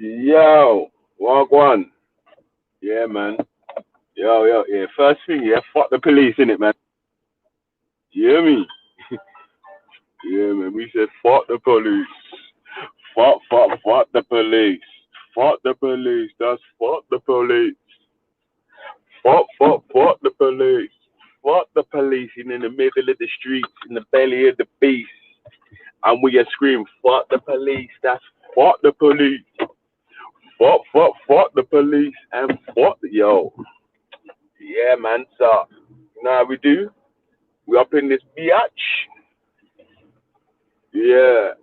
Yo, walk one. Yeah, man. Yo, yeah. First thing, yeah, fuck the police, innit, man? You hear me? Yeah, man. We said fuck the police. Fuck the police. Fuck the police. That's fuck the police. Fuck the police. Fuck the police in the middle of the streets, in the belly of the beast. And we are screaming, fuck the police. That's fuck the police. Fuck the police. And fuck the, yo. Yeah, man. So, you know how we do? We up in this biatch. Yeah.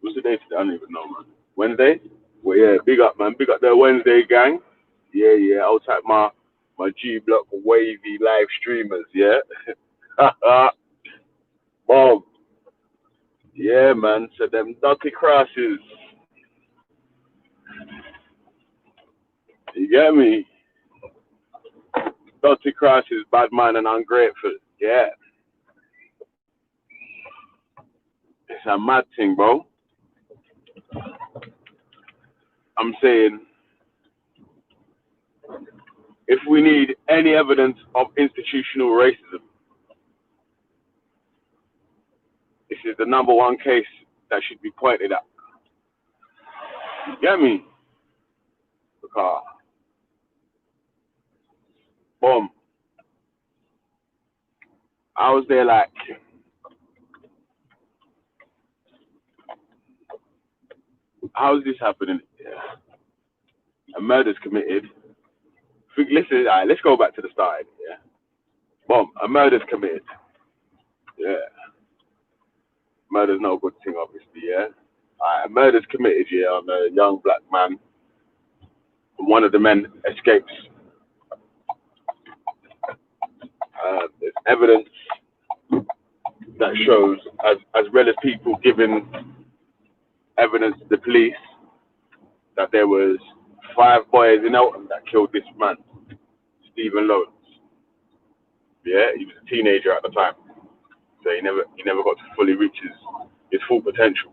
What's the day today? I don't even know, man. Wednesday? Well, yeah, big up, man. Big up the Wednesday gang. Yeah. I'll type my G Block wavy live streamers, yeah? Boom. Yeah, man. So them dirty crosses. You get me? Dirty crosses, bad man and ungrateful. Yeah. It's a mad thing, bro. I'm saying, if we need any evidence of institutional racism, this is the number one case that should be pointed at. You get me? Because, boom. I was there like, how is this happening? Yeah. A murder's committed. Listen, all right, let's go back to the start. Yeah. Boom. A murder's committed. Yeah. Murder's not a good thing, obviously. Yeah. All right, a murder's committed. Yeah, on a young black man. One of the men escapes. There's evidence that shows, as well as people giving evidence to the police, that there was 5 boys in Elton that killed this man, Stephen Lawrence. Yeah, he was a teenager at the time, so he never got to fully reach his full potential.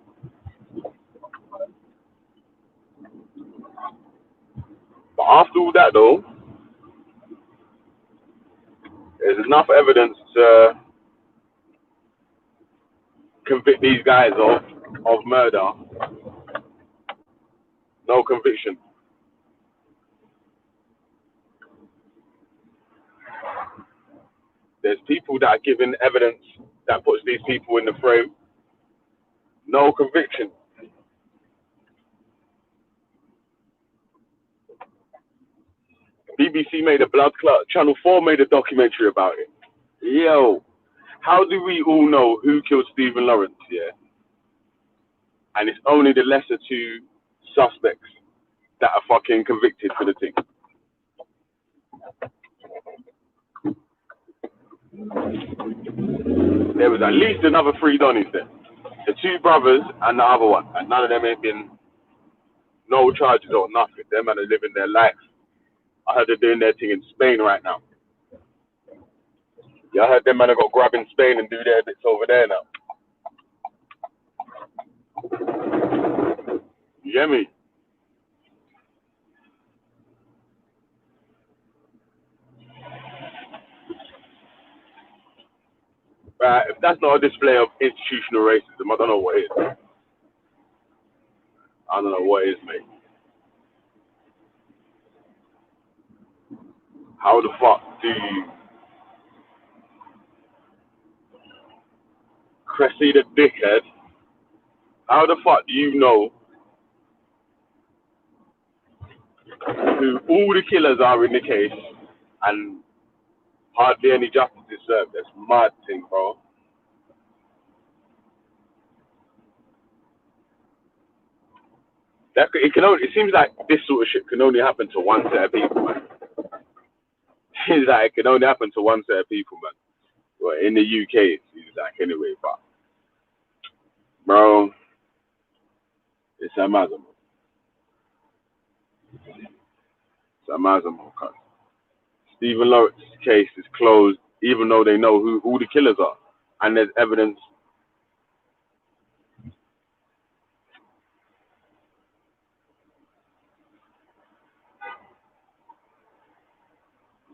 But after all that, though, there's enough evidence to convict these guys of murder. No conviction. There's people that are giving evidence that puts these people in the frame. No conviction. BBC made a blood clot. Channel 4 made a documentary about it. Yo, how do we all know who killed Stephen Lawrence? Yeah, and it's only the lesser two suspects that are fucking convicted for the thing. There was at least another 3 Donnies there. The 2 brothers and the other one, and none of them ain't been no charges or nothing. Them man are living their life. I heard they're doing their thing in Spain right now. Yeah, I heard them man are got grab in Spain and do their bits over there now. You get me? If that's not a display of institutional racism, I don't know what is. I don't know what is, mate. How the fuck do you Cressida dickhead? How the fuck do you know who all the killers are in the case and hardly any justice is served? That's mad thing, bro. It seems like this sort of shit can only happen to one set of people, man. It's like it can only happen to one set of people, man. Well, in the UK, it seems like anyway, but bro, it's Amazon. It's Amazon, cuz. Stephen Lawrence's case is closed, even though they know who the killers are, and there's evidence.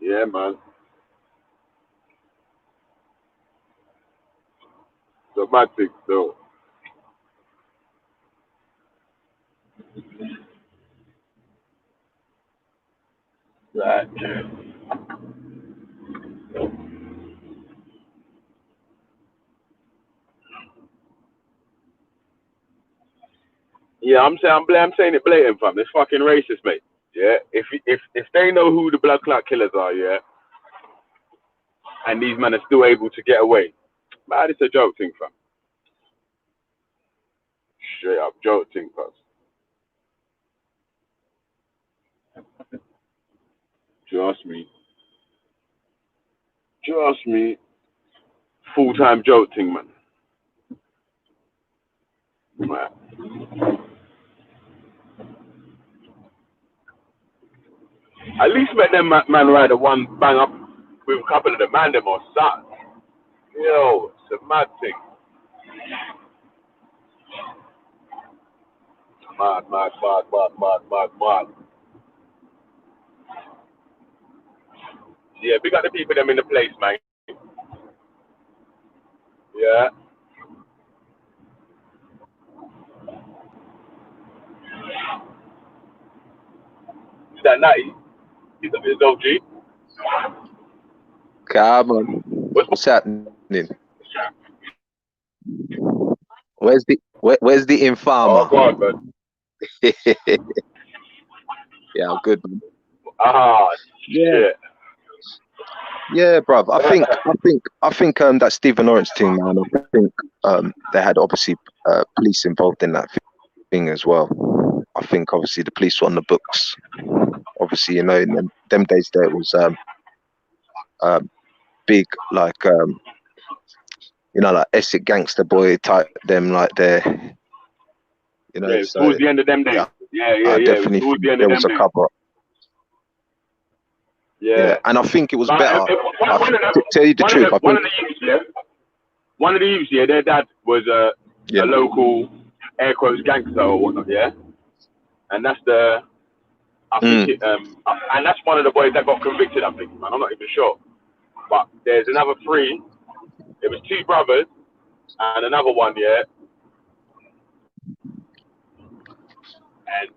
Yeah, man. So mad thing, so right. Yeah, I'm saying it blatant, fam. It's fucking racist, mate. Yeah, if they know who the blood clot killers are, yeah, and these men are still able to get away, man, it's a joke thing, fam. Straight up joke thing, fam. Trust me, trust me. Full time joke thing, man. Man. At least make them man rider one bang up with a couple of the man them or something. Yo, it's a mad thing. Mad, mad, mad, mad, mad, mad, mad. Yeah, big up the people them in the place, man. Yeah. Is that natty? He's a bit OG. Come on. What's What's happening? Where's the Oh informer? God, man. Yeah, I'm good, man. Ah, Yeah, shit. yeah, bruv. I think that Stephen Lawrence thing, man. I think they had obviously police involved in that thing as well. I think obviously the police were on the books. Obviously, you know, in them days there was big like you know, like Essex gangster boy type them like there, you know. Yeah, it's So towards the end of them days. yeah, Yeah, yeah, I yeah. It was definitely towards think the end of there was them a days. cover up. Yeah, Yeah. and I think it was But better. one of To them, tell you the truth, I one think of the youths, yeah. One of the youths, yeah. Their dad was yeah, a local air quotes gangster or whatnot, yeah. And that's the I think mm, it and that's one of the boys that got convicted. I think, man. I'm not even sure. But there's another three. It was two brothers and another one, yeah. And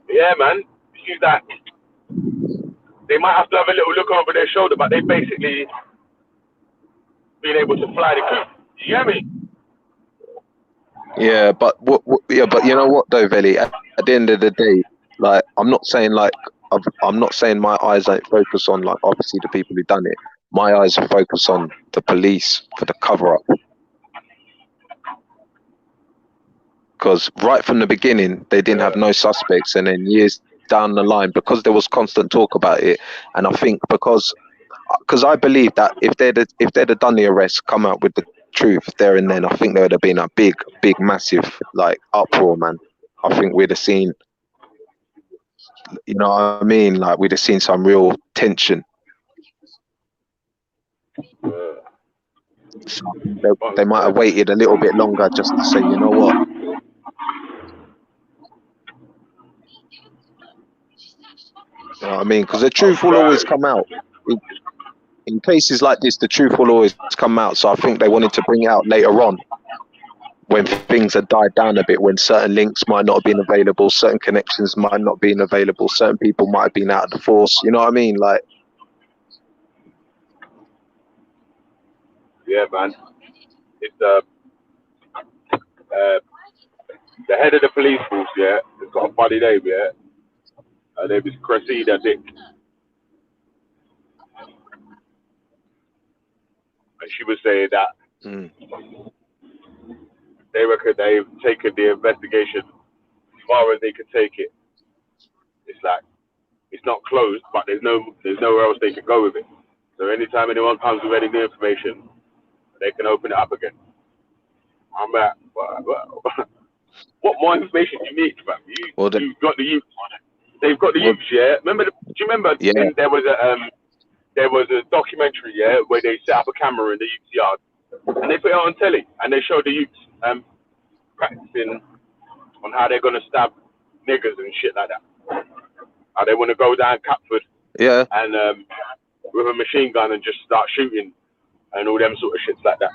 yeah, man. She's that they might have to have a little look over their shoulder, but they basically been able to fly the coop. You get me? yeah. But yeah, but you know what though, Veli? At the end of the day, like I'm not saying like I'm not saying my eyes ain't focused on like obviously the people who done it. My eyes are focused on the police for the cover up. Because right from the beginning they didn't have no suspects, and then years down the line, because there was constant talk about it, and I think because I believe that if they'd have done the arrest, come out with the truth there and then, I think there would have been a big massive like uproar, man. I think we'd have seen, you know what I mean, like we'd have seen some real tension. So I think they might have waited a little bit longer just to say, you know what. You know what I mean? Because the truth will always come out. In cases like this, the truth will always come out. So I think they wanted to bring it out later on, when things had died down a bit, when certain links might not have been available, certain connections might not have been available, certain people might have been out of the force. You know what I mean? Like, Yeah, man. It's the head of the police force, yeah. It's got a funny name, yeah. Her name is Cressida Dick, and she was saying that they reckon they've taken the investigation as far as they could take it. It's like it's not closed, but there's nowhere else they can go with it. So anytime anyone comes with any new information, they can open it up again. I'm like, what more information do you need, fam? well, You've got the youth. They've got the youth, yeah. Remember? Do you remember? yeah, There was a documentary, yeah, where they set up a camera in the youth yard and they put it on telly and they showed the youth practicing on how they're gonna stab niggers and shit like that. How they want to go down Catford Yeah, and with a machine gun and just start shooting and all them sort of shits like that.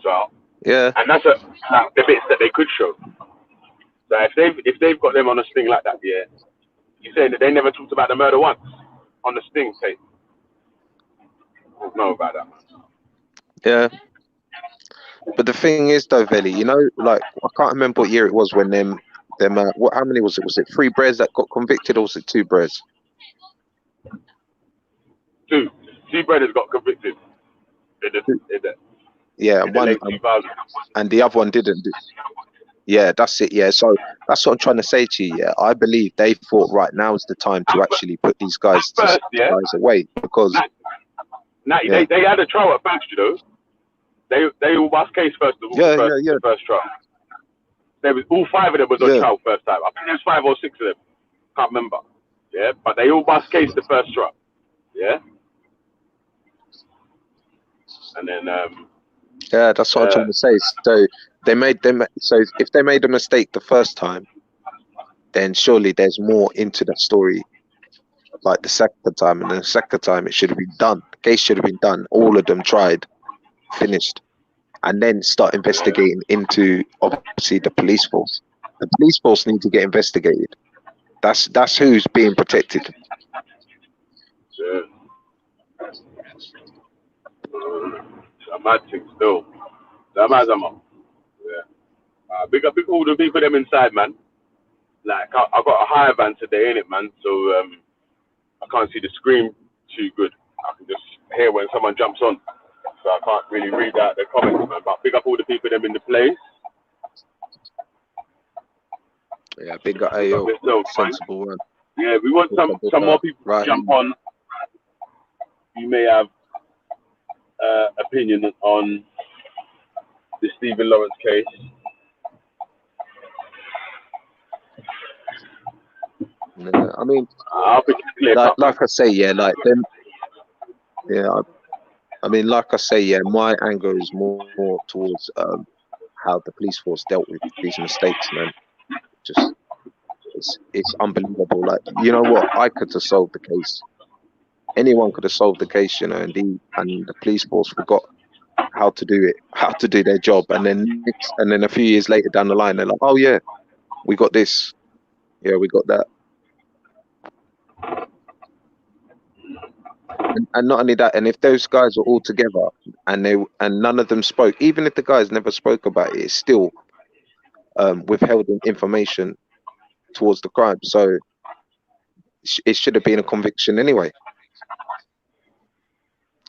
So, yeah, and that's like the bits that they could show. So if they've got them on a sting like that, yeah, you saying that they never talked about the murder once on the sting tape? I don't know about that, man. yeah. But the thing is, though, Veli, you know, like I can't remember what year it was when what? How many was it? Was it 3 Brez that got convicted, or was it 2 Brez? Two brothers got convicted in Yeah, the one late 2000s. and the other one didn't. Yeah, that's it. Yeah, so that's what I'm trying to say to you. Yeah, I believe they thought right now is the time to actually put these guys First, yeah, away because yeah, they had a trial at first, you know. They all was case first of all, the first trial. There was all 5 of them was on yeah. trial first time. I think there's 5 or 6 of them. Can't remember. Yeah, but they all bust case the first trial. Yeah, and then Yeah, that's what I'm trying to say. So they made them. So if they made a mistake the first time, then surely there's more into that story. Like the second time, and the second time it should have been done. The case should have been done. All of them tried, finished, and then start investigating into obviously the police force. The police force need to get investigated. That's who's being protected. yeah, it's a mad thing still. Yeah. Big up all the people them inside, man. Like I got a higher van today, innit, man? So I can't see the screen too good. I can just hear when someone jumps on. So I can't really read out the comments, man. But big up all the people them in the place. Yeah, big up AO, sensible one. Yeah, we want some more people to jump on. You may have opinion on the Stephen Lawrence case. Yeah, I mean, I think it's clear cut. like I say, yeah, like them. Yeah, I mean, like I say, yeah, my anger is more towards how the police force dealt with these mistakes, man. Just it's unbelievable. Like, you know what? I could have solved the case. Anyone could have solved the case, you know, and the police force forgot how to do it, how to do their job, and then a few years later down the line, they're like, oh yeah, we got this, yeah, we got that. And not only that, and if those guys were all together and none of them spoke, even if the guys never spoke about it, it's still withheld information towards the crime. So it should have been a conviction anyway.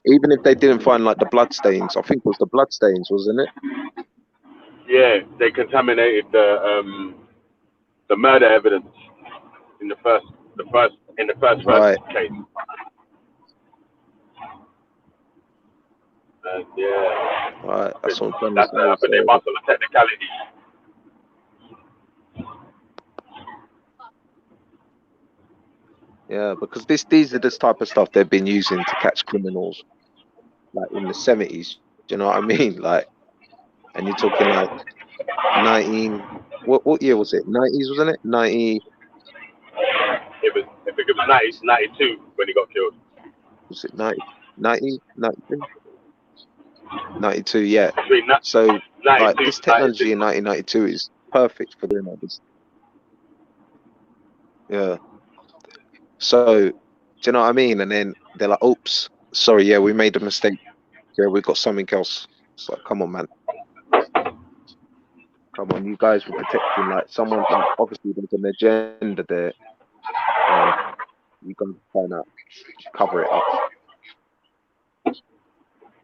Even if they didn't find like the blood stains, I think it was the blood stains, wasn't it? Yeah, they contaminated the murder evidence in the first Right. case. And yeah, Right, that's what I'm that's trying to say. they must have a technicality. Yeah, because these are this type of stuff they've been using to catch criminals, like in the 70s. Do you know what I mean? Like, and you're talking like 19. What year was it? 90s, wasn't it? 90. It was 92 when he got killed. Was it 90? 92? 92, yeah. So like this technology in 1992 is perfect for doing all this. Yeah. So, do you know what I mean? And then they're like, oops, sorry, yeah, we made a mistake. Yeah, we got something else. It's like, come on, man. Come on, you guys were protecting like someone. Like, obviously, there's an agenda there. You got to kind of cover it up.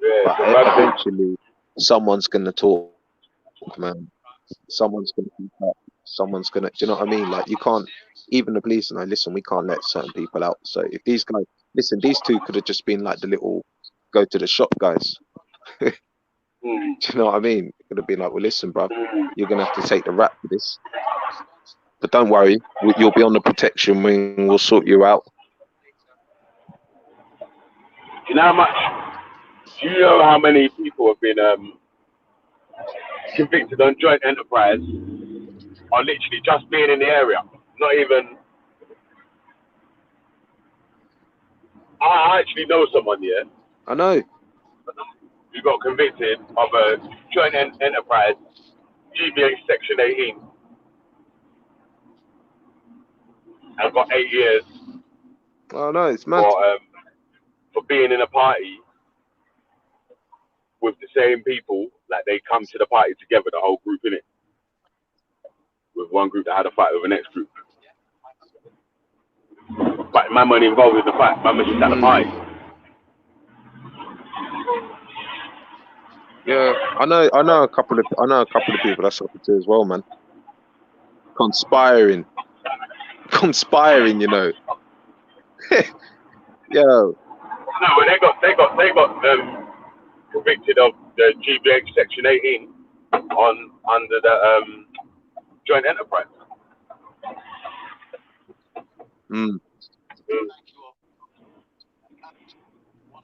Yeah, but eventually, someone's gonna talk, man. Someone's gonna speak up. Someone's gonna. Do you know what I mean? Like, you can't. Even the police and listen, we can't let certain people out. So if these guys, listen, these two could have just been like the little go to the shop guys. Do you know what I mean? It could have been like, well, listen, bro, you're gonna have to take the rap for this. But don't worry, you'll be on the protection wing. We'll sort you out. Do you know how much? Do you know how many people have been convicted on joint enterprise on literally just being in the area? Not even I actually know someone, yeah, I know. who got convicted of a joint enterprise, GBH Section 18, and got 8 years I know, it's mad. for being in a party with the same people. Like, they come to the party together, the whole group, innit? With one group that had a fight with the next group. But my money involved in the fight. My money just at the party. Yeah, I know a couple of people that's happened to as well, man. Conspiring, you know. Yo, No, when they got convicted of the GBH Section 18 under the joint enterprise.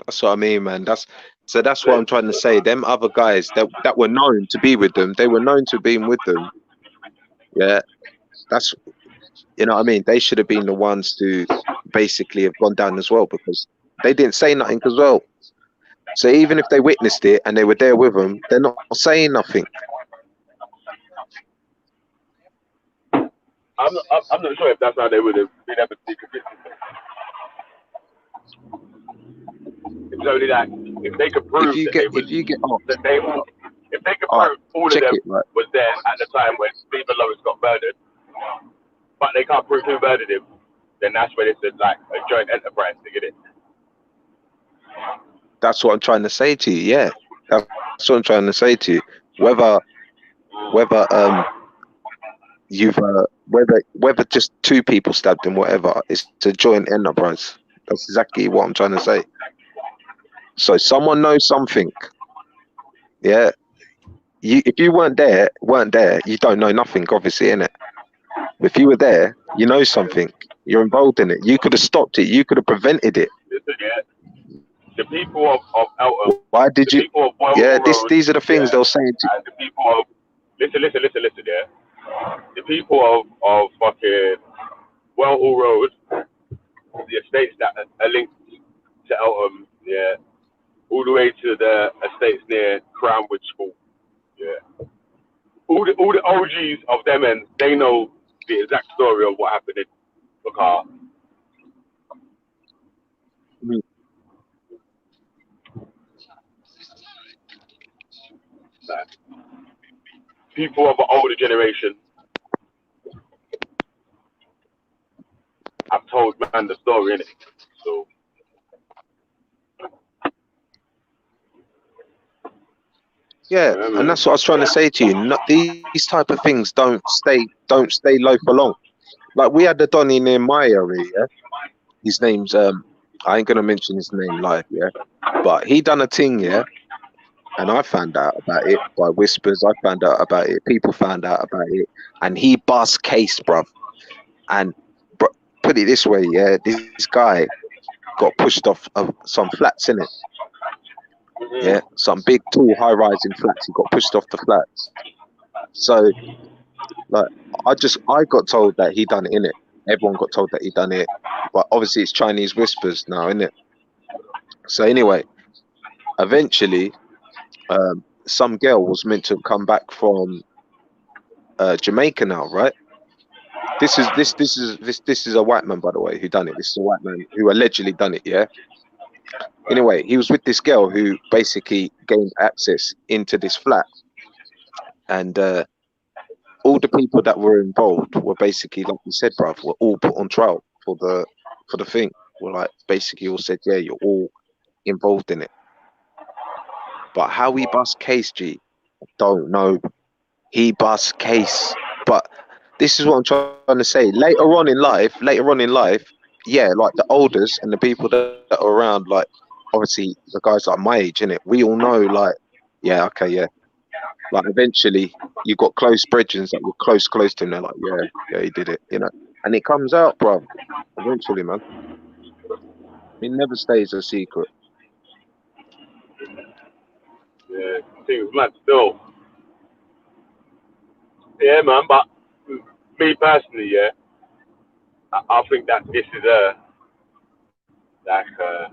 That's what I mean, man. That's what I'm trying to say. Them other guys that were known to be with them, they were known to be with them. Yeah, that's, you know what I mean. They should have been the ones to basically have gone down as well, because they didn't say nothing as well. So even if they witnessed it and they were there with them, they're not saying nothing. I'm not sure if that's how they would have been able to be convicted. It's only that if they could prove If they could prove all of them right, was there at the time when Stephen Lawrence got murdered, but they can't prove who murdered him, then that's when it's like a joint enterprise to get it. That's what I'm trying to say to you. Yeah, that's what I'm trying to say to you. Whether you've whether just two people stabbed him, whatever, it's a joint enterprise. That's exactly what I'm trying to say. So someone knows something. Yeah. If you weren't there, you don't know nothing, obviously, innit? If you were there, you know something. You're involved in it. You could have stopped it. You could have prevented it. Listen, yeah. The people of Eltham. Why did you? Yeah, these are the things they'll say. The people of listen, yeah. The people of fucking Wellhall Road, the estates that are linked to Eltham, yeah, all the way to the estates near Crownwood School, yeah. All the OGs of them, and they know the exact story of what happened in the car. Like, people of an older generation have told man the story, innit? So yeah, and that's what I was trying to say to you. Not, these type of things don't stay low for long. Like, we had the Donny near my area. Yeah? His name's I ain't gonna mention his name live, yeah. But he done a thing, yeah. And I found out about it by whispers. I found out about it. People found out about it, and he bust case, bruv. And put it this way, yeah, this guy got pushed off of some flats, in it. Yeah, some big, tall, high-rising flats. He got pushed off the flats. So, like, I got told that he done it, innit? Everyone got told that he done it, but obviously it's Chinese whispers now, innit? So anyway, eventually, some girl was meant to come back from Jamaica now, right? This is a white man, by the way, who done it. This is a white man who allegedly done it, yeah. Anyway, he was with this girl who basically gained access into this flat, and all the people that were involved were basically, like you said, bruv, were all put on trial for the thing. Were like basically all said, yeah, you're all involved in it. But how he bust case, G, I don't know. He bust case, but this is what I'm trying to say. Later on in life, yeah, like the elders and the people that are around, like obviously the guys like my age, innit? We all know, like, yeah, okay, yeah. Like eventually, you got close brethren that were close to him. They're like, yeah, he did it, you know. And it comes out, bro. Eventually, man. It never stays a secret. Yeah, things mad still. Yeah, man. But me personally, yeah, I think that this is like a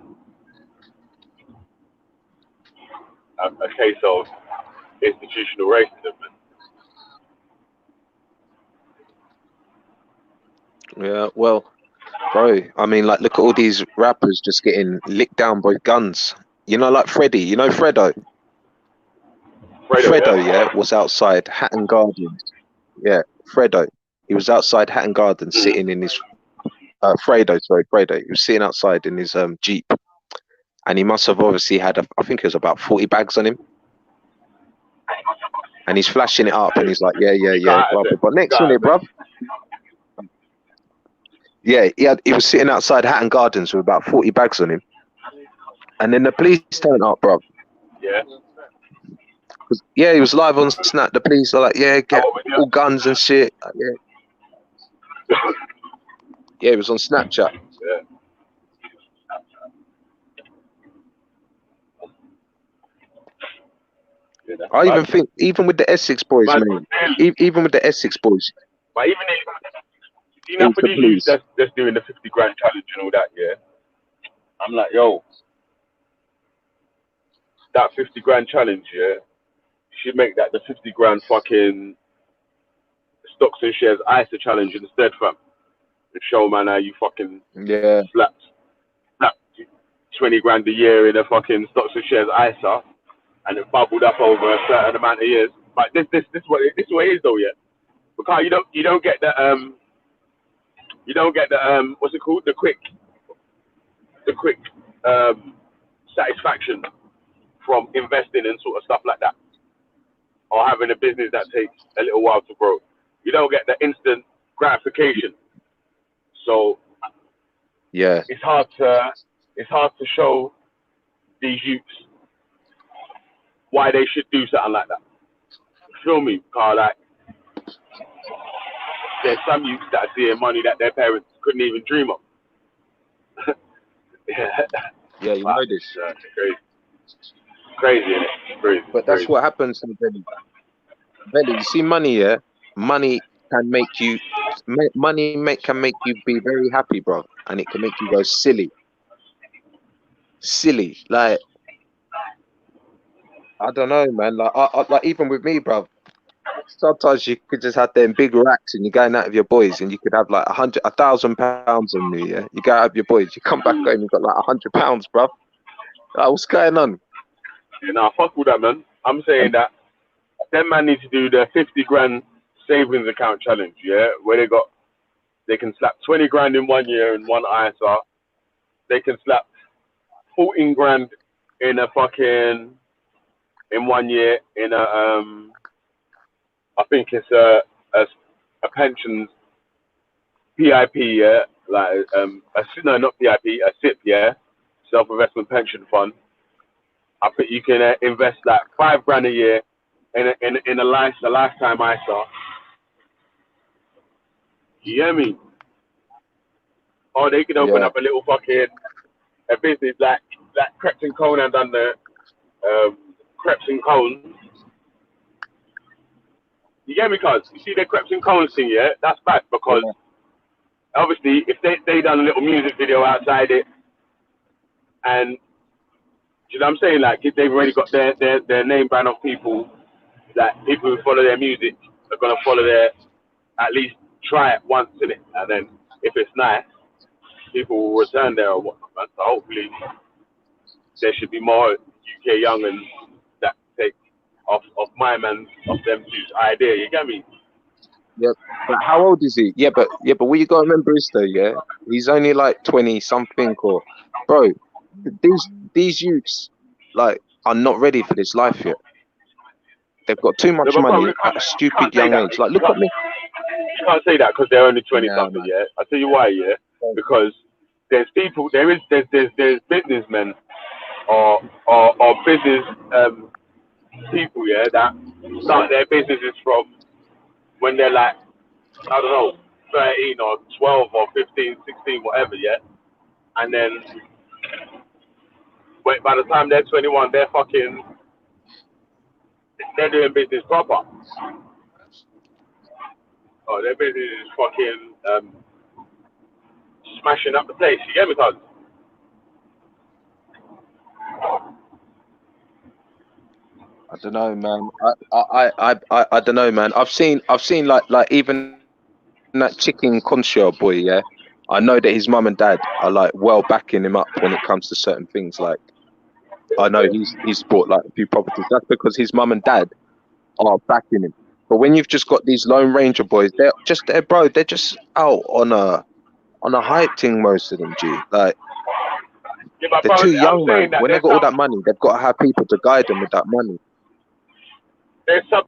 case of institutional racism. Yeah, well, bro, I mean, like, look at all these rappers just getting licked down by guns. You know, like Freddie. You know Fredo. Fredo, Fredo, yeah. yeah, was outside Hatton Gardens. Yeah, Fredo. He was outside Hatton Gardens sitting in his Fredo. He was sitting outside in his Jeep, and he must have obviously had I think it was about 40 bags on him, and he's flashing it up, and he's like, yeah, You got blah it, blah. But you next got minute, it. bruv, yeah, he was sitting outside Hatton Gardens with about 40 bags on him, and then the police turned up, bruv. Yeah. Yeah, he was live on Snap. The police are like, yeah, get Oh, all guns and shit. Yeah, he was on Snapchat. yeah. Yeah, that's I even bad. think, even with the Essex boys, Bad. man, even with the Essex boys, But even if you it know was for the these youths police. that's doing the 50 grand challenge and all that, yeah. I'm like, yo, that 50 grand challenge, yeah, you should make that the 50 grand fucking stocks and shares ISA challenge instead, fam. And show man how you fucking Yeah, slapped 20 grand a year in a fucking stocks and shares ISA, and it bubbled up over a certain amount of years. But this is what it is though, yeah. Because you don't get the what's it called, the quick satisfaction from investing and sort of stuff like that, or having a business that takes a little while to grow. You don't get the instant gratification, so yeah, it's hard to show these youths why they should do something like that. Feel me? Because like there's some youths that are seeing money that their parents couldn't even dream of. Yeah, yeah. You wow, know this, it's crazy, isn't it? Crazy, but that's crazy. what happens to Belly. Belly, you see, money, yeah, money can make you, can make you be very happy, bro, and it can make you go silly. Like, I don't know, man. Like even with me, bro. Sometimes you could just have them big racks and you're going out with your boys and you could have like £1,000 on you, yeah? You go out with your boys, you come back home, you've got like £100, bro. Like, what's going on? You know, fuck all that, man. I'm saying that them man need to do the 50 grand savings account challenge, yeah, where they can slap 20 grand in 1 year in one ISR. They can slap 14 grand in a fucking in 1 year in I think it's a pension PIP, yeah, like no, not PIP, a SIP, yeah, self investment pension fund. I think you can invest like 5 grand a year in a lifetime ISA. You hear me? Or they can open Yeah, up a little fucking a business like Creps and Conan done the Creps and Cones. You get me, cuz? You see the Creps and Cones thing, yeah? That's bad because yeah, obviously if they done a little music video outside it, and you know what I'm saying, like if they've already got their name brand of people, like people who follow their music are gonna follow their, at least try it once in it, and then if it's nice, people will return there or whatnot. Man. So hopefully there should be more UK young'uns that take off my man, of them two's idea. You get me? yeah. But how old is he? But what you gotta remember is though, yeah, he's only like 20 something, or bro, these youths like are not ready for this life yet. They've got too No, much but bro, you money at a can't stupid say young that. age. Like, look at me. You can't say that because they're only 20 Nah, something. man. Yeah, I'll tell you why. Yeah, because there's businessmen or business people, yeah, that start their businesses from when they're like, I don't know, 13 or 12 or 15, 16, whatever, yeah, and then by the time they're 21, they're doing business proper. Oh, their business is fucking smashing up the place. You get me, cuz? I don't know, man. I don't know, man. I've seen like even that chicken connoisseur boy. Yeah, I know that his mum and dad are like well backing him up when it comes to certain things. Like I know he's bought like a few properties. That's because his mum and dad are backing him. But when you've just got these Lone Ranger boys, they're just out on a hype thing. Most of them, G. Like Yeah, but they're bro, too I'm young, saying man. that When they got all that money, they've got to have people to guide them with that money. there's some.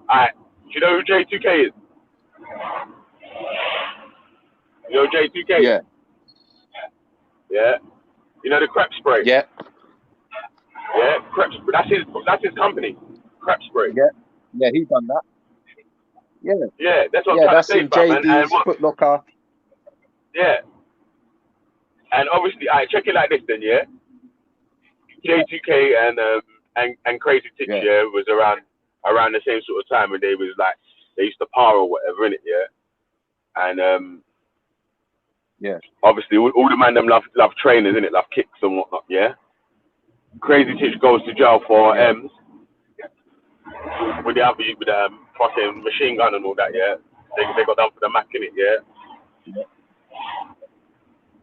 Alright, do you know who J2K is? You know who J2K is? Yeah, Yeah. You know the crep spray? yeah, Yeah, crep spray. That's his company. Crep spray. yeah, yeah. He done that. Yeah, Yeah, that's what I'm yeah. trying to That's say, in fam. And JD's what? Foot Locker. Yeah. And obviously, I check it like this then, yeah. J2K and Crazy Titch, Yeah, yeah, was around the same sort of time, and they used to par or whatever in it, yeah. And yeah, obviously all the man them love trainers in it, love kicks and whatnot, yeah. Crazy Titch goes to jail for yeah. M's with the other with fucking machine gun and all that, yeah. They got done for the Mac in it, yeah.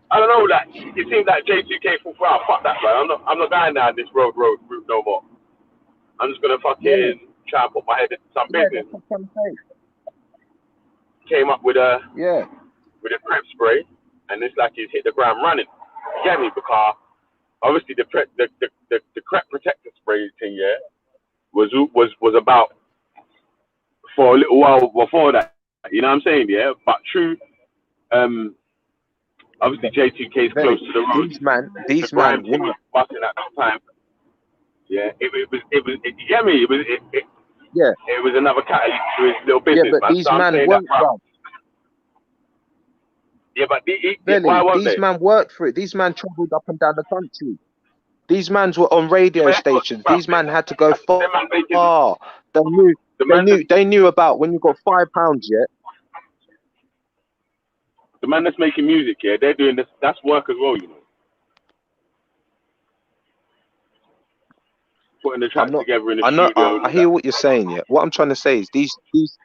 I don't know, like it seems like J2K thought, wow, fuck that, man. I'm not going down this route no more. I'm just gonna Yeah, fucking try and put my head into some yeah. business. That's what I'm saying. Came up with a Yeah, prep spray, and it's like he's hit the ground running. You get me? Because obviously the crep protector spray thing, yeah, was about for a little while before that. You know what I'm saying? Yeah, but true. Obviously J2K is close to the road. these The grime man thing want. was busting at that time. Yeah, you get me? Yeah, It was another catalyst to his little yeah. business, But man. these So I'm man saying that, work, bro. bro. Yeah, but why Belly. won't These they? man worked for it. These man travelled up and down the country. These mans were on Yeah, radio but that's what, stations. bro. These man had to go Them man making far. They knew. the They man. knew. They knew about when you got £5. Yeah. The man that's making music, yeah, they're doing this. That's work as well, you know. Putting the I'm tracks not. together in the I know. studio and I all hear that. what you're saying. Yeah. What I'm trying to say is these. That's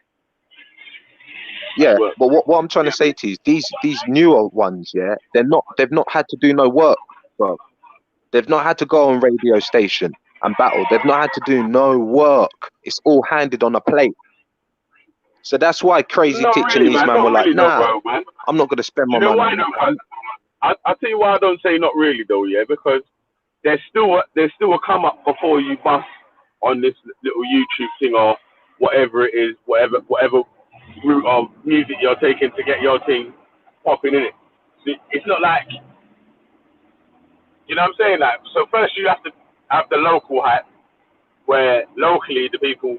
Yeah. work. But what I'm trying to Yeah. say to you is these newer ones. Yeah. They're not. They've not had to do no work, bro. They've not had to go on radio station and battle. They've not had to do no work. It's all handed on a plate. So that's why Crazy Not Titch and really, these man. man were Not like, really, though, nah, bro, man. I'm not gonna spend Do my you know money why, on that. though, man? I'll tell you why I don't say not really, though, yeah, because there's still a come up before you bust on this little YouTube thing or whatever it is, whatever route of music you're taking to get your thing popping in it. So it's not like, you know what I'm saying? Like, so first you have to have the local hype, where locally the people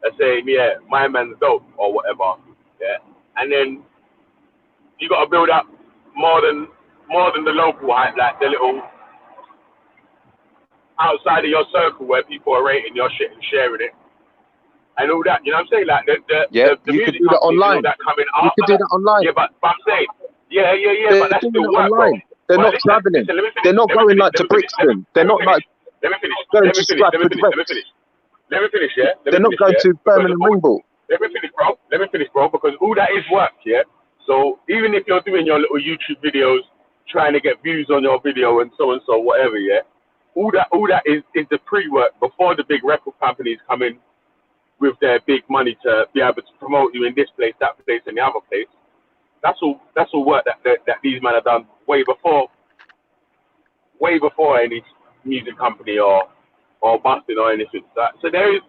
are saying, yeah, my man's dope or whatever, yeah, and then you got to build up more than the local hype, like the little outside of your circle where people are rating your shit and sharing it and all that. You know what I'm saying? Like Yeah, the you could music do that companies and all online. that coming You could after do that. that online. Yeah, but I'm saying, yeah, They're but that's doing still it work, bro. online. They're But not traveling. let me They're finish. not going like to Brixton. They're not like Let me finish. going Let to me finish. Stratford Rex. Let me finish, yeah? Let They're me not finish, going yeah? to Because Birmingham Rainbow. let me finish, bro. Let me finish, bro, because all that is work, yeah? So even if you're doing your little YouTube videos, trying to get views on your video and so, whatever, yeah? All that is the pre-work before the big record companies come in with their big money to be able to promote you in this place, that place, and the other place. That's all work that these men have done way before any music company or busting or anything. So there is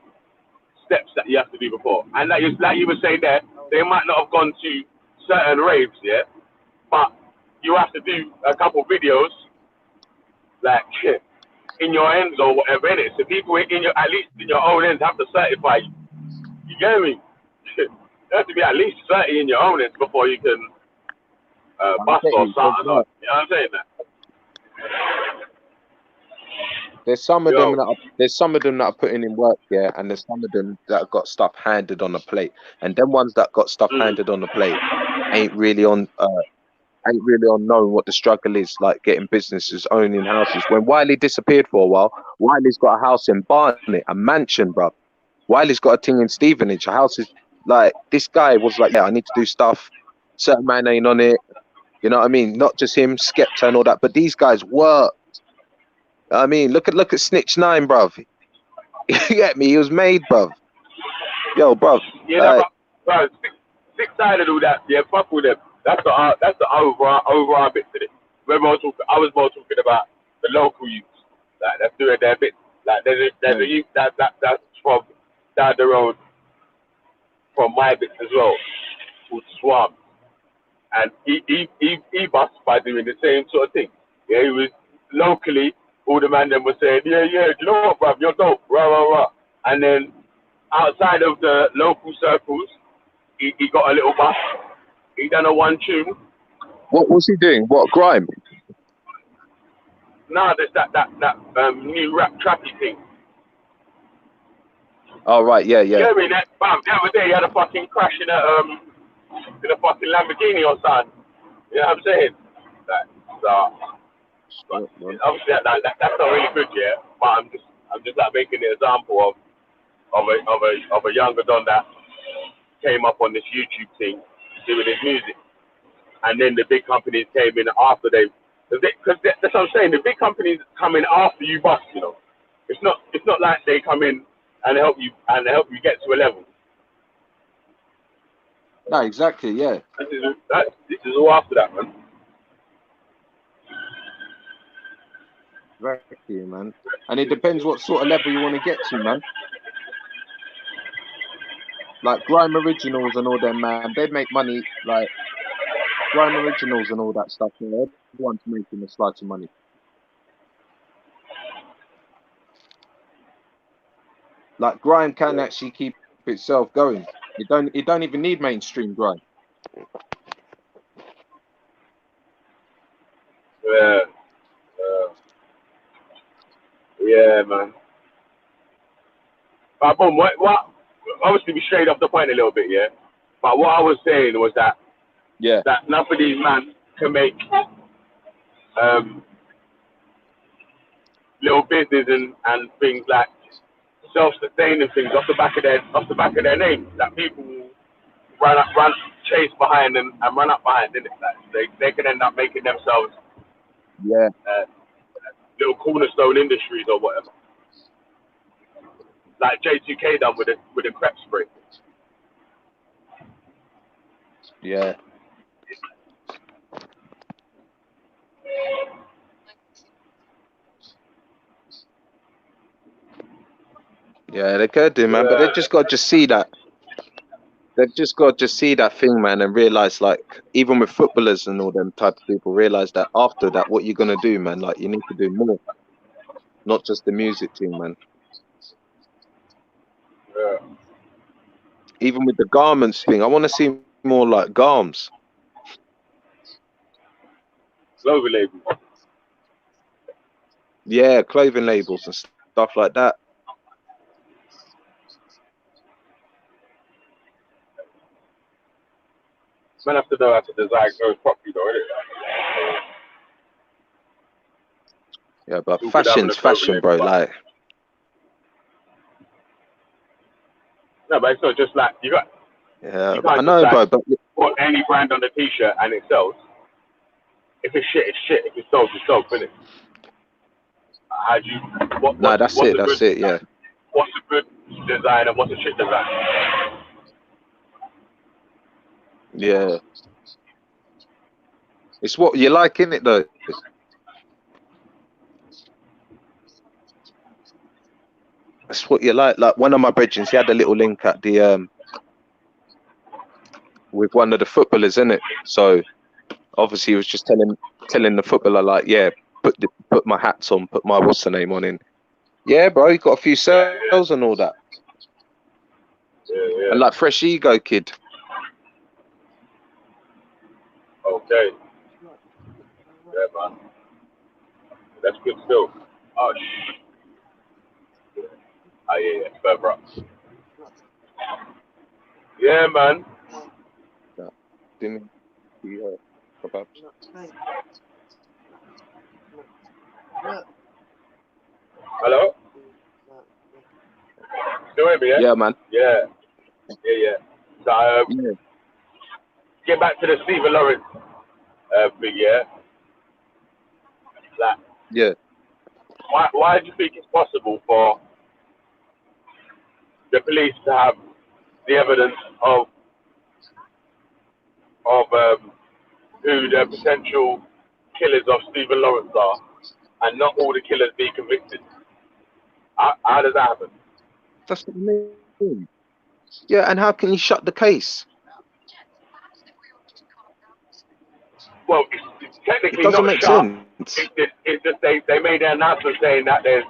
steps that you have to do before. And like you were saying there, they might not have gone to certain raves, yeah, but you have to do a couple videos like in your ends or whatever in it. So people in your at least in your own ends have to certify you. You get me? You have to be at least 30 in your own ends before you can bust or something. Or, you know what I'm saying? That. There's some of them that are putting in work, yeah, and there's some of them that have got stuff handed on a plate. And them ones that got stuff handed on a plate ain't really on ain't really on knowing what the struggle is like getting businesses, owning houses. When Wiley disappeared for a while, Wiley's got a house in Barnet, a mansion, bro. Wiley's got a thing in Stevenage. A house is like, this guy was like, yeah, I need to do stuff. Certain man ain't on it. You know what I mean? Not just him, Skepta and all that, but these guys work. I mean, look at Snitch 9, bruv. You get me? He was made, bruv. Yo, bruv. Yeah, bro, six-sided all that. Yeah, fuck with them. That's the overall bit to it. I was more talking about the local youths, like that's doing their bit. Like there's a youth that's from down the road from my bits as well, called Swamp, and he bust by doing the same sort of thing. Yeah, he was locally. All the man them were saying, yeah, you know what, bruv, you're dope, rah rah rah, and then outside of the local circles, he got a little bust. He done a one tune. What was he doing? What, grime? Nah, there's that new rap trappy thing. Oh, right, yeah. You know what I mean? The other day he had a fucking crash in a fucking Lamborghini or something. You know what I'm saying? Obviously that's not really good, yeah. But I'm just like making an example of a younger don that came up on this YouTube thing doing his music, and then the big companies came in after because that's what I'm saying. The big companies come in after you bust. You know, it's not like they come in and help you get to a level. No, exactly, yeah. This is all after that, man. Exactly, man. And it depends what sort of level you want to get to, man. Like Grime Originals and all them, man, they make money. Like Grime Originals and all that stuff. You know, everyone's making a slice of money. Like grime can actually keep itself going. It don't even need mainstream grime. Yeah, man. But boom, what? Obviously, we strayed off the point a little bit, yeah. But what I was saying was that none of these men can make little business and things like self-sustaining things off the back of their name. That people run chase behind and run up behind it. Like they can end up making themselves little cornerstone industries or whatever. Like J2K done with a crepe spray. Yeah. Yeah, they could do, man, but they just got to just see that. They've just got to just see that thing, man, and realize, like, even with footballers and all them type of people, realize that after that, what you're gonna do, man, like, you need to do more, not just the music thing, man. Yeah. Even with the garments thing, I want to see more like garms. Clothing labels. Yeah, clothing labels and stuff like that. Man have to know how to design clothes properly, though, innit? Yeah, but fashion's fashion, bro. Like, no, but it's not just like you got. Yeah, you can't I know, just, bro. like, But put any brand on the t-shirt and it sells. If it's shit, it's shit. If it's dope, it's dope, innit? How do you? no, that's it. That's it. Yeah. What's a good design and what's a shit design? Yeah. It's what you like, innit, though. That's what you like. Like one of my brethren, he had a little link at the with one of the footballers, innit? So obviously he was just telling the footballer, like, yeah, put my hats on, put my what's the name on in. Yeah, bro, you got a few sales and all that. Yeah. And like fresh ego, kid. Okay. Yeah, man. That's good still. Oh, Oh, yeah, further up. Yeah, man. Didn't he? Perhaps. Hello? Still hear me, yeah? Yeah, man. Yeah. So, Yeah. get back to the Stephen Lawrence thing, yeah? Like, Yeah. why do you think it's possible for the police to have the evidence of who the potential killers of Stephen Lawrence are, and not all the killers be convicted? How does that happen? That's what I mean. Yeah, and how can you shut the case? Well, it's It technically doesn't not make shut. sense. It's just they made an announcement saying that there's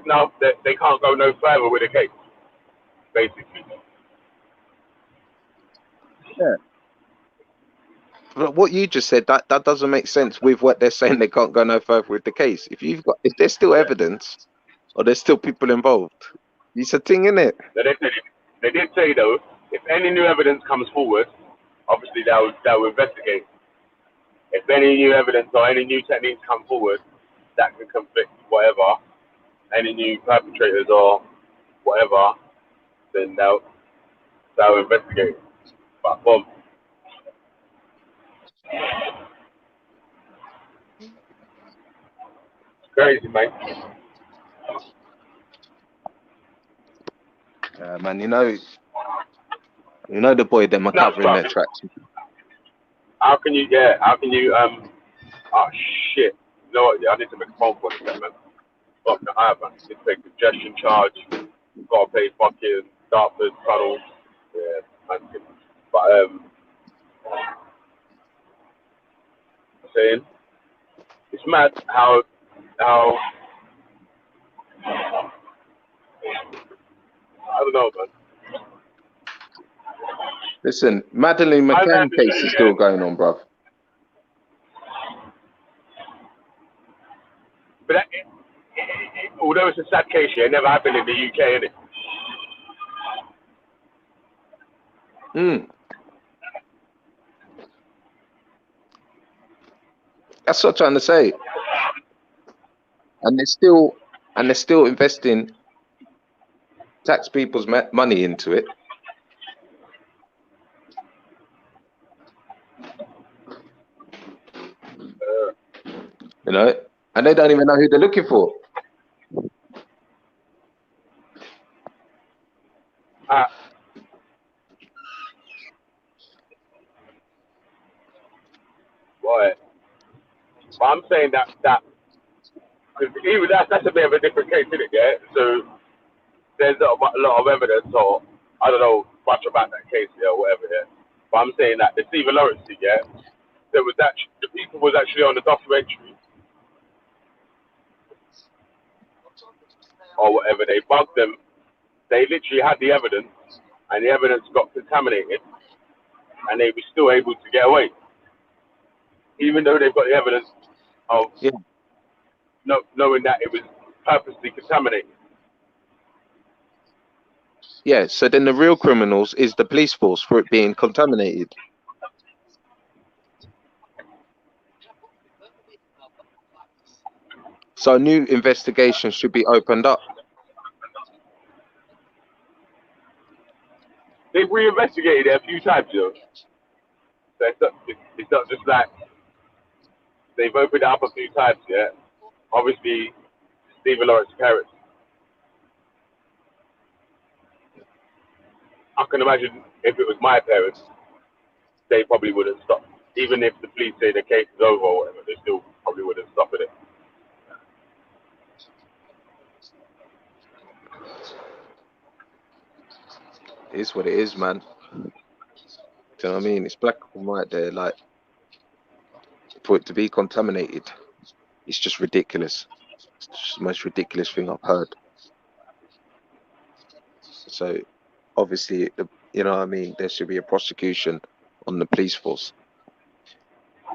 no, that they can't go no further with the case, basically. Yeah. But what you just said, that doesn't make sense with what they're saying. They can't go no further with the case. If there's still evidence, or there's still people involved, it's a thing, isn't it? So they did say though, if any new evidence comes forward, obviously they'll investigate. If any new evidence or any new techniques come forward that can conflict whatever, any new perpetrators or whatever, then they'll investigate. But boom. Crazy, man. Man, you know the boy them are No, covering their but tracks. how can you oh shit. You know what, yeah, I need to make a phone call in a second, man. Fuck the high, man. Need to pay congestion charge. Gotta pay fucking Dartford tunnels. Yeah, man. But saying it's mad how I don't know, man. Listen, Madeleine I'm McCann happy case is still going on, bruv. but although it's a sad case, yeah, it never happened in the UK, innit? That's what I'm trying to say. And they're still investing tax people's money into it. You know, and they don't even know who they're looking for. Right. But I'm saying that because even that's a bit of a different case, isn't it? Yeah. So there's a lot of evidence, or I don't know much about that case, yeah, or whatever. Yeah. But I'm saying that the Stephen Lawrence thing, yeah, there was actually the people was actually on the documentary or whatever. They bugged them. They literally had the evidence, and the evidence got contaminated, and they were still able to get away, even though they've got the evidence of knowing that it was purposely contaminated. Yeah, so then the real criminals is the police force for it being contaminated. So a new investigation should be opened up. They've reinvestigated it a few times, you know. So it's not just like they've opened it up a few times, yeah. Obviously, Stephen Lawrence's parents. I can imagine if it was my parents, they probably wouldn't stop. Even if the police say the case is over or whatever, they still probably wouldn't stop at it. It is what it is, man. Do you know what I mean? It's black and white there. Like, for it to be contaminated, it's just ridiculous. It's just the most ridiculous thing I've heard. So, obviously, you know what I mean? There should be a prosecution on the police force.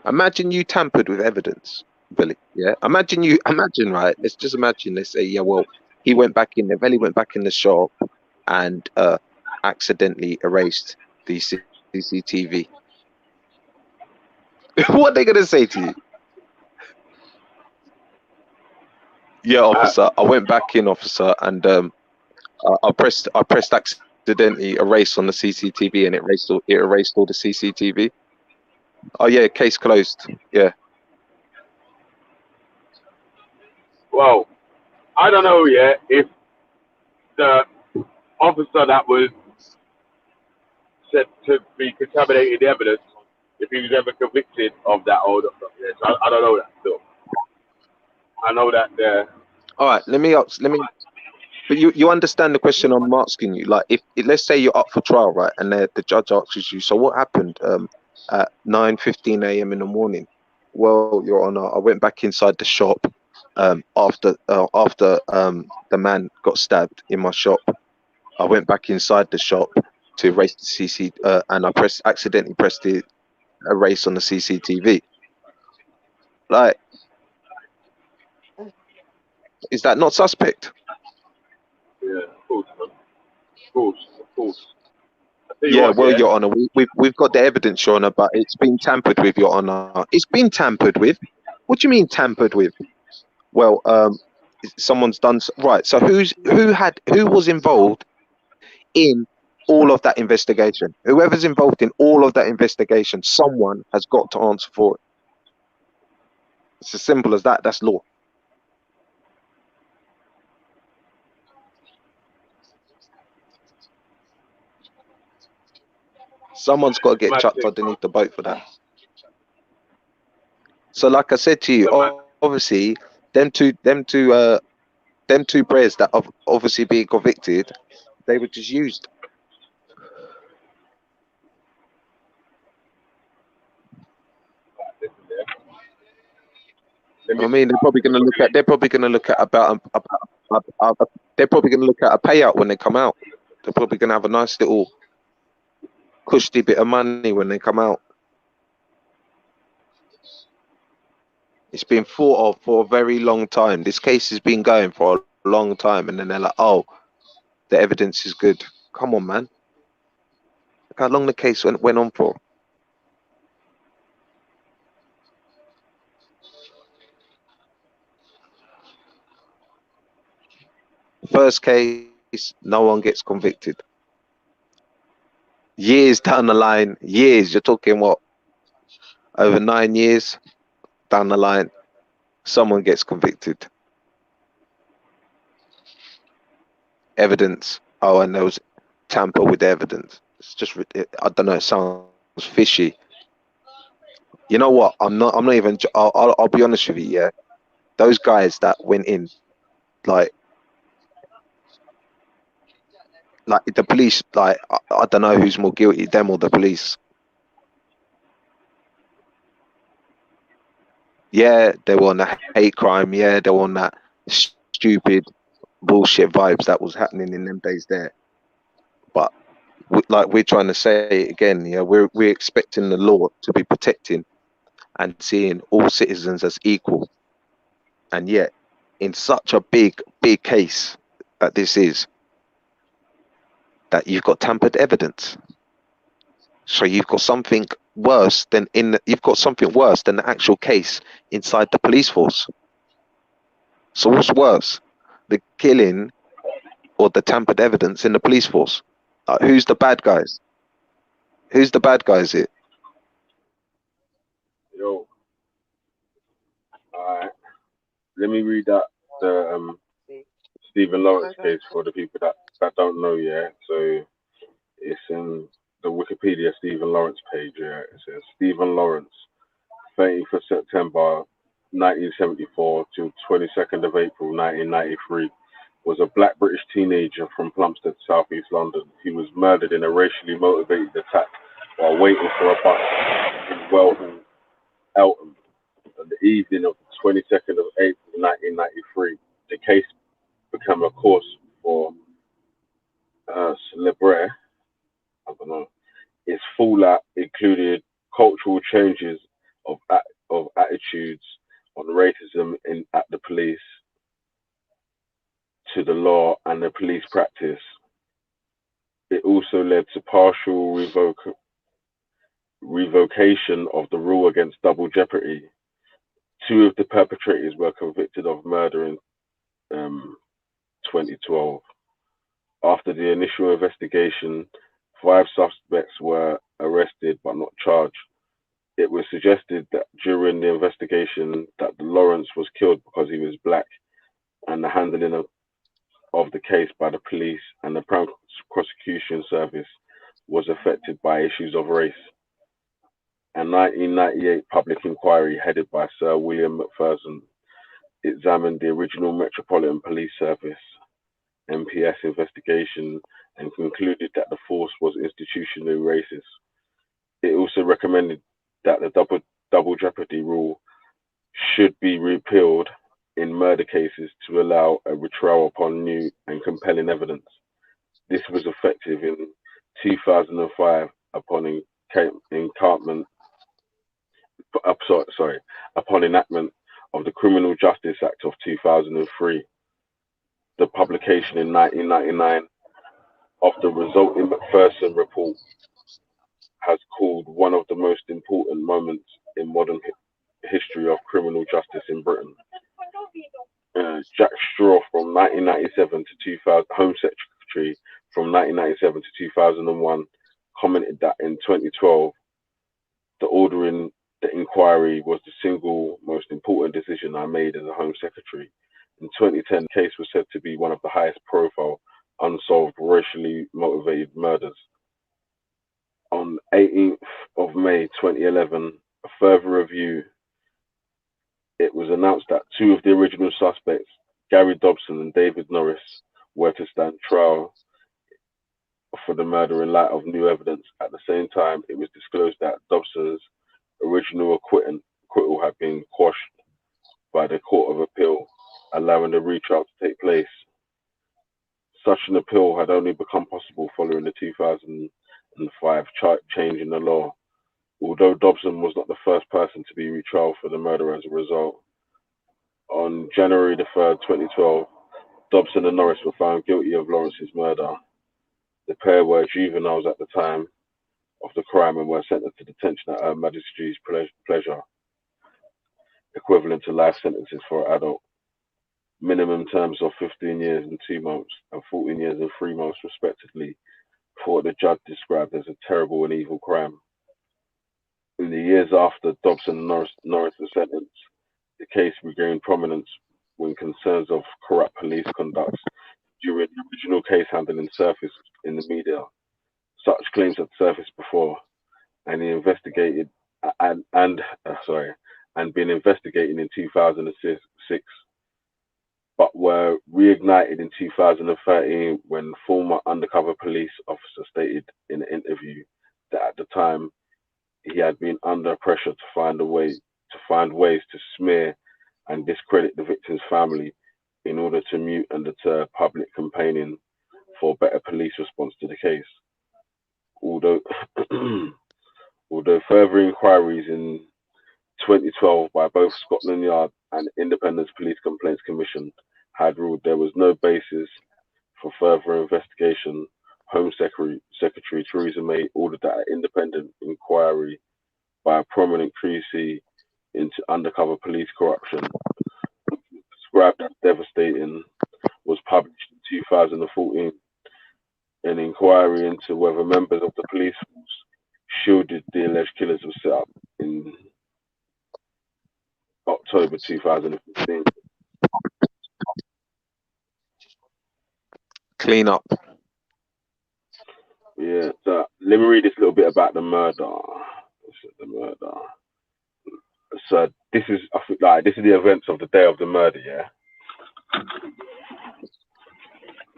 Imagine you tampered with evidence, Billy. Yeah. Imagine, right? Let's just imagine. Let's say, yeah, well, he went back in there. Billy went back in the shop and accidentally erased the CCTV. What are they gonna say to you? Yeah, Uh, officer. I went back in, officer, and I pressed accidentally erase on the CCTV, and it erased all the CCTV. Oh yeah, case closed. Yeah. well, I don't know yet if the officer that was said to be contaminated evidence, if he was ever convicted of that or not. Yes, I don't know that still. I know that All right. Let me. But you understand the question I'm asking you? Like, if let's say you're up for trial, right, and the judge asks you, so what happened at 9:15 a.m. in the morning? Well, Your Honor, I went back inside the shop after the man got stabbed in my shop. I went back inside the shop to erase the and I accidentally pressed the erase on the CCTV. Like, is that not suspect? yeah, of course, man. Of course, of course. I tell you Yeah, what, well, yeah, Your Honor, we've got the evidence, Your Honor, but it's been tampered with, Your Honor. It's been tampered with. What do you mean tampered with? Well, someone's done right. So who was involved in all of that investigation? Whoever's involved in all of that investigation, someone has got to answer for it. It's as simple as that. That's law. Someone's got to get mad chucked thing, bro. underneath the boat for that. So, like I said to you, The mad, obviously, them two players that have obviously being convicted, they were just used. yeah. Let me I mean, they're probably going to look at they're probably going to look at a payout when they come out. They're probably going to have a nice little cushy bit of money when they come out. It's been thought of for a very long time. This case has been going for a long time, and then they're like, "Oh, the evidence is good." Come on, man. Look how long the case went on for. First case, no one gets convicted. Years down the line, years. You're talking what? Over 9 years down the line, someone gets convicted. Evidence. Oh, and there was tamper with evidence. It's just, I don't know. It sounds fishy. You know what? I'm not even. I'll be honest with you. Yeah, those guys that went in, like the police. Like, I don't know who's more guilty, them or the police. Yeah, they were on the hate crime. Yeah, they were on that stupid bullshit vibes that was happening in them days there. But like we're trying to say again, yeah, we're expecting the law to be protecting and seeing all citizens as equal, and yet in such a big case that this is, that you've got tampered evidence. So you've got something worse than the actual case inside the police force. So what's worse, the killing or the tampered evidence in the police force? Who's the bad guys? Who's the bad guys here? yo. Alright, let me read that the Stephen Lawrence case for the people that don't know. Yeah, so it's in the Wikipedia Stephen Lawrence page. Yeah, it says Stephen Lawrence, 30th of September 1974 to 22nd of April 1993, was a black British teenager from Plumstead, southeast London. He was murdered in a racially motivated attack while waiting for a bus in Welham, Eltham, on the evening of the 22nd of April 1993. The case became a course for Celebre. I don't know. Its fallout included cultural changes of of attitudes on racism at the police, to the law and the police practice. It also led to partial revocation of the rule against double jeopardy. Two of the perpetrators were convicted of murder in 2012. After the initial investigation, 5 suspects were arrested but not charged. It was suggested that during the investigation that Lawrence was killed because he was black, and the handling of the case by the police and the prosecution service was affected by issues of race. A 1998 public inquiry headed by Sir William Macpherson examined the original Metropolitan Police Service (MPS) investigation and concluded that the force was institutionally racist. It also recommended that the double jeopardy rule should be repealed in murder cases to allow a retrial upon new and compelling evidence. This was effective in 2005 upon upon enactment of the Criminal Justice Act of 2003. The publication in 1999 of the resulting Macpherson report has called one of the most important moments in modern history of criminal justice in Britain. Jack Straw from 1997 to 2000, Home Secretary from 1997 to 2001, commented that in 2012, the ordering the inquiry was the single most important decision I made as a Home Secretary. In 2010, the case was said to be one of the highest profile unsolved racially motivated murders. On 18th of May 2011, a further review, it was announced that 2 of the original suspects, Gary Dobson and David Norris, were to stand trial for the murder in light of new evidence. At the same time, it was disclosed that Dobson's original acquittal had been quashed by the Court of Appeal, allowing the retrial to take place. Such an appeal had only become possible following the 2005 change in the law, although Dobson was not the first person to be retrialed for the murder as a result. On January 3rd, 2012, Dobson and Norris were found guilty of Lawrence's murder. The pair were juveniles at the time of the crime and were sentenced to detention at Her Majesty's pleasure, equivalent to life sentences for an adult. Minimum terms of 15 years and 2 months and 14 years and 3 months, respectively, for what the judge described as a terrible and evil crime. In the years after Dobson and Norris were sentenced, the case regained prominence when concerns of corrupt police conduct during the original case handling surfaced in the media. Such claims had surfaced before and been investigated in 2006, but were reignited in 2013 when former undercover police officer stated in an interview that at the time he had been under pressure to find ways to smear and discredit the victim's family in order to mute and deter public campaigning for better police response to the case. Although further inquiries in 2012 by both Scotland Yard and Independent Police Complaints Commission had ruled there was no basis for further investigation, Home Secretary Theresa May ordered that an independent inquiry by a prominent creasy into undercover police corruption, described as devastating, was published in 2014. An inquiry into whether members of the police force shielded the alleged killers was set up in October 2015. Clean up. Yeah, so let me read this little bit about the murder. So this is the events of the day of the murder. Yeah.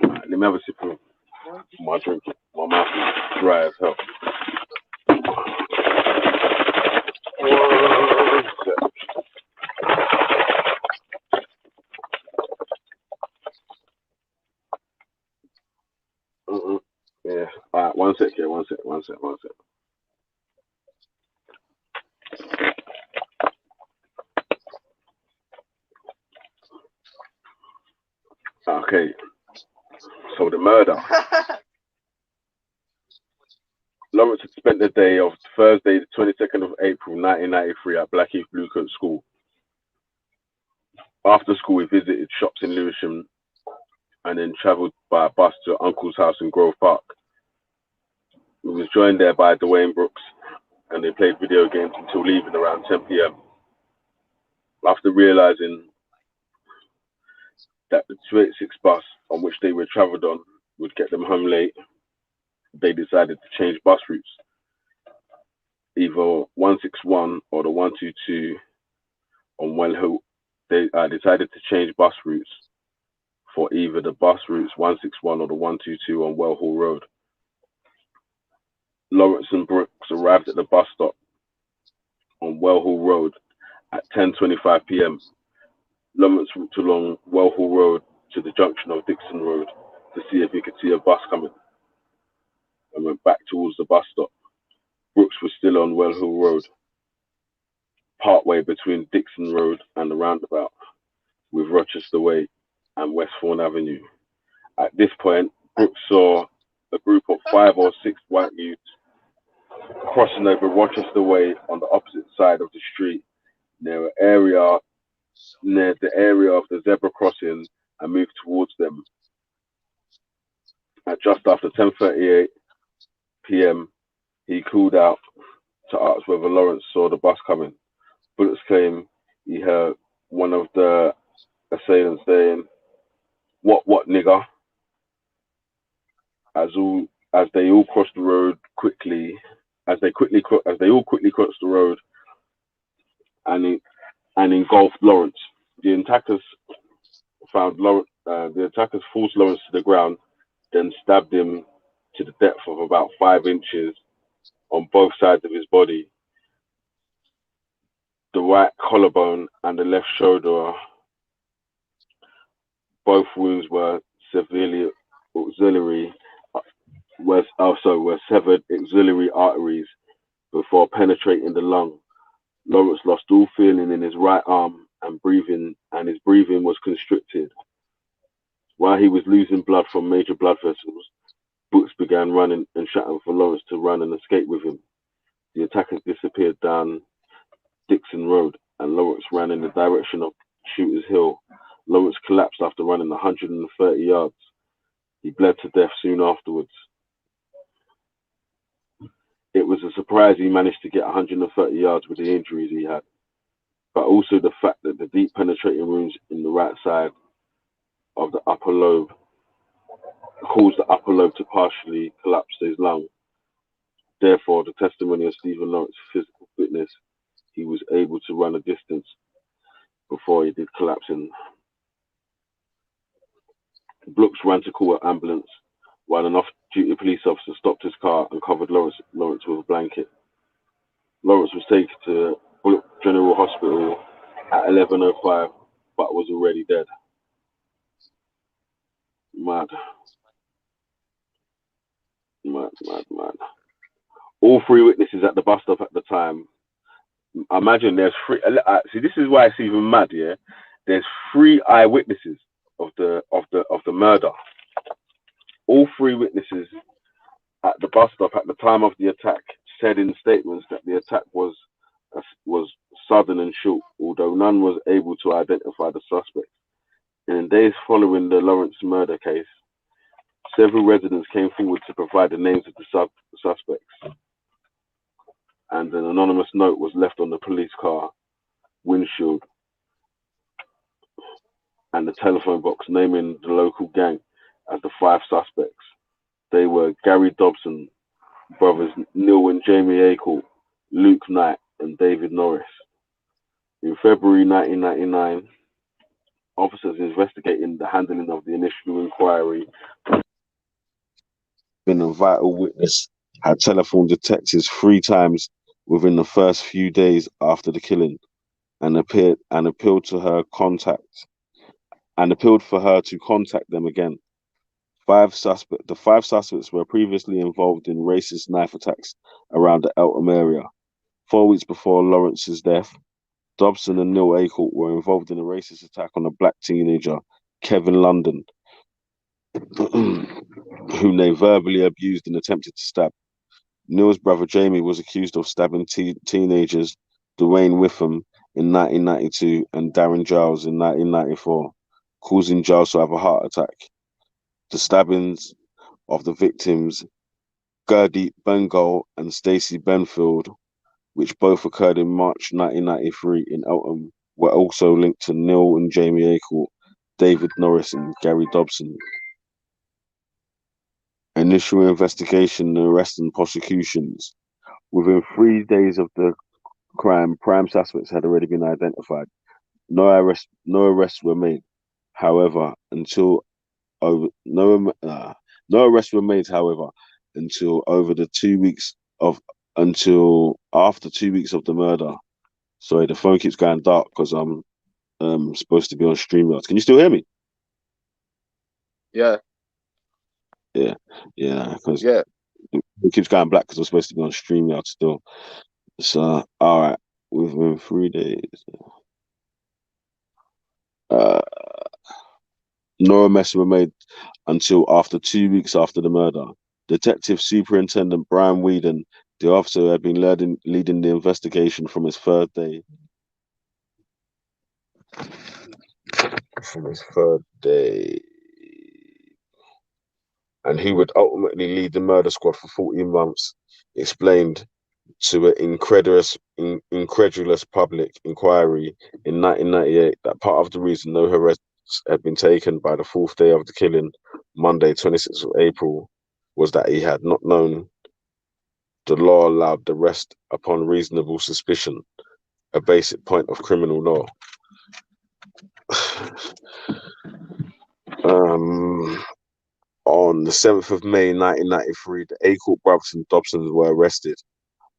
Let me have a sip of my drink. My mouth is dry as hell. Yeah. All right. One sec. Okay. So the murder. Lawrence had spent the day of Thursday, the 22nd of April, 1993, at Blackheath Bluecoat School. After school, he visited shops in Lewisham and then travelled by bus to Uncle's house in Grove Park. He was joined there by Dwayne Brooks, and they played video games until leaving around 10 p.m. After realising that the 286 bus on which they were travelled on would get them home late, they decided to change bus routes. Either 161 or the 122 on Well Hill. They decided to change bus routes for either the bus routes 161 or the 122 on Well Hall Road. Lawrence and Brooks arrived at the bus stop on Well Hall Road at 10:25 p.m. Lawrence walked along Well Hall Road to the junction of Dixon Road to see if he could see a bus coming, and went back towards the bus stop. Brooks was still on Well Hill Road, partway between Dixon Road and the roundabout, with Rochester Way and West Thorn Avenue. At this point, Brooks saw a group of 5 or 6 white youths crossing over Rochester Way on the opposite side of the street near the area of the zebra crossing, and moved towards them. At just after 10:38 p.m., he called out to ask whether Lawrence saw the bus coming. Bullets claim he heard one of the assailants saying, What, nigger?" As they all crossed the road quickly, as they all quickly crossed the road and engulfed Lawrence. The attackers forced Lawrence to the ground, then stabbed him to the depth of about 5 inches on both sides of his body. The right collarbone and the left shoulder, both wounds were severed axillary arteries before penetrating the lung. Lawrence lost all feeling in his right arm and his breathing was constricted. While he was losing blood from major blood vessels, Brooks began running and shouting for Lawrence to run and escape with him. The attackers disappeared down Dixon Road, and Lawrence ran in the direction of Shooters Hill. Lawrence collapsed after running 130 yards. He bled to death soon afterwards. It was a surprise he managed to get 130 yards with the injuries he had, but also the fact that the deep penetrating wounds in the right side of the upper lobe caused the upper lobe to partially collapse his lung. Therefore, the testimony of Stephen Lawrence's physical fitness, he was able to run a distance before he did collapsing. Brooks ran to call an ambulance while an off-duty police officer stopped his car and covered Lawrence with a blanket. Lawrence was taken to Bullock General Hospital at 11:05, but was already dead. Mad. All 3 witnesses at the bus stop at the time. Imagine there's 3. See, this is why it's even mad. Yeah, there's 3 eyewitnesses of the murder. All 3 witnesses at the bus stop at the time of the attack said in statements that the attack was sudden and short, although none was able to identify the suspect. In the days following the Lawrence murder case, several residents came forward to provide the names of the suspects, and an anonymous note was left on the police car windshield and the telephone box naming the local gang as the 5 suspects. They were Gary Dobson, brothers Neil and Jamie Akel, Luke Knight, and David Norris. In February 1999, officers investigating the handling of the initial inquiry, been a vital witness, had telephoned detectives 3 times within the first few days after the killing, and appealed for her to contact them again. The 5 suspects were previously involved in racist knife attacks around the Eltham area. 4 weeks before Lawrence's death, Dobson and Neil Akel were involved in a racist attack on a black teenager, Kevin London, whom they verbally abused and attempted to stab. Neil's brother Jamie was accused of stabbing teenagers Dwayne Whipham in 1992 and Darren Giles in 1994, causing Giles to have a heart attack. The stabbings of the victims, Gurdeep Bengal and Stacey Benfield, which both occurred in March 1993 in Eltham, were also linked to Neil and Jamie Acle, David Norris, and Gary Dobson. Initial investigation, arrests, and prosecutions. Within 3 days of the crime, prime suspects had already been identified. No arrests were made. However, no arrests were made. However, until after 2 weeks of the murder. Sorry, the phone keeps going dark because I'm supposed to be on StreamYard. Can you still hear me? Yeah. Yeah, because it keeps going black because I'm supposed to be on StreamYard still. So, all right, within 3 days. No arrests were made until after 2 weeks after the murder. Detective Superintendent Brian Whedon, the officer who had been leading the investigation from his third day. And he would ultimately lead the murder squad for 14 months, explained to an incredulous public inquiry in 1998 that part of the reason no arrests had been taken by the fourth day of the killing, Monday, 26th of April, was that he had not known the law allowed the arrest upon reasonable suspicion, a basic point of criminal law. On the 7th of May 1993, the Acle brothers and Dobsons were arrested.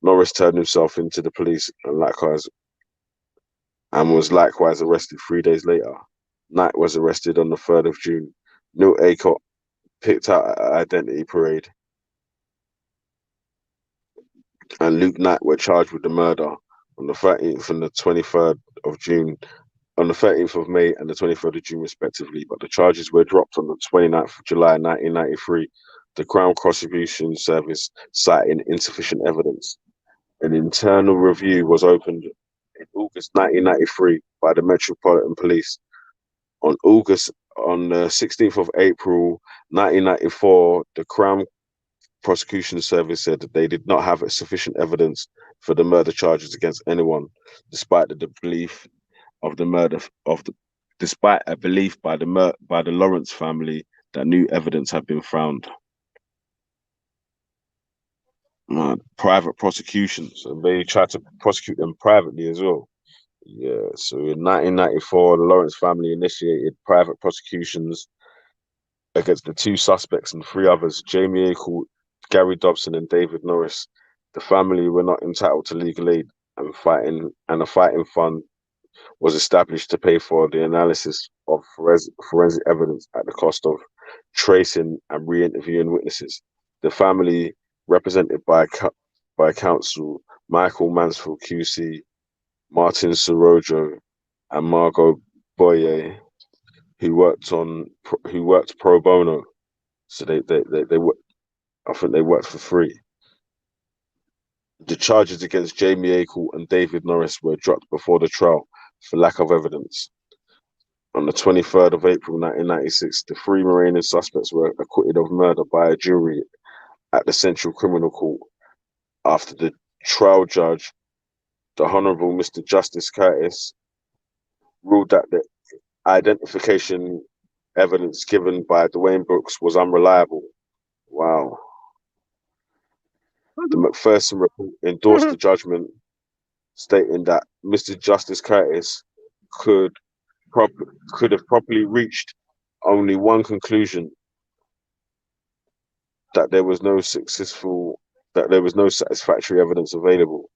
Norris turned himself into the police and was likewise arrested 3 days later. Knight was arrested on the 3rd of June. Neil Acle picked out an identity parade, and Luke Knight were charged with the murder on the 13th and the 23rd of June, on the 13th of May and the 23rd of June, respectively, but the charges were dropped on the 29th of July 1993. The Crown Prosecution Service citing insufficient evidence. An internal review was opened in August 1993 by the Metropolitan Police. On the 16th of April 1994, the Crown Prosecution Service said that they did not have sufficient evidence for the murder charges against anyone, despite a belief by the Lawrence family that new evidence had been found. Private prosecutions, and they tried to prosecute them privately as well. Yeah, so in 1994, the Lawrence family initiated private prosecutions against the 2 suspects and 3 others, Jamie Acle, Gary Dobson, and David Norris. The family were not entitled to legal aid, and a fighting fund was established to pay for the analysis of forensic evidence at the cost of tracing and re-interviewing witnesses. The family, represented by counsel Michael Mansfield QC, Martin Sorojo, and Margot Boyer, who worked pro bono. So they I think they worked for free. The charges against Jamie Acle and David Norris were dropped before the trial for lack of evidence. On the 23rd of April 1996, the 3 remaining suspects were acquitted of murder by a jury at the Central Criminal Court after the trial judge, the Honourable Mr. Justice Curtis, ruled that the identification evidence given by Dwayne Brooks was unreliable. Wow. The McPherson report endorsed the judgment, stating that Mr. Justice Curtis could have properly reached only one conclusion: that there was no satisfactory evidence available.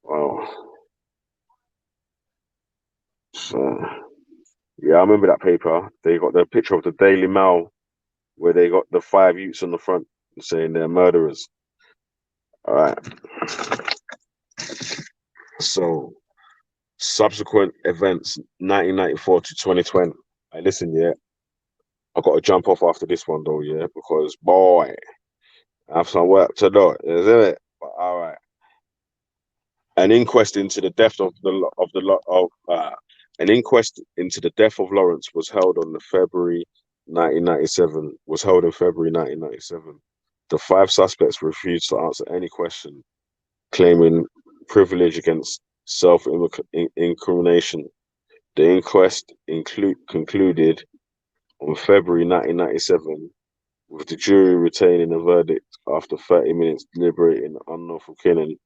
Wow. So, yeah, I remember that paper. They got the picture of the Daily Mail where they got the 5 youths on the front saying they're murderers. All right. So, subsequent events, 1994 to 2020. Listen, yeah, I got to jump off after this one though, yeah, because boy, I have some work to do, isn't it? But all right. An inquest into the death of the of the of an inquest into the death of Lawrence was held on the February 1997. Was held in February 1997. The five suspects refused to answer any question, claiming privilege against self-incrimination. The inquest concluded on February 1997 with the jury retaining a verdict after 30 minutes deliberating unlawful killing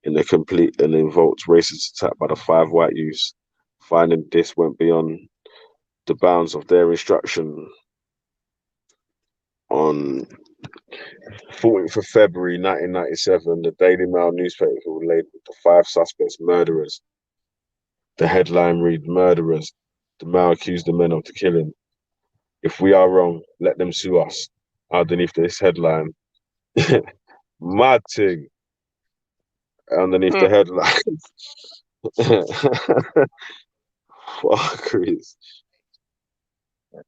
in a complete and invoked racist attack by the five white youths, finding this went beyond the bounds of their instruction. On 14th of February 1997, the Daily Mail newspaper labeled the five suspects murderers. The headline read, "Murderers. The Mail accused the men of the killing. If we are wrong, let them sue us." Underneath this headline, mad thing. Underneath the headline, fuckeries.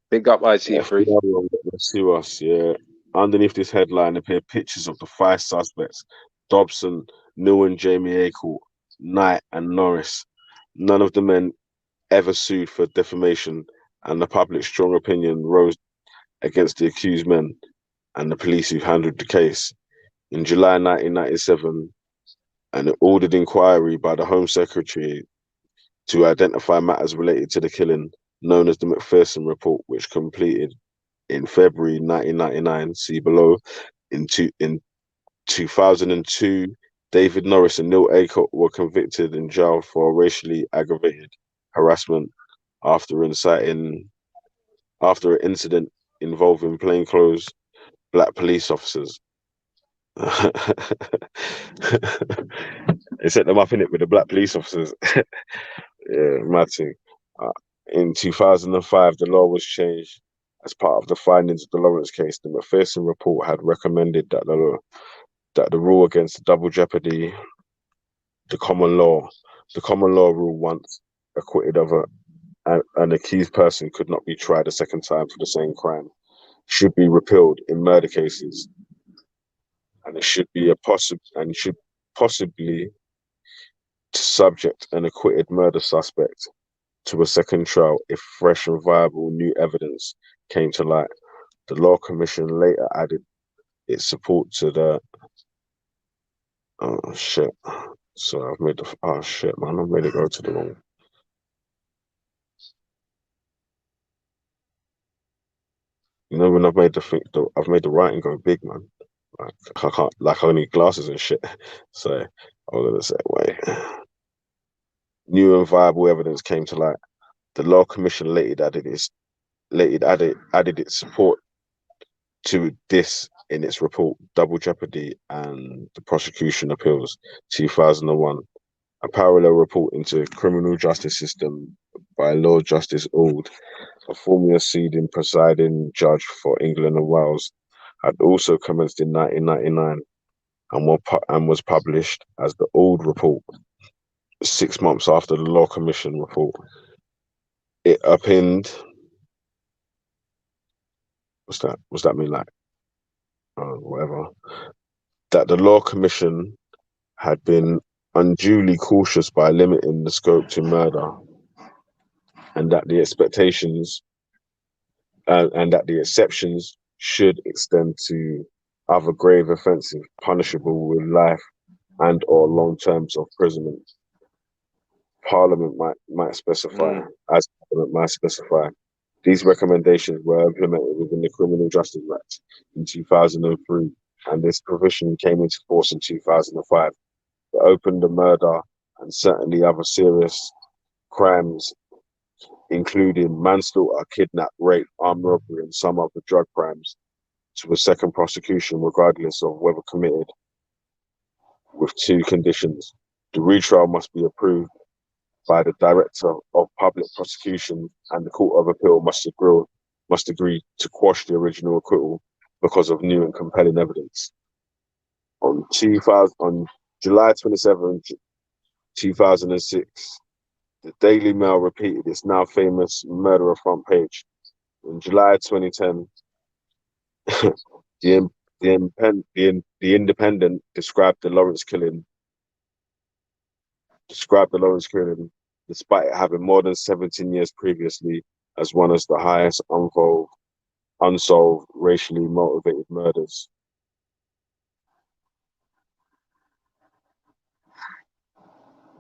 Big up If we IC3. are wrong, let them sue us. Yeah. Underneath this headline appear pictures of the five suspects: Dobson, Newen, Jamie Acle, Knight, and Norris. None of the men ever sued for defamation, and the public's strong opinion rose against the accused men and the police who handled the case. In July 1997, an ordered inquiry by the Home Secretary to identify matters related to the killing, known as the Macpherson Report, which completed in February 1999. See below. In 2002, David Norris and Neil Aycock were convicted and jailed for racially aggravated harassment after after an incident involving plainclothes black police officers. They set them up in it with the black police officers. Yeah, mad thing. Uh, in 2005, the law was changed as part of the findings of the Lawrence case. The Macpherson report had recommended that the rule against double jeopardy, the common law rule, once acquitted of an accused person could not be tried a second time for the same crime, should be repealed in murder cases, and it should be should possibly subject an acquitted murder suspect to a second trial if fresh and viable new evidence came to light. The Law Commission later added its support to the. Oh shit! So I've made the. Oh shit, man! I've made it go to the wrong. You know when I've made I've made the writing go big, man. Like I can't, like I need glasses and shit. So I was gonna say, wait. New and viable evidence came to light. The Law Commission added its support to this in its report, Double Jeopardy and the Prosecution Appeals, 2001. A parallel report into the criminal justice system by Lord Justice Auld, a former sitting presiding judge for England and Wales, had also commenced in 1999 and was published as the Auld Report 6 months after the Law Commission report. It opined. What's that? What's that mean? Like, whatever. That the Law Commission had been unduly cautious by limiting the scope to murder, and that the exceptions should extend to other grave offences punishable with life and or long terms of imprisonment. Parliament might specify, as Parliament might specify. These recommendations were implemented within the Criminal Justice Act in 2003, and this provision came into force in 2005. It opened the murder and certainly other serious crimes, including manslaughter, kidnap, rape, armed robbery, and some other drug crimes, to a second prosecution, regardless of whether committed, with two conditions. The retrial must be approved by the Director of Public Prosecution, and the Court of Appeal must agree to quash the original acquittal because of new and compelling evidence. On July 27, 2006, the Daily Mail repeated its now famous murderer front page. In July 2010, The Independent described the Lawrence killing, despite it having more than 17 years previously, as one of the highest unsolved racially motivated murders.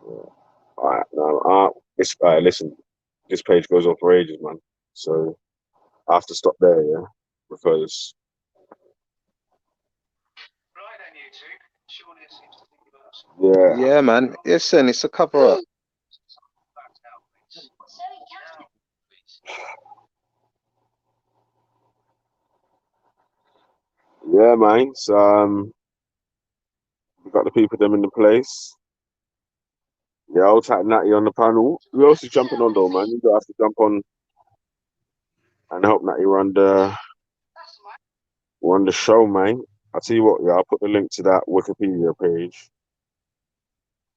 Yeah. All right, now, listen, this page goes on for ages, man. So I have to stop there, yeah, because Yeah, man. Listen, it's a cover up. yeah, man. So we got the people them in the place. Yeah, old tight Natty on the panel. Who else is jumping on though, man? You don't have to jump on and help Natty run the show, man. I'll tell you what, yeah, I'll put the link to that Wikipedia page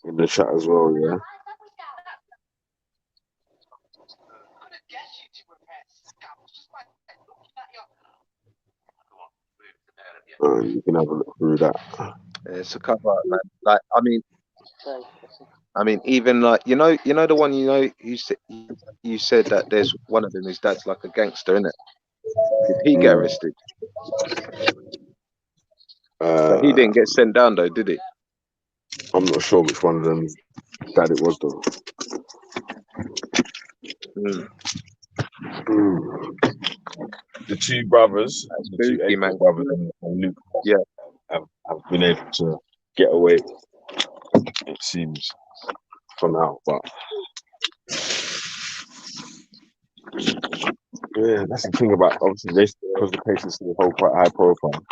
in the chat as well, yeah. You can have a look through that. It's a cover up, man. Like, I mean, even like you know the one you said that there's one of them. His dad's like a gangster, innit? Did he get arrested? But he didn't get sent down though, did he? I'm not sure which one of them that it was though. The two brothers, That's the two spooky, Acorn man. brothers and Luke, Yeah, have been able to get away. It seems for now, but yeah, that's the thing about obviously because the case is still quite high profile.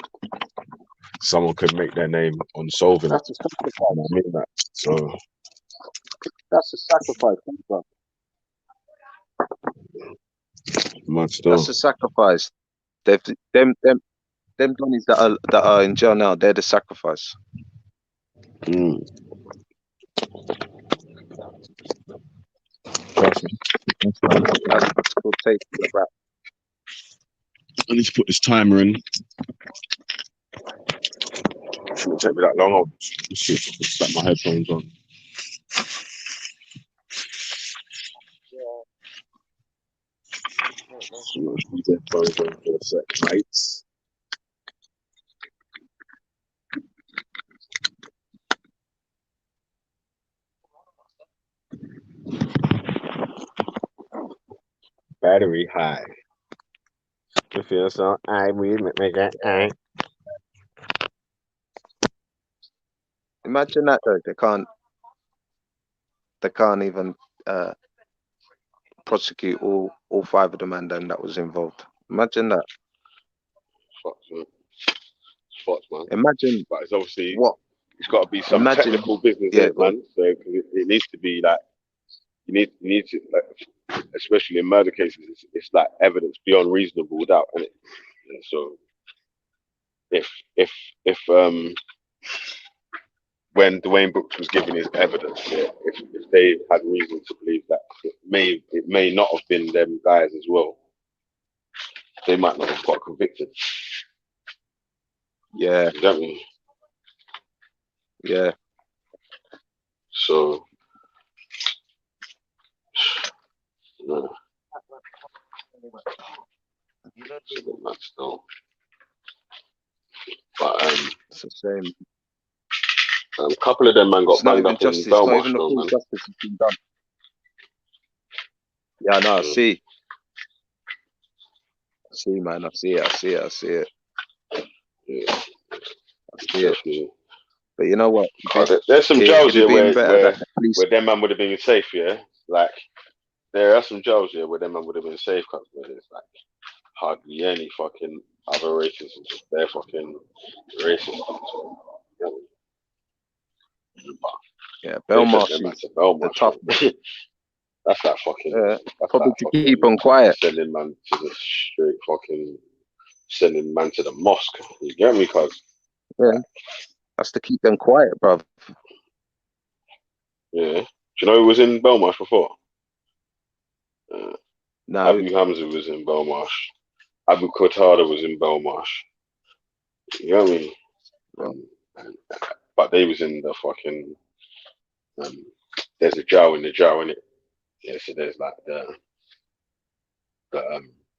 Someone could make their name on solving it. that's a sacrifice. I mean that. So That's a sacrifice, bro. much That's a sacrifice. They've them Donnies that are in jail now. They're the sacrifice. Trust me. That's called taking the rap. I need to put this timer in. Shouldn't take me that long. I'll just slap my headphones on. These headphones on for a sec, mates. Battery high. You feel so? I will make that high. Imagine that though. They can't even prosecute all five of the man then that was involved. Imagine that. Fucked, man. Imagine. But it's obviously what. It's got to be some technical business, man. So it needs to be like you need to, like, especially in murder cases, it's like evidence beyond reasonable doubt, isn't it? And so if when Dwayne Brooks was giving his evidence, if they had reason to believe that it may not have been them guys as well, they might not have got convicted. Yeah. You know what I mean? Yeah. So, no. It's a bit much still. But it's the same. A couple of them man got banged up in Belmarsh, not even the full justice has been done. Yeah, no, I see. I see, man. I see it. Yeah. I see it. But you know what? There's some jails here where them man would have been safe, yeah? Like, there are some jails here where them man would have been safe, because there's like hardly any fucking other races. They're fucking racist. Yeah, Belmarsh is the tough. That's that fucking. Probably to keep on quiet. Sending man to the straight fucking. Sending man to the mosque. You get me, cuz? Yeah. That's to keep them quiet, bruv. Yeah. Do you know who was in Belmarsh before? No. Abu Hamza was in Belmarsh. Abu Qatada was in Belmarsh. You know what I mean? Right. But they was in the fucking there's a jail in the jail, innit? Yeah, so there's like the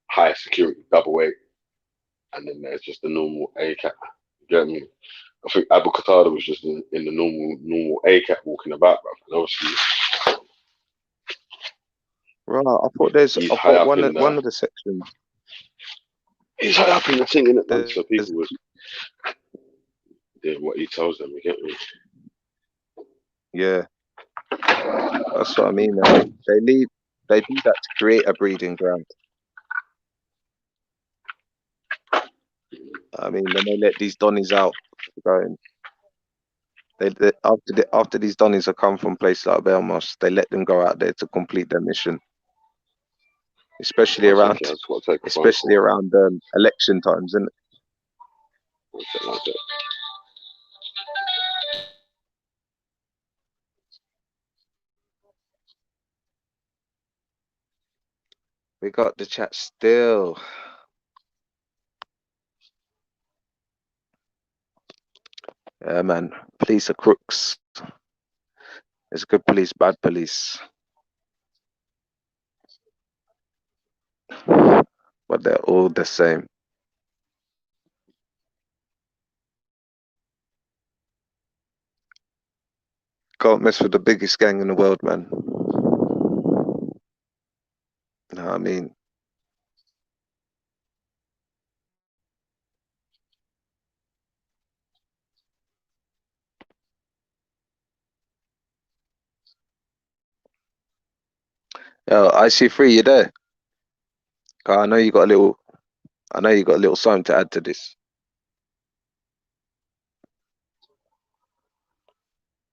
high security double A, and then there's just the normal A cat. You get me? I think Abu Qatada was just in the normal A cat walking about, bro. And obviously Right. I thought he's I high thought up one in of the sections. he's high up in the thing, innit, man? So There's, people was did what he tells them. You get me? yeah, that's what I mean. They do that to create a breeding ground. I mean, then they let these Donnies out going. After these Donnies have come from places like Belmos, they let them go out there to complete their mission, especially One around second, I just got to take a phone call. election times, isn't it? One second, one second. We got the chat still. Yeah, man. Police are crooks. There's good police, bad police. But they're all the same. Can't mess with the biggest gang in the world, man. You know what I mean? Yo, IC3, you there? I know you got a little something to add to this.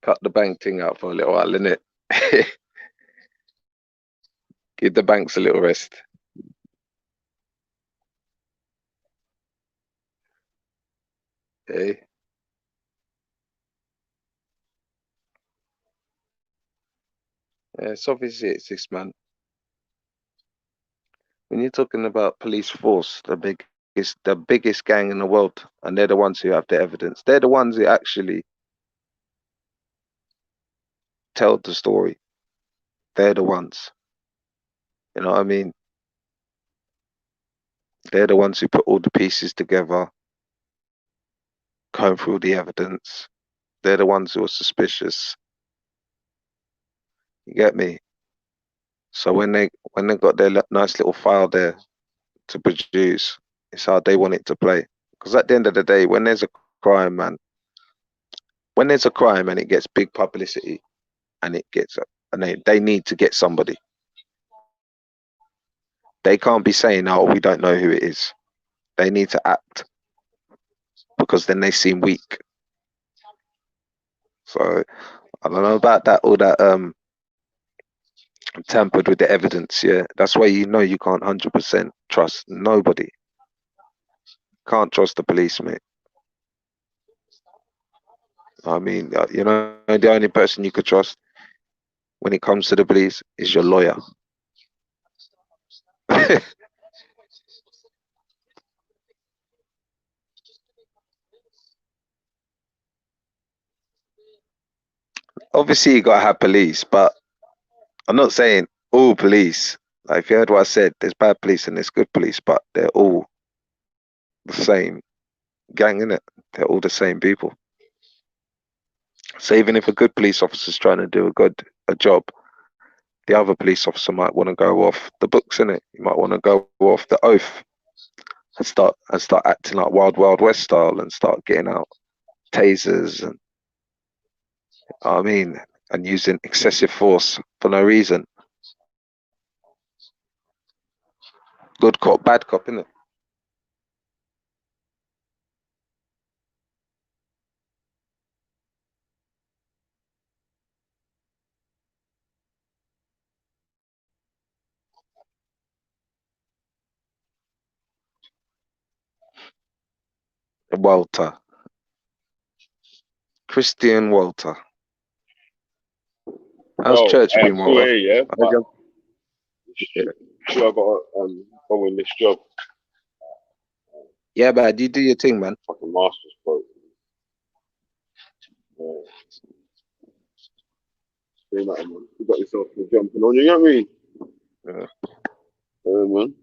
Cut the bank thing out for a little while, innit? Give the banks a little rest. Hey. Yeah, it's obviously it's this, man. When you're talking about police force, the biggest gang in the world, and they're the ones who have the evidence. They're the ones who actually tell the story. They're the ones. You know what I mean? They're the ones who put all the pieces together, comb through the evidence. They're the ones who are suspicious. You get me? So when they got their nice little file there to produce, it's how they want it to play. Because at the end of the day, when there's a crime, man, when there's a crime and it gets big publicity, and they need to get somebody. They can't be saying, "Oh, we don't know who it is." They need to act, because then they seem weak. So I don't know about that, all that tampered with the evidence. Yeah, that's why you can't 100% trust nobody. Can't trust the police, mate. I mean, the only person you could trust when it comes to the police is your lawyer. Obviously, you gotta have police, but I'm not saying all police. Like, if you heard what I said, there's bad police and there's good police, but they're all the same gang, innit? They're all the same people. So even if a good police officer's trying to do a job, the other police officer might want to go off the books, innit? You might want to go off the oath and start acting like Wild West style and start getting out tasers and and using excessive force for no reason. Good cop, bad cop, innit? Walter. Christian Walter. How's church been, Cool, Walter? yeah. But Yeah. sure, I got to go in this job. Yeah, but you do your thing, man. Fucking master's quote. Say that, man. You got yourself to jumping on, you get me? Yeah. Man.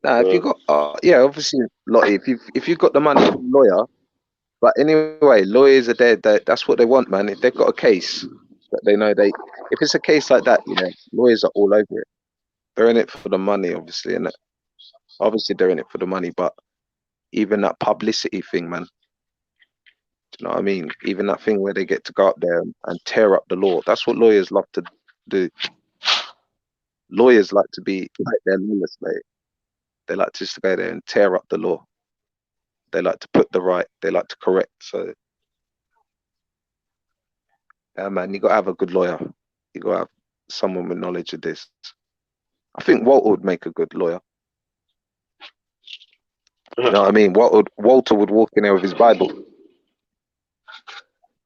Now, if you got, yeah, obviously, Lottie, if you've got the money, lawyer. But anyway, lawyers are there. That's what they want, man. If they've got a case that they know if it's a case like that, yeah, lawyers are all over it. They're in it for the money, obviously, and obviously they're in it for the money. But even that publicity thing, man. Do you know what I mean? Even that thing where they get to go up there and tear up the law. That's what lawyers love to do. Lawyers like to be like their lawyers, mate. They like to just go there and tear up the law. They like to put the right. They like to correct. So, yeah, man, you got to have a good lawyer. You got to have someone with knowledge of this. I think Walter would make a good lawyer. You know what I mean? Walter would walk in there with his Bible.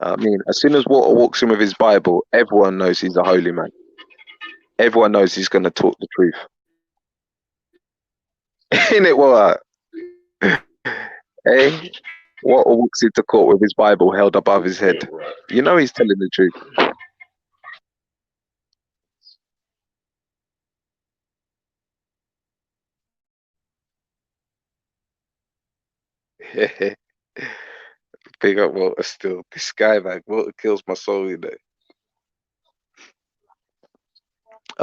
I mean, as soon as Walter walks in with his Bible, everyone knows he's a holy man. Everyone knows he's going to talk the truth. Ain't it, Walter? Hey, Walter walks into court with his Bible held above his head. You know he's telling the truth. Big up Walter still. This guy, man, Walter kills my soul, you know.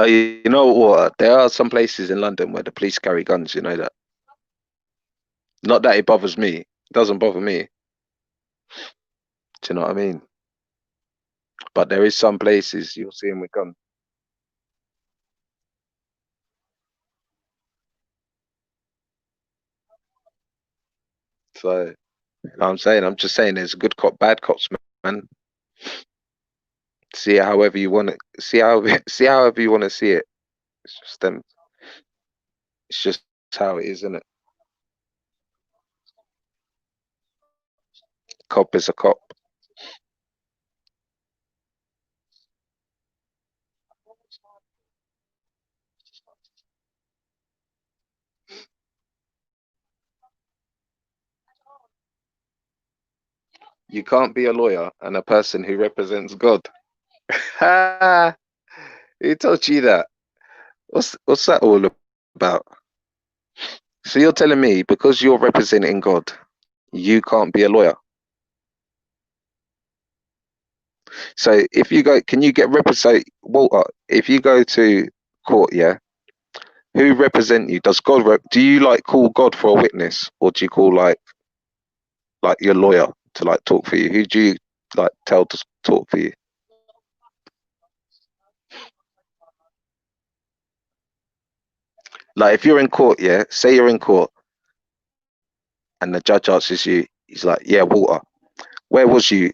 You know what? There are some places in London where the police carry guns, you know that. Not that it bothers me. It doesn't bother me. Do you know what I mean? But there is some places you'll see them with guns. So, you know what I'm saying? I'm just saying there's good cop, bad cops, man. See it however you want it. See however you want to see it. It's just them. It's just how it is, isn't it? Cop is a cop. You can't be a lawyer and a person who represents God. Who told you that? What's that all about? So you're telling me because you're representing God, you can't be a lawyer? So if you go, can you get represent Walter? If you go to court, yeah, who represent you? Does God? Do you like call God for a witness, or do you call like your lawyer to like talk for you? Who do you like tell to talk for you? Like if you're in court, yeah, say you're in court, and the judge asks you, he's like, yeah, Walter, where was you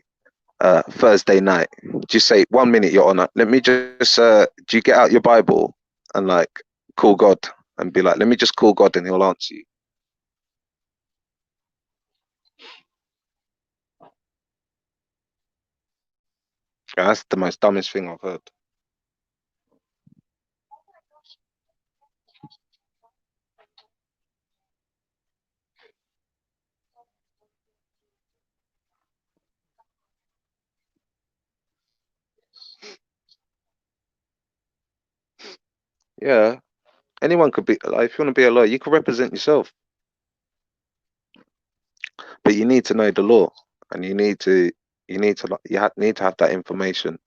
Thursday night? Just say 1 minute, Your Honor. Let me just do you get out your Bible and like call God and be like, let me just call God and he'll answer you. That's the most dumbest thing I've heard. Yeah, anyone could be like, if you want to be a lawyer, you can represent yourself, but you need to know the law, and you need to need to have that information.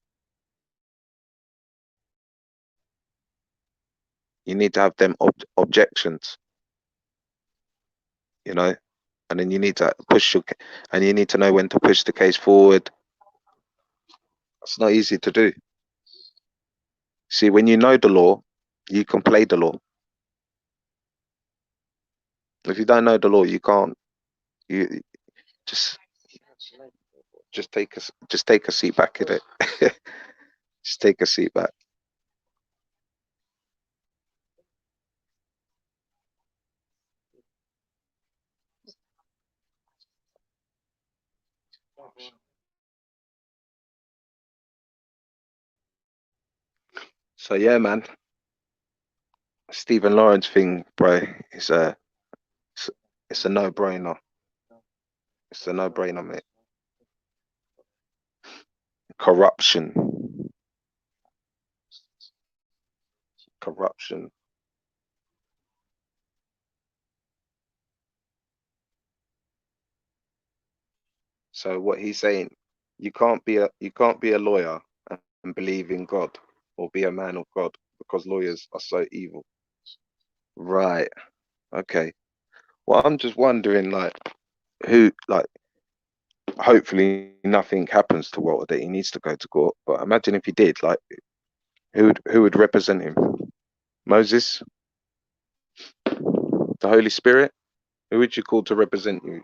You need to have them objections, you know, and then you need to and you need to know when to push the case forward. It's not easy to do. See, when you know the law, you can play the law. If you don't know the law, you can't. You just take a seat back in it. Just take a seat back. So yeah, man. Stephen Lawrence thing, bro, is It's a no-brainer. It's a no-brainer, mate. Corruption. Corruption. So what he's saying, you can't be a lawyer and believe in God or be a man of God because lawyers are so evil. Right. Okay. Well, I'm just wondering, like, who, like, hopefully nothing happens to Walter that he needs to go to court. But imagine if he did, like, who would represent him? Moses? The Holy Spirit? Who would you call to represent you?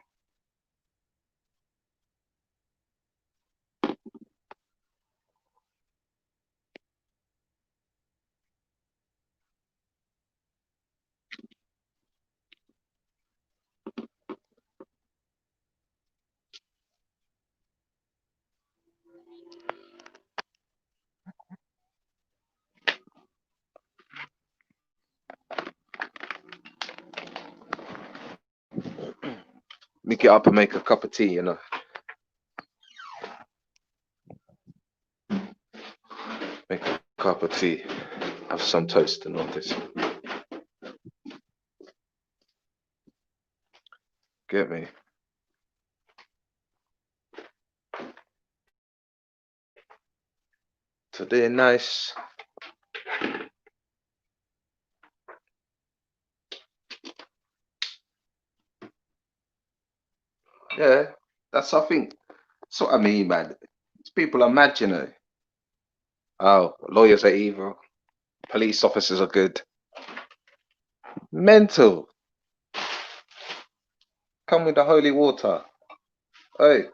Me get up and make a cup of tea, you know. Make a cup of tea. Have some toast and all this. Get me? Today nice. Yeah, that's I think that's what I mean, man. These people are mad, you know. Oh, lawyers are evil, police officers are good. Mental. Come with the holy water. Hey,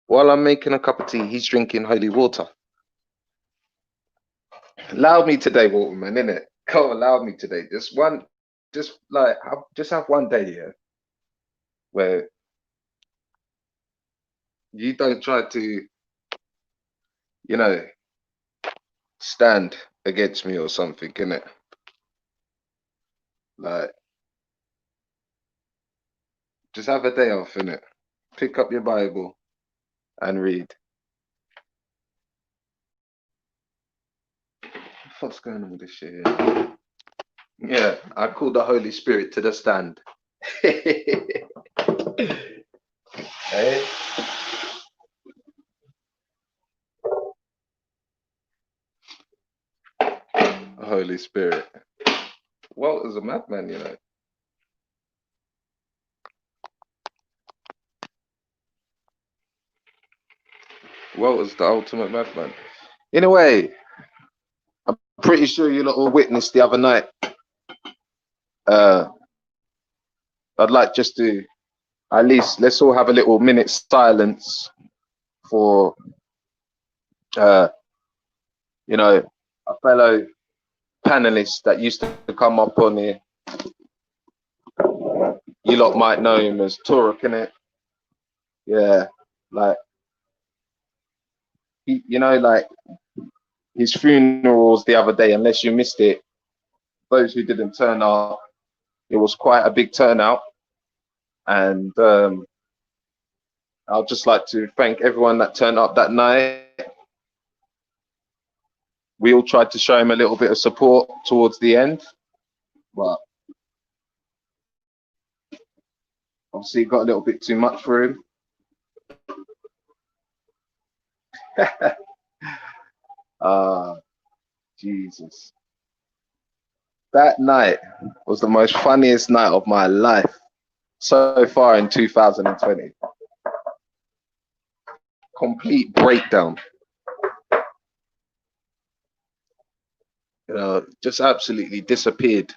while I'm making a cup of tea, he's drinking holy water. Allow me today, Waterman, innit? Come allow me today. Just have one day here where you don't try to, you know, stand against me or something, innit? Like, just have a day off, innit? Pick up your Bible and read. What's going on with this shit here? Yeah, I call the Holy Spirit to the stand. Hey? Holy Spirit. Walter's a madman, you know. Walter's the ultimate madman. In a way, I'm pretty sure you lot all witnessed the other night. I'd like just to, at least, let's all have a little minute silence for, you know, a fellow panelist that used to come up on here. You lot might know him as Turek, innit? Yeah, like, you know, like his funerals the other day, unless you missed it, those who didn't turn up, it was quite a big turnout. And I'd just like to thank everyone that turned up that night. We all tried to show him a little bit of support towards the end, but obviously it got a little bit too much for him. Jesus. That night was the most funniest night of my life so far in 2020. Complete breakdown. You know, just absolutely disappeared.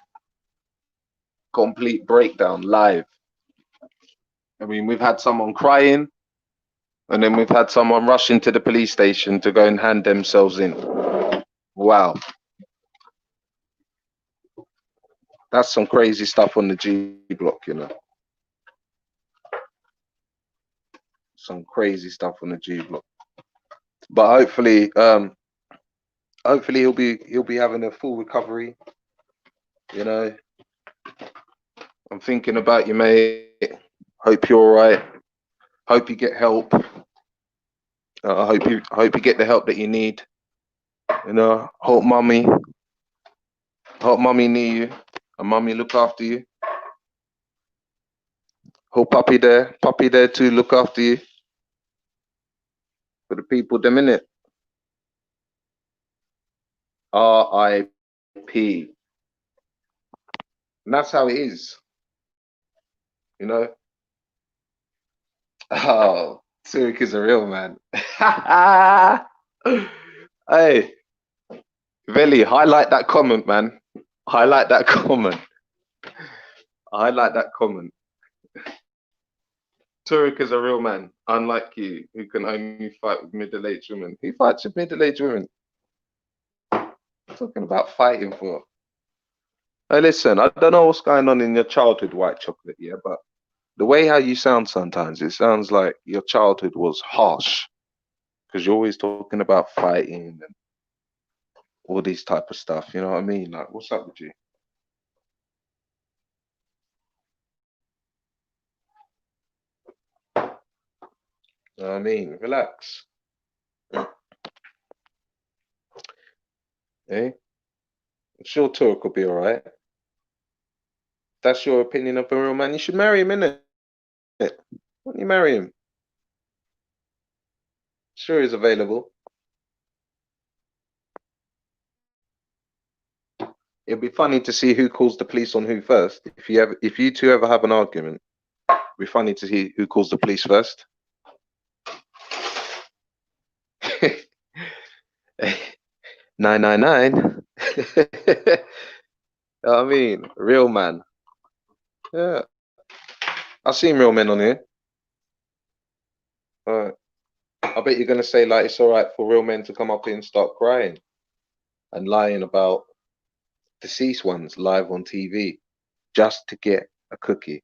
Complete breakdown live. I mean, we've had someone crying, and then we've had someone rushing to the police station to go and hand themselves in. Wow. That's some crazy stuff on the G block, you know. Some crazy stuff on the G block. But hopefully he'll be having a full recovery, you know. I'm thinking about you, mate. Hope you're all right. Hope you get help. I hope you get the help that you need. You know, hope mummy near you, and mummy look after you. Hope puppy there too, look after you. For the people, them in it. R.I.P. And that's how it is, you know. Oh, Tariq is a real man. Hey, Veli, highlight that comment, man. Highlight that comment. Highlight that comment. Tariq is a real man, unlike you, who can only fight with middle-aged women. Who fights with middle-aged women? Talking about fighting for. Hey, listen, I don't know what's going on in your childhood, White Chocolate, yeah, but the way how you sound sometimes, it sounds like your childhood was harsh, because you're always talking about fighting and all these type of stuff. You know what I mean? Like, what's up with you? You know what I mean? Relax. Eh? I'm sure Turk will be all right. That's your opinion of a real man. You should marry him, innit? Why don't you marry him? Sure, he's available. It'll be funny to see who calls the police on who first. If you two ever have an argument, it'll be funny to see who calls the police first. 999. I mean, real man. Yeah, I've seen real men on here. I bet you're gonna say like it's all right for real men to come up here and start crying and lying about deceased ones live on TV just to get a cookie.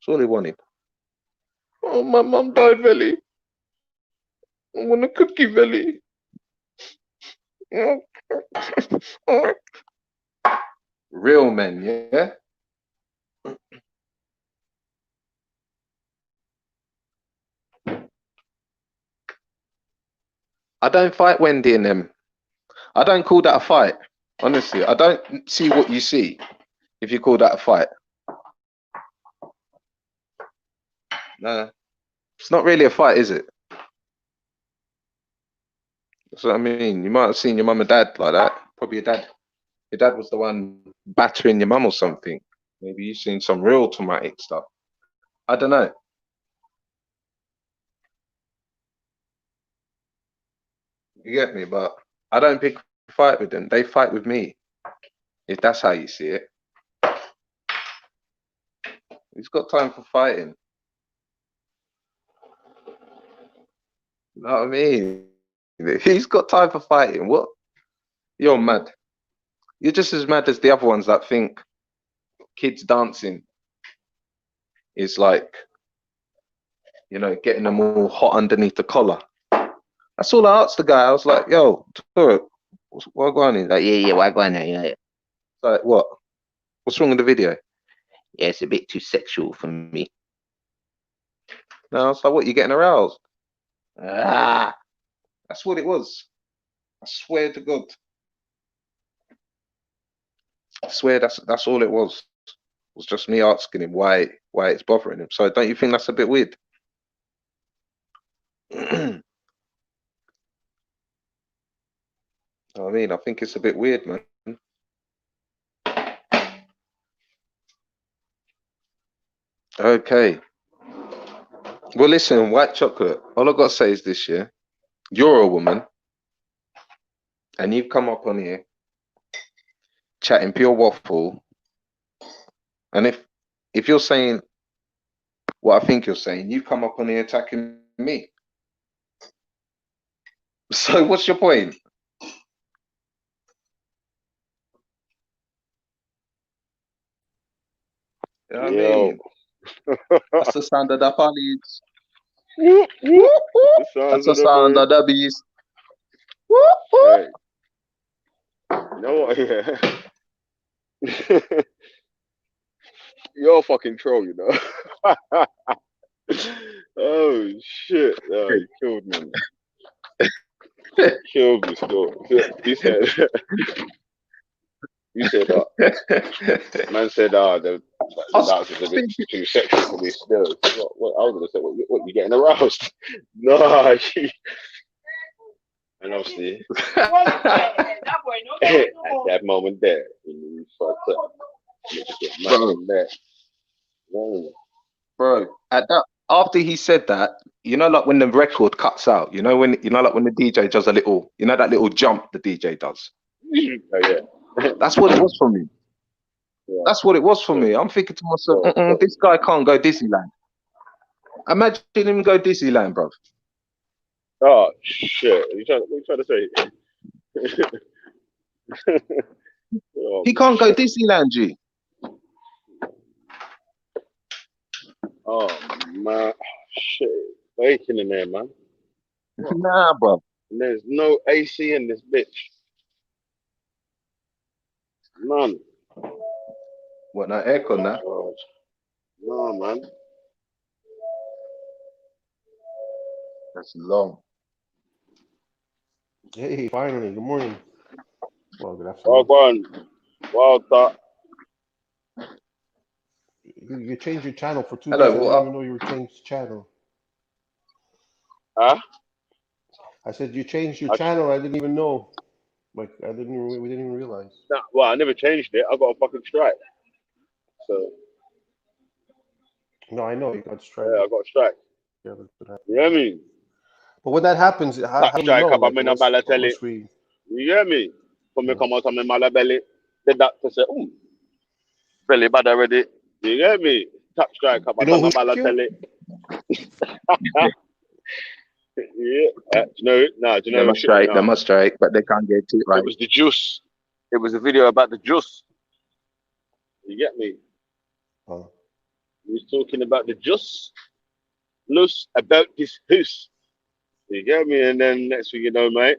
That's all they wanted. Oh, my mum died, Veli. I want a cookie, Veli. Real men, yeah? I don't fight Wendy and them. I don't call that a fight. Honestly, I don't see what you see if you call that a fight. No, it's not really a fight, is it? That's what I mean. You might have seen your mum and dad like that. Probably your dad was the one battering your mum or something. Maybe you've seen some real traumatic stuff. I don't know. You get me? But I don't pick a fight with them. They fight with me. If that's how you see it. He's got time for fighting. You know what I mean? He's got time for fighting. What? You're mad. You're just as mad as the other ones that think kids dancing is like, you know, getting them all hot underneath the collar. That's all I asked the guy. I was like, yo, Turo, what going on? He's like, yeah, what going on? Yeah. Like, what? What's wrong with the video? Yeah, it's a bit too sexual for me. No, I was like, what, you getting aroused? Ah, that's what it was. I swear to God. I swear that's all it was. It was just me asking him why it's bothering him. So don't you think that's a bit weird? I mean, I think it's a bit weird, man. Okay. Well, listen, White Chocolate, all I got to say is this, yeah? You're a woman, and you've come up on here chatting pure waffle, and if you're saying what I think you're saying, you've come up on here attacking me. So what's your point? You know what I mean? That's the sound of the police. That's the sound of the beast. Hey. You know what? Yeah. You're a fucking troll, you know. Oh shit! No, you killed me. Killed me still. You said you said man said the I was dance is a bit thinking, too sexual for me still. What I was gonna say, what you getting aroused? No, and obviously at that moment there, you fucked up. You just get mad bro, from there. No. bro. At that, after he said that, you know, like when the record cuts out, you know, when like when the DJ does a little, you know, that little jump the DJ does. Oh yeah. That's what it was for me. Yeah. That's what it was for So, me. I'm thinking to myself, so, this guy can't go Disneyland. Imagine him go Disneyland, bro. oh shit! What you trying to say? Oh, He can't go Disneyland, G. oh man, shit! Baking in there, man. Nah, bro. And there's no AC in this bitch. None. What, no aircon now? God. No, man. That's long. Hey, finally, good morning. Well, good Well, afternoon. go on. Well, thought. You changed your channel for 2 Hello, days. I what didn't up? even know you were changed channel. Huh? I said you changed your I, channel. I didn't even know. Like we didn't even realize. nah, well, I never changed it. I got a fucking strike. So No, I know you got strike. yeah, I got a strike. Yeah, that's what happened. You hear me? But when that happens, how That do we strike know? up. I'm Like in a Balotelli. unless we. You hear me? When me Yeah. come out, I'm in my belly. The doctor said, "Ooh, belly bad already." You hear me? Top strike up. You I'm know in my who struck you? Balotelli. Yeah. Do you know? Nah. Do you They know? must Shit me strike, they now. must strike, but they can't get it It right. was the juice. It was a video about the juice. You get me? Oh. He was talking about the juice. Loose about this house. You get me? And then next thing you know, mate,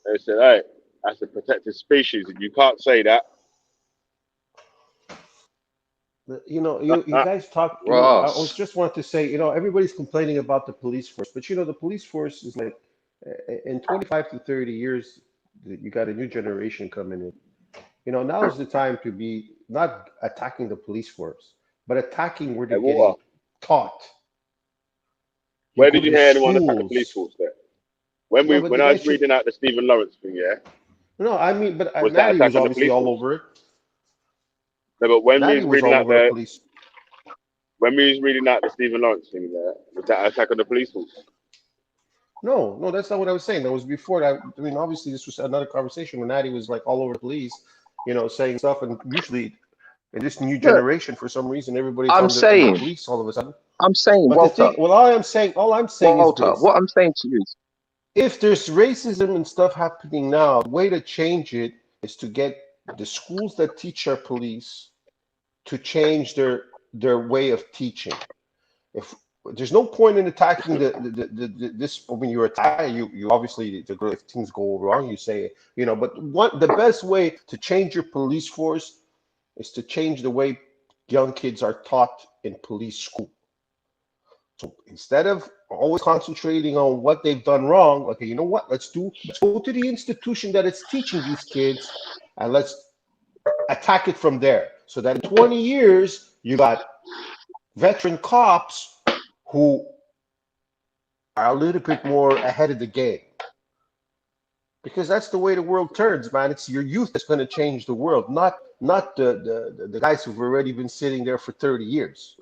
they said, "Hey, that's a protected species, and you can't say that." You know, you guys talk. You know, I was Ross. just wanted to say, you know, everybody's complaining about the police force, but you know, the police force is like in 25 to 30 years, you got a new generation coming in. You know, now is the time to be not attacking the police force, but attacking where they're Hey, getting Water, taught. You where go did you to hear anyone attack the police schools. force there? No, but When the I guy was should. reading out the Stephen Lawrence thing, yeah, No, I mean, but was that Natty attack was on the obviously police all force? over it. No, but Natty was all over the police. when we was reading out the Stephen Lawrence thing, there was that attack on the police force? No, no, that's not what I was saying. That was before that. I mean, obviously, this was another conversation when Natty was like all over the police, you know, saying stuff. And usually, in this new Look, generation, for some reason, everybody's I'm on the saying, police all of a sudden. But the Walter, thing, well, all I'm saying is this: what I'm saying to you is, if there's racism and stuff happening now, the way to change it is to get the schools that teach our police to change their way of teaching. If there's no point in attacking this when you attack you obviously if things go wrong you say you know but the best way to change your police force is to change the way young kids are taught in police school. So instead of always concentrating on what they've done wrong, okay, you know what, let's go to the institution that is teaching these kids and let's attack it from there so that in 20 years you got veteran cops who are a little bit more ahead of the game. Because that's the way the world turns, man. It's your youth that's going to change the world, not the guys who've already been sitting there for 30 years.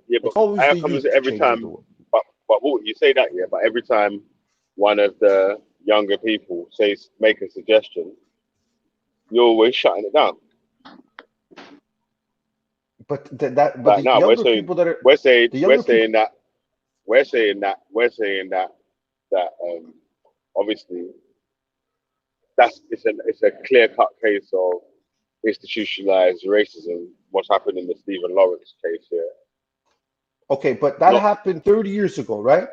Yeah, but It's always how the comes youth that every changes the time? world. But what you say that, yeah, but every time one of the younger people says make a suggestion, you're always shutting it down. But but Like the now, younger people that are we're saying the younger people. we're saying that obviously it's a clear cut case of institutionalized racism. What's happened in the Stephen Lawrence case here? Okay, but that Not happened 30 years ago, right?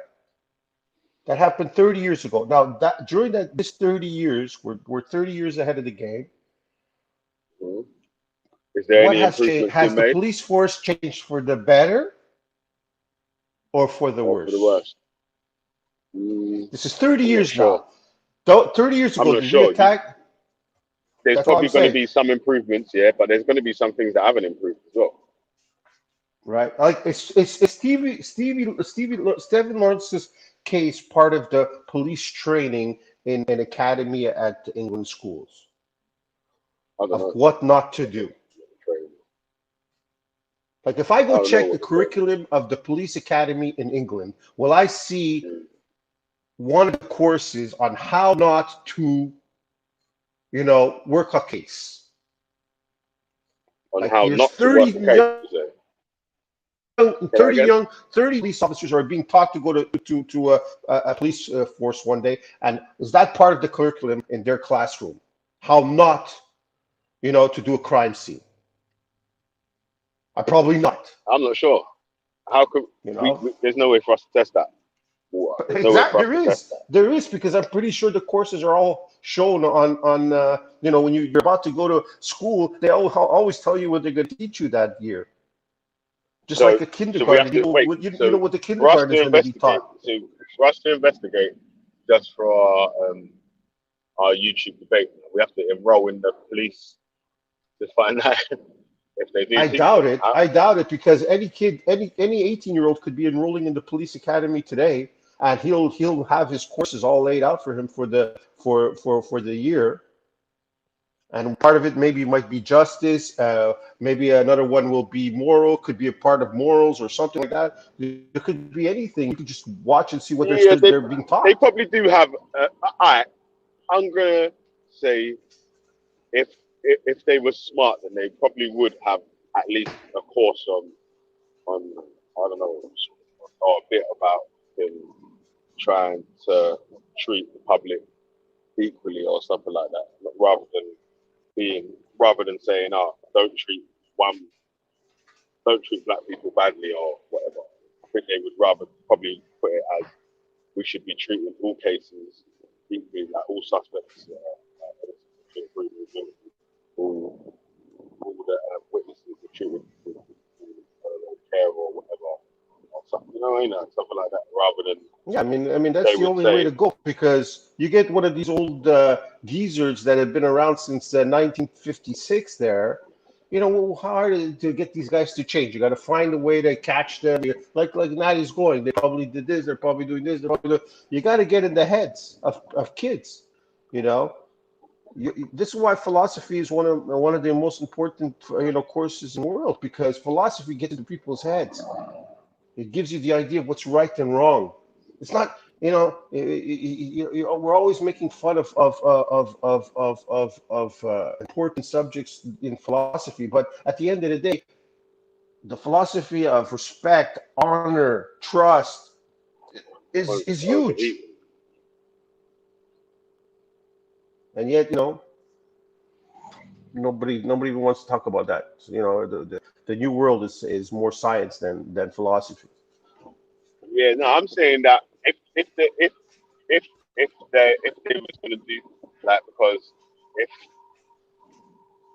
That happened 30 years ago. Now that during this 30 years, we're 30 years ahead of the game. mm, Is there What any has changed? improvements been Has the made police force changed for the better or for the or for the worse? worst? Mm, This is 30 I'm not years sure. now. 30 years I'm ago, not did we sure. attack? There's That's all probably I'm going to saying, be some improvements, yeah, but there's going to be some things that haven't improved as well. right? Like it's Stephen Lawrence's case part of the police training in an academy at the England schools I don't of know. what not to do. Like if I I go don't know check the what the training curriculum of the police academy in England, will I see is. one of the courses on how not to, work a case? On Like how there's not to work 30 a case. young, You say. Say that 30 again. young, 30 police officers are being taught to go to a police force one day, and is that part of the curriculum in their classroom? How not, to do a crime scene? Probably not. I'm not sure. How could You know. there's no way for us to test that. There's no way for Exactly, us to test that. there is because I'm pretty sure the courses are all shown on when you're about to go to school, they always tell you what they're going to teach you that year. Just like So a so we have kindergarten, to wait. you know So what the for us kindergarten to is going to be investigate, taught. so for us to investigate just for our YouTube debate, we have to enroll in the police to find out if they do I teach doubt them. it. I doubt it because any kid, any 18-year-old could be enrolling in the police academy today, and he'll have his courses all laid out for him for the year. And part of it maybe might be justice. Maybe another one will be moral. Could be a part of morals or something like that. It could be anything. You could just watch and see what Yeah, they're being they taught. probably do have. I'm gonna say if they were smart, then they probably would have at least a course on I don't know or a bit about him trying to treat the public equally or something like that, rather than saying, "Oh, one, don't treat black people badly" or whatever. I think they would rather probably put it as we should be treating all cases equally, like all suspects, all the witnesses are treated with care or whatever, or something, something like that, rather than Yeah, I mean that's they the would only way say, to go because you get one of these old geezers that have been around since 1956. There, well, how hard is it to get these guys to change? You got to find a way to catch them. Like Natty's going. They probably did this. They're probably doing this. You got to get in the heads of kids. You know, this is why philosophy is one of the most important courses in the world because philosophy gets into people's heads. It gives you the idea of what's right and wrong. It's not, we're always making fun of important subjects in philosophy, but at the end of the day, the philosophy of respect, honor, trust is huge. And yet, nobody even wants to talk about that. So, the new world is more science than philosophy. yeah, no, I'm saying that if if they was gonna do like because if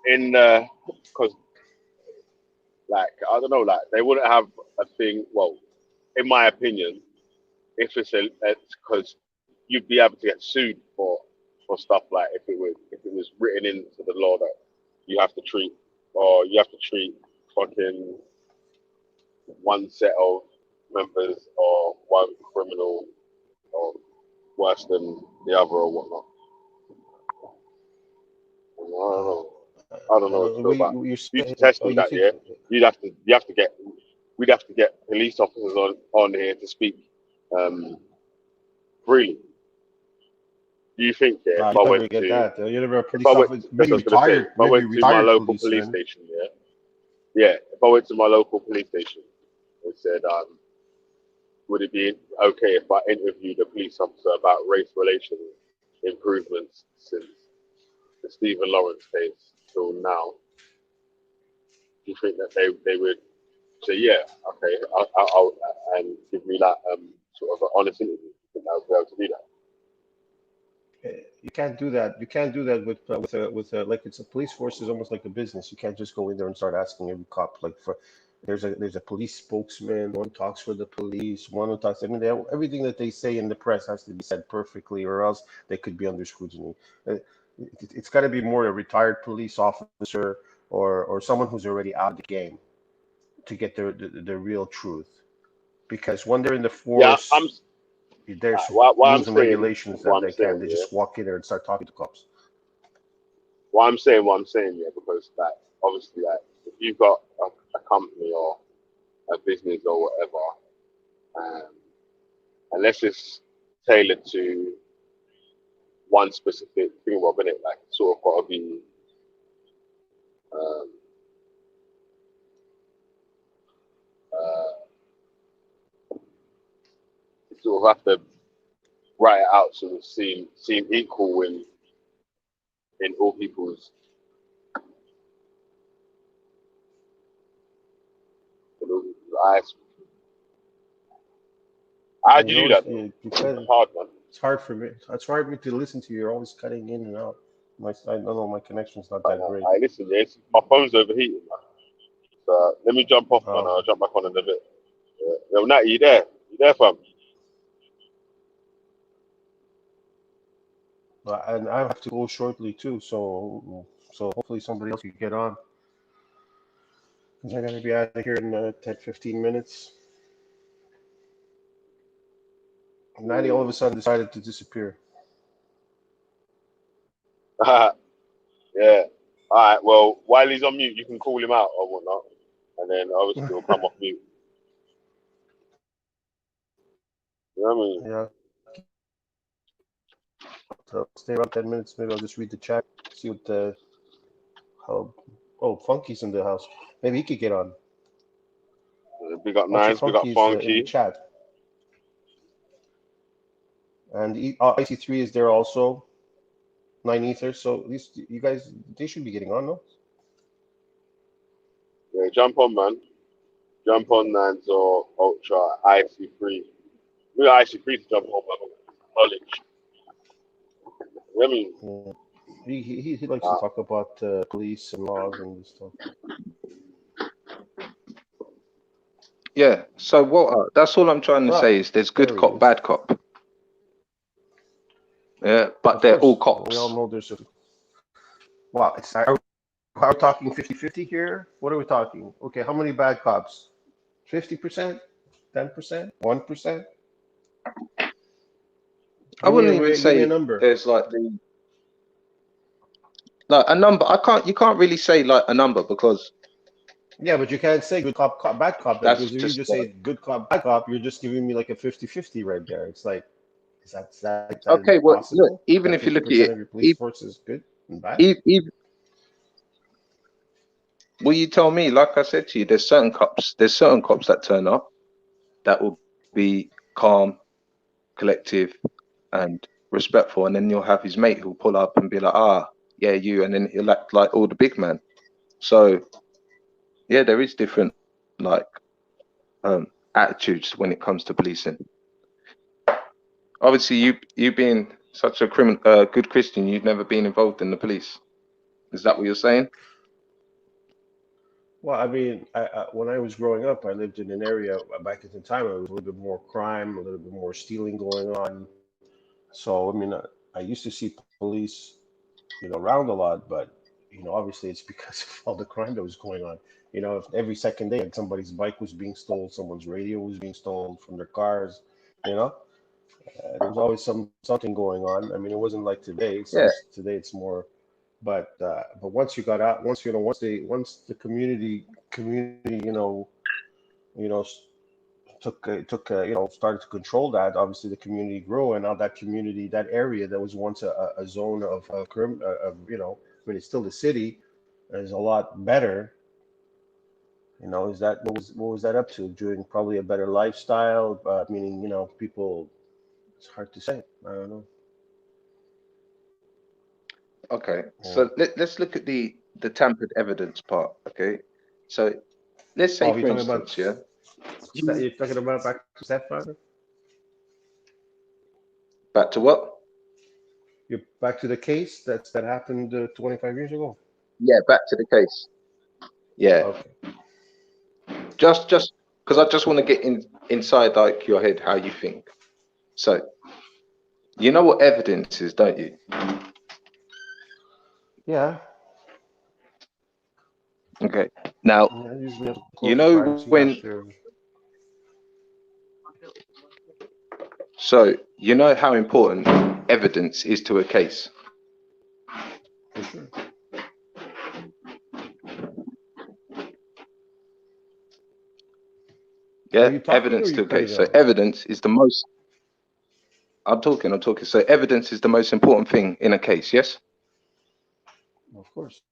in because like I don't know, like they wouldn't have a thing. Well, in my opinion, if it's because you'd be able to get sued for stuff like if it was written into the law that you have to treat fucking one set of members or one criminal or worse than the other or whatnot. I don't know what to do about You're future saying, oh, testing you that. think? Yeah, we'd have to get police officers on here to speak freely. Do you think? Yeah, if I You never went get to that. You never a if I police went, officer, that's what I was gonna say. If I maybe went to my retired local police policeman. station, yeah. If I went to my local police station and said, would it be okay if I interviewed a police officer about race relations improvements since the Stephen Lawrence case till now? Do you think that they would say, yeah, okay, I'll and give me that sort of an honest interview? Do you think I would be able to do that? You can't do that. You can't do that with like it's a police force is almost like a business. You can't just go in there and start asking every cop like for there's a police spokesman, one talks for the police, one who talks. I mean, everything that they say in the press has to be said perfectly, or else they could be under scrutiny. It's got to be more a retired police officer or someone who's already out of the game to get the real truth. Because when they're in the Yeah, force, there's what I'm rules and saying, regulations that they yeah. just walk in there and start talking to cops. What I'm saying, yeah, because like obviously, like if you've got a company or a business or whatever, unless it's tailored to one specific thing, Rob, innit? Like it's sort of got to be um, you sort of have to write it out so it seem equal in all people's eyes. How do you do that? It's hard, man. It's hard for me. It's hard for me to listen to you. You're always cutting in and out. I don't know. My connection's not that great. Listen, yes, my phone's overheating, man. So let me jump off, man. Oh. I'll jump back on in a bit. Yo, Nat, you there? You there, fam? And I have to go shortly too. So hopefully somebody else can get on. Because I'm gonna be out of here in 10, 15 minutes. Natty all of a sudden decided to disappear. Yeah. All right. Well, while he's on mute, you can call him out or whatnot, and then obviously he'll come off mute. You know what I mean? Yeah. So stay around 10 minutes. Maybe I'll just read the chat, see what the Funky's in the house. Maybe he could get on. Big up Also, Nines, big up Funky's in the Funky. chat. And IC3 is there also. 9 Ether. So at least you guys, they should be getting on, no? Yeah, jump on, man. Jump on, Nines or Ultra IC3. We got IC3 to jump on, man. Knowledge. You know what I mean? Yeah. He likes to talk about police and laws and stuff. Yeah. So what? That's all I'm trying to say is there's good cop, bad cop. Yeah, but they're all cops. We all know there's a. Wow, are we talking 50-50 here? What are we talking? Okay, how many bad cops? 50%? 10%? 1%? I wouldn't even say a number. There's like a number. You can't really say like a number because. Yeah, but you can't say good cop, bad cop. That's because if just you just say good cop, bad cop, you're just giving me like a 50-50 right there. It's like, is that okay? Well, possible? look, even if you look at it, of your police force is good and bad. Well, you tell me. Like I said to you, there's certain cops that turn up that will be calm, collective, and respectful, and then you'll have his mate who'll pull up and be like, yeah, you, and then he'll act like all the big man. So yeah, there is different like attitudes when it comes to policing. Obviously, you being such a good Christian, you've never been involved in the police. Is that what you're saying? Well, I mean, when I was growing up, I lived in an area back at the time. There was a little bit more crime, a little bit more stealing going on. So, I mean, I used to see police, around a lot, but obviously it's because of all the crime that was going on. If every second day somebody's bike was being stolen, someone's radio was being stolen from their cars. There was always something going on. I mean, it wasn't like today. Yeah. Today it's more. But once you got out, once the community started to control that, obviously the community grew, and now that area that was once a zone of I mean, it's still the city, is a lot better. Is that what was that up to? Doing probably a better lifestyle, meaning people. It's hard to say. I don't know. Okay, so let's look at the tampered evidence part. Okay, so let's say for instance, you're talking about back to stepfather. Back to what? You're back to the case that happened 25 years ago. Yeah, back to the case. Yeah, Okay. just because I just want to get inside like your head how you think. So, you know what evidence is, don't you? Yeah. Okay. Now, Yeah, I usually have to you close know privacy when. after. So, you know how important evidence is to a case. For sure. Are Yeah, you talking or evidence you to a cut it case. So, out? evidence is the most. I'm talking. So, evidence is the most important thing in a case. Yes. Of course.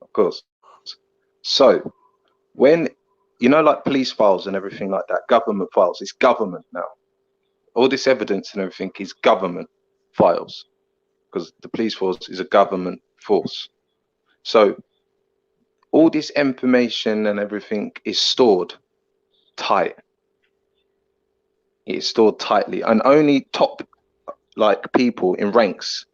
Of course. So, when you know, like police files and everything like that, government files. It's government now. All this evidence and everything is government files because the police force is a government force. So all this information and everything is stored tight. It is stored tightly, and only top like people in ranks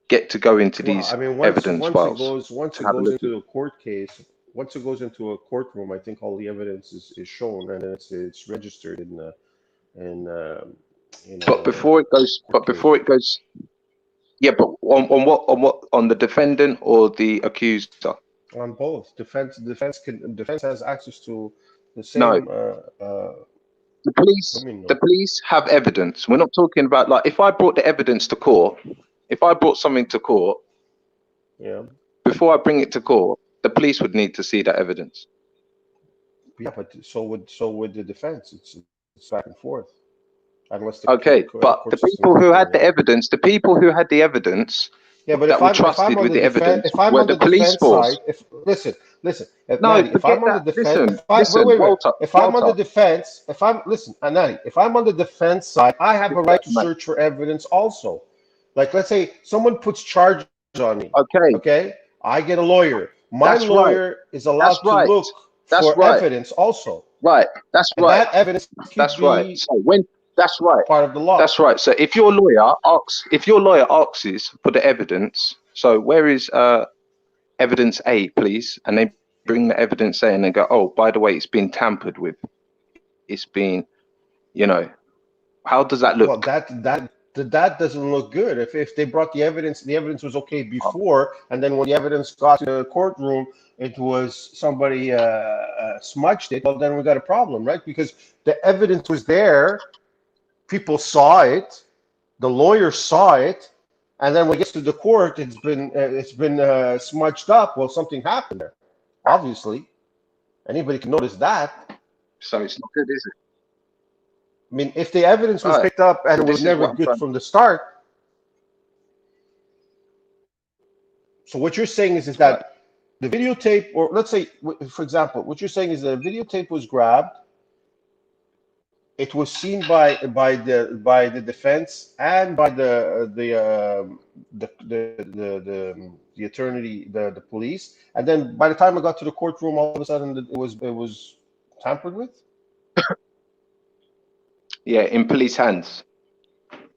get to go into Well, these I mean, evidence files once to it have a goes look at. into a court case, once it goes into a courtroom, I think all the evidence is shown and it's registered in in But a before it goes, court case. yeah. But on the defendant or the accuser? On both defense has access to the No, same. the Let police. me The know. police have evidence. We're not talking about like if I brought the evidence to court. If I brought something to court, Yeah, before I bring it to court, the police would need to see that evidence. yeah, but so would the defense. It's back and forth unless the Okay, but court the system is people who had different. the Yeah. evidence, Yeah, but that we trusted with the evidence if I'm were on the the police defense side, force. listen, No, Natty, if forget I'm on the that. defense, Listen, wait, listen, Walter, if I'm on the Walter. defense, if I'm listen, Natty, if I'm on the defense side, I have a right to Mate. search for evidence also. Like, let's say someone puts charges on me, Okay, okay? I get a lawyer. My that's right. lawyer is allowed That's to right. look That's for right. evidence also, Right. That's and right. that evidence could That's right. be So when that's right. part of the law. That's right. So if your lawyer asks for the evidence, so where is evidence A, please? And they bring the evidence A and they go, oh, by the way, it's been tampered with. It's been, you know, how does that Well, look? that doesn't look good. If they brought the evidence was okay before, and then when the evidence got to the courtroom, it was somebody smudged it. Well, then we got a problem, right? Because the evidence was there, people saw it, the lawyer saw it, and then when it gets to the court, it's been smudged up. Well, something happened there. Obviously, anybody can notice that. So it's not good, is it? I mean, if the evidence was Right. picked up and So it was this is never what I'm good trying. from the start. So what you're saying is that Right. the videotape, or let's say, for example, what you're saying is that a videotape was grabbed. It was seen by the defense and by the attorney, the police, and then by the time it got to the courtroom, all of a sudden it was tampered with. Yeah, in police hands.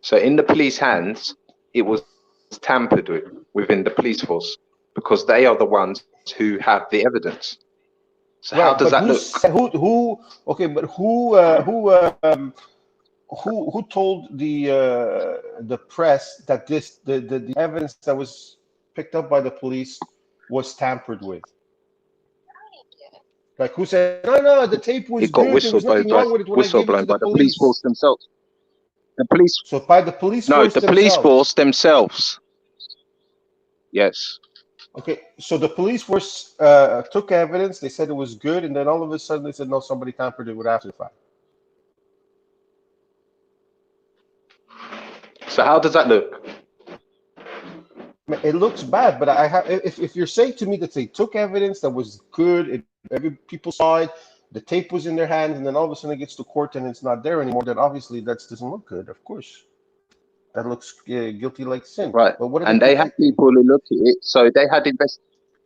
So in the police hands, it was tampered with within the police force because they are the ones who have the evidence. So how Right, does but that look? who? Okay, but who told the press that the evidence that was picked up by the police was tampered with? Like, who said no, the tape was It got good, there was nothing wrong with it when I gave it to whistleblown the by the police force police? themselves. The police, So by the police no, force the police themselves. force themselves. Yes. Okay, so the police force took evidence, they said it was good, and then all of a sudden they said no, somebody tampered it with after the fact. So how does that look? It looks bad, but I have. If you're saying to me that they took evidence that was good, every people saw it, the tape was in their hands, and then all of a sudden it gets to court and it's not there anymore, then obviously that doesn't look good. Of course, that looks guilty like sin. Right. But what are they And they had protecting? people who look at it. So they had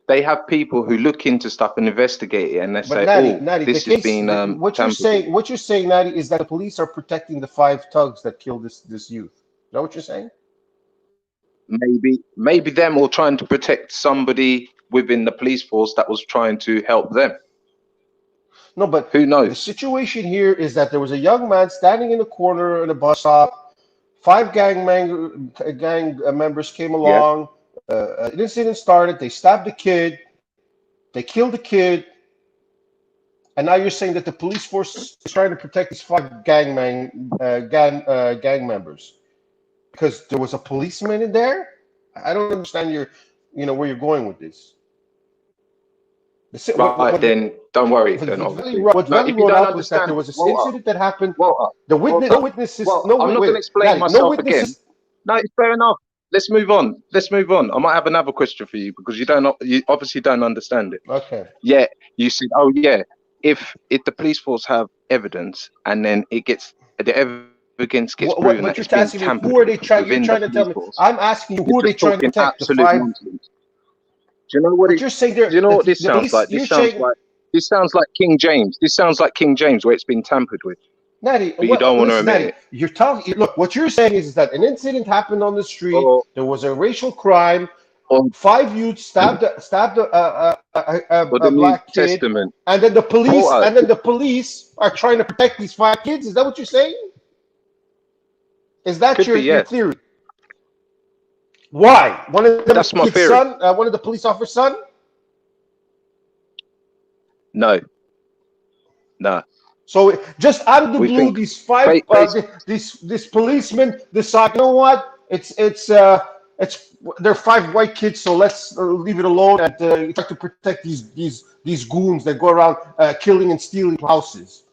they have people who look into stuff and investigate it, and they But say, Natty, the this has case, been what you're tampered with. saying, Natty, is that the police are protecting the 5 thugs that killed this youth. Is that what you're saying? Maybe them, or trying to protect somebody within the police force that was trying to help them. No, but Who the knows? situation here is that there was a young man standing in the corner at a bus stop. 5 gang members came Yeah. along. An incident started. They stabbed the kid. They killed the kid. And now you're saying that the police force is trying to protect these 5 gang members because there was a policeman in there. I don't understand where you're going with this. Right, then don't worry. Then obviously, What no, Valley if you wrote don't up was that understand, there was this Walter, incident that happened. Walter, No Walter, witnesses. well, No, I'm not wait, going to explain Natty, myself no witnesses. again. No, it's fair enough. Let's move on. I might have another question for you because you obviously don't understand it. Okay. Yeah, you said, oh yeah, if the police force have evidence and then the evidence gets proven that You're it's been asking me, tampered who are they with trying? You're within the trying to tell police me. force, I'm asking you, who you're are they just trying to talking protect? The absolute 5. nonsense. Do you know what But you're saying they're do you know what this the sounds police. like? You're saying, This sounds like King James. This sounds like King James where it's been tampered with, Natty, but you don't want to listen, admit Natty, it. you're talking. Look, what you're saying is that an incident happened on the street. Or, There was a racial crime. or, 5 youths stabbed or the a New black kid, Testament. and then the Walter, police are trying to protect these 5 kids. Is that what you're saying? Is that could be, your yeah. theory? Why? One of them That's my kid's theory. son? One of the police officer's son? No. So just out of the We blue, think these 5 this policemen decide, you know what? It's they're 5 white kids, so let's leave it alone and try to protect these goons that go around killing and stealing houses.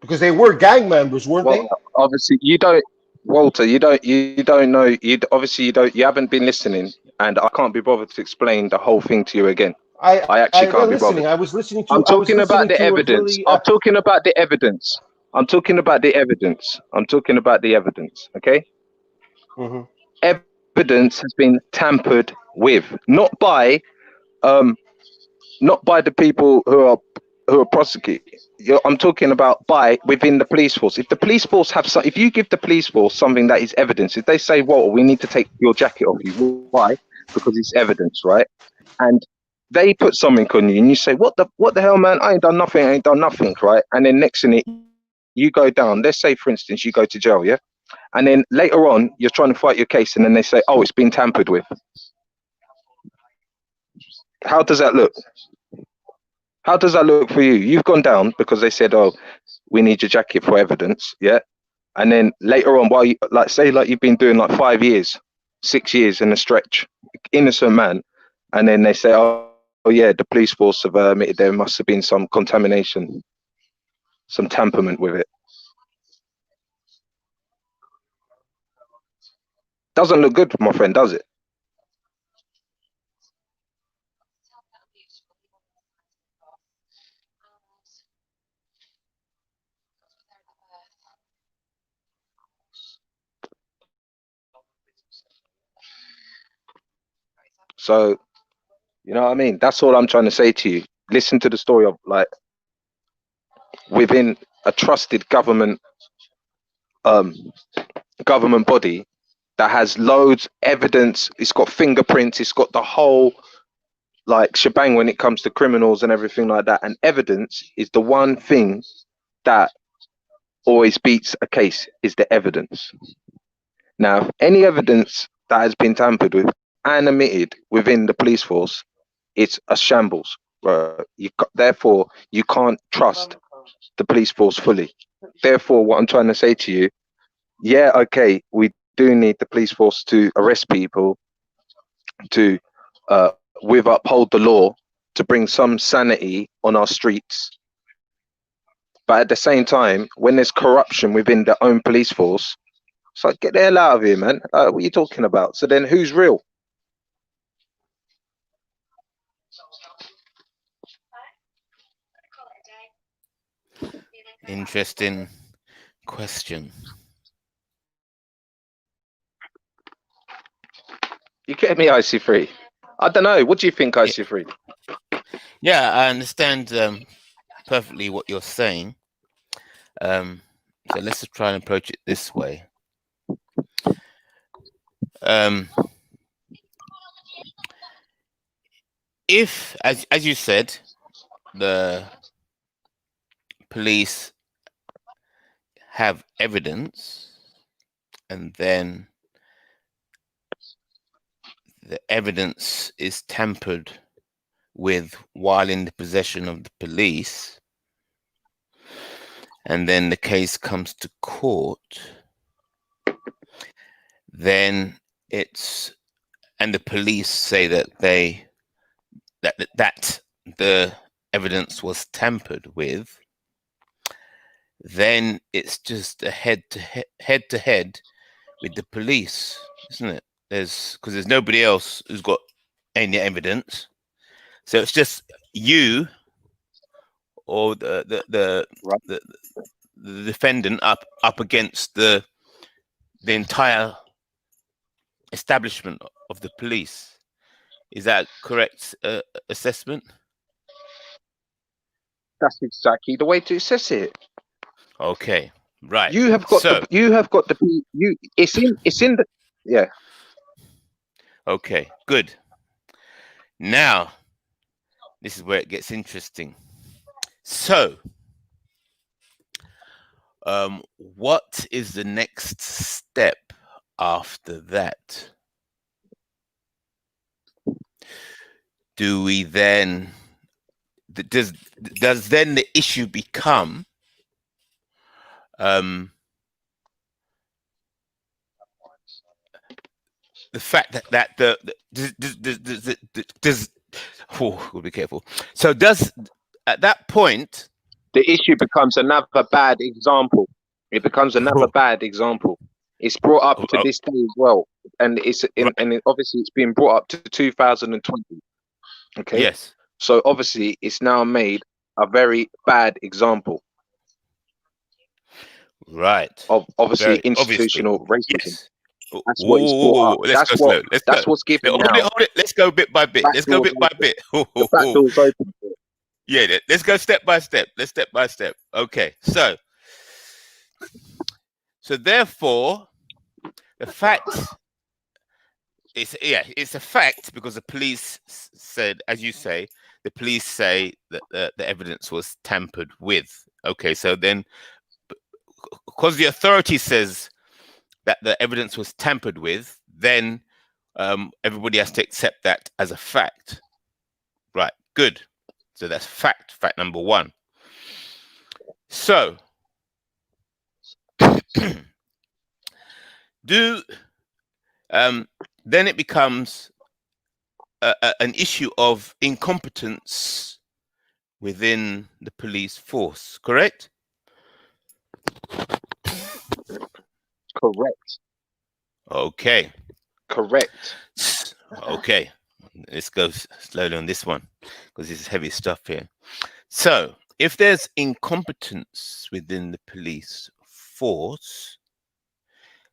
Because they were gang members, weren't Well, they? obviously Walter, you don't know. You haven't been listening, and I can't be bothered to explain the whole thing to you again. I actually can't be bothered. I was listening to. I'm talking about the to a evidence. really, I'm talking about the evidence. I'm talking about the evidence. Okay. mhm. Evidence has been tampered with, not by the people who are prosecuting. I'm talking about by within the police force. If the police force if you give the police force something that is evidence, if they say, "Well, we need to take your jacket off you," why? Because it's evidence, right? And they put something on you, and you say, "What the hell, man? I ain't done nothing, right?" And then next thing you go down. Let's say, for instance, you go to jail, yeah, and then later on you're trying to fight your case, and then they say, "Oh, it's been tampered with." How does that look? How does that look for you? You've gone down because they said, "Oh, we need your jacket for evidence," yeah. And then later on, while you've been doing like 5 years, 6 years in a stretch, innocent man, and then they say, "Oh yeah, the police force have admitted there must have been some contamination, some tamperment with it." Doesn't look good, my friend, does it? So, you know what I mean? That's all I'm trying to say to you. Listen to the story of like within a trusted um, government body that has loads evidence. It's got fingerprints. It's got the whole like shebang when it comes to criminals and everything like that. And evidence is the one thing that always beats a case, is the evidence. Now, if any evidence that has been tampered with and omitted within the police force, it's a shambles. Therefore, you can't trust the police force fully. Therefore, what I'm trying to say to you, yeah, okay, we do need the police force to arrest people, to uphold the law, to bring some sanity on our streets. But at the same time, when there's corruption within their own police force, it's like, get the hell out of here, man. What are you talking about? So then who's real? Interesting question. You get me, IC3? I don't know. What do you think, IC3? Yeah, I understand perfectly what you're saying. So let's just try and approach it this way. If, as you said, the police have evidence, and then the evidence is tampered with while in the possession of the police, and then the case comes to court, then it's, and the police say that that the evidence was tampered with, then it's just a head to head with the police, isn't it? Because there's nobody else who's got any evidence, so it's just you or the defendant up against the entire establishment of the police. Is that correct assessment? That's exactly the way to assess it. Okay, right. You have got it's in the yeah. Okay, good. Now, this is where it gets interesting. So, what is the next step after that? Do we then, does then the issue become the fact that does we'll be careful. So does, at that point, the issue becomes another bad example. It becomes another bad example. It's brought up to this day as well, and obviously it's been brought up to 2020. Okay. Yes. So obviously it's now made a very bad example. Right. Of obviously institutional racism. Yes. That's what it's brought up. That's what's given now. Hold it. Let's go bit by bit. Let's go bit by bit. The back door's open. Yeah, let's go step by step. Okay. So therefore, the fact it's a fact because the police said, as you say, the police say that the evidence was tampered with. Okay, so then, because the authority says that the evidence was tampered with, then everybody has to accept that as a fact. Right, good. So that's fact number one. So, then it becomes an issue of incompetence within the police force, correct? Correct. Okay. Correct. Okay. Let's go slowly on this one because this is heavy stuff here. So, if there's incompetence within the police force,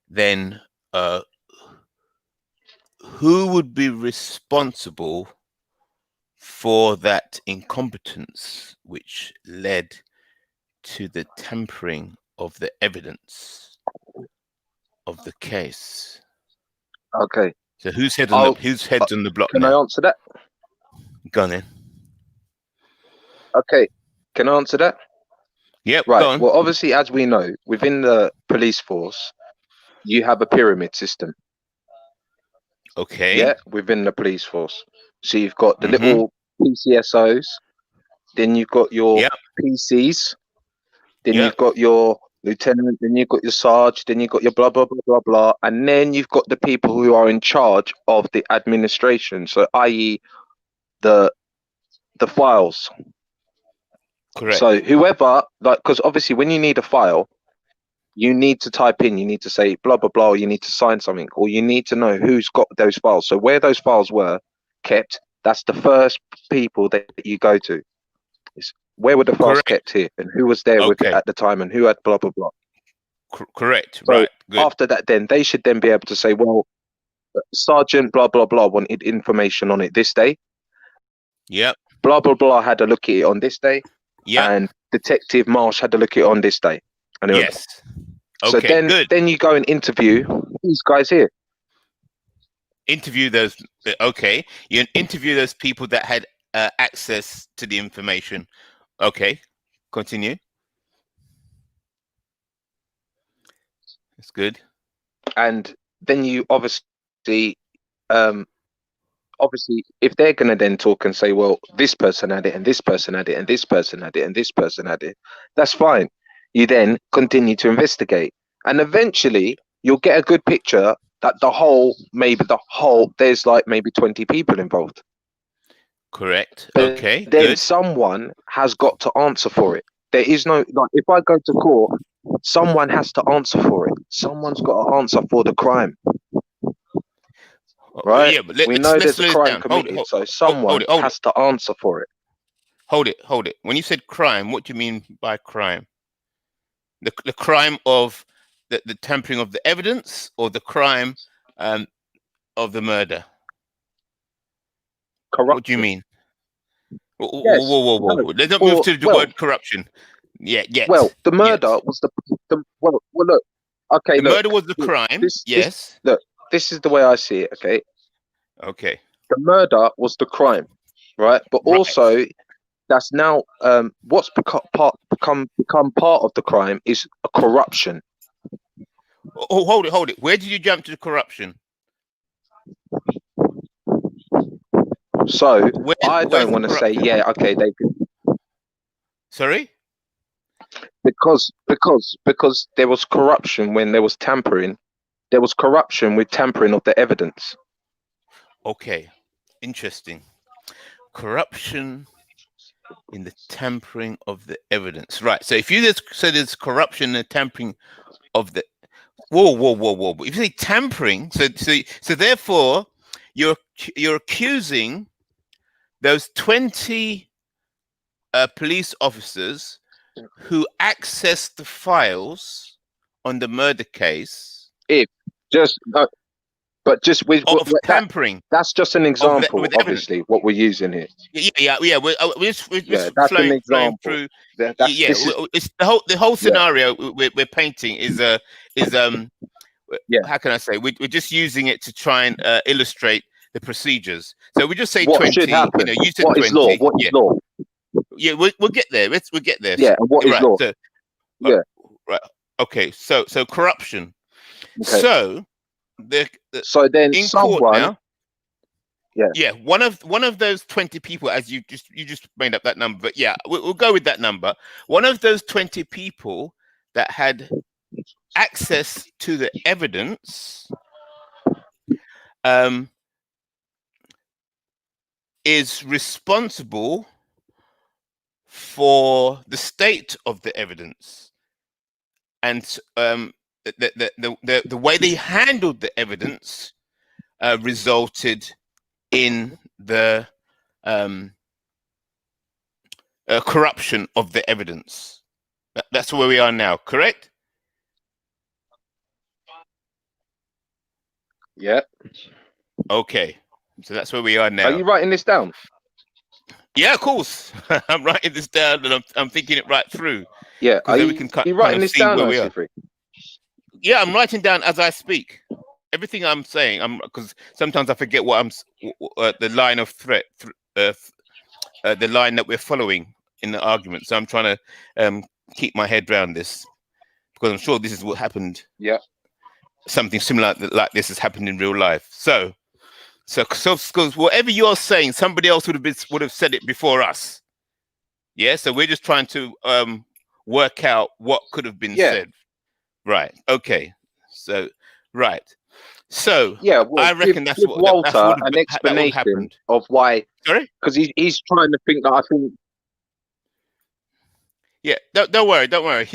then who would be responsible for that incompetence which led to the tampering of the evidence of the case? Okay. So whose head's on the block? Can I answer that? Go on then. Okay. Can I answer that? Yep. Right. Go on. Well, obviously, as we know, within the police force, you have a pyramid system. Okay. Yeah, within the police force. So you've got the little PCSOs, then you've got your PCs, then you've got your lieutenant, then you've got your sarge, then you've got your blah blah blah blah blah, and then you've got the people who are in charge of the administration. So, i.e., the files. Correct. So whoever, because obviously when you need a file, you need to type in, you need to say blah blah blah, or you need to sign something, or you need to know who's got those files. So where those files were kept, that's the first people that you go to. It's where were the files kept here, and who was there with it at the time, and who had blah blah blah. Correct. So right. Good. After that, then they should then be able to say, well, Sergeant blah blah blah wanted information on it this day. Yep. Blah blah blah had a look at it on this day, Yep. and Detective Marsh had a look at it on this day. And Yes. so Okay. Good. then you go and interview these guys here. Interview those. Okay. You interview those people that had access to the information. Okay. Continue. That's good. And then you obviously if they're going to then talk and say, well, this person had it and this person had it and this person had it and this person had it, that's fine. You then continue to investigate, and eventually you'll get a good picture that there's like maybe 20 people involved. Correct. But Okay. then Good. someone has got to answer for it. There is no, like, if I go to court, someone has to answer for it. Someone's got to answer for the crime. Right? Yeah, but We know let's there's slow a it crime down. Hold it, committed, so someone hold it. has to answer for it. Hold it. When you said crime, what do you mean by crime? The crime of the tampering of the evidence, or the crime of the murder? Corruption. What do you mean? Whoa. Yes. No. Let's not move to the word corruption. Yeah. Yes. Well, the murder was well. Look. Okay. The look, murder was the crime. Yes. This is the way I see it. Okay. Okay. The murder was the crime, right? But Right. also, that's now what's become part of the crime is a corruption. Oh, hold it. Where did you jump to the corruption? So I where's don't want to say, yeah, okay, they could, Sorry. because there was corruption when there was tampering. There was corruption with tampering of the evidence. Okay. Interesting. Corruption in the tampering of the evidence. Right. So if you say there's corruption and tampering of the whoa. But if you say tampering, so therefore you're accusing those 20 police officers who accessed the files on the murder case But just with of tampering. That's just an example, with obviously, what we're using here. Yeah. We're just that's an example. flowing through. It's the whole scenario we're painting is how can I say? We're just using it to try and illustrate the procedures. So we just say what 20. Should happen? You said what 20. Is law? What is law? Yeah, we'll get there. We'll get there. Yeah, and what is law? So, right. Okay. So corruption. Okay. So so then in someone. Court now, yeah. One of those 20 people, as you just made up that number, but yeah, we'll go with that number. One of those 20 people that had access to the evidence is responsible for the state of the evidence, and the way they handled the evidence resulted in the corruption of the evidence. That's where we are now, correct? Yeah. Okay. So that's where we are now. Are you writing this down? Yeah, of course. I'm writing this down, and I'm thinking it right through. Yeah. Are we can you writing this down, where we are. Yeah, I'm writing down as I speak. Everything I'm saying, because sometimes I forget what the line of threat, the line that we're following in the argument. So I'm trying to keep my head around this, because I'm sure this is what happened. Yeah. Something similar like this has happened in real life. So because whatever you're saying, somebody else would have said it before us. Yeah. So we're just trying to work out what could have been said. Right. Okay. So right. So yeah, well, I reckon that's what Walter that's an explanation of why. Sorry, because he's trying to think that I think. Yeah, don't worry. Don't worry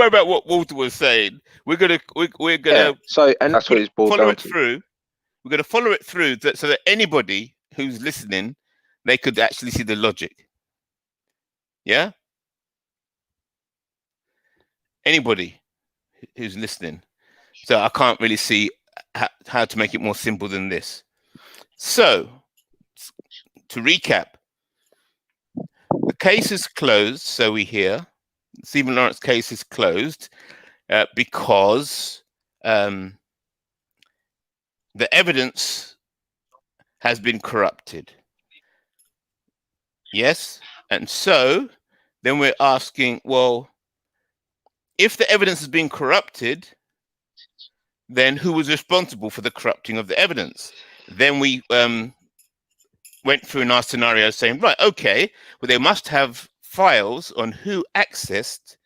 about what Walter was saying. We're gonna. So and that's what it's boiled follow down it to. through. We're gonna follow it through so that anybody who's listening, they could actually see the logic. Yeah. Anybody who's listening. So I can't really see how to make it more simple than this. So, to recap, the case is closed. So we hear Stephen Lawrence case is closed because the evidence has been corrupted. Yes, and so then we're asking, well, if the evidence has been corrupted, then who was responsible for the corrupting of the evidence? Then we went through in our scenario saying, right, okay, well, they must have files on who accessed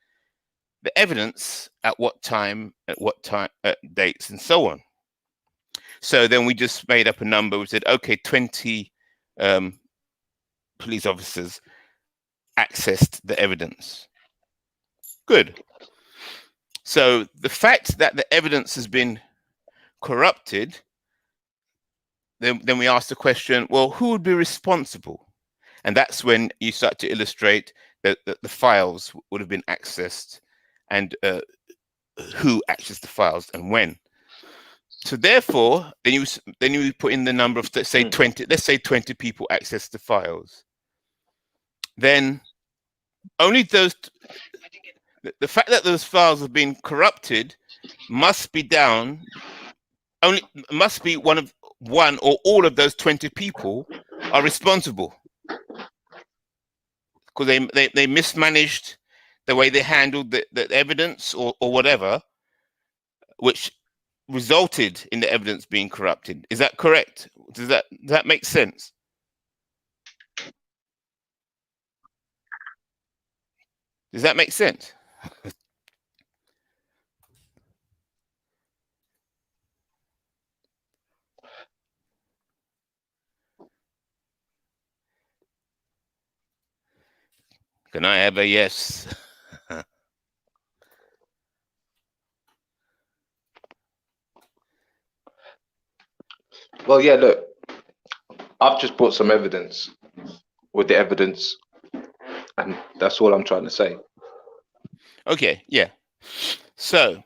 the evidence at what time, dates, and so on. So then we just made up a number. We said, okay, 20 police officers accessed the evidence. Good. So the fact that the evidence has been corrupted, then we ask the question, well, who would be responsible? And that's when you start to illustrate that the files would have been accessed and who accessed the files and when. So therefore, then you put in the number of, let's say 20 people access the files. Then only the fact that those files have been corrupted must be one or all of those 20 people are responsible because they mismanaged the way they handled the evidence or whatever, which resulted in the evidence being corrupted. Is that correct? Does that make sense? Does that make sense? Can I have a yes? Well, yeah, look, I've just brought some evidence with the evidence, and that's all I'm trying to say. Okay, yeah. So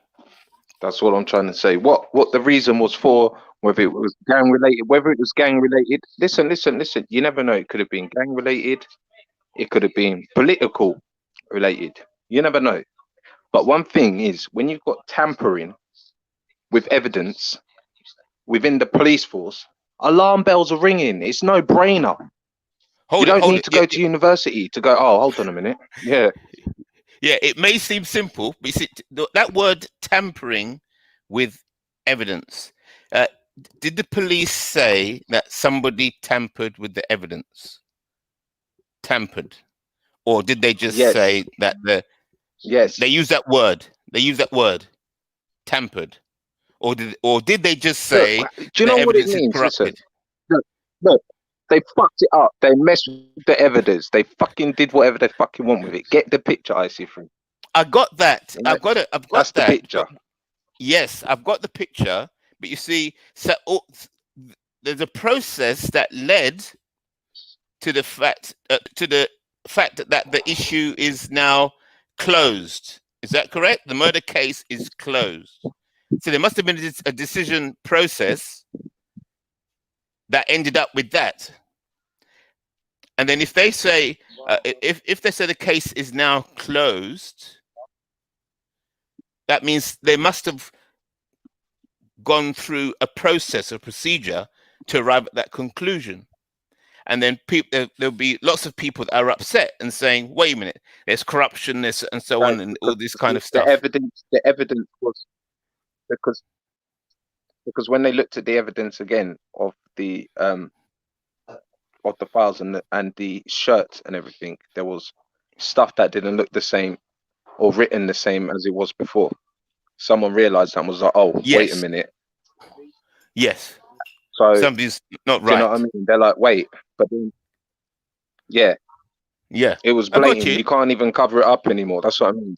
that's all I'm trying to say. What the reason was for, whether it was gang related, listen, you never know. It could have been gang related, it could have been political related. You never know. But one thing is, when you've got tampering with evidence within the police force, alarm bells are ringing. It's no brainer. You don't need to go to university to go, oh, hold on a minute. Yeah. Yeah, it may seem simple, but you see, that word tampering with evidence, did the police say that somebody tampered with the evidence? Tampered? Or did they just say that they use that word? They use that word, tampered. Or did they just say, do you know what it means? Listen, look, they fucked it up. They messed with the evidence. They fucking did whatever they fucking want with it. Get the picture, IC3. I got that. I've got that's that. The picture. Yes, I've got the picture. But you see, so there's a process that led to the fact that the issue is now closed. Is that correct? The murder case is closed. So there must have been a decision process that ended up with that. And then if they say if they say the case is now closed, that means they must have gone through a process, a procedure to arrive at that conclusion. And then there'll be lots of people that are upset and saying, wait a minute, there's corruption, and so on, and all this kind of stuff. The evidence was because when they looked at the evidence again of the files and the shirts and everything, there was stuff that didn't look the same or written the same as it was before. Someone realized that and was like, oh, wait a minute. Yes. So somebody's not right. You know what I mean? They're like, wait, but then, yeah, it was blatant. You can't even cover it up anymore. That's what I mean.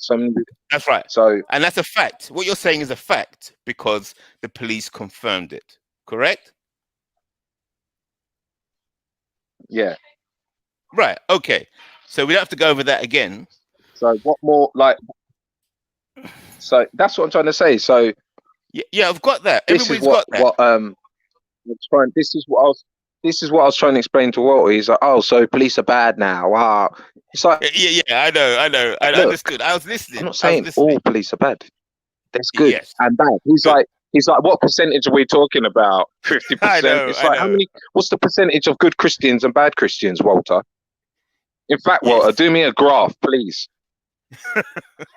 That's right. So, and that's a fact. What you're saying is a fact because the police confirmed it. Correct? Yeah. Right. Okay. So we don't have to go over that again. So what more? So that's what I'm trying to say. So Yeah, I've got that. This is Everybody's got that. This is what I was trying to explain to Walter. He's like, oh, so police are bad now. Wow. It's like, Yeah, I know. I look, understood. I was listening. I'm not saying all police are bad. There's good Yes. and bad. He's like, what percentage are we talking about? 50%. I know, It's I like, know. what's the percentage of good Christians and bad Christians, Walter? In fact, Yes. Walter, do me a graph, please.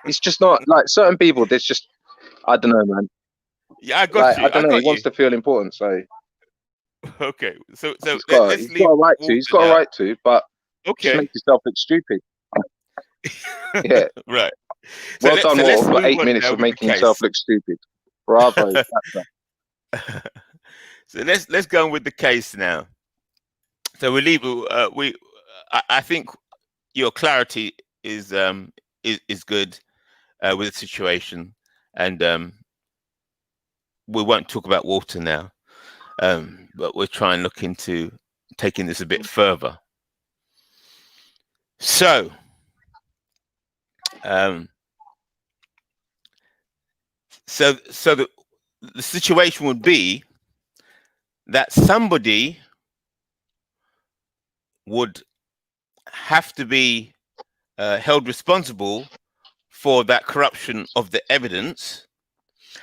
It's just not like certain people. There's just, I don't know, man. Yeah, I got you. I don't know. He wants to feel important, so Okay, so he's got a right to. He's got a right to, but just make yourself look stupid. Yeah. Right. Well done, Walter, for 8 minutes of making yourself look stupid. Bravo. So let's go on with the case now. So we leave. I think your clarity is good with the situation, and we won't talk about Walter now. But we'll try and look into taking this a bit further. So, so the situation would be that somebody would have to be held responsible for that corruption of the evidence,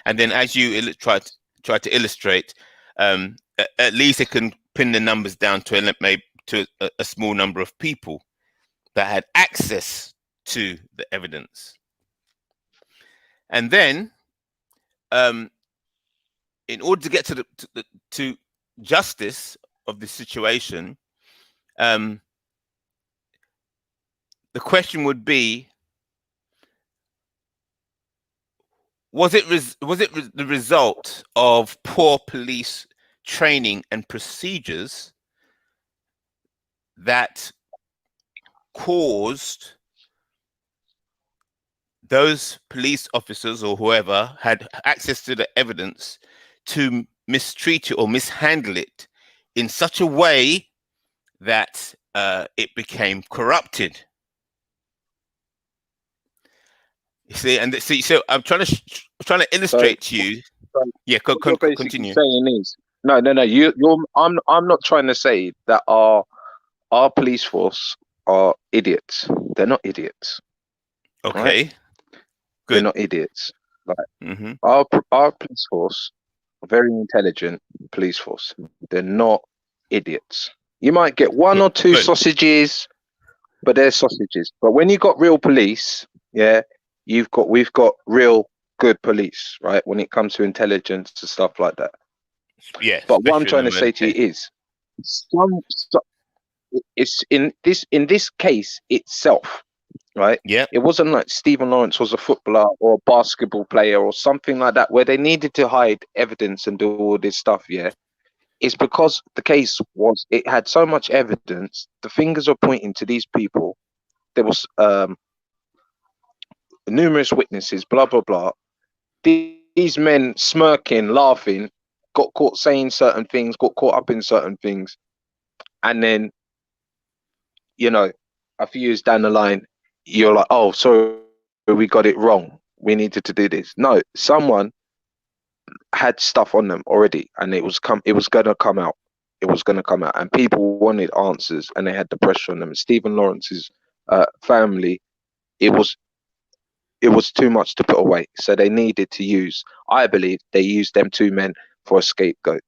and then, as you try to illustrate, at least it can pin the numbers down to a small number of people that had access to the evidence. And then, in order to get to justice of the situation, the question would be: was it the result of poor police training and procedures that caused those police officers or whoever had access to the evidence to mistreat it or mishandle it in such a way that it became corrupted? You see, and see, so I'm trying to illustrate to you. Yeah, continue. Saying is, no. I'm not trying to say that our police force are idiots. They're not idiots. Okay. Right? Good. They're not idiots. Like our police force, a very intelligent police force. They're not idiots. You might get one or two sausages, but they're sausages. But when you got real police, yeah, we've got real good police, right? When it comes to intelligence and stuff like that. Yeah. But what I'm trying to say to you is, it's in this case itself, right? Yeah. It wasn't like Stephen Lawrence was a footballer or a basketball player or something like that, where they needed to hide evidence and do all this stuff. Yeah. It's because the case it had so much evidence. The fingers are pointing to these people. There was numerous witnesses, blah blah blah. These men smirking, laughing, got caught saying certain things, got caught up in certain things, and then, you know, a few years down the line, you're like, oh, sorry, we got it wrong. We needed to do this. No, someone had stuff on them already, and it was gonna come out. It was gonna come out, and people wanted answers, and they had the pressure on them. Stephen Lawrence's family, it was too much to put away, so they needed to use. I believe they used them two men for a scapegoat,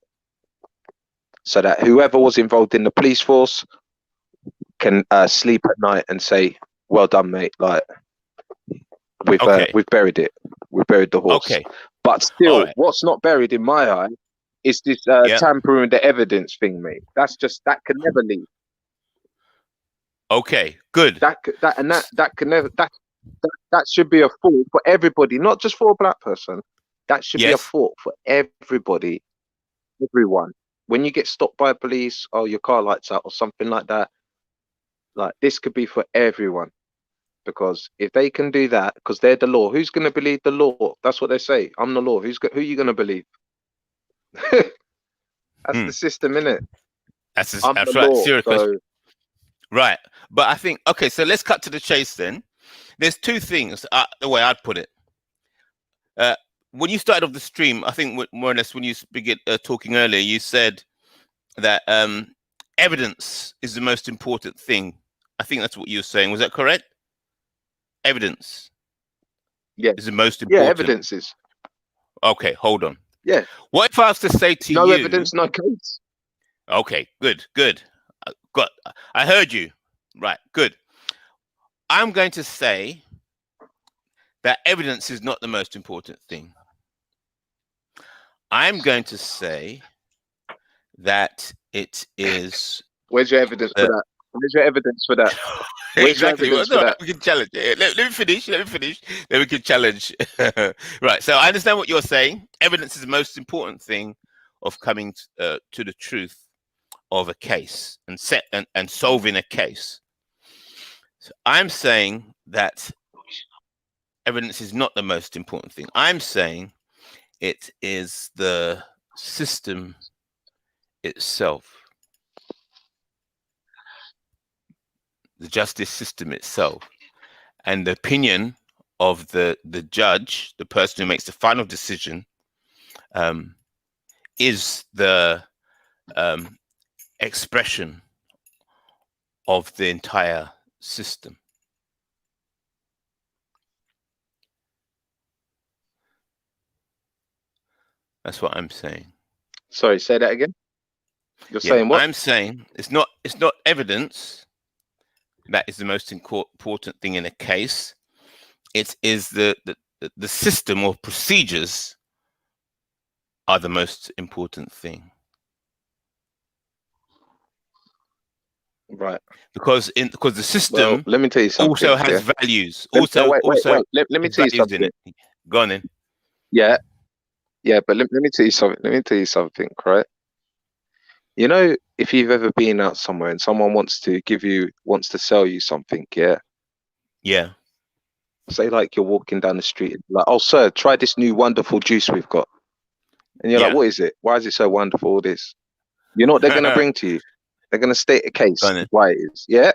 so that whoever was involved in the police force can sleep at night and say, "Well done, mate." Like we've buried it. We've buried the horse. Okay. But still, what's not buried in my eye is this tampering with the evidence thing, mate. That can never leave. Okay, good. That can never. That should be a fault for everybody, not just for a black person. That should be a fault for everybody, everyone. When you get stopped by police, or your car lights out, or something like that, like this could be for everyone. Because if they can do that, because they're the law, who's going to believe the law? That's what they say. I'm the law. Who are you going to believe? That's the system, innit? That's right. Serious question. Right. But I think, okay, so let's cut to the chase then. There's two things, the way I'd put it. when you started off the stream, I think more or less when you begin talking earlier, you said that evidence is the most important thing. I think that's what you were saying. Was that correct? Evidence. Yeah. Is the most Yeah, important. evidence is. Okay, hold on. Yeah. What if I was to say to No you? evidence, no case. Okay, good. I heard you. Right, good. I'm going to say that evidence is not the most important thing. I'm going to say that it is. Where's your evidence for that? Where's your evidence for that? Where's Exactly. your evidence for that? We can challenge it. Let me finish. Then we can challenge. Right. So I understand what you're saying. Evidence is the most important thing of coming to the truth of a case and solving a case. So I'm saying that evidence is not the most important thing. I'm saying it is the system itself. The justice system itself, and the opinion of the judge, the person who makes the final decision, is the expression of the entire system. That's what I'm saying. Sorry, say that again. You're saying what? I'm saying it's not evidence that is the most important thing in a case. It is the system or procedures are the most important thing. Right. Because the system let me tell you something, also has values. Wait. Let me tell you something. In it. Go on then. Yeah, but let me tell you something. Let me tell you something, right? You know, if you've ever been out somewhere and someone wants to sell you something, yeah. Yeah. Say like you're walking down the street, and like, oh sir, try this new wonderful juice we've got. And you're like, what is it? Why is it so wonderful, all this? You know what they're gonna bring to you? They're gonna state a case why it is. Yeah.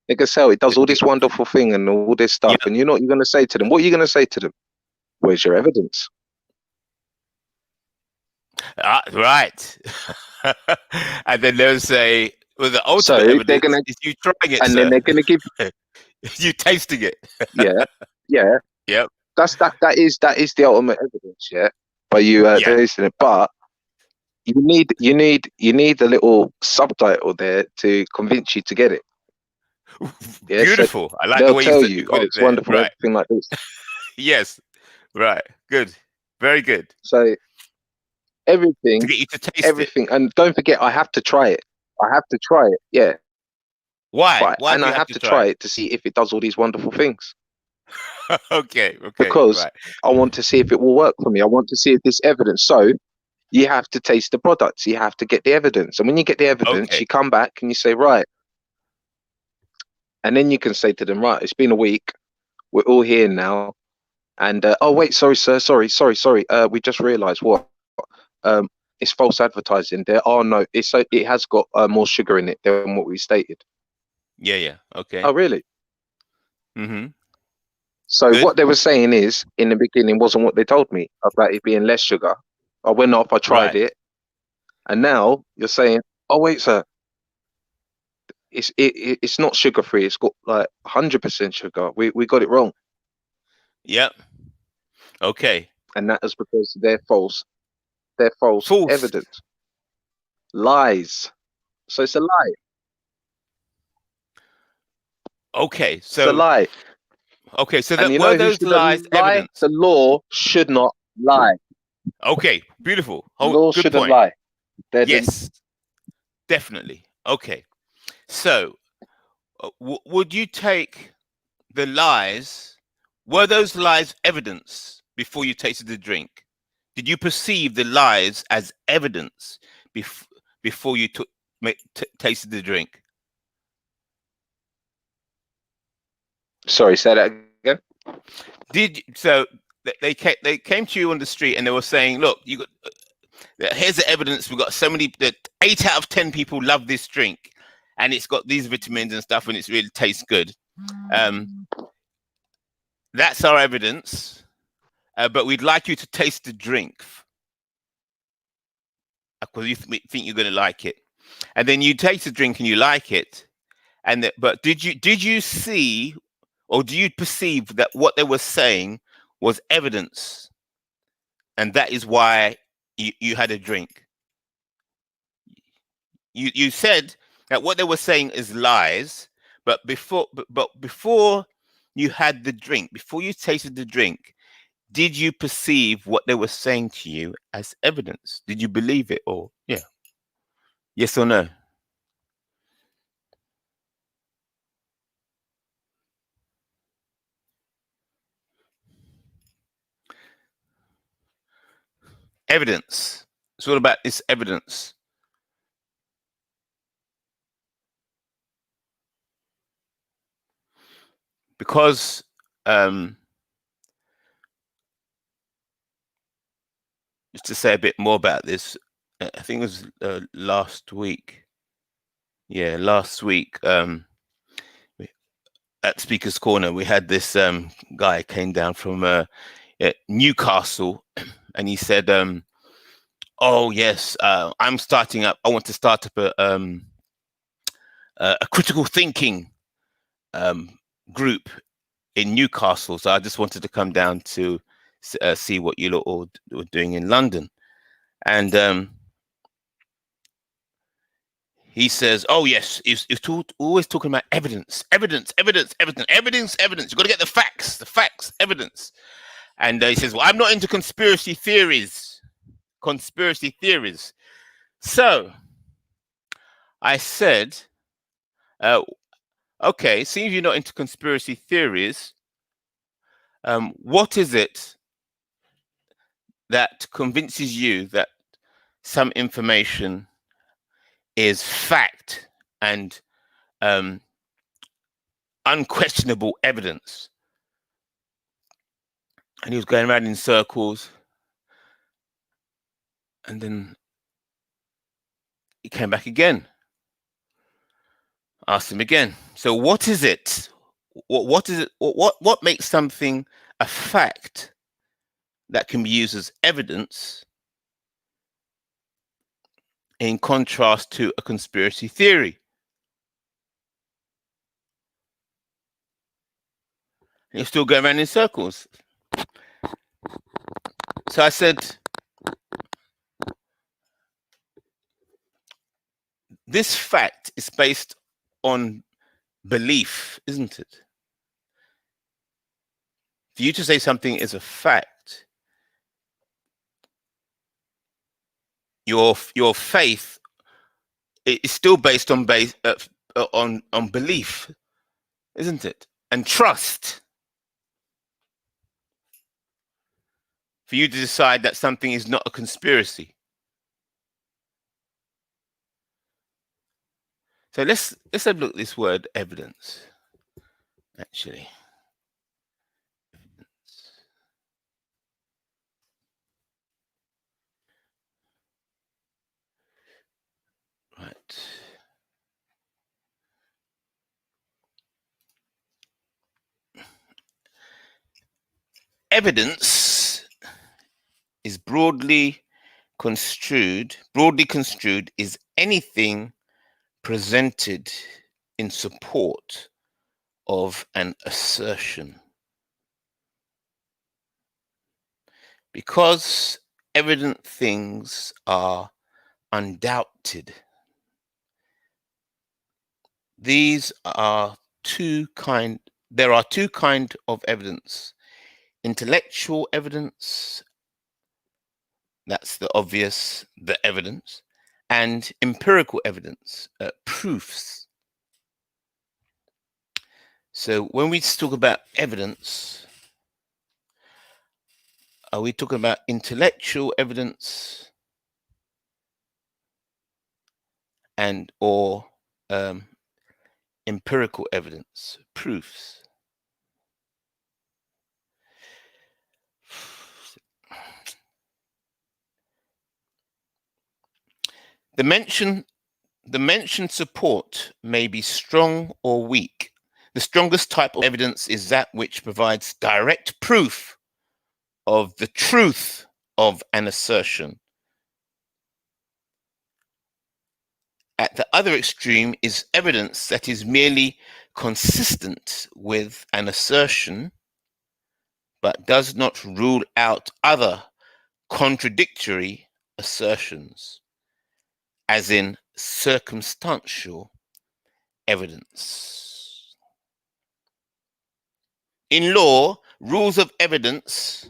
They can sell it does all this wonderful thing and all this stuff. And you know what you're gonna say to them? What are you gonna say to them? Where's your evidence? Right. And then they'll say, well, the ultimate evidence is you trying it, and sir. then they're gonna give you tasting it. Yeah. Yep. That is the ultimate evidence, yeah. But you tasting it. But you need a little subtitle there to convince you to get it. Yeah, beautiful. So I like the way tell you oh, it's wonderful, right. Everything like this. Yes. Right. Good. Very good. So everything to get you to taste everything, it. And don't forget, I have to try it. Yeah. Why? Why and do I have to try it to see if it does all these wonderful things. Okay. Because I want to see if it will work for me. I want to see if this evidence. So you have to taste the products. You have to get the evidence. And when you get the evidence, you come back and you say, right. And then you can say to them, right, it's been a week. We're all here now. And, oh, wait, sorry, sir. Sorry. We just realized what? It's false advertising. There are no, it has got more sugar in it than what we stated. Yeah. Okay. Oh, really? Mm-hmm. So what they were saying is, in the beginning, wasn't what they told me about it being less sugar. I went off, I tried it. And now you're saying, oh, wait, sir. It's not sugar free. It's got like 100% sugar. We got it wrong. Yep. Okay. And that is because they're false. They're false evidence. Lies. So it's a lie. Okay. So it's a lie. Okay. So that were those lies evidence? The law should not lie. Okay. Beautiful. The law shouldn't lie. Yes. Definitely. Okay. So would you take the lies? Were those lies evidence before you tasted the drink? Did you perceive the lies as evidence before you tasted the drink? Sorry, say that again. They came to you on the street and they were saying, "Look, you got here's the evidence. We've got so many. 8 out of 10 people love this drink, and it's got these vitamins and stuff, and it really tastes good. That's our evidence. but we'd like you to taste the drink because you think you're going to like it, and then you taste the drink and you like it, but did you see, or do you perceive that what they were saying was evidence, and that is why you had a drink? You said that what they were saying is lies, but before you had the drink, before you tasted the drink, did you perceive what they were saying to you as evidence? Did you believe it, or yes or no? Evidence. It's all about this evidence. Because just to say a bit more about this, I think it was last week. Yeah, last week at Speaker's Corner, we had this guy came down from Newcastle, and he said, "Oh yes, I'm starting up. I want to start up a critical thinking group in Newcastle. So I just wanted to come down to see what you lot all were doing in London." And he says, "Oh yes, he's always talking about evidence. You've got to get the facts, evidence." And he says, "Well, I'm not into conspiracy theories. So I said, okay, seems you're not into conspiracy theories. What is it that convinces you that some information is fact and unquestionable evidence?" And he was going around in circles, and then he came back again. Asked him again, "So what is it? What is it? What makes something a fact that can be used as evidence in contrast to a conspiracy theory?" And you're still going around in circles. So I said, this fact is based on belief, isn't it? For you to say something is a fact, your faith is still based on belief, isn't it? And trust. For you to decide that something is not a conspiracy. So let's have a look at this word evidence, actually. Right. Evidence is broadly construed is anything presented in support of an assertion. Because evident things are undoubted, there are two kinds of evidence: intellectual evidence, that's the obvious, the evidence, and empirical evidence, proofs. So when we talk about evidence, are we talking about intellectual evidence and or empirical evidence, proofs? The mentioned support may be strong or weak. The strongest type of evidence is that which provides direct proof of the truth of an assertion. At the other extreme is evidence that is merely consistent with an assertion, but does not rule out other contradictory assertions, as in circumstantial evidence. In law, rules of evidence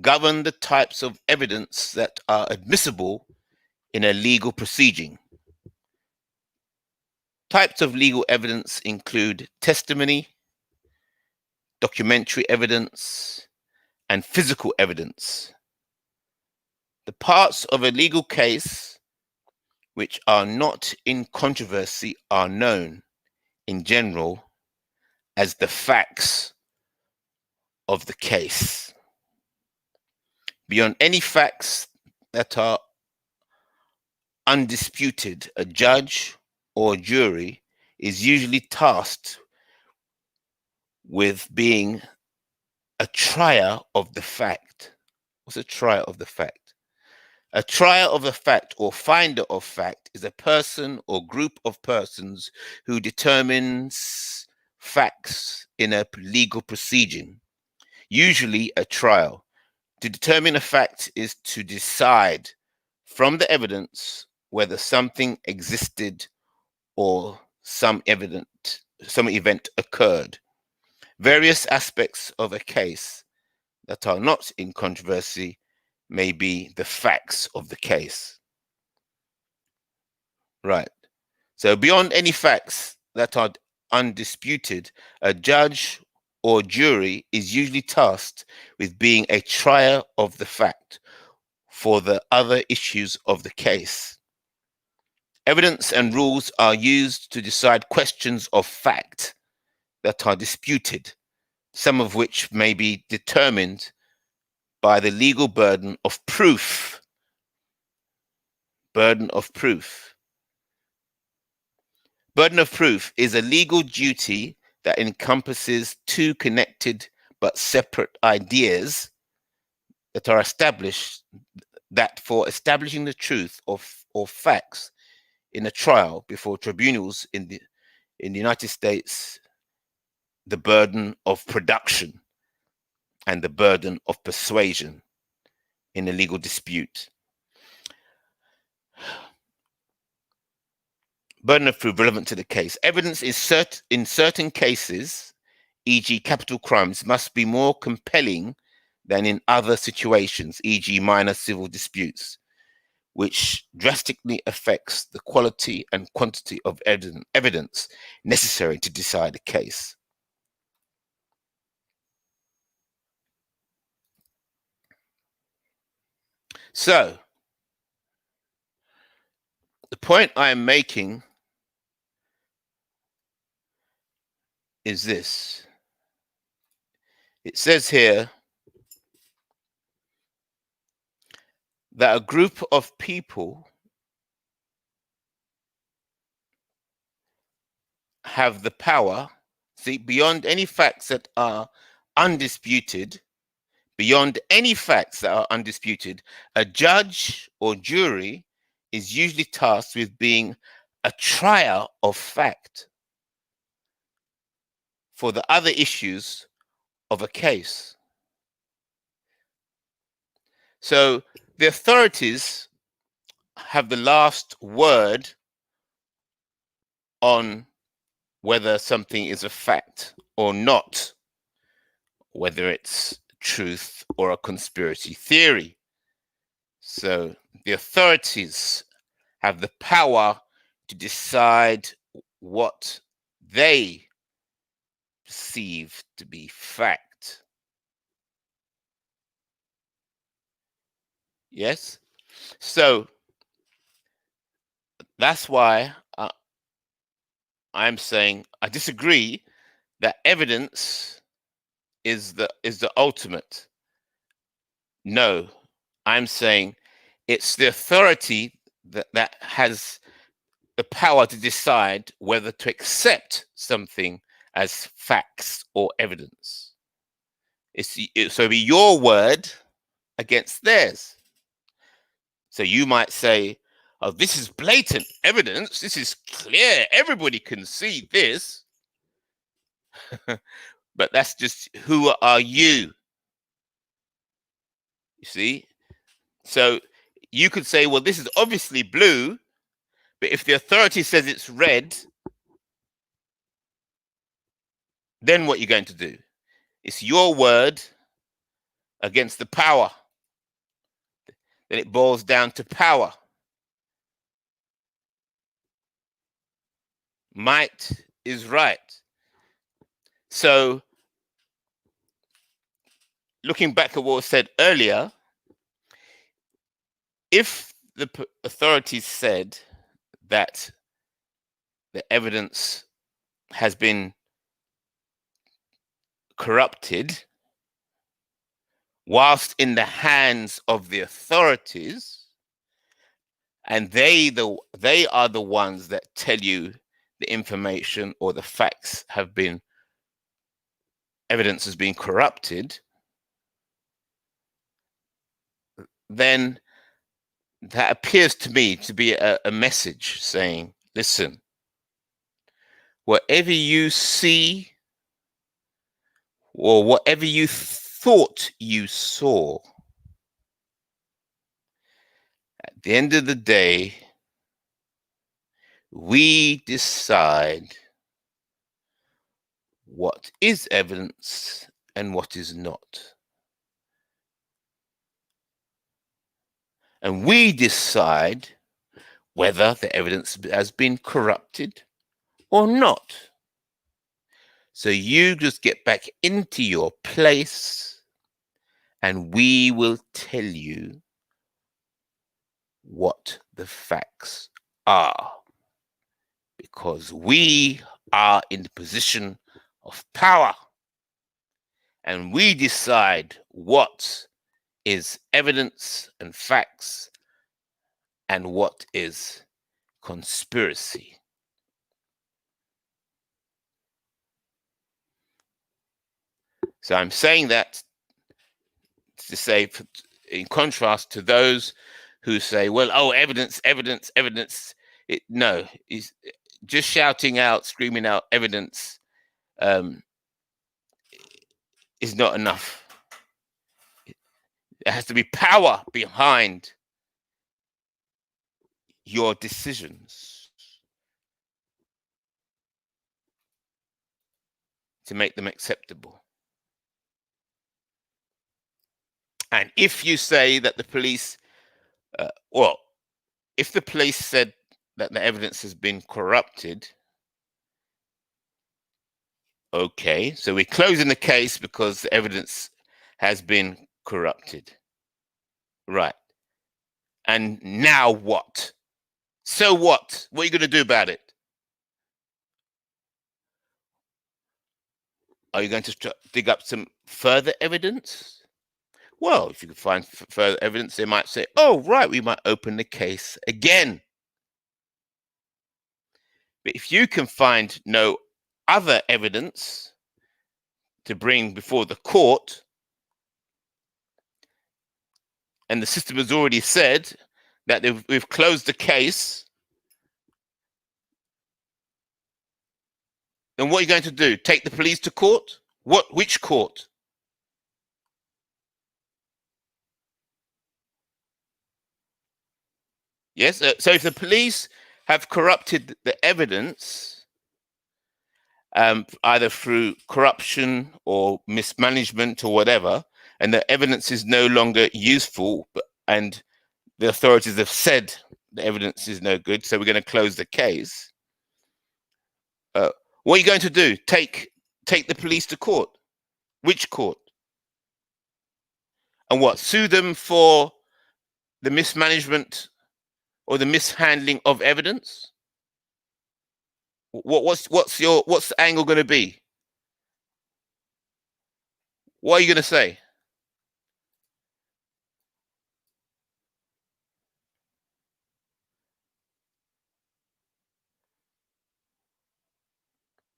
govern the types of evidence that are admissible in a legal proceeding. Types of legal evidence include testimony, documentary evidence, and physical evidence. The parts of a legal case which are not in controversy are known, in general, as the facts of the case. Beyond any facts that are undisputed, a judge or jury is usually tasked with being a trier of the fact. What's a trier of the fact? A trier of a fact or finder of fact is a person or group of persons who determines facts in a legal proceeding, usually a trial. To determine a fact is to decide from the evidence whether something existed or some event occurred. Various aspects of a case that are not in controversy may be the facts of the case. Right. So beyond any facts that are undisputed, a judge or jury is usually tasked with being a trier of the fact for the other issues of the case. Evidence and rules are used to decide questions of fact that are disputed, some of which may be determined by the legal burden of proof. Burden of proof. Burden of proof is a legal duty that encompasses two connected but separate ideas that are established, that for establishing the truth of facts in a trial before tribunals in the United States, the burden of production and the burden of persuasion in a legal dispute. Burden of proof relevant to the case. Evidence is in certain cases, e.g. capital crimes, must be more compelling than in other situations, e.g. minor civil disputes, which drastically affects the quality and quantity of evidence necessary to decide a case. So, the point I am making is this. It says here that a group of people have the power, see, beyond any facts that are undisputed, beyond any facts that are undisputed, a judge or jury is usually tasked with being a trier of fact for the other issues of a case. So the authorities have the last word on whether something is a fact or not, whether it's truth or a conspiracy theory. So the authorities have the power to decide what they perceive to be fact. Yes? So that's why I'm saying I disagree that evidence is the ultimate. No, I'm saying it's the authority that has the power to decide whether to accept something as facts or evidence. So it'd be your word against theirs. So you might say, "Oh, this is blatant evidence. This is clear. Everybody can see this." But that's just, who are you? You see? So you could say, well, this is obviously blue, but if the authority says it's red, then what you're going to do? It's your word against the power. Then it boils down to power. Might is right. So, looking back at what was said earlier, if the authorities said that the evidence has been corrupted whilst in the hands of the authorities, and they are the ones that tell you the information or the facts have been, evidence has been corrupted, then that appears to me to be a message saying, listen, whatever you see or whatever you thought you saw, at the end of the day, we decide what is evidence and what is not. And we decide whether the evidence has been corrupted or not. So you just get back into your place and we will tell you what the facts are. Because we are in the position of power and we decide what is evidence and facts and what is conspiracy. So I'm saying that to say, in contrast to those who say, well, oh, evidence, evidence, evidence. No, it's just shouting out, screaming out evidence is not enough. There has to be power behind your decisions to make them acceptable. And if you say that the police, if the police said that the evidence has been corrupted, okay, so we're closing the case because the evidence has been corrupted. Right. And now what? So what? What are you going to do about it? Are you going to dig up some further evidence? Well, if you can find further evidence, they might say, oh, right, we might open the case again. But if you can find no other evidence to bring before the court, and the system has already said that we've closed the case, then what are you going to do? Take the police to court? Which court? Yes. So if the police have corrupted the evidence, either through corruption or mismanagement or whatever, and the evidence is no longer useful, and the authorities have said the evidence is no good, so we're going to close the case. What are you going to do? Take the police to court? Which court? And what? Sue them for the mismanagement or the mishandling of evidence? What's the angle going to be? What are you going to say?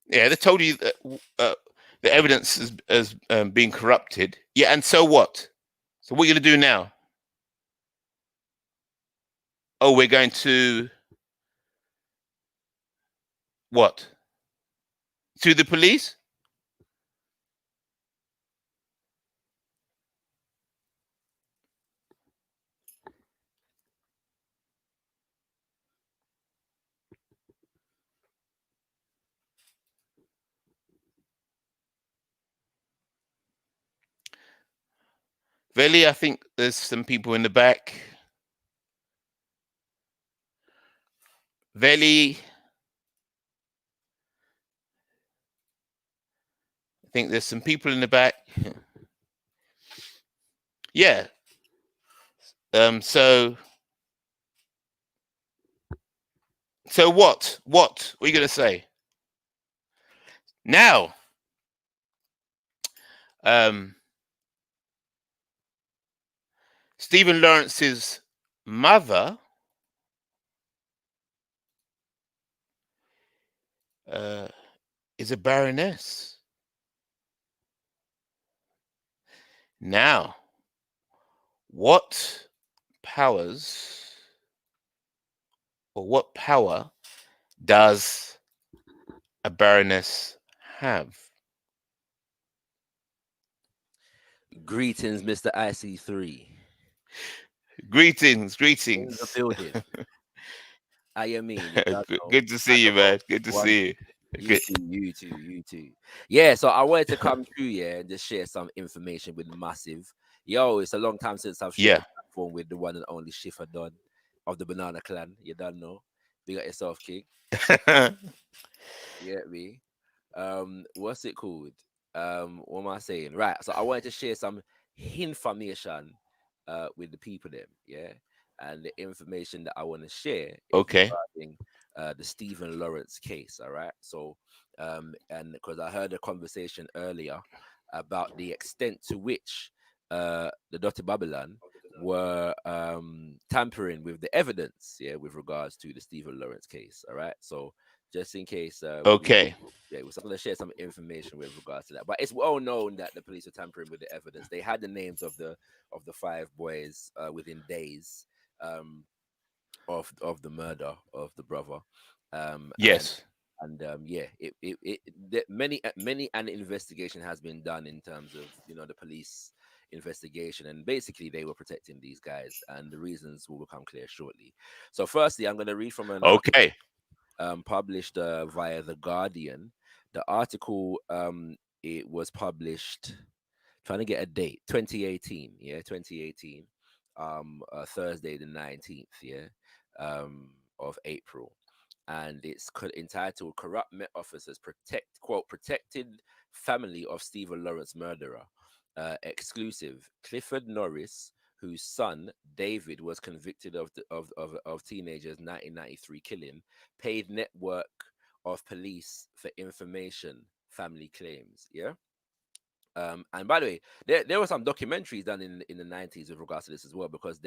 Yeah, they told you that the evidence has been corrupted. Yeah, and so what? So what are you gonna do now? Oh, we're going to what? To the police? Veli, I think there's some people in the back. Veli, I think there's some people in the back. Yeah. So what? What are you gonna say? Now, Stephen Lawrence's mother is a baroness. Now, what powers or what power does a baroness have? Greetings, Mr. IC3. Greetings, In the greetings. building. How you mean? You don't know. Good to see you, man. Good to One- see you. You Good. too, you too, you too. Yeah, so I wanted to come through, yeah, and just share some information with Massive. Yo, it's a long time since I've shared Yeah. the platform with the one and only Schiffer Don of the Banana Clan. You don't know. Big up yourself, King. You get me? What's it called? What am I saying? Right. So I wanted to share some information with the people them, yeah. And the information that I want to share is Okay. regarding the Stephen Lawrence case. All right. So and because I heard a conversation earlier about the extent to which the Dr. Babylon were tampering with the evidence, yeah, with regards to the Stephen Lawrence case. All right. So just in case Okay. yeah, we're going to share some information with regards to that. But it's well known that the police are tampering with the evidence. They had the names of the 5 boys within days of the murder of the brother. Yes. And yeah, many an investigation has been done in terms of the police investigation, and basically they were protecting these guys, and the reasons will become clear shortly. So firstly, I'm going to read from an Okay. published via The Guardian. The article, it was published, trying to get a date, 2018, yeah, 2018, Thursday the 19th, yeah, of April. And it's entitled "Corrupt Met Officers Protected Family of Stephen Lawrence Murderer." Exclusive. Clifford Norris, whose son David was convicted of teenagers' 1993 killing, paid network of police for information. Family claims. Yeah. And by the way, there were some documentaries done in the 90s with regards to this as well, because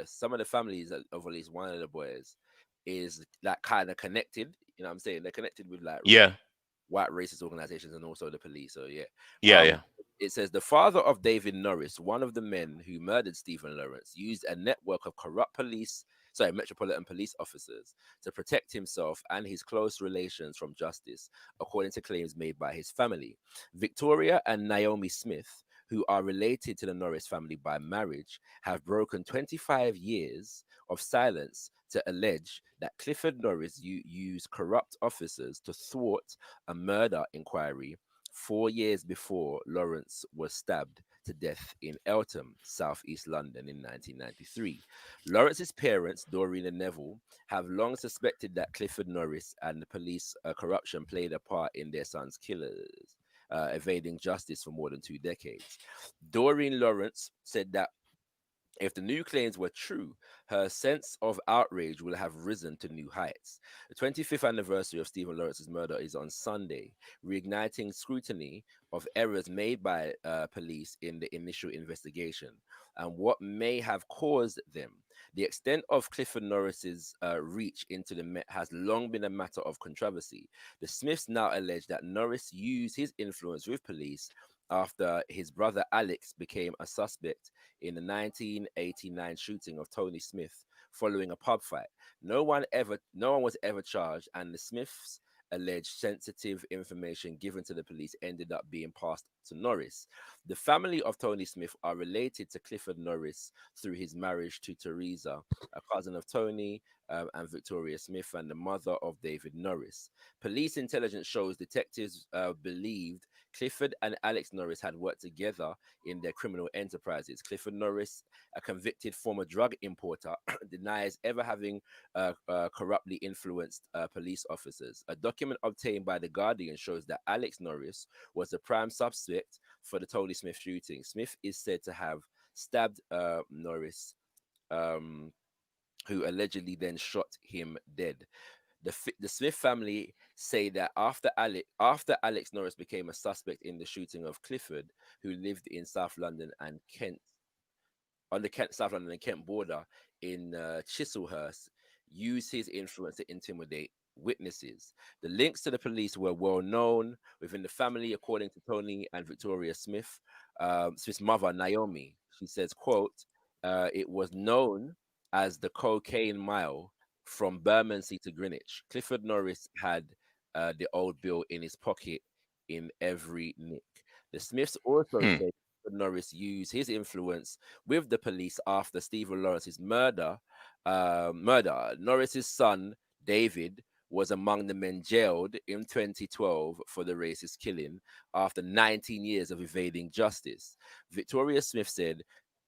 some of the families of at least one of the boys is like kind of connected. You know what I'm saying? They're connected with like Yeah. white racist organizations and also the police. So yeah. Yeah. It says the father of David Norris, one of the men who murdered Stephen Lawrence, used a network of corrupt Metropolitan Police officers to protect himself and his close relations from justice, according to claims made by his family. Victoria and Naomi Smith, who are related to the Norris family by marriage, have broken 25 years of silence to allege that Clifford Norris used corrupt officers to thwart a murder inquiry 4 years before Lawrence was stabbed to death in Eltham, southeast London, in 1993. Lawrence's parents, Doreen and Neville, have long suspected that Clifford Norris and the police corruption played a part in their son's killers, evading justice for more than 2 decades. Doreen Lawrence said that If the new claims were true, her sense of outrage will have risen to new heights. The 25th anniversary of Stephen Lawrence's murder is on Sunday, reigniting scrutiny of errors made by police in the initial investigation and what may have caused them. The extent of Clifford Norris's reach into the Met has long been a matter of controversy. The Smiths now allege that Norris used his influence with police after his brother Alex became a suspect in the 1989 shooting of Tony Smith following a pub fight. No one was ever charged, and the Smiths alleged sensitive information given to the police ended up being passed to Norris. The family of Tony Smith are related to Clifford Norris through his marriage to Teresa, a cousin of Tony and Victoria Smith, and the mother of David Norris. Police intelligence shows detectives believed Clifford and Alex Norris had worked together in their criminal enterprises. Clifford Norris, a convicted former drug importer, denies ever having corruptly influenced police officers. A document obtained by The Guardian shows that Alex Norris was the prime suspect for the Tony Smith shooting. Smith is said to have stabbed Norris, who allegedly then shot him dead. The Smith family say that after Alex Norris became a suspect in the shooting of Clifford, who lived in South London and Kent, on the South London and Kent border in Chislehurst, used his influence to intimidate witnesses. The links to the police were well known within the family, according to Tony and Victoria Smith. Smith's mother, Naomi, she says, quote, it was known as the Cocaine Mile from Bermondsey to Greenwich. Clifford Norris had the old bill in his pocket in every nick. The Smiths also say Clifford Norris used his influence with the police after Stephen Lawrence's murder. Norris's son, David, was among the men jailed in 2012 for the racist killing after 19 years of evading justice. Victoria Smith said,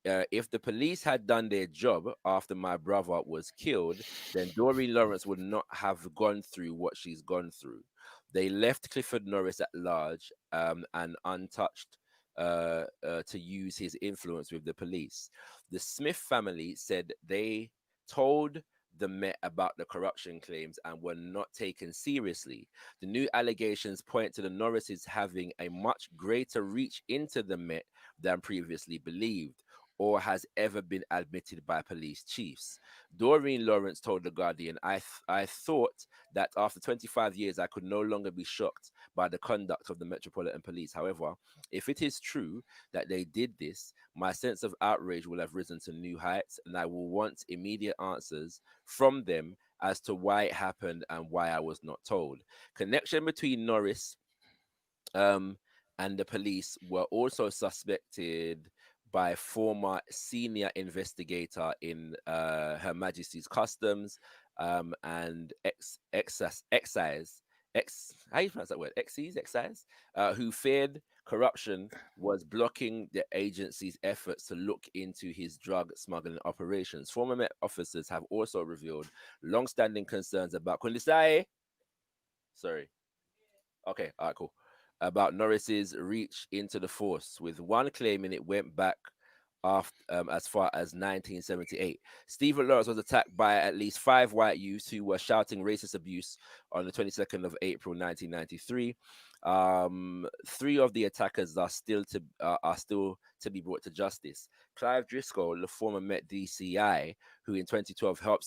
if the police had done their job after my brother was killed, then Doreen Lawrence would not have gone through what she's gone through. They left Clifford Norris at large and untouched to use his influence with the police. The Smith family said they told the Met about the corruption claims and were not taken seriously. The new allegations point to the Norrises having a much greater reach into the Met than previously believed, or has ever been admitted by police chiefs. Doreen Lawrence told The Guardian, I thought that after 25 years, I could no longer be shocked by the conduct of the Metropolitan Police. However, if it is true that they did this, my sense of outrage will have risen to new heights, and I will want immediate answers from them as to why it happened and why I was not told. Connection between Norris and the police were also suspected by former senior investigator in Her Majesty's Customs and excise, how you pronounce that word? Excise, who feared corruption was blocking the agency's efforts to look into his drug smuggling operations. Former Met officers have also revealed long-standing concerns about about Norris's reach into the force, with one claiming it went back as far as 1978. Stephen Lawrence was attacked by at least 5 white youths who were shouting racist abuse on the 22nd of April 1993. 3 of the attackers are still to be brought to justice. Clive Driscoll, the former Met DCI, who in 2012 helped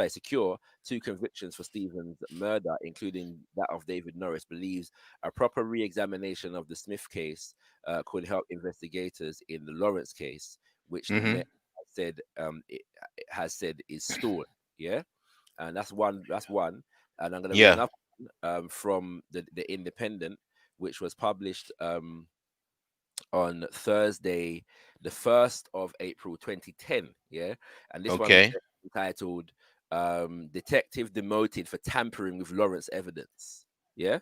secure 2 convictions for Stephen's murder, including that of David Norris, believes a proper re-examination of the Smith case could help investigators in the Lawrence case, which the Met has said is stalled. Yeah, and that's one. And I'm going to read another one from the Independent, which was published on Thursday, the 1st of April 2010. Yeah, and this one is entitled "Detective Demoted for Tampering with Lawrence Evidence." Yeah.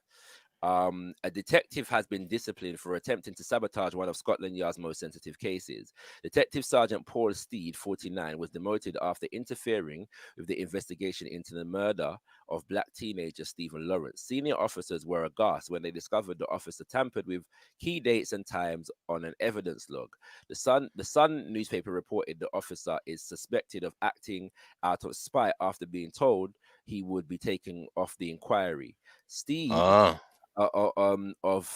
A detective has been disciplined for attempting to sabotage one of Scotland Yard's most sensitive cases. Detective Sergeant Paul Steed, 49, was demoted after interfering with the investigation into the murder of black teenager Stephen Lawrence. Senior officers were aghast when they discovered the officer tampered with key dates and times on an evidence log. The Sun newspaper reported the officer is suspected of acting out of spite after being told he would be taken off the inquiry. Steed of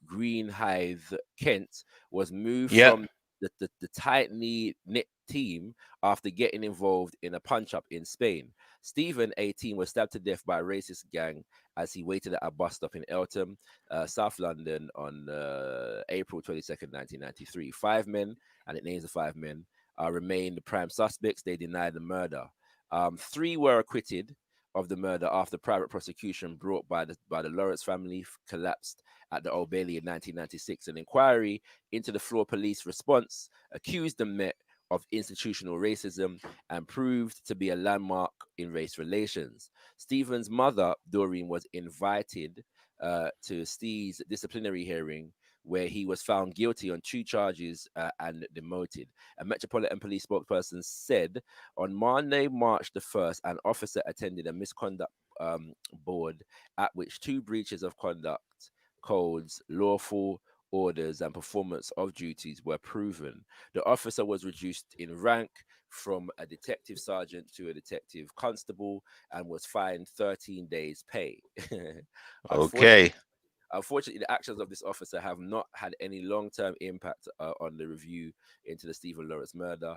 Greenhithe, Kent, was moved Yep. from the tightly knit team after getting involved in a punch-up in Spain. Stephen, 18, was stabbed to death by a racist gang as he waited at a bus stop in Eltham, South London, on April 22nd, 1993. 5 men, and it names the 5 men, remain the prime suspects. They denied the murder. 3 were acquitted of the murder after private prosecution brought by the Lawrence family collapsed at the Old Bailey in 1996. An inquiry into the Floor Police response accused the Met of institutional racism and proved to be a landmark in race relations. Stephen's mother, Doreen, was invited to Steve's disciplinary hearing, where he was found guilty on 2 charges and demoted. A Metropolitan Police spokesperson said on Monday, March the 1st, an officer attended a misconduct board at which 2 breaches of conduct codes, lawful orders, and performance of duties were proven. The officer was reduced in rank from a detective sergeant to a detective constable and was fined 13 days' pay. Okay. Unfortunately, the actions of this officer have not had any long-term impact on the review into the Stephen Lawrence murder,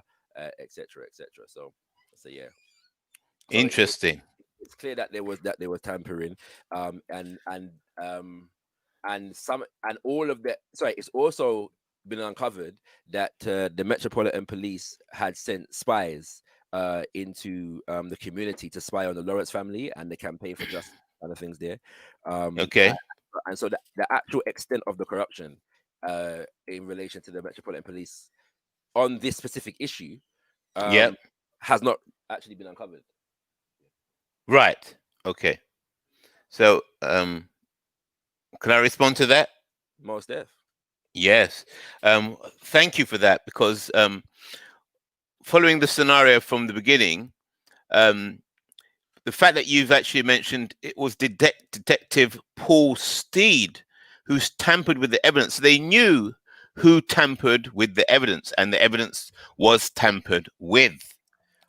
etc., etc. So yeah. So Interesting. it's clear that there was tampering, and all of that. Sorry, it's also been uncovered that the Metropolitan Police had sent spies into the community to spy on the Lawrence family and the campaign for justice, other things there. Okay. And so the actual extent of the corruption in relation to the Metropolitan Police on this specific issue has not actually been uncovered. Right. Okay. So, can I respond to that? Most def. Yes. Thank you for that, because following the scenario from the beginning, the fact that you've actually mentioned it was Detective Paul Steed who's tampered with the evidence. They knew who tampered with the evidence, and the evidence was tampered with.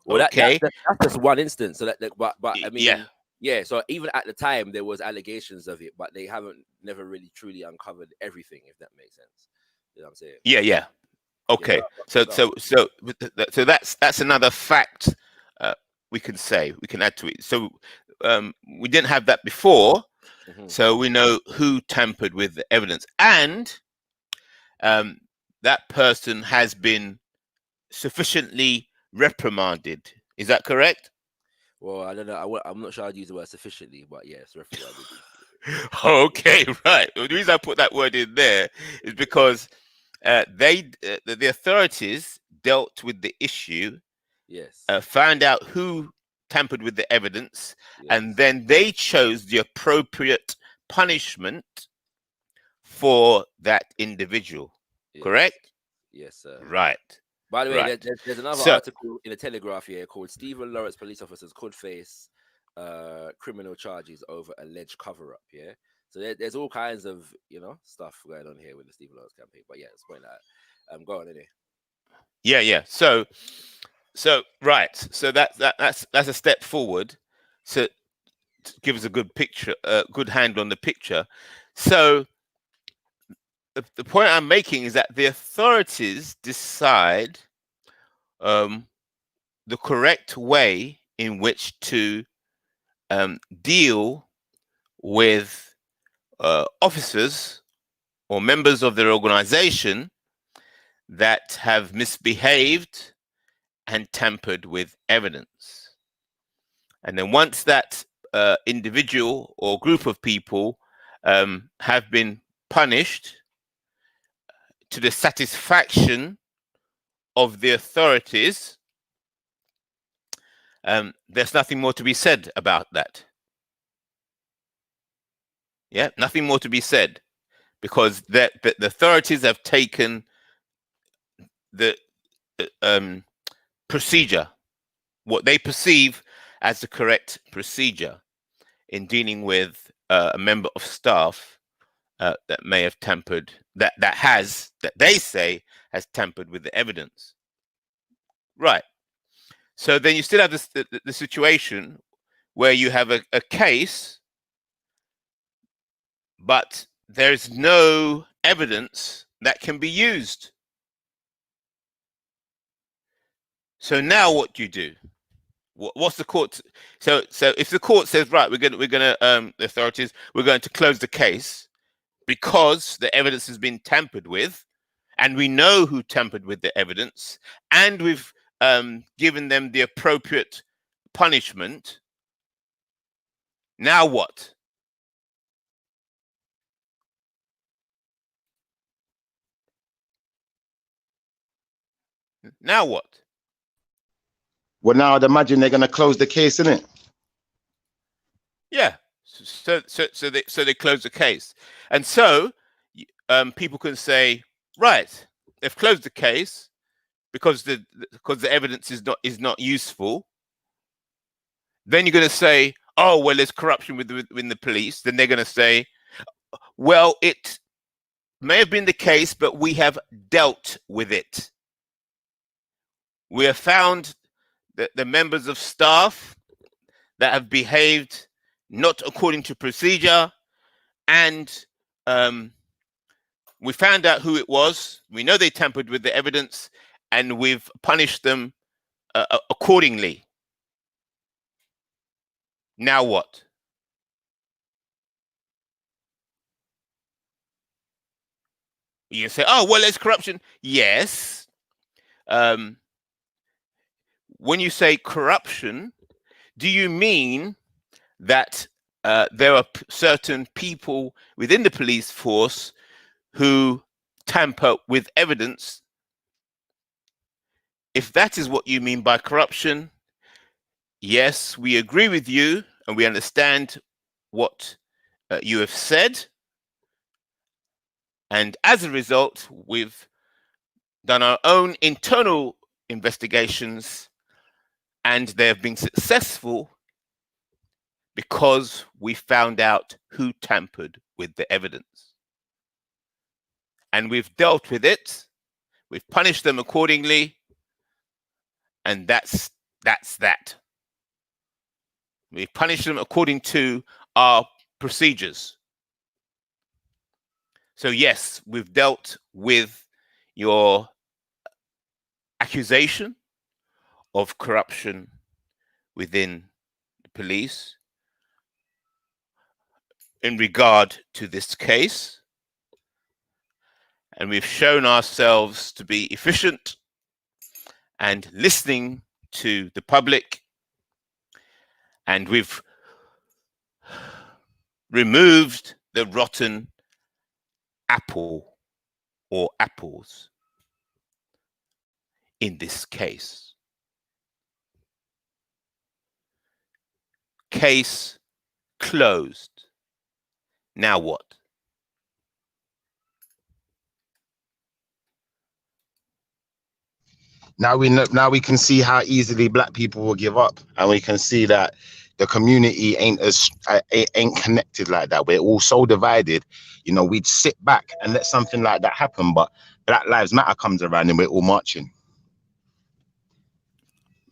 Well, okay, that's just one instance. So but I mean, yeah. So even at the time there was allegations of it, but they haven't never really truly uncovered everything, if that makes sense. You know what I'm saying? Yeah. Okay. So that's another fact we can add to it. So we didn't have that before, so we know who tampered with the evidence, and that person has been sufficiently reprimanded. Is that correct? Well, I don't know. I'm not sure I'd use the word sufficiently, but yes, reprimanded. Okay, right. Well, the reason I put that word in there is because the authorities dealt with the issue, yes, found out who tampered with the evidence, and then they chose the appropriate punishment for that individual. Correct? Yes, sir. Right. By the way, right. there's another article in the Telegraph here called "Stephen Lawrence police officers could face criminal charges over alleged cover-up." Yeah, so there's all kinds of stuff going on here with the Stephen Lawrence campaign. But yeah, let's point that. Go on, anyway. Yeah. So right. So that's a step forward. So to give us a good picture, good handle on the picture. So the point I'm making is that the authorities decide the correct way in which to deal with officers or members of their organization that have misbehaved and tampered with evidence. And then once that individual or group of people have been punished to the satisfaction of the authorities, there's nothing more to be said about that. Yeah, nothing more to be said, because the authorities have taken the procedure, what they perceive as the correct procedure in dealing with a member of staff that may have tampered, that they say has tampered with the evidence. Right. So then you still have the situation where you have a case, but there's no evidence that can be used. So now what do you do? What's the court? So if the court says, right, we're gonna the authorities, we're going to close the case because the evidence has been tampered with, and we know who tampered with the evidence, and we've given them the appropriate punishment. Now what? Now what? Well, now I'd imagine they're going to close the case, innit? Yeah. So they close the case, and so people can say, right, they've closed the case because the evidence is not useful. Then you're going to say, oh well, there's corruption within the police. Then they're going to say, well, it may have been the case, but we have dealt with it. We have found that the members of staff that have behaved not according to procedure, and we found out who it was. We know they tampered with the evidence, and we've punished them accordingly. Now what? You say, oh, well, there's corruption. Yes. When you say corruption, do you mean that there are certain people within the police force who tamper with evidence? If that is what you mean by corruption, yes, we agree with you and we understand what you have said. And as a result, we've done our own internal investigations, and they have been successful because we found out who tampered with the evidence. And we've dealt with it, we've punished them accordingly, and that's that. We punish them according to our procedures. So yes, we've dealt with your accusation of corruption within the police in regard to this case, and we've shown ourselves to be efficient and listening to the public, and we've removed the rotten apple or apples in this case. Case closed. Now what? Now we know. Now we can see how easily black people will give up, and we can see that the community ain't connected like that. We're all so divided. You know, we'd sit back and let something like that happen, but Black Lives Matter comes around and we're all marching.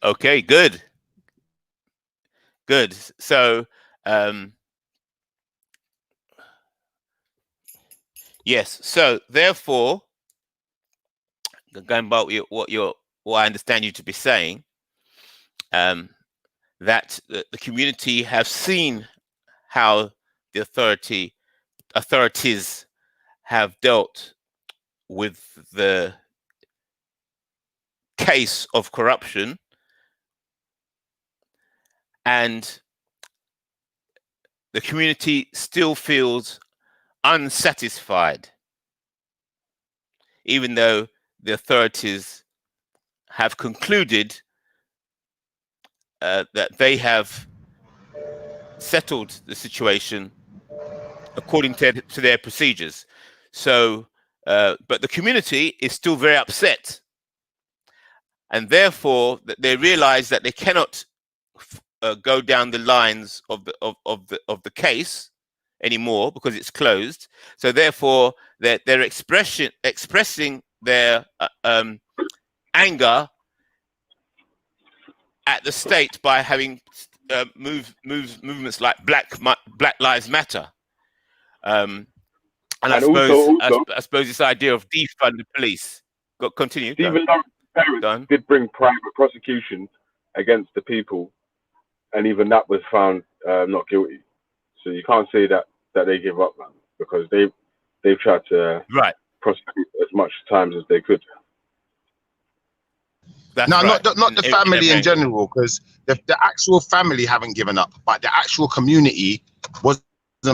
Okay, good. So, yes. So, therefore, going back what I understand you to be saying, that the community have seen how the authorities have dealt with the case of corruption, and the community still feels unsatisfied, even though the authorities have concluded that they have settled the situation according to their procedures. So, but the community is still very upset, and therefore they realize that they cannot go down the lines of the case anymore because it's closed. So therefore they're expressing their anger at the state by having movements like Black Lives Matter, and I suppose this idea of defund the police. Continue. Stephen Lawrence's parents did bring private prosecution against the people, and even that was found not guilty. So you can't say that they give up, man, because they've tried to prosecute as much times as they could. That's not the family in general, because the actual family haven't given up, but the actual community wasn't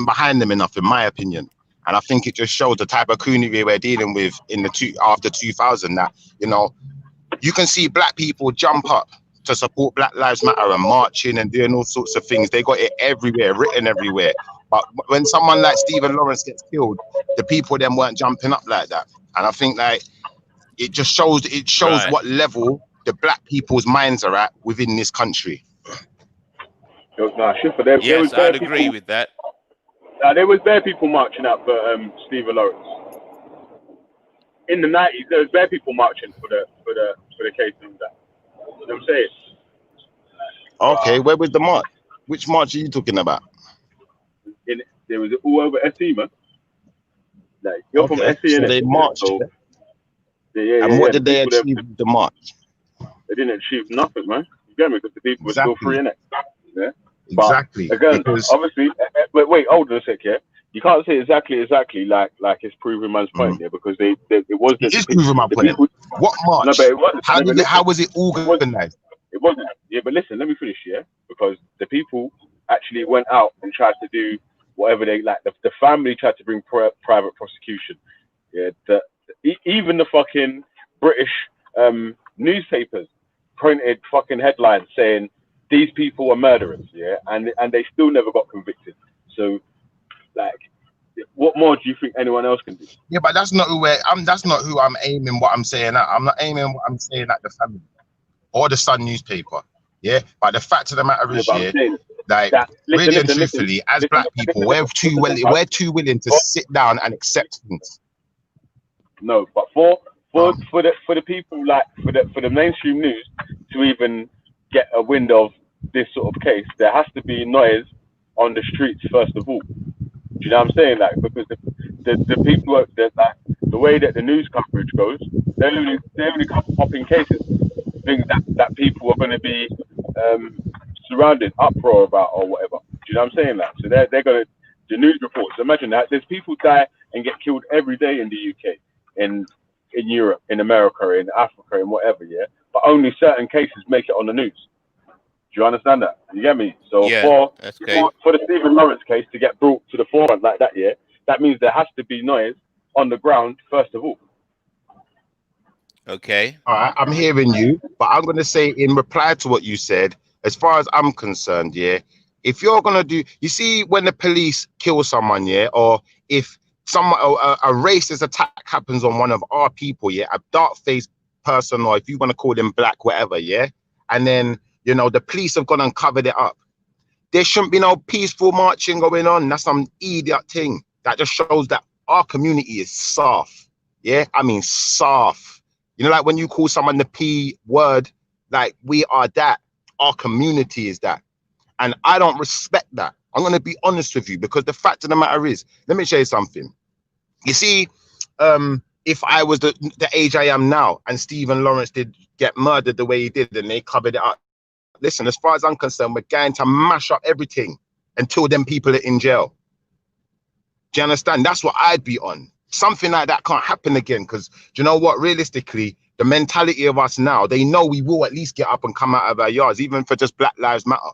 behind them enough, in my opinion. And I think it just shows the type of community we're dealing with in after 2000. That, you know, you can see black people jump up to support Black Lives Matter and marching and doing all sorts of things. They got it everywhere, written everywhere. But when someone like Stephen Lawrence gets killed, the people then weren't jumping up like that. And I think like it just shows what level the black people's minds are at within this country. Yes, I'd agree with that. There was bare people marching up for Stephen Lawrence. In the 90s, there was bare people marching for the case and that. That's what I'm saying. Okay, where was the march? Which march are you talking about? There was all over SE, man. Like, you're from SE, so they marched. So, and what did they achieve with the march? They didn't achieve nothing, man. You get me? Because the people were still free, innit? Yeah. Exactly. But again, obviously, wait, hold on a sec, yeah. You can't say exactly like it's proving man's point here, because it wasn't. It is proving my point. What march? No, but it wasn't. How was it organized? It wasn't. Yeah, but listen, let me finish, yeah. Because the people actually went out and tried to do whatever they like. The family tried to bring private prosecution. Yeah. Even the fucking British newspapers printed fucking headlines saying these people were murderers, yeah, and they still never got convicted. So, like, what more do you think anyone else can do? Yeah, but that's not who I'm aiming. What I'm saying at, I'm not aiming what I'm saying at the family or the Sun newspaper. Yeah, but the fact of the matter is, really and truthfully, as black people, we're too willing to sit down and accept things. No, but for the people, like for the mainstream news to even get a wind of this sort of case, there has to be noise on the streets first of all. Do you know what I'm saying? Like, because the people that like the way that the news coverage goes, they're only popping cases, things that people are going to be surrounded, uproar about or whatever. Do you know what I'm saying? Like, so they're going to the news reports. Imagine that there's people die and get killed every day in the UK, in Europe, in America, in Africa, and whatever. Yeah, but only certain cases make it on the news. Do you understand that? You get me? So for the Stephen Lawrence case to get brought to the forefront like that, yeah, that means there has to be noise on the ground first of all. Okay. All right, I'm hearing you, but I'm going to say in reply to what you said, as far as I'm concerned, yeah, if you're going to do, you see, when the police kill someone, yeah, or if a racist attack happens on one of our people, yeah, a dark-faced person, or if you want to call them black, whatever, yeah, and then, you know, the police have gone and covered it up. There shouldn't be no peaceful marching going on. That's some idiot thing. That just shows that our community is soft. Yeah, I mean soft. You know, like when you call someone the P word, like we are that. Our community is that. And I don't respect that. I'm going to be honest with you, because the fact of the matter is, let me show you something. You see, if I was the age I am now and Stephen Lawrence did get murdered the way he did and they covered it up, listen, as far as I'm concerned, we're going to mash up everything until them people are in jail. Do you understand? That's what I'd be on. Something like that can't happen again, because do you know what? Realistically, the mentality of us now, they know we will at least get up and come out of our yards, even for just Black Lives Matter.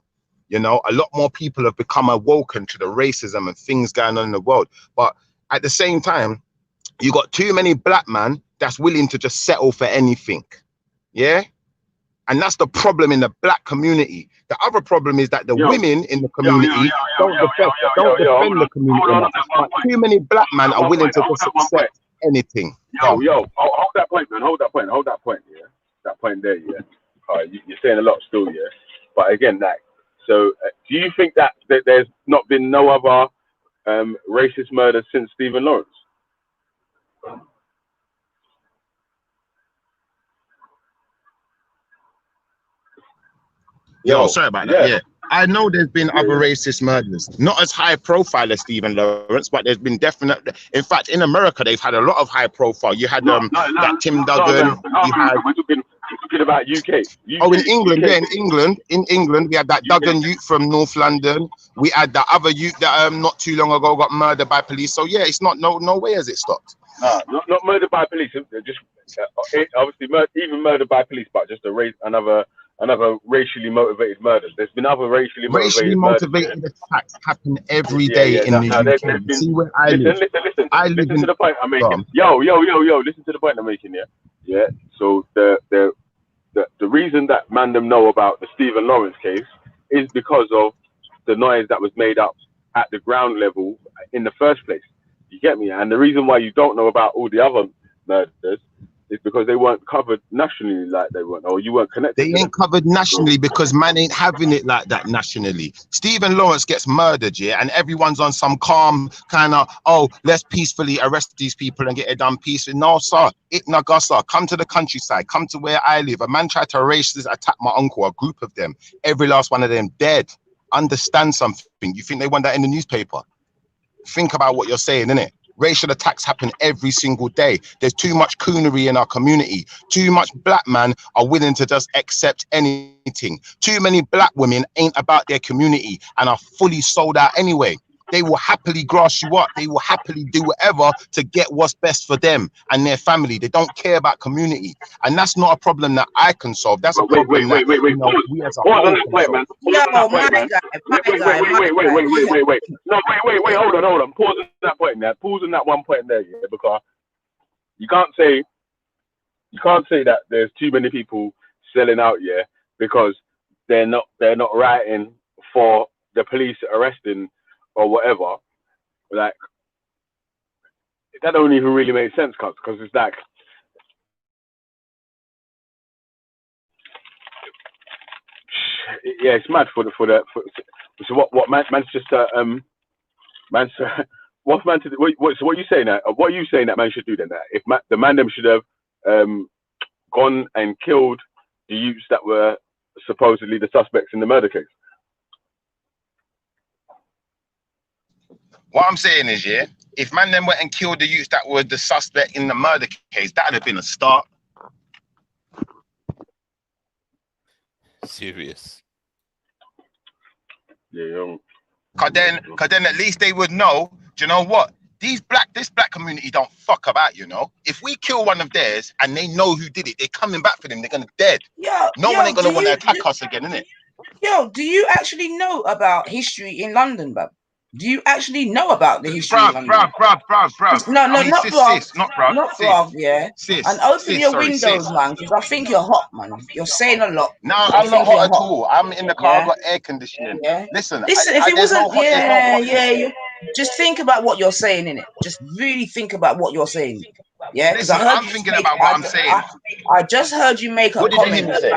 You know, a lot more people have become awoken to the racism and things going on in the world. But at the same time, you got too many black men that's willing to just settle for anything. Yeah? And that's the problem in the black community. The other problem is that the women in the community don't defend the community enough. But too many black men are willing to just accept anything. Hold that point, man. Hold that point. Yeah, that point there. Yeah. You're saying a lot still. Yeah. But again, so do you think that there's not been no other racist murders since Stephen Lawrence? Yo, sorry about that. Yeah. I know there's been other racist murders, not as high profile as Stephen Lawrence, but there's been definitely. In fact, in America, they've had a lot of high profile. You had that Tim Duggan. We're talking about UK. In England, in England, we had that Duggan youth from North London. We had that other youth that not too long ago got murdered by police. So yeah, it's not no way has it stopped. Not murdered by police. Just obviously even murdered by police, but just another racially motivated murders. There's been other racially motivated attacks happen every day in the UK. See where I live. Listen to the point I'm making. Yo, listen to the point I'm making. Yeah. So the reason that Mandem know about the Stephen Lawrence case is because of the noise that was made up at the ground level in the first place. You get me? And the reason why you don't know about all the other murders is because they weren't covered nationally like they weren't, or you weren't connected. They ain't covered nationally because man ain't having it like that nationally. Stephen Lawrence gets murdered, yeah, and everyone's on some calm kind of, let's peacefully arrest these people and get it done peacefully. No, sir, Itnagasa, come to the countryside, come to where I live. A man tried to racist attack my uncle, a group of them. Every last one of them dead. Understand something. You think they want that in the newspaper? Think about what you're saying, innit? Racial attacks happen every single day. There's too much coonery in our community. Too much black men are willing to just accept anything. Too many black women ain't about their community and are fully sold out anyway. They will happily grass you up. They will happily do whatever to get what's best for them and their family. They don't care about community. And that's not a problem that I can solve. That's a problem that we as a whole can solve. Wait, hold on. Pause on that point there. Pause on that one point there, yeah, because you can't say that there's too many people selling out, yeah, because they're not writing for the police arresting or whatever. Like, that don't even really make sense, because it's like, yeah, it's mad for so what Manchester what's man to do? So what are you saying that? What are you saying that man should do then? That if the man them should have gone and killed the youths that were supposedly the suspects in the murder case? What I'm saying is, yeah, if man then went and killed the youths that were the suspect in the murder case, that would have been a start. Serious. Yeah. Cause then at least they would know, do you know what? This black community don't fuck about, you know. If we kill one of theirs and they know who did it, they're coming back for them, they're gonna dead. No one ain't gonna want to attack us again, innit? Yo, do you actually know about history in London, bruv? Do you actually know about the history in London? Bruv. No, not bruv. Not bruv, yeah. Sis, and open your windows, man, because I think you're hot, man. You're saying a lot. No, I'm not hot at all. I'm in the car, I've got air conditioning. Yeah. Listen, if it wasn't, just think about what you're saying, innit? Just really think about what you're saying. Yeah, because I'm thinking about what I'm saying. I just heard you make a comment. What did you say?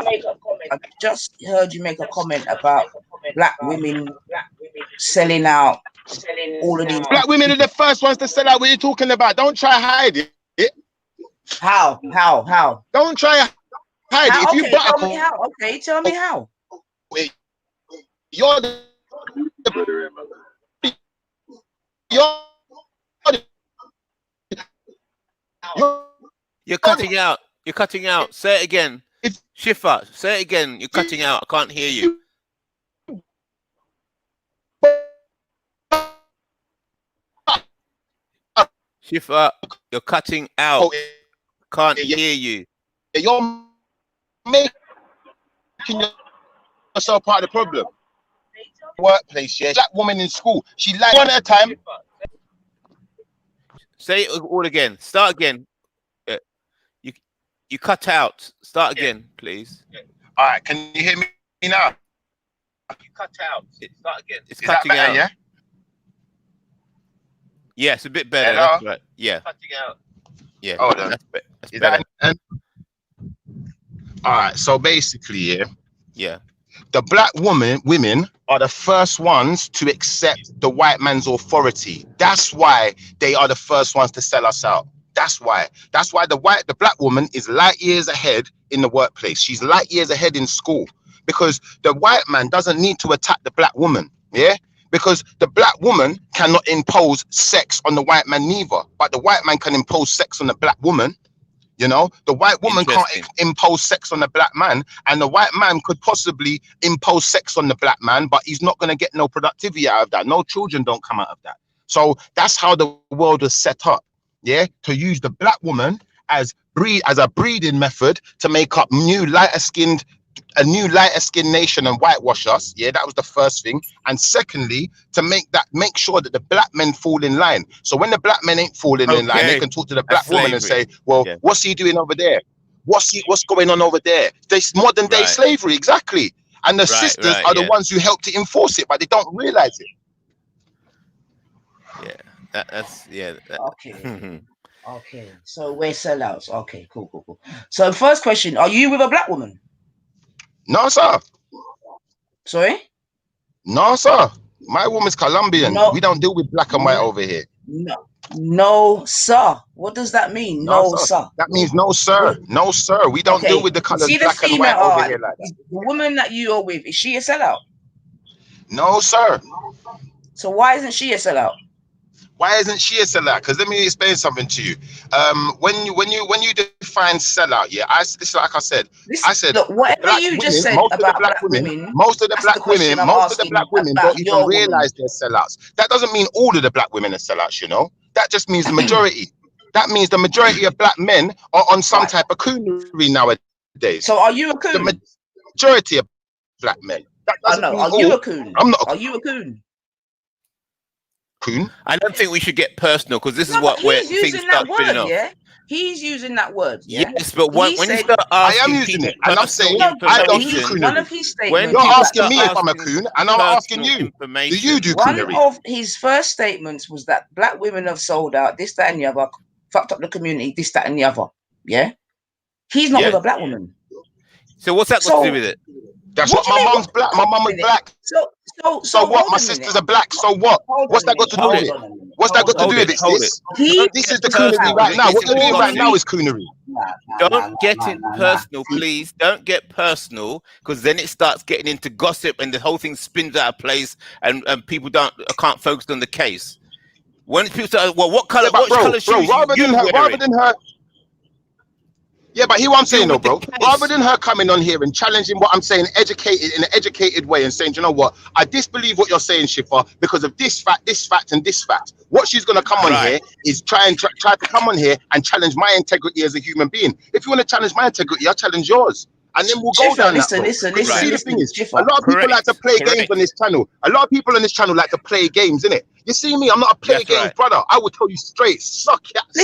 I just heard you make a comment about black women selling out. All of these black women are the first ones to sell out. What are you talking about? Don't try hide it. How? Don't try hide it. If you tell me how. Okay, tell me how. You're cutting out. You're cutting out. Say it again. Shifa, say it again. You're cutting out. I can't hear you. Shifa, you're cutting out. Can't hear you. You're making yourself part of the problem. Workplace, yeah. Black woman in school. She lied one at a time. Say it all again. Start again. You cut out. Start again, please. All right. Can you hear me now? You cut out. Start again. It's cutting out. Yeah. Yeah, it's a bit better. Hello? That's right. Yeah. Yeah. Hold on. That's Is better. that all right? So basically, yeah, Yeah. the black women are the first ones to accept the white man's authority. That's why they are the first ones to sell us out. That's why the black woman is light years ahead in the workplace. She's light years ahead in school, because the white man doesn't need to attack the black woman. Yeah, because the black woman cannot impose sex on the white man neither, but the white man can impose sex on the black woman. You know, the white woman can't impose sex on the black man, and the white man could possibly impose sex on the black man, but he's not going to get no productivity out of that. No children don't come out of that. So that's how the world was set up. Yeah, to use the black woman as a breeding method to make up a new lighter skinned nation and whitewash us. Yeah, that was the first thing. And secondly, to make sure that the black men fall in line. So when the black men ain't falling in line, they can talk to the black woman and say, well, what's he doing over there? What's going on over there? This modern day slavery, exactly. And the sisters are the ones who help to enforce it, but they don't realize it. Okay. Okay. So we're sellouts. Okay, cool. So first question, are you with a black woman? No, sir. Sorry? No, sir. My woman's Colombian. No. We don't deal with black and white over here. No, sir. What does that mean? No, sir. That means no, sir. No, sir. We don't deal with the colors black and white over here like that. The woman that you are with, is she a sellout? No, sir. So why isn't she a sellout? Why isn't she a sellout? Because let me explain something to you. When you define sellout, like I said, look, whatever you just said about black women, most of the black women don't even realize they're sellouts. That doesn't mean all of the black women are sellouts, you know. That just means the majority. That means the majority of black men are on some type of coonery nowadays. So are you a coon? The majority of black men. That doesn't mean are you a coon? I'm not. Are you a coon? Coon? I don't think we should get personal, because this is where things start spinning off. Yeah, he's using that word. Yeah? Yes, but when you start asking, I am using it, and I'm saying I don't do coonery. One of his statements. You're asking me if I'm a coon, and I'm asking you. Do you do coonery? One of his first statements was that black women have sold out, this, that, and the other, fucked up the community, this, that, and the other. Yeah, he's not with a black woman. So what's that got to do with it? That's what my mom's black. My mum was black. So what? My sisters are black. So what? What's that got to do with it? What's that got to do with it? This is the coonery right now. What you're doing right now is coonery. Don't get it personal, please. Don't get personal, because then it starts getting into gossip, and the whole thing spins out of place, and people can't focus on the case. When people say, "Well, what color? What color shoes rather than her. Yeah, but hear what I'm saying though, bro. Rather than her coming on here and challenging what I'm saying in an educated way and saying, you know what, I disbelieve what you're saying, Shifa, because of this fact, and this fact. What she's gonna come on here is try to come on here and challenge my integrity as a human being. If you want to challenge my integrity, I'll challenge yours. And then we'll go down that road. Listen. See, the thing is, a lot of people like to play games on this channel. A lot of people on this channel like to play games, innit? You see me? I'm not a play games brother. I will tell you straight, suck out. I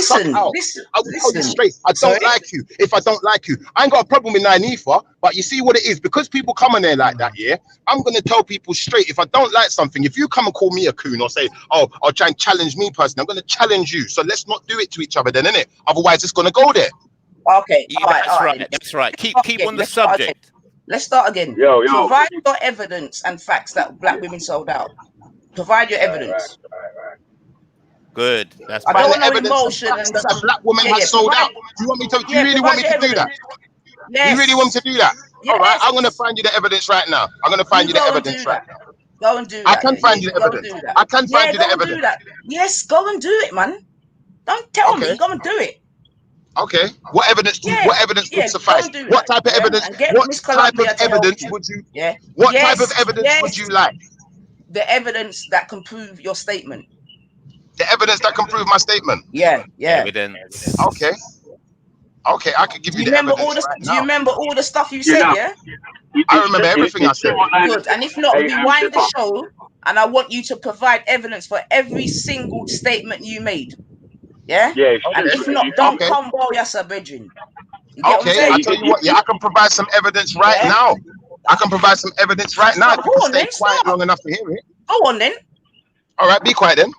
will tell you straight. I don't like you. If I don't like you, I ain't got a problem with Nanifa. But you see what it is, because people come on there like that, yeah. I'm gonna tell people straight. If I don't like something, if you come and call me a coon or say, oh, I'll try and challenge me personally, I'm gonna challenge you. So let's not do it to each other, then, innit? Otherwise, it's gonna go there. Okay. That's right. Keep on the subject. Let's start again. Provide your evidence and facts that black women sold out. Provide your evidence. Good. That's I don't want no emotion and that the black woman has sold out. Do you want me to? You really want me to do that? Yes. You really want me to do that? All right. I'm gonna find you the evidence right now. I'm gonna find you the evidence right now. Go and do that. I can find you the evidence. I can find you the evidence. Yes, go and do it, man. Don't tell me. Go and do it. Okay. What evidence? What evidence would suffice? What type of evidence? What type of evidence would you? Yeah. What type of evidence would you like? The evidence that can prove your statement. The evidence that can prove my statement. Yeah. Evidence. Okay. I can give you the evidence. Do you remember all the stuff you said? Yeah. I remember everything I said. Good. And if not, rewind the show, and I want you to provide evidence for every single statement you made. Yeah. And if not, don't come while you're bridging. Okay. I tell you what. Yeah, I can provide some evidence right now. I can provide some evidence right now. Stay quiet long enough to hear it. Go on then. All right, be quiet then.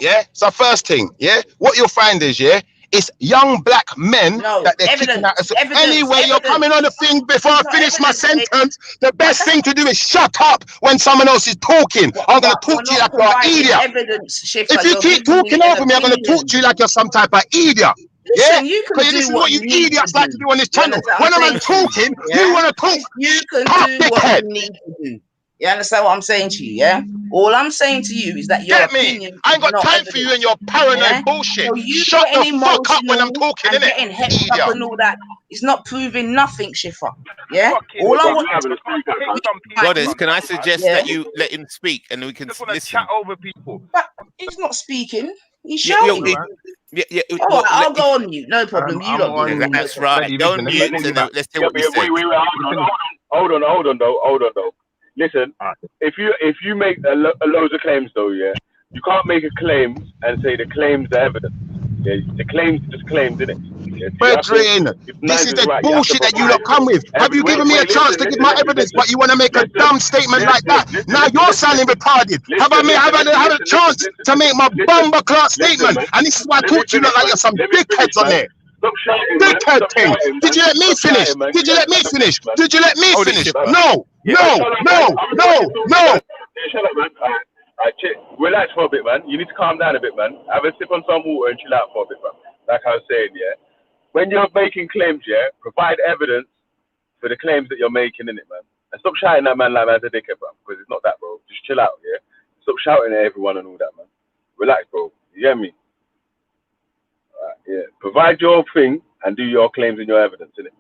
Yeah. So first thing, yeah, what you'll find is, yeah, it's young black men that they're kicking out. So anyway, you're coming on the thing before I finish my sentence. The best thing to do is shut up when someone else is talking. I'm going to talk to you like you're an idiot. If you keep talking over me, I'm going to talk to you like you're some type of idiot. Listen, yeah, because this is what you idiots like to do on this channel. When I'm talking, you want to talk. You can do what you need to do. You understand what I'm saying to you? Yeah. All I'm saying to you is that your opinion. I ain't got time for you and your paranoid bullshit. So you shut the fuck up when I'm talking, innit? Getting hepped up and all that. It's not proving nothing, Schiffer. Yeah. All I want. Goddess, can I suggest that you let him speak and we can listen? Chat over people. But he's not speaking. He's shouting. Yeah. Oh, I'll go on mute. No problem. You don't. That's right. Go on mute and let's hear what we say. Hold on, though. Listen, if you make a loads of claims though, yeah, you can't make a claim and say the claims are evidence. Yeah, the claims are just claims, isn't it? Yeah, Brethren, this is the bullshit that you lot come with. Have you given me a chance to give my evidence, but you want to make a dumb statement like that? Now you're sounding retarded. Have I had a chance to make my bumper class statement? And this is why I talk to you like you're some dickheads on there. Dickhead thing. Did you let me finish? Did you let me finish? Did you let me finish? No. Relax for a bit, man. You need to calm down a bit, man. Have a sip on some water and chill out for a bit, man. Like I was saying, yeah. When you're making claims, yeah, provide evidence for the claims that you're making, innit, man. And stop shouting at man like man's a dickhead, bro. Because it's not that, bro. Just chill out, yeah. Stop shouting at everyone and all that, man. Relax, bro. You get me? Yeah. Provide your thing and do your claims and your evidence, innit?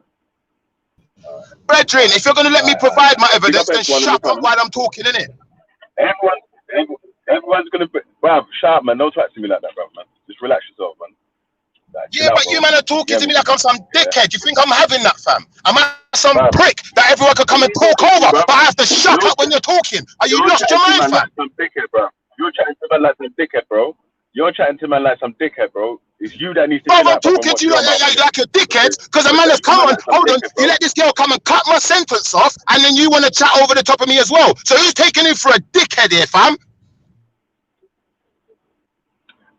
Brethren, if you're going to let me provide my evidence, then shut up while I'm talking, innit? Everyone's going to... Bruv, shut up, man. Don't talk to me like that, bruv, man. Just relax yourself, man. Like, yeah, but you man are talking to me like I'm some dickhead. You think I'm having that, fam? Am I some prick that everyone can come and talk over, but I have to shut up when you're talking? Are you lost your mind, fam? You're chatting to man like some dickhead, bro. You're chatting to man like some dickhead, bro. It's you that needs to. Bro, I'm talking to you like a dickhead because a man has come on. Hold on, you let this girl come and cut my sentence off, and then you want to chat over the top of me as well. So who's taking you for a dickhead here, fam?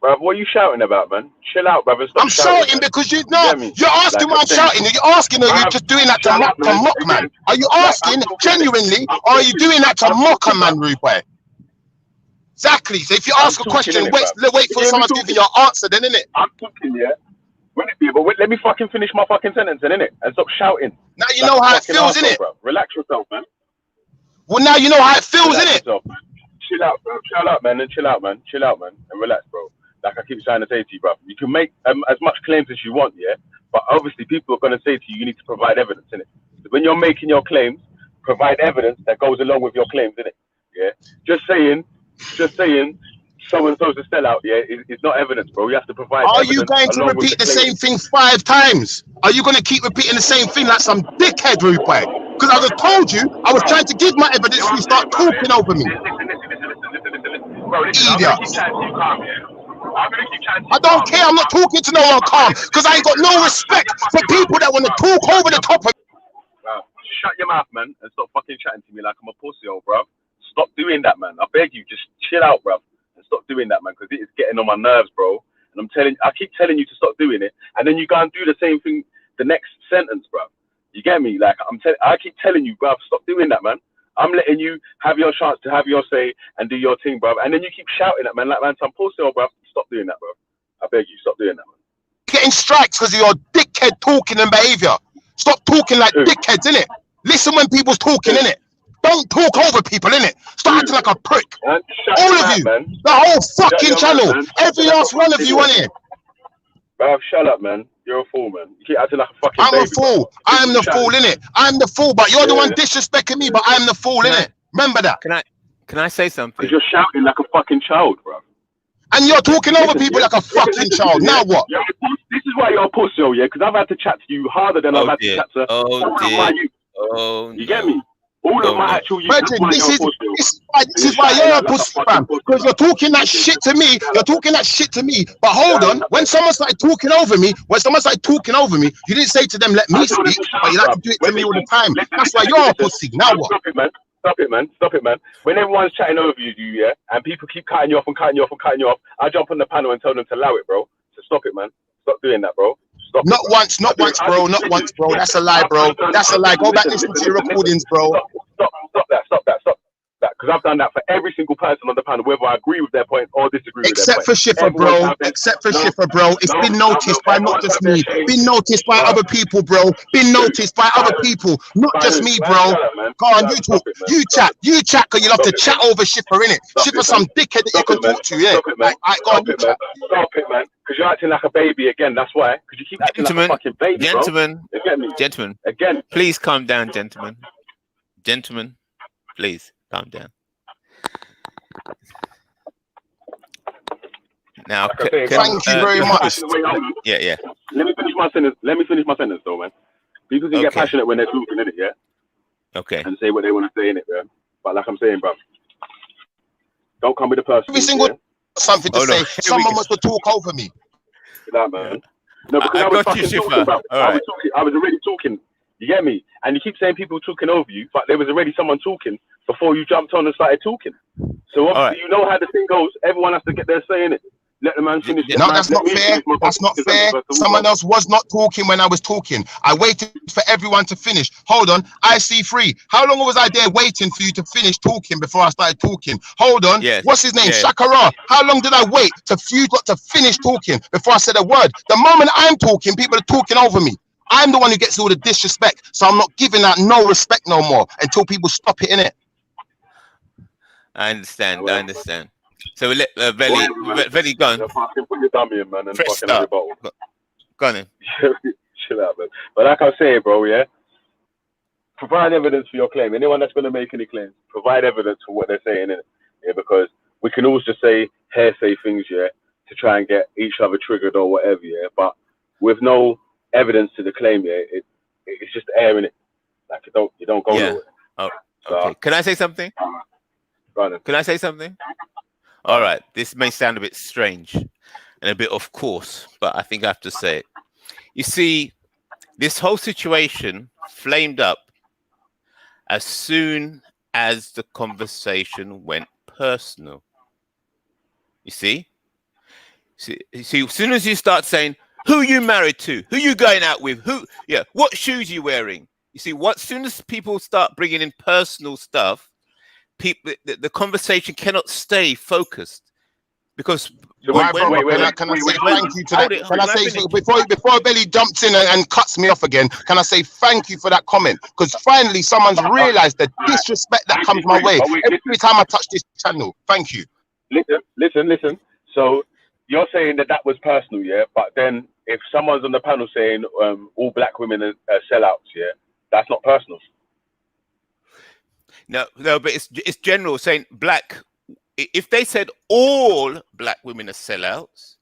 Bro, what are you shouting about, man? Chill out, brother. I'm shouting because you're asking what I'm shouting. Are you asking, or are you just doing that to mock, man? Are you asking genuinely, or are you doing that to mock a man, rude boy? Exactly. So if you ask a question, wait for someone to give you your answer, then, innit? I'm talking, yeah. But let me fucking finish my fucking sentence, then, innit? And stop shouting. Now you know how it feels, innit? Relax yourself, man. Well, now you know how it feels, innit? Chill out, bro. Chill out, man. And chill out, man. Chill out, man. And relax, bro. Like I keep trying to say to you, bro. You can make as much claims as you want, yeah? But obviously people are going to say to you, you need to provide evidence, innit? So when you're making your claims, provide evidence that goes along with your claims, innit? Yeah? Just saying so-and-so's a sellout, yeah, it's not evidence, bro. You have to provide evidence. Are you going to repeat the same thing 5 times? Are you going to keep repeating the same thing like some dickhead, rude boy? Because I just told you, I was trying to give my evidence and you start talking over me. Idiots. I don't care, I'm not talking to no one calm, because I ain't got no respect for people that want to talk over the top of me. Shut your mouth, man, and stop fucking chatting to me like I'm a pussy, old bro. Stop doing that, man. I beg you, just chill out, bro, and stop doing that, man, because it is getting on my nerves, bro. And I keep telling you to stop doing it, and then you go and do the same thing the next sentence, bro. You get me? Like I keep telling you, bro, stop doing that, man. I'm letting you have your chance to have your say and do your thing, bro. And then you keep shouting at man like man, some pussy, bro. Stop doing that, bro. I beg you, stop doing that, man. Getting strikes because of your dickhead talking and behavior. Stop talking like dickheads, innit? Listen when people's talking, innit? Don't talk over people, innit? Stop acting like a prick. All of you, man. The whole fucking channel. Every last one of you on here. Bro, shut up, man. You're a fool, man. You keep acting like a fucking I'm a fool. I'm the fool, innit? I'm the fool, but you're the one disrespecting me, but I'm the fool, innit? Remember that. Can I say something? You're shouting like a fucking child, bro. And you're talking over people like a fucking child. Now what? This is why you're a pussy, yeah? Because I've had to chat to you harder than I've had to chat to you get me? All of my actual this is why you're a pussy, fam. Because you're talking that shit to me. You're talking that shit to me. But hold on, when someone started talking over me, you didn't say to them, let me speak, but you like to do it to me all the time. That's why you're a pussy. Now what? Stop it, man. Stop it, man. When everyone's chatting over you, yeah, and people keep cutting you off and cutting you off and cutting you off, I jump on the panel and tell them to allow it, bro. So stop it, man. Stop doing that, bro. Stop Not it, bro. once, not once, bro. Not once, bro. That's a lie, bro. That's a lie. Go back and listen to your recordings, bro. Stop that. Because I've done that for every single person on the panel, whether I agree with their point or disagree with their point. Except for Schiffer, bro. Except for Schiffer, bro. It's been noticed by not just me. Been noticed by other people, bro. Been noticed by other people, not just me, bro. Go on, you talk. You chat, because you love to chat over Schiffer, innit? Schiffer, some dickhead that you can talk to, yeah. Go on, you chat. Stop it, man. Because you're acting like a baby again. That's why. Because you keep acting like a fucking baby, Gentlemen, again. Please calm down, gentlemen. Gentlemen, please calm down. Now, thank you very much. Yeah. Let me finish my sentence, though, man. People can get passionate when they're talking, innit, yeah? Okay. And say what they want to say, innit, yeah? But like I'm saying, bro, don't come with a person. Every single something to say. Someone wants to talk over me. Nah, man. No, because I was fucking talking, bro. I was already talking. You get me? And you keep saying people talking over you, but there was already someone talking before you jumped on and started talking. So obviously you know how the thing goes. Everyone has to get their say in it. Let the man finish. No, that's not fair. That's not fair. Someone else was not talking when I was talking. I waited for everyone to finish. Hold on. IC3. How long was I there waiting for you to finish talking before I started talking? Hold on. Yes. What's his name? Yes. Shakara. How long did I wait to you got to finish talking before I said a word? The moment I'm talking, people are talking over me. I'm the one who gets all the disrespect. So I'm not giving out no respect no more until people stop it, innit? I understand. So we let Veli go on. Put your dummy in, man, and Press fucking start. have your bottle. Go on then. Chill out, man. But like I was saying, bro, yeah, provide evidence for your claim. Anyone that's going to make any claims, provide evidence for what they're saying, innit? Yeah, because we can always just say hearsay things, yeah, to try and get each other triggered or whatever, yeah. But with no evidence to the claim, yeah, it's just airing it. Like you don't go nowhere. Oh, okay. So, can I say something? Can I say something? All right. This may sound a bit strange and a bit off course, but I think I have to say it. You see, this whole situation flamed up as soon as the conversation went personal. You see, as soon as you start saying, who you married to, who you going out with, what shoes you wearing? You see, as soon as people start bringing in personal stuff, the conversation cannot stay focused because. Can I say thank you to that? Can I say before Belly jumps in and cuts me off again? Can I say thank you for that comment? Because finally someone's realised the disrespect that comes my way every time I touch this channel. Thank you. Listen. So you're saying that was personal, yeah? But then if someone's on the panel saying all black women are sellouts, yeah, that's not personal. No, but it's general saying black. If they said all black women are sellouts,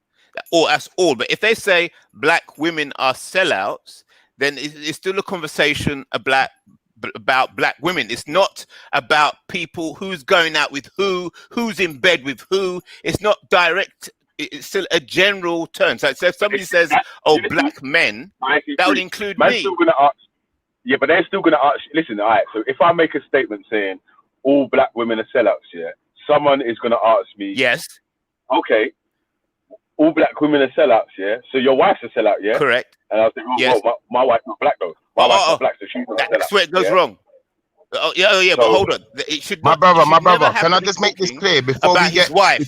or that's all. But if they say black women are sellouts, then it's still a conversation about black women. It's not about people who's going out with who's in bed with who. It's not direct. It's still a general term. So if somebody says, "Oh, black men," that would include me. Yeah, but they're still going to ask. Listen, all right. So if I make a statement saying all black women are sellouts, yeah, someone is going to ask me, yes, okay, all black women are sellouts, yeah. So your wife's a sellout, yeah. Correct. And I was like, yes. Well, my wife's not black though. My wife's not black, so she's not a sellout. That's where it goes wrong. Oh yeah, so, but hold on. It should. My brother. Can I just make this clear before we get wife?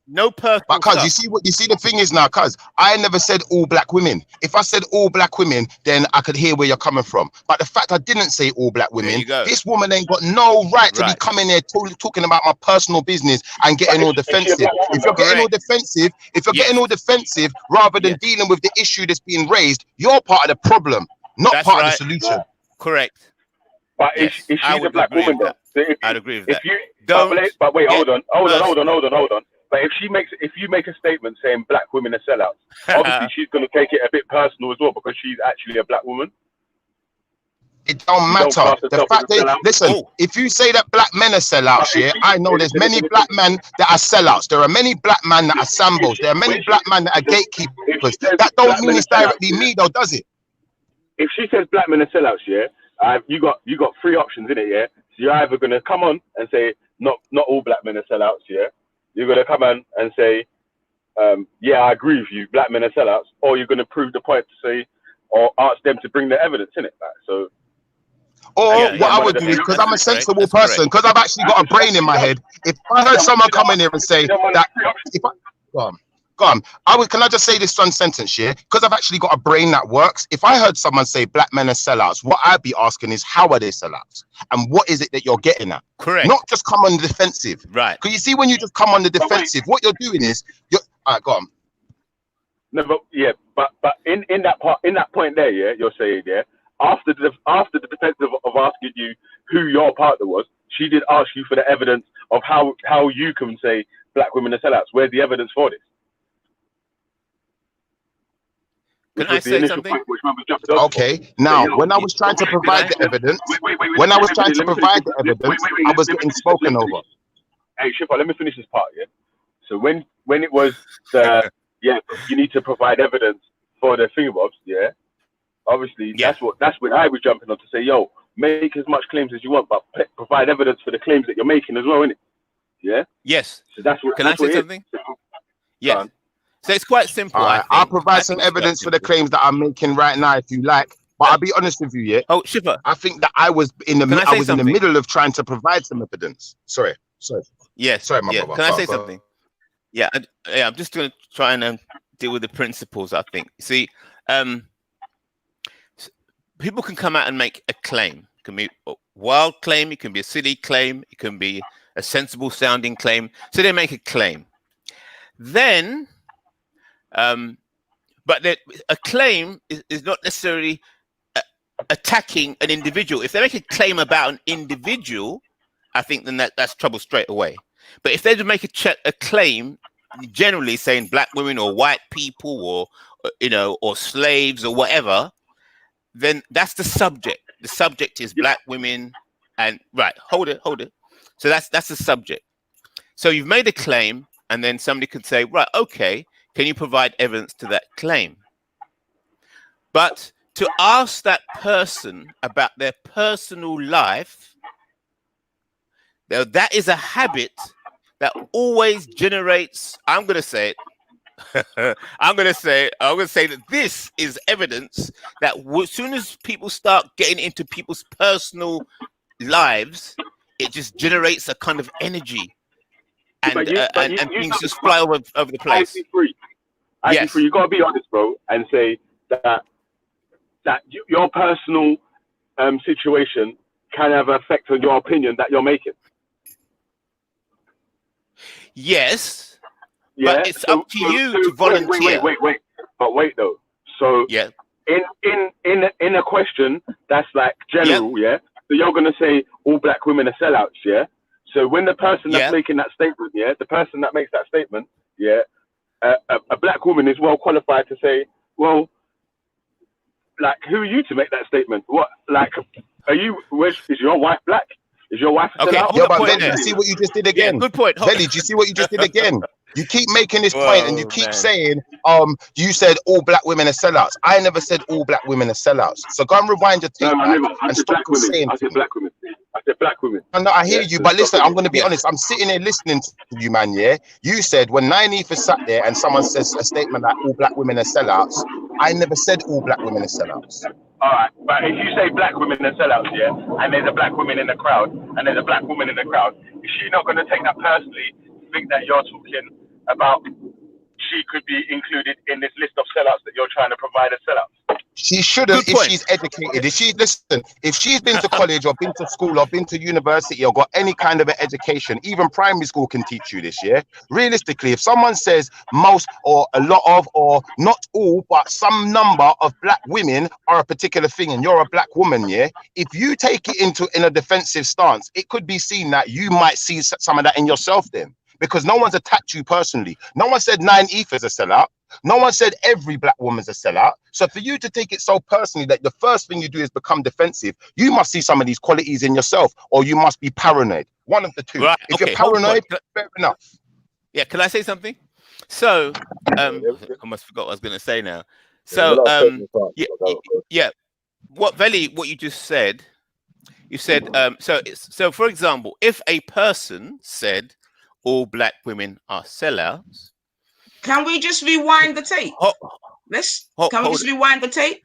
No personal. But cuz you see the thing is now, cuz I never said all black women. If I said all black women, then I could hear where you're coming from. But the fact I didn't say all black women, this woman ain't got no right to be coming there talking about my personal business and getting all defensive. If you're getting all defensive, rather than dealing with the issue that's being raised, you're part of the problem, not part of the solution. Correct. But if she's a black woman, though, I'd agree with that. But wait, hold on. But if you make a statement saying black women are sellouts, obviously she's going to take it a bit personal as well because she's actually a black woman. It don't matter. The fact that, listen, if you say that black men are sellouts, yeah, I know there's many black men that are sellouts. There are many black men that are sambos. There are many black men that are gatekeepers. That don't mean it's directly me, though, does it? If she says black men are sellouts, yeah, you got three options in it, yeah. you're either going to come on and say, not all black men are sellouts, yeah? You're going to come on and say, yeah, I agree with you, black men are sellouts, or you're going to prove the point to say, or ask them to bring the evidence in it. Like, so. Or what I would do is, because I'm a sensible person, because I've actually got a brain in my head, if I heard someone come in here and say that, if I, go on, can I just say this one sentence, yeah? Because I've actually got a brain that works. If I heard someone say black men are sellouts, what I'd be asking is, how are they sellouts? And what is it that you're getting at? Correct. Not just come on the defensive. Right. Because you see, when you just come on the defensive, what you're doing is, all right, go on. No, but yeah, but in that point there, yeah, you're saying, yeah, after the defense of asking you who your partner was, she did ask you for the evidence of how you can say black women are sellouts. Where's the evidence for this? Can I say something? Okay, now when I was trying to provide the evidence, when I was trying to provide the evidence, I was getting spoken over. Hey, Shifa, let me finish this part, yeah? So when it was the, yeah, you need to provide evidence for the thingamabobs, yeah? Obviously, that's when I was jumping on to say, yo, make as much claims as you want, but provide evidence for the claims that you're making as well, innit? Yeah? Yes. So that's what. Can I say something? Yes. So it's quite simple. I'll provide some evidence for the claims that I'm making right now, if you like. But I'll be honest with you, yeah. Oh, Shifa. I think that I was in the middle of trying to provide some evidence. Sorry. Yes. Sorry, my brother. Can I say something? Yeah. I'm just going to try and deal with the principles. I think. See, people can come out and make a claim. It can be a wild claim. It can be a silly claim. It can be a sensible sounding claim. So they make a claim. Then. But a claim is not necessarily attacking an individual. If they make a claim about an individual, I think then that's trouble straight away. But if they just make a claim, generally saying black women or white people or or slaves or whatever, then that's the subject. The subject is black women, and right. Hold it. So that's the subject. So you've made a claim, and then somebody could say, right, okay. Can you provide evidence to that claim? But to ask that person about their personal life, now that is a habit that always generates, I'm going to say that this is evidence that as soon as people start getting into people's personal lives, it just generates a kind of energy. And things just fly over the place. Yes. You gotta be honest, bro, and say that your personal situation can have an effect on your opinion that you're making. Yes. Yeah. But it's up to you to volunteer. Wait. But wait though. So yeah. In a question that's like general, yeah. So you're gonna say all black women are sellouts, yeah. So when the person that's making that statement, yeah, the person that makes that statement, yeah, a black woman is well qualified to say, well, like, who are you to make that statement? What, like, is your wife black? Is your wife a sellout? Yeah, but Veli, you see what you just did again? Yeah, good point. Veli, do you see what you just did again? You keep making this point and you keep saying, you said all black women are sellouts. I never said all black women are sellouts. So go and rewind your tape and stop saying. I said black women. I said black women. No, I hear you, but listen, I'm going to be honest. I'm sitting here listening to you, man, yeah? You said when 9 sat there and someone says a statement like all black women are sellouts, I never said all black women are sellouts. All right, but if you say black women are sellouts, yeah, and there's a black woman in the crowd, is she not going to take that personally, think that you're talking about she could be included in this list of sellouts that you're trying to provide as sellouts? She shouldn't if she's educated. If she's been to college or been to school or been to university or got any kind of an education, even primary school can teach you this, yeah? Realistically, if someone says most or a lot of or not all, but some number of black women are a particular thing and you're a black woman, yeah? If you take it in a defensive stance, it could be seen that you might see some of that in yourself then. Because no one's attacked you personally. No one said 9 is a sellout. No one said every black woman's a sellout. So for you to take it so personally that the first thing you do is become defensive, you must see some of these qualities in yourself, or you must be paranoid. One of the two. Right, if you're paranoid, fair enough. Yeah, can I say something? So, I almost forgot what I was going to say now. So, what Veli, what you just said You said so for example, if a person said all black women are sellouts, can we just rewind the tape? Can we just rewind the tape?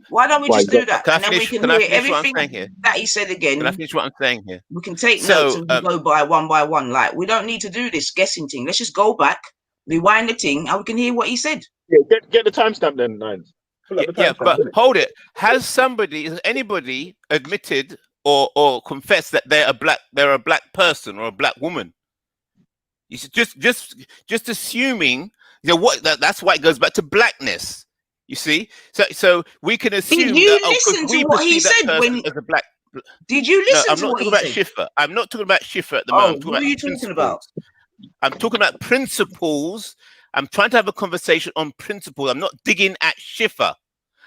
Why don't we just do that? And then we can hear everything that he said again. Can I finish what I'm saying here? We can take notes and go by one. Like, we don't need to do this guessing thing. Let's just go back, rewind the thing, and we can hear what he said. Yeah, get the timestamp then, Nines. Yeah, but hold it. Has anybody admitted or confessed that they're a black person or a black woman? You should just assuming, you know what, that's why it goes back to blackness. You see, so we can assume. Did you listen to what he said when? As a black, did you listen to what he said? I'm not talking about Schiffer at the moment. What are you talking about? I'm talking about principles. I'm trying to have a conversation on principles. I'm not digging at Schiffer.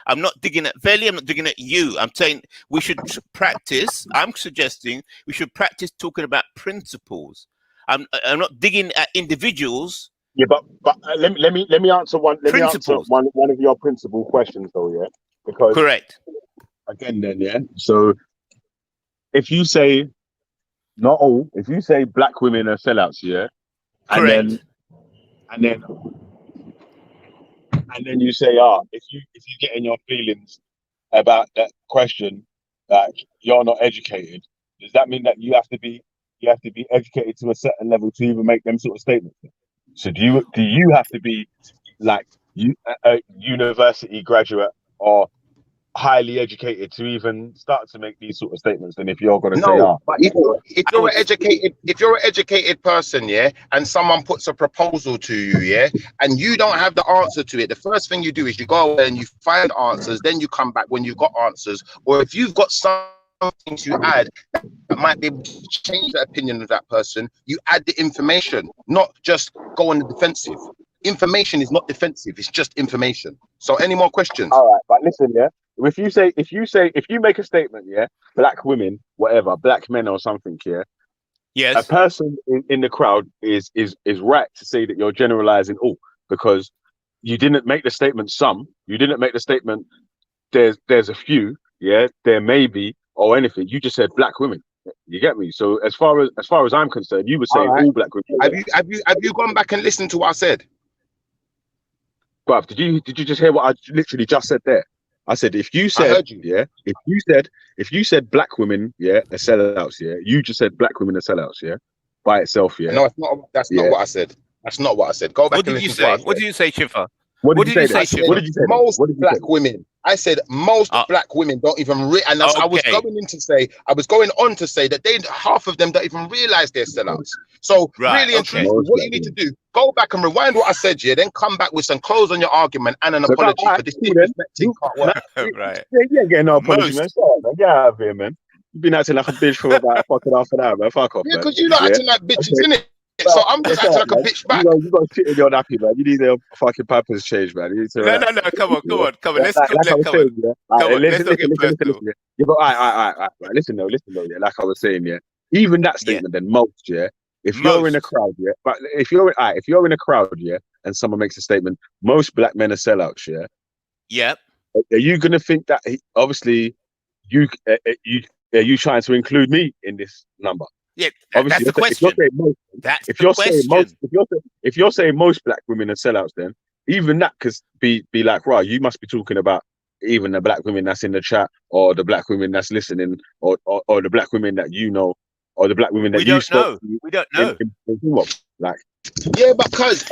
I'm not digging at Veli. I'm not digging at you. I'm saying we should practice. I'm suggesting we should practice talking about principles. I'm not digging at individuals. Yeah, but let me answer one. Let me answer one of your principal questions, though. Yeah, because correct. Again, then yeah. So if you say not all, if you say black women are sellouts, yeah, correct, and then you say, if you get in your feelings about that question, that you're not educated, does that mean that you have to be educated to a certain level to even make them sort of statements? So do you have to be like a university graduate or highly educated to even start to make these sort of statements? And if you're going to say, but if you're an educated person, yeah, and someone puts a proposal to you, yeah, and you don't have the answer to it, the first thing you do is you go away and you find answers, then you come back when you've got answers, or if you've got something to add that might be able to change the opinion of that person, you add the information, not just go on the defensive. Information is not defensive, it's just information. So any more questions? All right, but listen, yeah, if you make a statement, yeah, black women, whatever, black men or something, yeah, yes, a person in the crowd is right to say that you're generalizing all, because you didn't make the statement you didn't make the statement there's a few, yeah, there may be, or anything. You just said black women. You get me? So as far as I'm concerned, you were saying all black women. Have you gone back and listened to what I said? Bruv, did you just hear what I literally just said there? I said if you said if you said black women, yeah, are sellouts, yeah, you just said black women are sellouts, yeah, by itself, yeah. No, it's not. That's not what I said. That's not what I said. Go back and listen to what I said. What did you say, Schiffer? What did you say? What did you say? Most black women. I said most black women don't even and I was going on to say that half of them don't even realize they're sellouts. So really and truly, what you need to do, go back and rewind what I said here, then come back with some close on your argument and an apology for this disrespecting can't work. Right. Yeah, getting no apology, man. Sorry, man. Get out of here, man. You've been acting like a bitch for about fucking half an hour, man. Fuck off, man. Yeah, because you're not acting like bitches, innit? So I'm just acting like a bitch back. You got shit in your nappy, man. You need a fucking Pampers change, man. You need to, no. Come on. Let's not get personal. Yeah, but alright. Listen though, yeah. Like I was saying, yeah. Even that statement, then most, yeah. If you're in a crowd, yeah. But if you're in a crowd, yeah, and someone makes a statement, most black men are sellouts, yeah. Yep. Are you gonna think that obviously you trying to include me in this number? Yeah, obviously, that's the question. If you're saying most black women are sellouts, then even that could be like, right, you must be talking about even the black women that's in the chat, or the black women that's listening, or the black women that you know, or the black women that you spoke to. We don't know. Like, yeah, but cause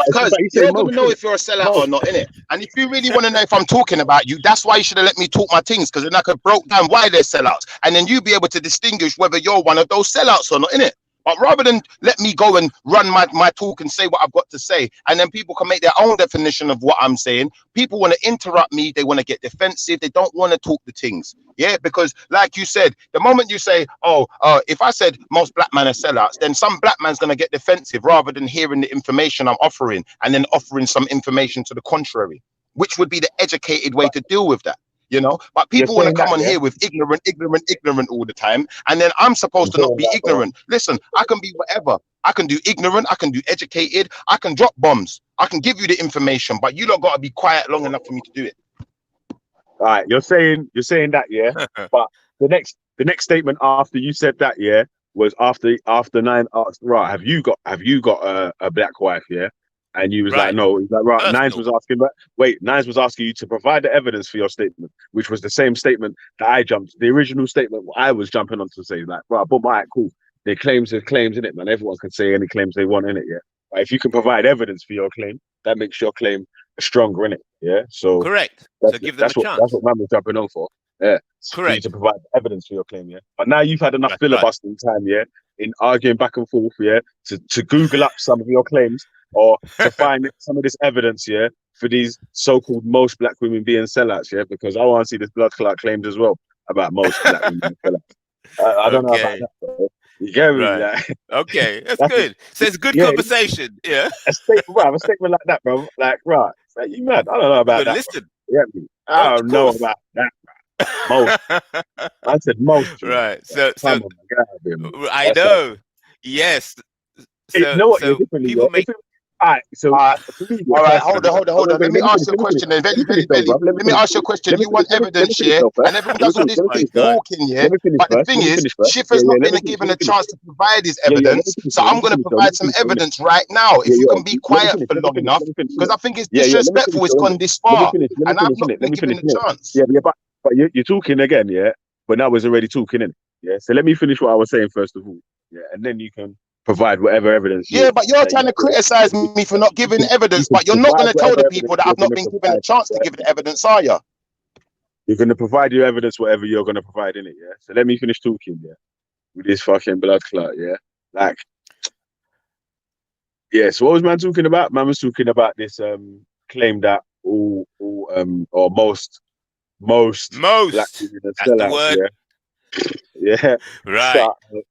you're gonna know if you're a sellout or not, innit? And if you really want to know if I'm talking about you, that's why you should have let me talk my things, because then I could broke down why they're sellouts, and then you be able to distinguish whether you're one of those sellouts or not, innit? But rather than let me go and run my talk and say what I've got to say, and then people can make their own definition of what I'm saying, people want to interrupt me, they want to get defensive, they don't want to talk the things. Yeah, because like you said, the moment you say, if I said most black men are sellouts, then some black man's going to get defensive rather than hearing the information I'm offering and then offering some information to the contrary, which would be the educated way to deal with that. You know, but people want to come on here with ignorant all the time, and then I'm supposed to not be ignorant. Listen, I can be whatever. I can do ignorant, I can do educated, I can drop bombs, I can give you the information, but you don't got to be quiet long enough for me to do it. All right, you're saying that, yeah. But the the next statement after you said that, yeah, was after Nine asked, right, have you got a black wife, yeah? And you was like, no. He's like, right. Nines was asking, but wait, Nines was asking you to provide the evidence for your statement, which was the same statement that I jumped. The original statement I was jumping on to say, like, right, but all right, cool. Their claims are claims in it, man. Everyone can say any claims they want in it, yeah. But if you can provide evidence for your claim, that makes your claim stronger in it, yeah. So correct. So give them a chance. That's what man was jumping on for. Yeah, correct. For you to provide evidence for your claim, yeah. But now you've had enough filibustering time, yeah, in arguing back and forth, yeah, to Google up some of your claims or to find some of this evidence, yeah, for these so-called most black women being sellouts, yeah, because I want to see this blood clot claims as well about most black women being sellouts. I don't know about that, bro. You get me? Right. Like, okay, that's good. So it's good conversation, yeah. A statement like that, bro. Like, right, like, you mad? I don't know about that. Listen, yeah, I don't know about that. Most. I said most. Right. So I know. Yes. So, you know what? So people make. All right. So, all right. Hold on. Let me ask you a question then. Let me ask you a question. You want evidence, yeah? And everyone does all this talking, yeah? But the thing is, Schiffer's not been given a chance to provide his evidence. So I'm going to provide some evidence right now. If you can be quiet for long enough, because I think it's disrespectful. It's gone this far, and I'm not been given a chance. Yeah, but you're talking again, yeah? But I was already talking in, yeah? So let me finish what I was saying first of all, yeah? And then you can provide whatever evidence. Yeah, but you're trying to criticize me for not giving evidence, but you're not going to tell the people that I've not been given a chance to give the evidence, are you? You're going to provide your evidence, whatever you're going to provide in it, yeah? So let me finish talking, yeah? With this fucking blood clot, yeah? Like, yeah, so what was man talking about? Man was talking about this claim that all or most black women are sellouts, yeah? Right. So,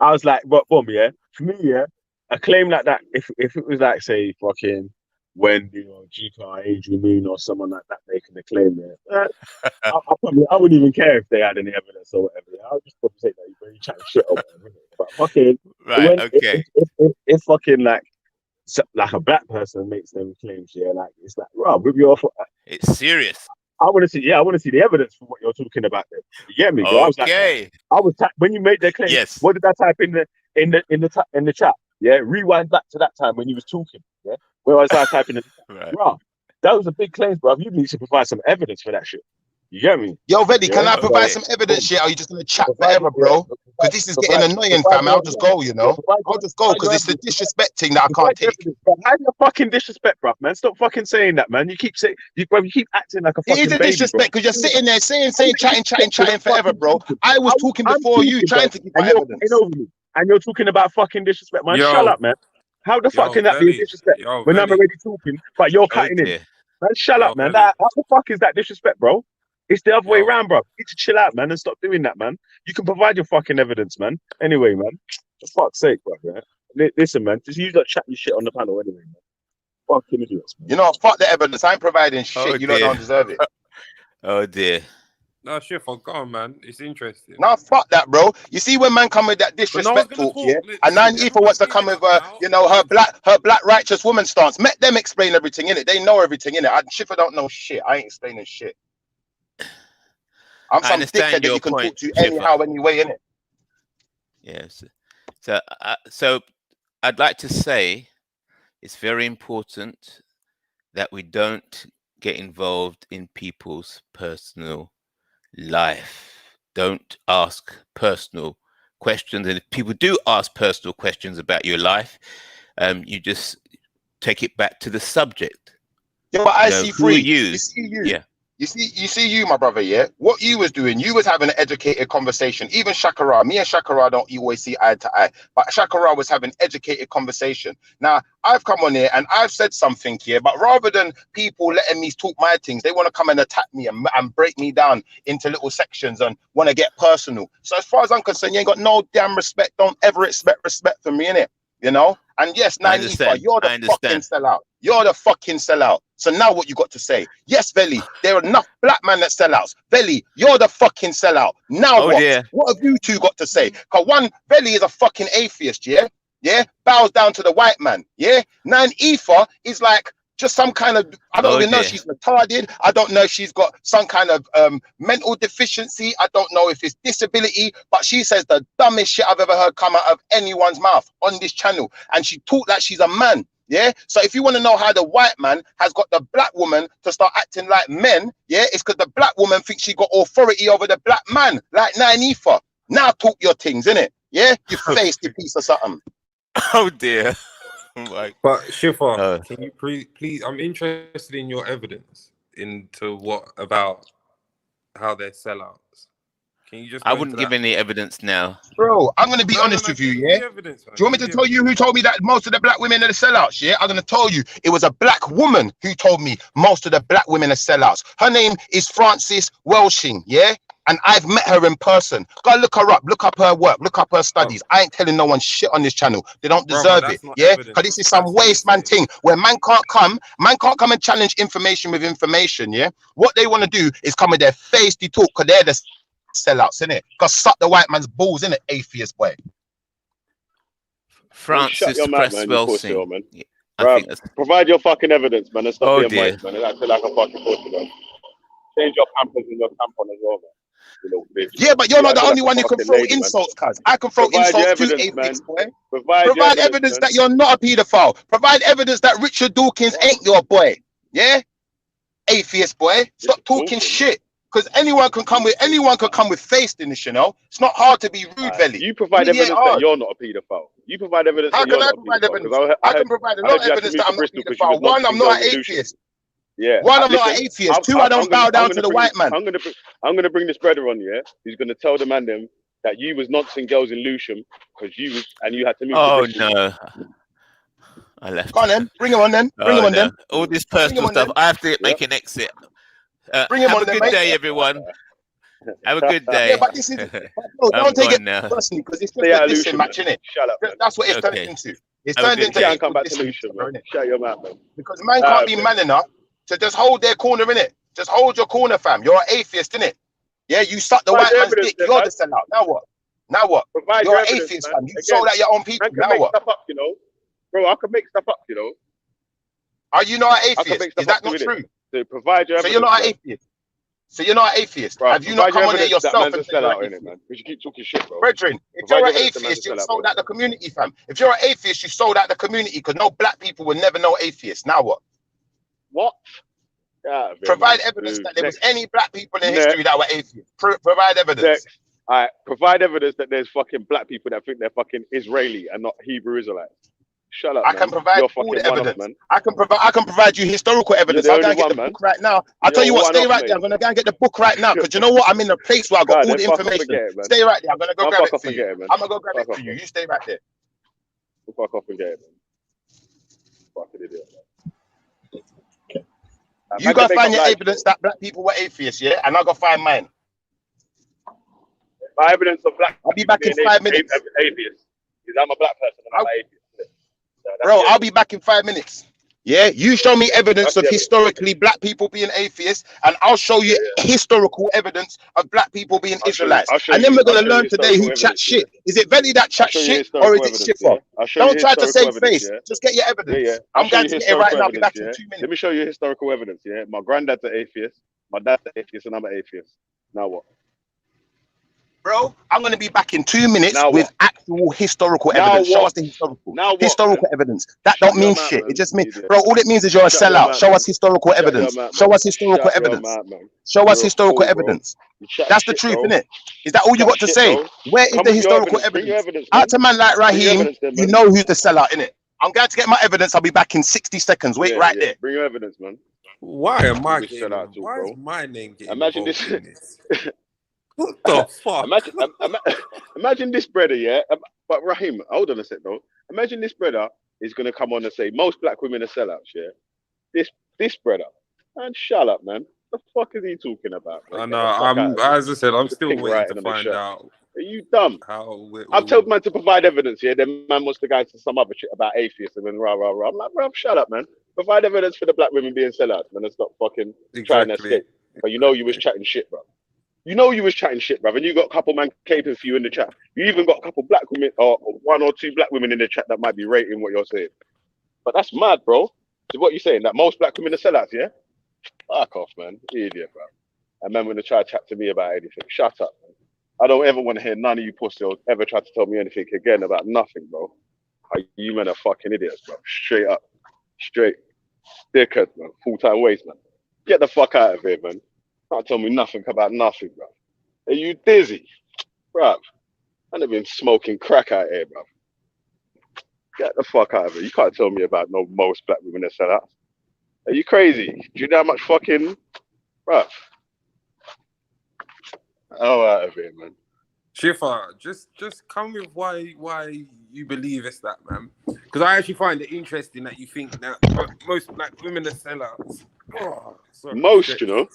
I was like, but boom, yeah. For me, yeah, a claim like that, if it was like, say, fucking Wendy or G-Car, Adrian Moon or someone like that making a claim, yeah, I wouldn't even care if they had any evidence or whatever. Yeah. I would just probably say that you're very chatting shit or whatever. But fucking, right, okay. If fucking like a black person makes them claims, yeah, like it's like, Rob, with your, it's serious. I want to see the evidence for what you're talking about. Then. You get me? Bro? Okay. I was when you made that claim. Yes. What did I type in the chat? Yeah. Rewind back to that time when you was talking. Yeah. Where was I typing in? Right. Bro, that was a big claim, bro. You need to provide some evidence for that shit. You get me? Yo, Vedi, can I provide some evidence here? Or are you just gonna chat forever, bro? Because this is getting annoying, fam. I'll just go, you know. I'll just go because it's the disrespecting that I can't take. How you fucking disrespect, bro, man? Stop fucking saying that, man. You keep saying, you keep acting like a fucking baby. It is a disrespect because you're sitting there saying, chatting forever, bro. I was talking before you, trying to give my evidence. And you're talking about fucking disrespect, man. Shut up, man. How the fuck can that be a disrespect when I'm already talking, but you're cutting in? Man, shut up, man. How the fuck is that disrespect, bro? It's the other way around, bro. You need to chill out, man, and stop doing that, man. You can provide your fucking evidence, man. Anyway, man. For fuck's sake, bro. Yeah? Listen, man. Just use that chat your shit on the panel anyway, man. Fucking idiots, man. You know, fuck the evidence. I ain't providing shit. You don't deserve it. Oh, dear. No, shit, go on, man. It's interesting. No, fuck that, bro. You see when man come with that disrespect talk, yeah? And Nine Ether wants to come with her black righteous woman stance. Let them explain everything in it. They know everything in it. Schiffer don't know shit. I ain't explaining shit. I'm some dickhead that you can talk to anyhow, anyway, innit? Yes. So I'd like to say it's very important that we don't get involved in people's personal life. Don't ask personal questions. And if people do ask personal questions about your life, you just take it back to the subject. Yeah, but I see free. You see you. Yeah. You see you, my brother, yeah? What you was doing, you was having an educated conversation. Even Shakara, me and Shakara don't always see eye to eye, but Shakara was having educated conversation. Now, I've come on here and I've said something here, but rather than people letting me talk my things, they want to come and attack me and break me down into little sections and want to get personal. So as far as I'm concerned, you ain't got no damn respect. Don't ever expect respect from me, innit? You know? And yes, Nine Ether, you're the fucking sellout. You're the fucking sellout. So now what you got to say? Yes, Veli, there are enough black men that sell outs. Veli, you're the fucking sellout. Now what? Dear. What have you two got to say? Because one, Veli is a fucking atheist, yeah? Yeah? Bows down to the white man, yeah? Nine Ether is like Just some kind of, I don't even know if she's retarded. I don't know if she's got some kind of mental deficiency. I don't know if it's disability, but she says the dumbest shit I've ever heard come out of anyone's mouth on this channel. And she talked like she's a man. Yeah. So if you want to know how the white man has got the black woman to start acting like men, yeah, it's because the black woman thinks she got authority over the black man, like Nyanifa. Now talk your things, innit? Yeah, you face the piece of something. Oh dear. Like, but Shifa, can you please? I'm interested in your evidence into what about how they're sellouts. Can you just? I wouldn't give any evidence now, bro. I'm gonna be honest with you, yeah. Do you want me to tell you who told me that most of the black women are the sellouts? Yeah, I'm gonna tell you it was a black woman who told me most of the black women are sellouts. Her name is Frances Welshing, yeah. And I've met her in person. Go look her up, look up her work, look up her studies. I ain't telling no one shit on this channel. They don't deserve it, yeah? Because this is some waste man thing where man can't come and challenge information with information, yeah? What they want to do is come with their face to talk, because they're the sellouts, innit? Because suck the white man's balls, innit, atheist boy. Francis Cresswell. Provide your fucking evidence, man, and stop being white, man. And act like a fucking pussy, man. Change your pampers and your tampon as well, man. Yeah, but you're not the only one who can throw insults, cuz. I can throw insults to atheists, boy. Provide evidence that you're not a paedophile. Provide evidence that Richard Dawkins ain't your boy. Yeah? Atheist boy. Stop talking shit. Because anyone can come with faith in this, you know. It's not hard to be rude, Velly. You provide evidence that you're not a paedophile. You provide evidence that you're not a paedophile. I can provide a lot of evidence that I'm not a paedophile. One, I'm not an atheiist. Yeah. One, I'm not an atheist. Two, I don't bow down to the white man. I'm gonna bring this brother on, yeah. He's gonna tell the man them that you was nonsense girls in Lewisham because you had to move. Oh no. I left. Go on then. Bring him on then. Bring him on then. All this personal stuff. I have to make an exit. Bring him have on a then, good mate. day, everyone. Have a good day. Yeah, but this is don't take it personally, because it's just a dissing match, innit? Shut up. That's what it's turned into. It's turned into can't come back to Lewisham, man. Shut your mouth, man. Because man can't be man enough to just hold their corner, innit? Just hold your corner, fam. You're an atheist, innit? Yeah, you suck the white man's dick. You're the sellout. Now what? Now what? You're an atheist, fam. You sold out your own people. Now what? Stuff up, you know? Bro, I can make stuff up, you know? Are you not an atheist? Is that not true? So provide your evidence. So you're not an atheist? So you're not an atheist? Bro, have you not come on there yourself and said out in it, man? Because you keep talking shit, bro. Brethren, if you're an atheist, you sold out the community, fam. If you're an atheist, you sold out the community, because no black people will never know atheists. Now what? What? Provide evidence that there was any black people in history that were atheists. Provide evidence. All right, provide evidence that there's fucking black people that think they're fucking Israeli and not Hebrew Israelites. Shut up. I can provide all the evidence. I can provide you historical evidence. I'll go and get the book right now. I'll tell you what, stay right there. I'm gonna go and get the book right now, because you know what? I'm in a place where I got all the information. Stay right there. I'm gonna go grab it for you. I'm gonna go grab it for you. You stay right there. Fuck off and get it, man. Fucking idiot. You go find your evidence that black people were atheists, yeah? And I'll go find mine. My evidence of black I'll be back in 5 minutes. Atheist. Because I'm a black person and I'm an atheist. Bro, I'll be back in 5 minutes. Yeah, you show me evidence of historically black people being atheists, and I'll show you historical evidence of black people being Israelites. And then we're going to learn today who chats shit. Is it Velly that chats shit, or is it Shifa? Don't try to save face. Just get your evidence. I'm going to get it right now. I'll be back in 2 minutes. Let me show you historical evidence, yeah? My granddad's an atheist, my dad's an atheist, and I'm an atheist. Now what? Bro, I'm going to be back in 2 minutes with actual historical evidence. Show us the historical evidence. That don't mean shit. It just means, bro, all it means is you're a sellout. Show us historical evidence. Show us historical evidence. Show us historical evidence. That's the truth, innit? Is that all you got to say? Where is the historical evidence? Out to man like Raheem, you know who's the sellout, innit? I'm going to get my evidence. I'll be back in 60 seconds. Wait right there. Bring your evidence, man. Why am I getting? Why is my name getting? Imagine this. What the fuck? Imagine this brother, yeah. But Raheem, hold on a sec, though. Imagine this brother is gonna come on and say most black women are sellouts, yeah. This brother, man, shut up, man. What the fuck is he talking about? I know. As I said, I'm still waiting to find out. Are you dumb? I've told man to provide evidence, yeah. Then man wants to go into some other shit about atheists and then rah rah rah. I'm like, bro, shut up, man. Provide evidence for the black women being sellouts, man, and stop fucking trying to escape. But you know you was chatting shit, bro. You know you was chatting shit, bruv, and you got a couple man caping for you in the chat. You even got a couple black women, or one or two black women in the chat that might be rating what you're saying. But that's mad, bro. So what you saying? That most black women are sellouts, yeah? Fuck off, man. Idiot, bro. And man, when they try to chat to me about anything, shut up, man. I don't ever want to hear none of you pussies ever try to tell me anything again about nothing, bro. You men are fucking idiots, bro. Straight up. Straight. Dickhead, man. Full-time waste, man. Get the fuck out of here, man. Can't tell me nothing about nothing, bro. Are you dizzy? Bruv. I've been smoking crack out here, bro. Get the fuck out of here. You can't tell me about no most black women that sell out. Are you crazy? Do you know how much fucking... Bruv. Oh, out of here, man. Shifa, just come with why you believe it's that, man. Because I actually find it interesting that you think that most black women are sellouts. Oh, most, you know.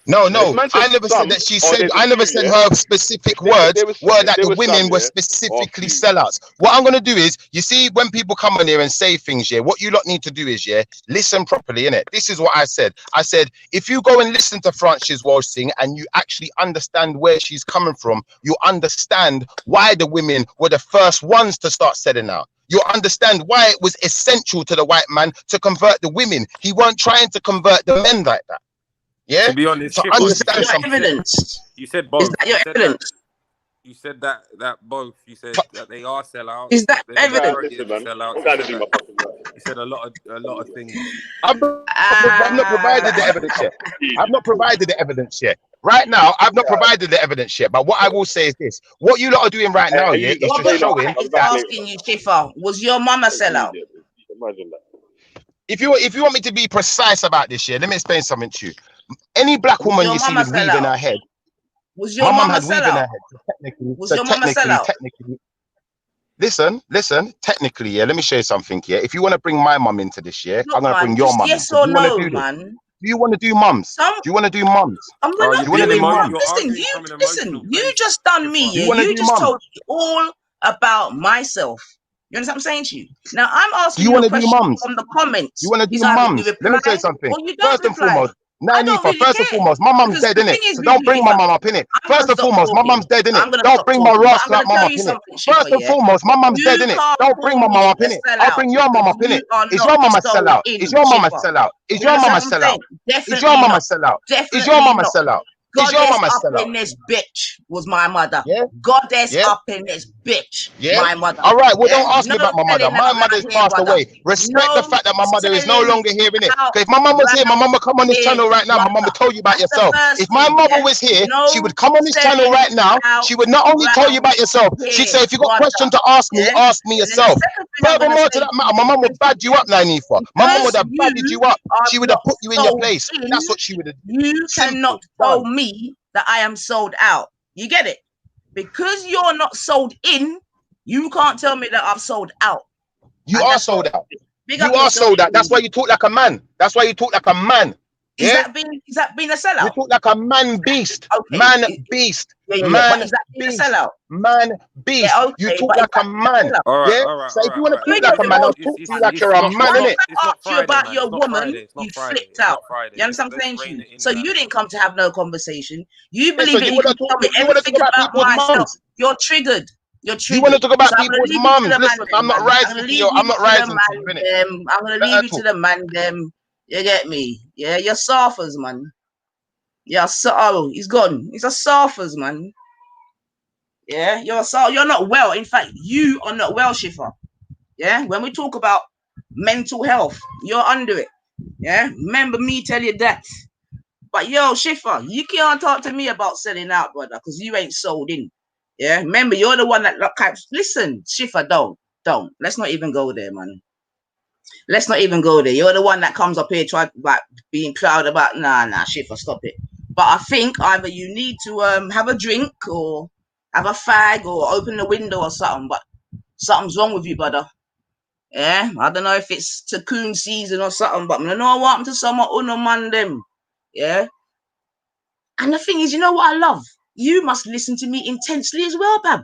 No, I never said that she said. I never said her specific words were that the women were specifically sellouts. What I'm gonna do is, you see, when people come on here and say things, yeah, what you lot need to do is, yeah, listen properly, innit? This is what I said. I said, if you go and listen to Frances Walsh sing and you actually understand where she's coming from, you understand why the women were the first ones to start selling out. You understand why it was essential to the white man to convert the women. He weren't trying to convert the men like that. Yeah. To be honest, to understand something. Evidence. You said both. Is that your evidence? You said that both. You said that they are sellouts. Is that evidence? You said a lot of things. I've not provided the evidence yet. I've not provided the evidence yet. Right now, I've not provided the evidence yet. But what I will say is this: what you lot are doing right now, yeah, is just showing. He's asking you, Shifa, was your mama sellout? Imagine that. If you want me to be precise about this, yeah, let me explain something to you. Any black woman you see with weave in her head, was your mama had weave in her sellout? head. So technically, Was your mama sellout? Listen. Technically, yeah. Let me show you something. Yeah, if you want to bring my mum into this, yeah, Look, I'm gonna man, bring your just mum. yes in. or Do you wanna no, do this? man. Do you want to do mums? Do you want to do mums? I'm not you want to do mums? Listen, you just done me. You just told me all about myself. You understand what I'm saying to you? Now I'm asking you a question from the comments. You want to do mums? Let me say something. First and foremost, first and foremost, my mum's dead, innit? So don't bring my mum up, innit? First and foremost, my mum's dead, innit? Don't bring my rascal like mum up, innit? First and foremost, my mum's dead, innit? Don't bring my mum up, innit? I'll bring your mum up, innit? Is your mama sellout? Is your mama sellout? Is your mama sellout? Is your mama sellout? Is your mama sellout? Is your mama sellout? In this bitch was my mother. Yeah. Goddess up in this bitch. Yeah. My mother. All right. Well, don't ask me about my mother. My mother's passed away. Respect the fact that my mother is no longer here, innit? Because if my mum was here, my mum would come on this channel right now. My mum would tell you about yourself. If my mother was here, she would come on this channel right now. She would not only tell you about yourself. She'd say, if you got a question to ask me yourself. Furthermore to that matter, my mum would bad you up, Nanifa. My mum would have badded you up. She would have put you in your place. That's what she would have done. You cannot tell me that I am sold out. You get it? Because you're not sold in, you can't tell me that I've sold out. You are sold out. You are sold out. That's why you talk like a man. That's why you talk like a man. Is that being a sellout? You talk like a man beast. Okay. Man beast. Man is that being beast. a sellout? Man beast. Yeah, okay, you talk like a man. Alright, so if you want to talk like a man, I'll talk to you like you're a man, innit? I asked you about your woman, you flipped out. You understand what I'm saying to you? So you didn't come to have no conversation. You believe it. You can tell me everything about myself. You're triggered. You're triggered. You want to talk about people's mums? Listen, I'm not rising to you. I'm not rising to you, innit? I'm gonna leave you to the man them. You get me? Yeah, you're surfers, man. Yeah, he's gone. He's a surfers, man. Yeah, you're not well. In fact, you are not well, Shifa. Yeah, when we talk about mental health, you're under it. Yeah, remember me tell you that. But yo, Shifa, you can't talk to me about selling out, brother, because you ain't sold in. Yeah, remember you're the one that listen, Shifa, don't. Let's not even go there, man. Let's not even go there. You're the one that comes up here trying like being proud about nah, Shifa, stop it. But I think either you need to have a drink or have a fag or open the window or something, but something's wrong with you, brother. Yeah, I don't know if it's Cocoon season or something, but I know what happened to some uno man them. Yeah. And the thing is, you know what I love? You must listen to me intensely as well, Bab.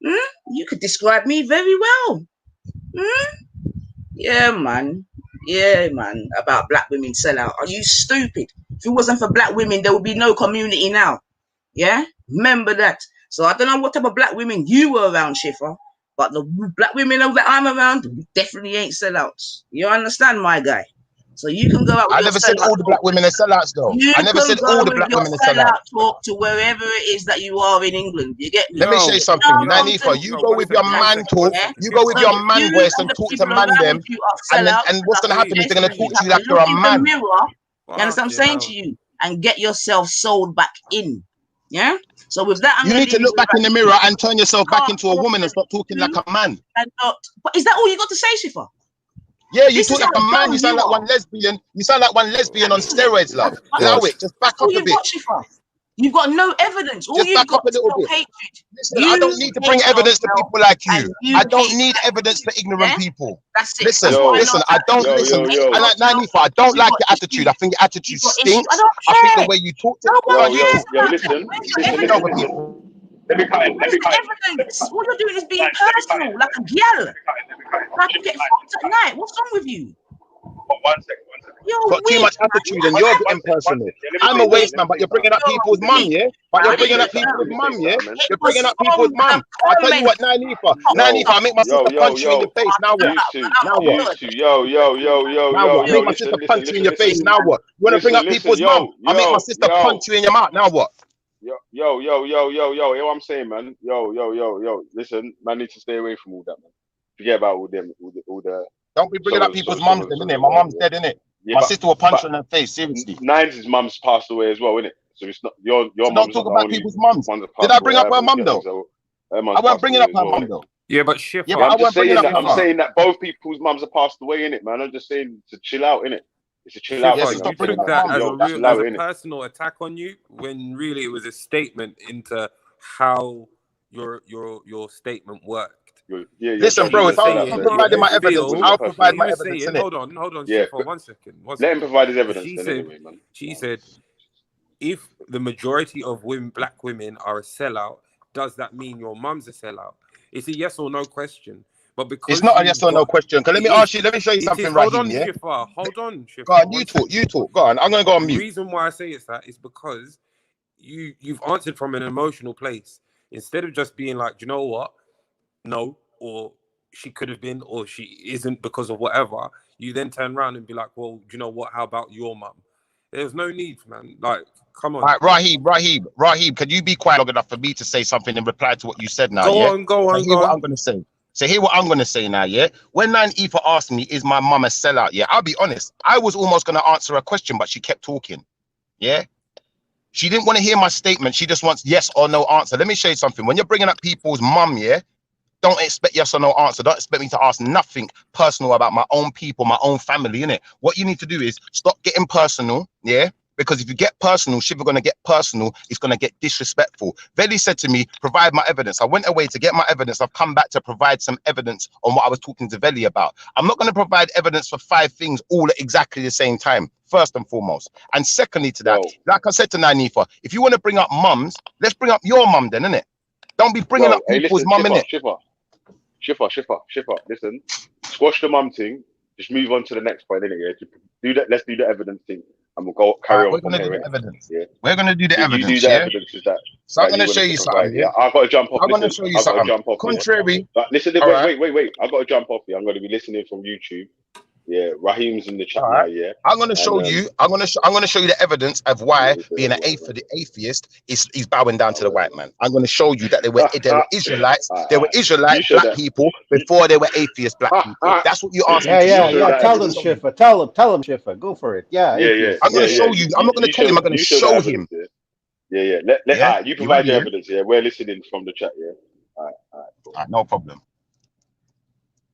You could describe me very well. Yeah, man. About black women sellout. Are you stupid? If it wasn't for black women, there would be no community now. Yeah? Remember that. So I don't know what type of black women you were around, Shifa. But the black women that I'm around definitely ain't sellouts. You understand, my guy? So you can go out with I your never said sellout all the black talk. women are sellouts, though. You I never can said go all the with black your women are sellouts. sellout talk to wherever it is that you are in England. You get me? Let me show you Yo, something, Now come to Nanifa. You go one with your second, yeah. man talk. Yeah. You go with So your if man you voice and and the talk to people man around them, you are and then sellouts, what's I gonna happen is suggest they're gonna you talk to have you to like you're look a in the man. mirror. You understand what I'm saying Fucking to hell. you? And get yourself sold back in. Yeah. So with that, I'm You gonna need to leave you look with back in the that. mirror and turn yourself back Can't into a woman and stop talking like a man. and not. But is that all you got to say, Shifa? Yeah, you This talk is like how a man. dumb You sound you like are. one lesbian. You sound like one lesbian on steroids, love. Allow God. it. Just back All up a you've bit. got, Shifa. You've got no evidence. All Just you've back up got a is little bit. self-hatred. Listen, I don't need to You bring hate evidence to yourself people like and you. you I don't hate need black evidence for people. ignorant Yeah? people. That's it. Listen, That's Yo, what I listen. know I about don't you. listen. You hate I like yourself. Nanifa. I don't You've like got your attitude. I issues. think your attitude You've got issues. I stinks. don't I think the care. way you talk to No one go on, you cares talk. about that. listen, Where's your listen, Talking listen, over evidence? listen. people. Let me cut in. Let Where's me the cut in. evidence? All you're doing is being Let me cut personal, in. like a gal. Let me cut in. Let me cut in. Like you get fucked at night. What's wrong with you? One second. One second. You're Got too weird, much attitude and One you're second. One getting second. One personal. second. Yeah, let me I'm say a something. waste Let man, me but say you're bringing something. up people's you're mum, weak. yeah? But you're Let me bringing say up something. people's Let me say mum, yeah? something, man. You're It bringing was up people's from mum. a I tell you comment. what, Nanifa, Yo, I make my sister yo, punch you in yo. your face. Now what? You Now what? two. Now what? I I make Yo, my sister listen, listen, punch you in listen, your face. Now listen. what? You want to bring up Listen, people's mum? I make my sister punch you in your mouth. Now what? Yo, hear what I'm saying, man. Yo. Listen, man, need to stay away from all that, man. Forget about all them, all the Don't be bringing up people's mums then, innit? My whatever, mum's yeah. dead, innit? Yeah, My sister will punch but her in her face, seriously. Nines' mum's passed away as well, innit? So it's not your So don't mum's talk not the about only people's mums. one that Did passed I away bring up her either. You mum get me? though? So her I mum's weren't passed bringing away up as her well, mum innit? though. Yeah, but Yeah, Shifa, but I I'm just weren't bringing saying up that. her I'm mum. saying that both people's mums have passed away, innit, man? I'm just saying to chill out, innit? It's a chill out Yeah, so thing. Shifa, I'm you stop telling bringing took up my that sister, mums. as yo, a chill out, as a innit? personal attack on you when really it was a statement into how your statement worked. Yeah, your Listen, He bro, judging was if and sell out I'm saying certain if providing you my behavior. evidence, All feel your I'll personal provide he my was evidence, saying innit? hold on Yeah, Shifa, one second let him provide his she evidence then, said anyway, man. she said if the majority of black women are a sellout, does that mean your mum's a sellout? It's a yes or no question. But It's because not a yes you've or no got question. Cause it let me is ask you, let me show you it is something, hold Raheem, on yeah? Shifa, Go on, one you second. talk. Go on, I'm gonna go on The mute. reason why I say it's that is because you've answered from an emotional place instead of just being like, you know what, no, or she could have been, or she isn't because of whatever. You then turn around and be like, well, you know what, how about your mum? There's no need, man. Like, come All on. right, Raheem, can you be quiet long enough for me to say something in reply to what you said now, yeah? Go So hear what on. I'm gonna say. So hear what I'm gonna say now, yeah? When Nanifa asked me, is my mum a sellout? Yeah, I'll be honest. I was almost gonna answer a question, but she kept talking. Yeah. She didn't want to hear my statement. She just wants yes or no answer. Let me show you something. When you're bringing up people's mum, yeah, don't expect yes or no answer. Don't expect me to ask nothing personal about my own people, my own family, innit? What you need to do is stop getting personal, yeah? Because if you get personal, shit, we're going to get personal, it's going to get disrespectful. Veli said to me, provide my evidence. I went away to get my evidence. I've come back to provide some evidence on what I was talking to Veli about. I'm not going to provide evidence for 5 things all at exactly the same time, first and foremost. And secondly to that, like I said to Nanifa, if you want to bring up mums, let's bring up your mum then, innit? Don't be bringing up Hey, people's listen, mum, innit? Shifa, listen. Squash the mum thing. Just move on to the next point, innit? Yeah, just do that. Let's do the evidence thing, and we'll go carry on We're from gonna do here, the innit? evidence. Yeah. We're gonna do the You do evidence, the yeah. evidence is that So I'm you gonna show wanted to you provide. something, Yeah, yeah. I've got to jump off. I'm gonna Listen, show you I've got to something. jump off. Yeah. Contrary. But listen, All right. wait. I've got to jump off here. I'm going to be listening from YouTube. Yeah, Raheem's in the chat All now. right. Yeah, I'm gonna show and you. I'm gonna show you the evidence of why yeah, being an atheist is bowing down to the white man. I'm gonna show you that there were Israelites. There were Israelite you show black that. people before there were atheist black people. That's what you asked me to show. Yeah. I'm Tell gonna them, show you. Shifa. Tell him, Shifa. Go for it. Yeah, atheist. I'm gonna Yeah. show you. I'm not gonna tell him. I'm gonna You show the show evidence. him. Yeah. Yeah. You You provide ready? your Yeah. evidence. Yeah, we're listening from the chat. Yeah. All right. Cool. All right, no problem.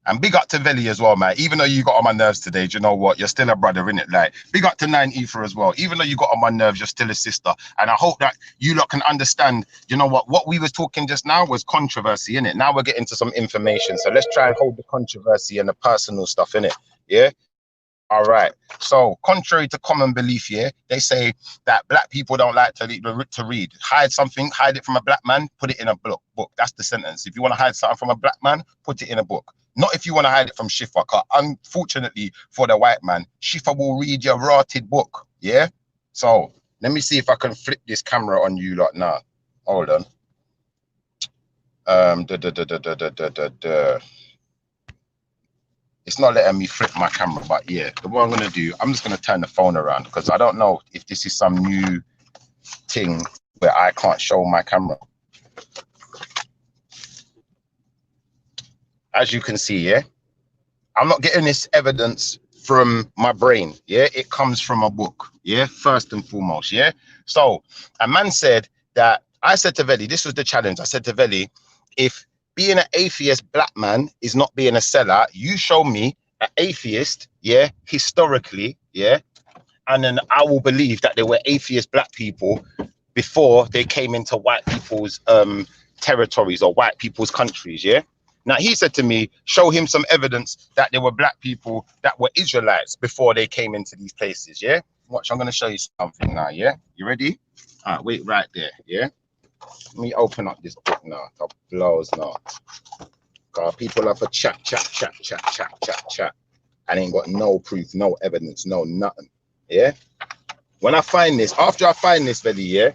And big up to Veli as well, man. Even though you got on my nerves today, do you know what? You're still a brother, innit? Like, big up to 9 Ether as well. Even though you got on my nerves, you're still a sister. And I hope that you lot can understand, you know what we was talking just now was controversy, innit? Now we're getting to some information. So let's try and hold the controversy and the personal stuff, innit? Yeah? All right. So, contrary to common belief, yeah, they say that black people don't like to read. Hide something, hide it from a black man, put it in a book. That's the sentence. If you want to hide something from a black man, put it in a book. Not if you want to hide it from Shifa. Because unfortunately for the white man, Shifa will read your rotted book. Yeah. So let me see if I can flip this camera on you lot now. Hold on. It's not letting me flip my camera, but yeah, what I'm gonna do, I'm just gonna turn the phone around because I don't know if this is some new thing where I can't show my camera. As you can see, yeah, I'm not getting this evidence from my brain, yeah, it comes from a book, yeah, first and foremost, yeah. So a man said that, I said to Veli, this was the challenge, I said to Veli, if being an atheist black man is not being a sellout, you show me an atheist, yeah, historically, yeah, and then I will believe that there were atheist black people before they came into white people's territories or white people's countries, yeah. Now he said to me, show him some evidence that there were black people that were Israelites before they came into these places, yeah. Watch, I'm going to show you something now, yeah. You ready? All right, wait right there, yeah. Let me open up this book now. Top blows now. Cause people have a chat, and ain't got no proof, no evidence, no nothing. Yeah. When I find this, after I find this, Veli, yeah,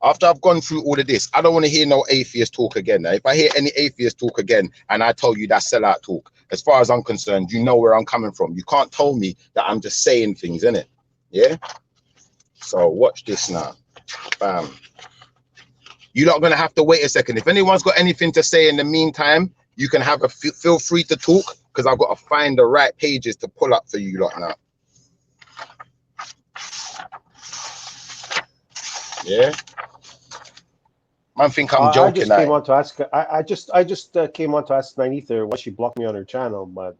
after I've gone through all of this, I don't want to hear no atheist talk again. Now, if I hear any atheist talk again, and I tell you that's sellout talk, as far as I'm concerned, you know where I'm coming from. You can't tell me that I'm just saying things, innit? Yeah. So watch this now. Bam. You're not gonna have to wait a second. If anyone's got anything to say in the meantime, you can have a feel free to talk, because I've got to find the right pages to pull up for you lot now. Yeah. Man think I'm joking. I just came on to ask. I just came on to ask Nanitha why she blocked me on her channel, but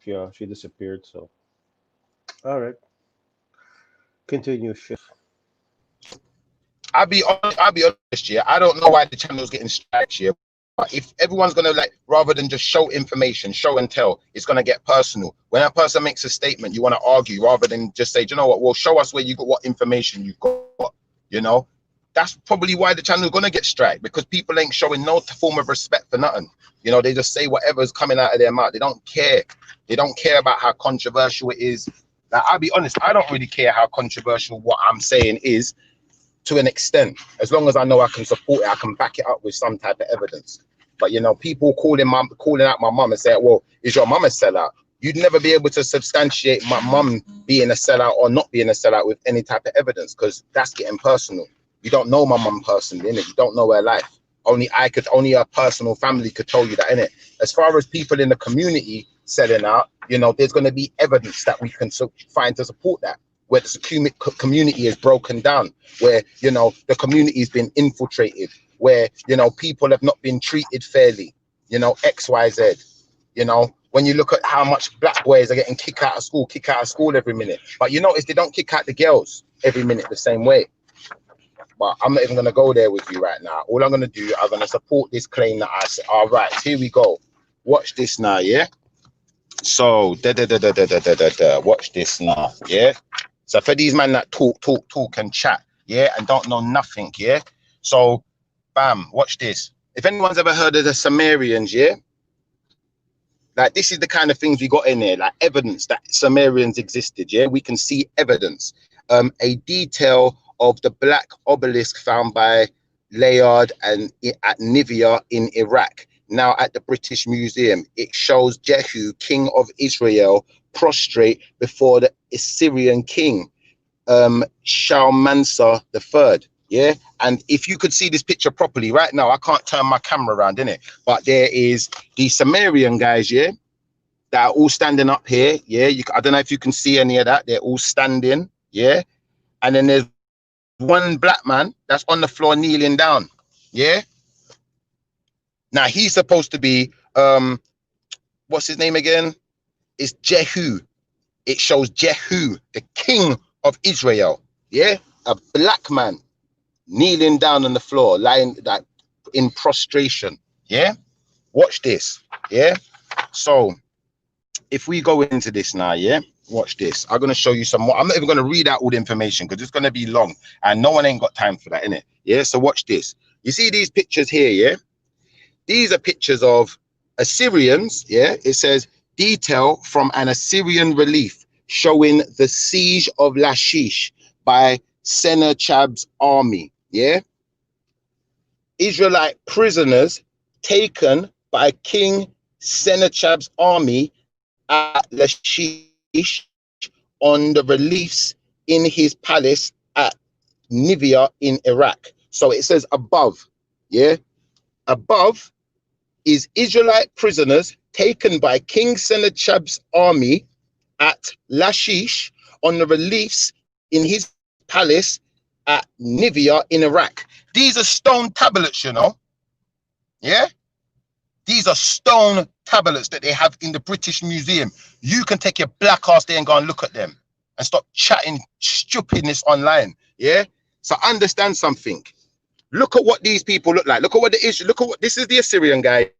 she disappeared. So, all right, continue, Chef. I'll be honest, yeah. I don't know why the channel's getting strikes here. But if everyone's gonna, like, rather than just show information, show and tell, it's gonna get personal. When a person makes a statement, you want to argue rather than just say, do you know what? Well, show us where you got, what information you've got. You know, that's probably why the channel is gonna get striked, because people ain't showing no form of respect for nothing. You know, they just say whatever's coming out of their mouth. They don't care. They don't care about how controversial it is. Like, I'll be honest, I don't really care how controversial what I'm saying is, to an extent, as long as I know I can support it, I can back it up with some type of evidence. But you know, people calling out my mum and saying, well, is your mum a sellout? You'd never be able to substantiate my mum being a sellout or not being a sellout with any type of evidence, because that's getting personal. You don't know my mum personally, innit? You don't know her life. Only a personal family could tell you that, innit? As far as people in the community selling out, you know, there's going to be evidence that we can find to support that, where the community is broken down, where, you know, the community has been infiltrated, where, you know, people have not been treated fairly, you know, XYZ. You know, when you look at how much black boys are getting kicked out of school every minute, but you notice they don't kick out the girls every minute the same way. But I'm not even going to go there with you right now. All I'm going to do, I'm going to support this claim that I said. All right, here we go. Watch this now, yeah? So, watch this now, yeah? So for these men that talk and chat, yeah, and don't know nothing, yeah? So, bam, watch this. If anyone's ever heard of the Sumerians, yeah? Like, this is the kind of things we got in there, like evidence that Sumerians existed, yeah? We can see evidence. A detail of the black obelisk found by Layard and at Nivea in Iraq, now at the British Museum. It shows Jehu, king of Israel, prostrate before the Assyrian king, Shalmaneser III. Yeah, and if you could see this picture properly right now, I can't turn my camera around, innit? But there is the Sumerian guys, yeah, that are all standing up here. Yeah, I don't know if you can see any of that. They're all standing, yeah, and then there's one black man that's on the floor kneeling down. Yeah. Now he's supposed to be what's his name again? It's Jehu. It shows Jehu, the king of Israel. Yeah, a black man kneeling down on the floor, lying like in prostration. Yeah, watch this. Yeah, so if we go into this now, yeah, watch this. I'm going to show you some more. I'm not even going to read out all the information because it's going to be long and no one ain't got time for that, innit? Yeah, so watch this. You see these pictures here, yeah? These are pictures of Assyrians, yeah? It says detail from an Assyrian relief showing the siege of Lachish by Sennacherib's army, yeah? Israelite prisoners taken by King Sennacherib's army at Lachish on the reliefs in his palace at Nivea in Iraq. So it says above, yeah? Above is Israelite prisoners taken by King Sennacherib's army at Lachish on the reliefs in his palace at Nivea in Iraq. These are stone tablets, you know? Yeah? These are stone tablets that they have in the British Museum. You can take your black ass there and go and look at them and stop chatting stupidness online. Yeah? So understand something. Look at what these people look like. Look at what the issue. Look at what this is. The Assyrian guy.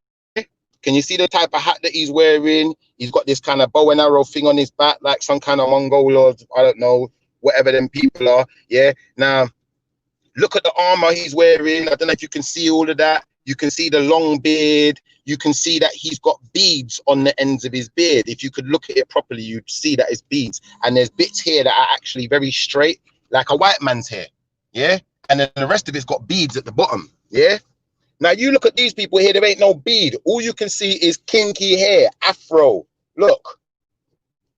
Can you see the type of hat that he's wearing? He's got this kind of bow and arrow thing on his back, like some kind of Mongol or I don't know, whatever them people are. Yeah. Now, look at the armor he's wearing. I don't know if you can see all of that. You can see the long beard. You can see that he's got beads on the ends of his beard. If you could look at it properly, you'd see that it's beads. And there's bits here that are actually very straight, like a white man's hair. Yeah. And then the rest of it's got beads at the bottom. Yeah. Now you look at these people here, there ain't no bead. All you can see is kinky hair, afro. Look,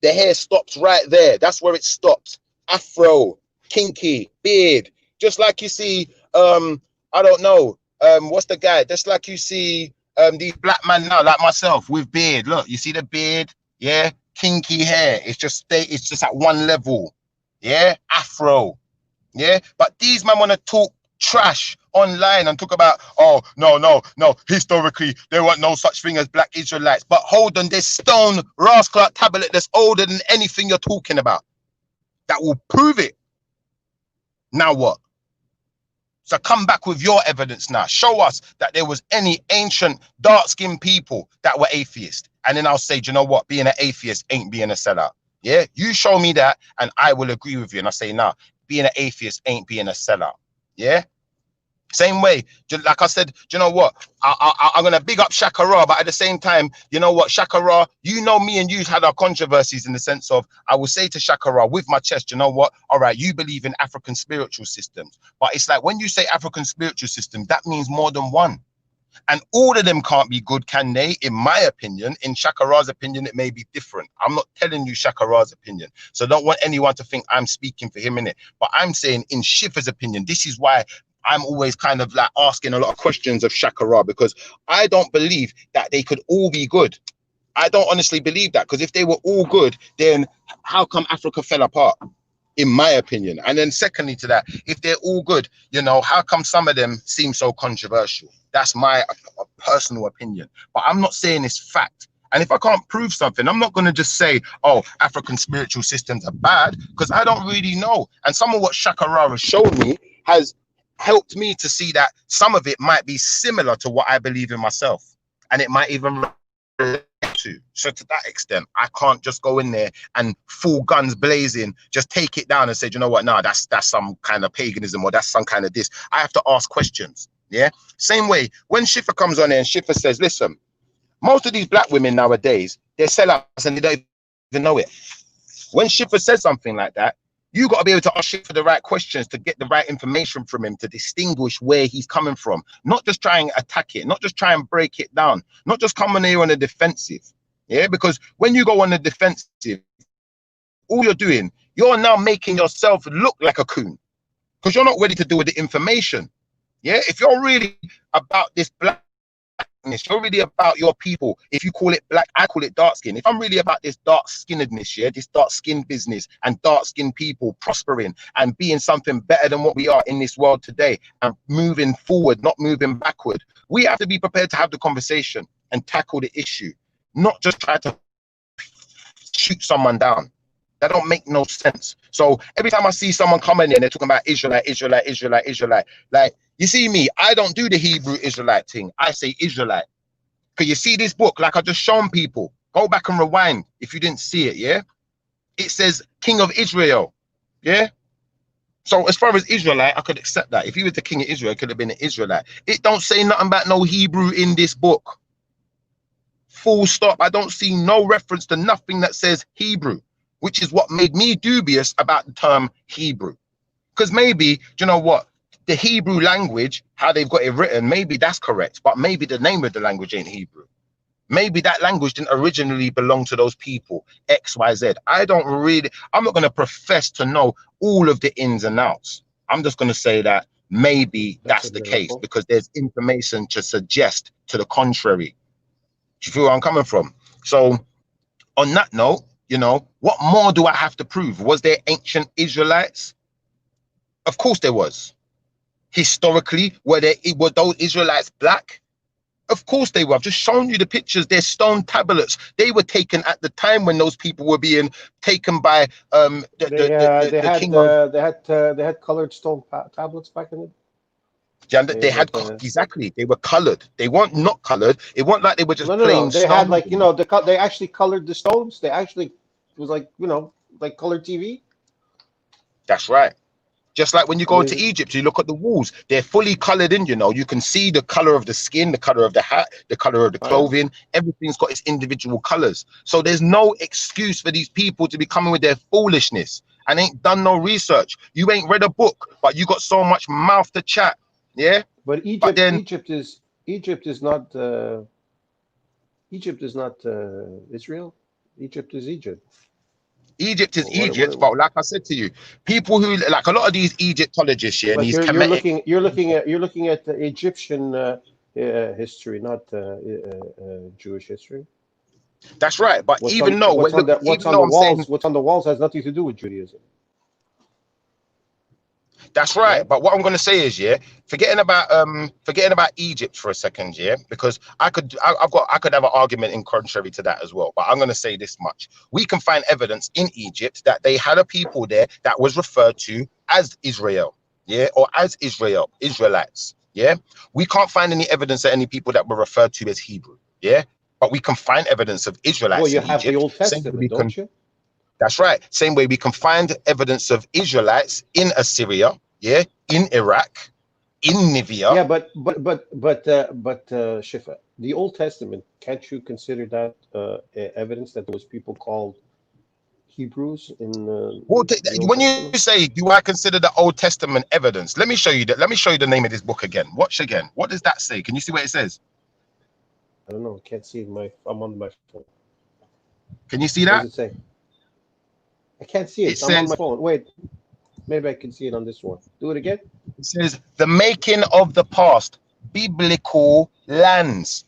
the hair stops right there. That's where it stops. Afro, kinky, beard. Just like you see, I don't know, what's the guy? Just like you see these black men now, like myself, with beard. Look, you see the beard, yeah? Kinky hair. It's just at one level. Yeah, afro. Yeah, but these men want to talk trash online and talk about, oh, no, historically there weren't no such thing as black Israelites. But hold on, there's stone rascal tablet that's older than anything you're talking about that will prove it. Now what? So come back with your evidence now. Show us that there was any ancient dark-skinned people that were atheists, and then I'll say, do you know what, being an atheist ain't being a sellout. Yeah, you show me that and I will agree with you, and I say, nah, being an atheist ain't being a sellout. Yeah. Same way, like I said, do you know what? I'm going to big up Shaka Ra, but at the same time, you know what, Shaka Ra, you know me and you had our controversies in the sense of, I will say to Shaka Ra with my chest, you know what? All right, you believe in African spiritual systems. But it's like when you say African spiritual system, that means more than one. And all of them can't be good, can they? In my opinion, in Shaka Ra's opinion, it may be different. I'm not telling you Shaka Ra's opinion. So don't want anyone to think I'm speaking for him in it. But I'm saying in Shifa's opinion, this is why I'm always kind of like asking a lot of questions of Shaka Ra, because I don't believe that they could all be good. I don't honestly believe that, because if they were all good, then how come Africa fell apart? In my opinion. And then secondly to that, if they're all good, you know, how come some of them seem so controversial? That's my personal opinion. But I'm not saying it's fact. And if I can't prove something, I'm not going to just say, oh, African spiritual systems are bad, because I don't really know. And some of what Shaka Ra has shown me has helped me to see that some of it might be similar to what I believe in myself. And it might even relate to. So to that extent, I can't just go in there and full guns blazing, just take it down and say, you know what, no, that's some kind of paganism or that's some kind of this. I have to ask questions. Yeah. Same way when Shifa comes on there and Shifa says, listen, most of these black women nowadays, they're sellouts and they don't even know it. When Shifa says something like that, you got to be able to ask Shifa the right questions to get the right information from him to distinguish where he's coming from. Not just try and attack it, not just try and break it down, not just come on here on the defensive. Yeah, because when you go on the defensive, all you're doing, you're now making yourself look like a coon because you're not ready to deal with the information. Yeah, if you're really about this blackness, you're really about your people. If you call it black, I call it dark skin. If I'm really about this dark skinnedness, yeah, this dark skin business and dark skinned people prospering and being something better than what we are in this world today and moving forward, not moving backward, we have to be prepared to have the conversation and tackle the issue, not just try to shoot someone down. That don't make no sense. So every time I see someone coming in, they're talking about Israelite, like, you see me, I don't do the Hebrew Israelite thing. I say Israelite. Because you see this book, like I just shown people. Go back and rewind if you didn't see it, yeah? It says King of Israel, yeah? So as far as Israelite, I could accept that. If he was the King of Israel, it could have been an Israelite. It don't say nothing about no Hebrew in this book. Full stop. I don't see no reference to nothing that says Hebrew, which is what made me dubious about the term Hebrew. Because maybe, you know what? the Hebrew language, how they've got it written, maybe that's correct, but maybe the name of the language ain't Hebrew. Maybe that language didn't originally belong to those people, X, Y, Z. I'm not going to profess to know all of the ins and outs. I'm just going to say that maybe that's the case because there's information to suggest to the contrary. Do you feel where I'm coming from? So on that note, you know, what more do I have to prove? Was there ancient Israelites? Of course there was. Historically, were those Israelites black? Of course they were. I've just shown you the pictures. They're stone tablets. They were taken at the time when those people were being taken by They had colored stone tablets back in the. They had exactly. They were colored. They weren't not colored. It wasn't like they were just plain. They had like, you know, they actually colored the stones. They actually, it was like, you know, like colored TV. That's right. Just like when you go to Egypt, you look at the walls, they're fully colored in, you know, you can see the color of the skin, the color of the hat, the color of the clothing, everything's got its individual colors. So there's no excuse for these people to be coming with their foolishness and ain't done no research. You ain't read a book, but you got so much mouth to chat. Yeah. But Egypt is not Israel. Egypt is Egypt. Egypt is Egypt, but like I said to you, people who like a lot of these Egyptologists, yeah, but these you're looking at the Egyptian history, not Jewish history. That's right. But what's even on, though what's on the walls has nothing to do with Judaism. That's right. Yeah. But what I'm going to say is, yeah, forgetting about Egypt for a second, yeah, because I could have an argument in contrary to that as well. But I'm going to say this much: we can find evidence in Egypt that they had a people there that was referred to as Israel, yeah, or as Israelites, yeah. We can't find any evidence that any people that were referred to as Hebrew, yeah. But we can find evidence of Israelites. Well, you in have Egypt. the Old Testament, don't you? That's right. Same way we can find evidence of Israelites in Assyria, yeah, in Iraq, in Nivea. Yeah, but Shifa, the Old Testament, can't you consider that evidence that there was people called Hebrews in? When you say, do I consider the Old Testament evidence? Let me show you that. Let me show you the name of this book again. Watch again. What does that say? Can you see what it says? I don't know. I can't see I'm on my phone. Can you see that? What does it say? I can't see it. I'm on my phone. Wait, maybe I can see it on this one. Do it again. It says the making of the past, biblical lands.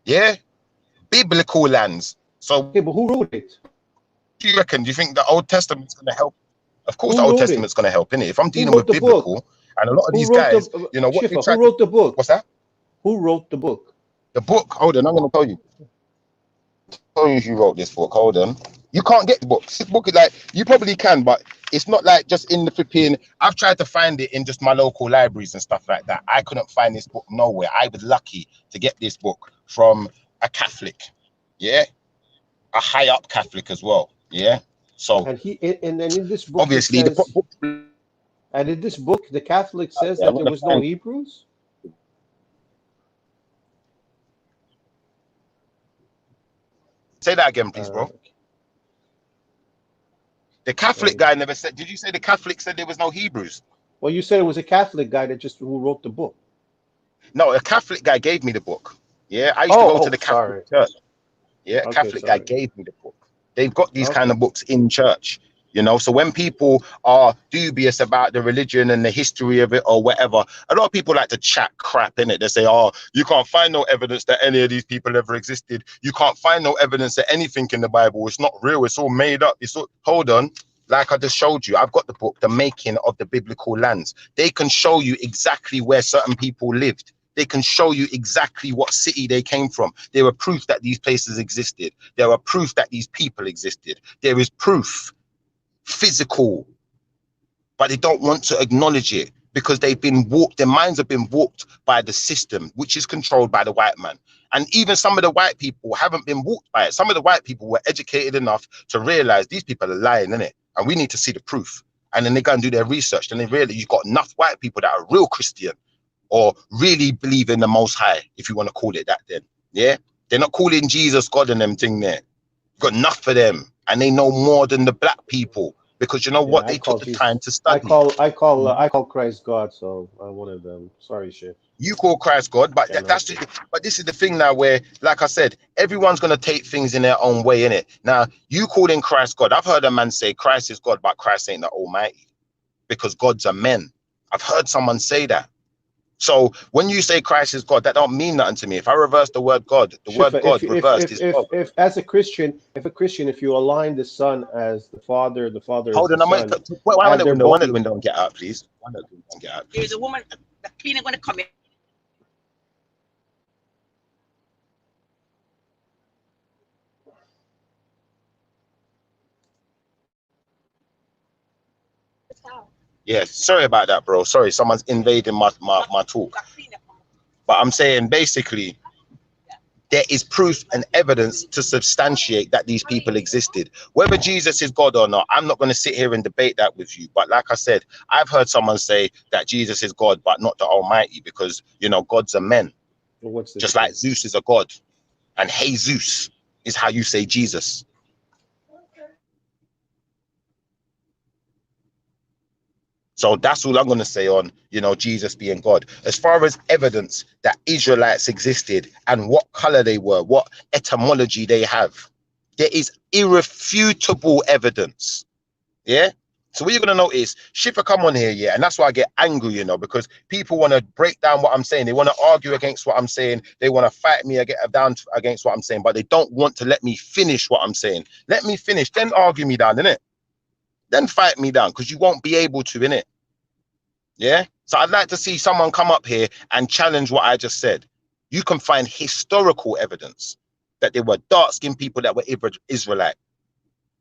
Yeah, biblical lands. So, okay, but who wrote it? Do you reckon? Do you think the Old Testament's going to help? Of course, the Old Testament's going to help, innit? If I'm dealing with biblical, and a lot of these guys, you know, what Shifa, who wrote the book? What's that? Who wrote the book? The book. Hold on, I'm going to tell you. Tell you who wrote this book. Hold on. You can't get the books. This book is like, you probably can, but it's not like just in the flipping. I've tried to find it in just my local libraries and stuff like that. I couldn't find this book nowhere. I was lucky to get this book from a Catholic, yeah, a high up Catholic as well, yeah. So and then in this book, obviously, and in this book, the Catholic says that there was no Hebrews. Say that again, please, bro. The Catholic guy never said. Did you say the Catholic said there was no Hebrews? Well, you said it was a Catholic guy who wrote the book. No, a Catholic guy gave me the book. Yeah, I used to go to the Catholic church. Yeah, a Catholic guy gave me the book. They've got these kind of books in church, you know. So when people are dubious about the religion and the history of it or whatever, a lot of people like to chat crap in it. They say, "Oh, you can't find no evidence that any of these people ever existed. You can't find no evidence that anything in the Bible is not real. It's all made up. It's all." Hold on. Like I just showed you, I've got the book, The Making of the Biblical Lands. They can show you exactly where certain people lived. They can show you exactly what city they came from. There are proof that these places existed. There are proof that these people existed. There is proof, physical, but they don't want to acknowledge it because they've been warped. Their minds have been warped by the system, which is controlled by the white man. And even some of the white people haven't been warped by it. Some of the white people were educated enough to realize these people are lying, innit? And we need to see the proof. And then they go and do their research. Then they realize you've got enough white people that are real Christian or really believe in the Most High, if you want to call it that then. Yeah? They're not calling Jesus God and them thing there. You've got enough for them. And they know more than the black people. because you know Yeah, what? I They call took the Jesus. time to I study. call Christ God. So I'm one of them. Sorry, Chef. You call Christ God, but Can't that's help it. but this is the thing now where, like I said, everyone's gonna take things in their own way, innit? Now, you calling Christ God. I've heard a man say Christ is God, but Christ ain't the Almighty, because gods are men. I've heard someone say that. So when you say Christ is God, that don't mean nothing to me. If I reverse the word God, the word Shifa, God reversed is God. if as a Christian, if you align the Son as the Father is Hold the on, I'm Son, why and that they're window? both. Wind that window and get out, please. Wind that window and get out, There's please. a woman, the cleaner gonna come in. Yeah, sorry about that, bro. Sorry, someone's invading my talk. But I'm saying basically, there is proof and evidence to substantiate that these people existed. Whether Jesus is God or not, I'm not going to sit here and debate that with you. But like I said, I've heard someone say that Jesus is God, but not the Almighty, because, you know, gods are men. Well, what's the Just like difference? Zeus is a god, and Jesus is how you say Jesus. So that's all I'm going to say on, you know, Jesus being God. As far as evidence that Israelites existed and what color they were, what etymology they have, there is irrefutable evidence. Yeah. So what you're going to notice, Shifa come on here, yeah, and that's why I get angry, you know, because people want to break down what I'm saying. They want to argue against what I'm saying. They want to fight me down against what I'm saying, but they don't want to let me finish what I'm saying. Let me finish, then argue me down, innit? Then fight me down, because you won't be able to, innit? Yeah. So I'd like to see someone come up here and challenge what I just said. You can find historical evidence that there were dark-skinned people that were Israelite.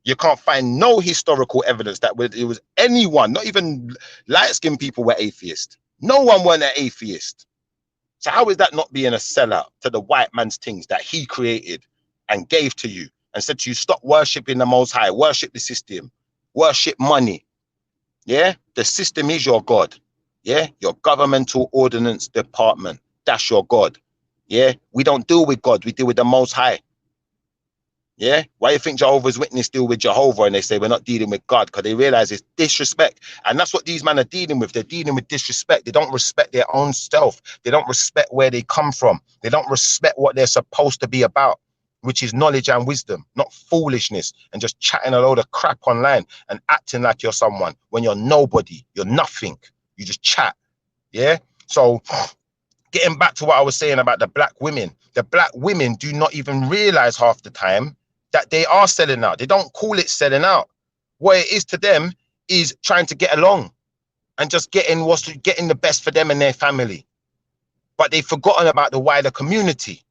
You can't find no historical evidence that it was anyone, not even light-skinned people, were atheist. No one weren't an atheist. So how is that not being a sellout to the white man's things that he created and gave to you and said to you, stop worshiping the Most High, worship the system, worship money. Yeah, the system is your God. Yeah, your governmental ordinance department, that's your God. Yeah, we don't deal with God, we deal with the Most High. Yeah, why do you think Jehovah's Witness deal with Jehovah and they say we're not dealing with God? Because they realize it's disrespect. And that's what these men are dealing with. They're dealing with disrespect. They don't respect their own self. They don't respect where they come from. They don't respect what they're supposed to be about, which is knowledge and wisdom, not foolishness and just chatting a load of crap online and acting like you're someone when you're nobody. You're nothing. You just chat. Yeah. So getting back to what I was saying about the black women do not even realize half the time that they are selling out. They don't call it selling out. What it is to them is trying to get along and just getting the best for them and their family. But they've forgotten about the wider community.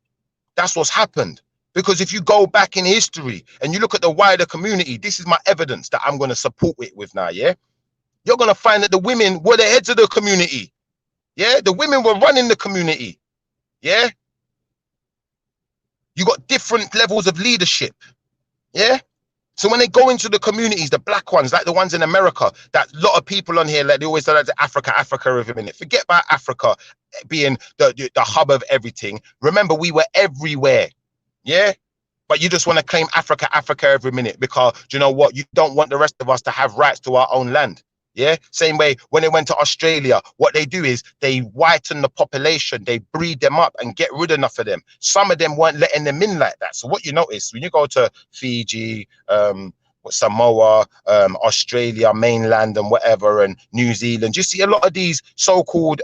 That's what's happened. Because if you go back in history and you look at the wider community, this is my evidence that I'm going to support it with now, yeah? You're going to find that the women were the heads of the community. Yeah, the women were running the community. Yeah. You got different levels of leadership. Yeah. So when they go into the communities, the black ones, like the ones in America, that lot of people on here, like they always say like Africa every minute. Forget about Africa being the hub of everything. Remember, we were everywhere. Yeah. But you just want to claim Africa every minute because you know what? You don't want the rest of us to have rights to our own land. Yeah, same way when they went to Australia, what they do is they whiten the population, they breed them up and get rid of enough of them. Some of them weren't letting them in like that. So what you notice when you go to Fiji, Samoa, Australia, mainland and whatever, and New Zealand, you see a lot of these so-called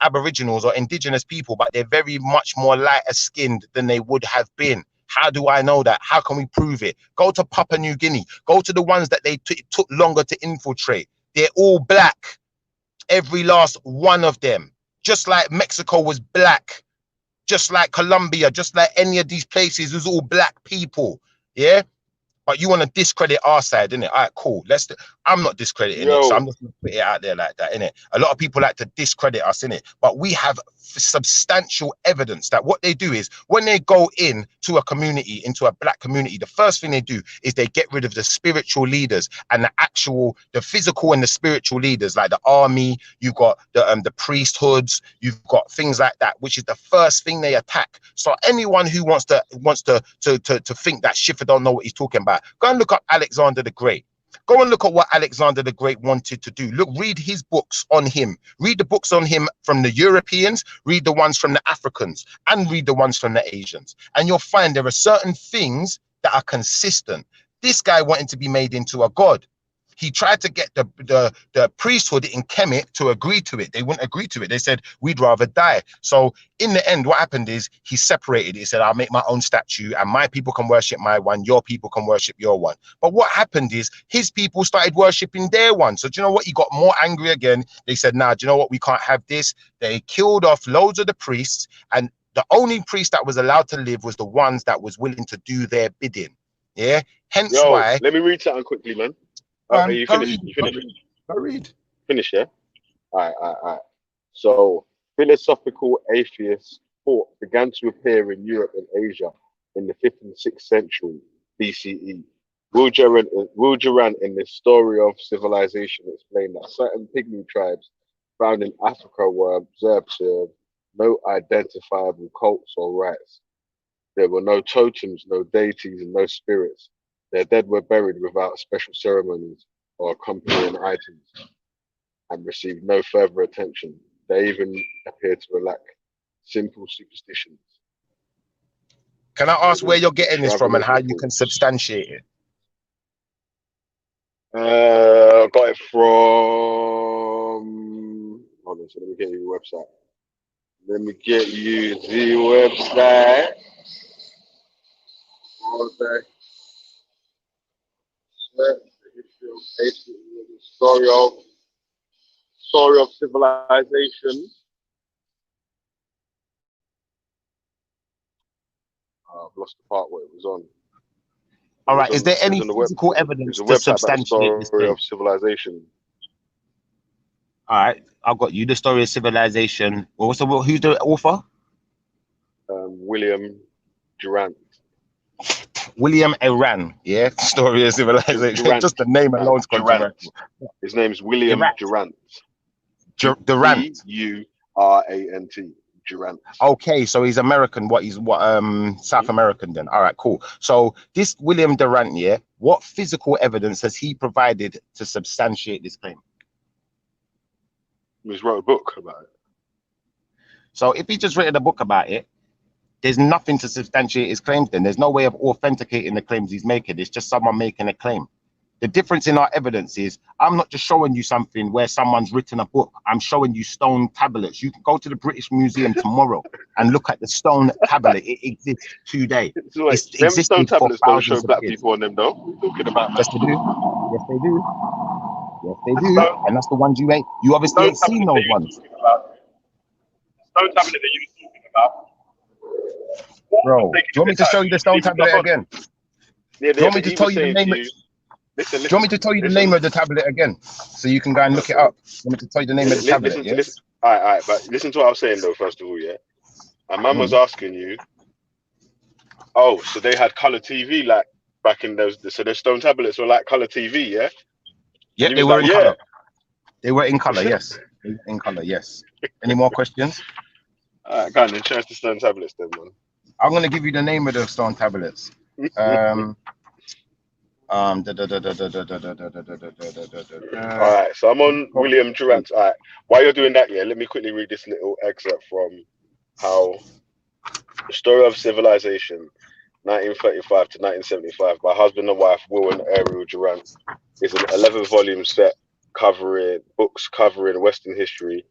Aboriginals or indigenous people, but they're very much more lighter skinned than they would have been. How do I know that? How can we prove it? Go to Papua New Guinea. Go to the ones that they took longer to infiltrate. They're all black. Every last one of them. Just like Mexico was black. Just like Colombia. Just like any of these places, it was all black people. Yeah? But you want to discredit our side, innit? All right, cool. I'm not discrediting it, so I'm just going to put it out there like that, innit? A lot of people like to discredit us, innit? But we have substantial evidence that what they do is when they go in to a community, into a black community, the first thing they do is they get rid of the spiritual leaders and the physical and the spiritual leaders, like the army. You've got the priesthoods. You've got things like that, which is the first thing they attack. So anyone who wants to think that Shifa don't know what he's talking about, go and look up Alexander the Great. Go and look at what Alexander the Great wanted to do. Look, read his books on him. Read the books on him from the Europeans, read the ones from the Africans, and read the ones from the Asians. And you'll find there are certain things that are consistent. This guy wanted to be made into a god. He tried to get the priesthood in Kemet to agree to it. They wouldn't agree to it. They said, we'd rather die. So in the end, what happened is he separated. He said, I'll make my own statue and my people can worship my one. Your people can worship your one. But what happened is his people started worshiping their one. So do you know what? He got more angry again. They said, nah, do you know what? We can't have this. They killed off loads of the priests. And the only priest that was allowed to live was the ones that was willing to do their bidding. Yeah. Hence why. Let me read something quickly, man. You finished? You finished? Go read. Finish, yeah? All right. So, philosophical atheist thought began to appear in Europe and Asia in the 5th and 6th century BCE. Will Durant in the Story of Civilization explained that certain pygmy tribes found in Africa were observed to have no identifiable cults or rites. There were no totems, no deities, and no spirits. Their dead were buried without special ceremonies or accompanying items and received no further attention. They even appear to lack simple superstitions. Can I ask where you're getting this from and how you can substantiate it? I got it from. Hold on, so let me get you the website. Let me get you the website. Okay. The story of civilization. I've lost the part where it was on. All right. Is there any physical evidence to substantiate this story of civilization? All right. I've got you. The Story of Civilization. Who's the author? William Durant. William Iran. Yeah. Story of Civilization. Durant. Just the name alone is controversial. His name is William Durant. Durant. Durant. Durant. Okay, so he's American. South American then. All right, cool. So this William Durant, yeah, what physical evidence has he provided to substantiate this claim? He's wrote a book about it. So if he just written a book about it, there's nothing to substantiate his claims then. There's no way of authenticating the claims he's making. It's just someone making a claim. The difference in our evidence is I'm not just showing you something where someone's written a book. I'm showing you stone tablets. You can go to the British Museum tomorrow and look at the stone tablet. It exists today. It's existed stone tablets don't show black people on them though. Talking about yes, they do. Yes, they do. Yes, they do. And that's the ones you ain't. You obviously ain't seen those ones. Stone tablet that you were talking about. Bro, do you want me to show you the stone tablet again? Yeah, do you want me to tell you the name? Listen, do you want me to tell you the name of the tablet again, so you can go and look it up? You want me to tell you the name of the tablet? Yes. All right, but listen to what I was saying though. First of all, yeah, and man was asking you. Oh, so they had color TV like back in those. So the stone tablets were like color TV, yeah. Yeah, they were in color. They were in color, yes. In color, yes. Any more questions? All right, go on then. Show us the stone tablets then, man. I'm gonna give you the name of the stone tablets. All right, so I'm on William Durant. All right, while you're doing that, yeah, let me quickly read this little excerpt from how the Story of Civilization, 1935 to 1975, by husband and wife Will and Ariel Durant, is an 11-volume set covering Western history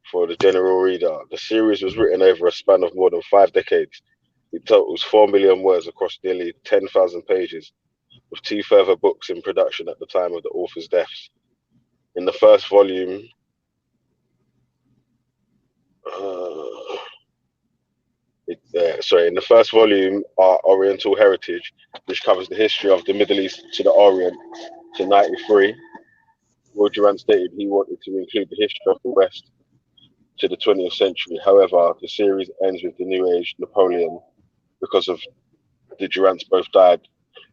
for the general reader. The series was written over a span of more than 5 decades. It totals 4 million words across nearly 10,000 pages, with 2 further books in production at the time of the author's deaths. In the first volume, Our Oriental Heritage, which covers the history of the Middle East to the Orient to 93, Will Durant stated he wanted to include the history of the West to the 20th century. However, the series ends with the New Age, Napoleon, because of the Durants both died,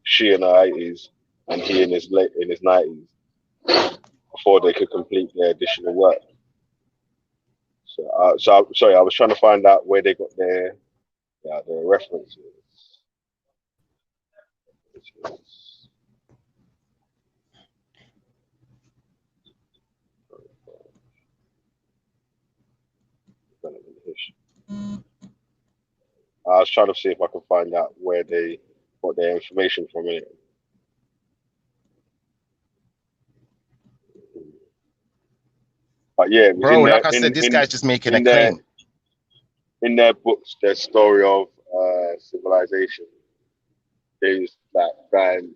she in her 80s and he in his 90s, before they could complete their additional work. So, sorry, I was trying to find out where they got their references. I was trying to see if I can find out where they got their information from it. But yeah, it was Bro, in their like I said, this guy's just making a in their claim. in their books, their story of civilization. They was like going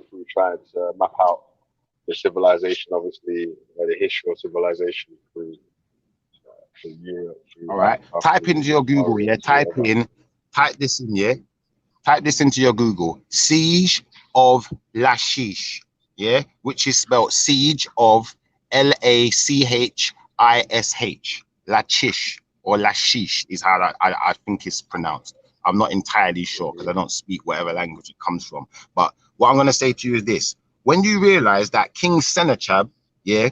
through trying to map out the civilization, obviously the history of civilization through Europe. Through All right. Africa, Type through into your Google, Orient, yeah. Type whatever. this in, yeah. Type this into your Google. Siege of Lachish, yeah, which is spelled siege of Lachish. Lachish or Lachish is how I think it's pronounced. I'm not entirely sure because I don't speak whatever language it comes from. But what I'm going to say to you is this. When you realize that King Sennacherib, yeah,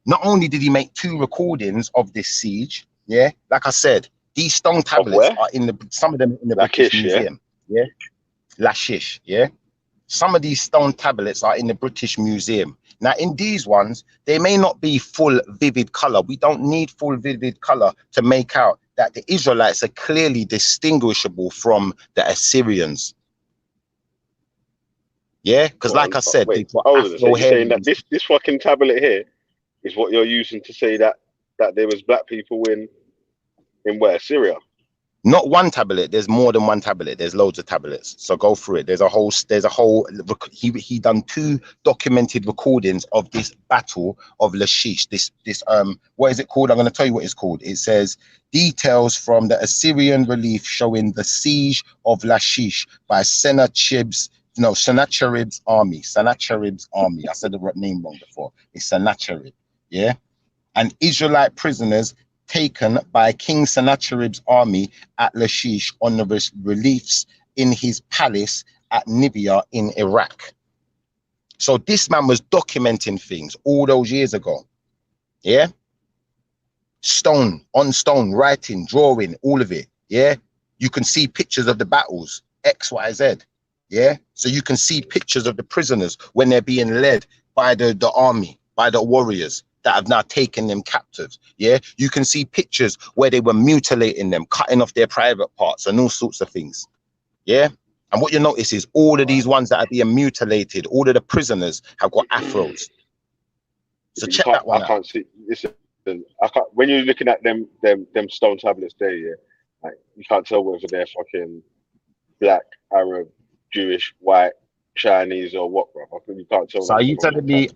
not only did he make 2 recordings of this siege, yeah, like I said, these stone tablets where? are some of them in the Lachish, British Museum, yeah. Lachish, yeah. Some of these stone tablets are in the British Museum. Now, in these ones, they may not be full vivid color. We don't need full vivid color to make out that the Israelites are clearly distinguishable from the Assyrians. Yeah, because like I said, wait, they've got hold on a Afro second. You're saying hair. that this fucking tablet here is what you're using to say that there was black people in where? Syria? Not one tablet. There's more than one tablet. There's loads of tablets. So go through it. There's a whole. He done 2 documented recordings of this battle of Lachish. This what is it called? I'm going to tell you what it's called. It says details from the Assyrian relief showing the siege of Lachish by Sennacherib's army. Sennacherib's army. I said the name wrong before. It's Sennacherib. Yeah, and Israelite prisoners taken by King Sennacherib's army at Lachish on the reliefs in his palace at Nibia in Iraq. So this man was documenting things all those years ago. Yeah. Stone on stone, writing, drawing, all of it. Yeah. You can see pictures of the battles, X, Y, Z. Yeah. So you can see pictures of the prisoners when they're being led by the army, by the warriors that have now taken them captives. Yeah, you can see pictures where they were mutilating them, cutting off their private parts and all sorts of things. Yeah, and what you notice is all of these ones that are being mutilated, all of the prisoners have got afros. So check that one out. I can't see. Listen, I can't. When you're looking at them stone tablets there, yeah, like you can't tell whether they're fucking black, Arab, Jewish, white, Chinese or what, bro? I think you can't tell. So are you telling me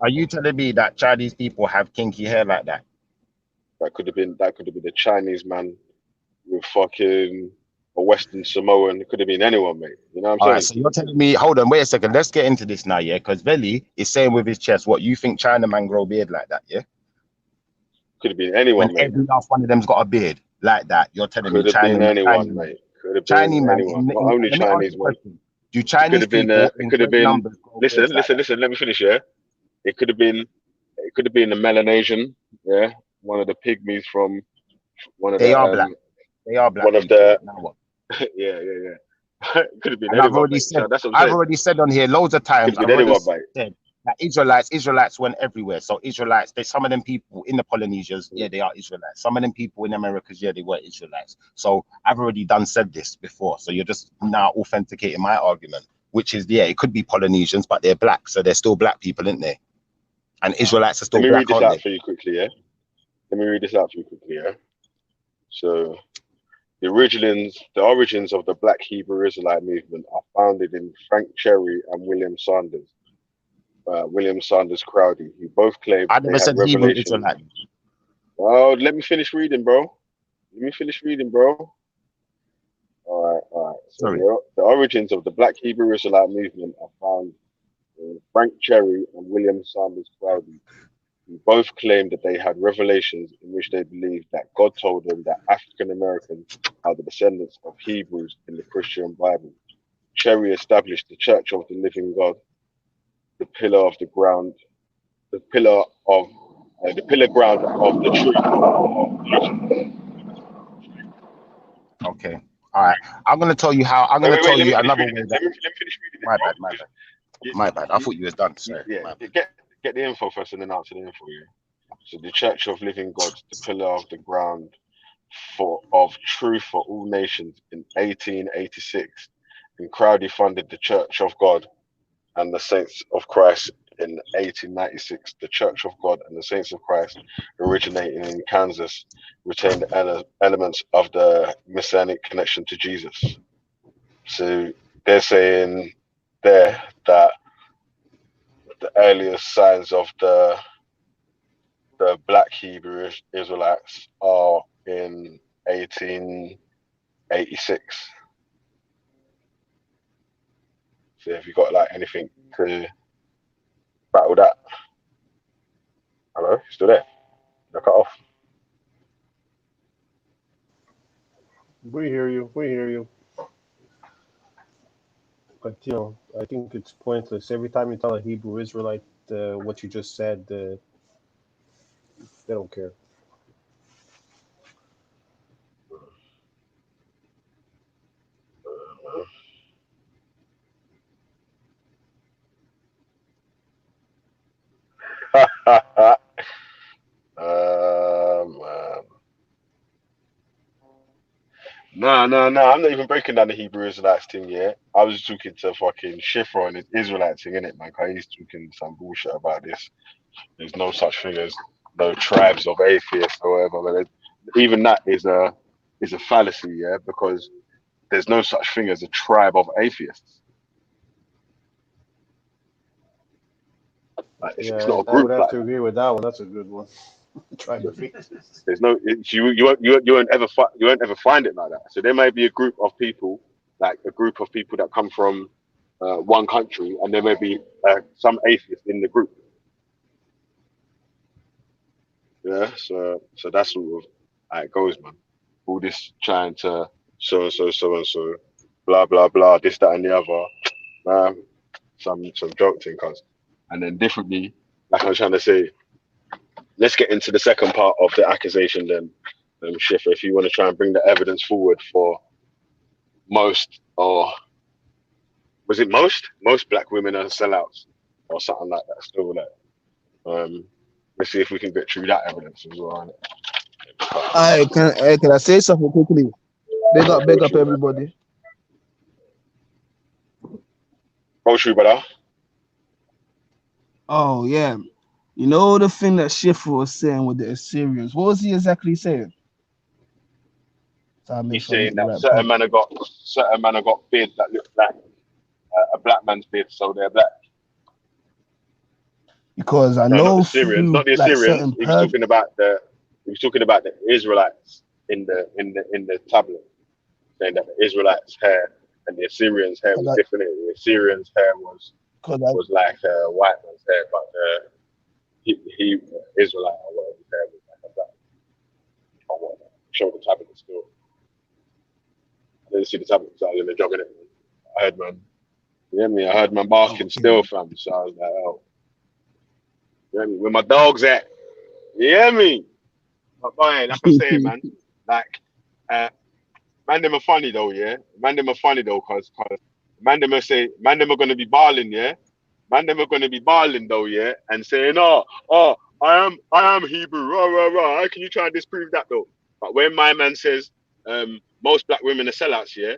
that Chinese people have kinky hair like that? That could have been a Chinese man with fucking a Western Samoan. It could have been anyone, mate. You know what I'm saying? All right, so you're telling me, hold on, wait a second. Let's get into this now, yeah? Because Veli is saying with his chest, what, you think China man grow beard like that, yeah? Could have been anyone, when mate. every last one of them's got a beard like that. You're telling me China man. Anyone, mate. Could have been anyone. Not only Chinese, mate. Do Chinese it could have been listen, let me finish, yeah. It could have been the Melanesian, yeah, one of the pygmies from one of they are black. They are black. One of the yeah. It could have been and anyone. I've already said on here loads of times. I've already said that Israelites went everywhere. So Israelites, there's some of them people in the Polynesians, yeah, they are Israelites. Some of them people in Americas, yeah, they were Israelites. So I've already said this before. So you're just now authenticating my argument, which is, yeah, it could be Polynesians, but they're black. So they're still black people, aren't they? And Israelites are still black. Let me read this out for you quickly, yeah? So the origins of the Black Hebrew Israelite movement are founded in Frank Cherry and William Sanders Crowdy, who both claimed I never said Hebrew Israelite. Oh, let me finish reading, bro. All right. So the origins of the Black Hebrew Israelite movement are found in Frank Cherry and William Sanders Crowdy, who both claimed that they had revelations in which they believed that God told them that African Americans are the descendants of Hebrews in the Christian Bible. Cherry established the Church of the Living God, the pillar ground of the truth. Okay. All right. I'm going to tell you how. I'm going to tell you another way. Let me finish reading. My bad. I thought you was done. Sorry. Yeah. Get the info first and then answer the info. Yeah. So the Church of Living God, the pillar of the ground of Truth for All Nations in 1886, and crowdfunded the Church of God and the Saints of Christ in 1896. The Church of God and the Saints of Christ, originating in Kansas, retained elements of the Messianic connection to Jesus. So they're saying there that the earliest signs of the Black Hebrew Israelites are in 1886. So have you got like anything to battle that? Hello, still there? You're cut off. We hear you. We hear you. But you know, I think it's pointless. Every time you tell a Hebrew Israelite what you just said, they don't care. Man. No, I'm not even breaking down the Hebrew Israelites thing yet. I was talking to fucking Shifra and his Israelite thing, innit, man? Cause he's talking some bullshit about this. There's no such thing as no tribes of atheists or whatever. But even that is a fallacy, yeah, because there's no such thing as a tribe of atheists. Like, it's not a I would group have like to that. agree with that one. That's a good one. Try to fix it. There's no you won't ever find it like that. So there may be a group of people, like a group of people that come from one country, and there may be some atheists in the group. Yeah, so that's sort of how it goes, man. All this trying to so and so, blah blah blah, this that and the other, some joke thing, cuz. And then differently, like I was trying to say, let's get into the second part of the accusation then, Schiffer, if you want to try and bring the evidence forward for most, or was it most black women are sellouts or something like that, still like, let's see if we can get through that evidence as well. Can I say something quickly? Big up everybody. Go through, brother. Oh yeah. You know the thing that Schiffer was saying with the Assyrians. What was he exactly saying? So He's saying that certain men have got beards that look like a black man's beard, so they're black. Because I No, know not the Syrians, not the Assyrians. He was talking about the Israelites in the tablet, saying that the Israelites' hair and the Assyrians' hair was different. The Assyrians' hair was like white man's hair, but he Israelite or whatever his hair was like a black or whatever. Show the tablet still. I didn't see the tablet because I was in the job, innit? I heard man. You hear me? I heard man barking still, fam. So I was like, oh. You hear me? Where my dogs at? You hear me? But boy, like I'm saying, man, like, man, them are funny though, yeah? Man, them are funny though, cause man, them are gonna be balling, yeah? Man, them are gonna be balling though, yeah? And saying, oh, I am Hebrew, rah. How can you try and disprove that though? But when my man says, most black women are sellouts, yeah?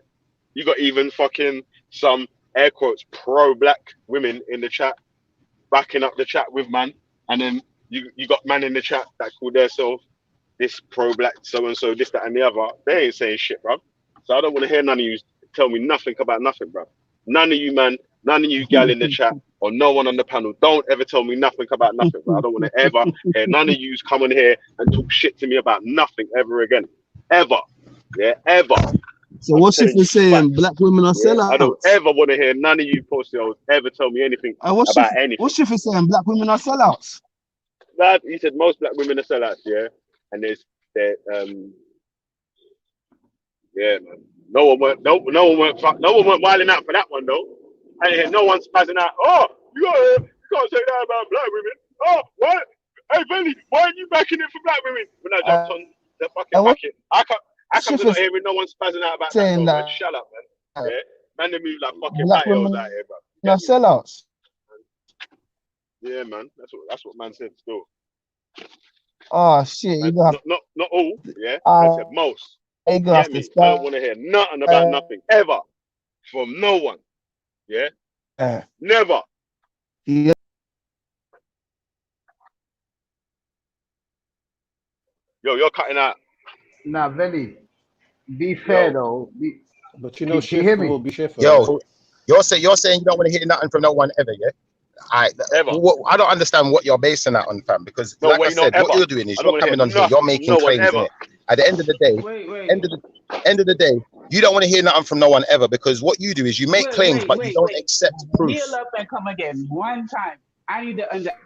You got even fucking some air quotes pro-black women in the chat, backing up the chat with man, and then you got man in the chat that called themselves this pro-black so-and-so, this, that, and the other. They ain't saying shit, bro. So I don't want to hear none of you tell me nothing about nothing, bro. None of you, man, none of you gal in the chat, or no one on the panel, don't ever tell me nothing about nothing, bro. I don't want to ever hear none of you come in here and talk shit to me about nothing ever again. Ever. Yeah, ever. So what's if you're saying black women are sellouts? I don't ever want to hear none of you posting ever tell me anything about anything. What's if you're saying black women are sellouts? That he said most black women are sellouts, yeah. And yeah, man. No one went wilding out for that one though. I didn't hear no one spazzing out. Oh, you can't say that about black women. Oh, what? Hey, Benny, why aren't you backing it for black women? When I jumped on the fucking bucket, I come to not hearing no one spazzing out about that, though, man. Shut up, man. Yeah, man, they move like fucking patios out here, bro. Not sellouts. Yeah, man. That's what man said still. Oh shit, you gonna have Not all, yeah. I to, said most. you gonna Get have to me? I don't want start. to hear nothing about nothing ever from no one. Yeah, never. Yeah. Yo, you're cutting out. Nah, Veli. Be fair Yo, though. But you know, Can you hear Shifa me? will be Shifa, man. Yo, you're saying you don't want to hear nothing from no one ever, yeah? ever. I don't understand what you're basing that on, fam. Because, No like I way, not said, what ever. you're doing is I don't you're want to hear coming on here, you're nothing from making no one claims, ever. innit? At the end of the day, Wait. end of the day, you don't want to hear nothing from no one ever, because what you do is you make claims, but you don't accept proof. Kneel up and come again one time. I need to understand.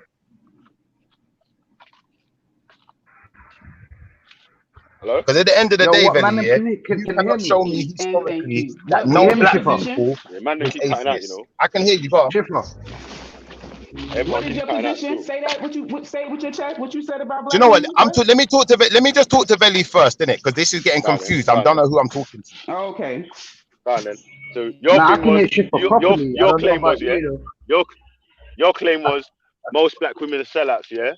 Hello? Because at the end of the day, What Veli, man? yeah, Can you you hear cannot me? show me And historically you. that Can no you hear me, black Shifa? people Yeah, man, they was keep cutting out, you atheists. know. I can hear you, bro. Shifa. Everyone What is keeps your cutting out position? still. Say that. Say with your chest. What you said about Do you black know what? people? What? Let me talk to let me just talk to Veli first, innit? Because this is getting Go on then. confused. I don't know who I'm talking to. Okay. Go on then. So your Nah, I thing can was hear Shifa properly. I your don't know claim was, about yeah. you though. Your claim was most black women are sellouts, yeah.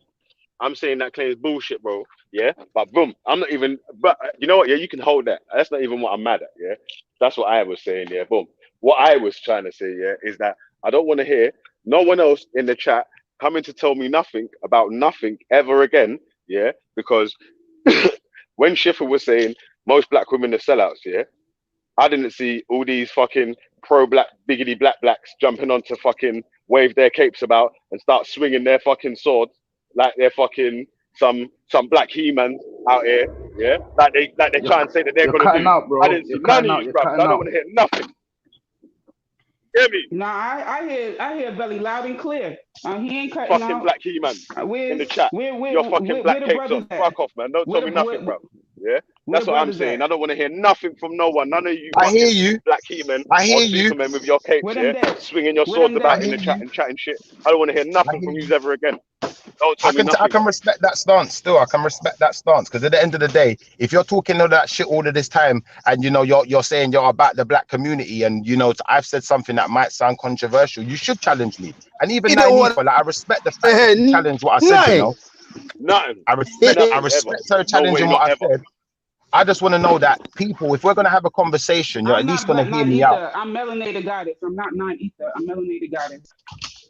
I'm saying that claim is bullshit, bro. Yeah, but boom, I'm not even. But you know what? Yeah, you can hold that. That's not even what I'm mad at. Yeah, that's what I was saying. Yeah, boom. What I was trying to say, yeah, is that I don't want to hear no one else in the chat coming to tell me nothing about nothing ever again. Yeah, because when Schiffer was saying most black women are sellouts, yeah, I didn't see all these fucking pro-black, biggity black blacks jumping onto fucking wave their capes about and start swinging their fucking swords like they're fucking some black he-man out here, yeah? Like they try and say that they're You're gonna cutting do. out, bro. I didn't see You're none cutting of out. you, You're bruv. cutting I don't out. want to hear nothing. Hear me? Nah, I hear Belly loud and clear. He ain't cutting Fucking out. black he-man in Where's the chat. Your fucking where black the capes brothers on. at? Fuck off, man. Don't tell me nothing, bruv. Yeah? Where That's the what I'm brothers saying. at? I don't want to hear nothing from no one. None of you I hear fucking you. black he-men I hear or you. supermen with your capes, Where yeah? them dead? Swinging your Where swords them I about dead? in hear the chat you. and chatting shit. I don't want to hear I nothing hear from you you. ever again. Don't tell me I nothing, can bruv. respect that stance still. I can respect that stance because at the end of the day, if you're talking all that shit all of this time and you know you're saying you're about the black community and you know I've said something that might sound controversial, you should challenge me. And even You don't want Nyanifa, like I respect the to fact that hear she challenged what I said, you know. Nothing. I respect Nothing ever. her No way, challenging not what I ever. said. I just want to know that people, if we're gonna have a conversation, you're I'm at least not gonna black hear nine me out. ether. I'm melanated goddess. I'm not nine ether. I'm melanated goddess.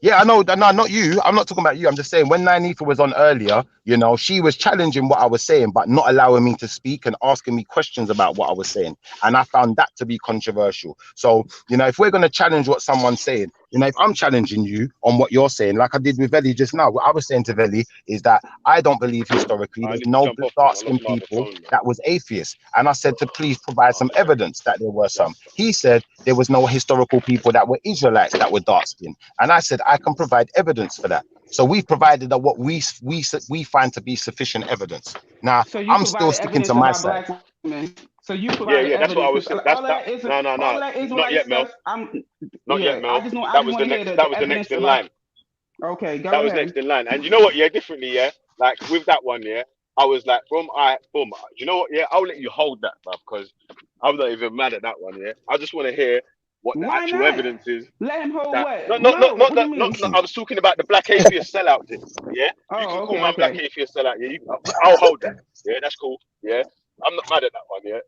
Yeah, I know. No, not you. I'm not talking about you. I'm just saying when Nyanifa was on earlier, you know, she was challenging what I was saying, but not allowing me to speak and asking me questions about what I was saying. And I found that to be controversial. So, you know, if we're going to challenge what someone's saying, you know, if I'm challenging you on what you're saying, like I did with Veli just now, what I was saying to Veli is that I don't believe historically I there's need to no jump off, man. I lost dark-skinned my other people phone, man. that was atheists. And I said to please provide some evidence that there were some. He said there was no historical people that were Israelites that were dark-skinned. And I said, I can provide evidence for that. So we've provided what we find to be sufficient evidence. Now, So you I'm still provided sticking to evidence my about side. black women. So you Yeah, provided yeah, that's what I evidence was because saying. That's all that. that is No, all that not Israelite yet, Mel. stuff. I'm Not yet, yeah. Mel. I just That want was to the hear next. That the was the next evidence in about. line. Okay, go That was ahead. next in line. And you know what? Yeah, differently. Yeah, like with that one. Yeah, I was like, boom. Boom. Do you know what? Yeah, I'll let you hold that, bruv, because I'm not even mad at that one. Yeah, I just want to hear what the Why actual not? evidence is. Let him hold That what? not No. What do you not. mean? I was talking about the black atheist sellout thing. Yeah, you can Oh, call okay, man black okay. atheist sellout. Yeah, I'll hold that. Yeah, that's cool. Yeah, I'm not mad at that one. Yeah,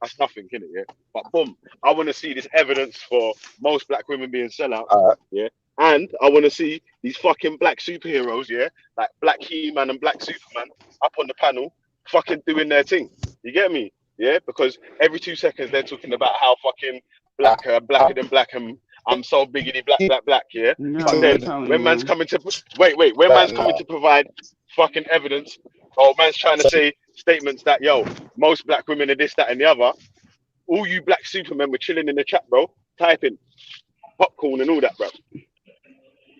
that's nothing, innit? Yeah, but boom, I want to see this evidence for most black women being sellouts. Yeah, and I want to see these fucking black superheroes. Yeah, like Black He-Man and Black Superman up on the panel, fucking doing their thing. You get me? Yeah, because every 2 seconds they're talking about how fucking blacker than black and I'm so biggity black. Yeah, No, but I'm then telling you, when man's man. coming to when man's coming to provide fucking evidence, or man's trying to say statements that most black women are this, that, and the other. All you black supermen were chilling in the chat, bro, typing popcorn and all that, bro.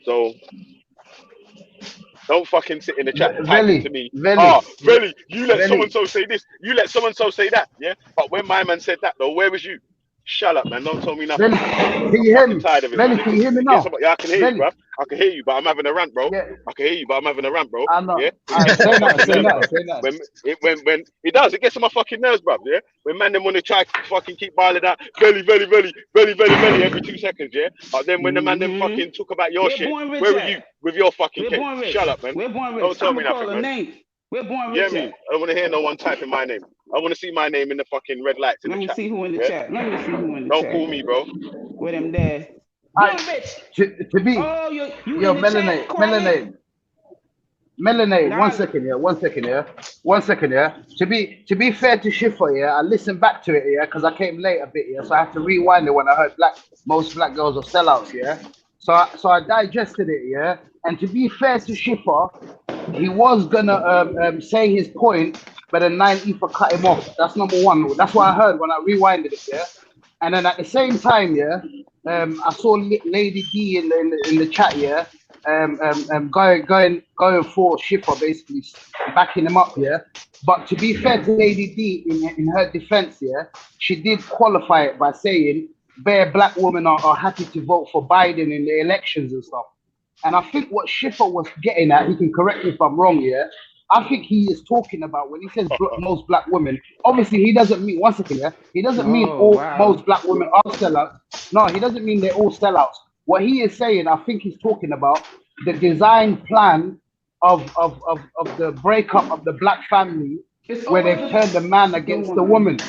So don't fucking sit in the chat typing to me. Veli, you let someone so say this, you let someone so say that, yeah. But when my man said that though, where was you? Shut up, man. Don't tell me nothing. Veli, can I'm you hear fucking me? tired of it, Veli, man. can you hear me It now? gets yeah, I can hear you, Veli, bro. I can hear you, but I'm having a rant, bro. yeah, I can hear you, but I'm having a rant, bro. I'm not. Yeah, it gets on my fucking nerves, bro. Say that. When it does, it gets on my fucking nerves, bro. Yeah, when man them want to try fucking keep biling out Veli every 2 seconds, yeah. But then when the man them fucking talk about your Where shit, Born Rich where were at? you with your fucking Where case? Born Rich? Shut up, man. Where Born Rich? Don't tell I'm me gonna call nothing, a man. name. We're born Yeah, rich. me. I don't want to hear no one typing my name. I want to see my name in the fucking red lights in Let the me chat. see who in the Yeah? chat. Let me see who in the Don't chat. call me, bro. With them there. I, Born rich. to be, Oh, you yo, in the chat, quiet? Melanate, Nah. 1 second, yeah, 1 second, yeah. 1 second, yeah. To be fair to Schiffer, yeah, I listened back to it, yeah, because I came late a bit, yeah, so I had to rewind it when I heard most black girls are sellouts, yeah. So I digested it, yeah. And to be fair to Schiffer, he was gonna say his point, but then 90 for cut him off. That's number one. That's what I heard when I rewinded it, yeah. And then at the same time, yeah, I saw Lady D in the chat, yeah, going for Schiffer, basically backing him up, yeah. But to be fair to Lady D, in her defense, yeah, she did qualify it by saying bare black women are happy to vote for Biden in the elections and stuff. And I think what Schiffer was getting at, he can correct me if I'm wrong, yeah. I think he is talking about when he says most black women. Obviously, he doesn't mean 1 second, yeah. He doesn't mean most black women are sellouts. No, he doesn't mean they're all sellouts. What he is saying, I think he's talking about the design plan of the breakup of the black family, where they've turned the man against the woman.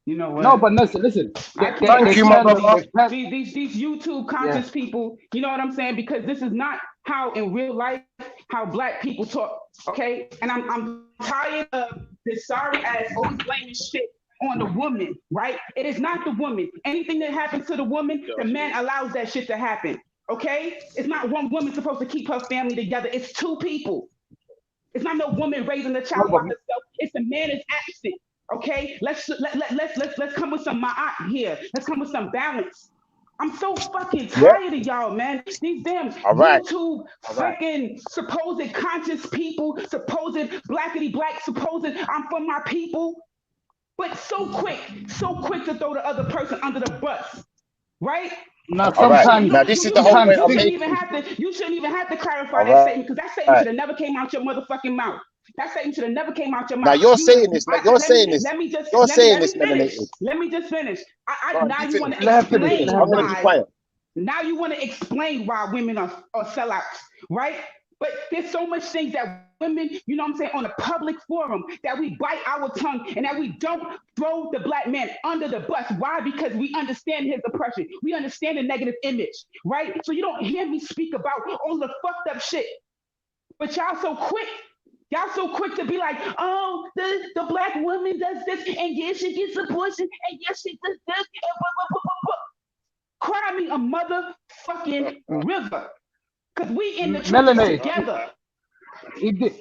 You know what? No, but listen. Thank you, my brother. These YouTube conscious people, you know what I'm saying? Because this is not how in real life how black people talk. Okay, and I'm tired of this sorry ass always blaming shit on the woman, right? It is not the woman. Anything that happens to the woman, the man allows that shit to happen. Okay, it's not one woman supposed to keep her family together. It's two people. It's not no woman raising the child by herself. It's the man is absent. Okay, let's come with some ma'at here. Let's come with some balance. I'm so fucking tired of y'all, man. These damn YouTube freaking supposed conscious people, supposed blackity black, supposed I'm for my people, but so quick to throw the other person under the bus, right? No, sometimes. Now this is the whole point I'm making. You shouldn't even have to clarify that statement, because that statement should have never came out your motherfucking mouth. That statement should have never came out your mouth. Now you're saying this. You're saying this. Let me just You're saying this, finish. melanated. Let me just finish. Right, now you want to let explain I'm gonna be why. quiet. Now you want to explain why women are sellouts, right? But there's so much things that women, you know what I'm saying, on a public forum, that we bite our tongue and that we don't throw the black man under the bus. Why? Because we understand his oppression. We understand the negative image, right? So you don't hear me speak about all the fucked up shit. But y'all so quick. Y'all so quick to be like, oh, the black woman does this, and yes, she gets abortion, and yes, she does this, and blah. Cry me a motherfucking river. Because we in the trenches together. He did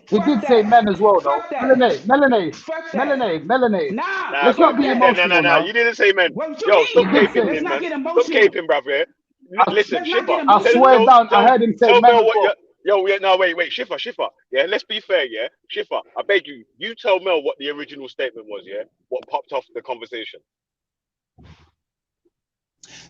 say men as well, though. Melanade. Nah. Let's not be emotional. No. You didn't say men. Yo, stop caping him, man. Stop caping, bruv. Listen, Schiffer. I swear down, I heard him say men. Wait, Schiffer. Yeah, let's be fair, yeah. Schiffer, I beg you, you tell Mel what the original statement was, yeah? What popped off the conversation.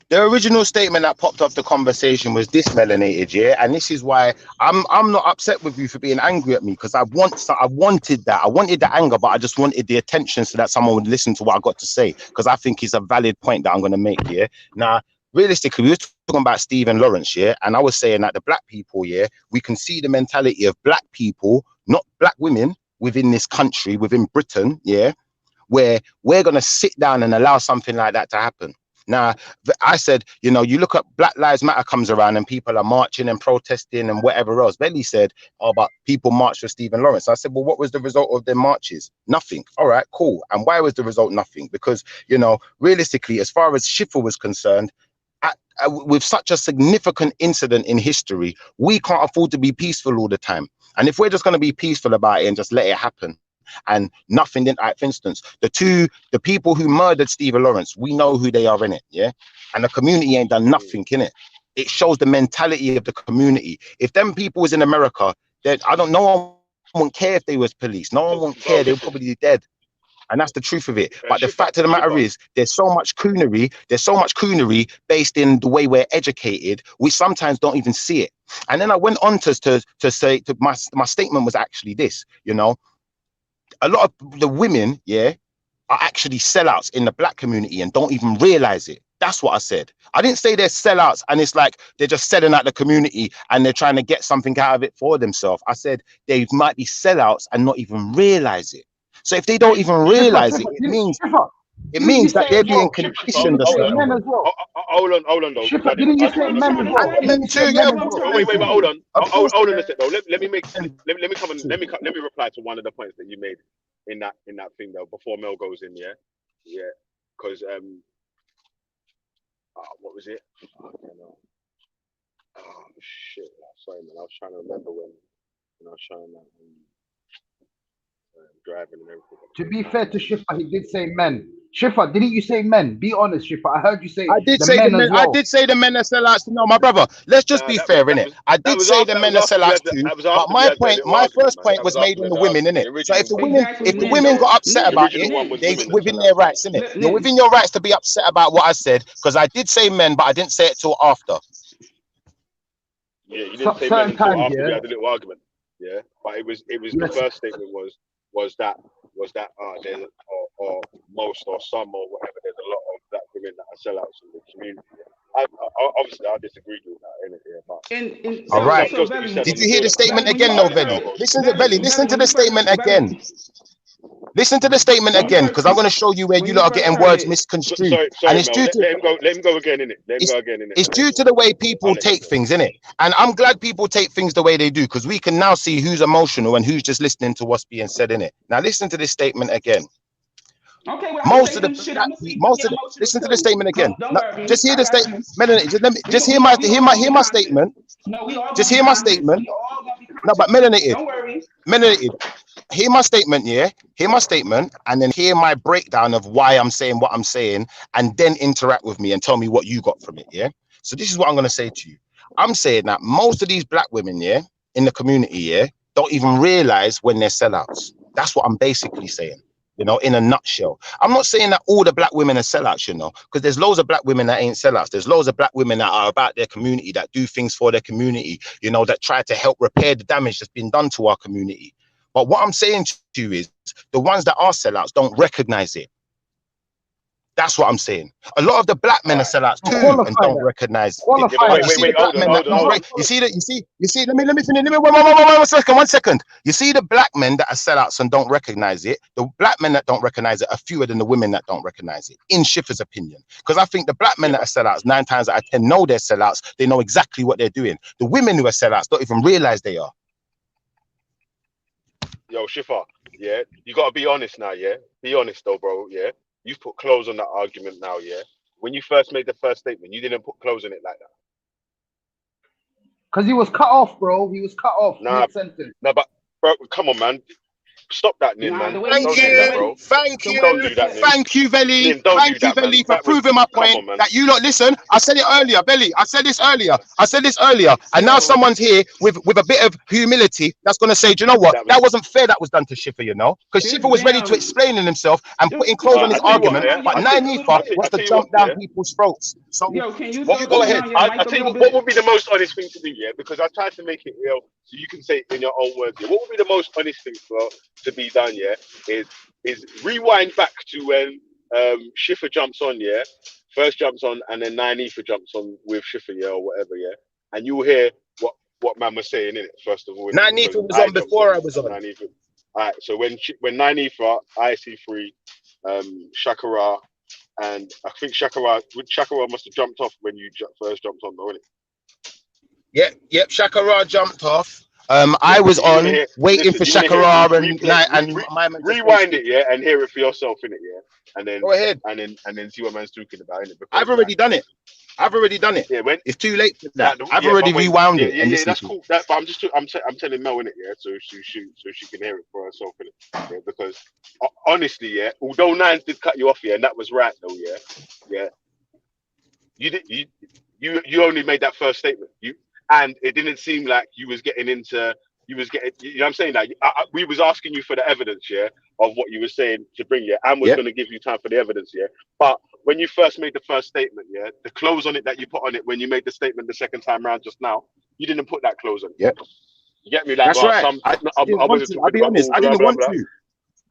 The original statement that popped off the conversation was this, melanated, yeah, and this is why I'm not upset with you for being angry at me, because I wanted the anger, but I just wanted the attention so that someone would listen to what I got to say, because I think it's a valid point that I'm going to make. Yeah, now realistically, we were talking about Stephen Lawrence, yeah, and I was saying that the black people, yeah, we can see the mentality of black people, not black women, within this country, within Britain, yeah, where we're going to sit down and allow something like that to happen. Now, I said, you know, you look at Black Lives Matter comes around and people are marching and protesting and whatever else. Belly said, oh, but people marched for Stephen Lawrence. I said, well, what was the result of their marches? Nothing. All right, cool. And why was the result nothing? Because, you know, realistically, as far as Schiffer was concerned, with such a significant incident in history, we can't afford to be peaceful all the time. And if we're just going to be peaceful about it and just let it happen, and nothing didn't, for instance, the people who murdered Stephen Lawrence, we know who they are in it, yeah, and the community ain't done nothing in it. It shows the mentality of the community. If them people was in America, then no one wouldn't care if they was police, no one wouldn't care, they would probably be dead. And that's the truth of it. But the fact of the matter is, there's so much coonery based in the way we're educated, we sometimes don't even see it. And then I went on to say my statement was actually this, you know, a lot of the women, yeah, are actually sellouts in the black community and don't even realize it. That's what I said. I didn't say they're sellouts and it's like they're just selling out the community and they're trying to get something out of it for themselves. I said they might be sellouts and not even realize it. So if they don't even realize it, it means that they're being conditioned. Hold on, though. Shipper, didn't you say men as well? Wait, but hold on. Hold on a sec, though. Let me reply to one of the points that you made in that thing though before Mel goes in. Yeah, because what was it? Oh shit! Sorry, man. I was trying to remember when I was trying to driving and everything. To be fair to Shiffer, he did say men. Shiffer, didn't you say men? Be honest, Shiffer. I heard you say I did say the men. Well. I did say the men are sellouts. No, my brother. Let's just be fair, innit? I did say the men are sellouts too. But my first point was made on the women, innit? So if the women got upset about it, they within their rights, innit? You're within your rights to be upset about what I said because I did say men, but I didn't say it till after. Yeah, you didn't say men until after we had a little argument. Yeah, but it was the first statement was that there's or most or some or whatever, there's a lot of black women that are sellouts in the community. Obviously, I disagree with that, innit? All right. Did you hear the statement again, though, Belly? Listen to Belly. Listen to the statement again. Listen to the statement again, because I'm going to show you where you lot are getting words misconstrued. Sorry, and it's Mel, due to let him go again, innit? It's due to the way people take things, innit? And I'm glad people take things the way they do, because we can now see who's emotional and who's just listening to what's being said, innit? Now listen to this statement again. Okay, well, listen to the statement again. No, just hear the statement. Just hear my statement. Just hear my statement. No, but melanated. Hear my statement, yeah? Hear my statement, and then hear my breakdown of why I'm saying what I'm saying, and then interact with me and tell me what you got from it, yeah? So this is what I'm going to say to you. I'm saying that most of these black women, yeah, in the community, yeah, don't even realize when they're sellouts. That's what I'm basically saying, you know, in a nutshell. I'm not saying that all the black women are sellouts, you know, because there's loads of black women that ain't sellouts. There's loads of black women that are about their community, that do things for their community, you know, that try to help repair the damage that's been done to our community. But what I'm saying to you is the ones that are sellouts don't recognize it. That's what I'm saying. A lot of the black men are sellouts too and don't recognize it. You see, let me finish. One second. You see the black men that are sellouts and don't recognize it. The black men that don't recognize it are fewer than the women that don't recognize it, in Schiffer's opinion. Because I think the black men that are sellouts, 9 times out of 10 know they're sellouts. They know exactly what they're doing. The women who are sellouts don't even realize they are. Yo, Schiffer, yeah, you gotta be honest now, yeah. Be honest though, bro, yeah. You've put clothes on that argument now, yeah. When you first made the first statement, you didn't put clothes on it like that. Because he was cut off, bro. He was cut off. Nah, but bro, come on, man. Stop that, Nin, man. Thank you, Veli. Thank you, Veli, for proving my point that you lot listen. I said it earlier, Belly. I said this earlier. And now someone's here with a bit of humility that's going to say, do you know what? That wasn't fair that was done to Schiffer, you know? Because Schiffer was ready to explain in himself and putting clothes on his argument, but Nyanifa was to jump down people's throats. So, go ahead. I tell you what would be the most honest thing to do, yeah? Because I tried to make it real so you can say it in your own words. Yeah? What would be the most honest thing to be done, yeah, is rewind back to when Schiffer jumps on, yeah, first jumps on, and then Nyanifa jumps on with Schiffer, yeah, or whatever, yeah, and you'll hear what man was saying in it. First of all, Nyanifa was on before I was on. All right, so when Nyanifa, IC3, Shakara, and I think Shakara must have jumped off when you first jumped on, though, innit? Yep, Shakara jumped off. I was on waiting for Shakara and rewind it, yeah, and hear it for yourself, innit, yeah, and then go ahead, and then see what man's talking about, innit? I've already done it. Yeah, it's too late for that. I've already rewound it. Yeah, that's cool. But I'm telling Mel, innit, yeah, so she can hear it for herself, innit? Yeah, because honestly, yeah, although Nines did cut you off, yeah, and that was right though, yeah, you only made that first statement, and it didn't seem like you was getting, you know what I'm saying? Like, we was asking you for the evidence, yeah, of what you were saying to bring, yeah, and was going to give you time for the evidence, yeah. But when you first made the first statement, yeah, the clothes on it that you put on it when you made the statement the second time round just now, you didn't put that clothes on it. Yep. You get me? Like, that's right. I'll be honest. I didn't want to.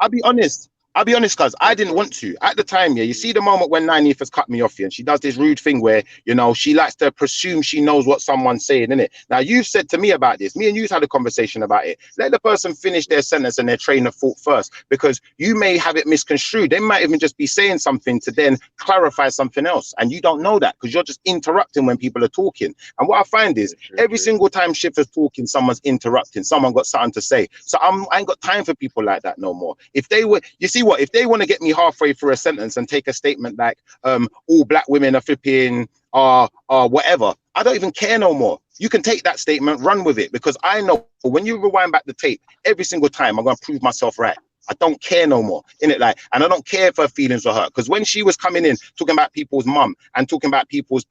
I'll be honest. I'll be honest, cuz I didn't want to at the time. Yeah, you see the moment when Nynaeve has cut me off, yeah, and she does this rude thing where, you know, she likes to presume she knows what someone's saying, innit? Now you've said to me about this. Me and you've had a conversation about it. Let the person finish their sentence and their train of thought first, because you may have it misconstrued. They might even just be saying something to then clarify something else, and you don't know that because you're just interrupting when people are talking. And what I find is every single time Shifter's talking, someone's interrupting. Someone got something to say. So I ain't got time for people like that no more. If they were, you see what? If they want to get me halfway through a sentence and take a statement like all black women are flipping whatever, I don't even care no more. You can take that statement, run with it, because I know when you rewind back the tape, every single time I'm going to prove myself right. I don't care no more, innit? Like, and I don't care if her feelings were hurt, because when she was coming in talking about people's mum and talking about people's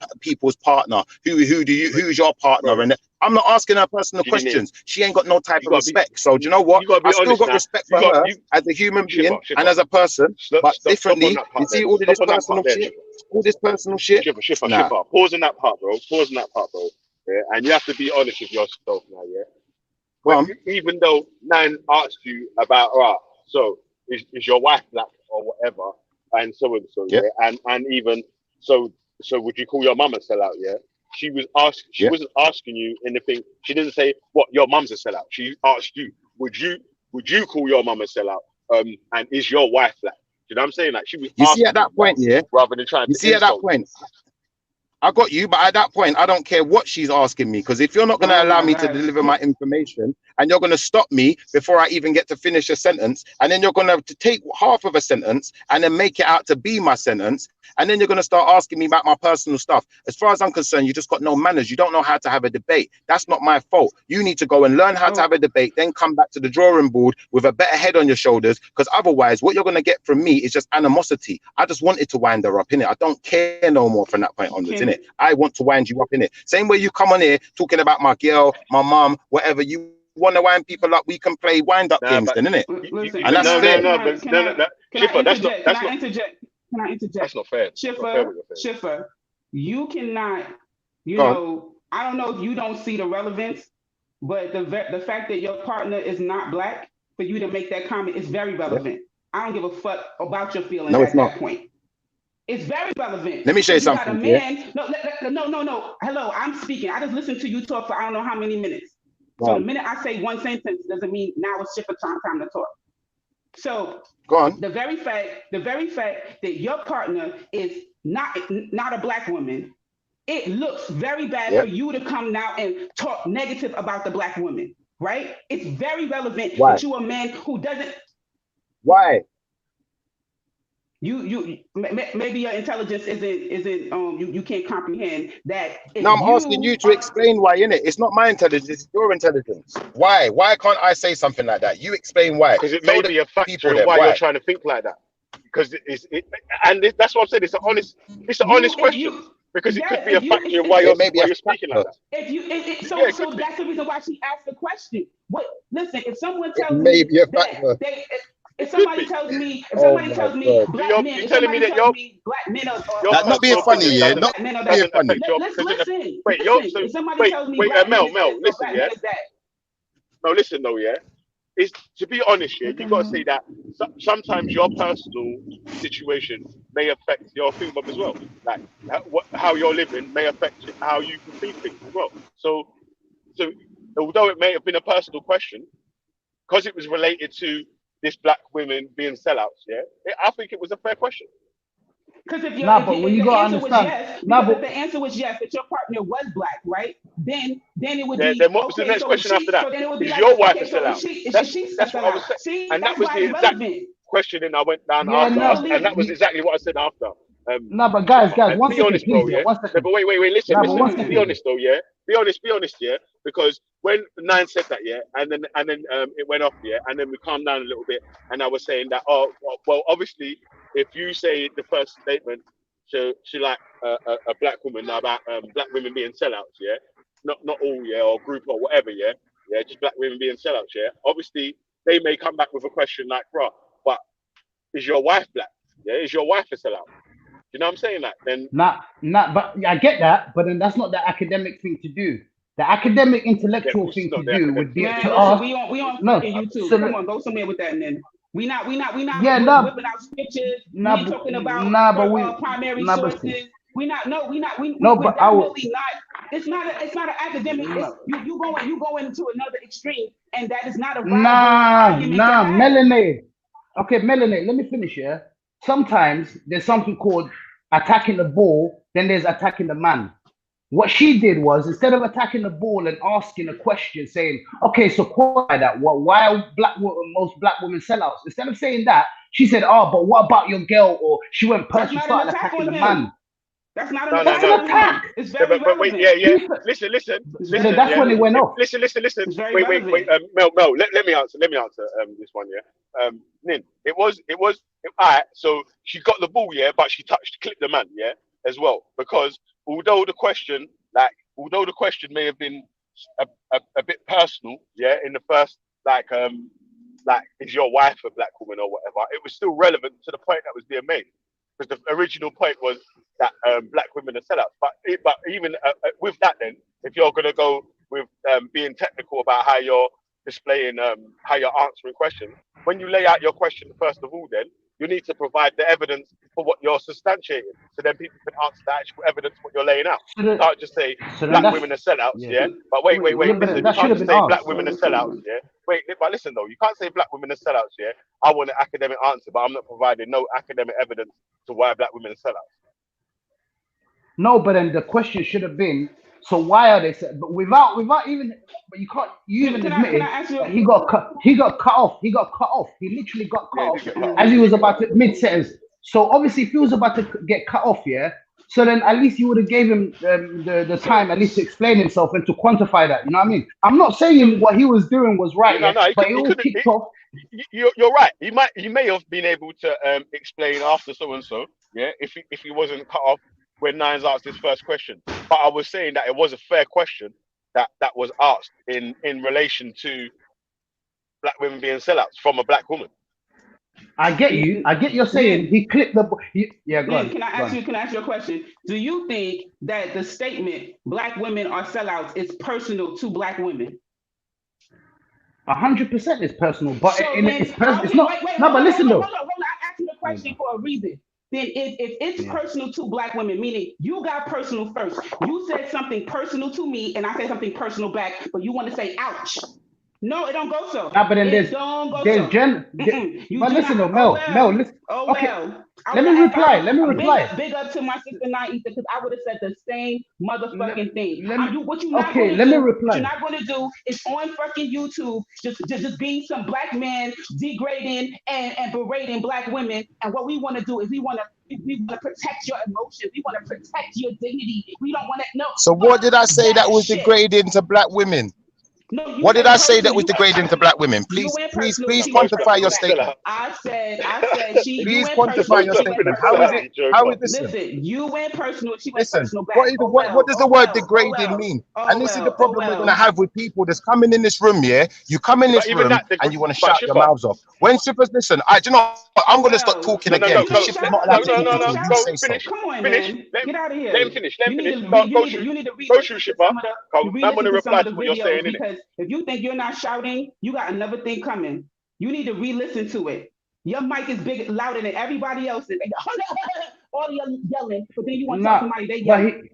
partner, who's your partner, and I'm not asking her personal questions. She ain't got no type of respect. So do you know what? I still got respect for her as a human being and as a person, but differently. You see all of this personal shit, all this personal shit. Shifter. Pause in that part, bro. Pause in that part, bro. Yeah, and you have to be honest with yourself now, yeah. Well, even though Nan asked you about, so is your wife black or whatever, and so, yeah, and even so would you call your mum a sellout? Yeah, she was asking. She wasn't asking you anything. She didn't say what your mum's a sellout. She asked you, would you call your mum a sellout? And is your wife black? You know what I'm saying? Like she was. You see at that point, yeah. Rather than trying. You see at that point. I got you, but at that point, I don't care what she's asking me, because if you're not going to allow me to deliver my information and you're going to stop me before I even get to finish a sentence, and then you're going to take half of a sentence and then make it out to be my sentence, and then you're going to start asking me about my personal stuff. As far as I'm concerned, you just got no manners. You don't know how to have a debate. That's not my fault. You need to go and learn how to have a debate, then come back to the drawing board with a better head on your shoulders, because otherwise what you're going to get from me is just animosity. I just wanted to wind her up, innit? I don't care no more from that point onwards, innit? I want to wind you up, innit? Same way you come on here talking about my girl, my mom, whatever. You want to wind people up, we can play wind up games then, innit? And that's fair. Shifter, that's not. Can I interject? That's not fair. Shifter, you cannot, you know, I don't know if you don't see the relevance, but the fact that your partner is not black, for you to make that comment is very relevant. I don't give a fuck about your feelings at that point. It's very relevant. Let me show you something. No. Hello, I'm speaking. I just listened to you talk for I don't know how many minutes. So the minute I say one sentence doesn't mean now it's Shifter time to talk. So go on. The very fact that your partner is not a black woman, it looks very bad for you to come now and talk negative about the black woman, right? It's very relevant that you a man who doesn't. Why? You maybe your intelligence isn't you can't comprehend that. No, I'm asking you to explain why, innit? It's not my intelligence, it's your intelligence. Why can't I say something like that? You explain why. Because it may be a factor in why you're trying to think like that. Because that's what I'm saying. It's an honest question. Because it could be a factor in why you're speaking like that. So that's the reason why she asked the question. Listen, if someone tells me if somebody tells me, black men, if somebody tells me black men are that's not being funny, yeah. Not being funny. Listen. Wait, if somebody tells me Mel, listen, yeah. No, listen, though, yeah. It's to be honest, yeah. You gotta say that sometimes your personal situation may affect your female as well. Like how you're living may affect how you can see things as well. So although it may have been a personal question, because it was related to this black women being sellouts, yeah, I think it was a fair question. Because if the answer was yes, that your partner was black, right? Then it would be. Then what was the next question after that? Is your wife a sellout? That's what I was saying, and that was the exact question. And I went down after, and that was exactly what I said after. But guys, one be honest, bro. Yeah. But wait. Listen. Be honest, though. Yeah. Be honest. Yeah. Because when Nine said that, yeah, and then it went off, yeah, and then we calmed down a little bit, and I was saying that, well, obviously, if you say the first statement, she like a black woman about black women being sellouts, yeah, not all, yeah, or group or whatever, yeah, just black women being sellouts, yeah. Obviously, they may come back with a question like, bro, but is your wife black? Yeah, is your wife a sellout? You know what I'm saying? Like then, but I get that, but then that's not the academic thing to do. The academic, intellectual thing to do would be to ask. We on YouTube. So come on, go somewhere with that, and then. We not Yeah, nah, whipping out scriptures. nah, We ain't talking about primary nah, but sources. We no, we're but I would, definitely not. It's not an academic. It's, you going into another extreme, and that is not a viable argument to have. Melanated. Okay, Melanated. Let me finish here. Sometimes there's something called attacking the ball, then there's attacking the man. What she did was, instead of attacking the ball and asking a question, saying, "Okay, so why that? Why are most black women sellouts?" Instead of saying that, she said, "Oh, but what about your girl?" Or she went That's she not an started attack attacking on the him. man. That's not No, an no, That's attack no. an on attack. him. It's Yeah, very but wait, relevant. yeah. Listen, It's very That's yeah. when it went off. Listen. It's very Wait. relevant. Mel, let me answer. This one, yeah. Nin, it was. Alright. So she got the ball, yeah, but she clipped the man, yeah, as well. Because although the question may have been a bit personal, yeah, in the first like is your wife a black woman or whatever, it was still relevant to the point that was being made. Because the original point was that black women are sellouts. But even with that, then, if you're going to go with being technical about how you're displaying, how you're answering questions, when you lay out your question, first of all, then, you need to provide the evidence for what you're substantiating. So then people can answer the actual evidence what you're laying out. So You then, can't just say black women are sellouts, yeah? But wait, Yeah, but listen, you that should can't have just been say black asked. women are sellouts, yeah? Wait, but listen though, you can't say black women are sellouts, yeah? I want an academic answer, but I'm not providing no academic evidence to why black women are sellouts. No, but then the question should have been, so why are they? But without even, but you can't. You even Can I admitted ask you? that he got cut. He got cut off. He got cut off. He literally got cut Yeah, off they get cut off. as he was about to mid sentence. So obviously, if he was about to get cut off, yeah. So then at least you would have gave him the time at least to explain himself and to quantify that. You know what I mean? I'm not saying what he was doing was right, No, yeah, but it he all couldn't. kicked off. You're right. He may have been able to explain after so and so, yeah, if he wasn't cut off when Nines asked his first question. But I was saying that it was a fair question that was asked in relation to black women being sellouts from a black woman. I get you. I get you're saying he clipped the. Yeah, go on. Can I go ask on. you? Can I ask you a question? Do you think that the statement "black women are sellouts" is personal to black women? 100% is personal, but So then, it's not. wait, No, but listen though. hold on. I asked you the question for a reason. Then if it's Yeah. personal to black women, meaning you got personal first. You said something personal to me, and I said something personal back, but you want to say "ouch." No, it don't go so. Nah, but then It don't go so. there's gen. You But do listen not. though, Mel, listen. Oh Okay, well. let me reply. Let me reply. Big up to my sister Naisa because I would have said the same motherfucking thing. What you not Okay, gonna let me do? What reply. you're not gonna do is on fucking YouTube just being some black man degrading and berating black women. And what we want to do is we want to protect your emotions. We want to protect your dignity. We don't want to no. So what did I say that was shit. degrading to black women? No, you What did said I say that personal. was degrading to black women? You Please, went please, personal. please She Most went black quantify your women are personal. statement. sellouts. I said you Please went quantify personal. your Most She black went statement. women are How is personal. it? sellouts. Joke How on. is this? Listen, you went personal. She went Listen, personal back. what does the word degrading mean? And this is the problem we're gonna have with people that's coming in this room. Yeah, you come in But this even room that, and you want to but shout your Shiffer, mouths off. When Shiffer's listen, do you know what? I'm gonna start talking no, again because You Shiffer's don't not shout. allowed to You talk don't until you shout. say so. Come on, finish. man. Get out of Let him here. finish. You need to You you need to go through re-listen to Shiffer. some of the I'm gonna re-listen to some reply of to the what you're videos saying, innit? because if you think you're not shouting, you got another thing coming. You need to re-listen to it. Your mic is big, louder than everybody else's. All you yelling, but then you want to talk to somebody, they yelling.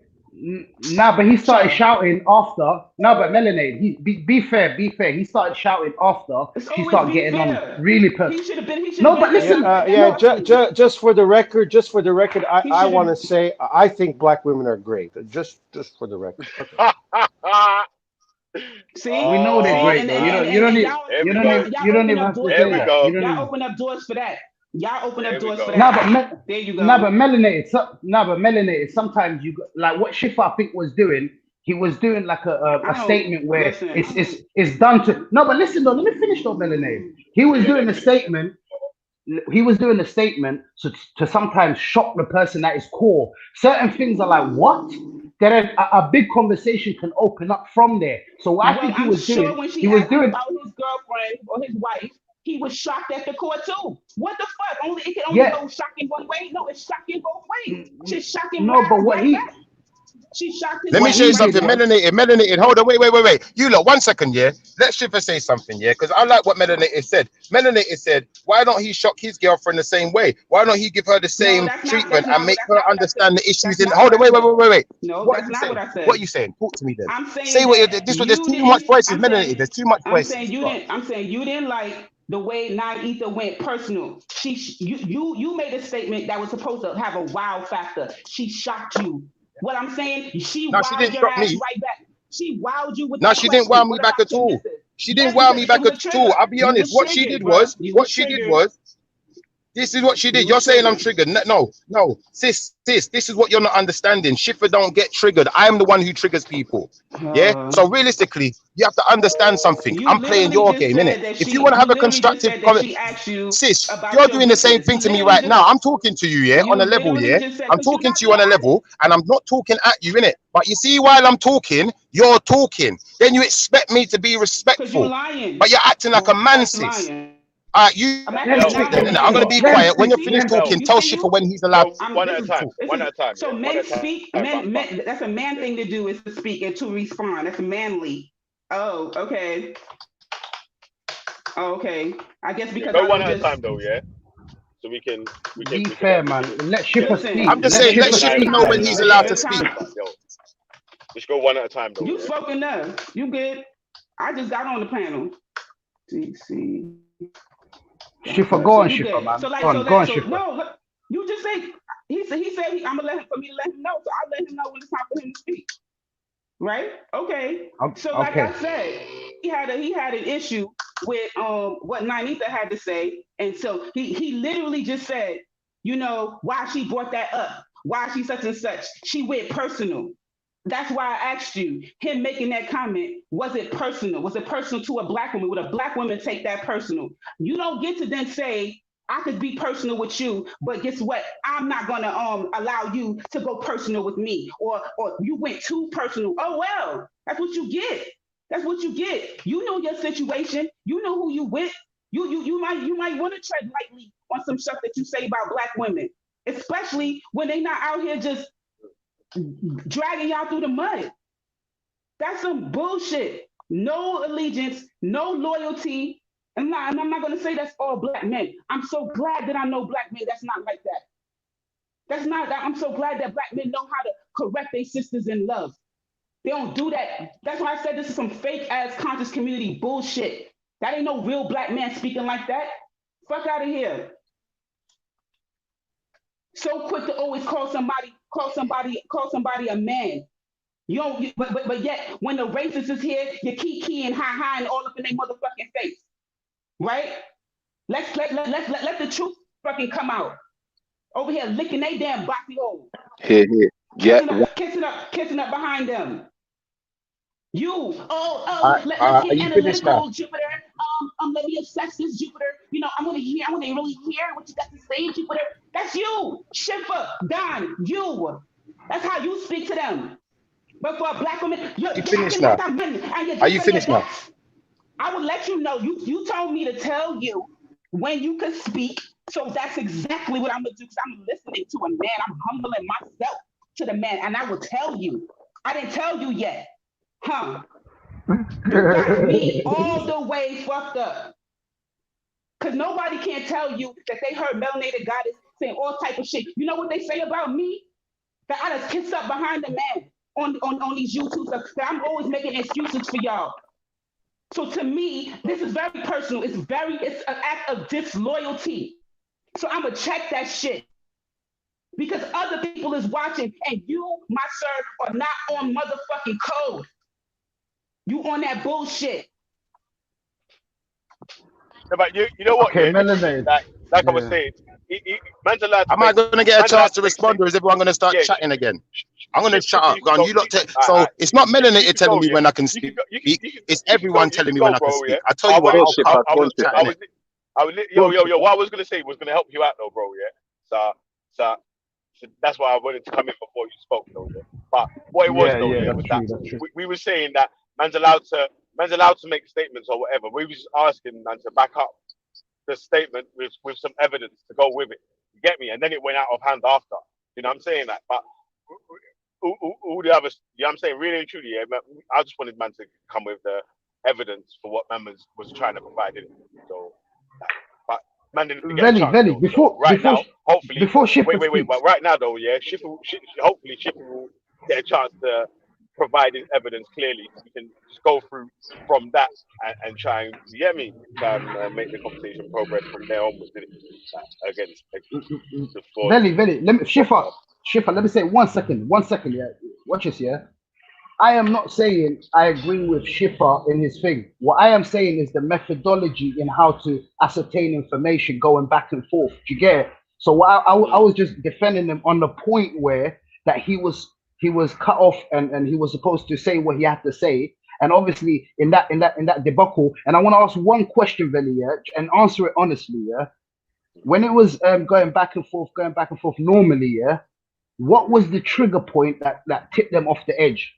But he started shouting after. No, but Melanated, be fair. He started shouting after she started getting on really He should have been. No, but listen. Just for the record, I want to say I think black women are great. Just for the record. See, we know they're great though. You don't even have to say that. Y'all open up doors for that. Y'all open up doors for that. There you go. But Melanated. Sometimes you like what Schiffer I think was doing. He was doing like a statement where it's done to. No, but listen though. Let me finish though, Melanated. He was doing a statement. He was doing a statement to sometimes shock the person at his core. Certain things are like what? Then a big conversation can open up from there. So what I think he was doing, when she he was asked doing about his girlfriend or his wife, he was shocked at the core too. What the fuck? It can only go shocking one way. No, it's shocking both ways. Just shocking. No, but what he. She shocked his Let me wife show you right something. there. Melanated. Hold on. Wait. You lot, 1 second, yeah. Let Shifa say something, yeah, because I like what Melanated said. Melanated said, why don't he shock his girlfriend the same way? Why don't he give her the No, same that's treatment not and make that's her not what I understand said. the issues That's in? not Hold on. what I said. Wait. No, What are that's you not saying? what I said. What are you saying? Talk to me then. I'm Say saying what you're. that There's you too didn't. much voices. I'm Melanated. saying There's too much I'm voices. saying you Go on. didn't. I'm saying you didn't like the way Nine Ether went personal. You made a statement that was supposed to have a wow factor. She shocked you. What I'm saying, she No, she wowed didn't your shock ass me. right back. She wowed you with No, that she didn't wow question. me What back about at all. submissive? She didn't Yes, wow me because it back was a at all. trigger. I'll be You honest. was What she triggered, did bro. was, You what was she did triggered. was, this is what she You did. You're was saying I'm triggered. triggered. No, sis, this is what you're not understanding. Schiffer don't get triggered. I'm the one who triggers people. Yeah. So realistically, you have to understand something. You I'm playing literally your just game, innit? said that If you want to you have a literally just constructive said that comment, she asked you sis, about you're your doing the same weakness. thing You to me literally right just now. I'm talking to you, yeah, you on a level, literally yeah. just said I'm because you're talking not to you on a level, and I'm not talking at you, innit? But you see, while I'm talking, you're talking. Then you expect me to be because you're respectful, lying. but you're acting like a man, You're sis. lying. You I'm Let actually him talk speak. now then, Let you're him innit? I'm speak. gonna lying. be Let him quiet. When speak. you're See, finished Let him talking, speak. you tell see Schiffer you. when he's allowed Go to one at speak. a time. Talk. One at a time. So Yeah, one men at a time. speak. Bam, bam. That's a man thing to do is to speak and to respond. That's manly. Oh, okay. Oh, okay. I guess Yeah, because go I one was at a just time though. Yeah, so Be fair, we man. can Let get Schiffer listen. speak. I'm just Let saying, let Schiffer It's your Schiffer speak, know time. when man. he's Let allowed Schiffer to Your speak. speak. time. Yo, just go one at a time though. You Yeah. spoke enough. You good. I just got on the panel. DC. Schiffer, Okay, go so on, you Schiffer, good. man. So like Go so on, go on, that so Schiffer. no, you just say I'm gonna let him for me to let him know. So I'll let him know when it's time for him to speak. Right? Okay. So like Okay. I said, he had an issue with what Nanita had to say, and so he literally just said, you know, why she brought that up, why she such and such. She went personal. That's why I asked you, him making that comment, was it personal? Was it personal to a black woman? Would a black woman take that personal? You don't get to then say, I could be personal with you, but guess what? I'm not gonna allow you to go personal with me, or you went too personal. Oh well, that's what you get. That's what you get. You know your situation. You know who you with. You might want to tread lightly on some stuff that you say about black women, especially when they not out here just dragging y'all through the mud. That's some bullshit. No allegiance, no loyalty. And I'm not going to say that's all black men. I'm so glad that I know black men that's not like that. That's not that. I'm so glad that black men know how to correct their sisters in love. They don't do that. That's why I said this is some fake ass conscious community bullshit. That ain't no real black man speaking like that. Fuck out of here. So quick to always call somebody a man. You don't, but yet when the racist is here, you keep and hi and all up in their motherfucking face, right? Let the truth fucking come out. Over here licking they damn boxy hole, Here. Yeah. kissing up behind them. Are Let's get you finished now? analytical, Jupiter. Let me assess this, Jupiter. You know, I want to really hear what you got to say, Jupiter. That's you, Schiffer, Don, you. That's how you speak to them. But for a black woman, you're You acting finished like now? a man, and you're Are just you saying finished now? that. I would let you know. You told me to tell you when you could speak, so that's exactly what I'm gonna do. Because I'm listening to a man. I'm humbling myself to the man, and I will tell you. I didn't tell you yet, huh? You got me all the way fucked up. Because nobody can tell you that they heard melanated goddess saying all type of shit. You know what they say about me? That I just kiss up behind the man on these YouTube stuff. That I'm always making excuses for y'all. So to me, this is very personal. It's an act of disloyalty. So I'm gonna check that shit. Because other people is watching and you, my sir, are not on motherfucking code. You on that bullshit. No, but you know what? Okay, Yeah, Melanated. like I was Yeah. saying, man's allowed to Am I make going to get a man's allowed chance to to make respond, or is statements. everyone going to start Yeah, chatting again? I'm going to shut Shift, up. you Go can on. go. You lot. So it's not You Melanated can telling go. me Yeah, when I can you can speak. go. It's You everyone can telling me when go, I can bro. Yeah, speak. I tell I you what. wanted. Go, I'll Schiffer. Go on, chat I in Schiffer. it. was. Go on, Yo. Schiffer. What I was gonna say was gonna help you out, though, bro. Yeah. So that's why I wanted to come in before you spoke, though. Yeah. But what it was, Yeah, though, yeah, yeah, that's was that true. That's true. we were saying that man's allowed to make statements or whatever. We was asking man to back up the statement with some evidence to go with it. You get me? And then it went out of hand after. You know what I'm saying? That, but all the others, you know what I'm saying? Really and truly, yeah, man, I just wanted man to come with the evidence for what man was trying to provide in it. So, but man didn't get a Veli, chance. Veli, Though, so right now, hopefully, before Schiffer wait. speaks, But right now, though, yeah, hopefully Schiffer will get a chance to provide his evidence clearly. We can just go through from that and try and, you get me, make the conversation progress from there onwards. Against the four. Veli, let me Schiffer, let me say 1 second, yeah. Watch this, yeah. I am not saying I agree with Schiffer in his thing. What I am saying is the methodology in how to ascertain information going back and forth. Do you get it? So what I was just defending him on the point where that he was cut off and he was supposed to say what he had to say. And obviously in that debacle, and I want to ask one question, Veli, yeah, and answer it honestly, yeah. When it was going back and forth normally, yeah, what was the trigger point that tipped them off the edge?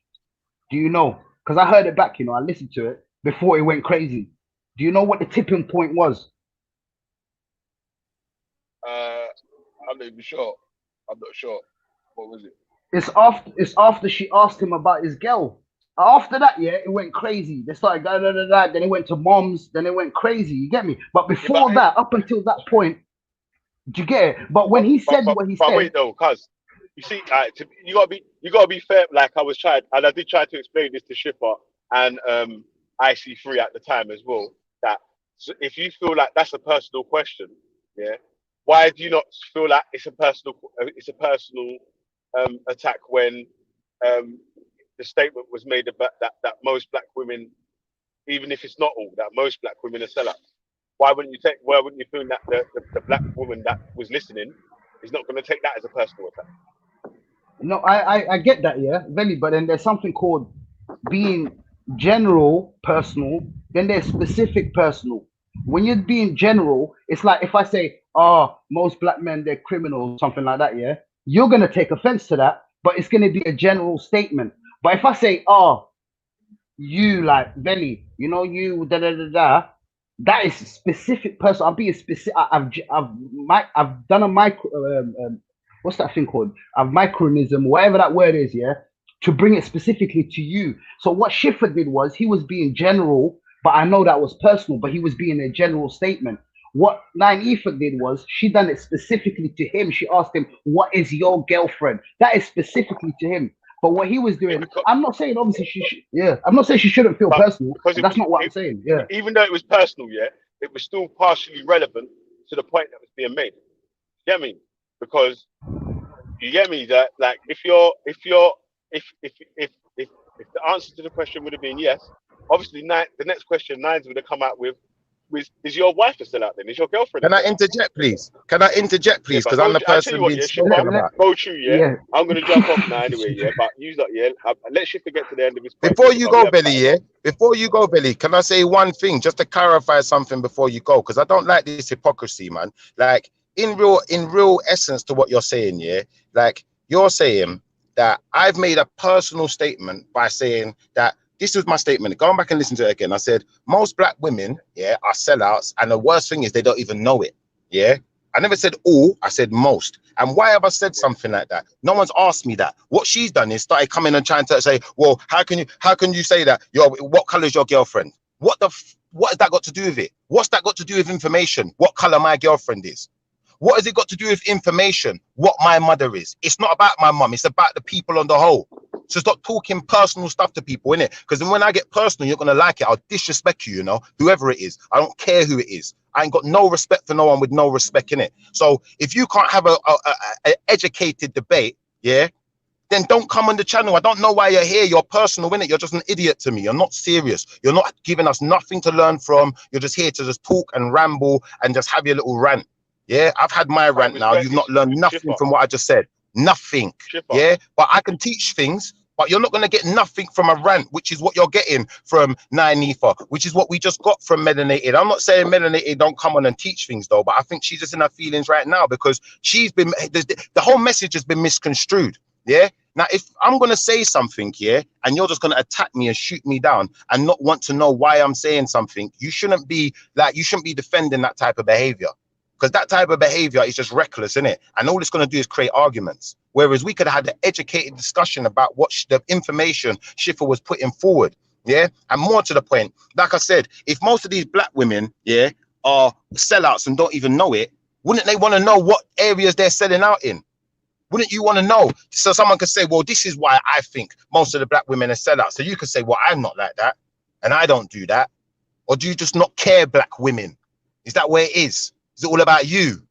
Do you know? Because I heard it back, I listened to it before it went crazy. Do you know what the tipping point was? I'm not even sure. I'm not sure. What was it? It's after she asked him about his girl. After that, yeah, it went crazy. They started then it went to moms, then it went crazy. You get me? But before that, up until that point, do you get it? But when he said what he said, wait though, cuz you see, you gotta be fair. Like I was trying, and I did try to explain this to Schiffer and IC3 at the time as well. That if you feel like that's a personal question, yeah, why do you not feel like it's a personal attack when the statement was made about that most black women, even if it's not all, that most black women are sellouts? Why wouldn't you feel that the black woman that was listening is not going to take that as a personal attack? No, I get that, yeah, Veli, but then there's something called being general personal, then there's specific personal. When you're being general, it's like if I say, most black men, they're criminals, something like that, yeah, you're going to take offense to that, but it's going to be a general statement. But if I say, you like Veli, you that is specific person. I'm being specific. I've done a micro. What's that thing called? A micronism, whatever that word is, yeah, to bring it specifically to you. So what Schiffer did was he was being general, but I know that was personal, but he was being a general statement. What Nine Ether did was she done it specifically to him. She asked him, "What is your girlfriend?" That is specifically to him. But what he was doing, I'm not saying obviously I'm not saying she shouldn't feel personal. That's not what I'm saying. Yeah. Even though it was personal, yeah, it was still partially relevant to the point that was being made. You get me? Because you get me that like if the answer to the question would have been yes, obviously the next question Nines would have come out with is your wife still out then? Is your girlfriend? Can I interject, please? Because I'm the person being spoken about. Go true, yeah. I'm gonna jump off now anyway, yeah. But use that, yeah. Let's shift to get to the end of this. Before you go, Veli, can I say one thing just to clarify something before you go? Because I don't like this hypocrisy, man. Like in real essence to what you're saying, yeah. Like you're saying that I've made a personal statement by saying that. This was my statement. Going back and listen to it again. I said, most black women, yeah, are sellouts. And the worst thing is they don't even know it. Yeah. I never said all, I said most. And why have I said something like that? No one's asked me that. What she's done is started coming and trying to say, well, how can you say that? What color is your girlfriend? What has that got to do with it? What's that got to do with information? What color my girlfriend is? What has it got to do with information? What my mother is? It's not about my mum. It's about the people on the whole. So stop talking personal stuff to people, innit? Because then when I get personal, you're going to like it. I'll disrespect you, whoever it is. I don't care who it is. I ain't got no respect for no one with no respect in it. So if you can't have a educated debate, yeah, then don't come on the channel. I don't know why you're here. You're personal, innit? You're just an idiot to me. You're not serious. You're not giving us nothing to learn from. You're just here to just talk and ramble and just have your little rant. Yeah, I've had my rant now. You've not learned nothing from what I just said. Nothing. Yeah, but I can teach things, but you're not going to get nothing from a rant, which is what you're getting from Nine Ether, which is what we just got from Melanated. I'm not saying Melanated don't come on and teach things though, but I think she's just in her feelings right now because the whole message has been misconstrued. Yeah. Now, if I'm going to say something here and you're just going to attack me and shoot me down and not want to know why I'm saying something, you shouldn't be defending that type of behavior. Because that type of behavior is just reckless, isn't it? And all it's going to do is create arguments. Whereas we could have had an educated discussion about what the information Schiffer was putting forward. Yeah. And more to the point, like I said, if most of these black women, yeah, are sellouts and don't even know it, wouldn't they want to know what areas they're selling out in? Wouldn't you want to know? So someone could say, well, this is why I think most of the black women are sellouts. So you could say, well, I'm not like that. And I don't do that. Or do you just not care, black women? Is that where it is? Is it all about you?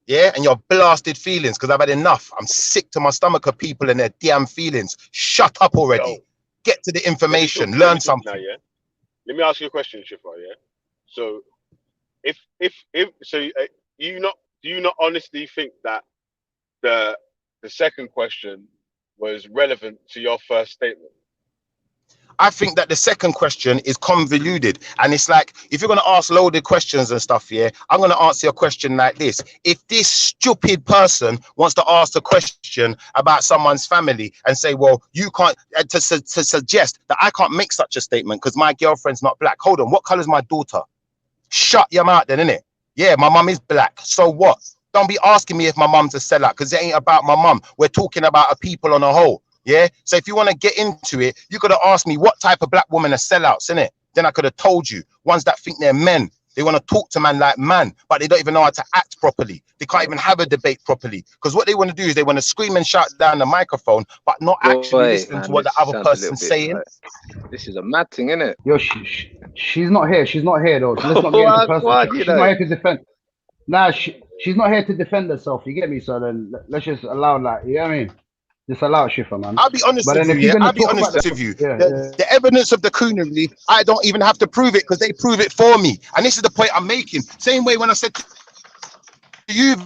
Yeah, and your blasted feelings, because I've had enough. I'm sick to my stomach of people and their damn feelings. Shut up already. Yo, Get to the information. let Learn me talk now, something. yeah. Let me ask you a question, Shifa. Yeah. So, if so, do you not honestly think that the second question was relevant to your first statement? I think that the second question is convoluted, and it's like, if you're going to ask loaded questions and stuff, yeah, I'm going to answer a question like this. If this stupid person wants to ask a question about someone's family and say, well, you can't, to suggest that I can't make such a statement because my girlfriend's not black. Hold on, what color is my daughter? Shut your mouth then, innit? Yeah, my mum is black. So what? Don't be asking me if my mum's a sellout, because it ain't about my mum. We're talking about a people on a whole. Yeah. So if you want to get into it, you could have asked me what type of black woman are sellouts, innit? Then I could have told you. Ones that think they're men. They want to talk to man like man, but they don't even know how to act properly. They can't even have a debate properly. Because what they want to do is they want to scream and shout down the microphone, but not actually listening to what the other person's saying. This is a mad thing, isn't it? Yo, she's not here. She's not here though. So let's not get into personal. She's not here to defend. Nah, she's not here to defend herself. You get me? So then let's just allow that. You know what I mean? Just allow Schiffer, man. I'll be honest with you. Yeah? I'll be honest with you. The evidence of the coonery, I don't even have to prove it because they prove it for me. And this is the point I'm making. Same way when I said to you,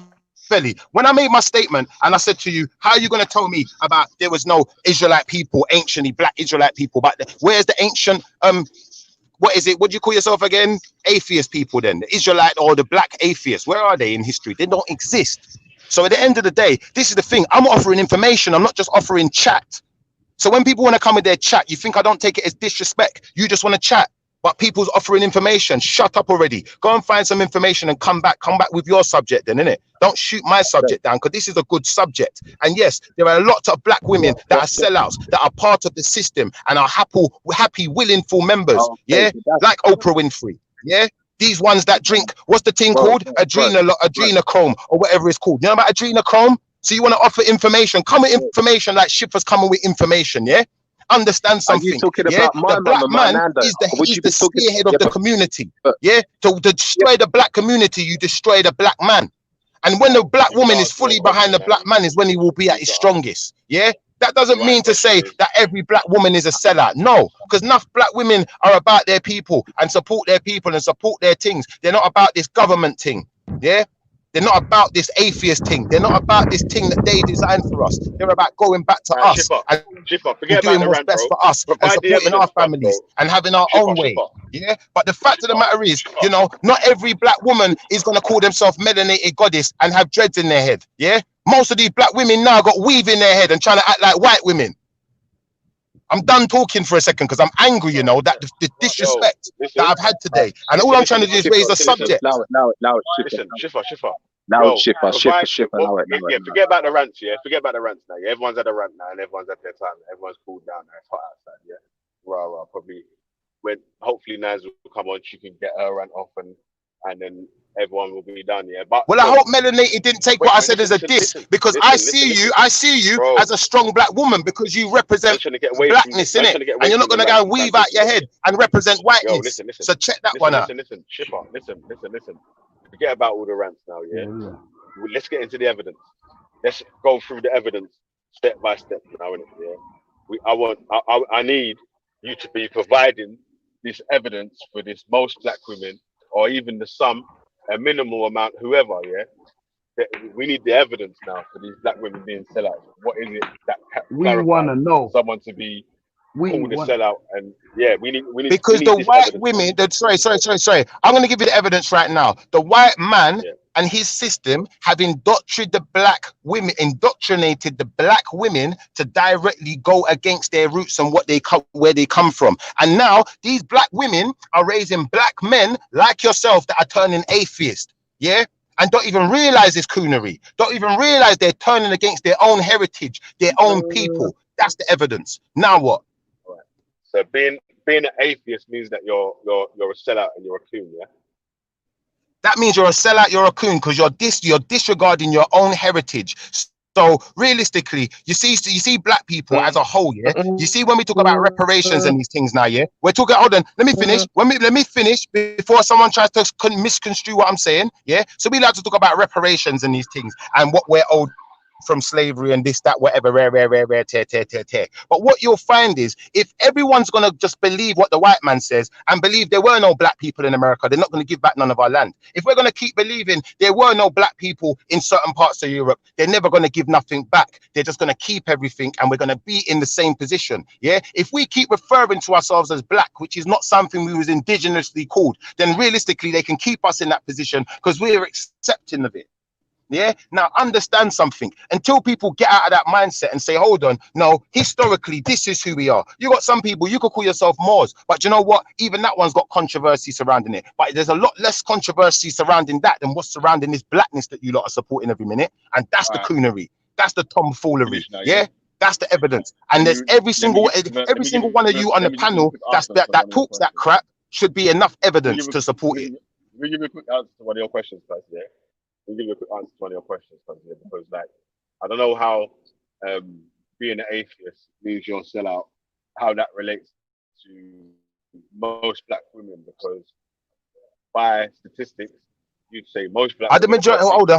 Belly, when I made my statement and I said to you, how are you going to tell me about there was no Israelite people, anciently black Israelite people? But where's the ancient, what is it? What do you call yourself again? Atheist people then, the Israelite or the black atheists. Where are they in history? They don't exist. So at the end of the day, this is the thing. I'm offering information. I'm not just offering chat. So when people want to come with their chat, you think I don't take it as disrespect. You just want to chat. But people's offering information. Shut up already. Go and find some information and come back with your subject then, innit? Don't shoot my subject down because this is a good subject. And yes, there are lots of black women that are sellouts, that are part of the system and are happy, willing, full members. Yeah, like Oprah Winfrey. Yeah. These ones that drink, what's the thing called? Adrenochrome or whatever it's called. You know about adrenochrome? So you want to offer information. Come with information like Schiffer's coming with information, yeah? Understand something. Are you talking yeah? about my the black man is the spearhead of the community. Yeah? To destroy the black community, you destroy the black man. And when the black woman is fully behind the black man is when he will be at his strongest. Yeah? That doesn't mean to say that every black woman is a sellout. No, because enough black women are about their people and support their people and support their things. They're not about this government thing. Yeah? They're not about this atheist thing. They're not about this thing that they designed for us. They're about going back to us and doing what's best for us and supporting our families and having our own way. Yeah. But the fact of the matter is, you know, not every black woman is going to call themselves melanated goddess and have dreads in their head. Yeah. Most of these black women now got weave in their head and trying to act like white women. I'm done talking for a second because I'm angry, you know, that the disrespect that I've had today. And all I'm trying to do is raise a subject. Listen, Schiffer. Yeah, forget about the rants, yeah. Forget about the rants now. Yeah, everyone's at a rant now and everyone's at their time. Everyone's cooled down now. It's hot outside, yeah. Rah. Probably when hopefully Naz will come on, she can get her rant off and then everyone will be done, yeah. But well, I hope Melanated didn't take what I said as a diss because I see you as a strong black woman because you represent blackness, innit? And you're not gonna go and weave out your head and represent whiteness. Listen. So check that one out. Listen, Schiffer, listen. Forget about all the rants now, yeah. Let's get into the evidence. Let's go through the evidence step by step now, innit? Yeah. I need you to be providing this evidence for this most black women, or even a minimal amount, whoever, yeah. We need the evidence now for these black women being sellouts. What is it that we want to know? Someone to be called a sellout, and yeah, we need because the white women. Sorry. I'm going to give you the evidence right now. The white man and his system have indoctrinated the black women to directly go against their roots and where they come from. And now these black women are raising black men like yourself that are turning atheist. Yeah. and don't even realize this coonery. Don't even realize they're turning against their own heritage, their own people. That's the evidence. Now what? Right. So being an atheist means that you're a sellout and you're a coon, yeah? That means you're a sellout, you're a coon, because you're disregarding your own heritage. So realistically, you see black people as a whole, yeah. You see when we talk about reparations and these things now, yeah, we're talking. Hold on, let me finish. Let me finish before someone tries to misconstrue what I'm saying, yeah. So we like to talk about reparations and these things and what we're owed from slavery and this, that, whatever, rare, tear. But what you'll find is if everyone's gonna just believe what the white man says and believe there were no black people in America, they're not gonna give back none of our land. If we're gonna keep believing there were no black people in certain parts of Europe, they're never gonna give nothing back. They're just gonna keep everything and we're gonna be in the same position. Yeah. If we keep referring to ourselves as black, which is not something we was indigenously called, then realistically they can keep us in that position because we're accepting of it. Yeah. Now understand something. Until people get out of that mindset and say, hold on, no, historically, this is who we are. You got some people, you could call yourself Moors, but you know what? Even that one's got controversy surrounding it. But there's a lot less controversy surrounding that than what's surrounding this blackness that you lot are supporting every minute. And that's the coonery. That's the tomfoolery. Yeah. That's the evidence. And there's every single one of you on the panel that talks that crap should be enough evidence to support it. Let me give you a quick answer to one of your questions, guys. Yeah. Let me give you a quick answer to one of your questions, because like I don't know how being an atheist means you're a sellout, how that relates to most black women, because by statistics you'd say most black the majority. Hold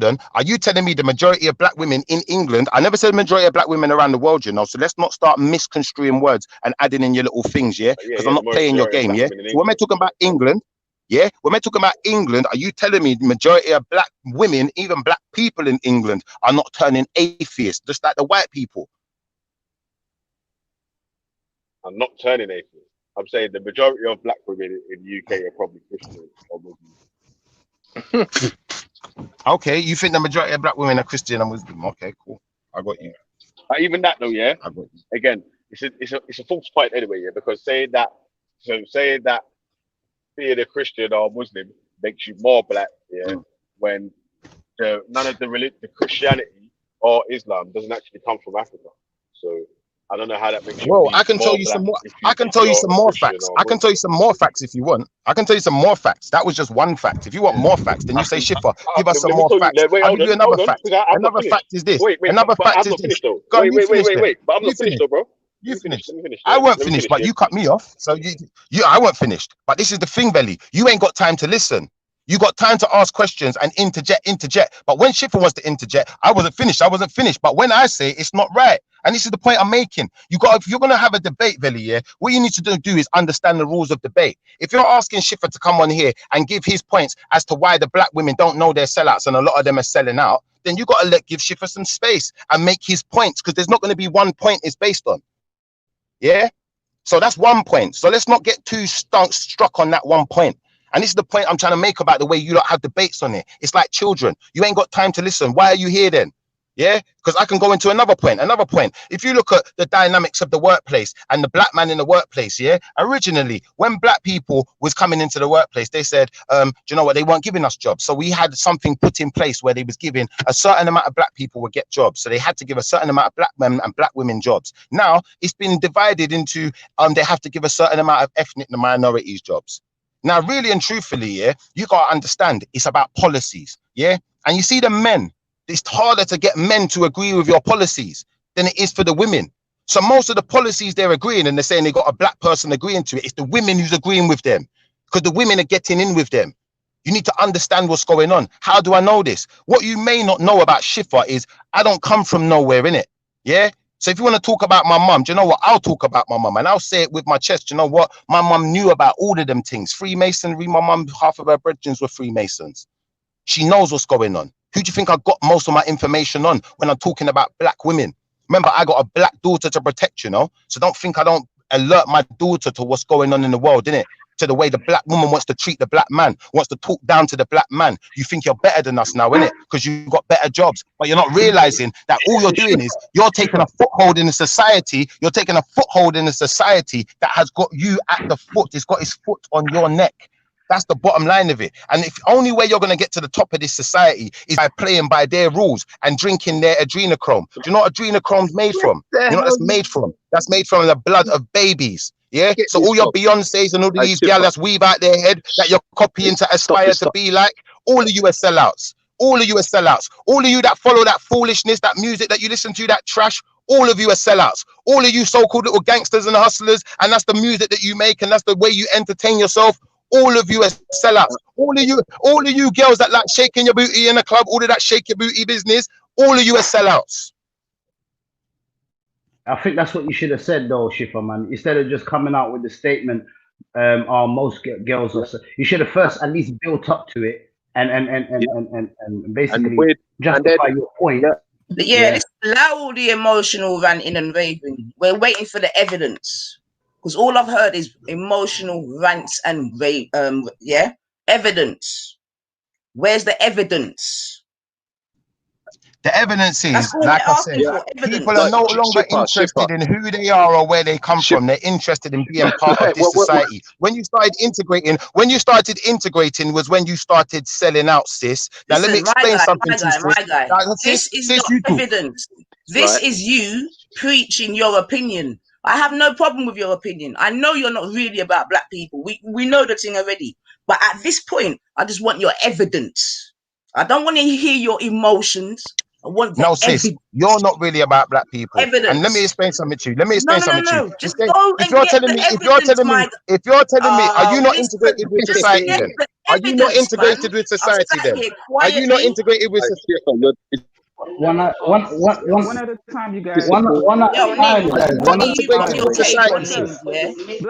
on. Are you telling me the majority of black women in England? I never said majority of black women around the world, you know. So let's not start misconstruing words and adding in your little things, yeah? Because I'm not playing your game, yeah. So when we're talking about England. Yeah, when we're talking about England, are you telling me the majority of black women, even black people in England, are not turning atheists, just like the white people? I'm not turning atheist. I'm saying the majority of black women in the UK are probably Christian or Muslim. Okay, you think the majority of black women are Christian and Muslim? Okay, cool. I got you. But even that though, yeah. I got you. Again, it's a false point anyway, yeah, because saying that being a Christian or Muslim makes you more black, yeah, when none of the Christianity or Islam doesn't actually come from Africa. So I don't know how that makes you. Well, I can tell you some more. I can tell you some more facts. I can tell you some more facts if you want. I can tell you some more facts. That was just one fact. If you want more facts, then you say, Schiffer, give us some more facts. I'll give you another fact. Another fact is this. Another fact is this. Wait. But I'm not finished though, bro. You finished. I weren't finished, but you cut me off. So I weren't finished. But this is the thing, Belly. You ain't got time to listen. You got time to ask questions and interject. But when Schiffer wants to interject, I wasn't finished. But when I say it's not right, and this is the point I'm making. If you're gonna have a debate, Belly, yeah, what you need to do is understand the rules of debate. If you're asking Schiffer to come on here and give his points as to why the black women don't know they're sellouts and a lot of them are selling out, then you gotta give Schiffer some space and make his points, because there's not gonna be one point it's based on. Yeah, so that's one point. So let's not get too struck on that one point. And this is the point I'm trying to make about the way you lot have debates on it. It's like children. You ain't got time to listen. Why are you here then? Yeah, because I can go into another point. If you look at the dynamics of the workplace and the black man in the workplace, yeah, originally when black people was coming into the workplace, they said, do you know what, they weren't giving us jobs. So we had something put in place where they was giving a certain amount of black people would get jobs. So they had to give a certain amount of black men and black women jobs. Now it's been divided into they have to give a certain amount of ethnic minorities jobs. Now, really and truthfully, yeah, you got to understand it's about policies, yeah? And you see the men, it's harder to get men to agree with your policies than it is for the women. So most of the policies they're agreeing, and they're saying they got a black person agreeing to it, it's the women who's agreeing with them, because the women are getting in with them. You need to understand what's going on. How do I know this? What you may not know about Schiffer is I don't come from nowhere, innit? Yeah? So if you want to talk about my mum, do you know what? I'll talk about my mum and I'll say it with my chest. Do you know what? My mum knew about all of them things. Freemasonry, my mum, half of her brethren were Freemasons. She knows what's going on. Who do you think I got most of my information on when I'm talking about black women? Remember, I got a black daughter to protect, you know? So don't think I don't alert my daughter to what's going on in the world, innit? To the way the black woman wants to treat the black man, wants to talk down to the black man. You think you're better than us now, innit? Because you've got better jobs. But you're not realizing that all you're doing is you're taking a foothold in a society. You're taking a foothold in a society that has got you at the foot. It's got its foot on your neck. That's the bottom line of it. And if only way you're going to get to the top of this society is by playing by their rules and drinking their adrenochrome. Do you know what adrenochrome's made from? You know what that's made from? That's made from the blood of babies. Yeah. So all your Beyonces and all these gals that's weave out their head that you're copying to aspire to be like, all of you are sellouts. All of you are sellouts. All of you that follow that foolishness, that music that you listen to, that trash, all of you are sellouts. All of you so-called little gangsters and hustlers, and that's the music that you make, and that's the way you entertain yourself. All of you are sellouts. All of you girls that like shaking your booty in a club, all of that shake your booty business, all of you are sellouts. I think that's what you should have said, though, Schiffer, man. Instead of just coming out with the statement, most girls are. You should have first at least built up to it and basically justify your point. But yeah, let's allow all the emotional ranting and raving. We're waiting for the evidence, because all I've heard is emotional rants and evidence. Where's the evidence? The evidence is, like I said, people are no longer interested in who they are or where they come from. They're interested in being part of this society. When you started integrating was when you started selling out, sis. Now let me explain something to you, sis. This is not evidence. This is you preaching your opinion. I have no problem with your opinion. I know you're not really about black people. We know the thing already. But at this point, I just want your evidence. I don't want to hear your emotions. No, sis, you're not really about black people. Evidence. And let me explain something to you. Let me explain something to you. Just if you're telling me, are you not integrated with society then? Are you not integrated with society then? Are you not integrated with society? One at a time, you guys. One at a time.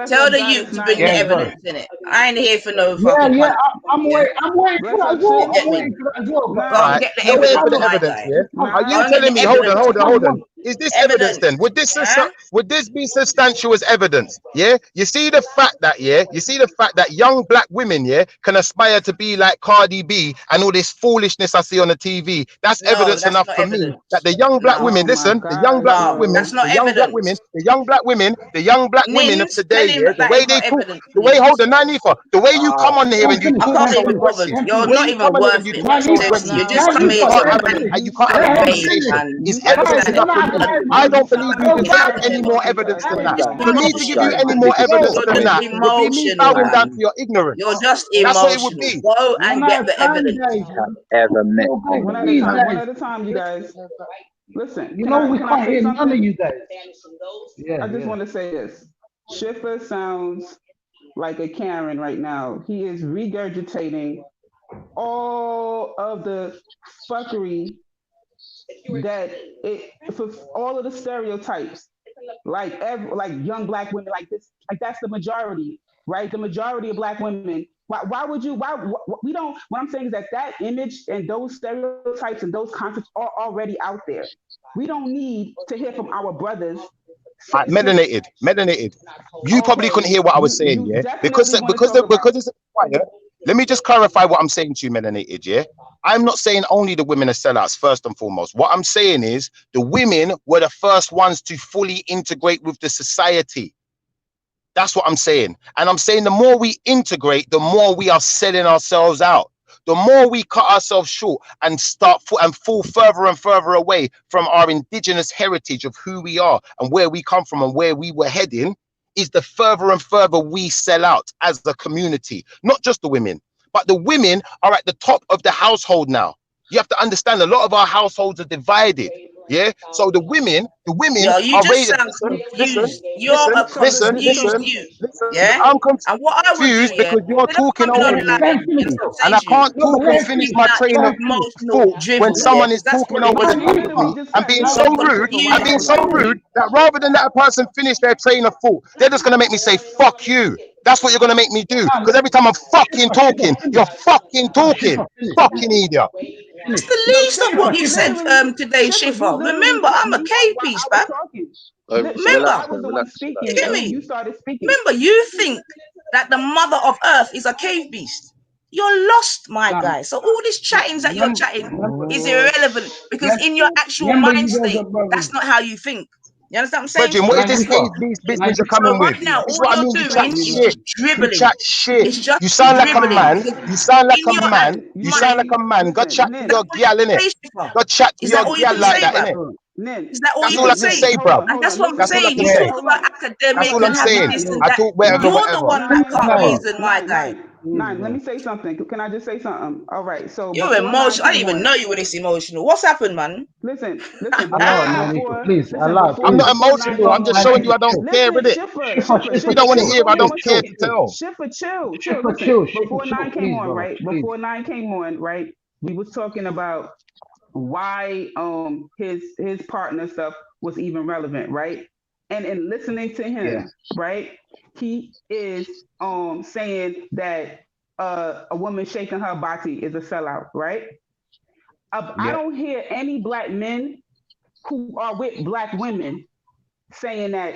Tell the youth to bring the evidence in it. I ain't here for no fucking. I'm waiting for that as well. I'm waiting for that as well. Get the evidence. Are you telling me? Hold on. Is this evidence then? Would this be substantial as evidence? Yeah. You see the fact that young black women can aspire to be like Cardi B and all this foolishness I see on the TV. That's evidence enough for me that the young black women, the young black women of today, the way they talk, the way Nanifa, the way you come on here and you talk so aggressive, you're not even worth it. You're just coming and you can't have a conversation. Is evidence enough for me? I don't believe you deserve any more evidence than that. For me to give you any more evidence than that would be me bowing down to your ignorance. You're just emotional. That's what it would be. Go and get the evidence. One at a time, you guys. Listen, we can't hear none of you guys. I just want to say this. Schiffer sounds like a Karen right now. He is regurgitating all of the fuckery for all of the stereotypes, like young black women, like this, like that's the majority, right? The majority of black women. Why would you? We don't. What I'm saying is that image and those stereotypes and those concepts are already out there. We don't need to hear from our brothers. Melanated. You probably couldn't hear what I was saying, because it's quiet. Let me just clarify what I'm saying to you, Melanated, I'm not saying only the women are sellouts, first and foremost. What I'm saying is the women were the first ones to fully integrate with the society. That's what I'm saying. And I'm saying the more we integrate, the more we are selling ourselves out. The more we cut ourselves short and fall further and further away from our indigenous heritage of who we are and where we come from and where we were heading, is the further and further we sell out as a community. Not just the women, but the women are at the top of the household now. You have to understand a lot of our households are divided. Yeah, so the women are raised. Listen. Yeah, I'm confused because you're talking over me, and I can't talk and finish my train of thought when someone is talking over me and being so rude. I'm being so rude that rather than let a person finish their train of thought, they're just gonna make me say "fuck you." That's what you're gonna make me do, because every time I'm fucking talking, you're fucking talking, fucking idiot. It's the least of what you said today, Schiffer. Remember, I'm a cave piece, man. Remember, you get me? Remember, you think that the mother of earth is a cave beast. You're lost, my guy. So all this chattings that you're chatting is irrelevant, because in your actual mind state, that's not how you think. You understand what I'm saying? Brethren, what is this Shifa, haze business you're So coming with? right now, This is all what I you're mean. You chat doing is shit. just You dribbling. chat shit. It's just You sound like a dribbling. man. Because You sound like in a your man. You sound like a man. Go Listen, chat to Nin, is that your all you gal, can innit? say, Shifa? Go chat to Is your that all you gal can like say, that, bruv? innit? Nin, Is that all That's you all I can can say? say, bro. And that's what I'm That's all I saying. can You say. talk about That's all academic I'm and having saying. this and I that. talk whatever, You're the whatever. one that can't reason, my guy. Nine, let me say something. Can I just say something? All right. So You're before Nine emotional. I didn't came even on, know you were this emotional. What's happened, man? listen, Allow it, man. Please, allow it, I'm please. not before Nine emotional. I'm came just on, showing right? you I don't care, Listen, innit? If you don't want to hear, I don't care to tell. Shiffer, chill. Shifa, Listen, chill, before chill, Nine came please, on, brother, right? please. Before Nine came on, right? We was talking about why his partner stuff was even relevant, right? And in listening to him, Yeah. right, he is saying that a woman shaking her body is a sellout, right? I Yeah. don't hear any black men who are with black women saying that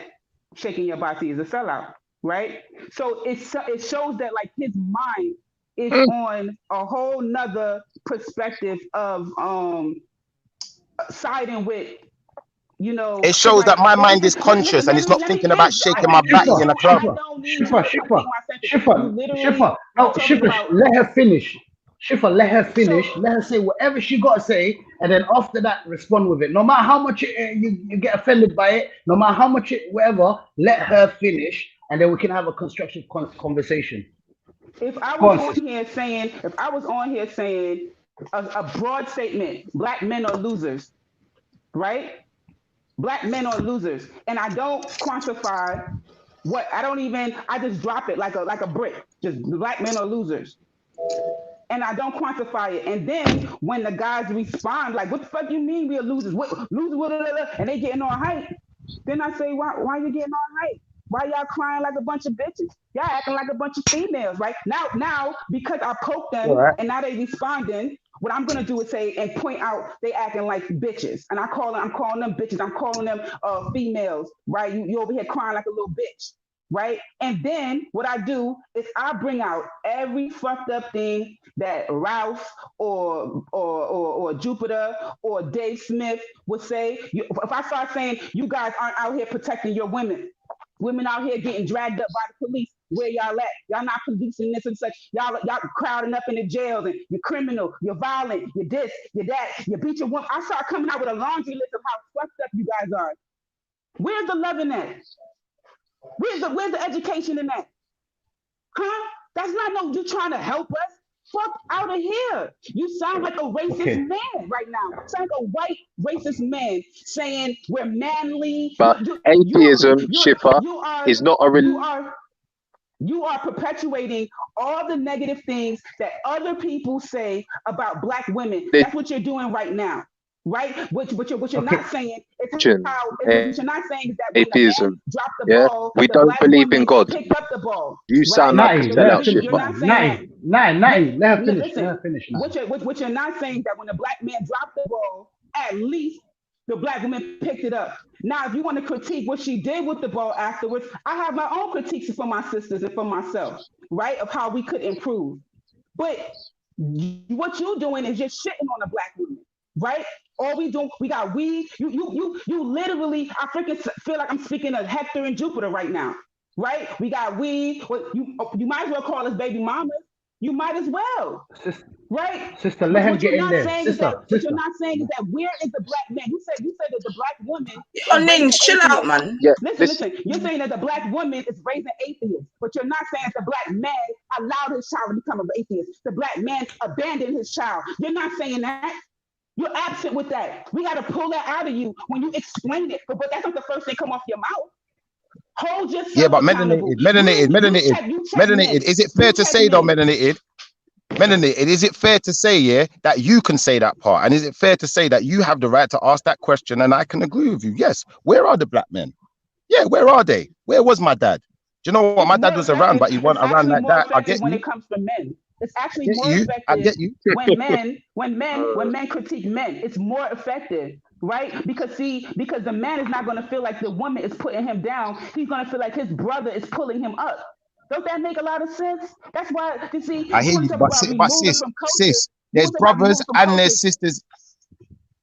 shaking your body is a sellout, right? So it shows that like his mind is on a whole nother perspective of siding with, you know, It shows that my mind is listen, conscious and it's not let me thinking about finish. shaking my batty in a club. I don't need you to take my sentence. You Shifa, literally Shifa. are No, talking Shifa, about. let her finish. Shifa, let her finish. So Let her say whatever she got to say, and then after that, respond with it. No matter how much you get offended by it, no matter how much whatever, let her finish, and then we can have a constructive conversation. if I Go was on, on sis. here saying a broad statement, black men are losers, right? Black men are losers, and I don't quantify what I just drop it like a brick. Just black men are losers. And I don't quantify it. And then when the guys respond, like, what the fuck you mean we are losers? And they getting all hype. Then I say, why you getting all hype? Why y'all crying like a bunch of bitches? Y'all acting like a bunch of females, right? Now, because I poked them All right. and now they responding, what I'm gonna do is say and point out they acting like bitches. And I'm calling them bitches. I'm calling them females, right? You over here crying like a little bitch. Right? And then what I do is I bring out every fucked up thing that Ralph or Jupiter or Dave Smith would say. If I start saying you guys aren't out here protecting your women out here getting dragged up by the police, where y'all at? Y'all not policing this and such. Y'all crowding up in the jails and you're criminal, you're violent, you're this, you're that, you beat your woman. I start coming out with a laundry list of how fucked up you guys are. Where's the love in that? Where's the education in that? Huh? That's not no, you trying to help us. Fuck out of here. You sound like a racist man right now. You sound like a white racist man saying we're manly. But atheism, Shipper, is not a You are perpetuating all the negative things that other people say about black women. That's what you're doing right now. Right? What you're not saying is what you're not saying is that when atheism. the man dropped the Yeah, ball, we the don't black believe in woman God. picked up the ball. You sound like a sellout, You're Shipper. not saying that. Natty, let her finish. Listen, Let her finish now. what you're not saying is that when the black man dropped the ball, at least the black woman picked it up. Now, if you want to critique what she did with the ball afterwards, I have my own critiques for my sisters and for myself, right? Of how we could improve. But what you're doing is just shitting on a black woman, right? All we do, we got weed. You literally, I freaking feel like I'm speaking of Hector and Jupiter right now, right? We got weed. You might as well call us baby mamas. You might as well, right? Sister, let him get in there. What you're not saying is that where is the black man? You said that the black woman. Ning, chill out, man. Yeah, listen. You're saying that the black woman is raising atheists, but you're not saying that the black man allowed his child to become an atheist. The black man abandoned his child. You're not saying that. You're absent with that. We got to pull that out of you when you explain it. But that's not the first thing come off your mouth. Hold yourself Yeah, but accountable. melanated. Is it fair to say though, melanated? Is it fair to say, yeah, that you can say that part? And is it fair to say that you have the right to ask that question and I can agree with you? Yes. Where are the black men? Yeah, where are they? Where was my dad? Do you know what? My dad was around, but he wasn't around like that. I get when you. it comes to men. It's actually Get more you. effective I get you. when men critique men. It's more effective, right? Because the man is not going to feel like the woman is putting him down. He's going to feel like his brother is pulling him up. Don't that make a lot of sense? That's why you see. I hear you, but sis, there's brothers and there's sisters.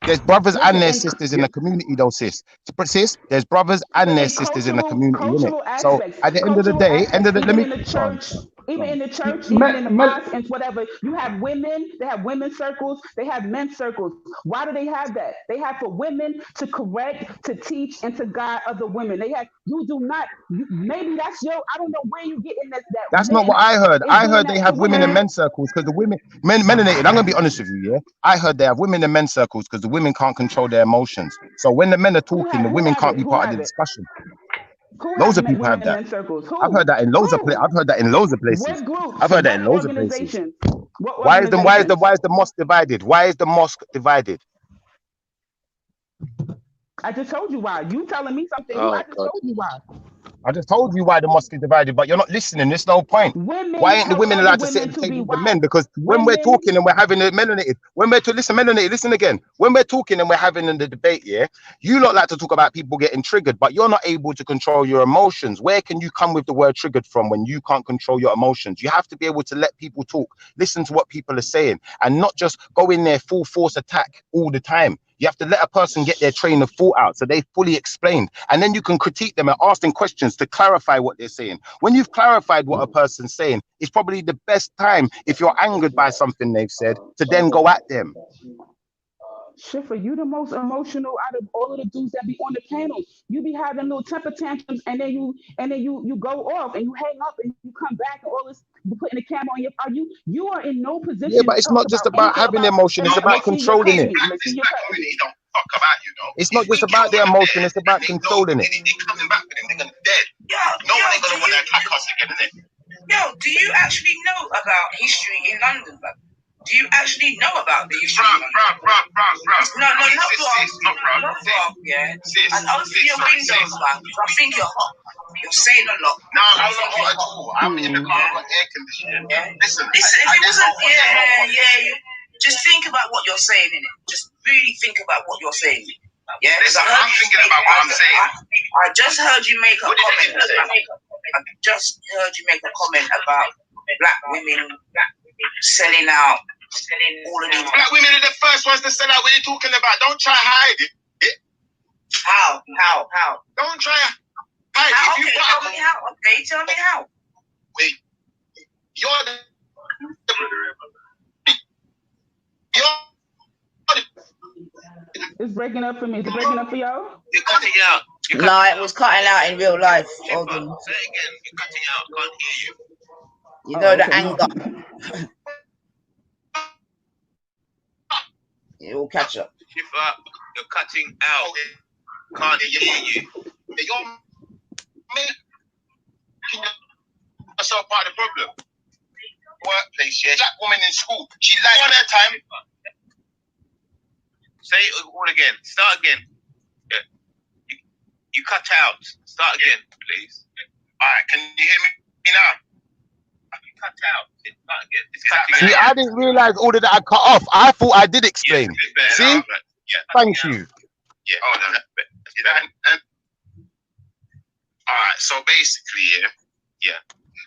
There's brothers Listen, and their and sisters in the community, though, sis. Sis, there's brothers and their and sisters in the community, innit? cultural So aspects, at the end of the day, let even me in the go on, church, even go on. in the church, Me, even in the me, mosque and whatever, you have women, they have women's circles, they have men's circles. Why do they have that? They have for women to correct, to teach, and to guide other women. They have, you do not, maybe that's your, I don't know where you get in that That's not men what I heard. is I doing heard they that to have women in women. men's circles because the women, melanated. I'm gonna be honest with you, yeah. I heard they have women in men's circles because the women can't control their emotions. So when the men are talking, the women can't be part of the discussion. Loads of people Women have in that. men's circles? I've heard that in loads of places. I've heard that in loads of places. What groups? I've heard that in What loads of places. organizations? What Why is organizations? the mosque divided? Why is the mosque divided? I just told you why. You telling me something new. I just told you why. I just told you why the mosque is divided, but you're not listening. There's no point. Women Why ain't the tell women other allowed to sit women at the to be table with the wild. men? Because when we're Women, talking and we're having a melanated, when we're to listen, melanated, listen again. When we're talking and we're having the debate, yeah, you lot like to talk about people getting triggered, but you're not able to control your emotions. Where can you come with the word triggered from when you can't control your emotions? You have to be able to let people talk, listen to what people are saying, and not just go in there full force attack all the time. You have to let a person get their train of thought out so they fully explained, and then you can critique them and ask them questions to clarify what they're saying. When you've clarified what a person's saying, it's probably the best time, if you're angered by something they've said, to then go at them. Schiffer, you the most emotional out of all of the dudes that be on the panel. You be having little temper tantrums, and then you go off and you hang up and you come back and all this. You putting the camera on your. You are in no position. Yeah, but to it's talk not just about anything having about emotion, it's about controlling it. It's not just about the emotion, it's about controlling it. Yo, do you actually know about history in London, bro? Do you actually know about the history? No, not wrong, yeah. And open your windows, man. I think you're hot. You're saying a lot. No, I'm not hot at all. I'm in the car, I've got air conditioning. Yeah. Listen, if it wasn't, you just think about what you're saying in it. Just really think about what you're saying. Yeah. Listen, I'm thinking about what I'm saying. I just heard you make a comment. I just heard you make a comment about black women selling out. All of these black women are the first ones to sell out. What are you talking about? Don't try to hide it. How? Don't try to hide it. If you tell me how. Okay, tell me how. Wait, It's breaking up for me. Is it breaking up for y'all? You're cutting out. No, it was cutting out in real life. Hold on. Say it again. You're cutting out. I can't hear you. You know the anger. It will catch up. Schiffer, you're cutting out. Can't hear you. You're yourself part of the problem. Workplace, yeah. Black woman in school. She lied on her time. Say it all again. Start again. Yeah. You cut out. Start again, please. All right. Can you hear me now? You cut out. Start again. It's cutting See, out. I didn't realize all of that I cut off. I thought I did explain. See? Thank you. Yeah. Hold on. All right. So basically, yeah,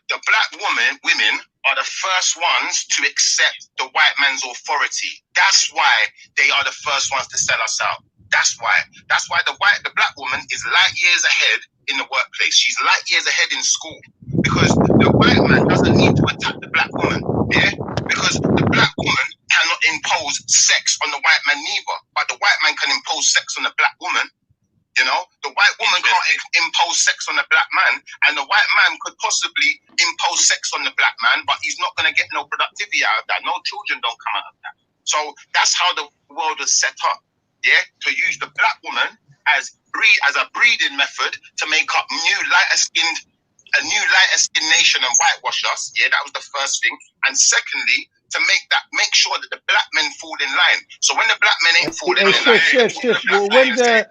the black women are the first ones to accept the white man's authority. That's why they are the first ones to sell us out. That's why. That's why the black woman is light years ahead in the workplace. She's light years ahead in school because the white man doesn't need to attack the black woman. Yeah, because the black woman cannot impose sex on the white man neither, but the white man can impose sex on the black woman. You know, the white woman can't impose sex on the black man, and the white man could possibly impose sex on the black man, but he's not going to get no productivity out of that. No children don't come out of that. So that's how the world is set up. Yeah, to use the black woman as a breeding method to make up a new lighter skinned nation and whitewash us. Yeah, that was the first thing. And secondly, to make sure that the black men fall in line. So when the black men ain't falling in line,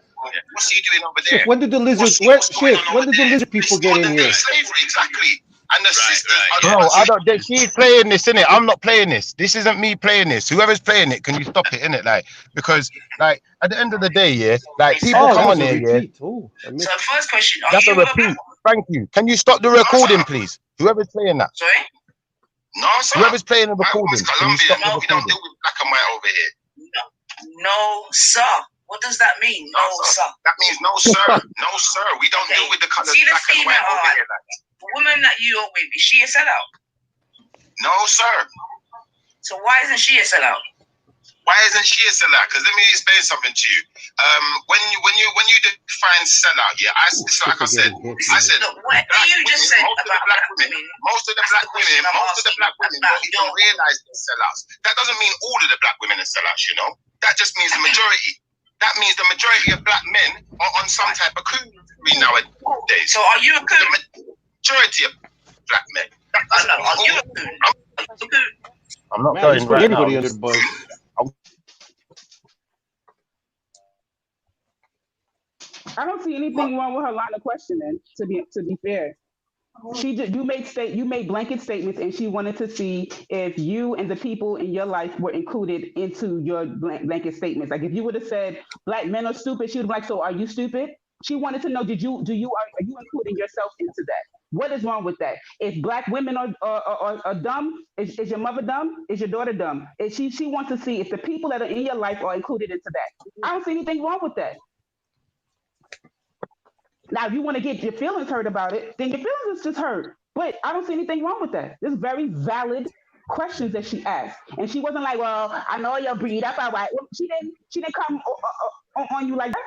what's he doing over there? When did the lizard people get in here? Slavery, exactly. And the sisters Bro, she's playing this, innit? I'm not playing this. This isn't me playing this. Whoever's playing it, can you stop it, innit? Like, because, like, at the end of the day, yeah, like, people come on here, yeah. So first question, That's a repeat. Thank you. Can you stop the recording, please? Whoever's playing that. Sorry? No, sir. Whoever's playing the recording, can you stop the we don't recording? deal with black and white over here. No, sir. What does that mean? No, sir. That means no, sir. No, sir. We don't deal with the colors See the black and female, white over here. the woman that you are with, is she a sellout? No, sir. So why isn't she a sellout? Why isn't she a sellout? Because let me explain something to you. When you define sellout, yeah, it's like I said. Look, what you just said about black women. Most of the black women don't even realize they're sellouts. That doesn't mean all of the black women are sellouts, you know. That just means the majority. That means the majority of black men are on some type of coup nowadays. So are you a coup? The majority of black men. Are you a coup? I'm not Man, going just put right everybody now. under the bus. I don't see anything wrong with her line of questioning. To be fair, you made blanket statements, and she wanted to see if you and the people in your life were included into your blanket statements. Like if you would have said black men are stupid, she would be like, so are you stupid? She wanted to know, are you including yourself into that? What is wrong with that? If black women are dumb, is your mother dumb? Is your daughter dumb? She wants to see if the people that are in your life are included into that. I don't see anything wrong with that. Now, if you want to get your feelings hurt about it, then your feelings is just hurt. But I don't see anything wrong with that. There's very valid questions that she asked, and she wasn't like, "Well, I know your breed, that's all right." Well, she didn't come on you like that.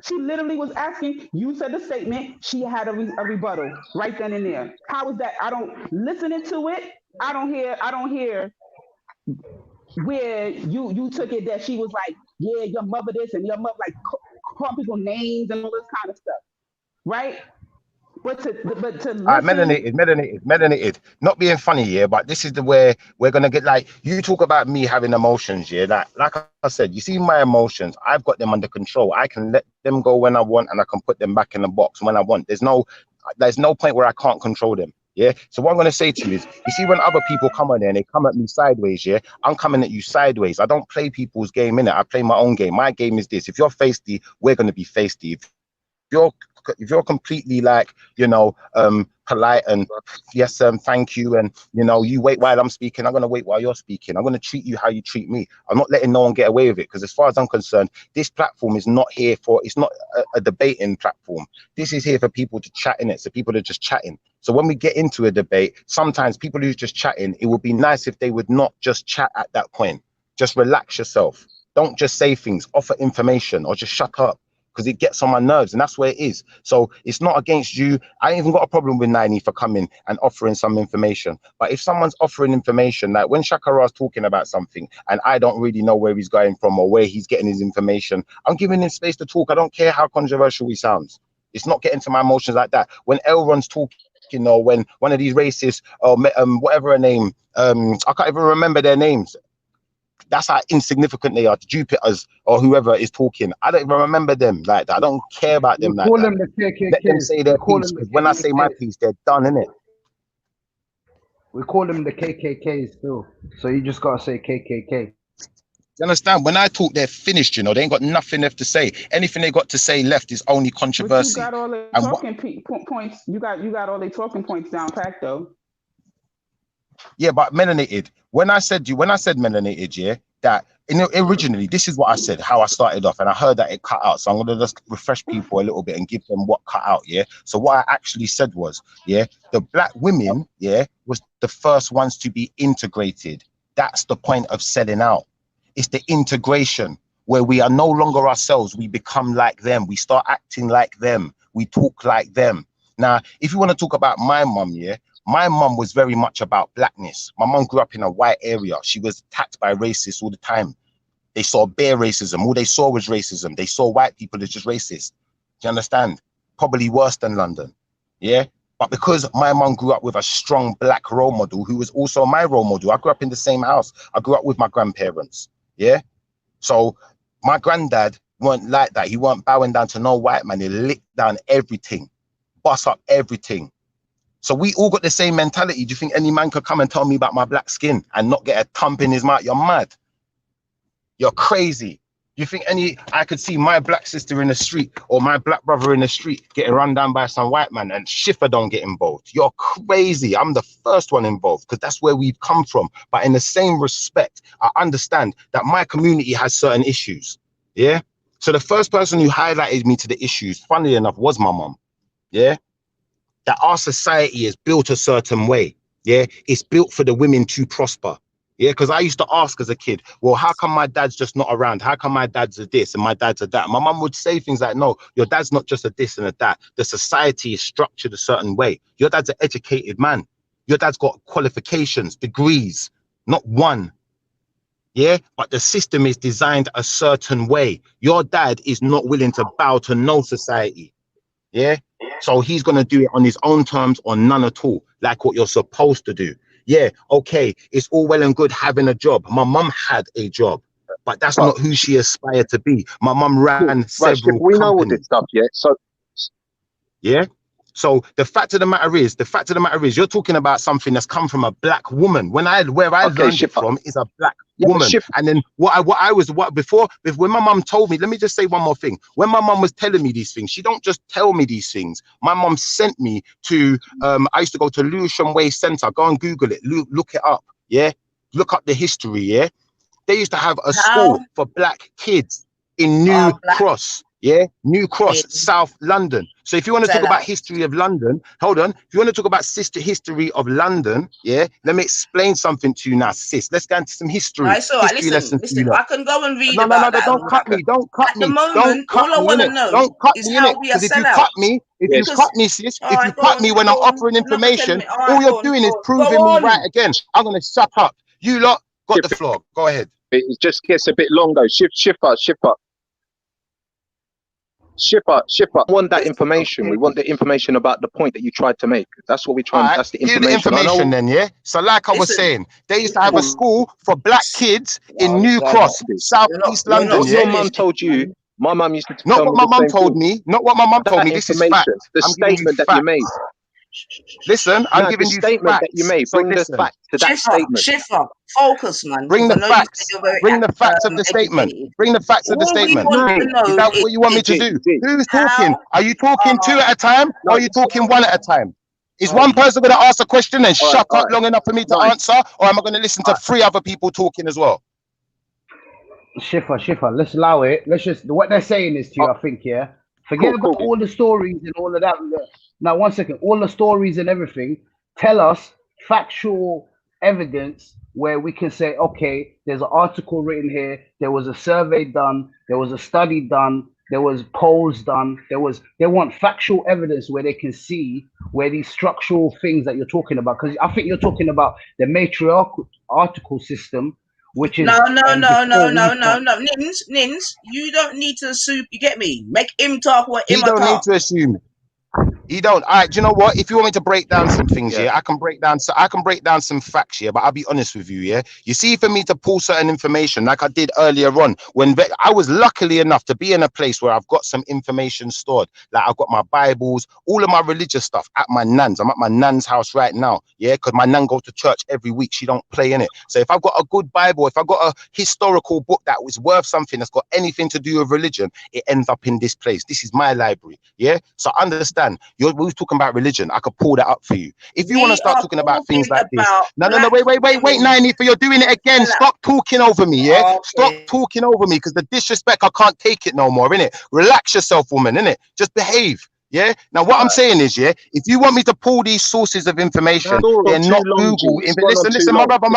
She literally was asking. You said the statement. She had a rebuttal right then and there. How is that? I don't listening to it. I don't hear where you took it that she was like, "Yeah, your mother this and your mother like call people names and all this kind of stuff." Right? But to listen... All right, melanated. Not being funny, yeah, but this is the way we're gonna get. Like, you talk about me having emotions, yeah. Like I said, you see my emotions. I've got them under control. I can let them go when I want, and I can put them back in the box when I want. There's no point where I can't control them. Yeah. So what I'm gonna say to you is, you see, when other people come on there and they come at me sideways, yeah, I'm coming at you sideways. I don't play people's game, innit? I play my own game. My game is this: if you're feisty, we're gonna be feisty. If you're completely like, polite and yes, thank you, and you wait while I'm speaking, I'm gonna wait while you're speaking. I'm gonna treat you how you treat me. I'm not letting no one get away with it, because as far as I'm concerned, this platform is not here for, it's not a debating platform. This is here for people to chat in it, so people are just chatting. So when we get into a debate, sometimes people who's just chatting, it would be nice if they would not just chat at that point. Just relax yourself. Don't just say things, offer information, or just shut up, because it gets on my nerves, and that's where it is. So it's not against you. I ain't even got a problem with 90 for coming and offering some information. But if someone's offering information, like when Shakara's talking about something and I don't really know where he's going from or where he's getting his information, I'm giving him space to talk. I don't care how controversial he sounds. It's not getting to my emotions like that. When Elron's talking, or when one of these racists, or whatever her name, I can't even remember their names. That's how insignificant they are. Jupiters or whoever is talking, I don't even remember them like that. I don't care about them like that. Them the KKKs. Let them say their piece, because when I say my piece, they're done, innit? We call them the KKKs still. So you just gotta say KKK. You understand? When I talk, they're finished. They ain't got nothing left to say. Anything they got to say left is only controversy. But you got all the talking points. You got all the talking points down packed though. Yeah, but melanated. When I said melanated, yeah, that originally this is what I said, how I started off, and I heard that it cut out. So I'm gonna just refresh people a little bit and give them what cut out, yeah. So what I actually said was, yeah, the black women, yeah, was the first ones to be integrated. That's the point of selling out. It's the integration where we are no longer ourselves. We become like them. We start acting like them. We talk like them. Now, if you want to talk about my mum, yeah. My mum was very much about blackness. My mum grew up in a white area. She was attacked by racists all the time. They saw bare racism. All they saw was racism. They saw white people as just racist. Do you understand? Probably worse than London. Yeah. But because my mum grew up with a strong black role model, who was also my role model, I grew up in the same house. I grew up with my grandparents. Yeah. So my granddad weren't like that. He weren't bowing down to no white man. He licked down everything, bust up everything. So we all got the same mentality. Do you think any man could come and tell me about my black skin and not get a thump in his mouth? You're mad. You're crazy. You think I could see my black sister in the street or my black brother in the street getting run down by some white man and Schiffer don't get involved? You're crazy. I'm the first one involved because that's where we've come from. But in the same respect, I understand that my community has certain issues. Yeah. So the first person who highlighted me to the issues, funnily enough, was my mom. Yeah. That our society is built a certain way. Yeah. It's built for the women to prosper. Yeah, because I used to ask as a kid, well, how come my dad's just not around? How come my dad's a this and my dad's a that? My mum would say things like, no, your dad's not just a this and a that. The society is structured a certain way. Your dad's an educated man. Your dad's got qualifications, degrees, not one. Yeah, but the system is designed a certain way. Your dad is not willing to bow to no society. Yeah, so he's going to do it on his own terms or none at all, like what you're supposed to do. Yeah, okay, it's all well and good having a job. My mum had a job, but that's not who she aspired to be. My mum ran several we know all companies. this stuff, yeah. So Yeah. So the fact of the matter is, you're talking about something that's come from a black woman. Where I learned it from is a black woman. And then when my mum told me, let me just say one more thing. When my mum was telling me these things, she don't just tell me these things. My mum sent me to, I used to go to Lewisham Way Centre. Go and Google it. Look it up. Yeah. Look up the history. Yeah. They used to have a school for black kids in New Cross. Yeah, New Cross, South London. So if you want to talk about history of London, hold on. If you want to talk about history of London, yeah, let me explain something to you now, sis. Let's go into some history. Right, so listen, I can go and read about that. Don't cut me. Don't cut me. At the moment, all I want to know is how we are Because if set you out. cut me, if you cut me, sis, if you cut me when I'm offering information, all you're doing is proving me right again. I'm gonna shut up. You lot got the floor. Go ahead. It just gets a bit long though. Shipper. We want that information. We want the information about the point that you tried to make. That's what we try. Right, that's the give information. the information then, yeah. So like I was saying, they used to have a school for black kids in New Cross, South East London. What your mum told you. My mum used to tell not what my mum told me. Not what my mum told me. This is fact. The statement that you made. Listen, I'm giving the you statement facts. that you made. Bring the fact to that statement. Schiffer, focus, man. Bring the facts. Bring the facts of the statement. Bring the facts of the statement. Is that what you want me to do? Who's talking? Are you talking two at a time, or are you talking one at a time? Is one person going to ask a question and shut up long enough for me to answer, or am I going to listen to three other people talking as well? Schiffer, let's allow it. Let's just, what they're saying is to you, I think, yeah. Forget about all the stories and all of that. Now, 1 second, all the stories and everything, tell us factual evidence where we can say, okay, there's an article written here, there was a survey done, there was a study done, there was polls done, they want factual evidence where they can see where these structural things that you're talking about, because I think you're talking about the matriarchal article system, which is no. Nins, you don't need to assume. You get me? Make him talk what him He don't need to assume. He don't. All right. Do you know what? If you want me to break down some things, yeah, I can break down. So I can break down some facts, yeah. But I'll be honest with you, yeah. You see, for me to pull certain information, like I did earlier on, when I was luckily enough to be in a place where I've got some information stored, like I've got my Bibles, all of my religious stuff at my nan's. I'm at my nan's house right now, yeah, because my nan goes to church every week. She don't play in it. So if I've got a good Bible, if I've got a historical book that was worth something that's got anything to do with religion, it ends up in this place. This is my library, yeah. So understand. We was talking about religion. I could pull that up for you. If you want to start talking about things like this. No, wait, 90, for you're doing it again. Stop talking over me, yeah? Stop talking over me, because the disrespect, I can't take it no more, innit? Relax yourself, woman, innit? Just behave, yeah? Now, what I'm saying is, yeah, if you want me to pull these sources of information, they're not Google. Listen, my brother,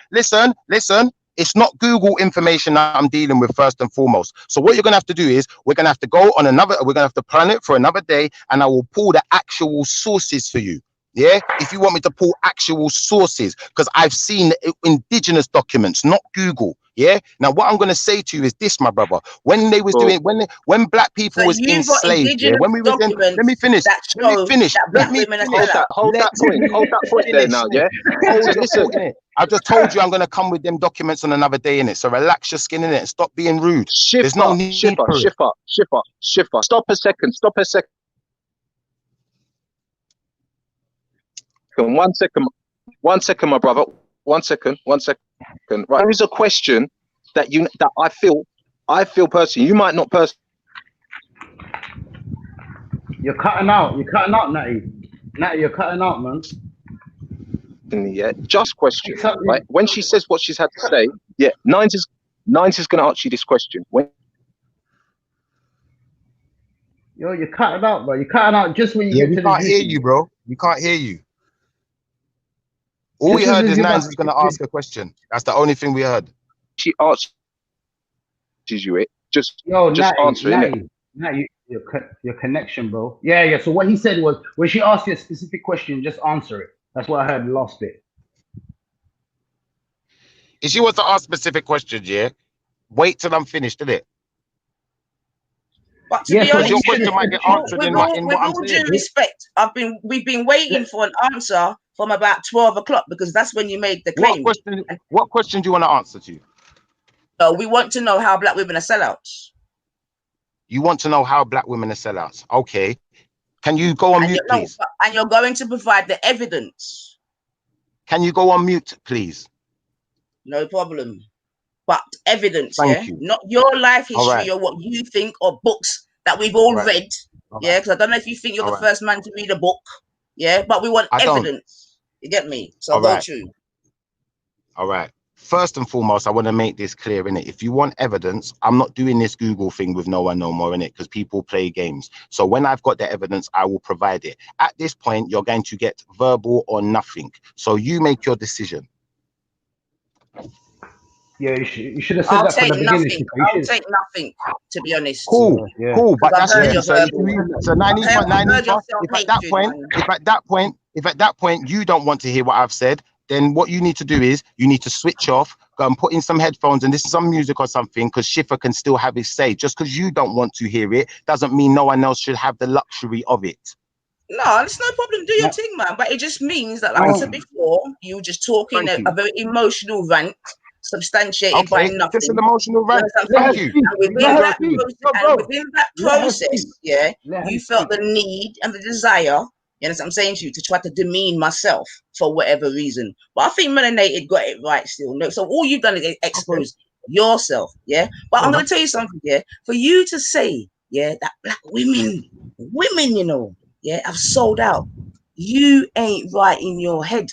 listen. It's not Google information that I'm dealing with first and foremost. So what you're going to have to do is we're going to have to go on we're going to have to plan it for another day, and I will pull the actual sources for you. Yeah, if you want me to pull actual sources, because I've seen indigenous documents, not Google. Yeah. Now, what I'm going to say to you is this, my brother. When they was doing, when black people was enslaved, yeah, when we was in, let me finish. Hold that point there now, yeah. Listen. I just told you I'm going to come with them documents on another day in it. So relax your skin in it and stop being rude. There's no need for it. Schiffer. Stop a second. 1 second, my brother. 1 second. Right. There is a question that I feel personally, you might not personally. You're cutting out. You're cutting out, Natty. Natty, you're cutting out, man. Yeah, just question, Exactly. right? When she says what she's had to say, yeah, Nines is going to ask you this question. Yo, you're cutting out, bro. You're cutting out just when you Yeah, get we to the can't hear juicy. you, bro. We can't hear you. All we Just as heard is you're Nines about is going to ask a question. That's the only thing we heard. She asks you it, just Natty, answer it. Natty, your connection, bro. Yeah. So what he said was, when she asked you a specific question, just answer it. That's what I heard the last bit. If she wants to ask specific questions, yeah, wait till I'm finished, innit? But to be Because honest, your question might get answered in what with I'm all due saying. respect, we've been waiting for an answer from about 12 o'clock because that's when you made the claim. What question do you want to answer to? So we want to know how black women are sellouts. You want to know how black women are sellouts. Okay. Can you go on mute, please? And you're going to provide the evidence. Can you go on mute, please? No problem. But evidence, Thank you. Not your life All history right. or what you think or books that we've all Right. read. All Yeah, because I don't know if you think you're All the right. first man to read a book. Yeah, but we want I don't. evidence. You get me? So All go right. through. All right. First and foremost, I want to make this clear, innit? If you want evidence, I'm not doing this Google thing with no one no more, innit? Because people play games. So when I've got the evidence, I will provide it. At this point, you're going to get verbal or nothing. So you make your decision. Yeah, you should have said that from the beginning. I'll take nothing, to be honest. Cool, cool. But that's heard it. your So if verbal. you, so if at that point you don't want to hear what I've said, then what you need to do is you need to switch off, go and put in some headphones and listen to some music or something, because Schiffer can still have his say. Just because you don't want to hear it doesn't mean no one else should have the luxury of it. No, it's no problem. Do your thing, man. But it just means that, like I said before, you just talking a very emotional rant, substantiated by nothing. Just an emotional rant. Thank you. And within that process, yeah, you felt the need and the desire. You know what I'm saying to you, to try to demean myself for whatever reason. But I think Melanated got it right still. No, so all you've done is expose yourself, yeah. But I'm gonna tell you something, yeah. For you to say, yeah, that black women, you know, yeah, have sold out. You ain't right in your head.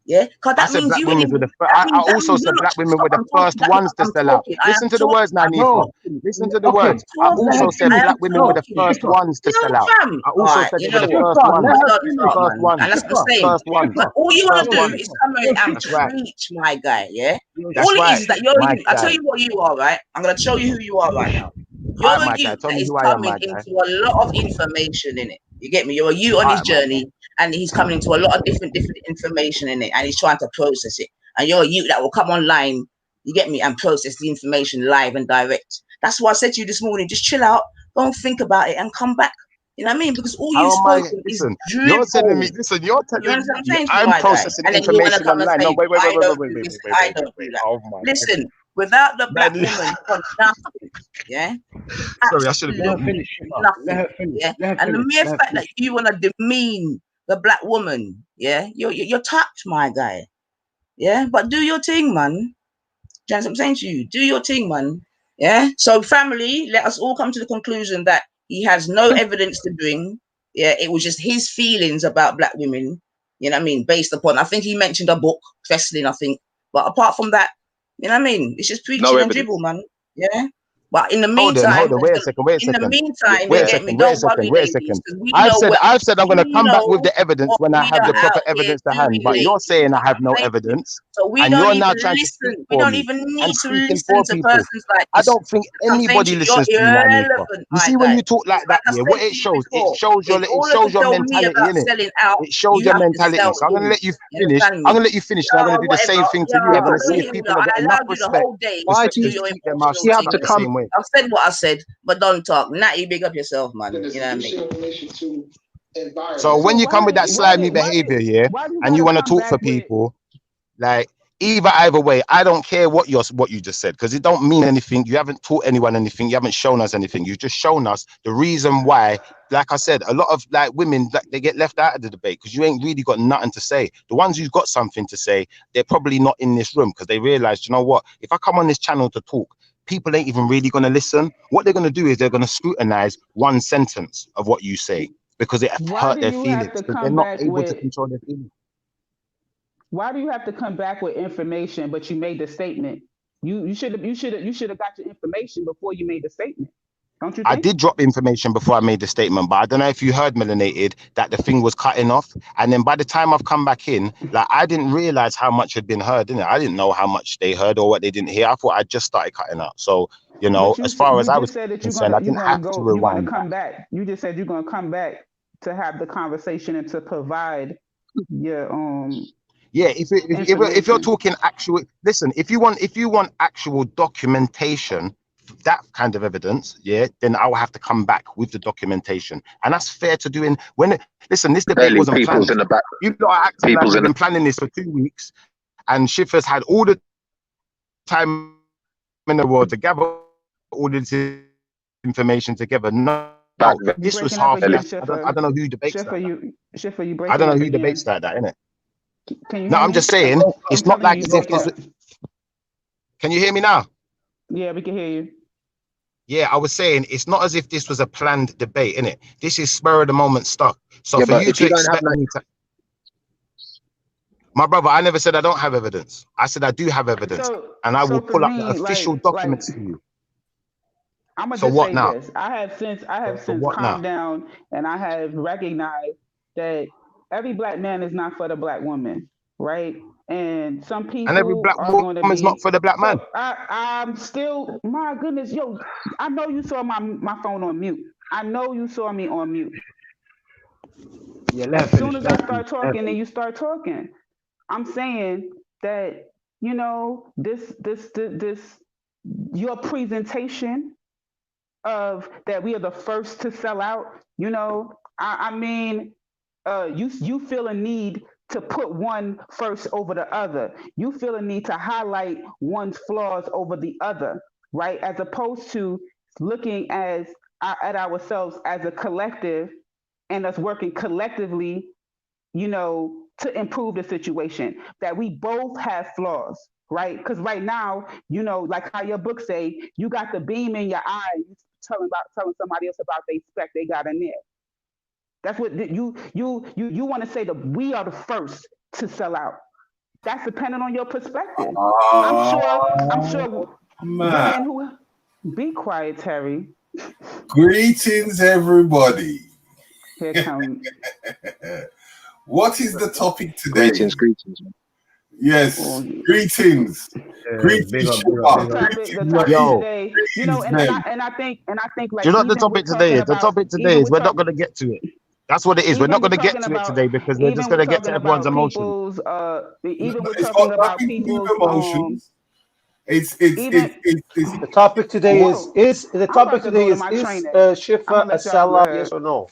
Yeah, because that means you women were the first. I also said black women were the first ones to sell out. Listen to the words now, Nico. Listen to the words. I also said black women were the first ones to sell out. I also said they were the first ones. And that's what I'm saying. First ones. But all you want to do is come in and preach, my guy. Yeah. That's all it right. is that you're. I tell you what you are, right? I'm gonna show you who you are right now. You're a youth that is coming into a lot of information in it. You get me? You're a youth on his journey, and he's coming into a lot of different information in it, and he's trying to process it. And you're a youth that will come online, you get me, and process the information live and direct. That's why I said to you this morning, just chill out, go and think about it, and come back. You know what I mean? Because all you've spoken is dribble. You're telling me, listen, you're telling me I'm processing information online. No, wait. I don't do that. Oh my Listen, God. without the black woman, for nothing, yeah? Sorry, I should have Let her finish. Nothing, yeah? And the mere fact that you want to demean the black woman, yeah, you're tapped, my guy, yeah? But do your thing, man. Do you know what I'm saying to you? Do your thing, man, yeah? So family, let us all come to the conclusion that he has no evidence to bring. Yeah, it was just his feelings about black women, you know what I mean, based upon, I think he mentioned a book, Festlin, I think. But apart from that, you know what I mean, it's just preaching and dribble, man. Yeah. But in the meantime, hold on, wait a second. Wait a second. I've said I'm gonna come back with the evidence when I have the proper evidence to hand. But you're saying I have no evidence, so and you're now trying to speak for me. We don't even need to listen to people. persons like I this. don't think anybody listens to you now, Nico. You see, when you talk like that, yeah, what it shows your mentality, innit? It shows your mentality. So I'm gonna let you finish. I'm gonna let you finish. And I'm gonna do the same thing to you. I'm gonna see if people have got enough respect. Why do you keep their mouth shut the same way? I've said what I said, but don't talk. Natty, big up yourself, man. You know what I mean? So when you come with that slimy behavior, yeah, and you want to talk for people, like either way, I don't care what you just said, because it don't mean anything. You haven't taught anyone anything. You haven't shown us anything. You've just shown us the reason why. Like I said, a lot of like women, like, they get left out of the debate because you ain't really got nothing to say. The ones who've got something to say, they're probably not in this room because they realize, you know what? If I come on this channel to talk, people ain't even really going to listen. What they're going to do is they're going to scrutinize one sentence of what you say because it hurt their feelings, because they're not able to control their feelings. Why do you have to come back with information, but you made the statement? You should have got your information before you made the statement. Don't you think? I did drop information before I made the statement, but I don't know if you heard, Melanated, that the thing was cutting off. And then by the time I've come back in, like, I didn't realize how much had been heard, didn't it? I didn't know how much they heard or what they didn't hear. I thought I just started cutting out. So, you know, as far as I was concerned, I didn't have to rewind. Come back. You just said you're going to come back to have the conversation and to provide your Yeah, if you're talking actual, listen, if you want actual documentation, that kind of evidence, yeah, then I will have to come back with the documentation, and that's fair to do. Listen, this debate wasn't planned. In the back. You've got acting like we've been planning this for 2 weeks, and Schiffer's had all the time in the world to gather all this information together. No, this was half. I don't know who debates that. Schiffer, you I don't know who debates that, innit? Can you no, I'm just saying, it's not like as if this. Can you hear me now? Yeah, we can hear you. Yeah, I was saying it's not as if this was a planned debate, innit? This is spur of the moment stuff. So for you to expect me to, my brother, I never said I don't have evidence. I said I do have evidence, and I will pull up the official documents to you. I'm gonna just say this. I have since calmed down, and I have recognized that every black man is not for the black woman, right? And some people, and every black woman is not for the black man. I'm still, my goodness, yo, I know you saw my phone on mute. I know you saw me on mute. Yeah, as soon as I start talking, then you start talking. I'm saying that, you know, this your presentation of that we are the first to sell out, you know, I mean, you feel a need to put one first over the other. You feel a need to highlight one's flaws over the other, right? As opposed to looking at ourselves as a collective and us working collectively, you know, to improve the situation. That we both have flaws, right? Because right now, you know, like how your book say, you got the beam in your eye, you telling somebody else about they speck they got in there. That's what you want to say, that we are the first to sell out. That's dependent on your perspective. I'm sure. Man. Be quiet, Terry. Greetings, everybody. Here comes. What is the topic today? Greetings. Yes, greetings. Greetings. The topic today, you know, and I think like, you know what the topic today is? The topic today is we're not going to get to it. That's what it is. We're not going to get to it today because we're just going to get to everyone's emotions. Even we're talking about people's emotions. It's the topic today is Schiffer a sellout, yes or no?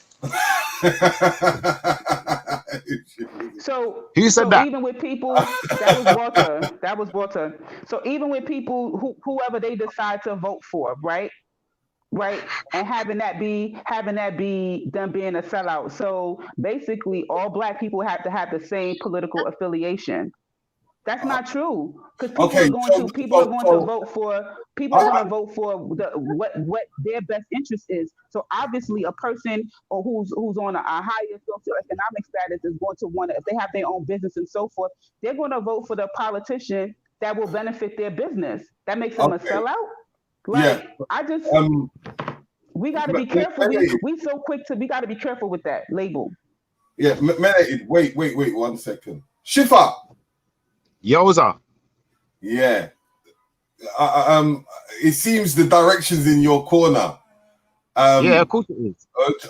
So who said that? Even with people, that was Walter. So even with people whoever they decide to vote for, right, and having that be them being a sellout. So basically, all black people have to have the same political affiliation. That's not true, because people are going to vote for what their best interest is. So obviously, a person who's on a higher socioeconomic status is going to want to, if they have their own business and so forth, they're going to vote for the politician that will benefit their business. That makes them a sellout. Like, yeah. We got to be careful. We so quick to, we got to be careful with that label. Yeah, wait 1 second. Schiffer. Yoza. Yeah. It seems the direction's in your corner. Yeah, of course it is.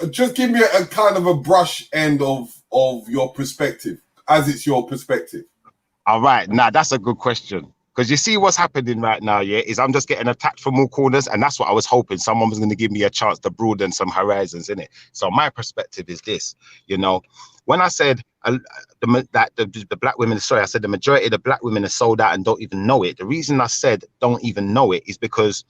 Just give me a kind of a brush end of your perspective, as it's your perspective. All right. Now, that's a good question. Because you see what's happening right now, yeah, is I'm just getting attacked from all corners, and that's what I was hoping. Someone was going to give me a chance to broaden some horizons, innit? So my perspective is this, you know, when I said the black women, sorry, I said the majority of the black women are sold out and don't even know it. The reason I said don't even know it is because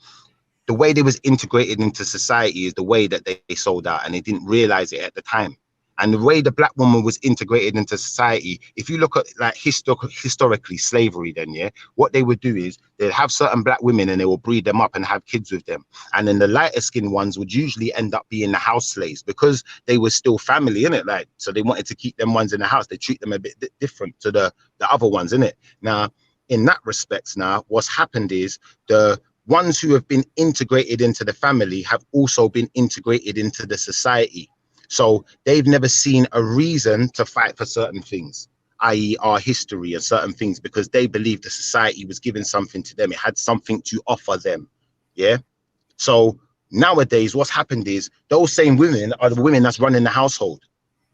the way they was integrated into society is the way that they sold out, and they didn't realize it at the time. And the way the black woman was integrated into society, if you look at like historically slavery, then yeah, what they would do is they'd have certain black women and they will breed them up and have kids with them. And then the lighter skinned ones would usually end up being the house slaves because they were still family, innit? Like, so they wanted to keep them ones in the house. They treat them a bit different to the other ones, innit? Now, in that respect, now what's happened is the ones who have been integrated into the family have also been integrated into the society. So they've never seen a reason to fight for certain things, i.e. our history and certain things, because they believe the society was giving something to them. It had something to offer them. Yeah. So nowadays, what's happened is those same women are the women that's running the household,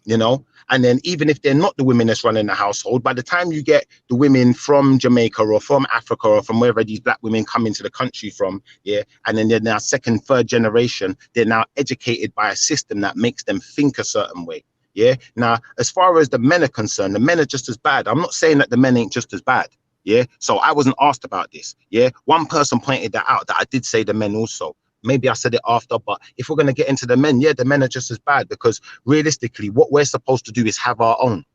you know, and then even if they're not the women that's running the household, by the time you get the women from Jamaica or from Africa or from wherever these black women come into the country from, yeah, and then they're now second, third generation, they're now educated by a system that makes them think a certain way. Yeah. Now, as far as the men are concerned, the men are just as bad. I'm not saying that the men ain't just as bad. Yeah. So I wasn't asked about this. Yeah. One person pointed that out, that I did say the men also. Maybe I said it after, but if we're going to get into the men, yeah, the men are just as bad, because realistically, what we're supposed to do is have our own.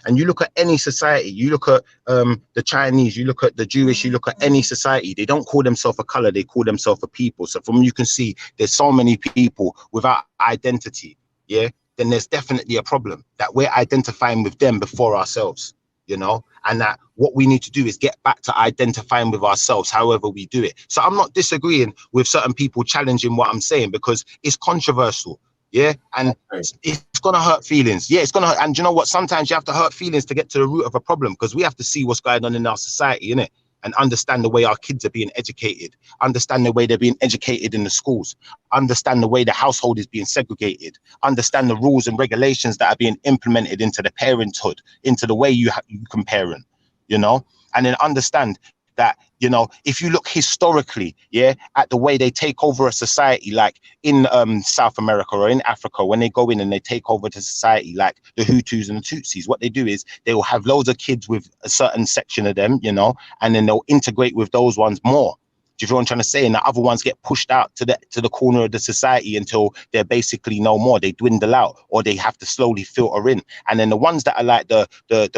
And you look at any society, you look at the Chinese, you look at the Jewish, you look at any society, they don't call themselves a color, they call themselves a people. So from you can see there's so many people without identity, yeah, then there's definitely a problem that we're identifying with them before ourselves, you know, and that what we need to do is get back to identifying with ourselves, however we do it. So I'm not disagreeing with certain people challenging what I'm saying, because it's controversial. Yeah. And it's going to hurt feelings. Yeah, it's going to hurt. And you know what? Sometimes you have to hurt feelings to get to the root of a problem, because we have to see what's going on in our society, innit? And understand the way our kids are being educated, understand the way they're being educated in the schools, understand the way the household is being segregated, understand the rules and regulations that are being implemented into the parenthood, into the way you can parent, you know, and then understand that, you know, if you look historically, yeah, at the way they take over a society, like in South America or in Africa, when they go in and they take over the society, like the Hutus and the Tutsis, what they do is they will have loads of kids with a certain section of them, you know, and then they'll integrate with those ones more. Do you feel what I'm trying to say? And the other ones get pushed out to the corner of the society until they're basically no more. They dwindle out, or they have to slowly filter in. And then the ones that are like the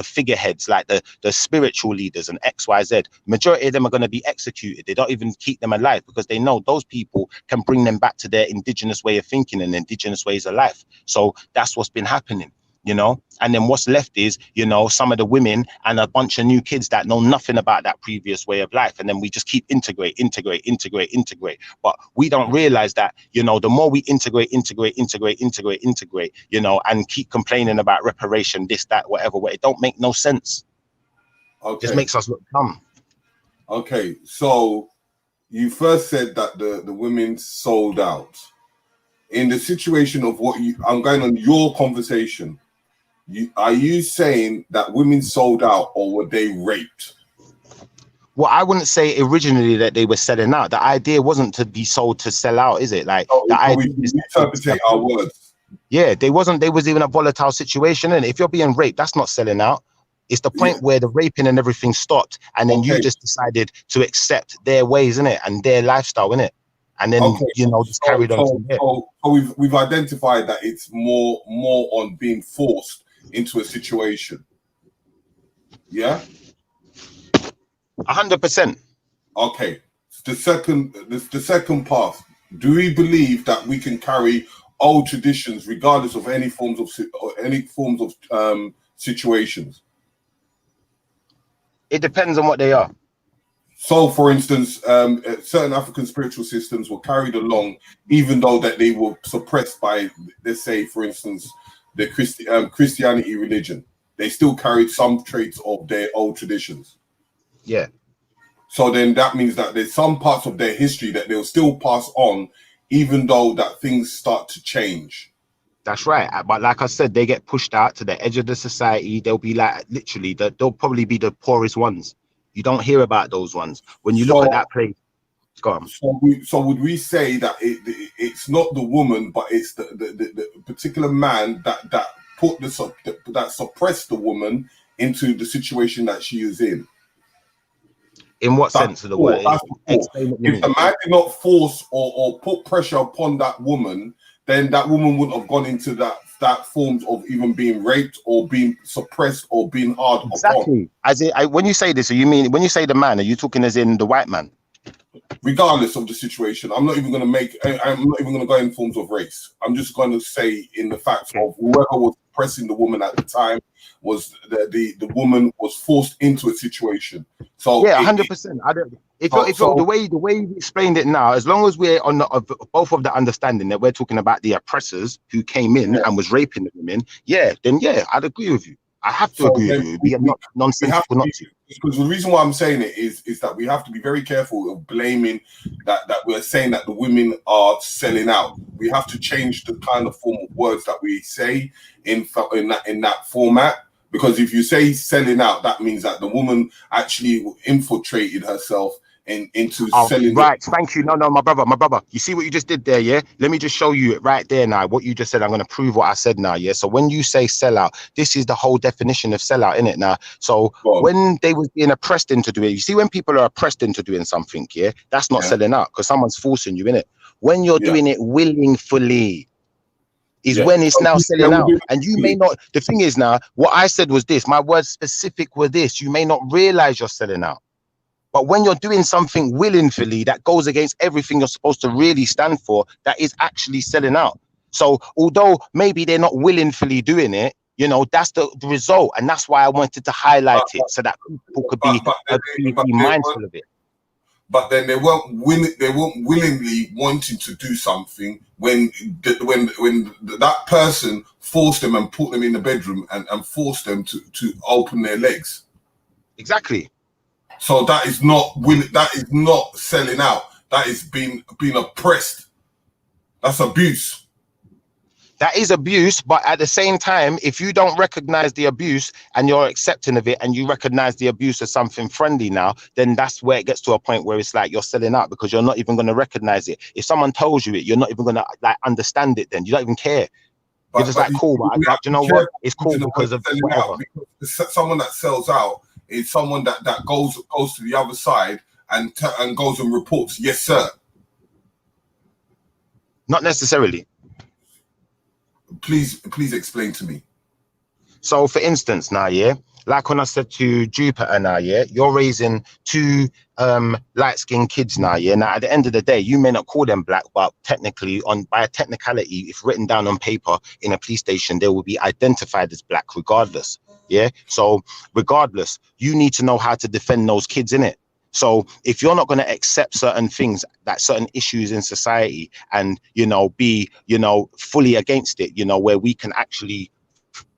figureheads, like the spiritual leaders and XYZ, majority of them are going to be executed. They don't even keep them alive, because they know those people can bring them back to their indigenous way of thinking and indigenous ways of life. So that's what's been happening, you know. And then what's left is, you know, some of the women and a bunch of new kids that know nothing about that previous way of life. And then we just keep integrate. But we don't realize that, you know, the more we integrate, you know, and keep complaining about reparation, this, that, whatever, it don't make no sense. Okay. It just makes us look dumb. Okay. So you first said that the women sold out. In the situation of I'm going on your conversation, are you saying that women sold out, or were they raped? Well, I wouldn't say originally that they were selling out. The idea wasn't to be sold to sell out, is it? Like, the idea is interpret our words. Yeah, they was even a volatile situation. And if you're being raped, that's not selling out. It's the point where the raping and everything stopped, and then you just decided to accept their ways, innit, and their lifestyle, innit, and then you know, just carried on from there. So we've identified that it's more on being forced into a situation. Yeah, 100%. Okay. The second path. Do we believe that we can carry old traditions regardless of any forms of situations? It depends on what they are. So, for instance, certain African spiritual systems were carried along, even though that they were suppressed by, let's say, for instance, the Christianity religion. They still carried some traits of their old traditions. Yeah. So then that means that there's some parts of their history that they'll still pass on, even though that things start to change. That's right. But like I said, they get pushed out to the edge of the society. They'll be like, literally, they'll probably be the poorest ones. You don't hear about those ones. When you look at that place, go on. So would we say that it's not the woman, but it's the particular man that put that suppressed the woman into the situation that she is in? In what sense of the word? If the man did not force or put pressure upon that woman, then that woman wouldn't have gone into that forms of even being raped or being suppressed or being hard upon. Exactly. When you say this, you mean when you say the man, are you talking as in the white man? Regardless of the situation, I'm not even going to go in forms of race. I'm just going to say in the fact of whoever was pressing the woman at the time was the woman was forced into a situation. So yeah, 100%. If the way you explained it now, as long as we're on both of the understanding that we're talking about the oppressors who came in and was raping the women, then I'd agree with you. I have to agree with you. It'd be nonsensical not to. Because the reason why I'm saying it is that we have to be very careful of blaming that we're saying that the women are selling out. We have to change the kind of form of words that we say in that format. Because if you say selling out, that means that the woman actually infiltrated herself into selling. Right, thank you. No, my brother. You see what you just did there, yeah? Let me just show you it right there now. What you just said, I'm going to prove what I said now, yeah? So when you say sell out, this is the whole definition of sell out, innit now? So when they was being oppressed into doing it, you see when people are oppressed into doing something, yeah? That's not selling out because someone's forcing you, innit? When you're doing it willingly, is when it's now selling out. And you may not, the thing is now, what I said was this, my words specific were this, you may not realize you're selling out. But when you're doing something willingly that goes against everything you're supposed to really stand for, that is actually selling out. So although maybe they're not willingly doing it, that's the result. And that's why I wanted to highlight it so that people could be mindful of it. But then they weren't willingly wanting to do something when that person forced them and put them in the bedroom and forced them to open their legs. Exactly. So that is not that is not selling out. That is being oppressed. That's abuse. That is abuse, but at the same time, if you don't recognize the abuse and you're accepting of it and you recognize the abuse as something friendly now, then that's where it gets to a point where it's like you're selling out because you're not even going to recognize it. If someone tells you it, you're not even going to understand it then. You don't even care. You're just cool, but you know what? It's cool because of whatever. Because someone that sells out is someone that goes to the other side and goes and reports, yes, sir. Not necessarily. Please explain to me. So for instance now, like when I said to Jupiter now, you're raising two light-skinned kids now, now at the end of the day, you may not call them black, but technically by a technicality, if written down on paper in a police station, they will be identified as black regardless. So regardless, you need to know how to defend those kids, innit? So if you're not going to accept certain things, like certain issues in society and, be, fully against it, where we can actually,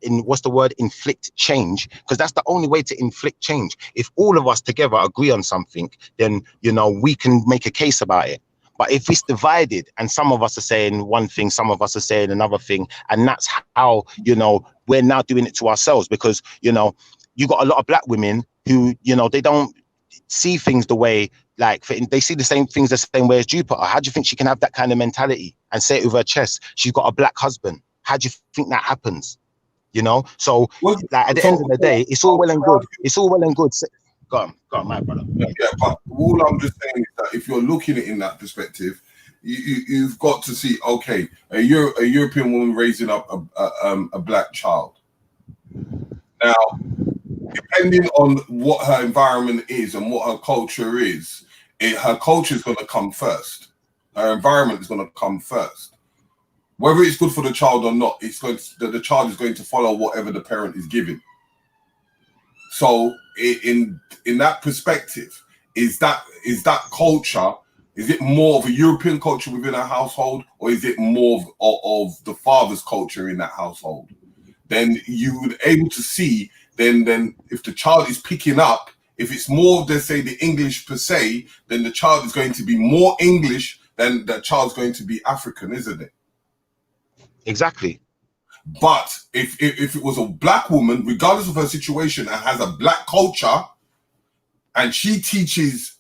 inflict change, because that's the only way to inflict change. If all of us together agree on something, then, we can make a case about it. But if it's divided and some of us are saying one thing, some of us are saying another thing, and that's how, we're now doing it to ourselves because, you got a lot of black women who, they don't see things the way, they see the same things the same way as Jupiter. How do you think she can have that kind of mentality and say it with her chest? She's got a black husband. How do you think that happens? So at the end of the day, it's all well and good. It's all well and good. Go on, my brother. Yeah, but all I'm just saying is that if you're looking at it in that perspective, you've got to see, okay, a European woman raising up a black child. Now, depending on what her environment is and what her culture is, her culture is going to come first. Her environment is going to come first. Whether it's good for the child or not, the child is going to follow whatever the parent is giving. So, in that perspective, is that culture? Is it more of a European culture within a household, or is it more of the father's culture in that household? Then you would able to see. Then if the child is picking up, if it's more, let's say, the English per se, then the child is going to be more English than the child's going to be African, isn't it? Exactly. But if it was a black woman, regardless of her situation, and has a black culture, and she teaches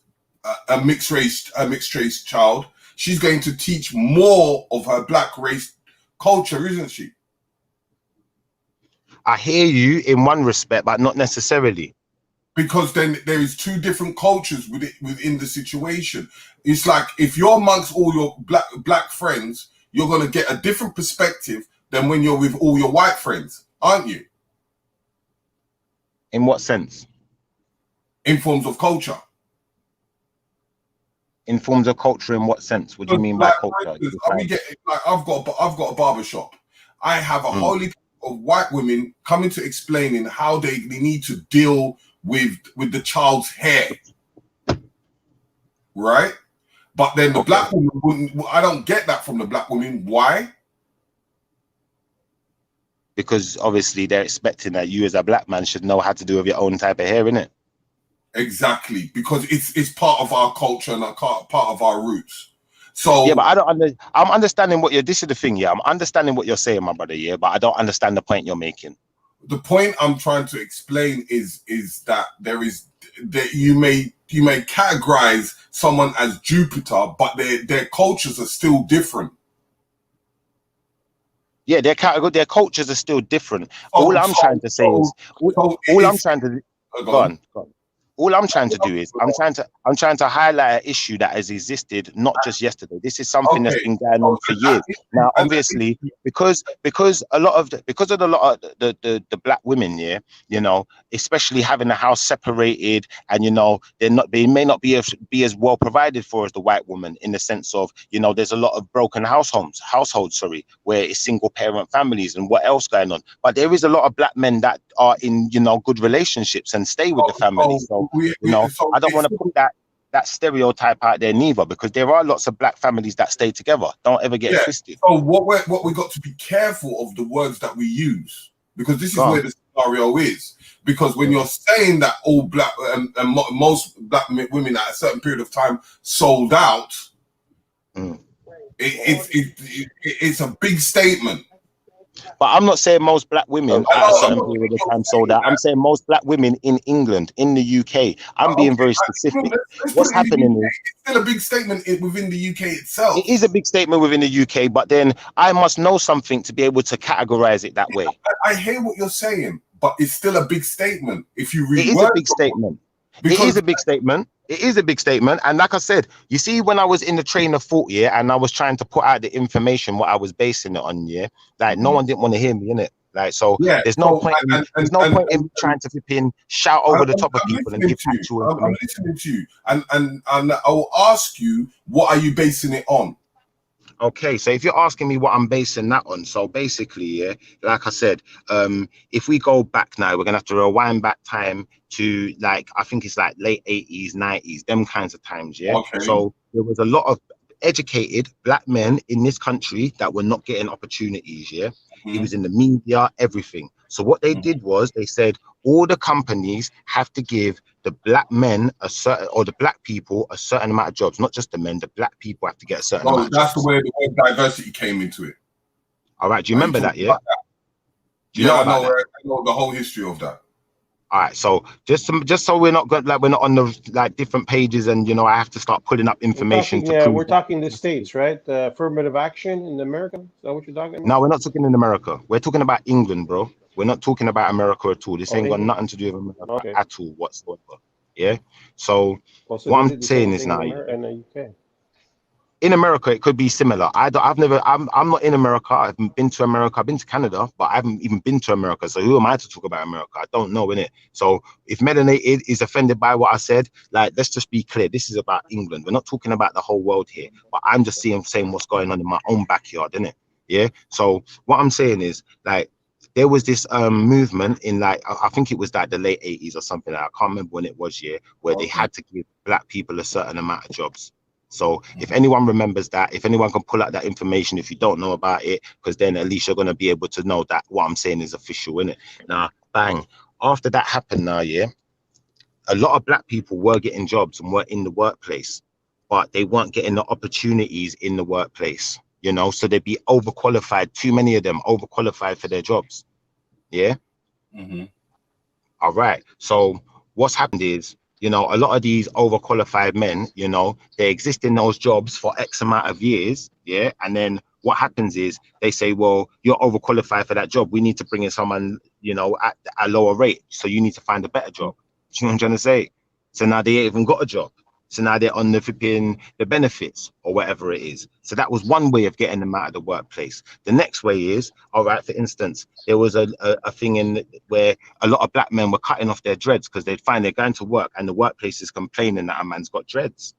a mixed race child, she's going to teach more of her black race culture, isn't she? I hear you in one respect, but not necessarily. Because then there is two different cultures within the situation. It's like if you're amongst all your black friends, you're going to get a different perspective than when you're with all your white friends, aren't you? In what sense? In forms of culture. In forms of culture, in what sense? What do you mean by culture? I've got a barber shop. I have a whole heap of white women coming to explaining how they need to deal with the child's hair, right? But then the black woman wouldn't. I don't get that from the black women. Why? Because obviously they're expecting that you as a black man should know how to do with your own type of hair, innit? Exactly, because it's part of our culture and part of our roots. So yeah, but I'm understanding what you're. This is the thing, yeah. I'm understanding what you're saying, my brother, yeah. But I don't understand the point you're making. The point I'm trying to explain is that you may categorize someone as Jupiter, but their cultures are still different. Yeah, their cultures are still different. All I'm trying to say is, all I'm trying to do is I'm trying to highlight an issue that has existed not just yesterday. This is something that's been going on for years. Now, obviously, because a lot of the black women, yeah, you know, especially having the house separated, and you know, they may not be as well provided for as the white woman, in the sense of, you know, there's a lot of broken households, where it's single parent families and what else going on. But there is a lot of black men that are in, you know, good relationships and stay with the family. So I don't want to put that stereotype out there neither, because there are lots of black families that stay together. Don't ever get twisted. So what we got to be careful of the words that we use, because this is where the scenario is. Because when you're saying that all black and most black women at a certain period of time sold out, it's a big statement. But I'm not saying most black women at a certain period of time sold out. I'm saying most black women in England, in the UK. I'm being very specific. What's happening is it's still a big statement within the UK itself. It is a big statement within the UK, but then I must know something to be able to categorize it that way. I hear what you're saying, but it's still a big statement. If you read it is a big statement. It is a big statement. It is a big statement. And like I said, you see, when I was in the train of thought, yeah, and I was trying to put out the information, what I was basing it on, yeah, like no one didn't want to hear me, innit? Like, so there's no point in trying to flip shout over the top of people and give actual information. I'm listening to you. And I will ask you, what are you basing it on? Okay, so if you're asking me what I'm basing that on, so basically, yeah, like I said, if we go back now, we're gonna have to rewind back time to, like, I think it's like late 80s, 90s, them kinds of times, yeah. Okay. So there was a lot of educated black men in this country that were not getting opportunities, yeah. It was in the media, everything. So what they did was they said all the companies have to give the black men a certain, or the black people a certain amount of jobs, not just the men, the black people have to get a certain amount of that's jobs. The way the word diversity came into it. All right, do you remember that, yeah? Do you know about that? I know the whole history of that. All right, so just so we're not good, like we're not on the like different pages, and you know I have to start putting up information to prove. We're talking the States, right? Affirmative action in America. Is that what you're talking about? No, we're not talking in America. We're talking about England, bro. We're not talking about America at all. This ain't got nothing to do with America at all whatsoever. Yeah. So what I'm saying is now, in the UK. In America, it could be similar. I'm not in America. I haven't been to America. I've been to Canada, but I haven't even been to America. So who am I to talk about America? I don't know, innit? So if Melanated is offended by what I said, like, let's just be clear. This is about England. We're not talking about the whole world here, but I'm just saying what's going on in my own backyard, innit? Yeah. So what I'm saying is, like, there was this movement in, like, I think it was like the late 80s or something. Like, I can't remember when it was, yeah, where they had to give black people a certain amount of jobs. So if anyone remembers that, if anyone can pull out that information, if you don't know about it, because then at least you're going to be able to know that what I'm saying is official, innit? Now, bang. After that happened now, yeah, a lot of black people were getting jobs and were in the workplace, but they weren't getting the opportunities in the workplace, you know? So they'd be overqualified, too many of them overqualified for their jobs, yeah? All right. So what's happened is You know, a lot of these overqualified men, you know, they exist in those jobs for X amount of years, yeah, and then what happens is they say, well, you're overqualified for that job. We need to bring in someone, you know, at a lower rate. So you need to find a better job. Do you know what I'm trying to say? So now they ain't even got a job. So now they're on the flipping the benefits or whatever it is. So that was one way of getting them out of the workplace. The next way is, all right, for instance, there was a thing in where a lot of black men were cutting off their dreads because they'd find they're going to work and the workplace is complaining that a man's got dreads.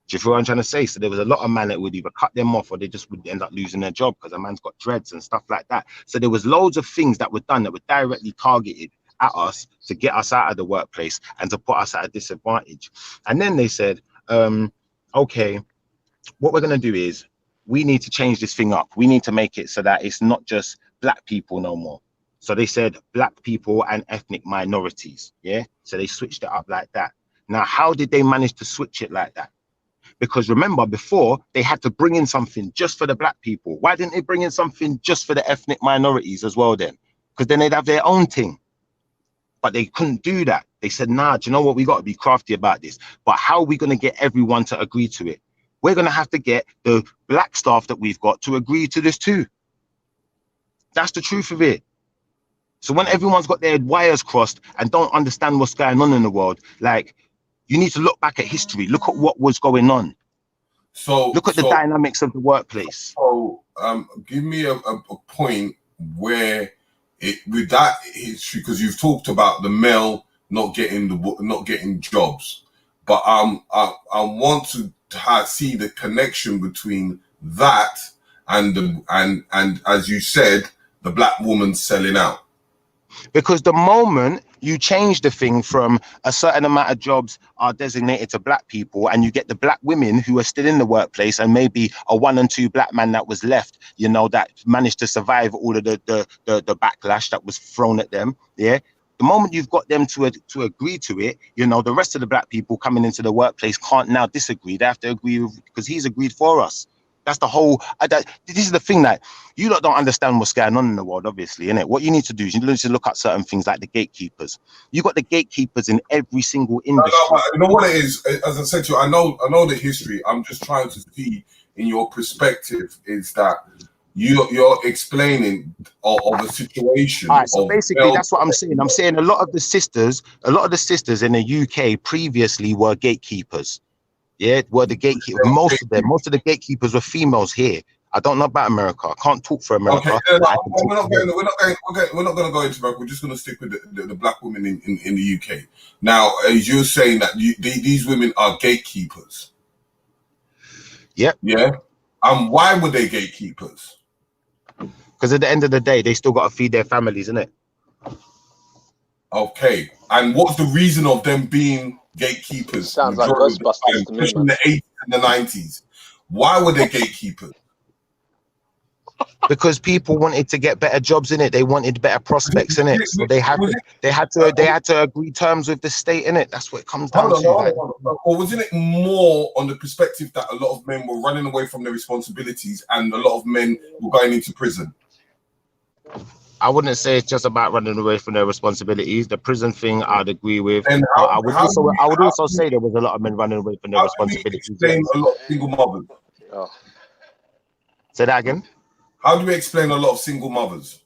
Do you feel what I'm trying to say? So there was a lot of men that would either cut them off or they just would end up losing their job because a man's got dreads and stuff like that. So there was loads of things that were done that were directly targeted at us to get us out of the workplace and to put us at a disadvantage. And then they said, okay, what we're going to do is we need to change this thing up. We need to make it so that it's not just black people no more. So they said black people and ethnic minorities. Yeah. So they switched it up like that. Now, how did they manage to switch it like that? Because remember, before they had to bring in something just for the black people. Why didn't they bring in something just for the ethnic minorities as well then? Because then they'd have their own thing. But they couldn't do that. They said, nah, do you know what? We got to be crafty about this. But how are we going to get everyone to agree to it? We're going to have to get the black staff that we've got to agree to this too. That's the truth of it. So when everyone's got their wires crossed and don't understand what's going on in the world, like, you need to look back at history. Look at what was going on. So look at the dynamics of the workplace. So give me a point where it with that history, because you've talked about the male not getting jobs, but I want to see the connection between that and as you said, the black woman selling out. Because the moment you change the thing from a certain amount of jobs are designated to black people and you get the black women who are still in the workplace and maybe a 1 and 2 black man that was left, you know, that managed to survive all of the backlash that was thrown at them. Yeah. The moment you've got them to agree to it, you know, the rest of the black people coming into the workplace can't now disagree. They have to agree because he's agreed for us. That's the whole, this is the thing that you lot don't understand what's going on in the world, obviously, innit? What you need to do is you need to look at certain things like the gatekeepers. You got the gatekeepers in every single industry. You know what it is? As I said to you, I know the history. I'm just trying to see in your perspective is that you're explaining of a situation. All right, so basically that's what I'm saying. I'm saying a lot of the sisters in the UK previously were gatekeepers. Yeah, were the gatekeepers. Most of the gatekeepers were females here. I don't know about America. I can't talk for America. Okay, we're not going to go into America. We're just going to stick with the black women in the UK. Now, as you're saying that these women are gatekeepers. Yep. Yeah. And why were they gatekeepers? Because at the end of the day, they still got to feed their families, innit? Okay. And what's the reason of them being gatekeepers? Sounds like Ghostbusters to me, especially in the 80s and the 90s. Why were they gatekeepers? Because people wanted to get better jobs in it. They wanted better prospects in it. So they had to agree terms with the state in it. That's what it comes down to. Or wasn't it more on the perspective that a lot of men were running away from their responsibilities and a lot of men were going into prison? I wouldn't say it's just about running away from their responsibilities. The prison thing, I'd agree with. I would also say there was a lot of men running away from their responsibilities. Explain a lot of single mothers. Oh. Say that again. How do we explain a lot of single mothers?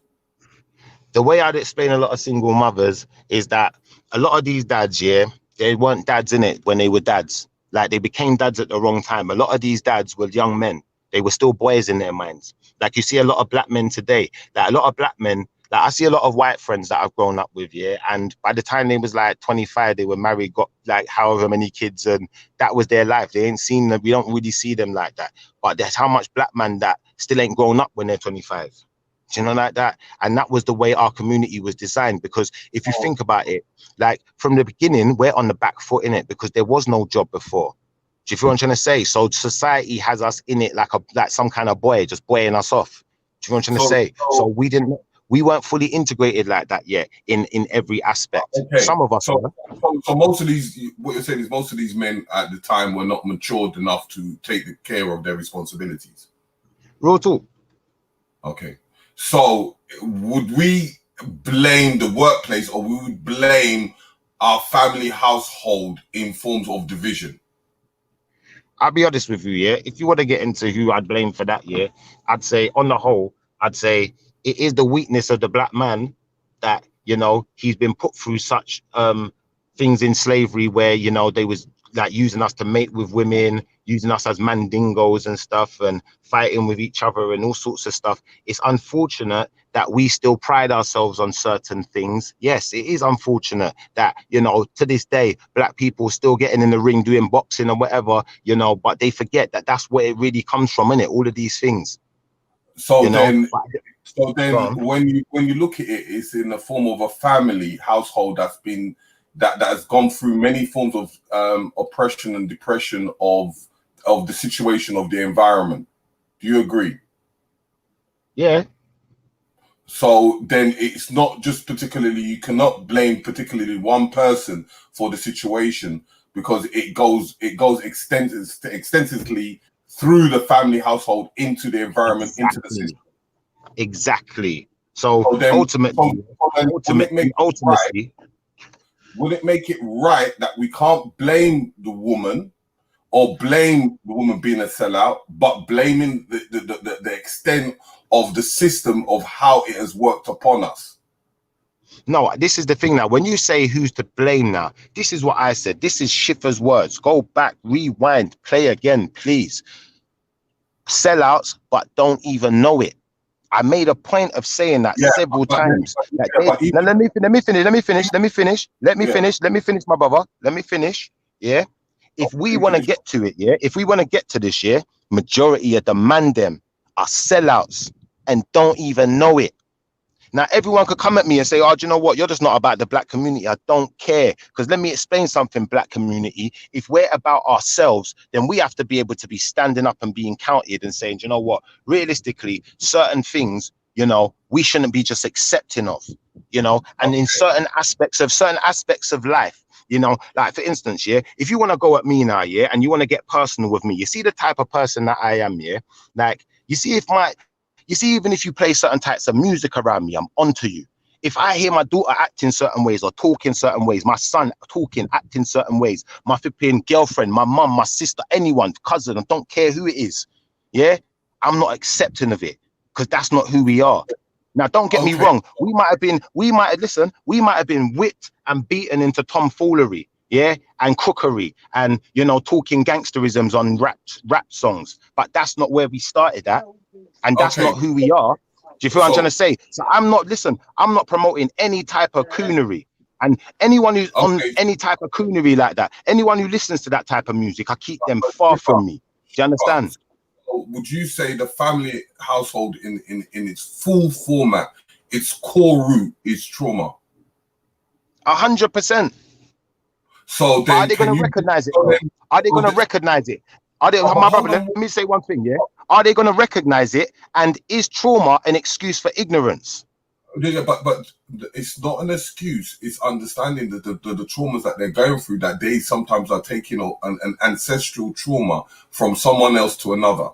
The way I'd explain a lot of single mothers is that a lot of these dads, yeah, they weren't dads in it when they were dads. Like they became dads at the wrong time. A lot of these dads were young men. They were still boys in their minds. Like you see a lot of black men today, like a lot of black men, like I see a lot of white friends that I've grown up with, yeah. And by the time they was like 25, they were married, got like however many kids, and that was their life. They ain't seen them. We don't really see them like that. But there's how much black man that still ain't grown up when they're 25. Do you know, like that? And that was the way our community was designed. Because if you think about it, like from the beginning, we're on the back foot in it because there was no job before. Do you feel what I'm trying to say? So society has us in it like some kind of boy, just buoying us off. Do you know what I'm trying to say? So we weren't fully integrated like that yet in every aspect. Okay. Some of us so were. What you're saying is most of these men at the time were not matured enough to take care of their responsibilities. Real talk. Okay. So would we blame the workplace or we would blame our family household in forms of division? I'll be honest with you, yeah. If you want to get into who I'd blame for that, yeah, I'd say on the whole, I'd say it is the weakness of the black man that, you know, he's been put through such things in slavery where, you know, they was like using us to mate with women, using us as mandingos and stuff, and fighting with each other and all sorts of stuff. It's unfortunate that we still pride ourselves on certain things. Yes, it is unfortunate that, you know, to this day, black people still getting in the ring doing boxing or whatever, you know, but they forget that that's where it really comes from, innit? All of these things. So you know, then when you look at it, it's in the form of a family household that's been that has gone through many forms of oppression and depression of the situation of the environment. Do you agree? Yeah. So then it's not just particularly, you cannot blame particularly one person for the situation, because it goes extensively through the family household into the environment, into the system. Exactly. So then, ultimately, would it make it right that we can't blame the woman or blame the woman being a sellout, but blaming the extent of the system of how it has worked upon us? No, this is the thing now. When you say who's to blame now, this is what I said. This is Schiffer's words. Go back, rewind, play again, please. Sellouts, but don't even know it. I made a point of saying that several times. Now, let me finish, my brother. Let me finish. Yeah. If we want to get to it, yeah. If we want to get to this, yeah, majority of the man them are sellouts and don't even know it. Now, everyone could come at me and say, oh, do you know what? You're just not about the black community. I don't care. Because let me explain something, black community. If we're about ourselves, then we have to be able to be standing up and being counted and saying, do you know what? Realistically, certain things, you know, we shouldn't be just accepting of, you know, and in certain aspects of life, you know, like for instance, yeah, if you want to go at me now, yeah, and you want to get personal with me, you see the type of person that I am, yeah, like, you see even if you play certain types of music around me, I'm onto you. If I hear my daughter acting certain ways or talking certain ways, my son talking, acting certain ways, my flipping girlfriend, my mum, my sister, anyone, cousin, I don't care who it is, yeah, I'm not accepting of it, because that's not who we are. Now, don't get me wrong. We might have been whipped and beaten into tomfoolery, yeah, and crookery, and, you know, talking gangsterisms on rap songs. But that's not where we started at, and that's not who we are. Do you feel what I'm trying to say? So I'm not promoting any type of coonery. And anyone who's on any type of coonery like that, anyone who listens to that type of music, I keep them far from me. Do you understand? Would you say the family household in its full format, its core root is trauma? 100%. So then, are they going to recognize it? Are they going to recognize it? Are they, my brother, let me say one thing, yeah? Are they going to recognize it? And is trauma an excuse for ignorance? Yeah, but it's not an excuse. It's understanding the traumas that they're going through, that they sometimes are taking an ancestral trauma from someone else to another.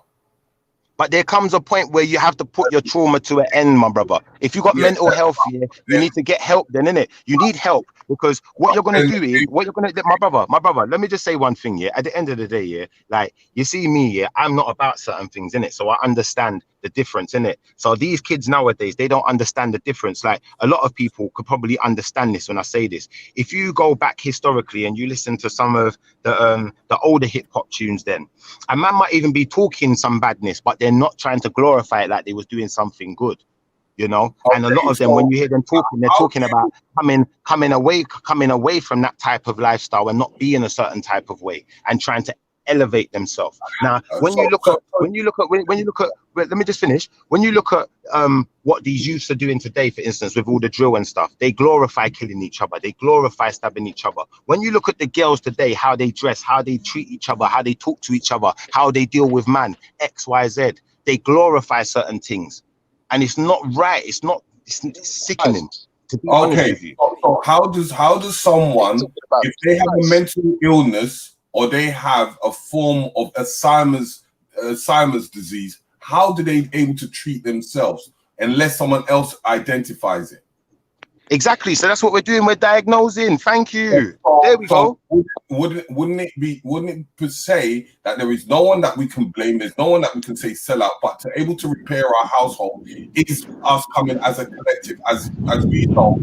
But there comes a point where you have to put your trauma to an end, my brother. If you got mental health here, you need to get help then, innit? You need help, because what you're going to do is, my brother, let me just say one thing, yeah? At the end of the day, yeah, like, you see me, yeah, I'm not about certain things, innit? So I understand the difference, innit? So these kids nowadays, they don't understand the difference. Like, a lot of people could probably understand this when I say this. If you go back historically and you listen to some of the older hip hop tunes, then a man might even be talking some badness, but they're not trying to glorify it like they was doing something good, you know. And a lot of them, when you hear them talking, they're talking about coming away from that type of lifestyle and not being a certain type of way and trying to elevate themselves. Now, when you look at, let me just finish. When you look at what these youths are doing today, for instance, with all the drill and stuff, they glorify killing each other. They glorify stabbing each other. When you look at the girls today, how they dress, how they treat each other, how they talk to each other, how they deal with man, X, Y, Z, they glorify certain things. And it's not right. It's sickening, to be honest with you. So how does someone, if they have a mental illness or they have a form of Alzheimer's disease, how do they able to treat themselves unless someone else identifies it? Exactly. So that's what we're doing. We're diagnosing. Thank you. There we go. Wouldn't it say that there is no one that we can blame? There's no one that we can say sell out, but to able to repair our household is us coming as a collective, as we know.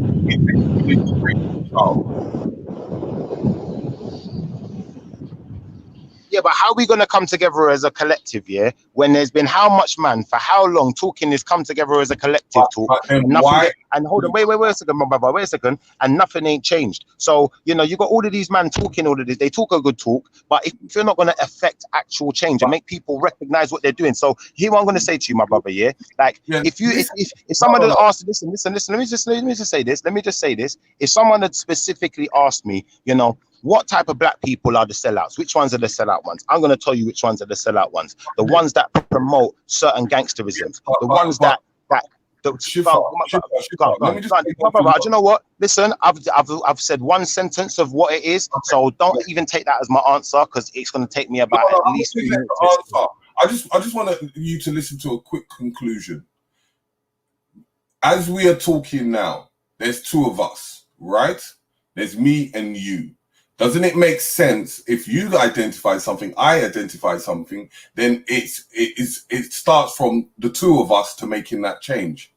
Yeah, but how are we going to come together as a collective, yeah, when there's been how much, man, for how long talking this come together as a collective talk, and nothing, and hold on, wait a second, my brother, wait a second, and nothing ain't changed. So, you know, you got all of these men talking all of this, they talk a good talk, but if you're not going to affect actual change and make people recognize what they're doing. So here what I'm going to say to you, my brother, yeah, like, if someone had asked, listen, let me just say this, if someone had specifically asked me, you know, what type of black people are the sellouts? Which ones are the sellout ones? I'm going to tell you which ones are the sellout ones. The ones that promote certain gangsterism. The ones that do you know what? Listen, I've said one sentence of what it is, so don't even take that as my answer, because it's going to take me about at least 3 minutes. I just want you to listen to a quick conclusion. As we are talking now, there's two of us, right? There's me and you. Doesn't it make sense if you identify something, I identify something, then it starts from the two of us to making that change?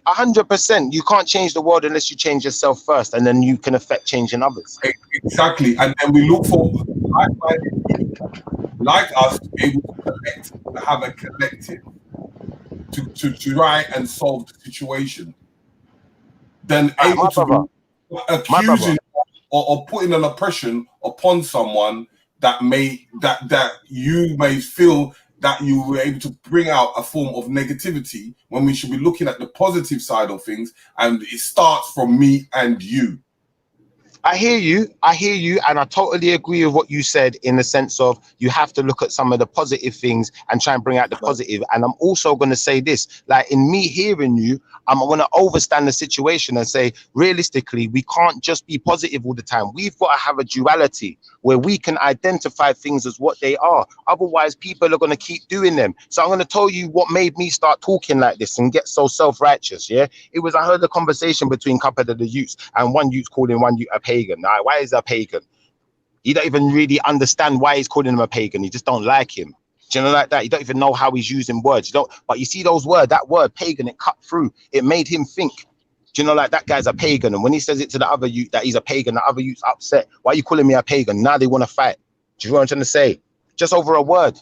100%. You can't change the world unless you change yourself first, and then you can affect change in others. Exactly. And then we look for like us to be able to have a collective to try and solve the situation. Then able to be accusing or putting an oppression upon someone that you may feel that you were able to bring out a form of negativity, when we should be looking at the positive side of things, and it starts from me and you. I hear you, and I totally agree with what you said in the sense of you have to look at some of the positive things and try and bring out the positive. And I'm also going to say this, like, in me hearing you, I'm going to overstand the situation and say, realistically, we can't just be positive all the time. We've got to have a duality where we can identify things as what they are. Otherwise, people are going to keep doing them. So I'm going to tell you what made me start talking like this and get so self-righteous, yeah? It was, I heard a conversation between a couple of the youths, and one youth calling one youth a pagan. Now, why is he a pagan? You don't even really understand why he's calling him a pagan. You just don't like him. Do you know, like that? You don't even know how he's using words. You don't, but you see those words, that word pagan, it cut through. It made him think. Do you know, like, that guy's a pagan? And when he says it to the other youth that he's a pagan, the other youth's upset. Why are you calling me a pagan? Now they want to fight. Do you know what I'm trying to say? Just over a word.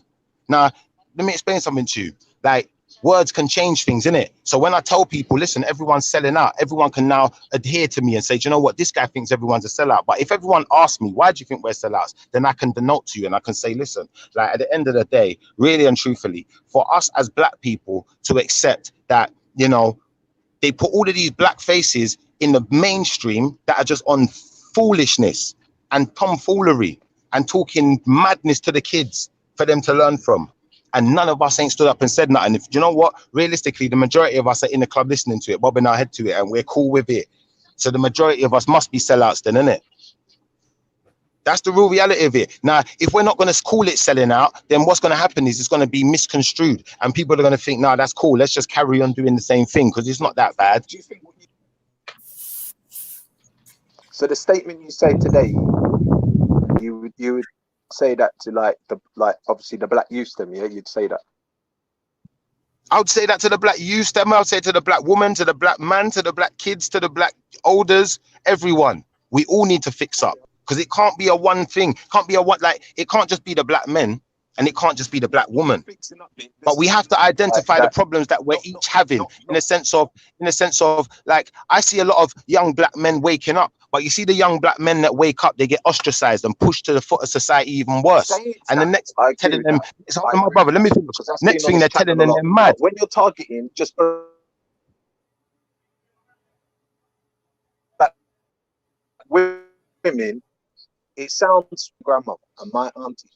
Now, let me explain something to you. Like, words can change things, innit? So when I tell people, listen, everyone's selling out, everyone can now adhere to me and say, do you know what? This guy thinks everyone's a sellout. But if everyone asks me, why do you think we're sellouts? Then I can denote to you and I can say, listen, like, at the end of the day, really and truthfully, for us as black people to accept that, you know, they put all of these black faces in the mainstream that are just on foolishness and tomfoolery and talking madness to the kids for them to learn from. And none of us ain't stood up and said nothing. If you know what, realistically, the majority of us are in the club listening to it, bobbing our head to it, and we're cool with it. So the majority of us must be sellouts then, innit? That's the real reality of it. Now, if we're not going to call it selling out, then what's going to happen is it's going to be misconstrued, and people are going to think, no, that's cool. Let's just carry on doing the same thing because it's not that bad. So the statement you say today, you would say that to like obviously the black youth them, yeah? You'd say that. I would say that to the black youth them. I would say to the black woman, to the black man, to the black kids, to the black elders, everyone. We all need to fix up. Because it can't be a one thing, can't be a one, like, it can't just be the black men and it can't just be the black woman. But we have to identify the problems that we're each having in a sense of, like, I see a lot of young black men waking up, but you see the young black men that wake up, they get ostracized and pushed to the foot of society even worse. And the next telling them, it's my brother, let me finish. Next thing they're telling them they're mad. When you're targeting just women, it sounds grandma and my aunties.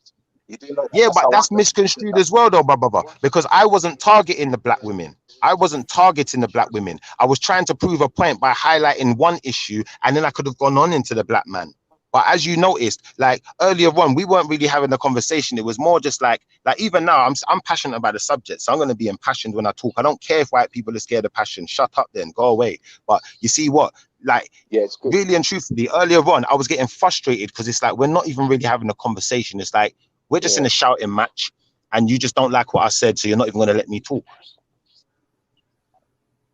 You do know, yeah, but that's misconstrued as well, though, brother. Because I wasn't targeting the black women. I wasn't targeting the black women. I was trying to prove a point by highlighting one issue, and then I could have gone on into the black man. But as you noticed, like earlier on, we weren't really having a conversation. It was more just like even now, I'm passionate about the subject, so I'm going to be impassioned when I talk. I don't care if white people are scared of passion. Shut up, then go away. But you see what? Like, Yeah, it's good. really and truthfully, earlier on, I was getting frustrated because it's like we're not even really having a conversation. It's like we're just in a shouting match, and you just don't like what I said, so you're not even going to let me talk.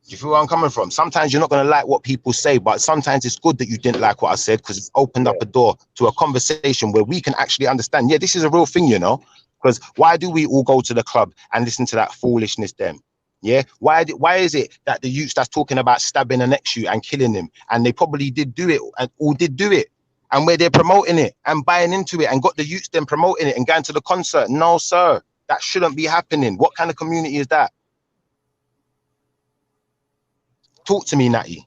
You feel where I'm coming from? Sometimes you're not going to like what people say, but sometimes it's good that you didn't like what I said because it's opened up a door to a conversation where we can actually understand, yeah, this is a real thing, you know? Because why do we all go to the club and listen to that foolishness then? Yeah, why is it that the youths that's talking about stabbing an ex-youth and killing him, and they probably did do it and all did do it, and where they're promoting it and buying into it and got the youths then promoting it and going to the concert? No, sir, that shouldn't be happening. What kind of community is that? Talk to me, Natty,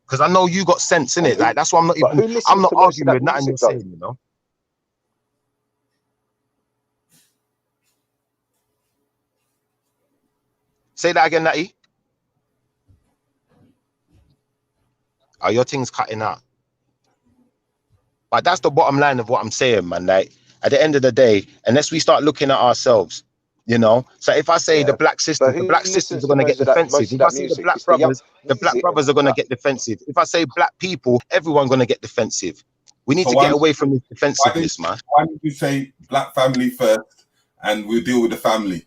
because I know you got sense in it. Like that's why I'm not even. I'm not arguing with nothing you're saying, you know. Say that again, Natty. Oh, your thing's cutting out. But that's the bottom line of what I'm saying, man. Like at the end of the day, unless we start looking at ourselves, you know. So if I say the black sisters, the black sisters are gonna get defensive. If I say the black brothers, the black brothers are gonna get defensive. If I say black people, everyone's gonna get defensive. We need to get away from this defensiveness, man. Why did you say black family first, and we'll deal with the family?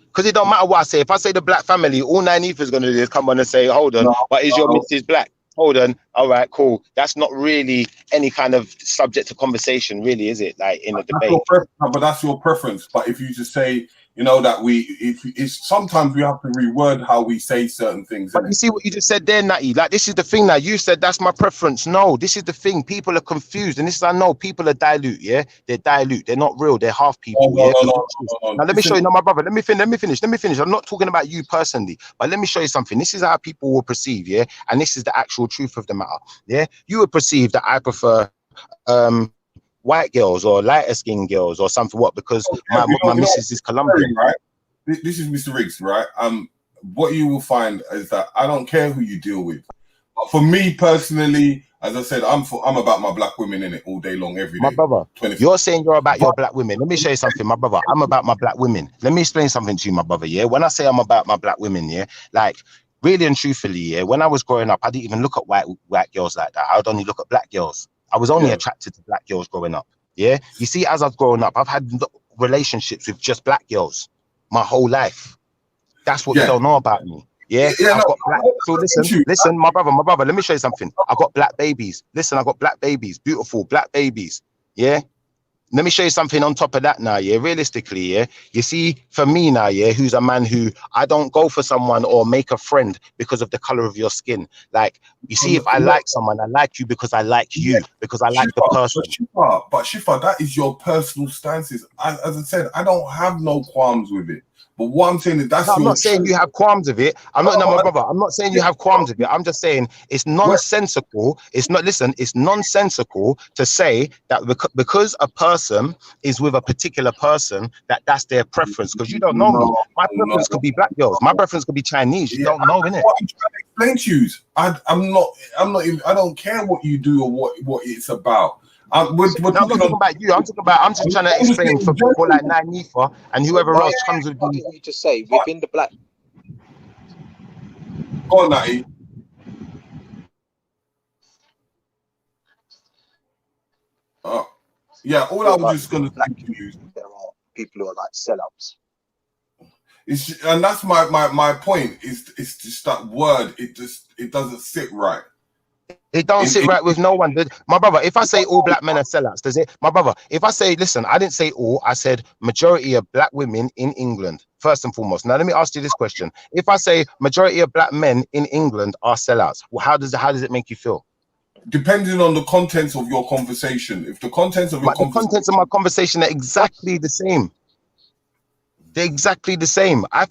Because it don't matter what I say. If I say the black family, all Nine is gonna do is come on and say, "Hold on, but is your Mrs. Black?" Hold on. All right, cool. That's not really any kind of subject to conversation, really, is it? Like in a debate. But that's your preference. But if you just say, you know, that it's sometimes we have to reword how we say certain things. But you see what you just said there, Natty? Like this is the thing now. You said that's my preference. No, this is the thing. People are confused, and this is I know people are dilute. Yeah, they're dilute. They're not real. They're half people. Now let me show you. No, my brother. Let me finish. I'm not talking about you personally, but let me show you something. This is how people will perceive. Yeah, and this is the actual truth of the matter. Yeah, you would perceive that I prefer white girls or lighter skinned girls or something. What? Because my missus is Colombian, right? This is Mr. Riggs, right? What you will find is that I don't care who you deal with. But for me personally, as I said, I'm about my black women in it all day long, every day. My brother, you're saying you're about your black women. Let me show you something, my brother. I'm about my black women. Let me explain something to you, my brother. Yeah, when I say I'm about my black women, yeah, like really and truthfully, yeah, when I was growing up, I didn't even look at white girls like that. I would only look at black girls. I was only attracted to black girls growing up. Yeah, you see, as I've grown up, I've had relationships with just black girls my whole life. That's what you don't know about me. Yeah, I've got black. So listen, my brother. Let me show you something. I got black babies. Listen, I got black babies, beautiful black babies. Yeah. Let me show you something on top of that now, yeah, realistically, yeah. You see, for me now, yeah, who's a man who I don't go for someone or make a friend because of the color of your skin. Like, you see, if I like someone, I like you because I like you, because I like the person. But Shifa, that is your personal stances. As I said, I don't have no qualms with it. But what I'm saying is that's I'm not saying you have qualms with it. I'm not, no, my brother. I'm not saying you have qualms with it. I'm just saying it's nonsensical. It's not. Listen, it's nonsensical to say that because a person is with a particular person that's their preference. Because you don't know me. My preference could be black girls. My preference could be Chinese. You don't know, innit? What I'm trying to explain to you is I'm not even. I don't care what you do or what it's about. I'm not talking about you. I'm just trying to explain for people like Nanifa and whoever else comes with you. You just say within the black. Go on, Natty. Yeah, all I was just gonna say to you. There are people who are like sellouts. And that's my point. It's just that word. It doesn't sit right. It don't sit right with no one. My brother, if I say all black men are sellouts, does it? My brother, if I say, listen, I didn't say all, I said majority of black women in England, first and foremost. Now, let me ask you this question. If I say majority of black men in England are sellouts, well, how does it make you feel? Depending on the contents of your conversation. If the contents of your contents of my conversation are exactly the same. They're exactly the same. I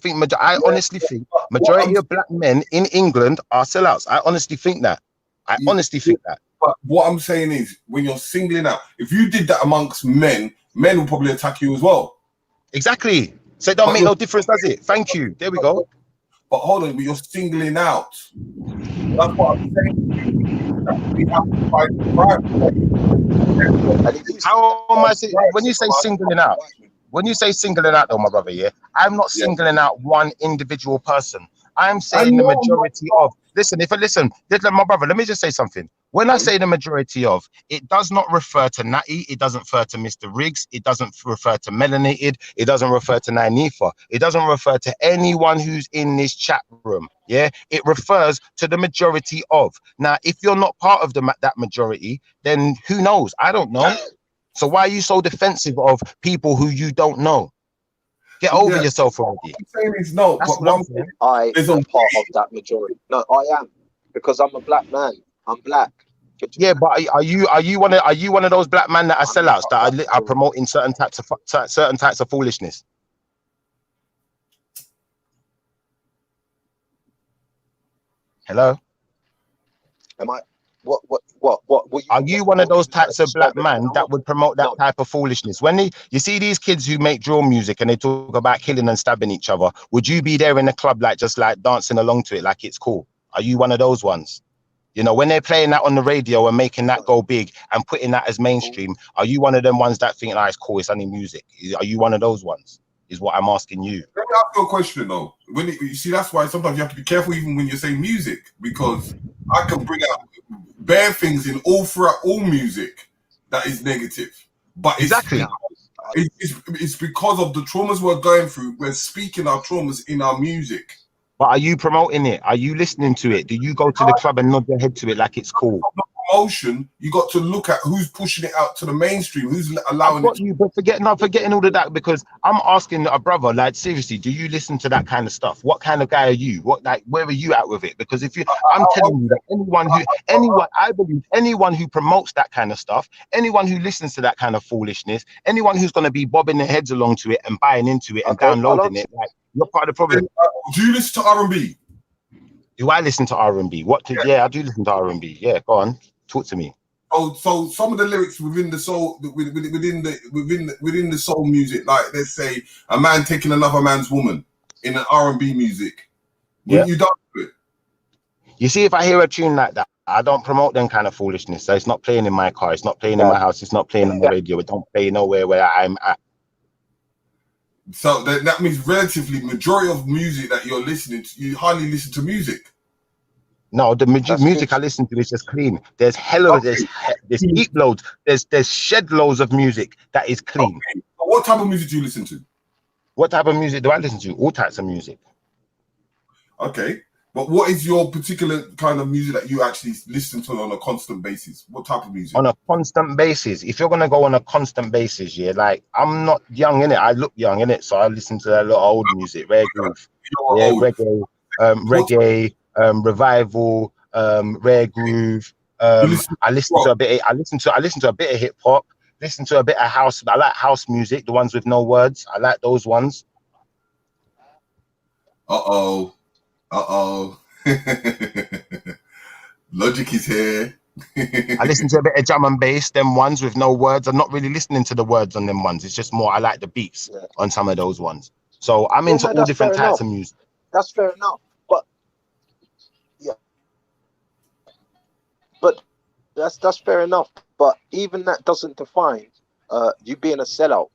honestly think majority of black men in England are sellouts. I honestly think that. Honestly think that. But what I'm saying is, when you're singling out, if you did that amongst men will probably attack you as well. Exactly. So it don't make no difference, does it? Thank you. There we go. But hold on, but you're singling out That's what I'm saying. We have to fight How am I saying, when you say singling out, though, my brother, yeah, I'm not Yeah. singling out one individual person. I'm I saying the know, majority of. Listen, my brother, let me just say something. When I say the majority of, it does not refer to Natty, it doesn't refer to Mr. Riggs, it doesn't refer to Melanated, it doesn't refer to Nyanifa, it doesn't refer to anyone who's in this chat room. Yeah, it refers to the majority of. Now, if you're not part of that majority, then who knows? I don't know. So why are you so defensive of people who you don't know? Get over yourself already. I'm saying is no, That's but what I'm one saying. I am part of that majority. No, I am, because I'm a black man. I'm black. Yeah, but are you one of those black men that are sellouts that are promoting certain types of foolishness? Hello? Am I? What? Are you one of those types of black men that would promote that type of foolishness? When you see these kids who make drill music and they talk about killing and stabbing each other, would you be there in the club just like dancing along to it like it's cool? Are you one of those ones? You know, when they're playing that on the radio and making that go big and putting that as mainstream, are you one of them ones that think, it's cool, it's only music? Are you one of those ones? Is what I'm asking you. Let me ask you a question though. You see, that's why sometimes you have to be careful even when you say music, because I can bring out bare things in throughout all music that is negative. But exactly, it's because of the traumas we're going through. We're speaking our traumas in our music. But are you promoting it? Are you listening to it? Do you go to the club and nod your head to it like it's cool? Promotion, you got to look at who's pushing it out to the mainstream, who's allowing it. But forgetting all of that, because I'm asking a brother, like, seriously, do you listen to that kind of stuff? What kind of guy are you? Where are you at with it? Because I'm telling you that I believe anyone who promotes that kind of stuff, anyone who listens to that kind of foolishness, anyone who's going to be bobbing their heads along to it and buying into it and downloading it, like, you're part of the problem. Do you listen to R&B? Do I listen to R&B? Yeah, I do listen to R&B. Yeah, go on, talk to me. So some of the lyrics within the soul, within the soul music, like let's say a man taking another man's woman in an R&B music, wouldn't you dance to it? You see, if I hear a tune like that, I don't promote them kind of foolishness. So it's not playing in my car, it's not playing in my house, it's not playing on the radio. It don't play nowhere where I'm at. So that means relatively majority of music that you're listening to, you hardly listen to music. No, the music I listen to is just clean. There's there's heap loads, there's shed loads of music that is clean. Okay. So what type of music do you listen to? What type of music do I listen to? All types of music. Okay, but what is your particular kind of music that you actually listen to on a constant basis? What type of music? On a constant basis. If you're gonna go on a constant basis, like, I'm not young in it. I look young in it, so I listen to a lot of old music, reggae, revival, rare groove. I listen to a bit of hip hop. Listen to a bit of house. I like house music, the ones with no words. I like those ones. Logic is here. I listen to a bit of drum and bass, them ones with no words. I'm not really listening to the words on them ones. It's just more I like the beats on some of those ones. So I'm into all different types of music. That's fair enough. But that's fair enough. But even that doesn't define you being a sellout.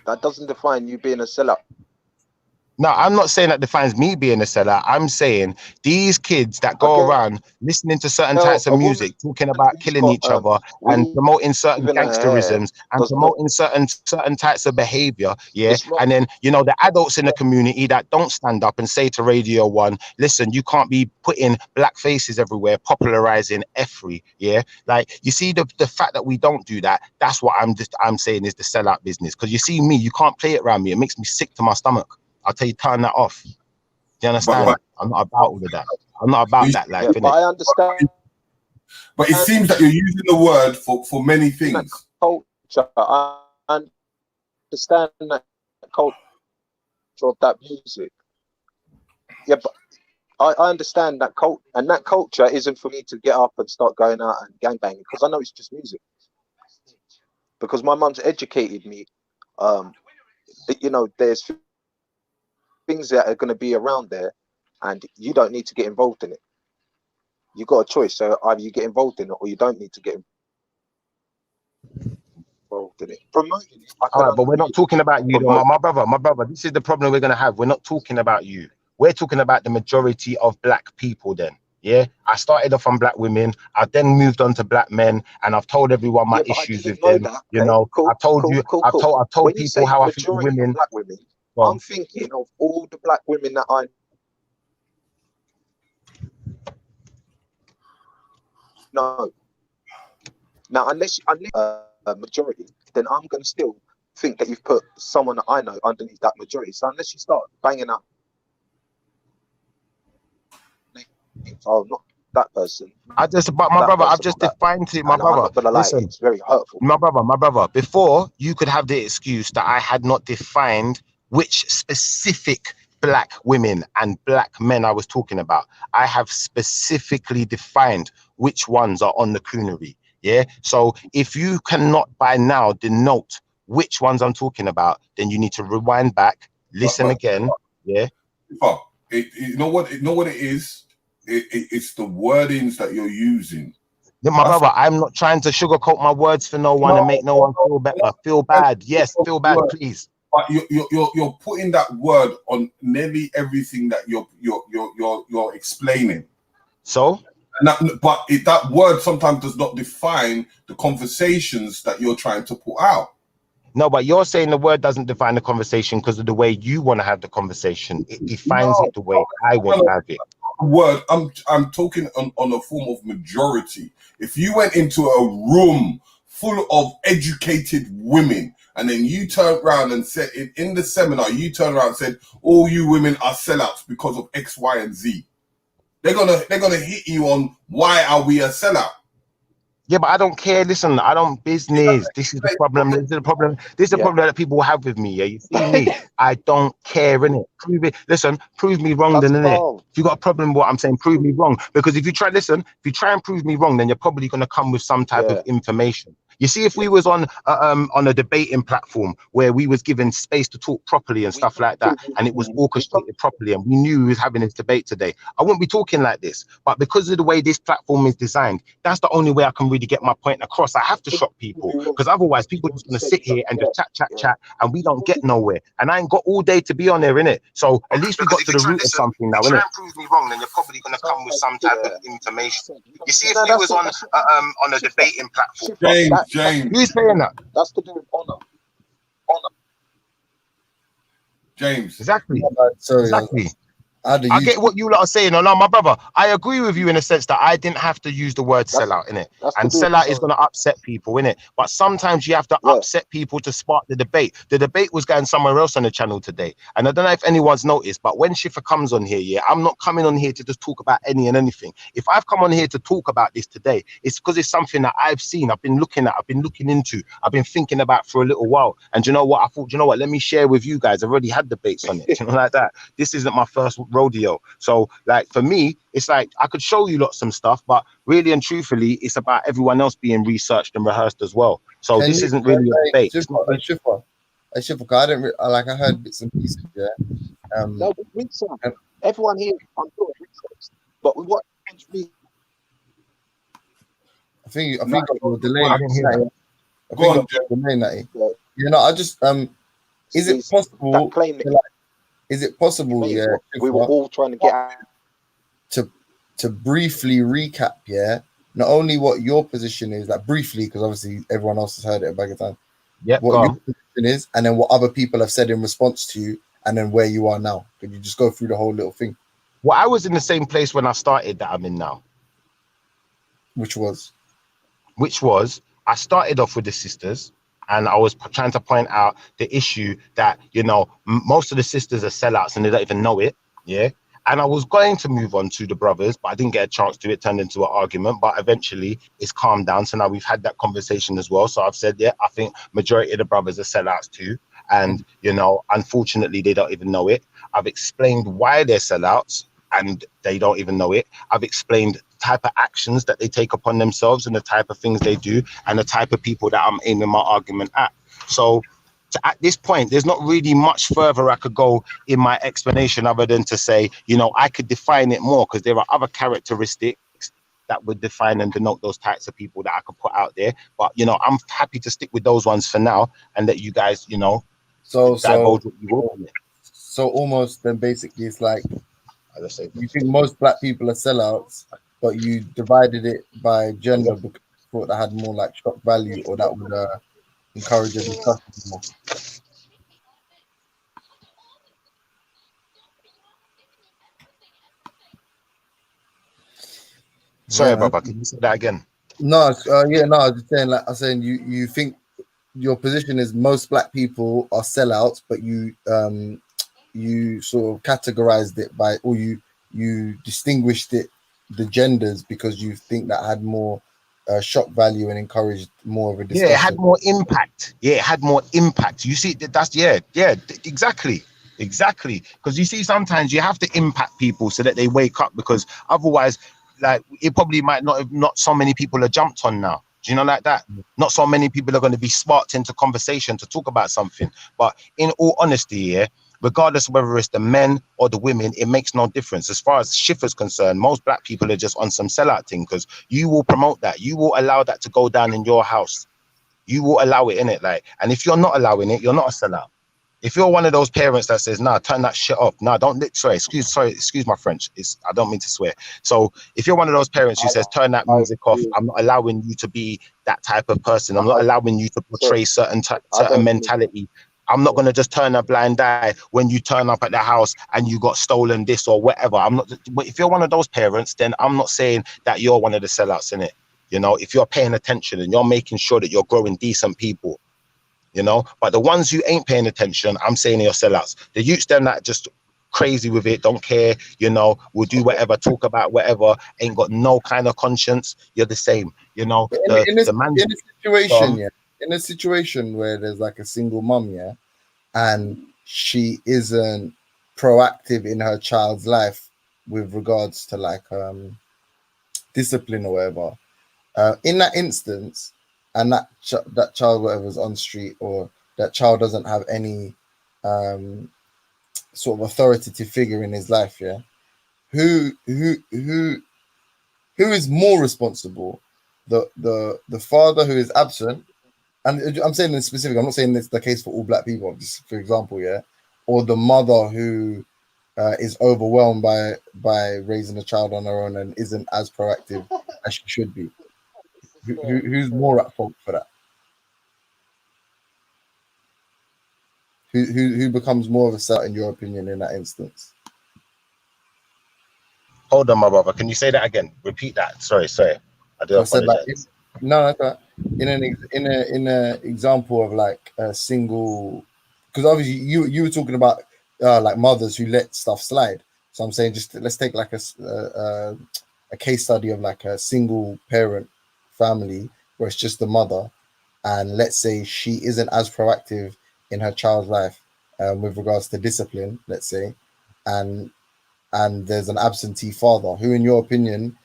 That doesn't define you being a sellout. No, I'm not saying that defines me being a seller. I'm saying these kids that go around listening to certain types of music, talking about killing each other and promoting certain gangsterisms and promoting certain types of behavior, and then, the adults in the community that don't stand up and say to Radio 1, listen, you can't be putting black faces everywhere, popularizing F3, like, you see the fact that we don't do that, that's what I'm saying is the sellout business. Because you see me, you can't play it around me, it makes me sick to my stomach. I'll tell you, turn that off. Do you understand? I'm not about all of that. I'm not about that life. But I understand. But it seems that you're using the word for many things. Culture. I understand that culture of that music. Yeah, but I understand that culture, and that culture isn't for me to get up and start going out and gangbanging, because I know it's just music. Because my mum's educated me. There's things that are going to be around there, and you don't need to get involved in it. You got a choice. So either you get involved in it or you don't need to get involved in it. Promoting it, All right, but we're not talking about you, though, my brother. This is the problem we're gonna have. We're not talking about you. We're talking about the majority of black people. Then, yeah, I started off on black women. I then moved on to black men, and I've told everyone my issues with them. You know, I told you, I've told people how I think the women. Black women, I'm thinking of all the black women that I know. Now, unless majority, then I'm going to still think that you've put someone that I know underneath that majority. So unless you start banging up, oh, not that person. But my brother, I've just defined it, my brother. Listen, it's very hurtful. My brother. Before, you could have the excuse that I had not defined which specific black women and black men I was talking about. I have specifically defined which ones are on the coonery. Yeah. So if you cannot by now denote which ones I'm talking about, then you need to rewind back, listen again. Yeah. You know what it is? It's the wordings that you're using. Yeah, my brother, I'm not trying to sugarcoat my words for no one and make no one feel better. Feel bad. Yes, feel bad, please. But you're putting that word on nearly everything that you're explaining. So, that word sometimes does not define the conversations that you're trying to put out. No, but you're saying the word doesn't define the conversation because of the way you want to have the conversation. It defines it the way I want to have it. Word, I'm talking on a form of majority. If you went into a room full of educated women, and then you turned around and said in the seminar, you turned around and said, all you women are sellouts because of X, Y, and Z. They're gonna hit you on why are we a sellout? Yeah, but I don't care. Listen, I don't business. This is the problem. This is the problem. This is the problem that people have with me. Yeah, you see me. I don't care, innit? Prove it. Listen, prove me wrong, then innit? If you got a problem with what I'm saying, prove me wrong. Because if you try and prove me wrong, then you're probably gonna come with some type of information. You see, if we was on a debating platform where we was given space to talk properly and stuff like that, and it was orchestrated properly, and we knew we was having this debate today, I wouldn't be talking like this. But because of the way this platform is designed, that's the only way I can really get my point across. I have to shock people, because otherwise people are just gonna sit here and just chat, and we don't get nowhere. And I ain't got all day to be on there, innit? So at least we got to the root of something now, innit? If you try and prove me wrong, then you're probably gonna come with some type of information. You see, if we was on a debating platform. James, who's saying that? That's to do with honor. James. Exactly. Sorry, exactly. I get what you lot are saying. No, my brother, I agree with you in a sense that I didn't have to use the word sellout in it. And sellout is going to upset people in it. But sometimes you have to upset people to spark the debate. The debate was going somewhere else on the channel today. And I don't know if anyone's noticed, but when Schiffer comes on here, yeah, I'm not coming on here to just talk about any and anything. If I've come on here to talk about this today, it's because it's something that I've seen, I've been looking at, I've been looking into, I've been thinking about for a little while. And you know what? I thought, you know what? Let me share with you guys. I've already had debates on it, you know, like that. This isn't my first rodeo. So like for me, it's like I could show you lots some stuff, but really and truthfully, it's about everyone else being researched and rehearsed as well. So this isn't really a debate. Schiffer, I didn't I heard bits and pieces. Yeah. No, but research. Everyone here, I'm sure research. But with what? I think you're delaying. I didn't hear that. I think you're delaying that. You know, I just is it possible? Is it possible? Yeah, we were all trying to get out. To briefly recap, yeah, not only what your position is, like briefly, because obviously everyone else has heard it a bag of time. Yeah, what your position is, and then what other people have said in response to you, and then where you are now. Could you just go through the whole little thing? Well, I was in the same place when I started that I'm in now. Which was I started off with the sisters. And I was trying to point out the issue that, you know, most of the sisters are sellouts and they don't even know it. Yeah. And I was going to move on to the brothers, but I didn't get a chance to. It turned into an argument, but eventually it's calmed down. So now we've had that conversation as well. So I've said, yeah, I think majority of the brothers are sellouts too. And, you know, unfortunately, they don't even know it. I've explained why they're sellouts and they don't even know it. I've explained type of actions that they take upon themselves and the type of things they do and the type of people that I'm aiming my argument at. So at this point, there's not really much further I could go in my explanation other than to say, you know, I could define it more because there are other characteristics that would define and denote those types of people that I could put out there. But you know, I'm happy to stick with those ones for now and let you guys, you know, divulge what you will. So almost then basically it's like as I say, you think most black people are sellouts, but you divided it by gender because you thought that had more like shock value or that would encourage a discussion more. Sorry, Yeah. Baba, can you say that again? No, yeah, no, I was just saying, like I was saying, you think your position is most black people are sellouts, but you sort of categorized it by, or you distinguished it the genders because you think that had more shock value and encouraged more of a discussion. Yeah, it had more impact. Yeah, it had more impact. You see, that's exactly. Because you see, sometimes you have to impact people so that they wake up, because otherwise, like, it probably might not so many people are jumped on now. Do you know, like that? Not so many people are going to be sparked into conversation to talk about something. But in all honesty, yeah, regardless of whether it's the men or the women, it makes no difference. As far as Schiffer's concerned, most black people are just on some sellout thing, because you will promote that. You will allow that to go down in your house. You will allow it in it, like. And if you're not allowing it, you're not a sellout. If you're one of those parents that says, "Nah, turn that shit off," nah, don't. Excuse my French. I don't mean to swear. So if you're one of those parents who says, "Turn that music off," I'm not allowing you to be that type of person. I'm not allowing you to portray certain mentality. I'm not gonna just turn a blind eye when you turn up at the house and you got stolen this or whatever. I'm not. But if you're one of those parents, then I'm not saying that you're one of the sellouts in it. You know, if you're paying attention and you're making sure that you're growing decent people. You know, but the ones who ain't paying attention, I'm saying you're sellouts. The youths them that just crazy with it, don't care, you know, will do whatever, talk about whatever, ain't got no kind of conscience. You're the same, you know. In a situation where there's like a single mum, yeah, and she isn't proactive in her child's life with regards to like discipline or whatever, in that instance, and that child, whatever's on street, or that child doesn't have any sort of authoritative figure in his life, yeah, who is more responsible? The father who is absent, and I'm saying this specific, I'm not saying it's the case for all black people, just for example, yeah, or the mother who is overwhelmed by raising a child on her own and isn't as proactive as she should be. Who's more at fault for that? Who becomes more of a sellout in your opinion in that instance? Hold on, my brother. Can you say that again? Repeat that. Sorry. I do apologize. In an example of like a single, because obviously you were talking about like mothers who let stuff slide. So I'm saying just let's take like a case study of like a single parent family where it's just the mother, and let's say she isn't as proactive in her child's life with regards to discipline, let's say, and there's an absentee father who, in your opinion,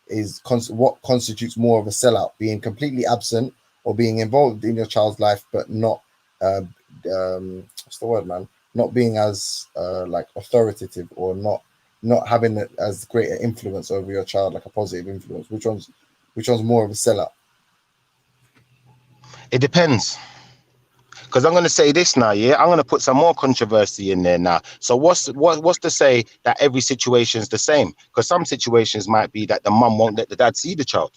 is what constitutes more of a sellout, being completely absent or being involved in your child's life but not what's the word, man, not being as like authoritative, or not having as great an influence over your child, like a positive influence? Which one's more of a sellout? It depends. Because I'm going to say this now, yeah? I'm going to put some more controversy in there now. So what's to say that every situation is the same? Because some situations might be that the mum won't let the dad see the child.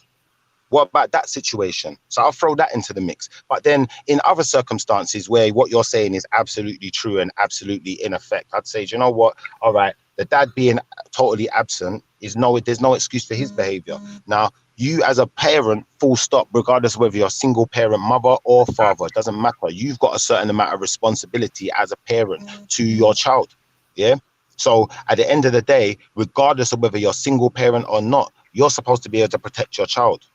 What about that situation? So I'll throw that into the mix. But then in other circumstances where what you're saying is absolutely true and absolutely in effect, I'd say, do you know what? All right, the dad being totally absent there's no excuse for his behavior. Now, you as a parent, full stop, regardless of whether you're a single parent, mother or father, it doesn't matter. You've got a certain amount of responsibility as a parent to your child. Yeah. So at the end of the day, regardless of whether you're a single parent or not, you're supposed to be able to protect your child,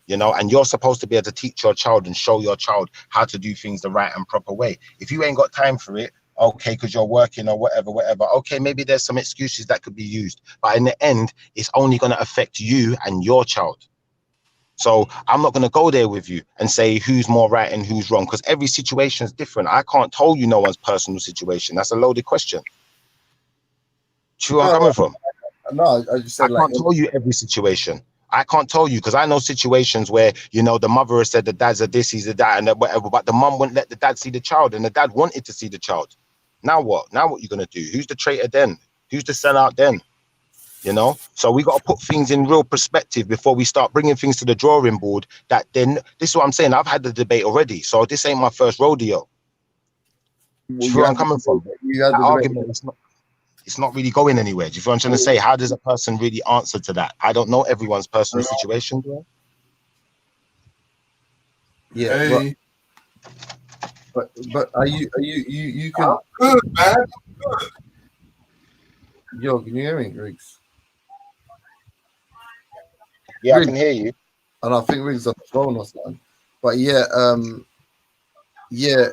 you know, and you're supposed to be able to teach your child and show your child how to do things the right and proper way. If you ain't got time for it, okay, because you're working or whatever, okay, maybe there's some excuses that could be used. But in the end, it's only going to affect you and your child. So I'm not going to go there with you and say who's more right and who's wrong, because every situation is different. I can't tell you no one's personal situation. That's a loaded question. Do you know where I'm coming from? No, I just said I can't tell you every situation. I can't tell you because I know situations where, you know, the mother has said the dad's a this, he's a that, and whatever, but the mum wouldn't let the dad see the child, and the dad wanted to see the child. Now what? Now what you gonna do? Who's the traitor then? Who's the sellout then? You know, so we got to put things in real perspective before we start bringing things to the drawing board. That then, this is what I'm saying. I've had the debate already, so this ain't my first rodeo. Do you feel where I'm coming from? That argument is not. It's not really going anywhere. Do you feel what I'm trying to say? How does a person really answer to that? I don't know everyone's personal situation. Yeah, Hey, but are you can I'm good, man. I'm good. yo, can you hear me, Riggs? Yeah, I Riggs, can hear you. and I think Riggs on the phone or something. But yeah, yeah,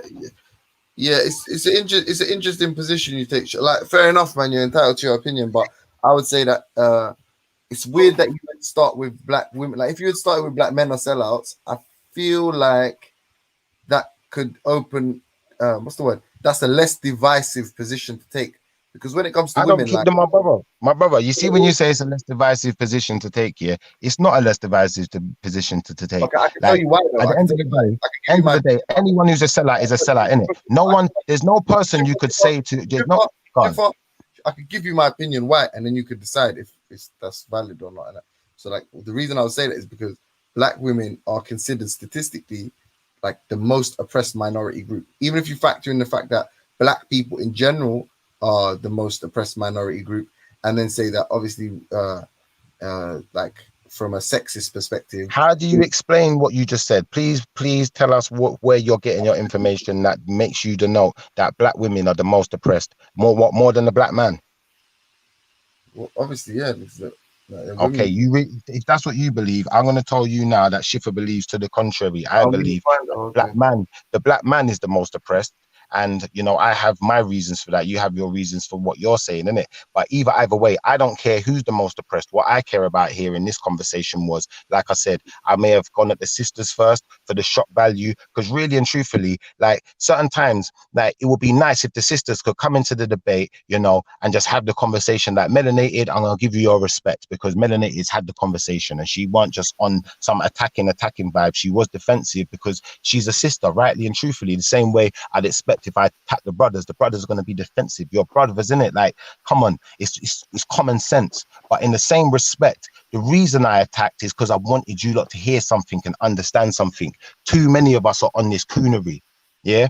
yeah, it's an interesting position you take. Like, fair enough, man. You're entitled to your opinion, but I would say that it's weird that you would start with black women. Like, if you had started with black men or sellouts, I feel like that could open. What's the word? That's a less divisive position to take, because when it comes to I don't women, keep like, them, my brother. You see, when you say it's a less divisive position to take, yeah, it's not a less divisive position to take. okay, I can tell Like, you why. Though. at the end of the day, anyone who's a sellout is a sellout, innit? No one, there's no person you could say to. There's not. I could give you my opinion why, and then you could decide if that's valid or not. So, like, the reason I would say that is because black women are considered statistically like the most oppressed minority group. Even if you factor in the fact that black people in general are the most oppressed minority group, and then say that obviously, like from a sexist perspective. How do you explain what you just said? Please tell us where you're getting your information that makes you to know that black women are the most oppressed, more than the black man. Well, obviously, yeah. Okay, if that's what you believe, I'm going to tell you now that Schiffer believes to the contrary. I believe the black man is the most oppressed. And, you know, I have my reasons for that. You have your reasons for what you're saying, innit? But either way, I don't care who's the most oppressed. What I care about here in this conversation was, like I said, I may have gone at the sisters first for the shock value, because really and truthfully, like, certain times, like, it would be nice if the sisters could come into the debate, you know, and just have the conversation. Like, Melanated, I'm going to give you your respect, because Melanated's had the conversation and she wasn't just on some attacking vibe. She was defensive because she's a sister, rightly and truthfully, the same way I'd expect if I attack the brothers are going to be defensive. Your brothers, isn't it? Like, come on, it's common sense. But in the same respect, the reason I attacked is because I wanted you lot to hear something and understand something. Too many of us are on this coonery, yeah.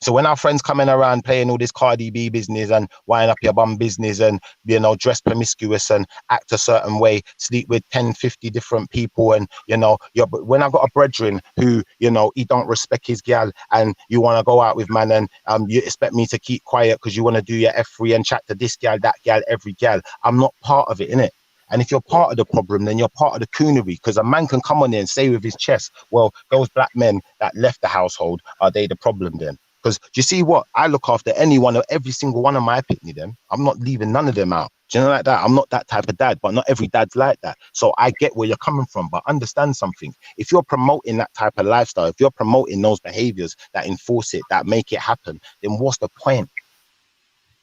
So when our friends coming around playing all this Cardi B business and wind up your bum business and, you know, dress promiscuous and act a certain way, sleep with 10, 50 different people, and, you know, when I got a brethren who, you know, he don't respect his gal, and you want to go out with man, and you expect me to keep quiet because you want to do your F3 and chat to this gal, that gal, every gal. I'm not part of it, innit? And if you're part of the problem, then you're part of the coonery, because a man can come on there and say with his chest, well, those black men that left the household, are they the problem then? Because do you see what? I look after every single one of my pitney them. I'm not leaving none of them out. Do you know, like that? I'm not that type of dad, but not every dad's like that. So I get where you're coming from, but understand something. If you're promoting that type of lifestyle, if you're promoting those behaviors that enforce it, that make it happen, then what's the point?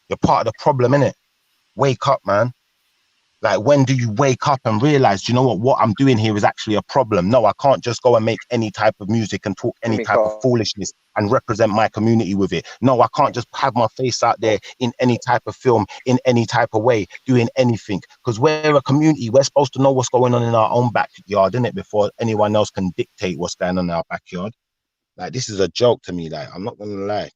You're part of the problem, innit? Wake up, man. Like, when do you wake up and realize, you know what I'm doing here is actually a problem? No, I can't just go and make any type of music and talk any type of foolishness and represent my community with it. No, I can't just have my face out there in any type of film, in any type of way, doing anything. Because we're a community, we're supposed to know what's going on in our own backyard, innit? Before anyone else can dictate what's going on in our backyard. Like, this is a joke to me, like, I'm not gonna lie.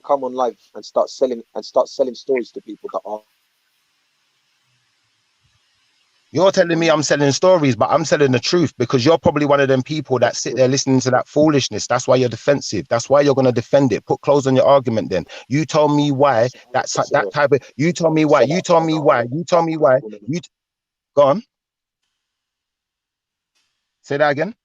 Come on live and start selling stories to people that are. You're telling me I'm selling stories, but I'm selling the truth, because you're probably one of them people that sit there listening to that foolishness. That's why you're defensive. That's why you're going to defend it. Put clothes on your argument then. You tell me why that's that type of, you tell me why. Go on. Say that again.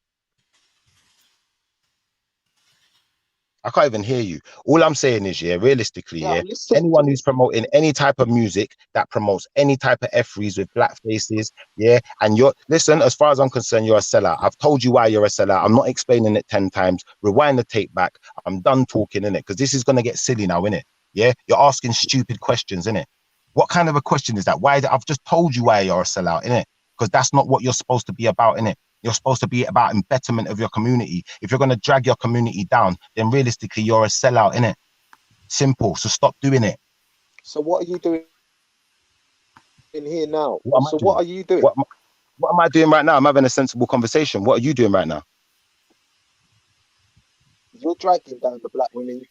I can't even hear you. All I'm saying is, yeah, realistically, yeah, anyone who's promoting any type of music that promotes any type of F3s with black faces, yeah, and listen, as far as I'm concerned, you're a sellout. I've told you why you're a sellout. I'm not explaining it 10 times. Rewind the tape back. I'm done talking, innit? Because this is going to get silly now, innit? Yeah, you're asking stupid questions, innit? What kind of a question is that? Why? I've just told you why you're a sellout, innit? Because that's not what you're supposed to be about, innit? You're supposed to be about betterment of your community. If you're going to drag your community down, then realistically, you're a sellout, innit? Simple. So stop doing it. So what are you doing in here now? What am I So doing? what are you doing? What am I doing right now? I'm having a sensible conversation. What are you doing right now? You're dragging down the black women.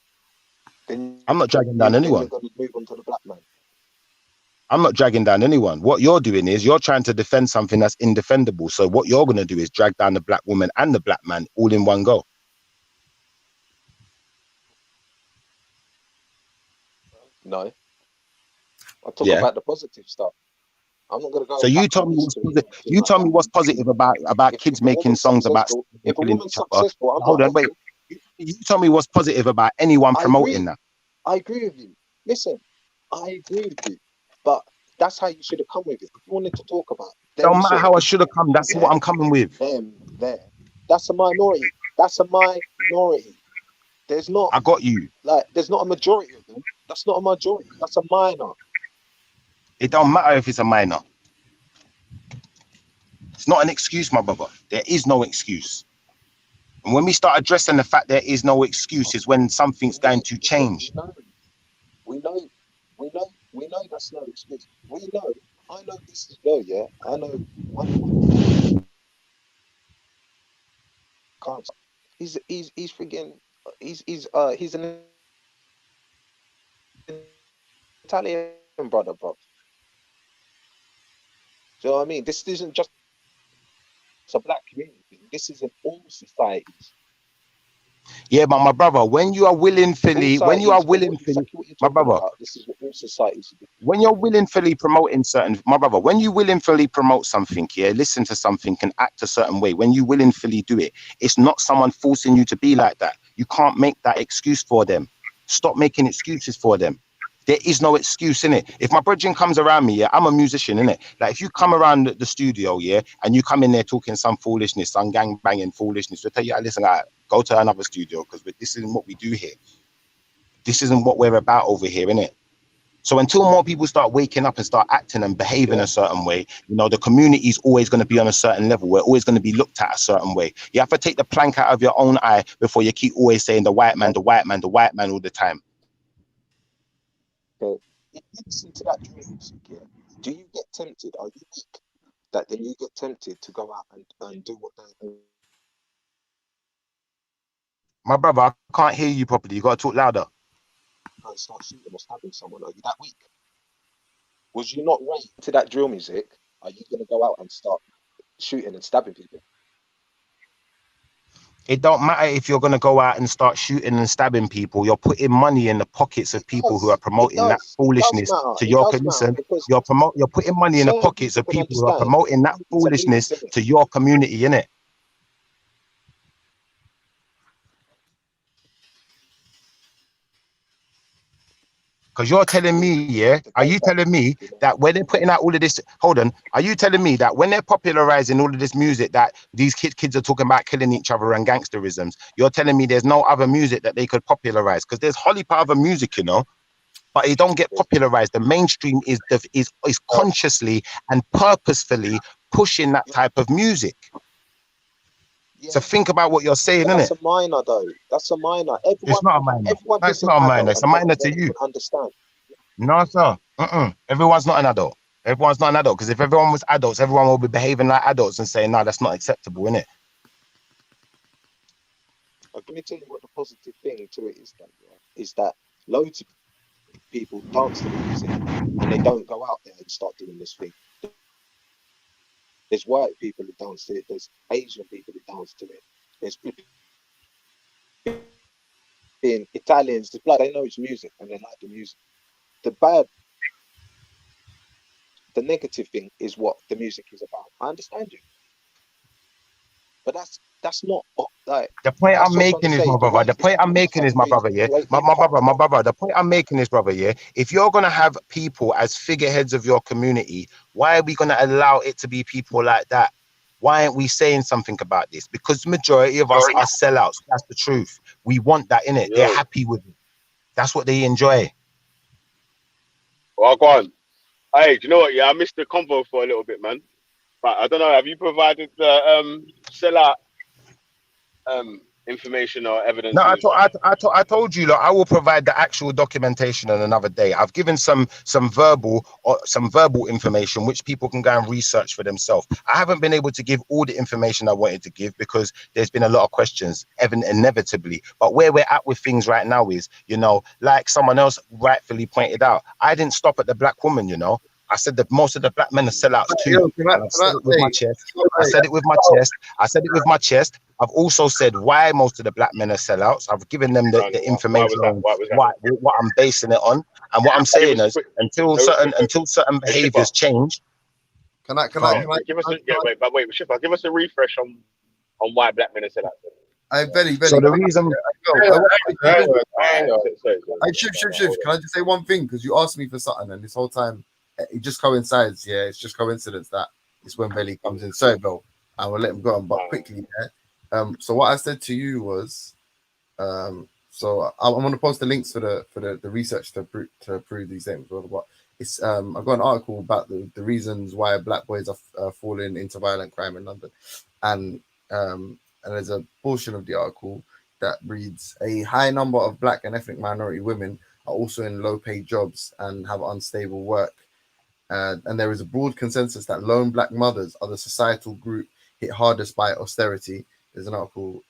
Then I'm not dragging down anyone. you're going to move on to the black man. I'm not dragging down anyone. What you're doing is you're trying to defend something that's indefendable. So what you're going to do is drag down the black woman and the black man all in one go. No. I talk Yeah. about the positive stuff. I'm not going to go. So you tell me what's positive about kids making songs about if a killing woman's each other. successful, I'm Hold not on, wait. You tell me what's positive about anyone I promoting agree. that. I agree with you. Listen, I agree with you. But that's how you should have come with it. If you wanted to talk about Don't them matter sort how of I should have come. That's people, what I'm coming with. them there. That's a minority. That's a minority. There's not I got you. there's not a majority of them. That's not a majority. That's a minor. It don't matter if it's a minor. It's not an excuse, my brother. There is no excuse. And when we start addressing the fact there is no excuse is when something's going to change. We know that's no excuse. We know. I know this is low, yeah. I know. Can't. He's freaking. He's an Italian brother, bro. Do you know what I mean? This isn't just a black community. This is in all societies. Yeah, but my brother, when you are willingly, my brother, This is what all societies do. when you're willingly promoting certain, my brother, when you willingly promote something, yeah, listen to something and act a certain way, when you willingly do it, it's not someone forcing you to be like that. You can't make that excuse for them. Stop making excuses for them. There is no excuse in it. If my brethren comes around me, yeah, I'm a musician, innit? Like if you come around the studio, yeah, and you come in there talking some foolishness, some gang banging foolishness, we'll tell you, listen, go to another studio because this isn't what we do here. This isn't what we're about over here, innit? So until more people start waking up and start acting and behaving a certain way, you know, the community is always going to be on a certain level. We're always going to be looked at a certain way. You have to take the plank out of your own eye before you keep always saying the white man, the white man, the white man all the time. Okay. If you listen to that drill music, yeah, do you get tempted? Are you weak? That then you get tempted to go out and do what they do? My brother, I can't hear you properly. You got to talk louder. And start shooting or stabbing someone? Are you that weak? Was you not raised to that drill music? Are you going to go out and start shooting and stabbing people? It don't matter if you're going to go out and start shooting and stabbing people. You're putting money in the pockets of people who are promoting that foolishness to your listen. You're putting money in the pockets of people who are promoting that foolishness to your community, innit? Because you're telling me, yeah, are you telling me that when they're putting out all of this, hold on, are you telling me that when they're popularizing all of this music that these kids are talking about killing each other and gangsterisms, you're telling me there's no other music that they could popularize? Because there's wholly part of a music, you know, but it don't get popularized. The mainstream is consciously and purposefully pushing that type of music. So think about what you're saying, innit? That's a minor, though. That's a minor. It's not a minor. It's not a minor. It's a minor to you. Understand? No, sir. Everyone's not an adult. Everyone's not an adult. Because if everyone was adults, everyone will be behaving like adults and saying, no, that's not acceptable, innit? Let me tell you what the positive thing to it is that loads of people dance to the music and they don't go out there and start doing this thing. There's white people who dance to it. There's Asian people who dance to it. There's being Italians. There's blood. They know it's music and they like the music. The negative thing is what the music is about. I understand you, but that's not like the point I'm making is, my brother. The point I'm making is, my brother. Yeah, my brother. The point I'm making is, brother. Yeah, if you're gonna have people as figureheads of your community, why are we gonna allow it to be people like that? Why aren't we saying something about this? Because the majority of us are sellouts. That's the truth. We want that in it. They're happy with it. That's what they enjoy. Well, go on. Hey, do you know what? Yeah, I missed the convo for a little bit, man. But I don't know. Have you provided the sellout information or evidence? No, I told you, look, I will provide the actual documentation on another day. I've given some verbal information which people can go and research for themselves. I haven't been able to give all the information I wanted to give because there's been a lot of questions, inevitably. But where we're at with things right now is, you know, like someone else rightfully pointed out, I didn't stop at the black woman, you know. I said that most of the black men are sellouts too. Yo, And I've said it with my chest. I said it with my chest. I said it with my chest. I've also said why most of the black men are sellouts. I've given them the information on what I'm basing it on. And what I'm saying is until certain behaviors change. Can I give us Shipper, give us a refresh on why black men are sellouts. So the reason Shiv, can I just say one thing? Because you asked me for something, and this whole time it just coincides. Yeah, it's just coincidence that it's when Belly comes in. Sorry, Bill, I will let him go on, but quickly. Yeah? So what I said to you was, so I'm going to post the links for the research to prove these things. But it's I've got an article about the reasons why black boys are falling into violent crime in London, and there's a portion of the article that reads, a high number of black and ethnic minority women are also in low-paid jobs and have unstable work. And there is a broad consensus that lone black mothers are the societal group hit hardest by austerity. There's an article,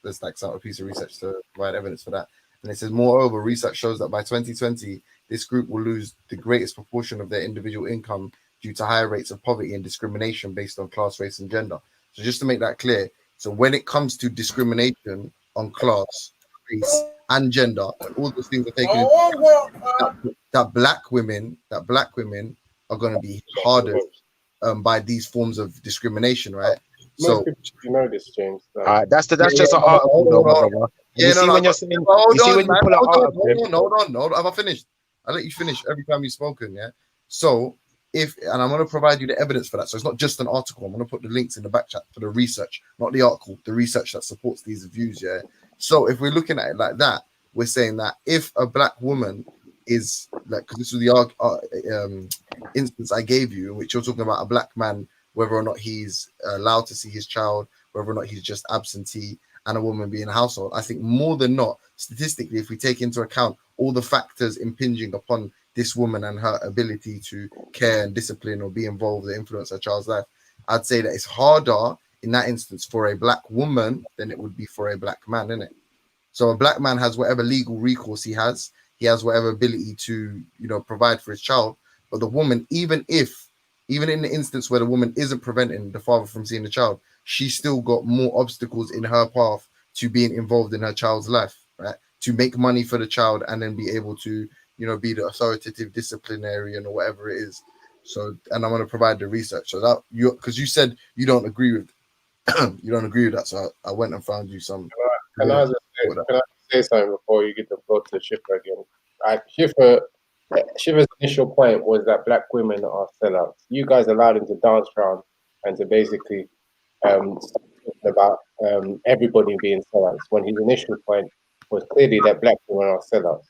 there's like a piece of research to provide evidence for that. And it says, moreover, research shows that by 2020, this group will lose the greatest proportion of their individual income due to higher rates of poverty and discrimination based on class, race, and gender. So just to make that clear, so when it comes to discrimination on class, race, and gender, all those things are taken that black women are going to be harder by these forms of discrimination, right? So you know this, James. That's just an article, though, brother. You see when you're saying, hold on. Have I finished? I'll let you finish every time you've spoken, yeah? So and I'm going to provide you the evidence for that. So it's not just an article. I'm going to put the links in the back chat for the research, not the article, the research that supports these views, yeah? So if we're looking at it like that, we're saying that if a black woman is, like, because this was the instance I gave you, in which you're talking about a black man, whether or not he's allowed to see his child, whether or not he's just absentee, and a woman being a household, I think more than not, statistically, if we take into account all the factors impinging upon this woman and her ability to care and discipline or be involved or influence her child's life, I'd say that it's harder in that instance for a black woman than it would be for a black man, isn't it? So a black man has whatever legal recourse he has whatever ability to, provide for his child. But the woman, even in the instance where the woman isn't preventing the father from seeing the child, she's still got more obstacles in her path to being involved in her child's life, right? To make money for the child and then be able to, be the authoritative disciplinarian or whatever it is. So, and I'm going to provide the research. So that because you said you don't agree with that. So I went and found you some. Can I say something before you get the floor to Schiffer again? Schiffer's initial point was that black women are sellouts. You guys allowed him to dance around and to basically about everybody being sellouts, when his initial point was clearly that black women are sellouts.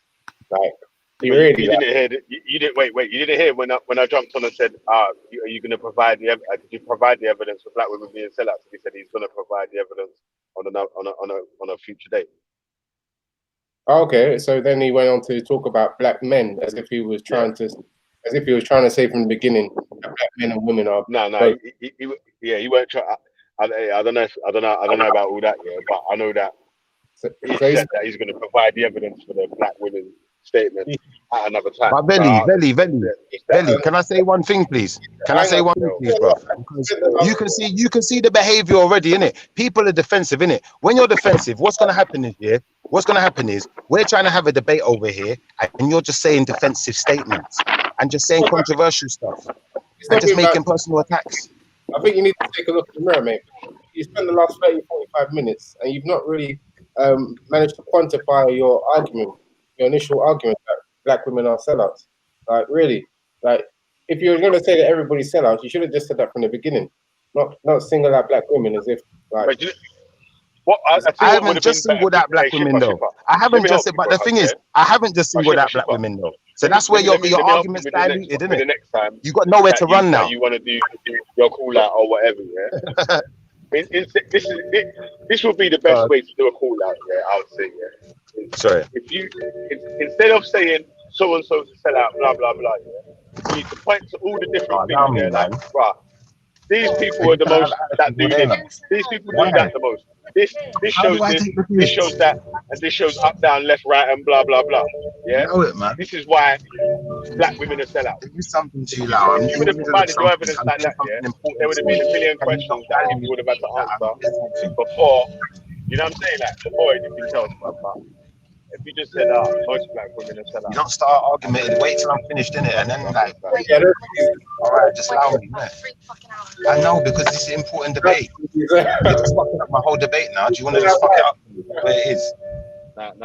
Like, you didn't hear. You didn't hear when I jumped on and said, "Are you going to provide did you provide the evidence for black women being sellouts?" He said he's going to provide the evidence on a future date. Okay, so then he went on to talk about black men as if he was trying to say from the beginning that black men and women are. No, he weren't trying. I don't know about all that, yeah, but I know that he said that he's going to provide the evidence for the black women statement at another time. But Belly, can I say one thing, please? Can I say one thing, please, bro? Because you can see the behavior already, innit? People are defensive, innit? When you're defensive, what's going to happen is we're trying to have a debate over here, and you're just saying defensive statements and just saying controversial stuff and just making personal attacks. I think you need to take a look in the mirror, mate. You spent the last 30-45 minutes and you've not really managed to quantify your initial argument that black women are sellouts. Like, really? Like, if you were going to say that everybody's sellouts, you should have just said that from the beginning. Not single out black women as if, like... What I think I what haven't would have just been better. singled out black Hey, women Shipper, though. Shipper. I Let haven't me just. help you, But the brother. thing Yeah. is, I haven't just singled Shipper, out black Shipper. women though. So Let me that's where let me let me your let me help you argument's with the next diluted, isn't with the it? next time You got nowhere to run now. that you want to do your call out or whatever. Yeah. This would be the best way to do a call out. Yeah, I would say. Yeah. Sorry. If you instead of saying so and so's a sellout, blah blah blah. Yeah, you need to point to all the different things. Allow me, Yeah, like man. bruh, these people You are the can have most that do attitude, this. These people why? do that the most. This How do shows I this. take the This piss? shows that, and this shows up, down, left, right, and blah blah blah. Yeah. Know it, man. This is why black women are sellouts. There is something too If loud. I'm you in would the have middle of provided your something. evidence I'm like doing that, yeah, something important. there would have been a million Can you not questions that value people me would have had to that I'm answer doing something? before. You know what I'm saying? Like before anything else, but if you just said, most black women are You sellouts. don't start argument. Wait till I'm finished in it, and then like, Yeah, all right, just allow me. innit? I know because this is an important debate. You're just fucking up my whole debate now. Do you want to just fuck it up where it is?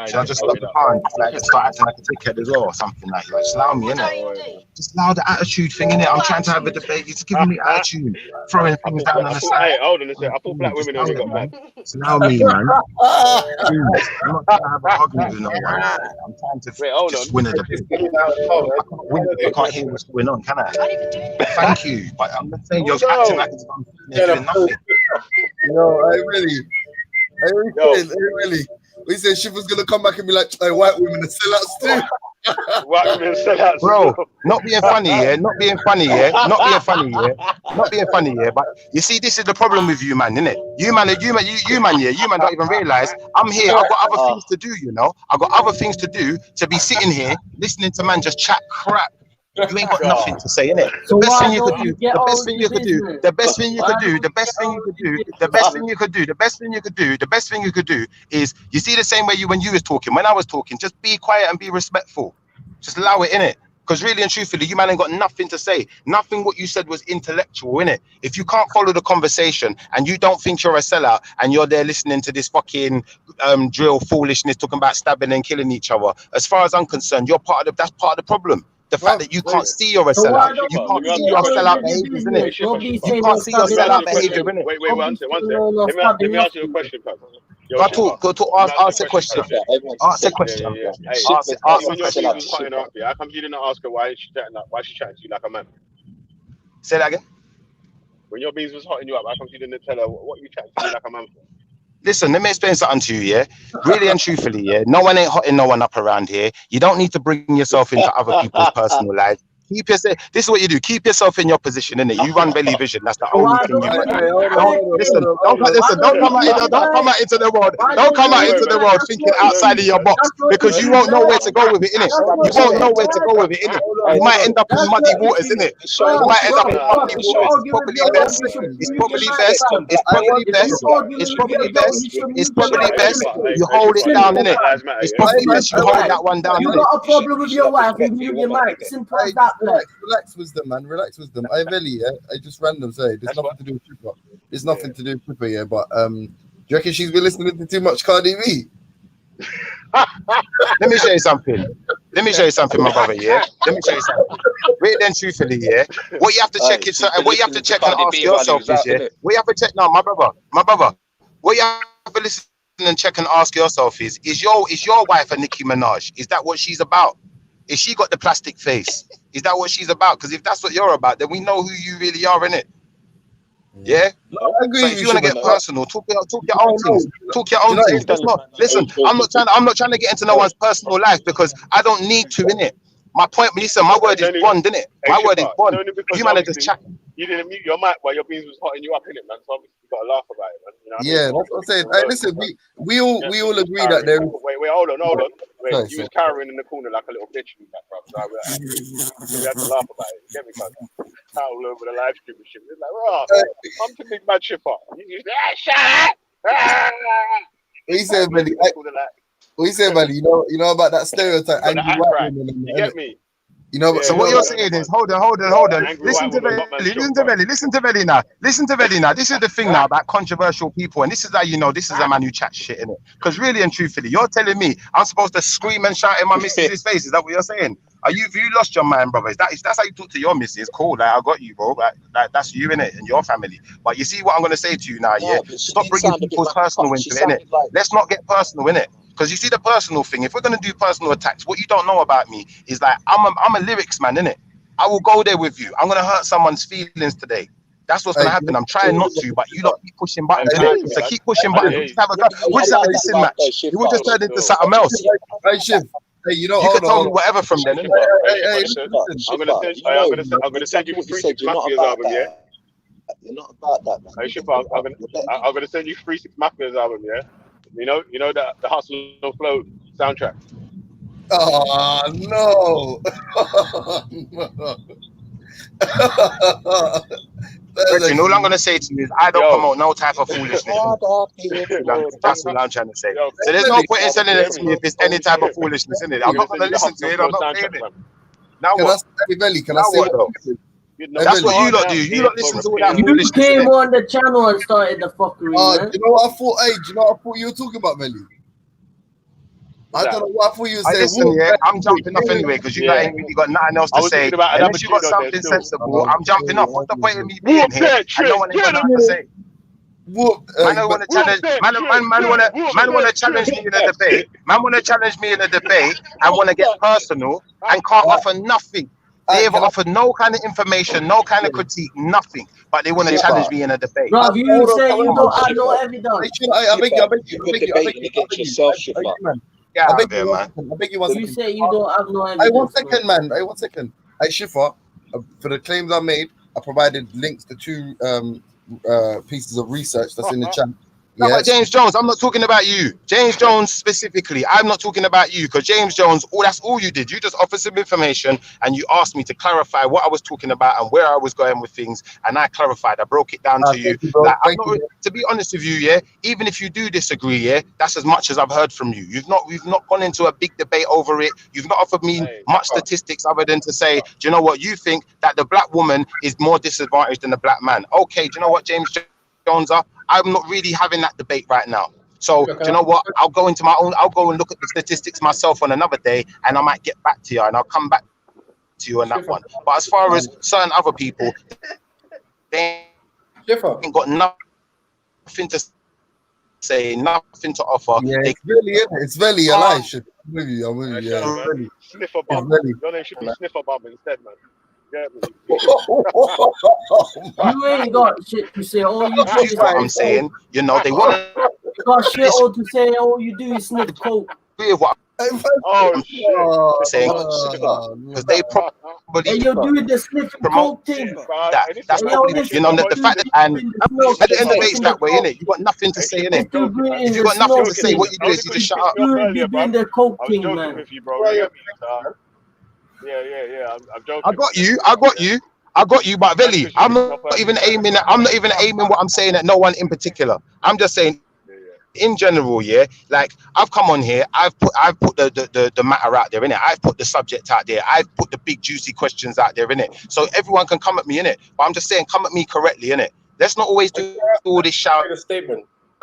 Should I just stop the car and just like start acting like a dickhead as well or something like that? Just allow me, innit? Just allow the attitude thing, innit? I'm trying to have a debate. You're just giving me attitude, throwing things down on the side. Hey, hold on a second. I thought black women only got man. black. Just allow me, man. Please. I'm not trying to have an argument with no one. I'm trying to just win a debate. I can't win it. I can't hear what's going on, can I? Thank you. But I'm not saying you're acting like you're doing nothing. No, I really. We said Shiffer's gonna come back and be like, hey, white women are sellouts too. White women are sellouts. Bro, not being funny, yeah. Not being funny, yeah. Not being funny, yeah. Not being funny, yeah. But you see, this is the problem with you, man, innit? You man, yeah. You man don't even realize I'm here. I've got other things to do, you know. I've got other things to do to be sitting here listening to man just chat crap. You ain't got nothing to say, innit? The best thing you could do, the best thing you could do, the best thing you could do, the best thing you could do, the best thing you could do, the best thing you could do, the best thing you could do is, you see the same way when you was talking, when I was talking, just be quiet and be respectful. Just allow it, innit? Because really and truthfully, you man ain't got nothing to say. Nothing what you said was intellectual, innit? If you can't follow the conversation and you don't think you're a sellout and you're there listening to this fucking drill foolishness talking about stabbing and killing each other, as far as I'm concerned, that's part of the problem. The fact that you can't see you're a sellout. You can't see your sellout behavior, isn't it? You can't see your sellout behavior, innit? Wait, one second. Let me ask you a question, Pat. Go to ask a question. Ask a question. Ask a When your question. beans was cutting up, how come you didn't ask her why she chatting to you like a man? Say that again. When your beans was hotting you up, how come you didn't tell her what you chatting to you like a man for? Listen, let me explain something to you, yeah? Really and truthfully, yeah? No one ain't hotting no one up around here. You don't need to bring yourself into other people's personal lives. Keep yourself. This is what you do. Keep yourself in your position, innit? You run Belly Vision. That's the only thing you run. Don't come out into the world. Don't come out into the world thinking outside of your box, because you won't know where to go with it, innit? You won't know where to go with it, innit? You might end up in muddy waters, innit? You might end up in muddy waters. It's probably best. You hold it down, innit? It's probably best you hold that one down, You innit? got a problem with your wife and mute your mic. Simple as that. Relax wisdom, man. Relax wisdom. I really, I just random say there's nothing to do with Tripper. There's nothing to do with Tripper, yeah. But do you reckon she's been listening to too much Cardi B? Let me show you something. My brother, yeah? Let me show you something. Really and truthfully, yeah? What you have to check is, what you have to check and ask yourself is, yeah? What you have to check now, my brother. What you have to listen and check and ask yourself is your wife a Nicki Minaj? Is that what she's about? Is she got the plastic face? Is that what she's about? Because if that's what you're about, then we know who you really are, innit? Yeah. No, I agree. So if you want to get personal, talk your own things. Talk your own things. It's not. Listen, I'm not trying to get into no one's personal life because I don't need to, innit? My point, listen, my word is bond, innit? My word is bond. You man are just chatting. You didn't mute your mic while your beans was hotting you up, innit, man? So obviously you got to laugh about it, man. You know what Yeah, that's what I'm saying. Hey, listen, we all agree that there is. Wait, hold on. Wait, Sorry, you was cowering in the corner like a little bitch in that, bro. So we had to laugh about it. You get me, cuz? All over the live stream and shit. It's like, oh, I'm to big mad shipper. You just, shut up! What you saying, Belly? What you saying, Belly? You know about that stereotype, angry white women. You get me? You know, So what you're saying is, hold on. Listen to Belly now. Listen to Belly now. This is the thing now about controversial people, and this is how you know this is a man who chats shit, innit? Because really and truthfully, you're telling me I'm supposed to scream and shout in my missus's face. Is that what you're saying? Are you lost your mind, brother? That's how you talk to your missus. Cool, like I got you, bro. Like that's you in it and your family. But you see what I'm gonna say to you now, yeah? But she Stop did bringing sound a bit people's like a personal cop. She into it, innit? sounded like Let's not get personal in it. Because you see the personal thing. If we're gonna do personal attacks, what you don't know about me is like I'm a lyrics man, innit? I will go there with you. I'm gonna hurt someone's feelings today. That's what's gonna happen. I'm trying not to, but you lot keep pushing buttons, innit? So keep pushing buttons. We'll just have a dissing match. It will just turn into something else. Hey, Shiv. Hey, you know, You can hold on, tell hold me on. whatever from then, innit? Hey, I'm gonna send you 3 6 Mafia's album, yeah. you're not about that, man. Hey, Shifa, I'm gonna send you 3 6 Mafia's album, yeah. You know the Hustle and Flow soundtrack. Oh no! Brethren, all I'm gonna say to you is I don't promote no type of foolishness. That's what I'm trying to say. So there's no point in sending it to me if it's any type of foolishness, isn't it? I'm not gonna listen to it. I'm not playing it. Now what? Can I say what though? That's what you lot do. You lot listen to all that You foolishness. came on the channel and started the fuckery, man. You know what I thought? Hey, do you know what I thought you were talking about, Melly? I don't know what I thought you were saying. Listen, yeah, I'm jumping off anyway because you lot ain't really got nothing else to say. Unless you got something sensible, I'm jumping off. What's the point of me being here? I no one ain't got nothing to say. Man, I want to challenge. Man, want to challenge me in a debate. Man, want to challenge me in a debate. I want to get personal and can't offer nothing. They have offered no kind of information, no kind of critique, nothing. But they want to challenge me in a debate. Bro, you say you don't have no evidence. I beg you. yourself, Yeah, I beg you 1 second. You say you don't have no evidence. Hey, 1 second, man. Hey, 1 second. Hey, Shifa, for the claims I made, I provided links to 2 pieces of research that's in the chat. No, but James Jones, I'm not talking about you. James Jones specifically, I'm not talking about you because James Jones, that's all you did. You just offered some information and you asked me to clarify what I was talking about and where I was going with things, and I clarified. I broke it down to you. Like, to be honest with you, yeah, even if you do disagree, yeah, that's as much as I've heard from you. We've not gone into a big debate over it. You've not offered me much statistics other than to say, do you know what, you think that the black woman is more disadvantaged than the black man. Okay, do you know what, James Jones are? I'm not really having that debate right now. So, do you know what? I'll go and look at the statistics myself on another day, and I might get back to you, and I'll come back to you on that one. But as far as certain other people, they ain't got nothing to say, nothing to offer. Yeah, it's really a lie. I'm with you. Yeah, really. Sniffer bum. Your name should be Sniffer bum instead, man. You ain't got shit to say. All you do is what I'm saying. You know, they want to. You got shit all to say. All you do is sniff coke. What I'm saying, because they probably and you're doing the sniffing coke thing. That's probably, you know, the fact that, and at the end of the day, it's that way, innit? You got nothing to say, innit? If you got nothing to say, what you do is you just shut up. You're doing the coke thing, man. Yeah. I'm joking. I got you, but Veli, I'm not even aiming what I'm saying at no one in particular. I'm just saying in general, yeah. Like I've come on here, I've put the matter out there, innit? I've put the subject out there, I've put the big juicy questions out there, innit? So everyone can come at me, innit? But I'm just saying, come at me correctly, innit? Let's not always do all this shout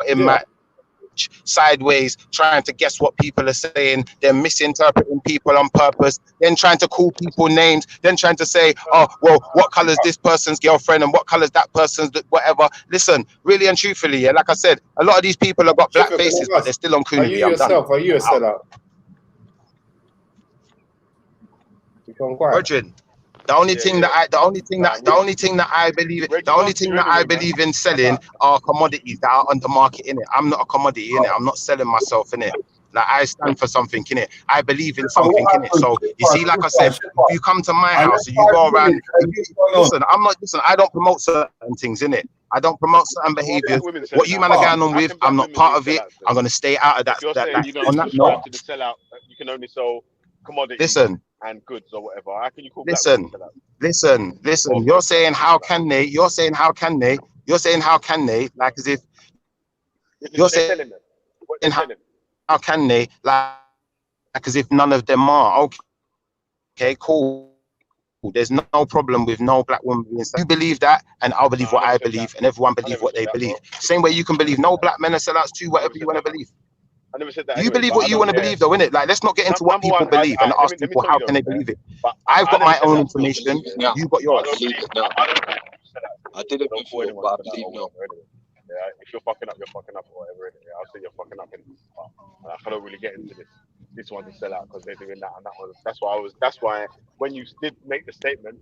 in my sideways, trying to guess what people are saying, then misinterpreting people on purpose, then trying to call people names, then trying to say, oh, well, what color's this person's girlfriend and what color's that person's whatever. Listen, really and truthfully, yeah, like I said, a lot of these people have got black faces, but they're still on Cooney. Are you a sellout? Rodrin, the only thing that I believe in selling are commodities that are on the market, innit? I'm not a commodity, innit? I'm not selling myself, innit? Like I stand for something, innit? I believe in something, innit? So you see, like I said, if you come to my house and you go around, listen, I don't promote certain things, innit? I don't promote certain behaviors. What you man are going on with, I'm not part of it. I'm gonna stay out of that. On that note, you can only sell commodities. Listen. And goods or whatever. How can you call listen. You're saying how can they? Like as if you're saying how can they? Like as if none of them are. Okay, cool. There's no problem with no black woman being sellouts. You believe that, and I'll believe what I believe, and everyone believe what they believe. Same way you can believe no black men are sellouts too. Whatever you want to believe. I never said that. You Anyway, believe but what I you don't. want to Yeah. believe, though, innit? Like, let's not get into what Number people one, believe and ask let me people tell how you, can they yeah. believe it. But I've I got never my said own that. information. Yeah. You got I yours. don't believe no. I don't believe sellouts. I didn't Don't call before, anyone but I sellout believe or no. whatever. Anyway. Yeah. If you're fucking up, you're fucking up or whatever. Anyway. I'll say you're fucking up. I cannot really get into this. This one's a sellout because they're doing that and that one. That's why when you did make the statement,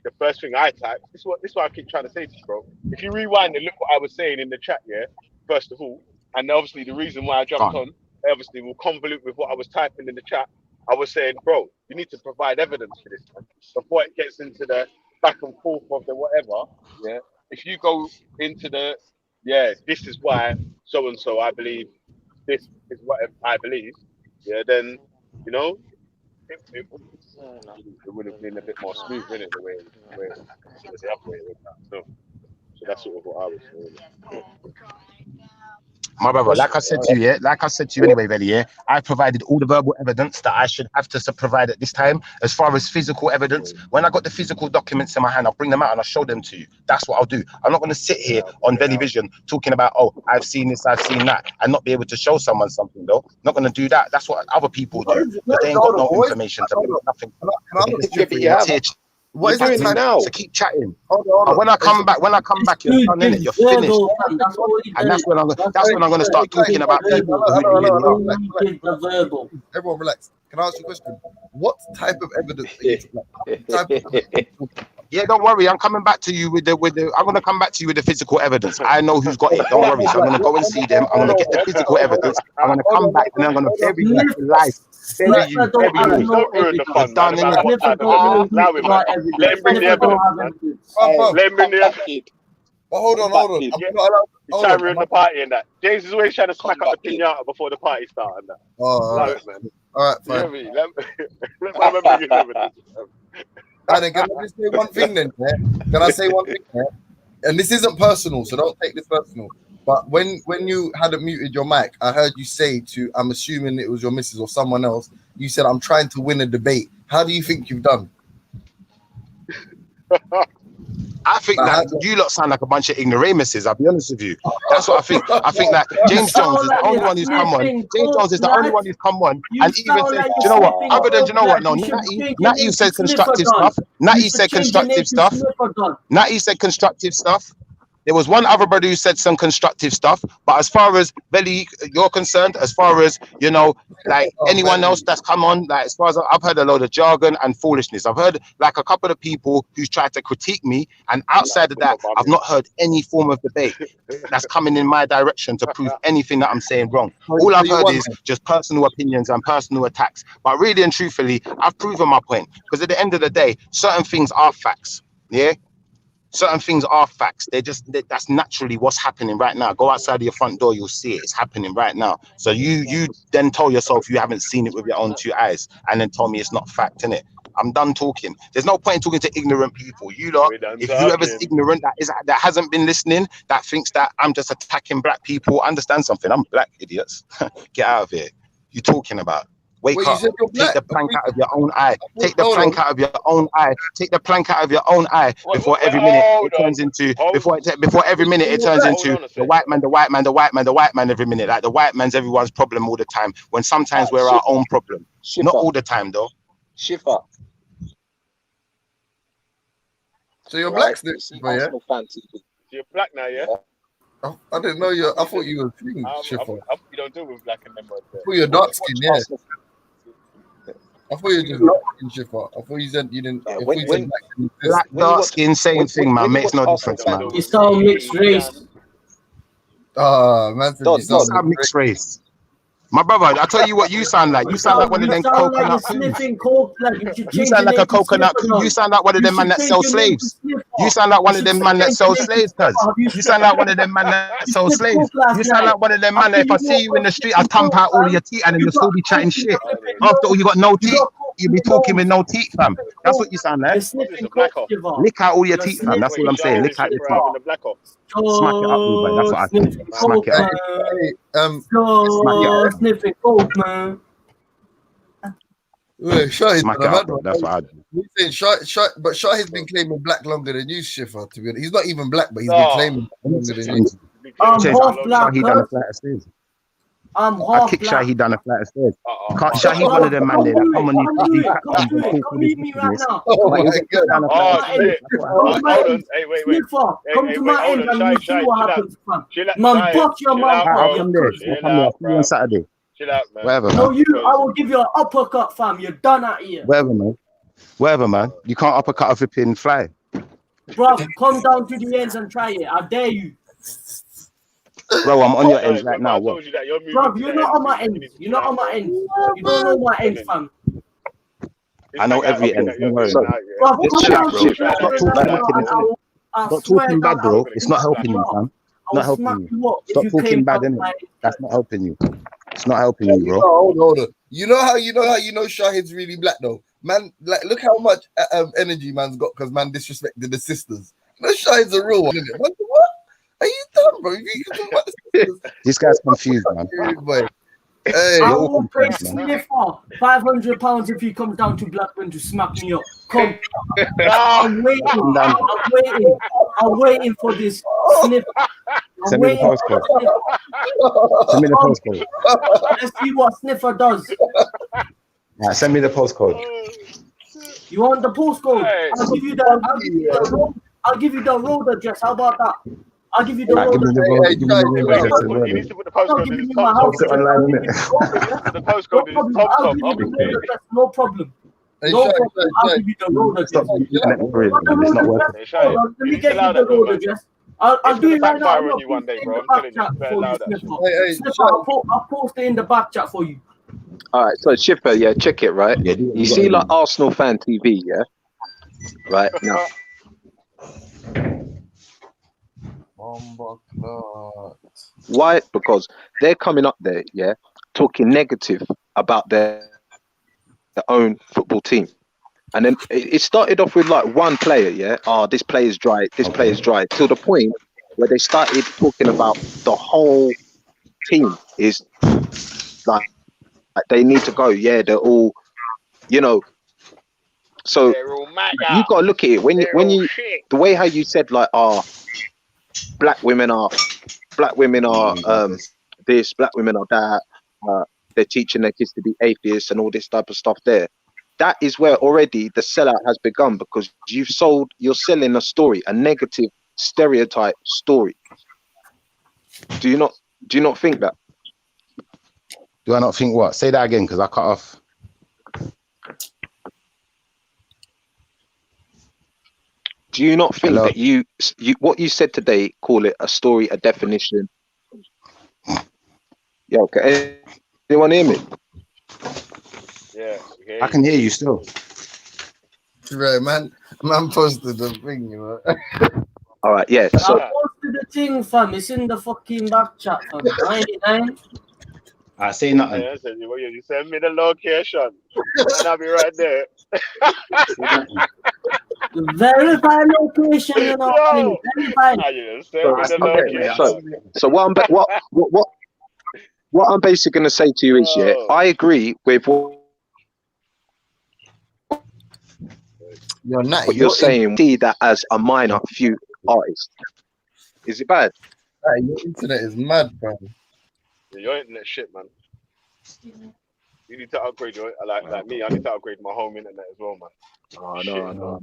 the first thing I typed. This is what I keep trying to say to you, bro. If you rewind and look what I was saying in the chat, yeah. First of all, and obviously the reason why I jumped on, obviously will convolute with what I was typing in the chat. I was saying, bro, you need to provide evidence for this, man. Before it gets into the back and forth of the whatever, yeah. If you go into the, yeah, this is why so and so I believe, this is what I believe, yeah, then, you know, it would have been a bit more smooth, innit, the way the other way with that. So that's sort of what I was saying. My brother, like I said to you, yeah, like I said to you anyway, Veli, yeah, I provided all the verbal evidence that I should have to provide at this time. As far as physical evidence, when I got the physical documents in my hand, I'll bring them out and I'll show them to you. That's what I'll do. I'm not going to sit here on Veli Vision talking about, oh, I've seen this, I've seen that, and not be able to show someone something, though. Not going to do that. That's what other people do. But they ain't got no information to bring nothing. What is that that now? So keep chatting. But when I come back, you're done, innit? You're finished. And that's when I'm gonna start talking about people who really are. Everyone relax. Can I ask you a question? What type of evidence Yeah, don't worry. I'm coming back to you with the. I'm gonna come back to you with the physical evidence. I know who's got it. Don't worry. So I'm gonna go and see them. I'm gonna get the physical evidence. I'm gonna come back and I'm gonna bury you in life. Bury you. Don't ruin the fun, man. About what type of evidence. Allow him, man. Let him bring the evidence, man. Let him bring the evidence. Well, hold on. You try to ruin the party and that. James is always trying to smack up the pinata before the party starts and that. Allow it, man. All right, You know fine. what I mean? Let my man bring his evidence. Alright, can I just say one thing then? Yeah? Can I say one thing? Yeah? And this isn't personal, so don't take this personal. But when you hadn't muted your mic, I heard you say to, I'm assuming it was your missus or someone else, you said, I'm trying to win a debate. How do you think you've done? I think that you lot sound like a bunch of ignoramuses. I'll be honest with you. That's what I think. I think that James Jones is the only one who's come on. James Jones is the only one who's come on and even said, do you know what? Other than, do you know what? No, Natty said constructive stuff. Natty said constructive stuff. Natty said constructive stuff. There was one other brother who said some constructive stuff, but as far as Veli, you're concerned, as far as, you know, like anyone else that's come on, like as far as I've heard a load of jargon and foolishness. I've heard like a couple of people who's tried to critique me, and outside of that, I've not heard any form of debate that's coming in my direction to prove anything that I'm saying wrong. All I've heard is just personal opinions and personal attacks. But really and truthfully, I've proven my point, because at the end of the day, certain things are facts. Yeah. Certain things are facts. That's naturally what's happening right now. Go outside of your front door, you'll see it. It's happening right now. So you then tell yourself you haven't seen it with your own two eyes, and then tell me it's not fact, innit? I'm done talking. There's no point in talking to ignorant people. You lot, if whoever's ignorant that hasn't been listening, that thinks that I'm just attacking black people, understand something. I'm black, idiots. Get out of here. You talking about? Wake up, take the plank out of your own eye. Take the plank out of your own eye. Take the plank out of your own eye before every minute it turns into, before every minute it turns into the white man, the white man, the white man, the white man every minute. Like the white man's everyone's problem all the time, when sometimes we're our own problem. Not all the time though. Shifa. So you're black still, yeah? You're black now, yeah? I didn't know you. I thought you were clean, I Shifa. you don't deal with black and them. I thought you're dark skin, yeah. I thought you were just dark skin, Shifa. I thought you said you didn't. Black, dark skin, same thing, man. Makes no difference, man. You sound mixed race. Man, you sound mixed race. My brother, I tell you what you sound like. You sound like one of them coconut coos. You sound like a coconut coo. You sound like one of them man that sell slaves. You sound like one of them man that sell slaves, cuz. You sound like one of them man that sell slaves. You sound like one of them man that if I see you in the street, I'll thump out all of your teeth and you'll still be chatting shit. After all, you got no teeth. You'll be talking with no teeth, fam. That's what you sound like. Lick out all your teeth, fam. That's what I'm saying. Lick out your teeth. Smack it up, boy. That's what I think. Smack it up. Smack it up. Sniffing coke, man. Smack it up, bro. That's what I do. But Shahid's been claiming black longer than you, Shifa. To be honest, he's not even black, but he's been claiming longer than you. I'm half black. I'm I half kick black. Shahid down a flight of stairs. You can't. Bruv, Shahid one of them man come there that do come it. on these Come do it. Come platforms do and it. talk Come all this meet me right wickedness. now. But Come he'll to get kicked down a flight Oh of my stairs. end. shit. That's what Come to happens. my Hold on. end. Hey, wait. Sniffer, Hey, come hey, to wait. my Hold end on. and you'll see Shy, what chill out. happens, fam. Chill out. Man, Shy, bust your chill mouth out, out. I'll bro. come there. I'll Chill come there. I'll out, see you on bro. Saturday. Chill out, man. Whatever, No, man. you. I Because will give you an uppercut, fam. You're done out here. Whatever, man. Whatever, man. You can't uppercut a flipping fly. Bruv, come down to the ends and try it. I dare you. Bro, I'm on your Shy, ends right remember now. I What? told you that you're moving Bruv, to you're the not end on my soon. You ends. need to You're chill not out, on my bro. ends. You don't know my ends, Telling you. fam. This I know thing that every thing end. that Don't you're worry. doing So now, yeah. Bruv, just come chill, down to Bro, the chill. Shy, ends Stop and chill talking out, wicked. bro. I Stop swear talking down, bad, I will bro. It's not fuck helping you you, up. fam. I'll Not helping smack you. you up if Stop you talking came bad, down to innit? my That's not helping you. It's not helping Hey, you, bro. hold on. You know how Shahid's really black though, man. Like, look how much energy man's got because man disrespected the sisters. You know, Shahid's a real one, isn't it? Man, what? Are you done, bro? You can talk about the sisters. This guy's confused, man. Dude, boy. Hey, You're I all will pay confused, man. Sniffer £500 if he comes down to Blackburn to smack me up. Come, No. I'm waiting. Come down. I'm waiting. I'm waiting for this Sniffer. I'm Send me the waiting for postcode. Sniffer. Send me the Come, postcode. let's see what Sniffer does. Right, send me the postcode. You want the postcode? Hey. I'll give you the road. I'll give you the road address. How about that? I'll give you the Right, road give me the address. road. Hey, Give me the road Wait, address as well. he needs Then. to put the I'm not postcode in giving his you my top house top. Post it address. online, I'll give innit? you the road He needs to address. put the No postcode in his problem. top I'll top. give you I'm the with road you. address. No problem. Hey, No Shahid, problem. I'll give you the road Stop address. looking at me for it, Want the man. It's road not address? working. Hey, Hold Shy, on. Let you me need to get you allow the that though, road man. address. I'll It's do gonna it right now. backfire on Look, you one post day, it in bro. the I'm back telling you. chat You better for you, allow that shit. Sniffer. hey, Sniffer, Shahid. I'll post it in the back chat for you. All right, so Shipper, yeah, check it, right? Yeah, do what You you gotta see, like do. Arsenal fan TV, yeah, right now. Why? Because they're coming up there, yeah, talking negative about their own football team. And then it started off with like one player, yeah. Oh, this player's dry, this player's dry, till the point where they started talking about the whole team is like they need to go. Yeah, they're all, you know. So They're all mad. you gotta look at it when They're all you shit. the way how you said like, black women are this, black women are that. They're teaching their kids to be atheists and all this type of stuff there. That is where already the sellout has begun because you're selling a story, a negative stereotype story. Do you not think that? Do I not think what? Say that again, because I cut off. Do you not think Hello? that you what you said today, call it a story, a definition? Yeah, okay. Anyone hear me? Yeah. I can hear you still. Right, man posted the thing, you know. All right, yeah. So I posted the thing, fam. It's in the fucking back chat, fam. 99. I say nothing. I said, well, you send me the location, and I'll be right there. Verify location, you know. Yo, Verify. you send me the location. so what I'm basically going to say to you is, yeah, I agree with what you're saying. See that as a minor few artists. Is it bad? Hey, your internet is mad, bro. Yeah, your internet shit, man. You need to upgrade your like me. I need to upgrade my home internet as well, man. Oh no.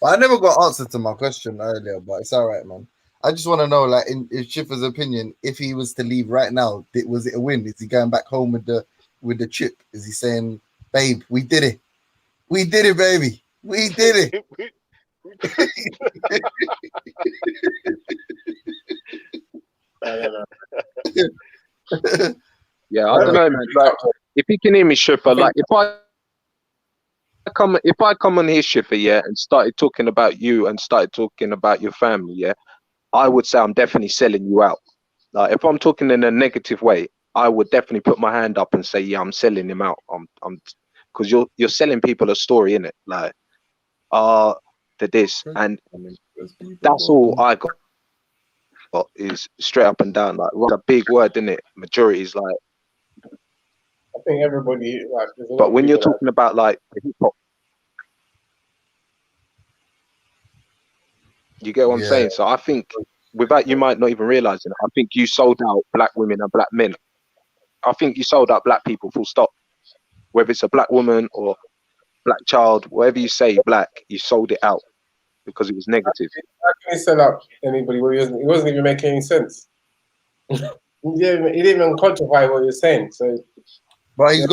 I never got answer to my question earlier, but it's all right, man. I just want to know, like, in Schiffer's opinion, if he was to leave right now, was it a win? Is he going back home with the chip? Is he saying, "Babe, we did it, baby, we did it"? Yeah, I don't know, man. Like, if you can hear me, Shiffer, like if I come on here, Shiffer, yeah, and started talking about you and started talking about your family, yeah, I would say I'm definitely selling you out. Like if I'm talking in a negative way, I would definitely put my hand up and say, yeah, I'm selling him out. I'm because you're selling people a story, innit? Like, this, and that's all I got is straight up and down. Like, it's a big word, isn't it? Majority is like. I think everybody like. But when you're talking about like hip hop, you get what I'm saying. So I think without you might not even realizing it, I think you sold out black women and black men. I think you sold out black people, full stop. Whether it's a black woman or black child, whatever you say, black, you sold it out because it was negative. How can he sell out anybody? Well, he wasn't even making any sense. he didn't even quantify what he was saying. So, but he's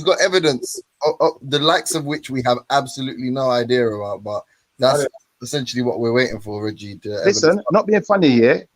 got evidence of the likes of which we have absolutely no idea about. But that's essentially what we're waiting for, Reggie. Listen, not being funny here,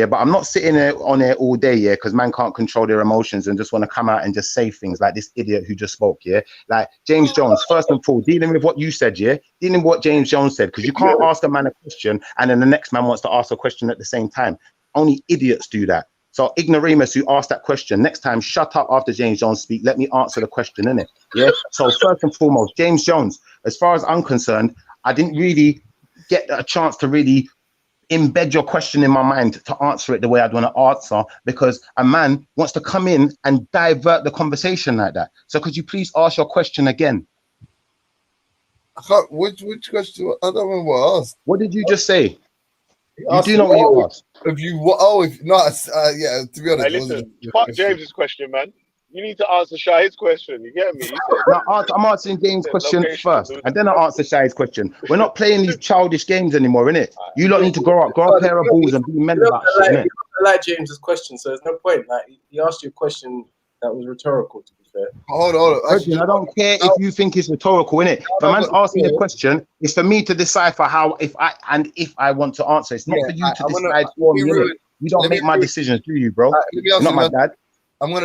but I'm not sitting there on there all day, yeah, because man can't control their emotions and just want to come out and just say things like this idiot who just spoke, yeah. Like James Jones, first and foremost, dealing with what you said, yeah, dealing with what James Jones said, because you can't ask a man a question and then the next man wants to ask a question at the same time. Only idiots do that. So ignoramus who asked that question, next time shut up after James Jones speak. Let me answer the question, innit? Yeah. So first and foremost, James Jones, as far as I'm concerned, I didn't really get a chance to really embed your question in my mind to answer it the way I'd want to answer, because a man wants to come in and divert the conversation like that. So could you please ask your question again? I can't, which question? I don't remember what I asked. What did you just say? You do know what you asked. If you if not, yeah. To be honest, Hey, listen, fuck James's question, man. You need to answer Shahid's question. You get me? No, I'm answering James' question first, and then I answer Shai's question. We're not playing these childish games anymore, innit? You lot need to grow up a pair of balls and be men about shit, innit? You don't like James's question, so there's no point. Like he asked you a question that was rhetorical, to be fair. Hold on. I don't care if you think it's rhetorical, innit? If a man's asking me a question, it's for me to decipher if I want to answer. It's not for you to decide for me, innit? You don't make my decisions, do you, bro? You're not my dad.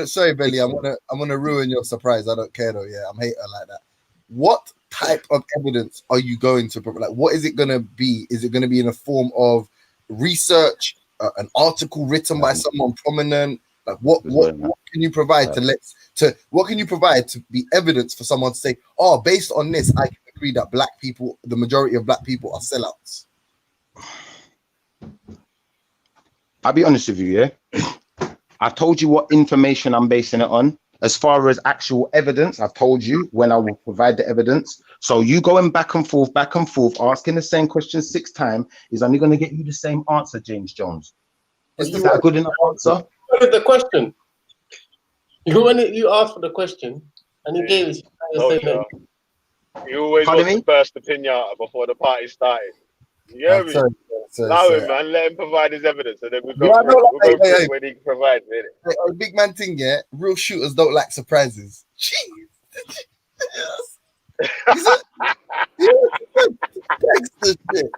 Sorry, Belly. I'm gonna ruin your surprise. I don't care though. Yeah, I'm hater like that. What type of evidence are you going to provide? Like, what is it gonna be? Is it gonna be in a form of research, an article written by someone prominent? Like, what can you provide what can you provide to be evidence for someone to say, oh, based on this, I can agree that black people, the majority of black people, are sellouts? I'll be honest with you, yeah. I told you what information I'm basing it on. As far as actual evidence, I've told you when I will provide the evidence. So you going back and forth, asking the same question 6 times is only going to get you the same answer, James Jones. Is that a good enough answer? The question. You asked for the question, and he gave his statement. You always want to burst the pinata before the party started. You hear me? Allow him, man. Let him provide his evidence, and then we'll go through when he provides it. A big man thing, yeah. Real shooters don't like surprises. Jeez. Gangster shit.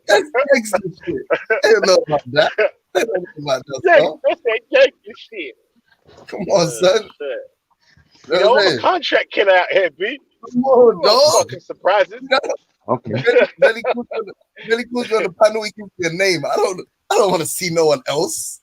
That's gangster shit. I don't know about that. That's gangster shit. Come on, son. Yo, I'm a contract killer out here, B. Come on, dog. Fucking surprises. Okay. Belly calls you on the panel. He gives you a name. I don't want to see no one else.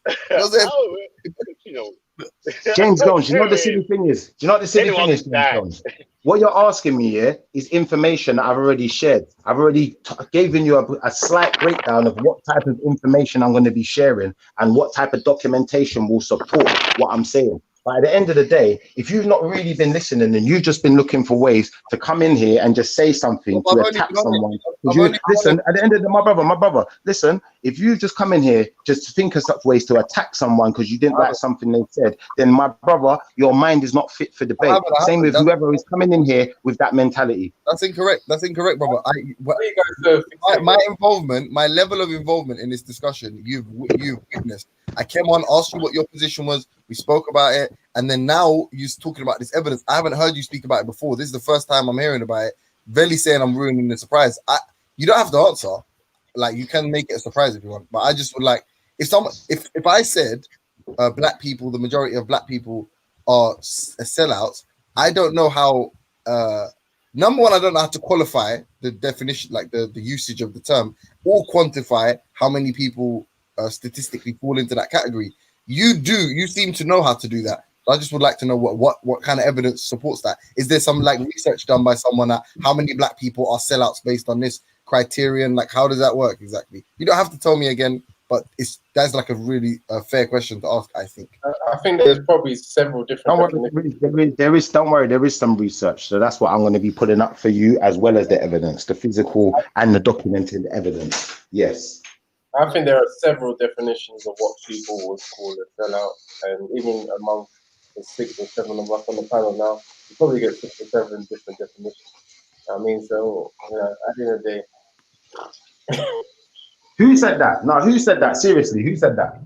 James Jones, you know what the silly thing is? Do you know what the silly thing is, James Jones? What you're asking me here is information that I've already shared. I've already given you a slight breakdown of what type of information I'm going to be sharing and what type of documentation will support what I'm saying. But at the end of the day, if you've not really been listening and you've just been looking for ways to come in here and just say something to attack someone, listen, at the end of the my brother, listen, if you just come in here just to think of such ways to attack someone because you didn't like something they said, then my brother, your mind is not fit for debate. Same with whoever is coming in here with that mentality. That's incorrect, brother. My involvement, my level of involvement in this discussion, you've witnessed. I came on, asked you what your position was. We spoke about it, and then now you're talking about this evidence. I haven't heard you speak about it before. This is the first time I'm hearing about it. Veli saying I'm ruining the surprise. You don't have to answer. Like, you can make it a surprise if you want, but I just would like if I said black people, the majority of black people are sellouts. I don't know how. Number one, I don't know how to qualify the definition, like the usage of the term, or quantify how many people statistically fall into that category. You seem to know how to do that. So I just would like to know what kind of evidence supports that. Is there some like research done by someone that how many black people are sellouts based on this criterion? Like, how does that work exactly? You don't have to tell me again, but that's like a really fair question to ask, I think. I think there's probably several different. There is some research. So that's what I'm going to be putting up for you, as well as the evidence, the physical and the documented evidence. Yes. I think there are several definitions of what people would call a sellout, and even among the 6 or 7 of us on the panel now, you probably get 6 or 7 different definitions. I mean, so at the end of the day, Who said that? No, who said that? Seriously, who said that?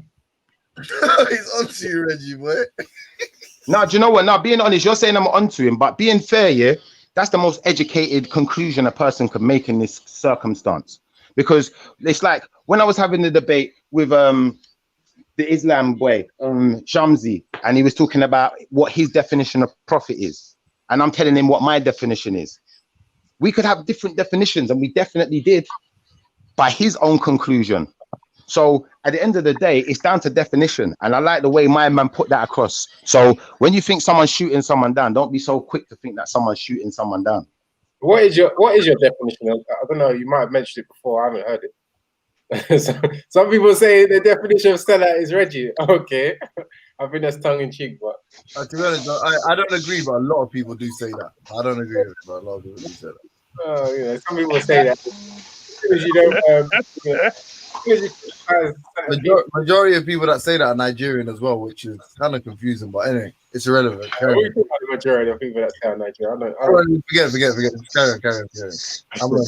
He's onto you, Reggie, boy. No, do you know what? Now, being honest, you're saying I'm onto him, but being fair, yeah, that's the most educated conclusion a person could make in this circumstance. Because it's like when I was having the debate with the Islam boy, Shamsi, and he was talking about what his definition of prophet is. And I'm telling him what my definition is. We could have different definitions, and we definitely did by his own conclusion. So at the end of the day, it's down to definition. And I like the way my man put that across. So when you think someone's shooting someone down, don't be so quick to think that someone's shooting someone down. what is your definition? I don't know. You might have mentioned it before. I haven't heard it. Some people say the definition of sellout is Reggie. Okay, I think that's tongue in cheek, but To be honest, I don't agree, but a lot of people do say that. I don't agree with it, but a lot of people do say that. some people say that. Because you don't. Majority of people that say that are Nigerian as well, which is kind of confusing. But anyway, it's irrelevant. What do you think about the majority of people that say are Nigerian? Forget. Carry on. I'm not.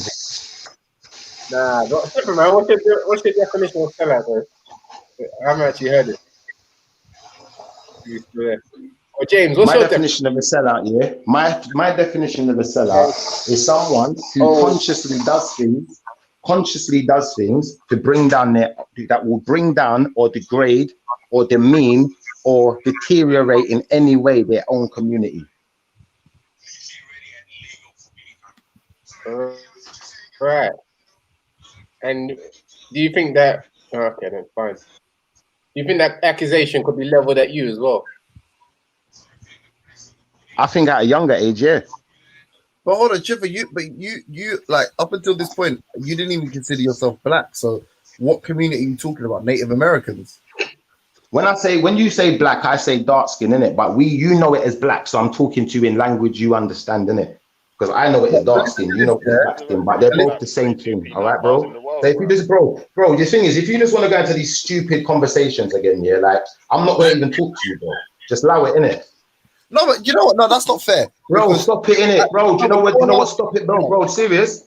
Nah, what's different, man? What's your definition of sellout, bro? I haven't actually heard it. Or James, what's my your definition of a sellout? Yeah, my definition of a sellout is someone who consciously does things to bring down that will bring down or degrade or demean or deteriorate in any way their own community. Right. And do you think that? Okay, then fine. Do you think that accusation could be leveled at you as well? I think at a younger age, yeah. But hold on, Chipper, you like up until this point, you didn't even consider yourself black. So what community are you talking about? Native Americans? When you say black, I say dark skin, innit? But you know it as black, so I'm talking to you in language you understand, innit? Because I know it as dark skin, you know it as black skin, but they're both the same thing, all right, bro? So if you just, bro, the thing is, if you just want to go into these stupid conversations again, yeah, like, I'm not going to even talk to you, bro. Just allow it, innit? No, but you know what? No, that's not fair. Bro, stop it, innit? Bro, do you know what stop it, bro? Bro, serious,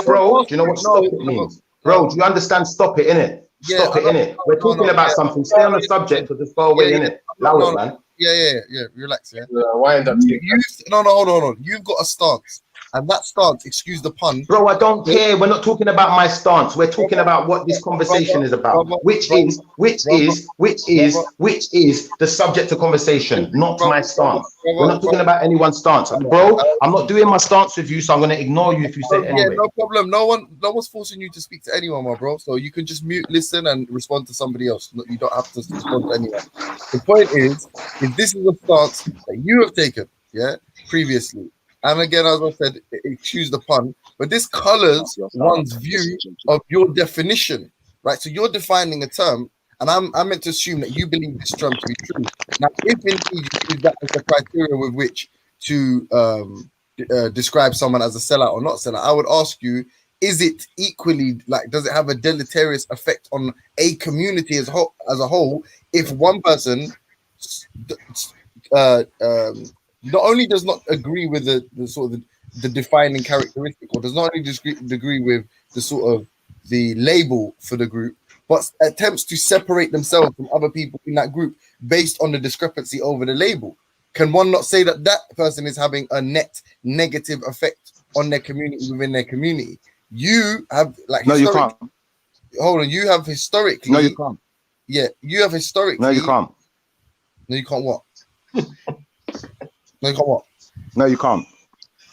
bro. Do you know what stop it means? Bro, do you understand stop it, innit? Stop it, innit? We're talking about something. Stay on the subject, but just go away, innit? Allow it, man. Yeah. Relax, yeah. Wind up. Hold on. You've got a stance. And that stance, excuse the pun. Bro, I don't care. We're not talking about my stance. We're talking about what this conversation is about, which is the subject of conversation, not my stance. We're not talking about anyone's stance. Bro, I'm not doing my stance with you, so I'm going to ignore you if you say it anyway. Yeah, no problem. No one's forcing you to speak to anyone, my bro. So you can just mute, listen, and respond to somebody else. You don't have to respond to anyone. The point is, if this is a stance that you have taken, yeah, previously, and again, as I said, excuse the pun, but this colors one's view of your definition, right? So you're defining a term, and I'm meant to assume that you believe this term to be true. Now, if indeed you use that as the criteria with which to describe someone as a sellout or not sellout, I would ask you, is it equally, like, does it have a deleterious effect on a community as a whole if one person not only does not agree with the sort of the defining characteristic, or does not only agree with the sort of the label for the group, but attempts to separate themselves from other people in that group based on the discrepancy over the label? Can one not say that that person is having a net negative effect on their community within their community? You have, like, no, you can't. Hold on, you have historically. No, you can't. Yeah, you have historically. No, you can't. No, you can't what? No, you can't what? No, you can't.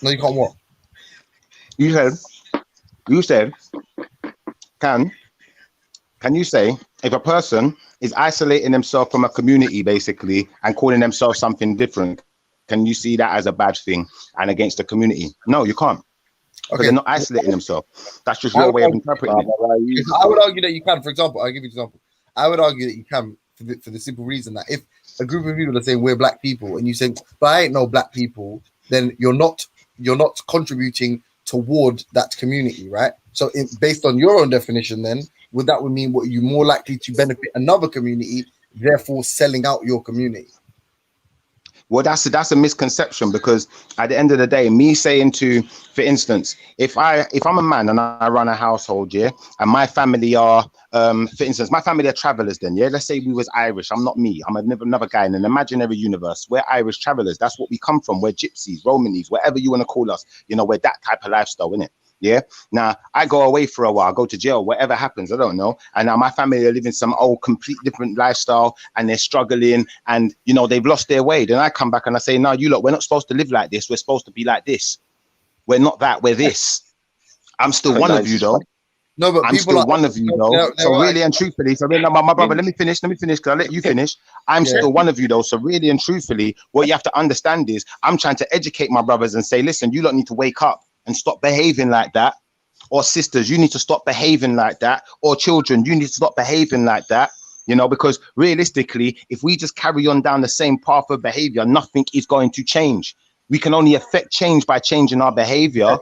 No, you can't what? You said, can you say if a person is isolating themselves from a community basically and calling themselves something different, can you see that as a bad thing and against the community? No, you can't. Because they're not isolating themselves. That's just your way of interpreting it. I would argue that you can. For example, I'll give you an example. I would argue that you can for the simple reason that if a group of people are saying we're black people and you say, but I ain't no black people, then you're not contributing toward that community, right? So based on your own definition, then would that would mean what you more likely to benefit another community, therefore selling out your community? Well, that's a misconception, because at the end of the day, me saying to, for instance, if I'm a man and I run a household, yeah, and my family are, for instance, my family are travelers. Then, yeah, let's say we was Irish. I'm not me. I'm another guy in an imaginary universe. We're Irish travelers. That's what we come from. We're gypsies, Romanis, whatever you want to call us. You know, we're that type of lifestyle, innit? Yeah. Now I go away for a while, go to jail, whatever happens, I don't know. And now my family are living some old, complete different lifestyle, and they're struggling, and you know they've lost their way. Then I come back and I say, no, you lot, we're not supposed to live like this. We're supposed to be like this. We're not that. We're this. I'm still one of you, though. No, but I'm still one of you, though. So really and truthfully, so my brother, let me finish, because I'll let you finish. I'm still one of you, though. So really and truthfully, what you have to understand is I'm trying to educate my brothers and say, listen, you lot need to wake up and stop behaving like that. Or sisters, you need to stop behaving like that. Or children, you need to stop behaving like that. You know, because realistically, if we just carry on down the same path of behavior, nothing is going to change. We can only affect change by changing our behavior.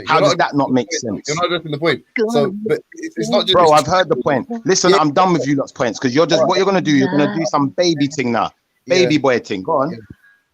How does that not make sense? You're not addressing the point. So, but it's not just. Bro, I've heard the point. Listen, I'm done with you lot's points, because you're just, what you're going to do, you're going to do some baby thing now. Baby boy thing. Go on.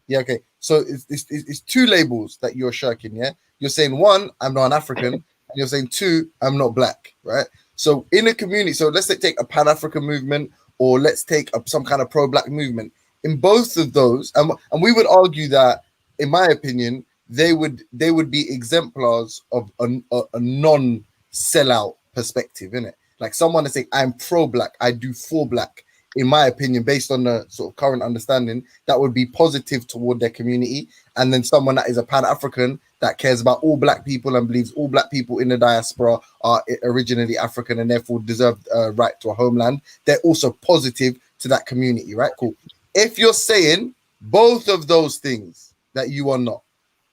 Yeah, okay. So it's two labels that you're shirking, yeah? You're saying, one, I'm not an African, and you're saying, two, I'm not black, right? So in a community, so let's take a Pan-African movement, or let's take some kind of pro-black movement. In both of those, and we would argue that, in my opinion, they would be exemplars of a non-sellout perspective, innit? Like someone that's saying, I'm pro-black, I do for black. In my opinion, based on the sort of current understanding, that would be positive toward their community. And then someone that is a Pan-African that cares about all black people and believes all black people in the diaspora are originally African and therefore deserve right to a homeland. They're also positive to that community, right? Cool. If you're saying both of those things that you are not,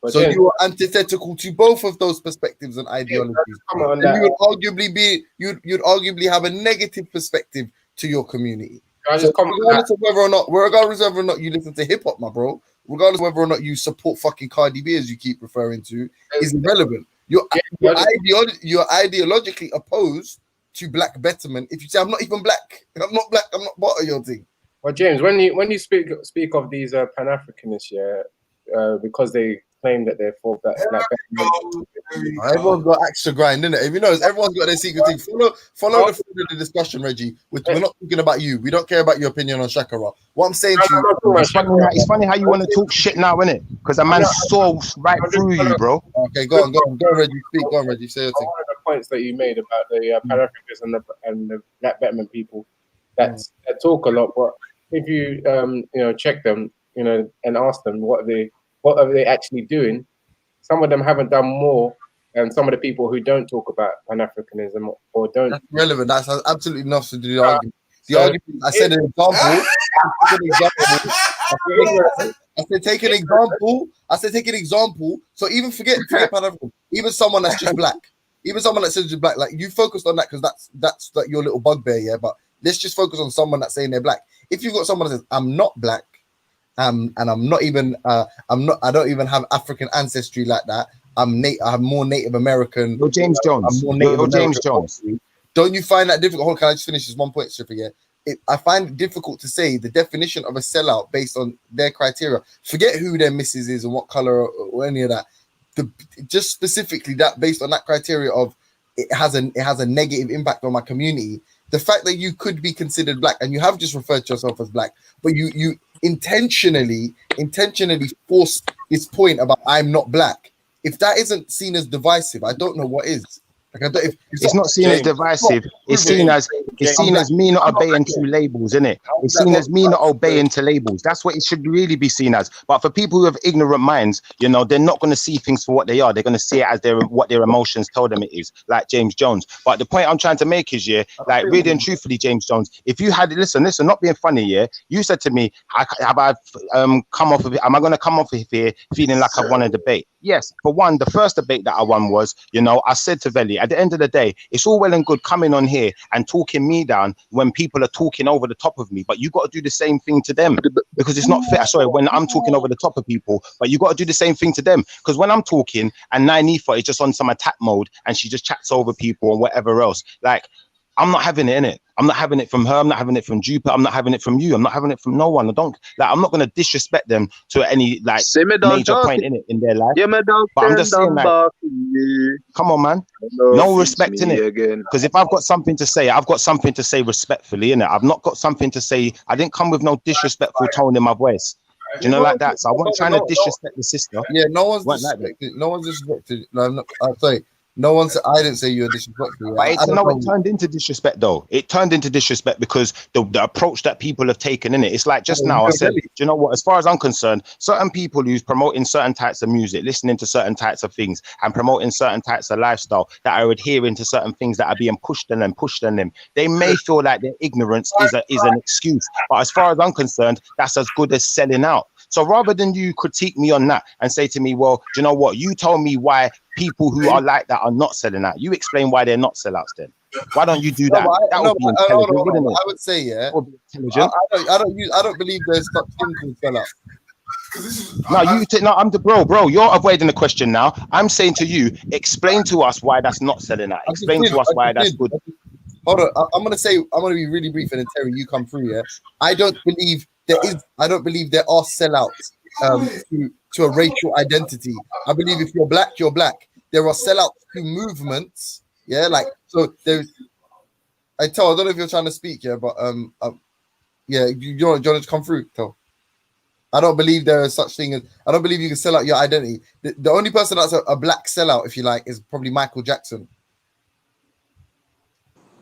so you are antithetical to both of those perspectives and ideologies, then you would you'd arguably have a negative perspective to your community. So regardless of whether or not you listen to hip hop, my bro, regardless of whether or not you support fucking Cardi B, as you keep referring to, is irrelevant. You're ideologically opposed to black betterment. If you say I'm not even black, I'm not part of your thing. Well, James, when you speak of these Pan-Africanists, because they claim that they're for black betterment. Everyone's got extra grind, innit? If you notice, everyone's got their secret thing. Follow the flow of the discussion, Reggie. We're not talking about you. We don't care about your opinion on Shakara. What I'm saying to you, it's funny how you want to talk shit now, innit? Because a man saw right through you, bro. Okay, go on, Reggie. Speak, go on, Reggie. Say your thing. One of the points that you made about the Pan-Africans and the black betterment people that talk a lot, but if you check them, and ask them what are they actually doing, some of them haven't done more than some of the people who don't talk about Pan-Africanism or don't. That's relevant. That's absolutely enough to do the argument. The argument, I said an example. I said take an example. So even forget Pan-African, even someone that's just black, like you focused on that because that's like your little bugbear, yeah. But let's just focus on someone that's saying they're black. If you've got someone that says I'm not black, and I'm not even I don't even have African ancestry like that. I have more Native American. You're James Jones. James Jones. Don't you find that difficult? Hold on, can I just finish this one point, Stripper? Yeah. I find it difficult to say the definition of a sellout based on their criteria. Forget who their missus is and what color or any of that. Just specifically that based on that criteria of it has a negative impact on my community. The fact that you could be considered black and you have just referred to yourself as black, but you intentionally force this point about I'm not black. If that isn't seen as divisive, I don't know what is. Like it's not seen as divisive. It's seen as me not obeying to labels, isn't it? It's seen as me not obeying to labels. That's what it should really be seen as. But for people who have ignorant minds, they're not going to see things for what they are. They're going to see it as what their emotions tell them it is, like James Jones. But the point I'm trying to make is, like really and truthfully, James Jones, if you had listen, not being funny, you said to me, am I going to come off of here feeling like I've won a debate? Yes, for one, the first debate that I won was, I said to Veli, at the end of the day, it's all well and good coming on here and talking me down when people are talking over the top of me, but you got to do the same thing to them because it's not fair. Sorry, when I'm talking over the top of people, but you got to do the same thing to them because when I'm talking and Nynifa is just on some attack mode and she just chats over people and whatever else, like I'm not having it in it. I'm not having it from her. I'm not having it from Jupiter. I'm not having it from you. I'm not having it from no one. I'm not gonna disrespect them to any like major point in it in their life. But I'm just saying, like, come on, man. No respect in it. Because if I've got something to say, I've got something to say respectfully in it. I've not got something to say. I didn't come with no disrespectful tone in my voice. Do you know, like that? So I wasn't trying to disrespect the sister. Yeah, no one's Wasn't like that. disrespected. No one's disrespected. No, I'm not, I'm sorry. No one said. I didn't say you were disrespectful. But it turned into disrespect, though. It turned into disrespect because the approach that people have taken in it. It's like just now I said, do you know what? As far as I'm concerned, certain people who's promoting certain types of music, listening to certain types of things, and promoting certain types of lifestyle that are adhering to certain things that are being pushed on them, they may feel like their ignorance is an excuse. But as far as I'm concerned, that's as good as selling out. So rather than you critique me on that and say to me, well, do you know what? You told me why people who are like that are not selling out. You explain why they're not sellouts then. Why don't you do that? That would be intelligent, wouldn't it? I would say, yeah. That would be intelligent. I don't believe there's such thing called sellout. Bro, you're avoiding the question now. I'm saying to you, explain to us why that's not selling out. Explain to us why that's good. Hold on, I'm gonna be really brief, and then Terry, you come through. Yeah, I don't believe there are sellouts to a racial identity. I believe if you're black, you're black. There are sellouts to movements. Yeah, like so. I don't know if you're trying to speak. Yeah, but yeah, you want to come through. Tell. I don't believe there is such thing as. I don't believe you can sell out your identity. The only person that's a black sellout, if you like, is probably Michael Jackson.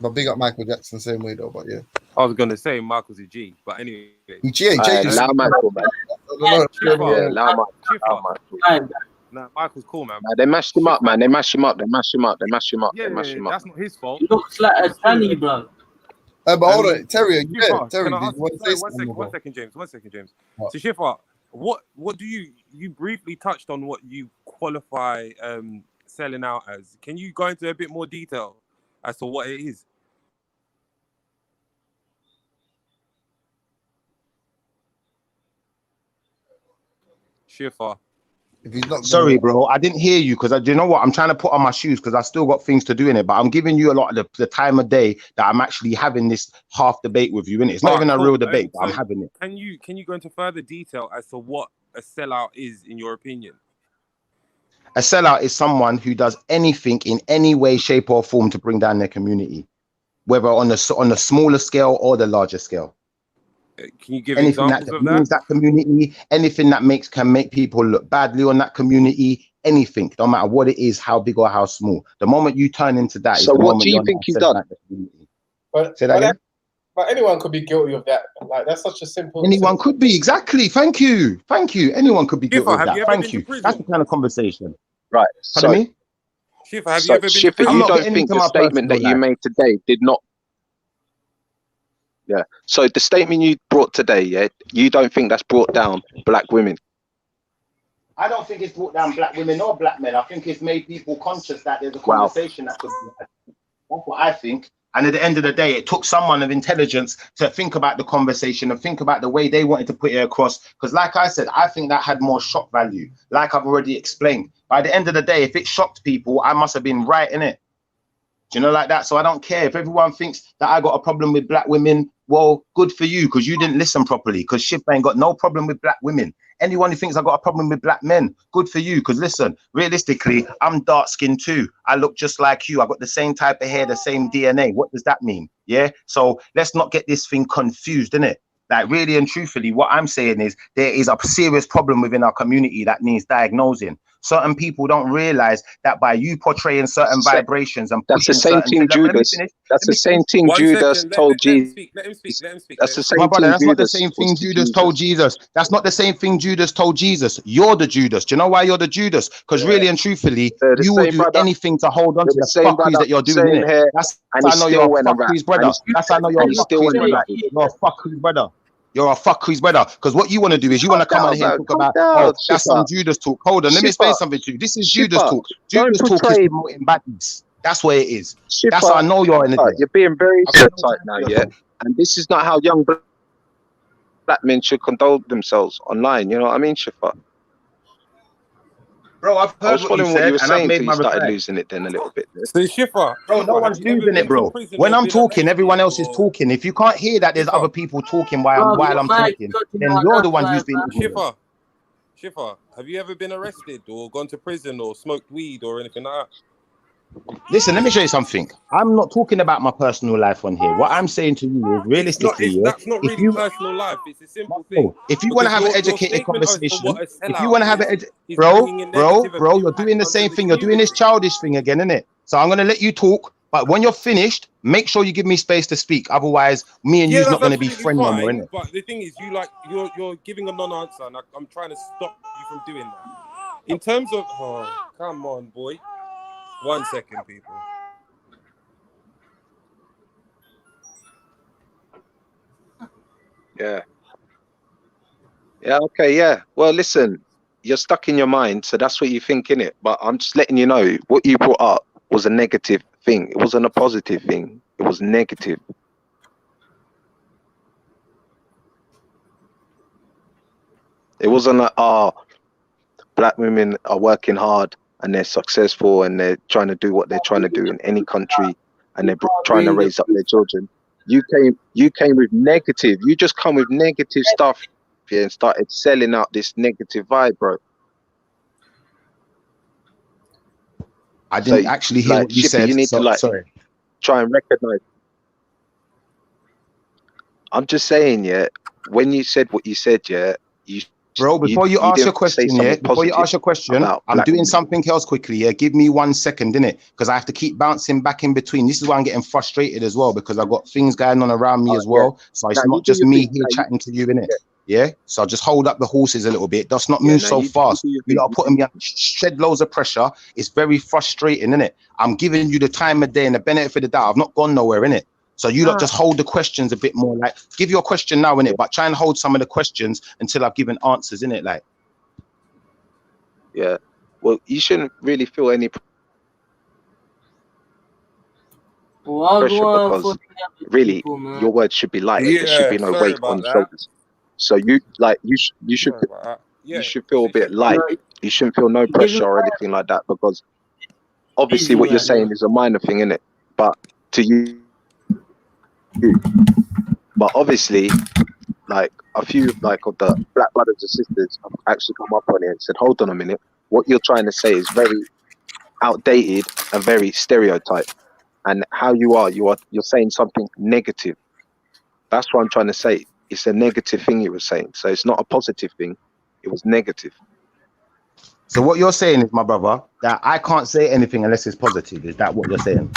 But big up Michael Jackson, same way though. But yeah, I was gonna say Michael's a G, but anyway. Allow Michael, man. Allow Michael. No, Michael's cool, man. They mashed him up, man. They mash him up. Yeah, that's not his fault. He looks like a tanny, bro. But hold on, Terry, Terry, can I ask, one second, James. So Shifa, what do you briefly touched on what you qualify selling out as? Can you go into a bit more detail as to what it is? Shifa. Sorry, bro. I didn't hear you because do you know what? I'm trying to put on my shoes because I still got things to do in it. But I'm giving you a lot of the time of day that I'm actually having this half debate with you. In it, it's not even a real debate, but I'm having it. Can you go into further detail as to what a sellout is in your opinion? A sellout is someone who does anything in any way, shape, or form to bring down their community, whether on the smaller scale or the larger scale. Can you give anything examples that of that? that community, anything that can make people look badly on that community, anything, no matter what it is, how big or how small. The moment you turn into that, so what do you think you've done? Say that again? But anyone could be guilty of that. Like that's such a simple. Anyone could be, exactly. Thank you. Anyone could be guilty of that. Thank you. That's the kind of conversation. Right. Pardon me? Shifa, have you ever been? Shifa, you don't think the statement that you made today did not? Yeah. So the statement you brought today, yeah, you don't think that's brought down black women? I don't think it's brought down black women or black men. I think it's made people conscious that there's a conversation that could be had. That's what I think. And at the end of the day, it took someone of intelligence to think about the conversation and think about the way they wanted to put it across. Because like I said, I think that had more shock value, like I've already explained. By the end of the day, if it shocked people, I must have been right in it. Do you know, like that? So I don't care if everyone thinks that I got a problem with black women. Well, good for you, because you didn't listen properly. Because Shifa ain't got no problem with black women. Anyone who thinks I got a problem with black men, good for you. Because listen, realistically, I'm dark skinned too. I look just like you. I got the same type of hair, the same DNA. What does that mean? Yeah. So let's not get this thing confused, innit? Like really and truthfully, what I'm saying is there is a serious problem within our community that needs diagnosing. Certain people don't realize that by you portraying certain vibrations and that's the same thing Judas. That's the same thing Judas told Jesus. Let him speak. That's the same my brother, thing. That's not the same thing Judas told Jesus. That's not the same thing Judas told Jesus. You're the Judas. Do you know why you're the Judas? Because really and truthfully, you will do anything to hold on to the fuckeries that you're doing. That's how I know you're a fuckeries brother. That's how I know you're a fuckeries brother. You're a fuckeries brother. You're a fuckeries brother. Because what you want to do is you want to come on here and talk about, oh, that's some Judas talk. Hold on, let me explain something to you. This is Judas talk. Judas talk is promoting badness. That's what it is. That's how I know you're in it. You're being very tight now, yeah? And this is not how young black men should condole themselves online. You know what I mean, Shifa? Bro, I've I heard was what you following what you said were and I've saying made till my you started reply. losing it then a little bit. So Shifa, Bro, no Shifa, one's have you ever losing it, been to bro. prison When or I'm been talking, everyone arrested else is or talking. If you can't hear that there's other Shifa? people talking Bro, while your I'm mic talking, cutting then out. you're the That's one why, who's being man. ignorant. Shifa, have you ever been arrested or gone to prison or smoked weed or anything like that? Listen, let me show you something. I'm not talking about my personal life on here. What I'm saying to you is realistically, yeah, That's not if really you personal life. It's a simple thing. want to Because have an your educated statement as to conversation, what a if you sellout want to have is bro, bringing a negative you're doing impact the onto same the thing. You're doing this community. childish thing again, innit? So I'm gonna let you talk, but when you're finished, make sure you give me space to speak. Otherwise, me and Yeah, you's not that's gonna be absolutely friends no more, fine. innit? But the thing is, you're giving a non-answer, and I'm trying to stop you from doing that. In terms of, oh, come on, boy. 1 second, people. Yeah. Yeah, okay, yeah. Well, listen, you're stuck in your mind, so that's what you think, innit? But I'm just letting you know what you brought up was a negative thing. It wasn't a positive thing. It was negative. It wasn't like, black women are working hard and they're successful and they're trying to do what they're trying to do in any country and they're trying to raise up their children. You came with negative. You just come with negative stuff, yeah, and started selling out this negative vibe, bro. I didn't actually hear like, what you Shippy, said. you need to So like sorry. try and recognize. I'm just saying, yeah, when you said what you said, yeah, Bro, before you ask your didn't say question, yeah, something before you positive ask your question, about I'm black doing women. something else quickly. Yeah, give me 1 second, innit? Because I have to keep bouncing back in between. This is why I'm getting frustrated as well because I've got things going on around me as Yeah. well. So it's Now you not do just your me thing. here chatting to you, innit? Yeah. So I'll just hold up the horses a little bit. Let's not Yeah, move now so you fast. do your You thing. lot are putting me on shed loads of pressure. It's very frustrating, innit? I'm giving you the time of day and the benefit of the doubt. I've not gone nowhere, innit? So you lot just hold the questions a bit more. Like, give your question now, innit? But try and hold some of the questions until I've given answers, innit? Like. Yeah. Well, you shouldn't really feel any pressure because really your words should be light. There should Yeah, be no sorry weight on about your that. shoulders. So you should Sorry about that. Yeah, you should feel a bit Shishi. light. You shouldn't feel no pressure or anything like that because obviously what you're saying is a minor thing, isn't it? But to you, but obviously, like a few like of the black brothers and sisters have actually come up on it and said, "Hold on a minute, what you're trying to say is very outdated and very stereotyped. And how you're saying something negative. That's what I'm trying to say. It's a negative thing you were saying. So it's not a positive thing. It was negative." So what you're saying is, my brother, that I can't say anything unless it's positive. Is that what you're saying?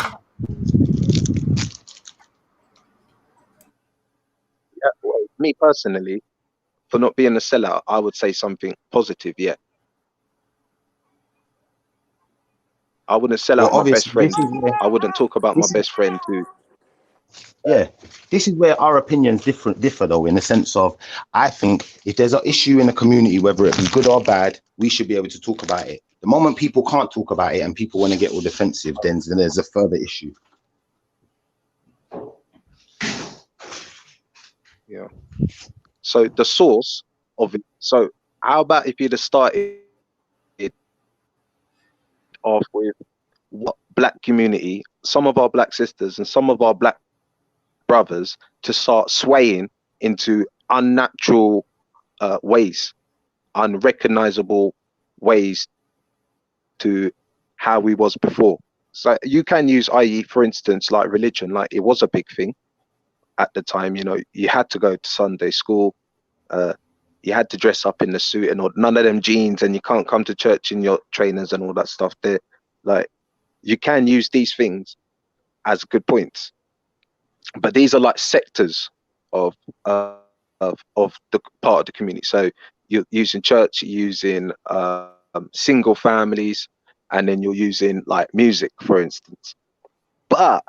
Yeah, well, me personally, for not being a sellout, I would say something positive. Yeah, I wouldn't sell Well, out my best obviously, friend. this is where I wouldn't talk about my this is, best friend who. yeah, this is where our opinions differ though, in the sense of I think if there's an issue in the community, whether it be good or bad, we should be able to talk about it. The moment people can't talk about it and people want to get all defensive, then there's a further issue. Yeah. So the source of it. So how about if you'd have started off with what black community, some of our black sisters and some of our black brothers to start swaying into unnatural ways, unrecognizable ways to how we was before. So you can use, i.e., for instance, like religion, like it was a big thing at the time. You know, you had to go to Sunday school, you had to dress up in the suit and all, none of them jeans, and you can't come to church in your trainers and all that stuff. There, like, you can use these things as good points, but these are like sectors of the part of the community. So you're using church, you're using single families, and then you're using like music, for instance. But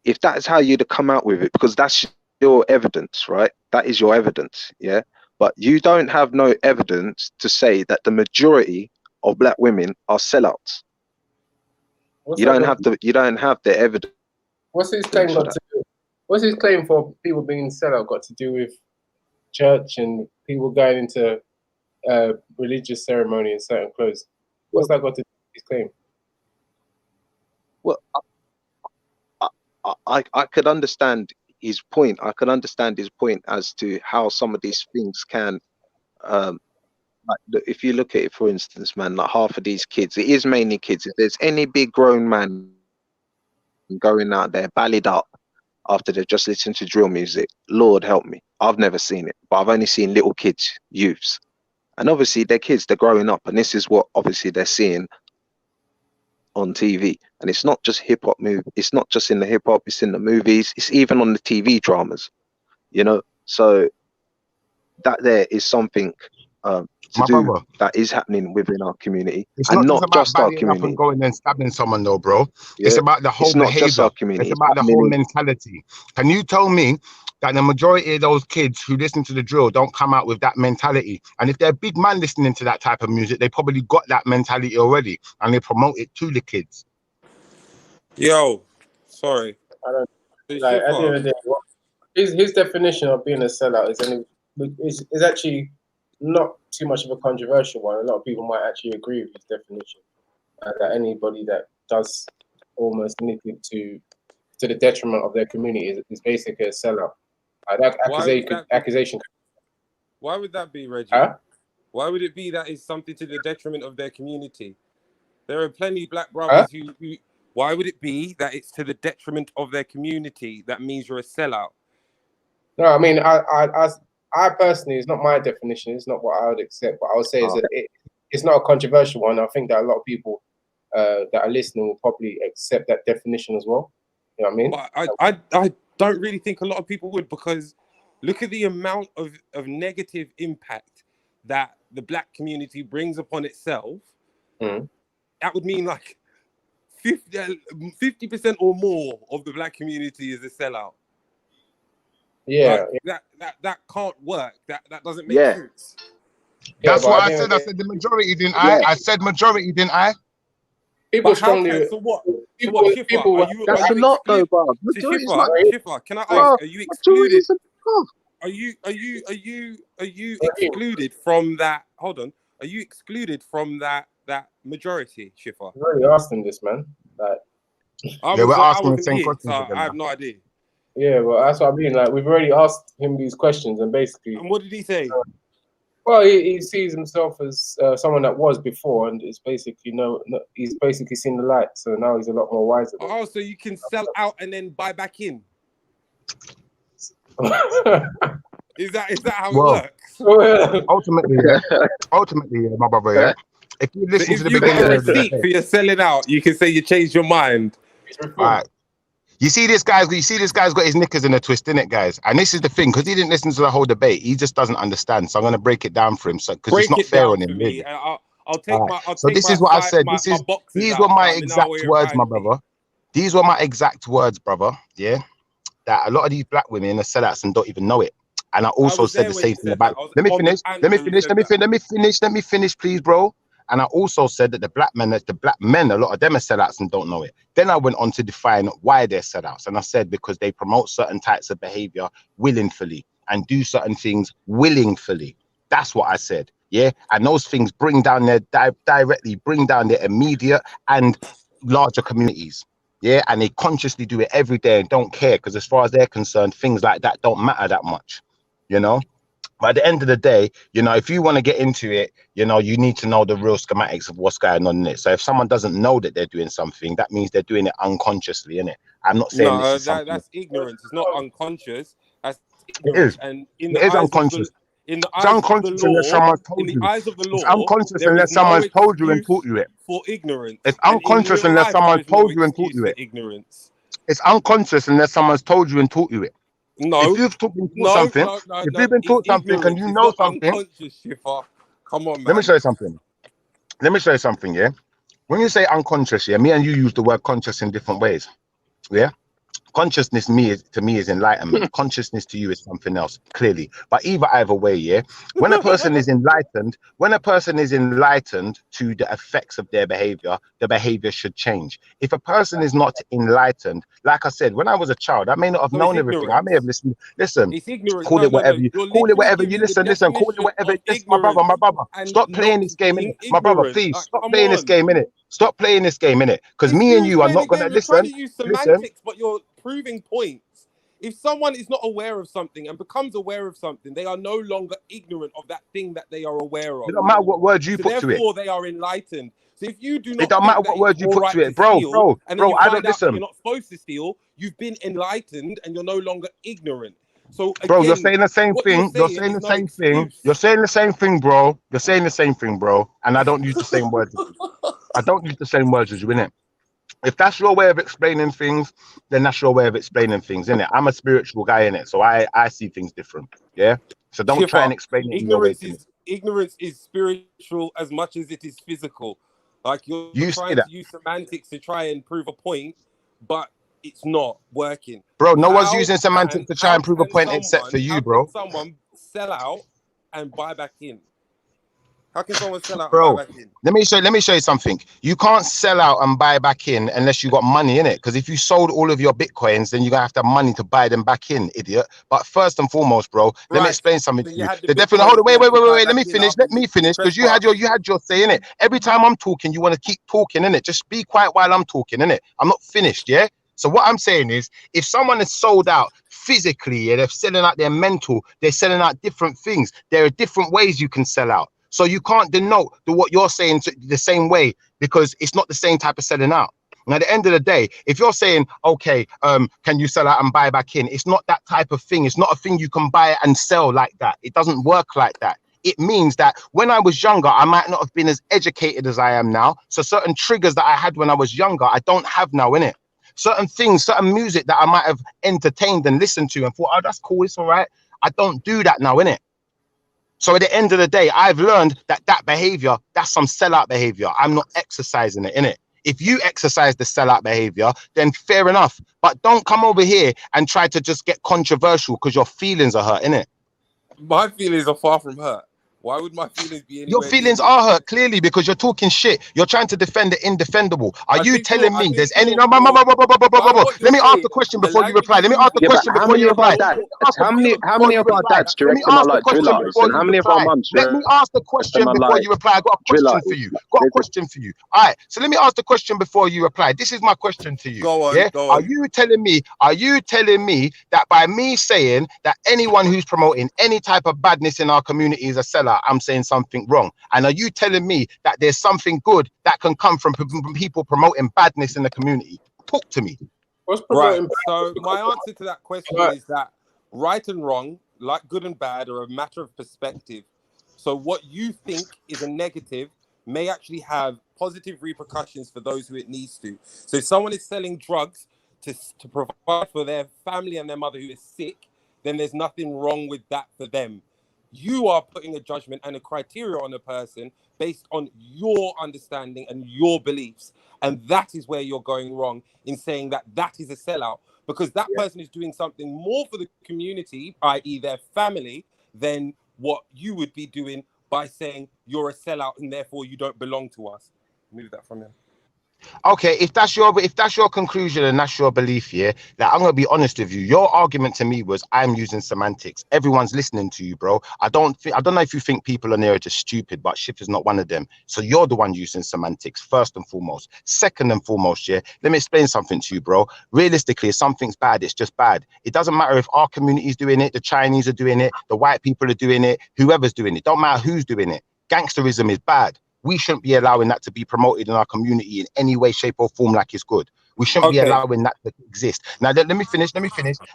if that is how you'd come out with it, because that's your evidence, right? That is your evidence, yeah. But you don't have no evidence to say that the majority of black women are sellouts. What's that got? You don't have the evidence. What's his claim got to do? What's his claim for people being sellout got to do with church and people going into religious ceremony in certain clothes? What's that got to do with his claim? Well, I could understand his point. I could understand his point as to how some of these things can, if you look at it, for instance, man, like half of these kids, it is mainly kids. If there's any big grown man going out there ballied up after they've just listened to drill music, Lord help me, I've never seen it, but I've only seen little kids, youths, and obviously they're kids, they're growing up, and this is what obviously they're seeing on TV. And it's not just hip hop movie, it's not just in the hip hop, it's in the movies, it's even on the TV dramas, you know. So that there is something My brother, that is happening within our community, it's and not not just just about our ballying up community. and going and stabbing someone, though, bro. It's Yeah, about the whole it's not just behavior. our community. It's It's about the happening whole in mentality. Can you tell me that the majority of those kids who listen to the drill don't come out with that mentality? And if they're a big man listening to that type of music, they probably got that mentality already, and they promote it to the kids. Yo, sorry. I don't like. At the end of the day, his definition of being a sellout is actually not too much of a controversial one. A lot of people might actually agree with his definition. That anybody that does almost anything to the detriment of their community is basically a sellout. That accusation. Why would that be, Reggie? Huh? Why would it be that is something to the detriment of their community? There are plenty of black brothers who. Why would it be that it's to the detriment of their community? That means you're a sellout. No, I mean, I personally, it's not my definition. It's not what I would accept. But I would say is that it's not a controversial one. I think that a lot of people that are listening will probably accept that definition as well. You know what I mean? But I don't really think a lot of people would, because look at the amount of negative impact that the black community brings upon itself. That would mean like 50% or more of the black community is a sellout. Yeah, like, that can't work. That doesn't make sense. That's what I said. I said the majority, didn't I? I said majority, didn't I? People strongly. So what? That's a lot, though, Bob. Shiffer, can I ask? Are you excluded? Are you excluded from that? Hold on. Are you excluded from that majority, Shiffer? I've already asked him this, man. Like, we're asking the same questions so again. I have no idea. Yeah, well, that's what I mean. Like, we've already asked him these questions, and basically. And what did he say? Well, he sees himself as someone that was before, and it's basically he's basically seen the light. So now he's a lot more wiser. Oh, so you can sell out and then buy back in. Is that how it works? ultimately, my brother. Yeah. If you listen to the beginning of the receipt for your selling out, you can say you changed your mind. All right. You see this guy's got his knickers in a twist, innit, guys? And this is the thing, because he didn't listen to the whole debate. He just doesn't understand. So I'm going to break it down for him, because it's not fair on him, really. I'll take my. So this is what I said. These were my exact words, my brother. These were my exact words, brother. Yeah, that a lot of these black women are sellouts and don't even know it. And I also said the same thing about. Let me finish, please, bro. And I also said that the black men, a lot of them are sellouts and don't know it. Then I went on to define why they're sellouts. And I said because they promote certain types of behavior willingly and do certain things willingly. That's what I said. Yeah. And those things directly bring down their immediate and larger communities. Yeah. And they consciously do it every day and don't care, because as far as they're concerned, things like that don't matter that much, you know? But at the end of the day, you know, if you want to get into it, you know, you need to know the real schematics of what's going on in it. So if someone doesn't know that they're doing something, that means they're doing it unconsciously, innit? I'm not saying that's ignorance. It's not unconscious. That's It is. ignorance. And It is unconscious. It's unconscious unless someone's told you. It's unconscious unless someone's told you and taught you it. For ignorance. It's unconscious unless someone's told you and taught you it. Ignorance. It's unconscious unless someone's told you and taught you it. No. If you've been taught something, if you've been taught something and you know something, come on, man. Let me show you something. Yeah. When you say unconscious, yeah, me and you use the word conscious in different ways. Yeah. consciousness to me is enlightenment. Consciousness to you is something else, clearly. But either way, yeah. When a person is enlightened to the effects of their behavior, the behavior should change. If a person is not enlightened, like I said, when I was a child, I may not have So known it's everything. I may have ignorance. listen. It's ignorance. Call No, it no, whatever no. you You're call it, literally whatever you giving the listen. Call it definition whatever. of Listen, my ignorance brother. and Stop not playing this game, innit? being My brother, ignorant. please Like, stop come playing this on. game, innit? Stop playing this game, innit? Because me and Who's you are playing the not gonna game? You're trying listen. to use Listen. semantics, but you're proving points. If someone is not aware of something and becomes aware of something, they are no longer ignorant of that thing that they are aware It of. don't matter what words you So put to it. therefore, they are enlightened. So if you do It not don't matter think that what it's words you all put to right to it, bro. steal, and then you I don't find out that listen. you're not supposed to steal, you've been enlightened and you're no longer ignorant. So Bro, you're again, saying the same what you're thing. You're saying saying is the no same thing. excuse. You're saying the same thing, bro. You're saying the same thing, bro. And I don't use the same words as you. I don't use the same words as you, innit? If that's your way of explaining things, then that's your way of explaining things, innit? I'm a spiritual guy, innit? So I see things different. Yeah. So don't try Schiffer, and explain it in your way to me. ignorance is spiritual as much as it is physical. Like you're You say trying that. to use semantics to try and prove a point, but it's not working. Bro, no one's using semantics to try and prove a point except for you, bro. Someone sell out and buy back in? How can someone sell out and Bro, buy back in? let me show you something. You can't sell out and buy back in unless you got money in it. Because if you sold all of your bitcoins, then you're gonna have to have money to buy them back in, idiot. But first and foremost, bro, let me explain something to Then you. you had the The definite hold on, Bitcoins wait. there to buy Let me back in finish. after Let me finish. the Because Fed part. you had your say in it. Every time I'm talking, you want to keep talking in it. Just be quiet while I'm talking in it. I'm not finished, yeah? So what I'm saying is, if someone is sold out physically, yeah, they're selling out their mental, they're selling out different things. There are different ways you can sell out. So you can't denote what you're saying the same way because it's not the same type of selling out. And at the end of the day, if you're saying, okay, can you sell out and buy back in? It's not that type of thing. It's not a thing you can buy and sell like that. It doesn't work like that. It means that when I was younger, I might not have been as educated as I am now. So certain triggers that I had when I was younger, I don't have now, innit? Certain things, certain music that I might have entertained and listened to and thought, oh, that's cool, it's all right. I don't do that now, innit? So at the end of the day, I've learned that behavior, that's some sellout behavior. I'm not exercising it, innit? If you exercise the sellout behavior, then fair enough. But don't come over here and try to just get controversial because your feelings are hurt, innit? My feelings are far from hurt. Why would my feelings be Your anywhere feelings near you? are hurt clearly because you're talking shit. You're trying to defend the indefendable. Are I you think telling you're- I me there's think any? you're- No, what let me you're ask saying, the question the before you language reply. Let me you're ask the using- question how before many you of our reply. dads? Let me ask the How many of our dads do you Let me reckon are ask the like question drill before artists? And you how many of our reply. mums Let me ask the question are before like you reply. I got a drill question for artists? you. Got a question for you. All right. So let me ask the question before you reply. This is my question to you. Go on, Yeah. go Are on. you telling me that by me saying that anyone who's promoting any type of badness in our community is a seller, I'm saying something wrong? And are you telling me that there's something good that can come from people promoting badness in the community? Talk to me. Right. So my answer to that question is that right and wrong, like good and bad, are a matter of perspective. So what you think is a negative may actually have positive repercussions for those who it needs to. So if someone is selling drugs to provide for their family and their mother who is sick, then there's nothing wrong with that for them. You are putting a judgment and a criteria on a person based on your understanding and your beliefs. And that is where you're going wrong in saying that that is a sellout, because that person is doing something more for the community, i.e. their family, than what you would be doing by saying you're a sellout and therefore you don't belong to us. Move that from him. Okay, if that's your conclusion and that's your belief, yeah, like I'm gonna be honest with you. Your argument to me was I'm using semantics. Everyone's listening to you, bro. I don't know if you think people on there are just stupid, but Shift is not one of them. So you're the one using semantics first and foremost. Second and foremost, yeah, let me explain something to you, bro. Realistically, if something's bad, it's just bad. It doesn't matter if our community is doing it, the Chinese are doing it, the white people are doing it, whoever's doing it. Don't matter who's doing it. Gangsterism is bad. We shouldn't be allowing that to be promoted in our community in any way, shape, or form like it's good. We shouldn't be allowing that to exist. Now, let me finish.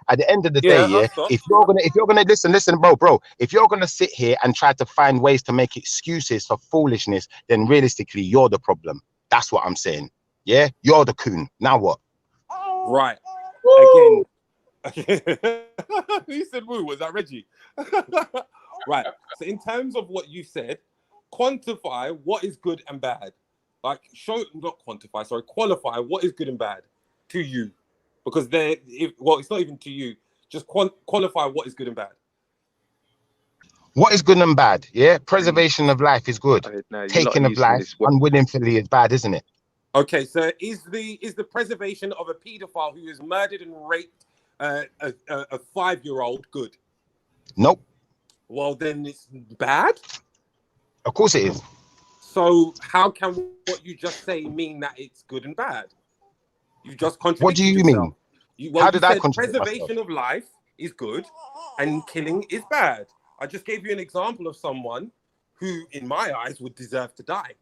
At the end of the day, yeah, if you're gonna listen, bro, if you're gonna sit here and try to find ways to make excuses for foolishness, then realistically, you're the problem. That's what I'm saying. Yeah, you're the coon. Now what? Right. Again. Who said woo? Was that Reggie? Right. So in terms of what you said, quantify what is good and bad. Like qualify what is good and bad to you. Because it's not even to you. Just qualify what is good and bad. What is good and bad? Yeah, preservation of life is good. Taking of life unwillingly is bad, isn't it? Okay, so is the preservation of a paedophile who has murdered and raped a 5-year-old good? Nope. Well, then it's bad. Of course it is. So how can what you just say mean that it's good and bad? You just contradicted What do you yourself. mean? How did I contradict preservation myself? of life is good and killing is bad? I just gave you an example of someone who, in my eyes, would deserve to die.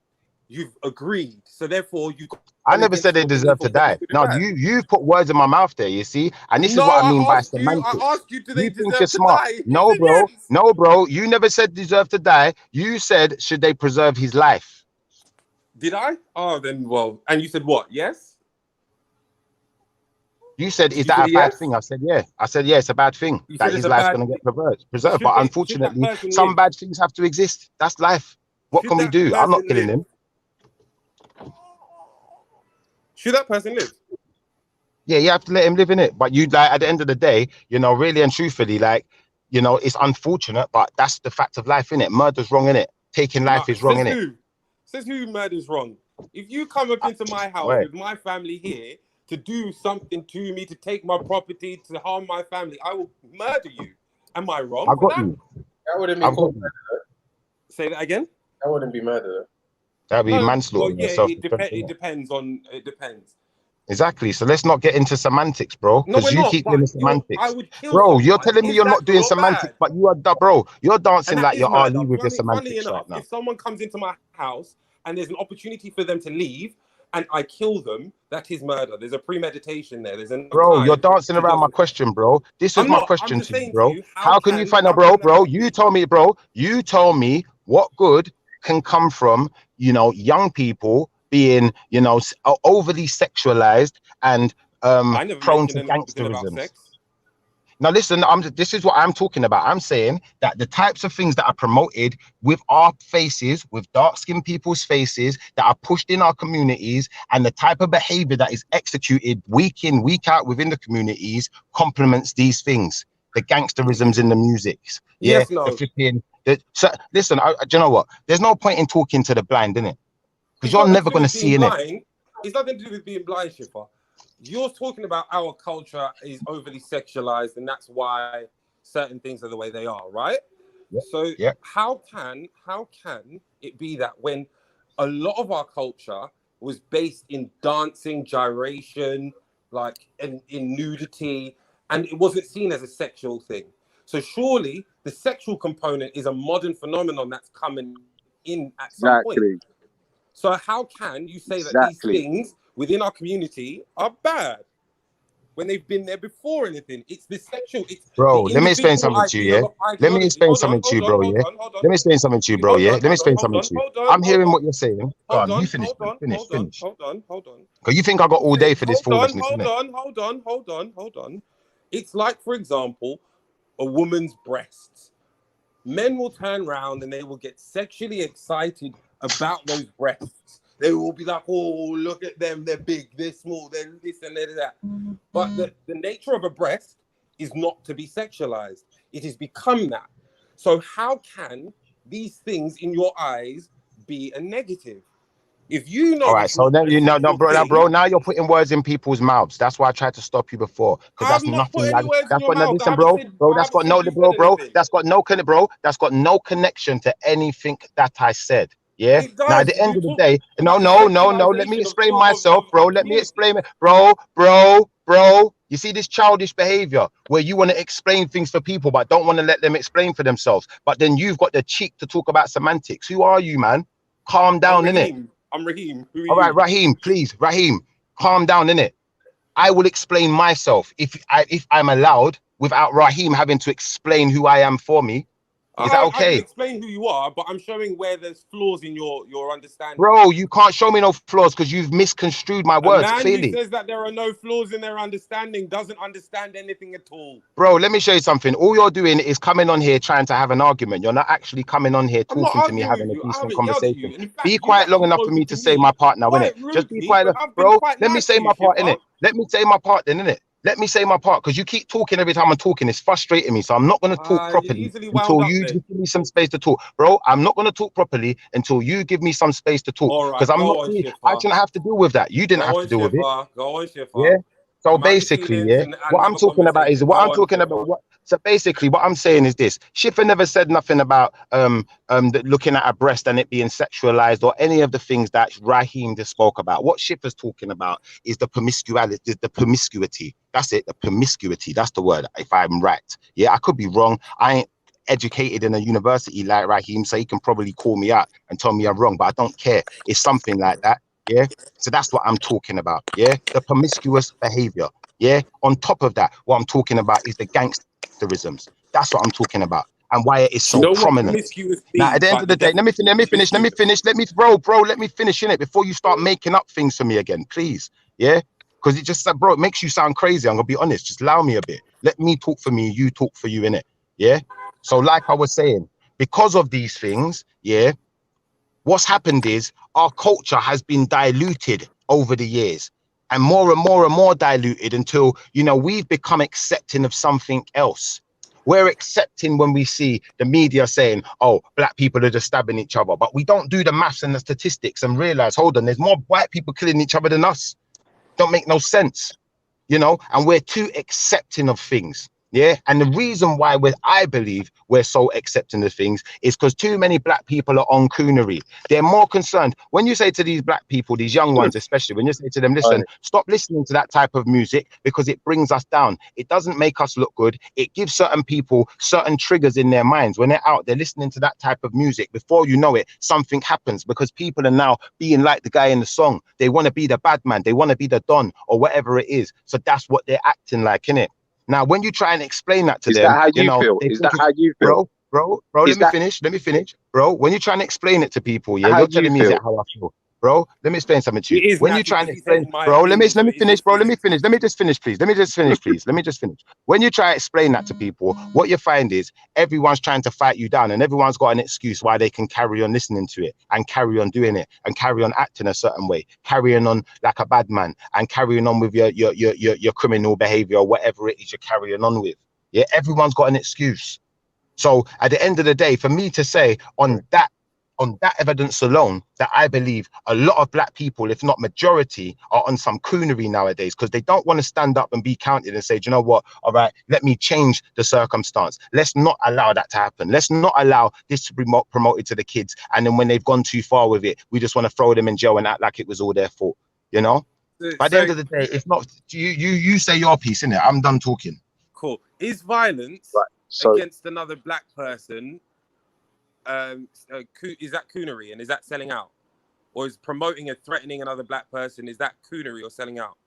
You've agreed, so therefore you. I never said they deserve to die. No, you put words in my mouth there. You see, and this is what I mean by semantics. I asked you, do they You think deserve you're to smart? die? No, bro. No, bro. You never said deserve to die. You said should they preserve his life? Did I? Oh, then well, and you said what? Yes. You said, is You that said a bad yes? thing? I said, yeah. I said, yeah, it's a bad thing You that said his it's a life's bad going to get preserved. Should But that unfortunately, person some live? bad things have to exist. That's life. What Should can we that do? I'm not person killing live? him. Should that person live? Yeah, you have to let him live in it. But you like at the end of the day, you know, really and truthfully, like, you know, it's unfortunate, but that's the fact of life, innit? Murder's wrong, innit? Taking life is wrong, Says innit? who? Says who murder's wrong? If you come up into my house Right. with my family here to do something to me, to take my property, to harm my family, I will murder you. Am I wrong I for got that? you. That wouldn't be I've called got you. murder. Say that again. That wouldn't be murder. That'd be No, manslaughter. well, yeah, Self-defense, it innit? depends on. It depends. Exactly. So let's not get into semantics, bro, No, because we're you not. keep But doing the I semantics. would kill Bro, you're someone. telling me Is you're that not doing good or semantics, bad? but you are, bro, you're dancing And that like is you're murder. Ali with your Funny semantics right enough, now. if someone comes into my house and there's an opportunity for them to leave and I kill them, that is murder. There's a premeditation there. There's enough Bro, you're time dancing to around my just. question, bro. This is I'm my not. I'm question just to you, saying to bro. you, How can you find out, bro? You told me, bro. You told me what good can come from, you know, young people being, you know, overly sexualized and I never prone to mentioned anything about gangsterisms. sex. Now listen, this is what I'm talking about. I'm saying that the types of things that are promoted with our faces, with dark-skinned people's faces, that are pushed in our communities, and the type of behavior that is executed week in, week out within the communities complements these things. The gangsterisms in the music. Yeah, Yes, no. the flipping. So listen, do you know what? There's no point in talking to the blind, innit? Because It's you're nothing never to do going to with see being in it. blind. It's nothing to do with being blind, Shifa. You're talking about our culture is overly sexualized, and that's why certain things are the way they are, right? So how can it be that when a lot of our culture was based in dancing, gyration, like in nudity, and it wasn't seen as a sexual thing? So surely the sexual component is a modern phenomenon that's coming in at some point. So how can you say that these things within our community are bad when they've been there before anything? It's the sexual. It's Bro, the let me explain individual something to you, yeah? ideal of Let me ideology. explain Hold something on, to you, hold on, bro, hold yeah? on, hold on. Let me explain something to you, bro, Hold yeah? on, Let me hold on, explain hold something on, to you. hold on, I'm hearing hold what on. you're saying. Go Hold on, you on, finish, hold bro. on, Finish, hold on, finish. hold on, hold on. Because you think I got all day for this foolishness, Hold innit? on. It's like, for example, a woman's breasts. Men will turn around and they will get sexually excited about those breasts. They will be like, oh, look at them. They're big, they're small, they're this and they're that. But the nature of a breast is not to be sexualized. It has become that. So how can these things in your eyes be a negative? If you know All right, it's so not then a you know, sexual bro, thing, now you're putting words in people's mouths. That's why I tried to stop you before, because that's I've not put nothing any like words in that's your got no mouth. listen, bro, I that's haven't got said no you bro, said anything. that's got no that's got no connection to anything that I said. Yeah. It Now at does. the end You of the talk day, no. about the Let me sexualization explain myself, bro. of Let me community. explain it, bro. You see this childish behavior where you want to explain things for people but don't want to let them explain for themselves. But then you've got the cheek to talk about semantics. Who are you, man? Calm down, innit? I'm Raheem. Who are All right, you? Raheem, please, Raheem, calm down, innit? I will explain myself if I'm allowed without Raheem having to explain who I am for me. Is that I can okay? explain who you are, but I'm showing where there's flaws in your understanding. Bro, you can't show me no flaws because you've misconstrued my A words man who clearly. says that there are no flaws in their understanding doesn't understand anything at all. Bro, let me show you something. All you're doing is coming on here trying to have an argument. You're not actually coming on here I'm not talking to me, arguing having with a you. I decent haven't yelled at you. conversation. In fact, Be you've quiet long actually enough for spoken me to to say me my part now, innit? quite Just be rudely, quiet, but I've been bro. quite Let me nice say to you, my part, Shifa. innit? Let me say my part then, innit? Let me say my part, because you keep talking every time I'm talking. It's frustrating me. So I'm not going to talk You're properly easily wound until up you then. give me some space to talk, bro. I'm not going to talk properly until you give me some space to talk, All because right, I'm not. go on, I Shiffer. shouldn't have to deal with that. You didn't Go have on, to deal with it. Shiffer. Go on, Shiffer. Yeah. So Mind your basically, feelings yeah, and what I'm have a talking about is conversation. what Go I'm on, talking Shiffer. about. So basically, what I'm saying is this: Schiffer never said nothing about looking at a breast and it being sexualized or any of the things that Raheem just spoke about. What Schiffer's talking about is the promiscuity. That's it, the promiscuity. That's the word, if I'm right. Yeah, I could be wrong. I ain't educated in a university like Raheem, so he can probably call me out and tell me I'm wrong, but I don't care. It's something like that. Yeah. So that's what I'm talking about. Yeah. The promiscuous behavior. Yeah. On top of that, what I'm talking about is the gangsterisms. That's what I'm talking about. And why it is You so know what prominent. promiscuous Now, at means? the end Like of the the day, let me finish. Let me, bro, let me finish in it before you start making up things for me again, please. Yeah. Because it just, bro, it makes you sound crazy. I'm going to be honest. Just allow me a bit. Let me talk for me. You talk for you, innit? Yeah. So like I was saying, because of these things, yeah, what's happened is our culture has been diluted over the years, and more diluted until, you know, we've become accepting of something else. We're accepting when we see the media saying, oh, black people are just stabbing each other, but we don't do the maths and the statistics and realize, hold on, there's more white people killing each other than us. Don't make no sense, you know, and we're too accepting of things. Yeah. And the reason why I believe we're so accepting of things is because too many black people are on coonery. They're more concerned. When you say to these black people, these young ones, especially when you say to them, listen, stop listening to that type of music because it brings us down. It doesn't make us look good. It gives certain people certain triggers in their minds. When they're out, they're listening to that type of music. Before you know it, something happens because people are now being like the guy in the song. They want to be the bad man. They want to be the Don or whatever it is. So that's what they're acting like, innit? Now, when you try and explain that to Is them, that how you you know, feel? they Is think that how you feel? bro, Is let that me finish. Bro, when you try and explain it to people, yeah, how you're you telling me, is feel? it how I feel? Bro, let me explain something to you. It is When you nasty try and because he said explain, in my bro, opinion, so it is his bro, let me feelings. finish. Let me just finish, please. Let me just finish, please. Let me just finish. When you try to explain that to people, what you find is everyone's trying to fight you down and everyone's got an excuse why they can carry on listening to it and carry on doing it and carry on acting a certain way, carrying on like a bad man and carrying on with your criminal behavior or whatever it is you're carrying on with. Yeah, everyone's got an excuse. So at the end of the day, for me to say on that evidence alone, that I believe a lot of black people, if not majority, are on some coonery nowadays because they don't want to stand up and be counted and say, do you know what? All right, let me change the circumstance. Let's not allow that to happen. Let's not allow this to be promoted to the kids. And then when they've gone too far with it, we just want to throw them in jail and act like it was all their fault. You know? By the end of the day, it's not you say your piece, innit? I'm done talking. Cool. Is violence Right. So against another black person, is that coonery and is that selling out? Or is promoting and threatening another black person, is that coonery or selling out?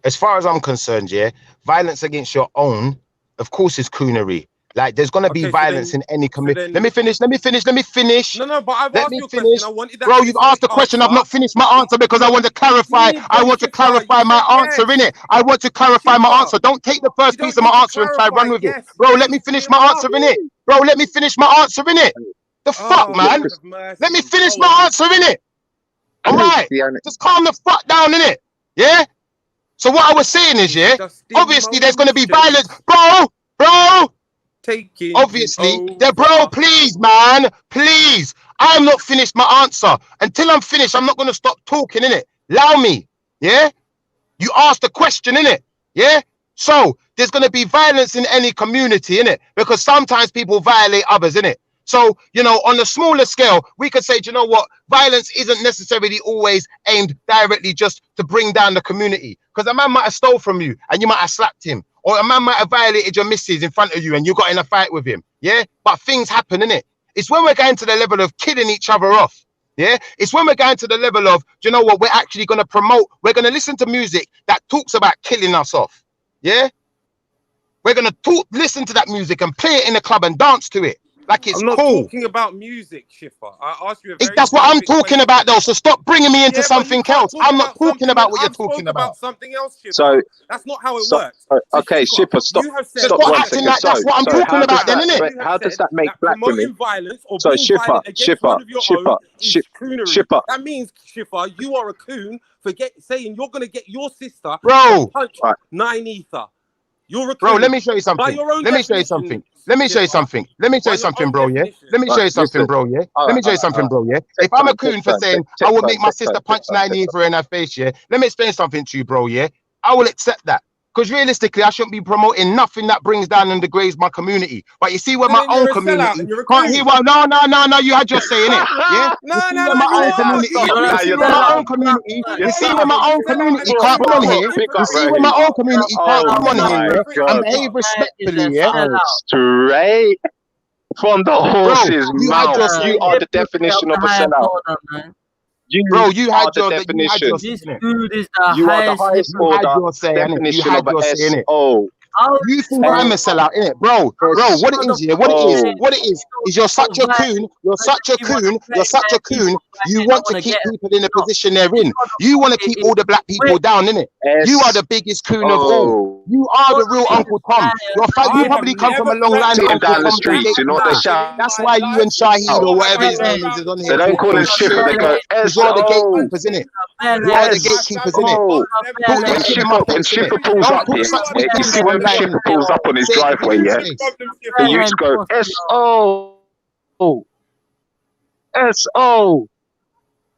As far as I'm concerned, yeah, violence against your own, of course, is coonery. Like, there's gonna be Okay, so violence then, in any so community. then, Let me finish. no, but I've Let asked me you a question. finish. I wanted that Bro, to be you've finished asked a question. I've answer. not finished my answer because I want to clarify. Did I though, want to Shiffer? You clarify my said answer, yes. innit? I want to clarify my Shiffer, answer. Don't take the you first piece don't of my need to answer and try and run clarify. with it. Yes, Bro, let me please, finish my Shiffer. answer, innit? Bro, let me finish my answer, innit? The fuck, Oh, man? Lord of mercy. Let me finish Go my on. answer, innit? All right. Deanna, Just calm the fuck down, innit? Yeah? So what I was saying is, It's yeah, just obviously there's going to be violence. emotions Bro, taking you obviously, bro, over. please, man, please. I'm not finished my answer. Until I'm finished, I'm not going to stop talking, innit? Allow me, yeah? You asked the question, innit? Yeah? So there's going to be violence in any community, innit? Because sometimes people violate others, innit? So, you know, on a smaller scale, we could say, do you know what? Violence isn't necessarily always aimed directly just to bring down the community. Because a man might have stole from you and you might have slapped him. Or a man might have violated your missus in front of you and you got in a fight with him. Yeah? But things happen, innit? It's when we're going to the level of killing each other off. Yeah, it's when we're going to the level of, do you know what, we're actually going to promote, we're going to listen to music that talks about killing us off. Yeah, we're going to listen to that music and play it in the club and dance to it. Like it's I'm not cool. talking about music, Schiffer. I asked you a very That's what I'm specific talking question. about, though. So stop bringing me into Yeah, but you something can't else. talk I'm not about talking something about when what you're I've spoke talking about about. something else, Schiffer. So, That's not how it so works. okay, Schiffer, Shipper, stop, you have said, So stop stop one acting second. like that's what I'm So talking how does about, then, that, innit? you have how does said that make that black women? promoting violence or So being violent against one of your own is coonery. Shipper. That means, Schiffer, you are a coon for saying you're going to get your sister Bro. to punch Nine Ether. You're a Bro, coon. let me show you By something. your own Let me show you definition, something. Let me show you Schiffer, something. Let me show by you your something, own bro, yeah? definition. Let me show you something, bro, yeah? Let me show you something, bro, yeah? If I'm a coon for saying I will make my sister punch 90 for in her face, yeah? Let me explain something to you, bro, yeah? I will accept that. Because realistically, I shouldn't be promoting nothing that brings down and degrades my community. But you see, where So my then you're own a sellout community and you're a can't coon. hear well, no, you had your say in it. Yeah? You see where my own community, you see where my own community, you see where my own community can't come on here. You see where my own community can't come on here, yeah? And behave respectfully, yeah? Straight from the horse's you had mouth. your You are the definition of a sellout. Bro, you are had the your definition. food is You are the highest you had order your say, innit? You definition had of a your say, innit? SO. You think I'm a sellout, innit? Bro, what it is, yeah, what it is you're such a coon, you're such a coon. You want to keep people in the position they're in. You want to keep all the black people down, innit? You are the biggest coon of all. You are the real Uncle Tom. You probably come from a long line of Him Uncle down the Toms and streets, you know what they gatekeepers. shout. That's why you and Shahid or whatever his name is on They here don't call talking him Schiffer, shit. they go Because you're the SO. gatekeepers, innit? You are the gatekeepers, innit? Talk that shit in my When face, innit? Schiffer pulls Don't up, talk yeah, such you wickedness see when online, Schiffer innit? pulls up on his Say it in driveway, people's yeah, face. the youths go SO. SO.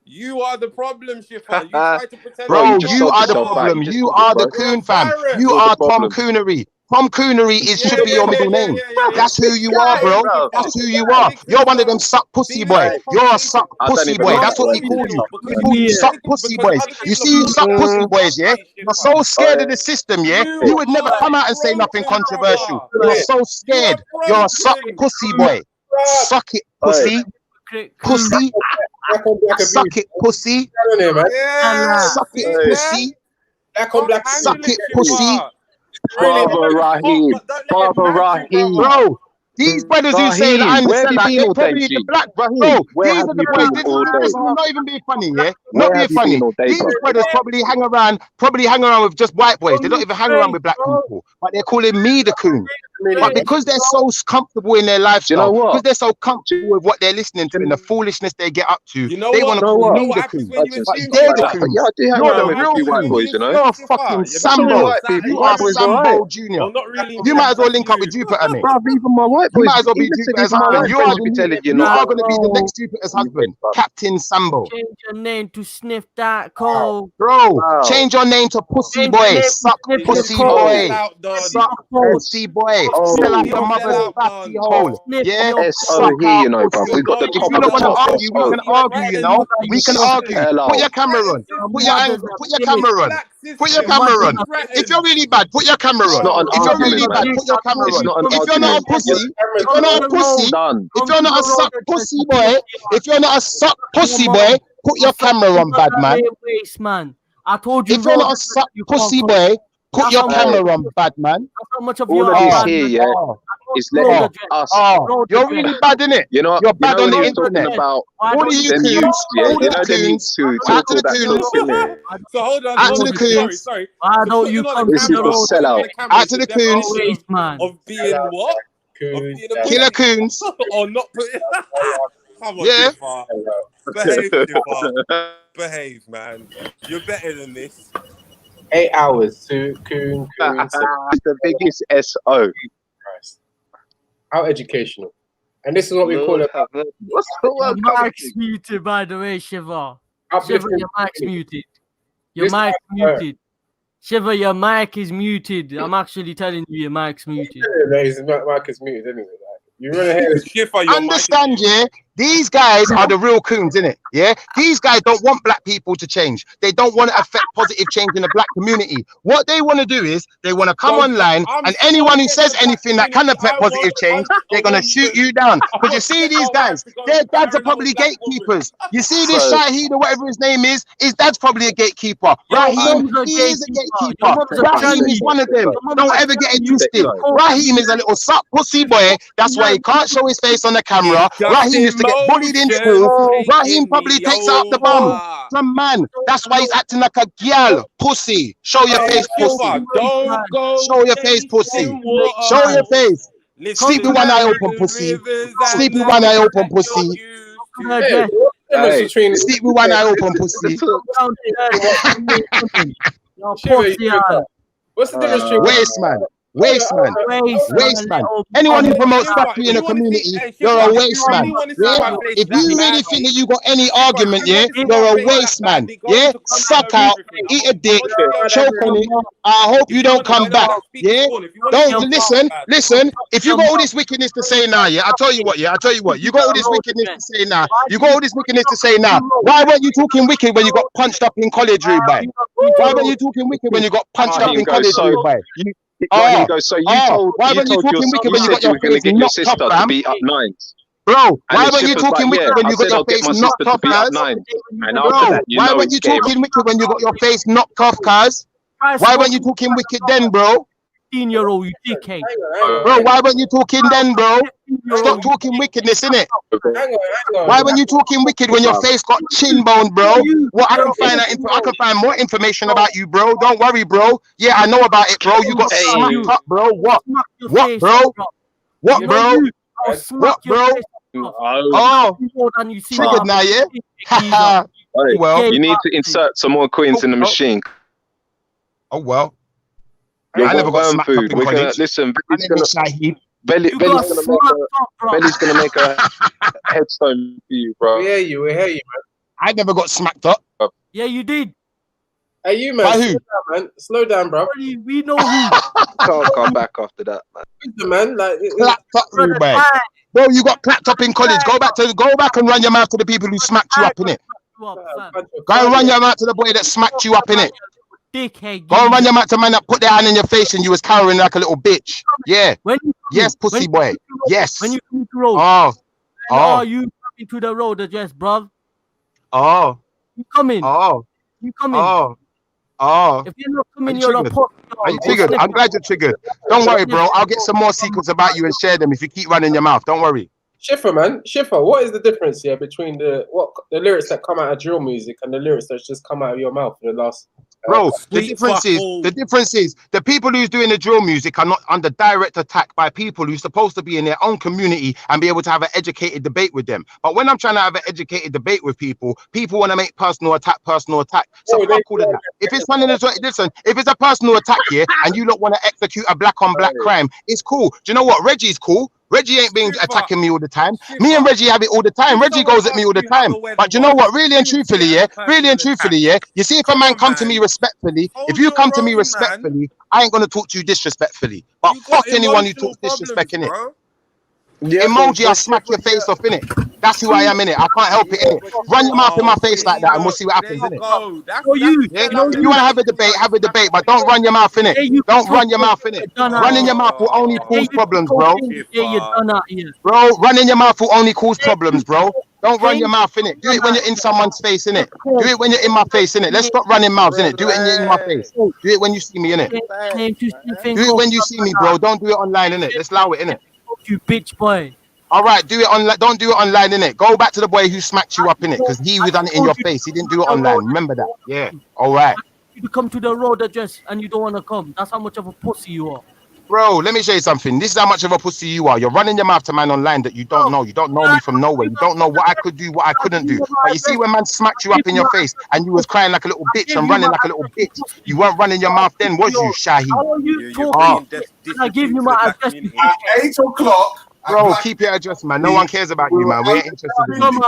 You are the problem, Schiffer. You try to pretend Bro, like you are the problem. You are the coon fam. You are Tom Coonery. Tom Coonery should be your middle name. That's who you are, bro. That's who you are. You're one of them suck pussy boy. You're a suck pussy boy. That's what we call you. We call you suck pussy boys. You see you suck pussy boys, yeah? You're so scared of the system, yeah? You would never come out and say nothing controversial. You're so scared. You're a suck pussy boy. Suck it, pussy. Pussy. Suck it, pussy. Suck it, pussy. Suck it, pussy. Father Raheem. Father Raheem. Bro, these brothers who say that I'm a where have you sellout, been they're all day, probably G? the black. Bro, Where these have are the you boys. been all day? Listen, I'm not even being funny, yeah? Where Not being have you funny. been all day, These bro? brothers probably hang around with just white boys. They don't even hang around with black people. But they're calling me the coon. But because they're so comfortable in their lifestyle, because they're so comfortable with what they're listening to and the foolishness they get up to, they want to call me the coon. But they're the coon. Yeah, I do hang You're around the with a real few white coon. boys, you know. You're a fucking Sambo. You are Sambo Junior. You might as well link up with Jupiter, mate. Bruv, even my white You boys, might as well be listen, Jupiter's even my husband. white You friends are be telling you you not. are going to be the next Jupiter's husband, Captain Sambo. Change your name to Sniff That Cold. Bro, change your name to Pussy Boy. Suck Pussy Boy. Suck Pussy Boy. Sell out your mother's fatty hole. Yeah? SO here, you know, bruv. We've got the If top you of don't the want to top. argue, we can argue, you know. We can argue. Put your camera on. Put your camera on. Put your camera on. If you're really bad, put your camera It's not on. an If you're argument, really bad, man. put your camera It's on. not an If you're not a argument. pussy, if you're not a pussy, if you're not a suck pussy boy, if you're not a suck pussy boy, put your camera on, bad man. Waste, man. I told you. If you're not a suck pussy boy, put your camera on, bad man. How much of All you of are this bad, here, man? yeah, is letting us. You're really bad, innit? You know, You're bad you on know the when he was talking internet. about All of you them coons, youths, yeah, all you the know them coons, youths who out talk to all the that coons. talk, innit? So hold on, Out to the coons. sorry. Why don't you come This to is the the road? sellout. Out to the coons. Waste, man. Of being what? Of being a Killer pussy. coons. Or not putting. Come on, Yeah. Schiffer. Behave, Schiffer. Behave, man. You're better than this. 8 hours to coon. The biggest SO. How educational. And this is what we call it. What's the Your word coming mic's muted, by the way, Shiva. Shiva, Uplifting your mic's community. muted. Your Listen, mic's muted. Shiva, your mic is muted. I'm actually telling you, your mic's muted. His mic is muted anyway. Like, you run ahead. Schiffer, your Understand, yeah? These guys are the real coons, innit? Yeah? These guys don't want black people to change. They don't want to affect positive change in the black community. What they want to do is they want to come online, and anyone who says anything that can affect positive change, they're going to shoot you down. Because you see these guys, their dads are probably gatekeepers. You see this Shahid or whatever his name is, his dad's probably a gatekeeper. Raheem, he is a gatekeeper. Raheem is one of them. Don't ever get it twisted. Raheem is a little suck pussy boy. That's why he can't show his face on the camera. Raheem used to get bullied in school. Raheem probably takes it up the bum. Some man. That's why he's acting like a girl. Pussy. Show your face, pussy. Show your face, pussy. Show your face. Sleep with one eye open, pussy. Sleep with one eye open, pussy. Hey, sleep with one eye open, pussy. What's the difference between Waste man. Anyone who promotes factory in a community, you're a waste man. Yeah? If you really think that you got any argument, yeah, you're a waste man. Yeah, suck out, eat a dick, choke on it. I hope you don't come back. Yeah, don't listen. If you got all this wickedness to say now, yeah, I tell you what. You got all this wickedness to say now. Why weren't you talking wicked when you got punched up in college, Rubai? Why weren't you talking wicked when you got punched up in college, Rubai? Why weren't you talking wicked when you got your face knocked up, fam? Bro, why weren't you talking wicked when you got your face knocked off, cuz? Bro, why weren't you talking wicked when you got your face knocked off, cuz? Why weren't you talking wicked then, bro? 15-year-old, you dickhead. Bro, why weren't you talking then, bro? Stop talking wickedness, innit? Why weren't you talking wicked when your face got chin bone, bro? Well, I can find more information about you, bro. Don't worry, bro. Yeah, I know about it, bro. You got smacked up, bro. What, bro? What, bro? Oh, triggered now, yeah? Well, you need to insert some more coins in the machine. Oh, well. You're I never got smacked up in we're gonna college. listen. Belly's gonna make a headstone for you, bro. We hear you, man. I never got smacked up. Yeah, you did. Hey, you man, By who? Slow down, bro. We know who. Can't come back after that, man. Man, Clapped up, Ruben. Bro, you got clapped up in college. Go back and run your mouth to the people who smacked you up in it. Go and run your mouth to the boy that smacked you up in it. Dickhead. Go and run your mouth to man that put their hand in your face and you was cowering like a little bitch. Yeah. Yes, pussy boy. Yes. When you come to the road. Oh. You coming to the road address, bruv? Oh. You coming? Oh. You coming? Oh. If you're not coming, you're not pop. Are you triggered? I'm glad you're triggered. Don't worry, bro. I'll get some more secrets about you and share them if you keep running your mouth. Don't worry. Schiffer, what is the difference here between the lyrics that come out of drill music and the lyrics that just come out of your mouth in the last? Bro, the difference is the people who's doing the drill music are not under direct attack by people who's supposed to be in their own community and be able to have an educated debate with them. But when I'm trying to have an educated debate with people want to make personal attack. So fuck all of that. If it's running as well, listen, if it's a personal attack here and you don't want to execute a black on black crime, it's cool. Do you know what? Reggie's cool. Reggie ain't been attacking me all the time. Me and Reggie have it all the time. Reggie goes at me all the time. But you know what? Really and truthfully, yeah. You see, if a man come to me respectfully, if you come to me respectfully, I ain't gonna talk to you disrespectfully. But fuck anyone who talks disrespect in it. Emoji, I'll smack your face off in it. That's who I am in it. I can't help it in it. Run your mouth in my face like that, and we'll see what happens in it. You want to have a debate, but don't run your mouth in it. Don't run your mouth in it. Running your mouth will only cause problems, bro. Bro, running your mouth will only cause problems, bro. Don't run your mouth in it. Do it when you're in someone's face, in it. Do it when you're in my face, in it. Let's stop running mouths, in it. Do it when you're in my face. Do it when you see me, in it. Do it when you see me, bro. Don't do it online, in it. Let's allow it, in it. You bitch boy. All right, do it online. Don't do it online, innit? Go back to the boy who smacked you up, innit? Because he was done it in your face. He didn't do it online. Remember that? Yeah. All right. You come to the road address and you don't want to come. That's how much of a pussy you are. Bro, let me show you something. This is how much of a pussy you are. You're running your mouth to man online that you don't know. You don't know me from nowhere. You don't know what I could do, what I couldn't do. But you see when man smacked you up in your face and you was crying like a little bitch and running like a little bitch, you weren't running your mouth then, was you, Shahi? How are you talking? I give you my address. At 8 o'clock. Bro, keep your address, man. No one cares about you, man. We ain't interested in you.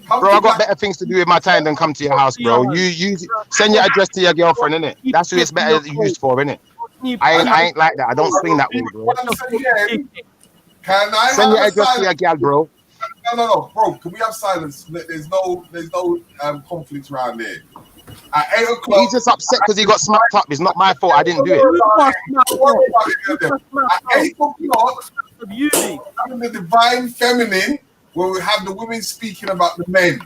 Bro, I got better things to do with my time than come to your house, bro. You send your address to your girlfriend, innit? That's who it's better used for, innit? I ain't like that. I don't swing that way, bro. Can I Send have your a address to your silence? gal, bro. No, bro. Can we have silence? There's no conflict around there. At 8 o'clock. He's just upset because he got smacked up. It's not my fault. I didn't do it. Don't worry about it. At 8 o'clock, having the divine feminine, where we have the women speaking about the men.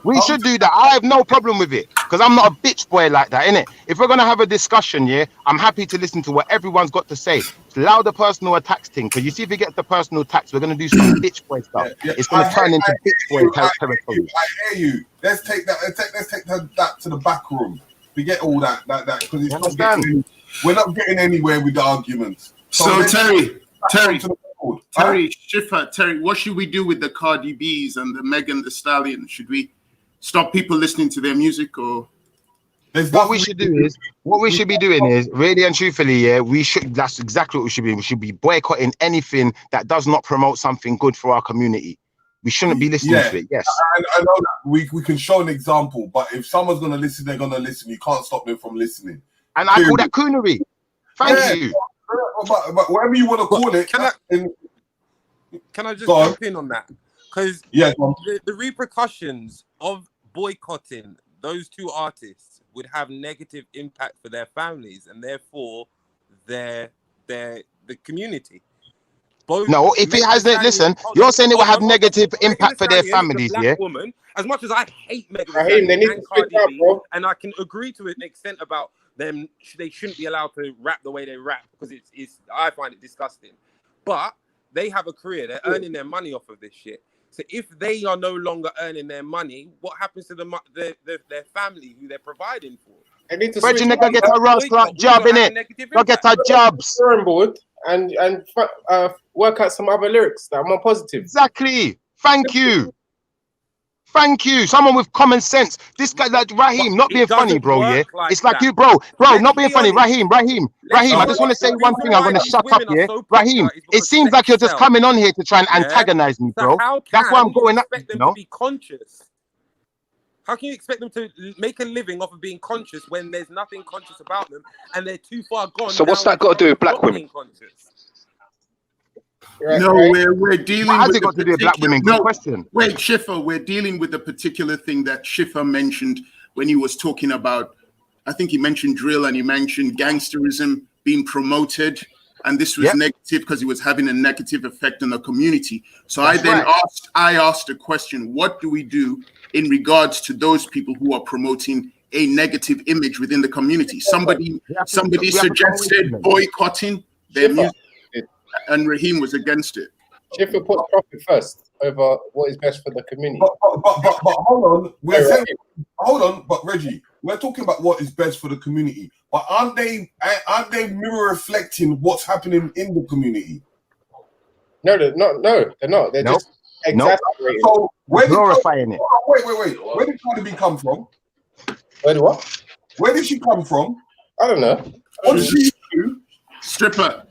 We should do that. I have no problem with it because I'm not a bitch boy like that, innit? If we're gonna have a discussion, yeah, I'm happy to listen to what everyone's got to say. Allow the personal attacks thing, because you see, if we get the personal attacks, we're gonna do some bitch boy stuff. It's gonna turn into bitch boy territory. I hear you. Let's take that. Let's take that to the back room. Forget all that because it's not getting. We're not getting anywhere with the arguments. So Terry, Huh? Schiffer, Terry, what should we do with the Cardi B's and the Megan Thee Stallion? Should we stop people listening to their music, or what we should be doing is really and truthfully, yeah, that's exactly what we should be. We should be boycotting anything that does not promote something good for our community. We shouldn't be listening to it. Yes, I know that we can show an example, but if someone's gonna listen, they're gonna listen. You can't stop them from listening. And I call that coonery. Thank you. But whatever you want to call it. Can I just jump in on that? Because the repercussions of boycotting those two artists would have negative impact for their families and therefore the community. No, if it hasn't, listen, you're saying it will have negative impact for their families, yeah? Woman, as much as I hate Megan Raheem, they need to Cardi speak up, B, bro. and I can agree to an extent about them, they shouldn't be allowed to rap the way they rap because it's I find it disgusting. But they have a career, they're earning their money off of this shit. So if they are no longer earning their money, what happens to their family who they're providing for? They need to Virgin, they can get a Ross Clark job in it. Go get a jobs. Board and work out some other lyrics that are more positive. Exactly. Thank you. Thank you. Someone with common sense. This guy, like Raheem, not being funny, bro. Yeah, it's like you, bro, not being funny. Raheem. I just want to say one thing. I'm gonna shut up. Yeah, Raheem. It seems like you're just coming on here to try and antagonize me, bro. That's why I'm going up. You know, be conscious. How can you expect them to make a living off of being conscious when there's nothing conscious about them and they're too far gone? So what's that got to do with black women? No, we're dealing What has with it got to do with black women? Good question. Wait, Schiffer, we're dealing with the particular thing that Schiffer mentioned when he was talking about, I think he mentioned drill and he mentioned gangsterism being promoted. And this was negative because it was having a negative effect on the community. So That's I asked a question, what do we do in regards to those people who are promoting a negative image within the community? Somebody suggested boycotting their music, and Raheem was against it. Schiffer puts profit first over what is best for the community. But hold on. But Reggie, we're talking about what is best for the community. But aren't they mirror reflecting what's happening in the community? No, they're not. They're just exaggerating. So where glorifying it. Wait. Where did Cardi B come from? Where did she come from? I don't know. What did she do? Stripper.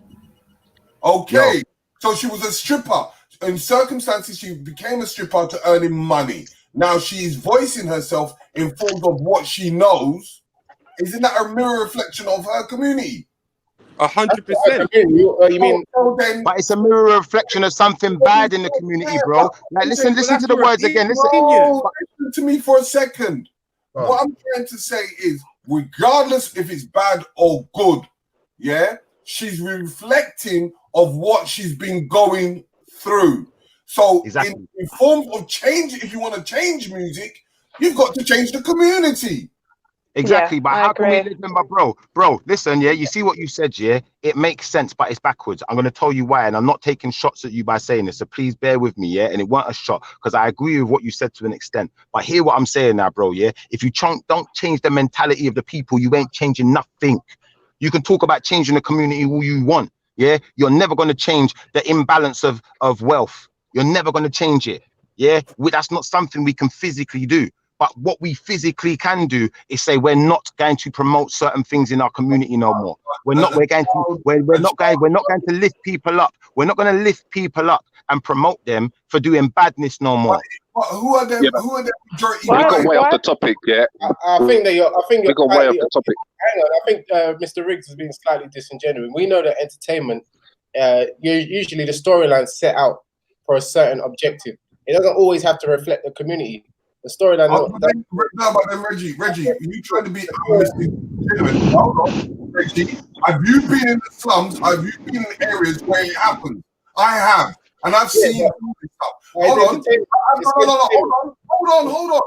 Okay, so she was a stripper. In circumstances, she became a stripper to earning money. Now she's voicing herself in forms of what she knows. Isn't that a mirror reflection of her community? 100%. You mean? But it's a mirror reflection of something bad in the community, bro. Like, listen to the words again. Listen to me for a second. What I'm trying to say is, regardless if it's bad or good, she's reflecting of what she's been going through. So in forms of change, if you want to change music, you've got to change the community. Exactly, but how can we live in, bro, listen, you see what you said, it makes sense, but it's backwards. I'm going to tell you why, and I'm not taking shots at you by saying this, so please bear with me, and it weren't a shot, because I agree with what you said to an extent, but hear what I'm saying now, bro, if you don't change the mentality of the people, you ain't changing nothing. You can talk about changing the community who you want, you're never going to change the imbalance of wealth. You're never going to change it, that's not something we can physically do. But what we physically can do is say we're not going to promote certain things in our community no more. We're not going to lift people up. We're not going to lift people up and promote them for doing badness no more. But who are them? Who are the majority? We got way off the topic, I think we got way off the topic. Hang on, I think Mr. Riggs is being slightly disingenuous. We know that entertainment usually the storyline set out for a certain objective. It doesn't always have to reflect the community. The storyline. But then Reggie, you trying to be hold on, Reggie. Have you been in the slums? Have you been in areas where it happens? I have, and I've seen all this stuff. Hold on.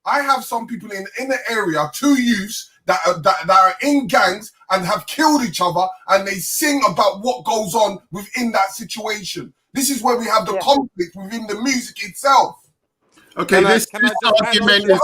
I have some people in the area, 2 youths that are in gangs and have killed each other, and they sing about what goes on within that situation. This is where we have the conflict within the music itself. Okay, this argument is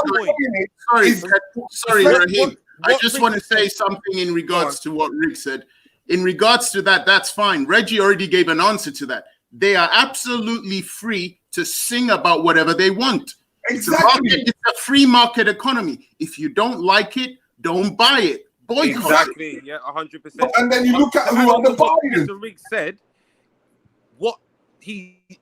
sorry, Raheem. I just want to say something in regards to what Rick said. In regards to that, that's fine. Reggie already gave an answer to that. They are absolutely free to sing about whatever they want. Exactly. It's a free market economy. If you don't like it, don't buy it. Boycott. Exactly. Yeah, 100%. And then you look at who are the buyers. Mr. Rick said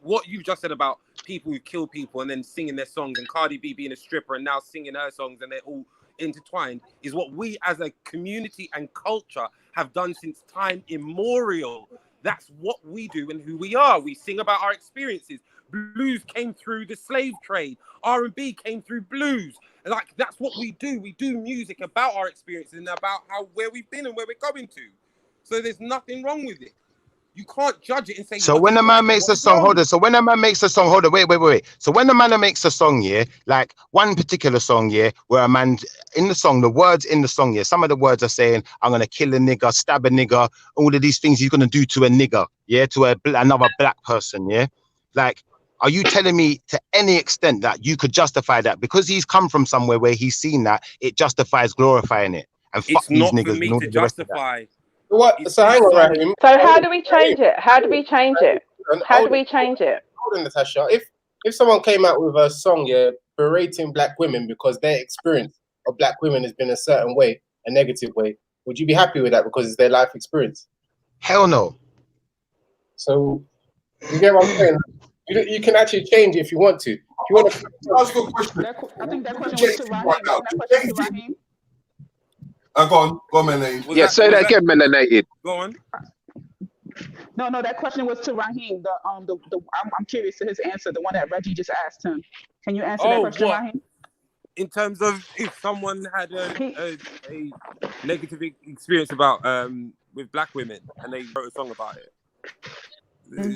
what you just said about people who kill people and then singing their songs, and Cardi B being a stripper and now singing her songs, and they're all intertwined, is what we as a community and culture have done since time immemorial. That's what we do and who we are. We sing about our experiences. Blues came through the slave trade. R&B came through blues. Like, that's what we do. We do music about our experiences and about where we've been and where we're going to. So there's nothing wrong with it. You can't judge it and say. So when a man makes a song, wait. So when a man makes a song, So when a man makes a song, like one particular song, where a man in the song, the words in the song, some of the words are saying, "I'm gonna kill a nigger, stab a nigger," all of these things he's gonna do to a nigger, to another black person, Like, are you telling me to any extent that you could justify that because he's come from somewhere where he's seen that it justifies glorifying it and fuck it's these not niggas? for me to justify. What? So hang on, Raheem. So how do we change it? How do we change it? How do we change it? Hold on, Natasha. If someone came out with a song, berating black women because their experience of black women has been a certain way, a negative way, would you be happy with that because it's their life experience? Hell no. So you get what I'm saying? You can actually change it if you want to. If you want to ask a question. I think that question was to Raheem. Go on, Melanated. Yeah, say that again, Melanated. Go on. No, that question was to Raheem. I'm curious to his answer, the one that Reggie just asked him. Can you answer that question, Raheem? In terms of if someone had a negative experience about with black women and they wrote a song about it.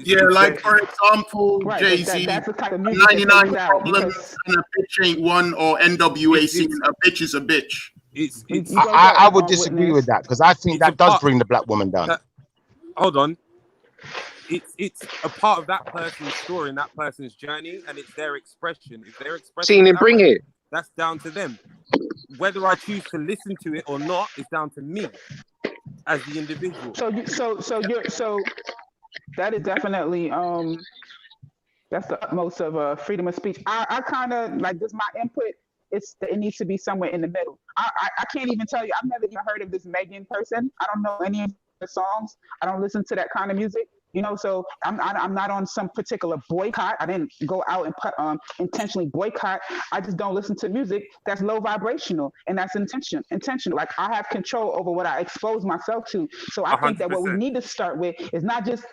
Yeah, like for example, Jay-Z, 99 Problems and A Bitch Ain't One, or NWA singing A Bitch Is a Bitch. I would disagree with that because I think that does bring the black woman down. Hold on. It's a part of that person's story and that person's journey, and it's their expression. If they're expressing Seen him bring it. That's down to them. Whether I choose to listen to it or not is down to me as the individual. So that is definitely that's the utmost of freedom of speech. I kind of like this. My input it needs to be somewhere in the middle. I can't even tell you. I've never even heard of this Megan person. I don't know any of the songs. I don't listen to that kind of music. So I'm not on some particular boycott. I didn't go out and intentionally boycott. I just don't listen to music that's low vibrational, and that's intentional. Like, I have control over what I expose myself to. So I think that what we need to start with is not just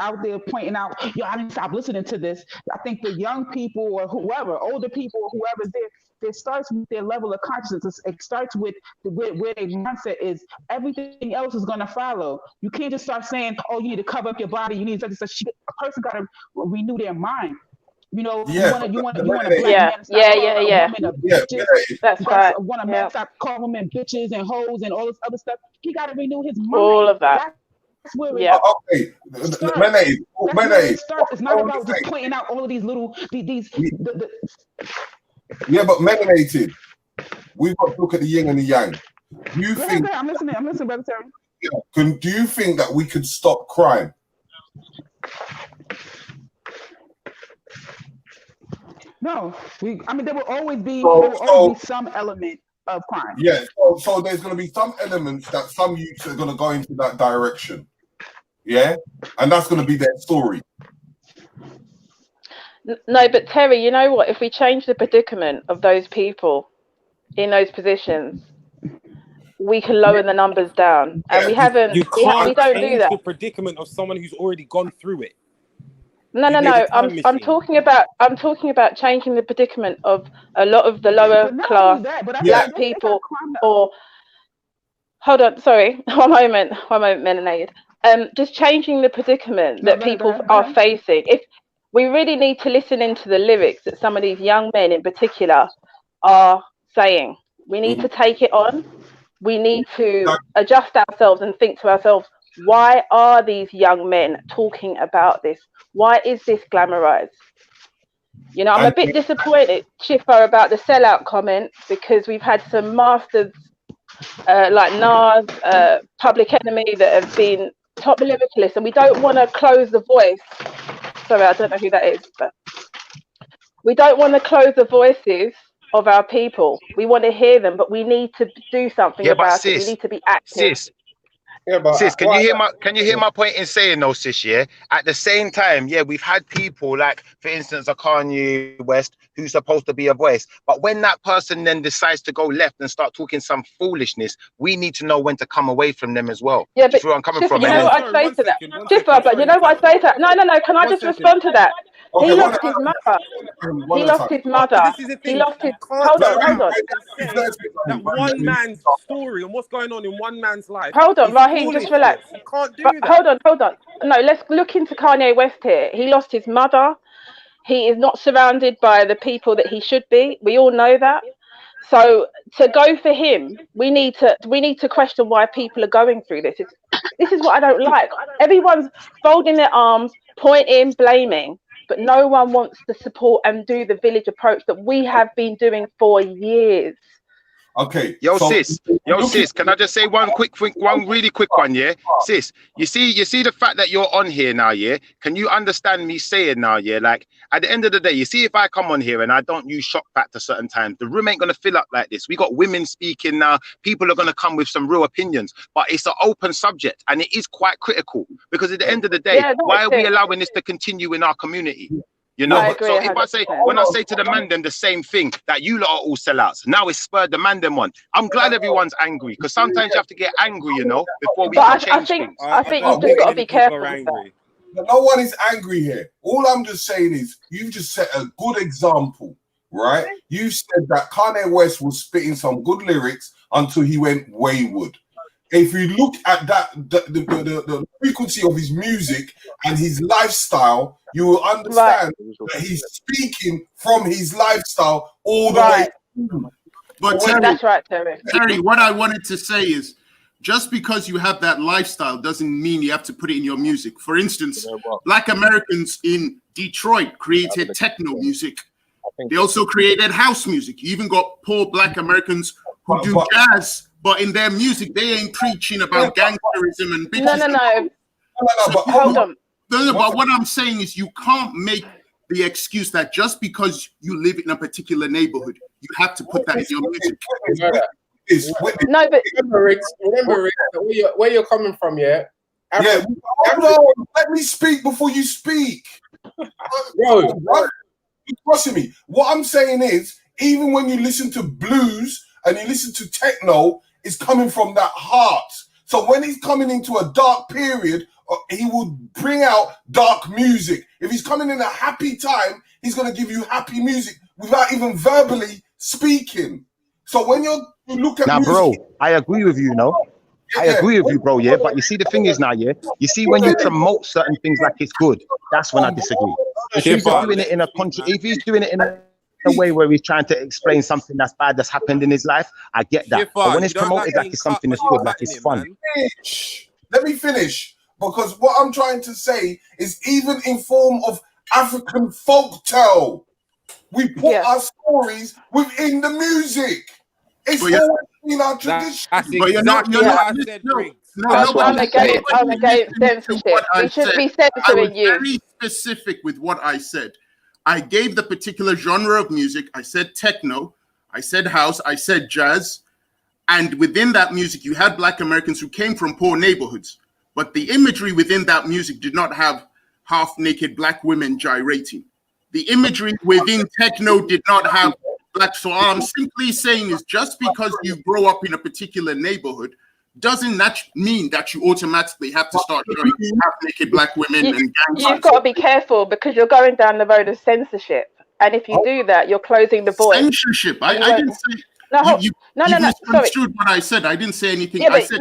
out there pointing out, I didn't stop listening to this. I think the young people or whoever, older people or whoever's there, it starts with their level of consciousness. It starts with where their mindset is. Everything else is going to follow. You can't just start saying, "Oh, you need to cover up your body. You need to." A person got to renew their mind. You want a black man to stop calling a woman a bitches. That's right. Want a man to stop calling women bitches and hoes and all this other stuff. He got to renew his mind. All of that. That's where it Okay, Melanated. It's not about just pointing out all of these little Yeah, but Melanated, we've got to look at the yin and the yang. Do you think? I'm listening, Brother Terry. Do you think that we could stop crime? No, there will always be some element of crime. Yeah, so there's going to be some elements that some youths are going to go into that direction. Yeah, and that's going to be their story. No, but Terry, you know what? If we change the predicament of those people in those positions, we can lower the numbers down, and we haven't. You We can't don't do change that. the predicament of someone who's already gone through it. No, You no, made a no. time I'm machine. talking about changing the predicament of a lot of the lower But not class only that, but I black think they people. got climbed up. Or hold on, sorry, one moment, Melanaid. Just changing the predicament No, that go ahead, people go ahead. are facing. If we really need to listen into the lyrics that some of these young men in particular are saying, we need to take it on. We need to adjust ourselves and think to ourselves, why are these young men talking about this? Why is this glamorized? You know, I'm a bit disappointed, Schiffer, about the sellout comment, because we've had some masters like Nas, Public Enemy, that have been top lyricalists, and we don't want to close the voice. Sorry, I don't know who that is, but we don't want to close the voices of our people. We want to hear them, but we need to do something Yeah, but about it. We sis, need to be active. Yeah, but Sis, can you hear my point in saying though, sis? Yeah. At the same time, yeah, we've had people like, for instance, a Kanye West who's supposed to be a voice, but when that person then decides to go left and start talking some foolishness, we need to know when to come away from them as well. Yeah, Do you but see where I'm coming Schiffer, from? you And know then, what I'd say to that? Schiffer, but you know what I'd say to that? No, can I just respond to that? He lost his mother. He lost his mother. This is the He thing. lost his. You can't Hold on. say that one man's story and what's going on in one man's life. Hold on, is Raheem, just relax. foolishness. You can't do But that. hold on. No, let's look into Kanye West here. He lost his mother. He is not surrounded by the people that he should be. We all know that. So to go for him, we need to question why people are going through this. This is what I don't like. Everyone's folding their arms, pointing, blaming, but no one wants to support and do the village approach that we have been doing for years. Okay. Yo, so sis, can I just say one really quick one, yeah? Sis, you see the fact that you're on here now, yeah? Can you understand me saying now, yeah? Like, at the end of the day, you see, if I come on here and I don't use shock factor certain times, the room ain't gonna fill up like this. We got women speaking now, people are gonna come with some real opinions, but it's an open subject and it is quite critical, because at the end of the day, why are we allowing this to continue in our community? You know, I agree so if I say, 100%. when I say to the man them the same thing, that you lot are all sellouts, now it's spurred the man them one. I'm glad everyone's angry, because sometimes you have to get angry, you know, before we can change things. I think you've just got to be careful with that. No one is angry here. All I'm just saying is you've just set a good example, right? You said that Kanye West was spitting some good lyrics until he went wayward. If you look at that, the frequency of his music and his lifestyle, you will understand that he's speaking from his lifestyle all the way through. But Terry, That's right, Terry. Terry, what I wanted to say is, just because you have that lifestyle doesn't mean you have to put it in your music. For instance, Black Americans in Detroit created techno music. They also created house music. You even got poor Black Americans who do jazz, but in their music, they ain't preaching about gangsterism and bitches. No. So Hold on. No, but what I'm saying is you can't make the excuse that just because you live in a particular neighborhood, you have to put that in your music. No, but remember, Riggs, where you're coming from, yeah? Yeah, hold on. Let me speak before you speak. Bro, you're crossing me. What I'm saying is, even when you listen to blues and you listen to techno, it's coming from that heart. So when he's coming into a dark period, he will bring out dark music. If he's coming in a happy time, he's going to give you happy music without even verbally speaking. So when you look at now, music, bro, I agree with you, no? I agree with you, bro, yeah? But you see, the thing is now, yeah? You see, when you promote certain things like it's good, that's when I disagree. If he's doing it in a way where he's trying to explain something that's bad that's happened in his life, I get that. But when it's promoted like it's something that's good, like it's fun. let me finish. Because what I'm trying to say is, even in form of African folktale, we put our stories within the music. It's always been our tradition. That's exactly what I said, Riggs. I'm against censorship. We should be censoring you. I was very specific with what I said. I gave the particular genre of music. I said techno, I said house, I said jazz. And within that music, you had Black Americans who came from poor neighborhoods. But the imagery within that music did not have half-naked Black women gyrating. The imagery within techno did not have black. So all I'm simply saying is just because you grow up in a particular neighborhood doesn't mean that you automatically have to start showing half-naked black women and You've got to be careful because you're going down the road of censorship. And if you do that, you're closing the voice. Censorship. I didn't say. No, you no. Sorry. Misunderstood what I said. I didn't say anything. Yeah, I but said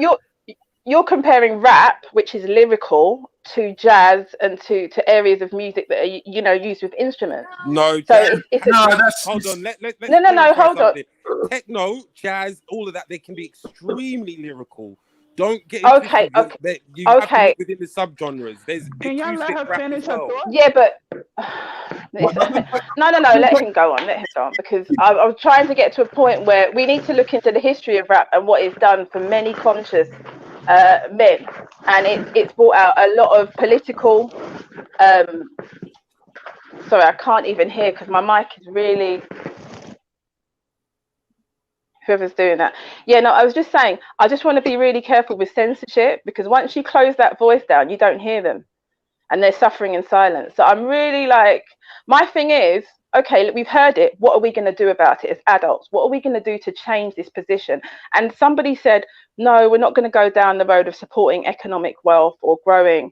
you're comparing rap, which is lyrical, to jazz and to areas of music that are used with instruments. No, So hold on. Let's no. clarify Hold on. something. Techno, jazz, all of that, they can be extremely lyrical. Don't get it Okay. twisted. You have to look within the subgenres. There's Can y'all let her acoustic rap finish as her well. thought? Yeah, but no. Let him go on. Because I was trying to get to a point where we need to look into the history of rap and what it's done for many conscious men, and it's brought out a lot of political. Sorry, I can't even hear because my mic is really. Whoever's doing that. Yeah, no, I was just saying, I just want to be really careful with censorship because once you close that voice down, you don't hear them and they're suffering in silence. So I'm really like, my thing is, okay, look, we've heard it. What are we going to do about it as adults? What are we going to do to change this position? And somebody said, no, we're not going to go down the road of supporting economic wealth or growing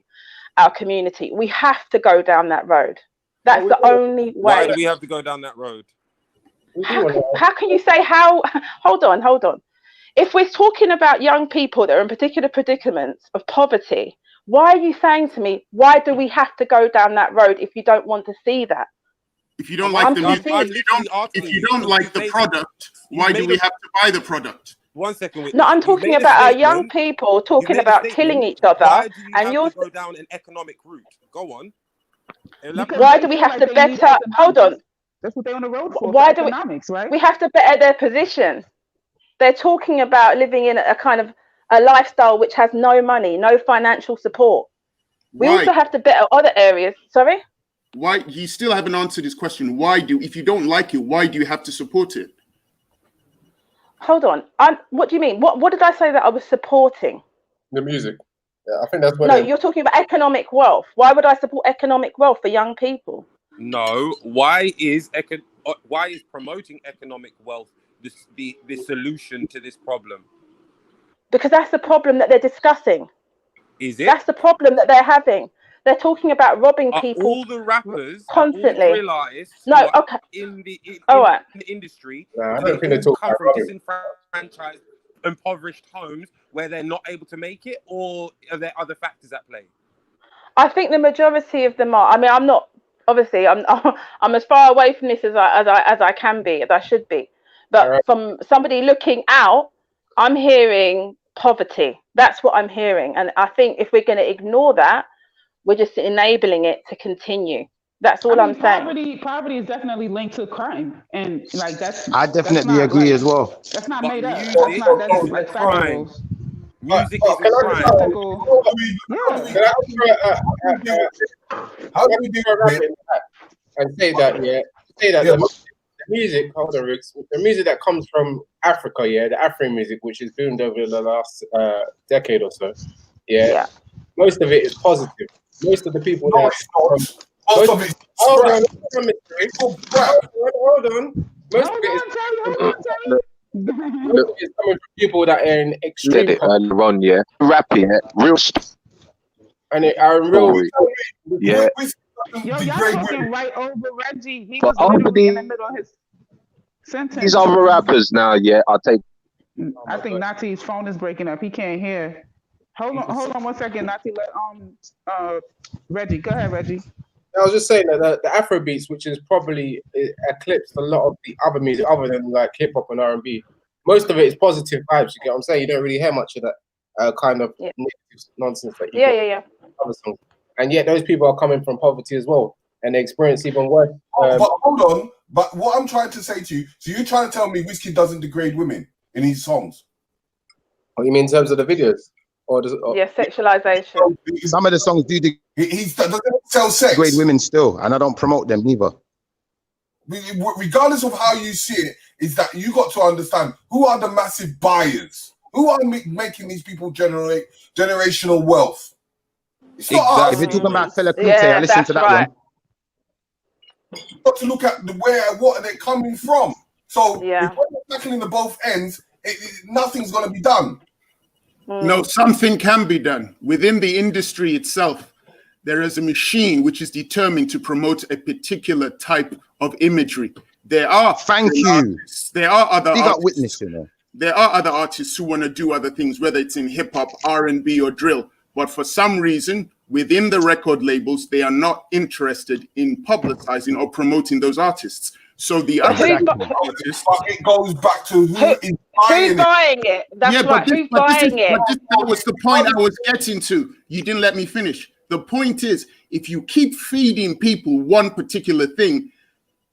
our community. We have to go down that road. That's the only way. Why do we have to go down that road? How can you say how? Hold on. If we're talking about young people that are in particular predicaments of poverty, why are you saying to me, why do we have to go down that road if you don't want to see that? if you don't like the music, if you don't like the product, why do we have to buy the product? 1 second. No, I'm talking about our young people talking about killing each other, and you're go down an economic route. Go on. Why do we have to better? Hold on. That's what they're on the road for. Why for do economics, right? we have to better their position? They're talking about living in a kind of a lifestyle which has no money, no financial support. We Why? also have to better other areas. Sorry? Why? You still haven't answered this question. If you don't like it, why do you have to support it? Hold on. What do you mean? What did I say that I was supporting? The music. Yeah, I think that's what. No, you're talking about economic wealth. Why would I support economic wealth for young people? No. Why is promoting economic wealth the solution to this problem? Because that's the problem that they're discussing. Is it? That's the problem that they're having. They're talking about robbing people. All the rappers constantly. No, okay. In the industry, I don't think they talk come about from robbing. disenfranchised, impoverished homes where they're not able to make it, or are there other factors at play? I think the majority of them are. I mean, I'm not. Obviously, I'm as far away from this as I can be, as I should be. But from somebody looking out, I'm hearing poverty. That's what I'm hearing, and I think if we're going to ignore that, we're just enabling it to continue. That's all I'm saying. Poverty is definitely linked to crime, and like that's. I definitely agree as well. That's not But made up. music That's like crime. factual. Music Can I is a just crime. how do we do a rapping and say that? Yeah, say that the music. Hold on, Riggs. The music that comes from Africa, yeah, the Afro music, which has boomed over the last decade or so. Yeah, most of it is positive. Most of the people that hold on. Most of it is coming from people that are in extreme Did it Ron, yeah. Rap, yeah. Real stuff. and it are real. Yeah. Yo, y'all talking right over Reggie. He But was literally in the these middle of his sentence. other rappers now, yeah, I'll take. I think Nati's phone is breaking up. He can't hear. Hold on 1 second, Nati. Let Reggie. Go ahead, Reggie. I was just saying that the Afro beats, which is probably eclipsed a lot of the other music, other than like hip hop and R&B. Most of it is positive vibes. You get what I'm saying? You don't really hear much of that kind of negative nonsense that you get in other songs. And yet those people are coming from poverty as well, and they experience even worse. But hold on. But what I'm trying to say to you, so you're trying to tell me Wizkid doesn't degrade women in his songs? What you mean in terms of the videos? Or sexualization. Some of the songs do he doesn't sell sex. Degrade women still, and I don't promote them either. Regardless of how you see it, is that you got to understand who are the massive buyers, who are making these people generate generational wealth. It's not us. If you're talking about Fela Kuti, I listen to that one. You've got to look at what are they coming from. So Yeah. if we're not tackling the both ends, nothing's going to be done. No, something can be done. Within the industry itself, there is a machine which is determined to promote a particular type of imagery. There are artists, there are other Big up artists, Witness, you know. there are other artists who want to do other things, whether it's in hip hop, R&B, or drill. But for some reason, within the record labels, they are not interested in publicizing or promoting those artists. So the other artists, it goes back to Who's buying it? That's yeah, right. Who's buying it? that was the point I was getting to. You didn't let me finish. The point is, if you keep feeding people one particular thing,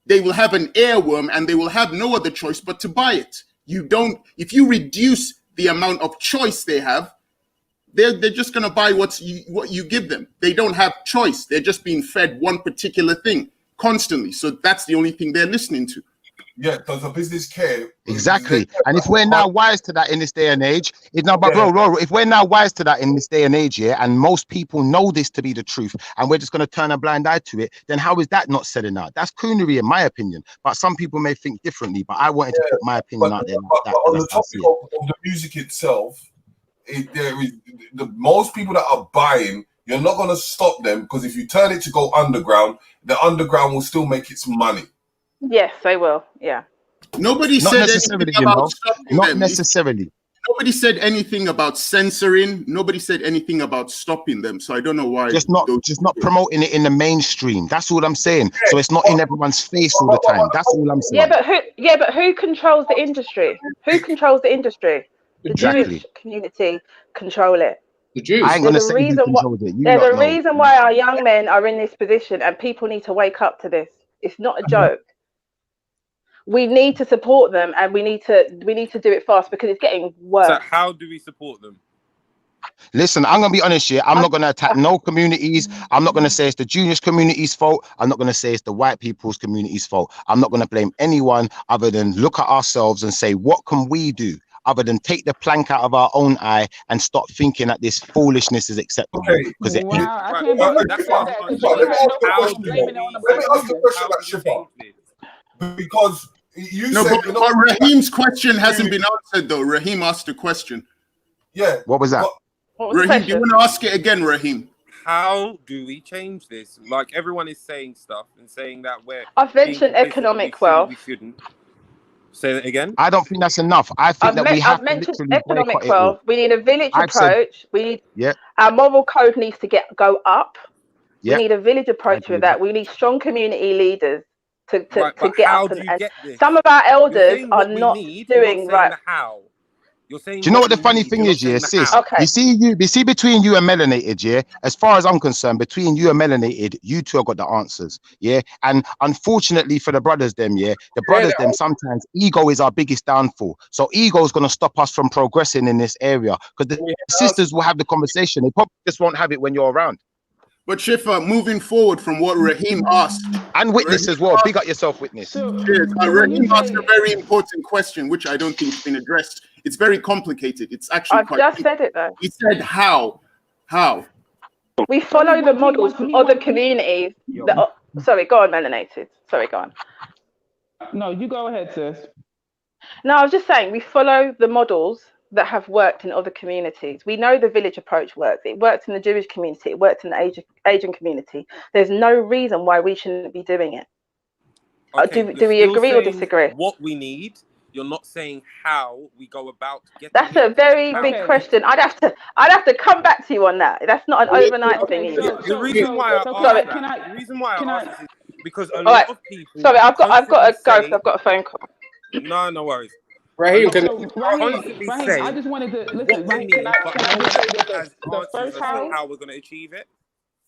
they will have an earworm and they will have no other choice but to buy it. You don't, if you reduce the amount of choice they have, they're just going to buy what you give them. They don't have choice. They're just being fed one particular thing constantly. So that's the only thing they're listening to. Yeah, does the business care? Exactly. And if we're now wise to that in this day and age, if we're now wise to that in this day and age, yeah, and most people know this to be the truth, and we're just going to turn a blind eye to it, then how is that not selling out? That's coonery in my opinion. But some people may think differently. But I wanted to put my opinion out there. But on the topic of the music itself, there is most people that are buying. You're not going to stop them, because if you turn it to go underground, the underground will still make its money. Yes, they will. Yeah. Nobody Not said necessarily, anything you know. about stopping Not them. necessarily. Nobody said anything about censoring. Nobody said anything about stopping them. So I don't know why. Just not promoting it in the mainstream. That's all I'm saying. So it's not in everyone's face all the time. That's all I'm saying. Yeah, but who controls the industry? Who controls the industry? The Exactly. Jewish community control it. The Jews. I ain't gonna say who controls it. You There's lot a know. reason why our young men are in this position, and people need to wake up to this. It's not a joke. We need to support them, and we need to do it fast, because it's getting worse. So how do we support them? Listen, I'm gonna be honest here. I'm not gonna attack no communities. I'm not gonna say it's the Jewish community's fault. I'm not gonna say it's the white people's community's fault. I'm not gonna blame anyone other than look at ourselves and say, what can we do other than take the plank out of our own eye and stop thinking that this foolishness is acceptable? Because it Wow, I can't believe you said that, 'cause you had no problem blaming it on the Let me black ask the women. question about Shifa. Because you No, said but Raheem's question hasn't been answered, though. Raheem asked a question. Yeah. What was that? Raheem, do you want to ask it again, Raheem? How do we change this? Like, everyone is saying stuff and saying that I've mentioned economic wealth. We shouldn't. Say that again. I don't think that's enough. I think that we have I've to mentioned literally economic boycott it all. wealth. We need a village I've said- approach. We need Yeah. our moral code needs to go up. Yeah. We need a village approach with that. We need strong community leaders to Right, but get how up. do you And get this? some of our You're elders saying are what we not need, you're doing saying right. the how. You're saying Do you know what the we funny need, thing you're is, yeah, not saying the sis? how. Okay. You see between you and melanated, yeah, as far as I'm concerned, between you and melanated, you two have got the answers, yeah. And unfortunately for the brothers, them, yeah, the brothers, them, sometimes ego is our biggest downfall. So ego is gonna stop us from progressing in this area, because the sisters will have the conversation. They probably just won't have it when you're around. But Shifa, moving forward from what Raheem asked, And Witness as well. Big up yourself, Witness. Cheers. Raheem asked a very important question, which I don't think has been addressed. It's very complicated. It's actually I've quite just simple. said it though. He said how. How? We follow the models from other communities. Sorry, go on, melanated. Sorry, go on. No, you go ahead, sis. No, I was just saying we follow the models that have worked in other communities. We know the village approach works. It worked in the Jewish community. It worked in the Asian community. There's no reason why we shouldn't be doing it. Okay, Do we you're agree or saying disagree? What we need. You're not saying how we go about getting That's it. a very big How? question. I'd have to come back to you on that. That's not an overnight thing. The reason why I asked that, the reason why I asked this is because a All lot right. of people. Sorry, I've got to go constantly 'cause I've got a phone call. No, no worries. Raheem, Constantly Raheem, say I just wanted to what listen. we Raheem, need, can I but just no say one that has the answers first as to house? how we're going to achieve it.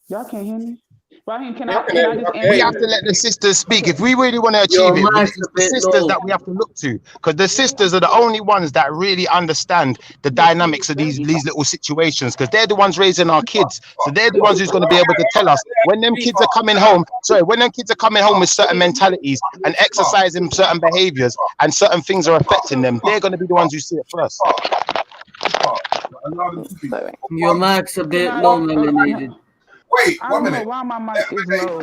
Y'all can't hear me. Raheem, can We I just answer? have to let the sisters speak. If we really want to achieve it, it's the sisters that we have to look to, because the sisters are the only ones that really understand the dynamics of these little situations, because they're the ones raising our kids. So they're the ones who's going to be able to tell us when them kids are coming home. When them kids are coming home with certain mentalities and exercising certain behaviors and certain things are affecting them, they're going to be the ones who see it first. Your mic's a bit low, melanated. Wait, I 1 don't minute. know why my mic is low.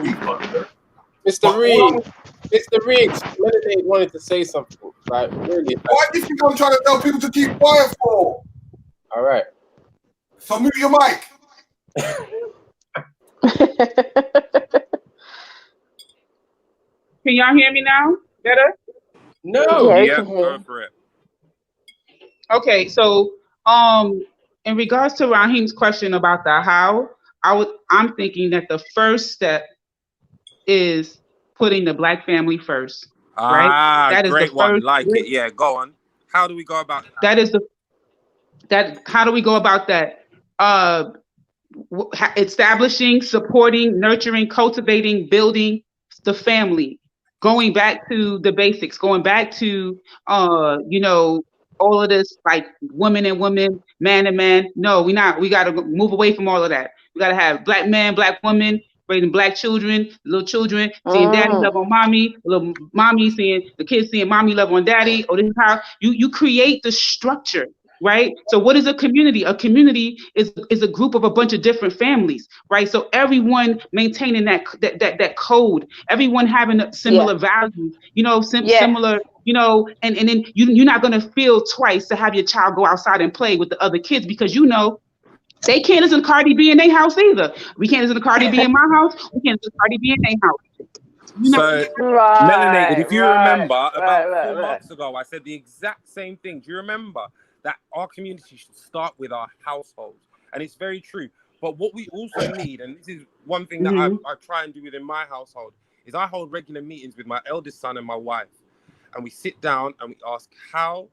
Mr. Reed. Mr. Riggs, Melanie wanted to say something. Like, really. Why do you think I'm trying to tell people to keep quiet for? All right. So mute your mic. Can y'all hear me now? Better? No. Yeah, go for it. Okay, so in regards to Raheem's question about the how, I'm thinking that the first step is putting the Black family first, right? Ah, That is great the one. first. Like it. Yeah, go on. How do we go about that? How do we go about that? Establishing, supporting, nurturing, cultivating, building the family, going back to the basics, going back to all of this, like woman and woman, man and man. No, we got to move away from all of that. We got to have Black man, Black woman, raising Black children, little children, seeing daddy love on mommy, little mommy seeing the kids seeing mommy love on daddy. Or this is how you create the structure, right? So what is a community? A community is a group of a bunch of different families, right? So everyone maintaining that code, everyone having similar values, similar, and then you're not gonna feel twice to have your child go outside and play with the other kids because they can't listen to Cardi B in their house either. We can't listen to Cardi B in my house. We can't listen to Cardi B in their house. So, Melanated, if you remember, about 4 months ago, I said the exact same thing. Do you remember that our community should start with our household? And it's very true. But what we also need, and this is one thing that I try and do within my household, is I hold regular meetings with my eldest son and my wife. And we sit down and we ask how,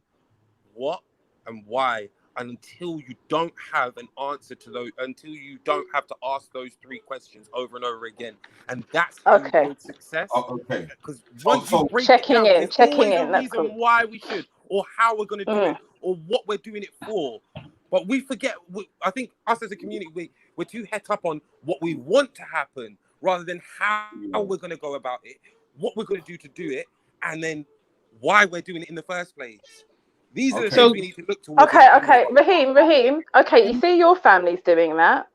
what, and why. And until you don't have an answer to those, until you don't have to ask those 3 questions over and over again. And that's how you build success. Okay. Because once you break checking it down, in, there's checking always in. a That's reason cool. why we should, or how we're going to do it, or what we're doing it for. But we forget, I think us as a community, we're too het up on what we want to happen rather than how we're going to go about it, what we're going to do it, and then why we're doing it in the first place. These are the things we need to look towards. Okay, Raheem. Okay, you see your family's doing that.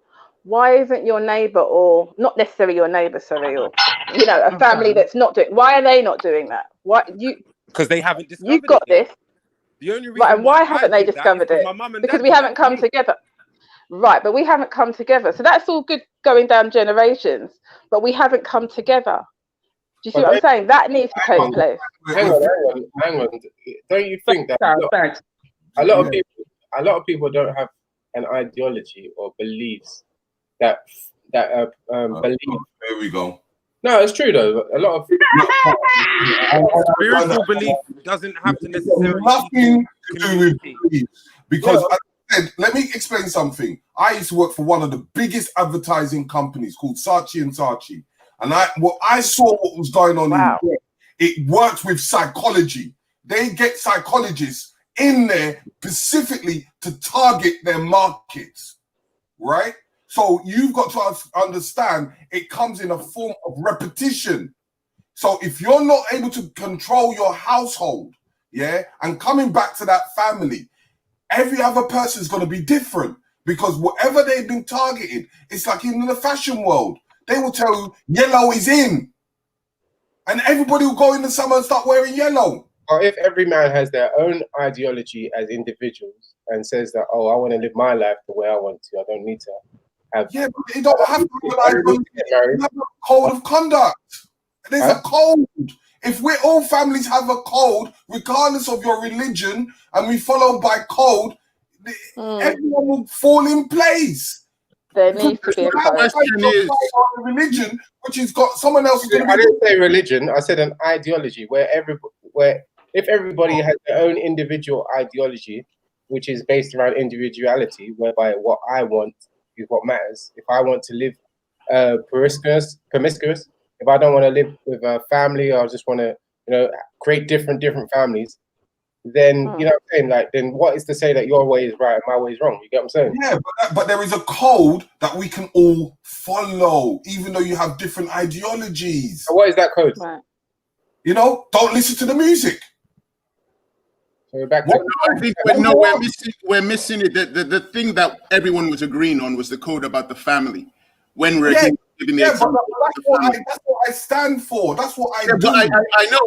Why isn't your neighbor, or not necessarily your neighbor, sorry, or a family that's not doing? Why are they not doing that? Because they haven't discovered You've got it. this. The only reason Right, and why haven't they I did that is discovered it? my mum and Because dad we did haven't that to come me. together. Right, but we haven't come together. So that's all good going down generations, but we haven't come together. Do you see what I'm saying? That needs to take place. Hang on. Don't you think that a lot of people don't have an ideology or beliefs that believe? There we go. No, it's true though. A lot of spiritual belief doesn't have to necessarily nothing to do with beliefs. Because as I said, let me explain something. I used to work for one of the biggest advertising companies called Saatchi and Saatchi. And I saw what was going on in there. It works with psychology. They get psychologists in there specifically to target their markets, right? So you've got to understand it comes in a form of repetition. So if you're not able to control your household, and coming back to that family, every other person is going to be different because whatever they've been targeted, it's like in the fashion world. They will tell you yellow is in. And everybody will go in the summer and start wearing yellow. Or if every man has their own ideology as individuals and says that, I want to live my life the way I want to. I don't need to have... Yeah, but you don't have to have a code of conduct. There's a code. If all families have a code, regardless of your religion, and we follow by code, everyone will fall in place. There needs to be a code. Religion, which has got someone else. I didn't say religion. I said an ideology where if everybody has their own individual ideology, which is based around individuality, whereby what I want is what matters. If I want to live promiscuous, if I don't want to live with a family, or I just want to, create different families, then you know what I'm saying? Like, then what is to say that your way is right and my way is wrong? You get what I'm saying? Yeah, but there is a code that we can all follow, even though you have different ideologies. So what is that code? Right. Don't listen to the music. So we're back. I think we're missing it. The thing that everyone was agreeing on was the code about the family. When we're against giving the Yeah, but example that's of the family. that's what I stand for. That's what I Yeah, do. but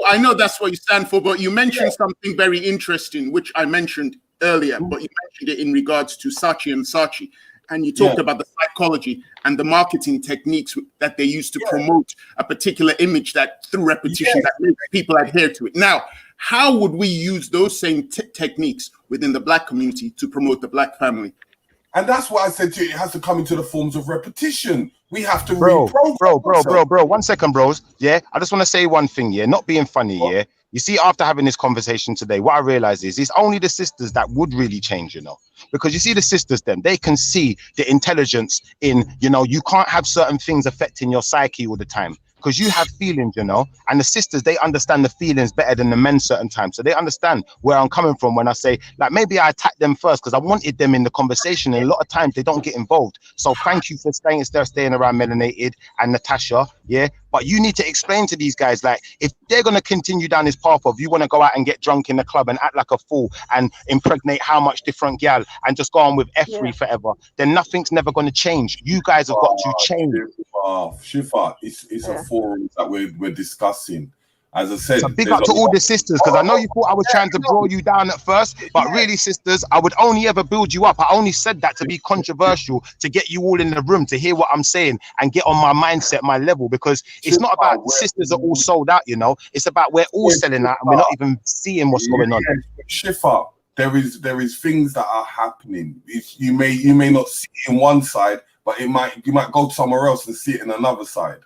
I know that's what you stand for. But you mentioned something very interesting, which I mentioned earlier. But you mentioned it in regards to Saatchi and Saatchi, and you talked about the psychology and the marketing techniques that they use to promote a particular image that through repetition that makes people adhere to it. Now, how would we use those same techniques within the Black community to promote the Black family? And that's why I said to you, it has to come into the forms of repetition. We have to Bro, reprogram. 1 second, bros. Yeah, I just want to say one thing. Yeah, not being funny. Yeah, you see, after having this conversation today, what I realize is it's only the sisters that would really change, you know, because you see the sisters, them, they can see the intelligence in, you know, you can't have certain things affecting your psyche all the time. Because you have feelings, you know, and the sisters, they understand the feelings better than the men certain times. So they understand where I'm coming from when I say, like, maybe I attacked them first because I wanted them in the conversation. And a lot of times they don't get involved. So thank you for staying around Melanated and Natasha. Yeah. But you need to explain to these guys, like, if they're going to continue down this path of you want to go out and get drunk in the club and act like a fool and impregnate how much different gal and just go on with F3 forever, then nothing's never going to change. You guys have got to change. Shifa, it's a forum that we're discussing. As I said, so big up to all the sisters, because I know you thought I was trying to draw you down at first, but really, sisters, I would only ever build you up. I only said that to be controversial, to get you all in the room, to hear what I'm saying and get on my mindset, my level, because it's not about the sisters are all sold out, you know. It's about we're all selling out and we're not even seeing what's going on. Shifa, there is things that are happening. You may not see it in one side, but you might go somewhere else and see it in another side.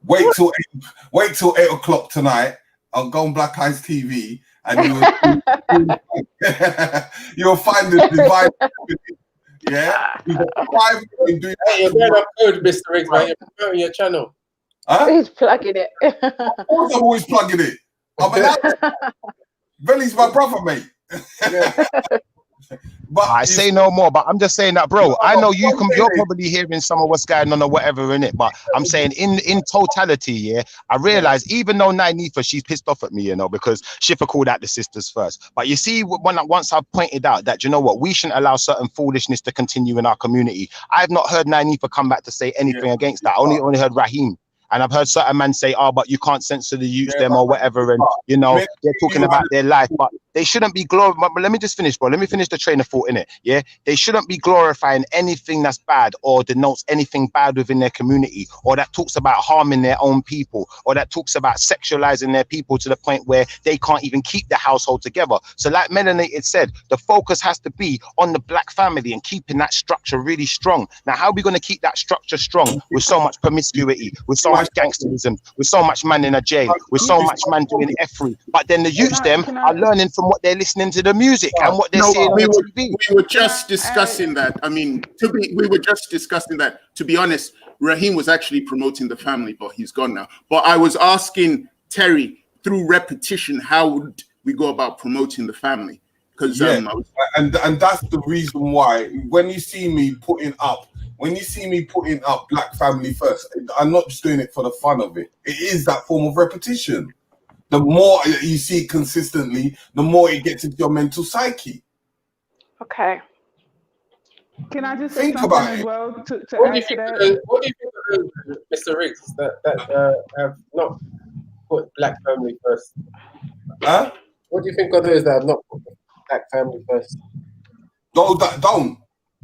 Wait till 8 o'clock tonight. I'll go on Black Eyes TV and you'll find the divide. Yeah, Hey, you're going up good, Mr. Riggs, man. You're promoting your channel. Huh? He's plugging it. Of course, I'm always plugging it. Veli's my brother, mate. But I say no more, but I'm just saying that, bro. I know you're probably hearing some of what's going on or whatever in it, but I'm saying in totality, yeah, I realize even though Nyanifa, she's pissed off at me, you know, because Shifa called out the sisters first. But you see, once I pointed out that, you know what, we shouldn't allow certain foolishness to continue in our community. I've not heard Nyanifa come back to say anything against that. I only heard Raheem. And I've heard certain men say, oh, but you can't censor the youth them or whatever. And, you know, they're talking about their life, but they shouldn't be glorifying. Let me just finish, bro. Let me finish the train of thought in it. Yeah. They shouldn't be glorifying anything that's bad or denotes anything bad within their community, or that talks about harming their own people, or that talks about sexualizing their people to the point where they can't even keep the household together. So like Melanated said, the focus has to be on the Black family and keeping that structure really strong. Now, how are we going to keep that structure strong with so much promiscuity, with so much gangsterism, with so much man in a jail, with so much man doing F3, but then the youths them are learning from what they're listening to the music and what they're seeing on TV. We were just discussing that. I mean, we were just discussing that. To be honest, Raheem was actually promoting the family, but he's gone now. But I was asking Terry, through repetition, how would we go about promoting the family? Because and that's the reason why when you see me putting up Black family first, I'm not just doing it for the fun of it. It is that form of repetition. The more you see it consistently, the more it gets into your mental psyche. Okay. Can I just say Think something about as it. well to What do add you to think? that? What do you think of those, Mr. Riggs, that have not put Black family first? Huh? What do you think of those that have not put the Black family first? Those that don't.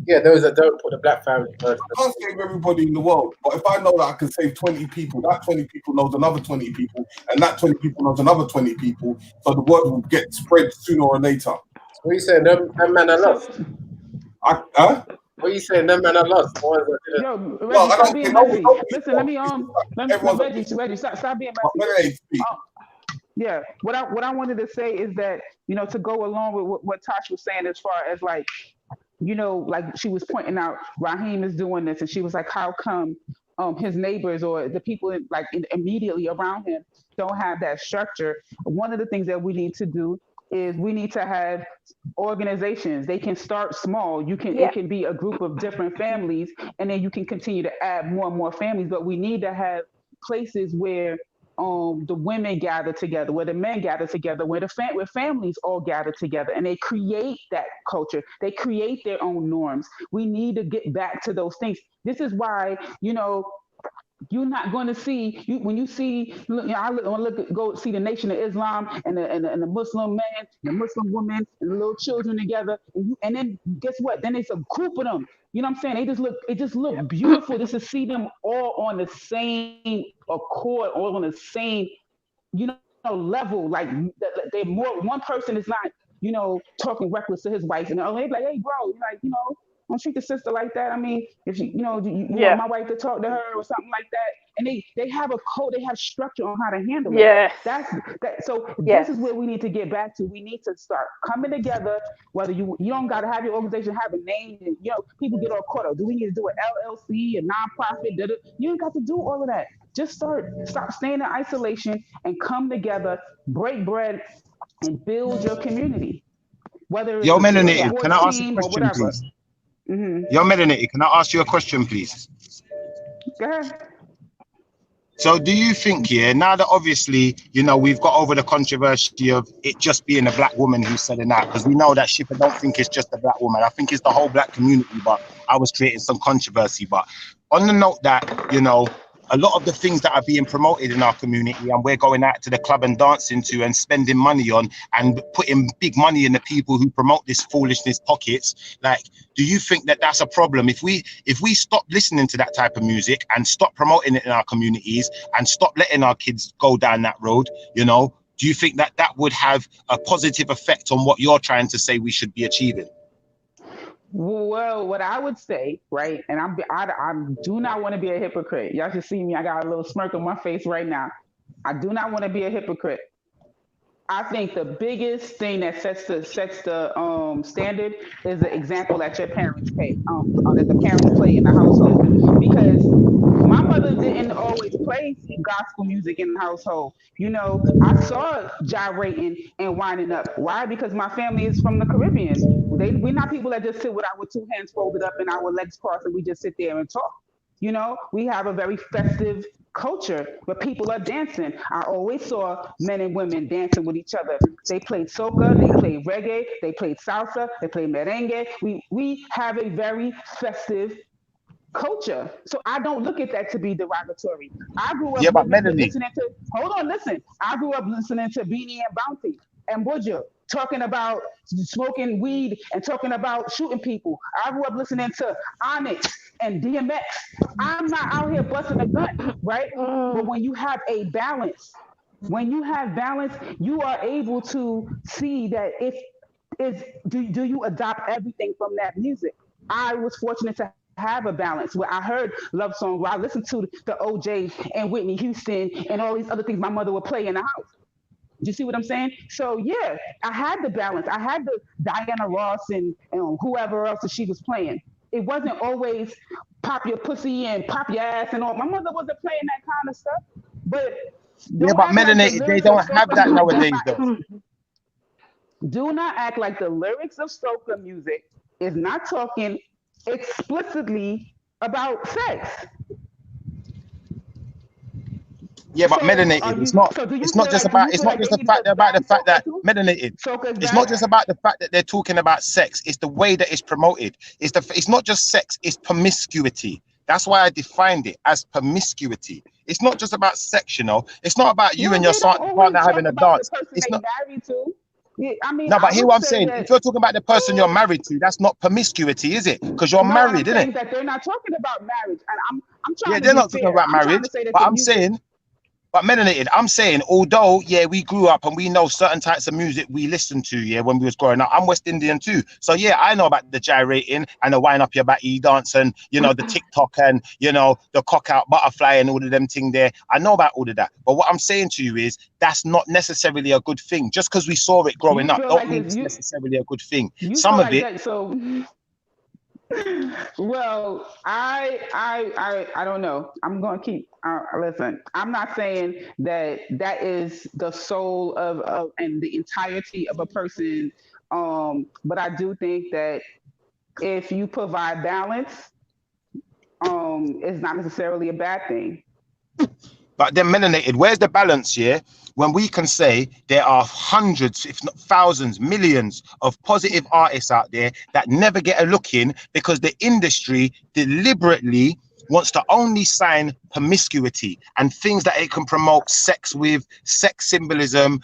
Yeah, those that don't put the Black family first. I can't save everybody in the world, but if I know that I can save 20 people, that 20 people knows another 20 people, and that 20 people knows another 20 people, so the word will get spread sooner or later. What are you saying? Them men are lost. Huh? What are you saying? Them men are lost. The ones that didn't. Yo, Reggie, stop being messy. Listen, let me Reggie, stop being messy. Yeah, what I wanted to say is that, you know, to go along with what Tosh was saying, as far as like, you know, like she was pointing out, Raheem is doing this, and she was like, how come his neighbors or the people immediately around him don't have that structure? One of the things that we need to do is we need to have organizations. They can start small. It can be a group of different families, and then you can continue to add more and more families. But we need to have places where the women gather together, where the men gather together, where where families all gather together, and they create that culture. They create their own norms. We need to get back to those things. This is why, you're not going to see when you see. I go see the Nation of Islam and the Muslim man, the Muslim woman, and the little children together, and then guess what? Then it's a group of them. You know what I'm saying? It just look beautiful just to see them all on the same accord, all on the same level. Like they more. One person is not talking reckless to his wife, and they be like, hey, bro, like don't treat the sister like that. I mean, if you want my wife to talk to her or something like that, and they have a code, they have structure on how to handle it. Yes. So Yes. this is where we need to get back to. We need to start coming together. Whether you don't got to have your organization have a name, and people get all caught up. Do we need to do an LLC, a nonprofit? You ain't got to do all of that. Just stop staying in isolation and come together, break bread, and build your community. Whether it's Yo, a Melanated, sports can I ask a team or question, whatever. please? Mm-hmm. Yo, Melanated, can I ask you a question, please? Go ahead. So do you think, now that obviously, we've got over the controversy of it just being a black woman who's selling out, because we know that Shipper don't think it's just a black woman. I think it's the whole black community, but I was creating some controversy. But on the note that, a lot of the things that are being promoted in our community and we're going out to the club and dancing to and spending money on and putting big money in the people who promote this foolishness pockets, like, do you think that that's a problem? If we stop listening to that type of music and stop promoting it in our communities and stop letting our kids go down that road, do you think that that would have a positive effect on what you're trying to say we should be achieving? Well, what I would say, right, and I do not want to be a hypocrite. Y'all should see me. I got a little smirk on my face right now. I do not want to be a hypocrite. I think the biggest thing that sets the standard is the example that your parents play, that the parents play in the household. Because my mother didn't always play gospel music in the household. I saw gyrating and winding up. Why? Because my family is from the Caribbean. We're not people that just sit with our two hands folded up and our legs crossed and we just sit there and talk. We have a very festive culture where people are dancing. I always saw men and women dancing with each other. They played soca, they played reggae, they played salsa, they played merengue. We have a very festive culture. So I don't look at that to be derogatory. I grew up listening to, listen. I grew up listening to Beanie and Bounty and Buju talking about smoking weed and talking about shooting people. I grew up listening to Onyx and DMX. I'm not out here busting a gun, right? But when you have a balance, you are able to see that do you adopt everything from that music? I was fortunate to have a balance where I heard love songs, where I listened to the OJ and Whitney Houston and all these other things my mother would play in the house. Do you see what I'm saying? So yeah, I had the balance. I had the Diana Ross and whoever else that she was playing. It wasn't always pop your pussy and pop your ass and all. My mother wasn't playing that kind of stuff. But Melanated, they don't have that nowadays, though. Do not act like the lyrics of soca music is not talking explicitly about sex. Yeah, but melanated, it's not just about the fact that melanated. It's not just about the fact that they're talking about sex. It's the way that it's promoted. It's not just sex, it's promiscuity. That's why I defined it as promiscuity. It's not just about sex, It's not about you and your partner having a dance. It's not married to. Yeah, no, but hear what I'm saying. If you're talking about the person you're married to, that's not promiscuity, is it? Because you're married, isn't it? That they're not talking about marriage, and I'm trying. Yeah, they're not talking about marriage, but I'm saying. But melanated, I'm saying, although, we grew up and we know certain types of music we listened to, when we was growing up. I'm West Indian too. So, I know about the gyrating and the wind up your batty dance and, the TikTok and, the cock out butterfly and all of them thing there. I know about all of that. But what I'm saying to you is that's not necessarily a good thing. Just because we saw it growing up, don't mean it's necessarily a good thing. Some of it. Well, I don't know. I'm going to keep listen. I'm not saying that is the soul of and the entirety of a person. But I do think that if you provide balance, it's not necessarily a bad thing. but they're melanated. Where's the balance here? When we can say there are hundreds, if not thousands, millions of positive artists out there that never get a look in because the industry deliberately wants to only sign promiscuity and things that it can promote sex with, sex symbolism,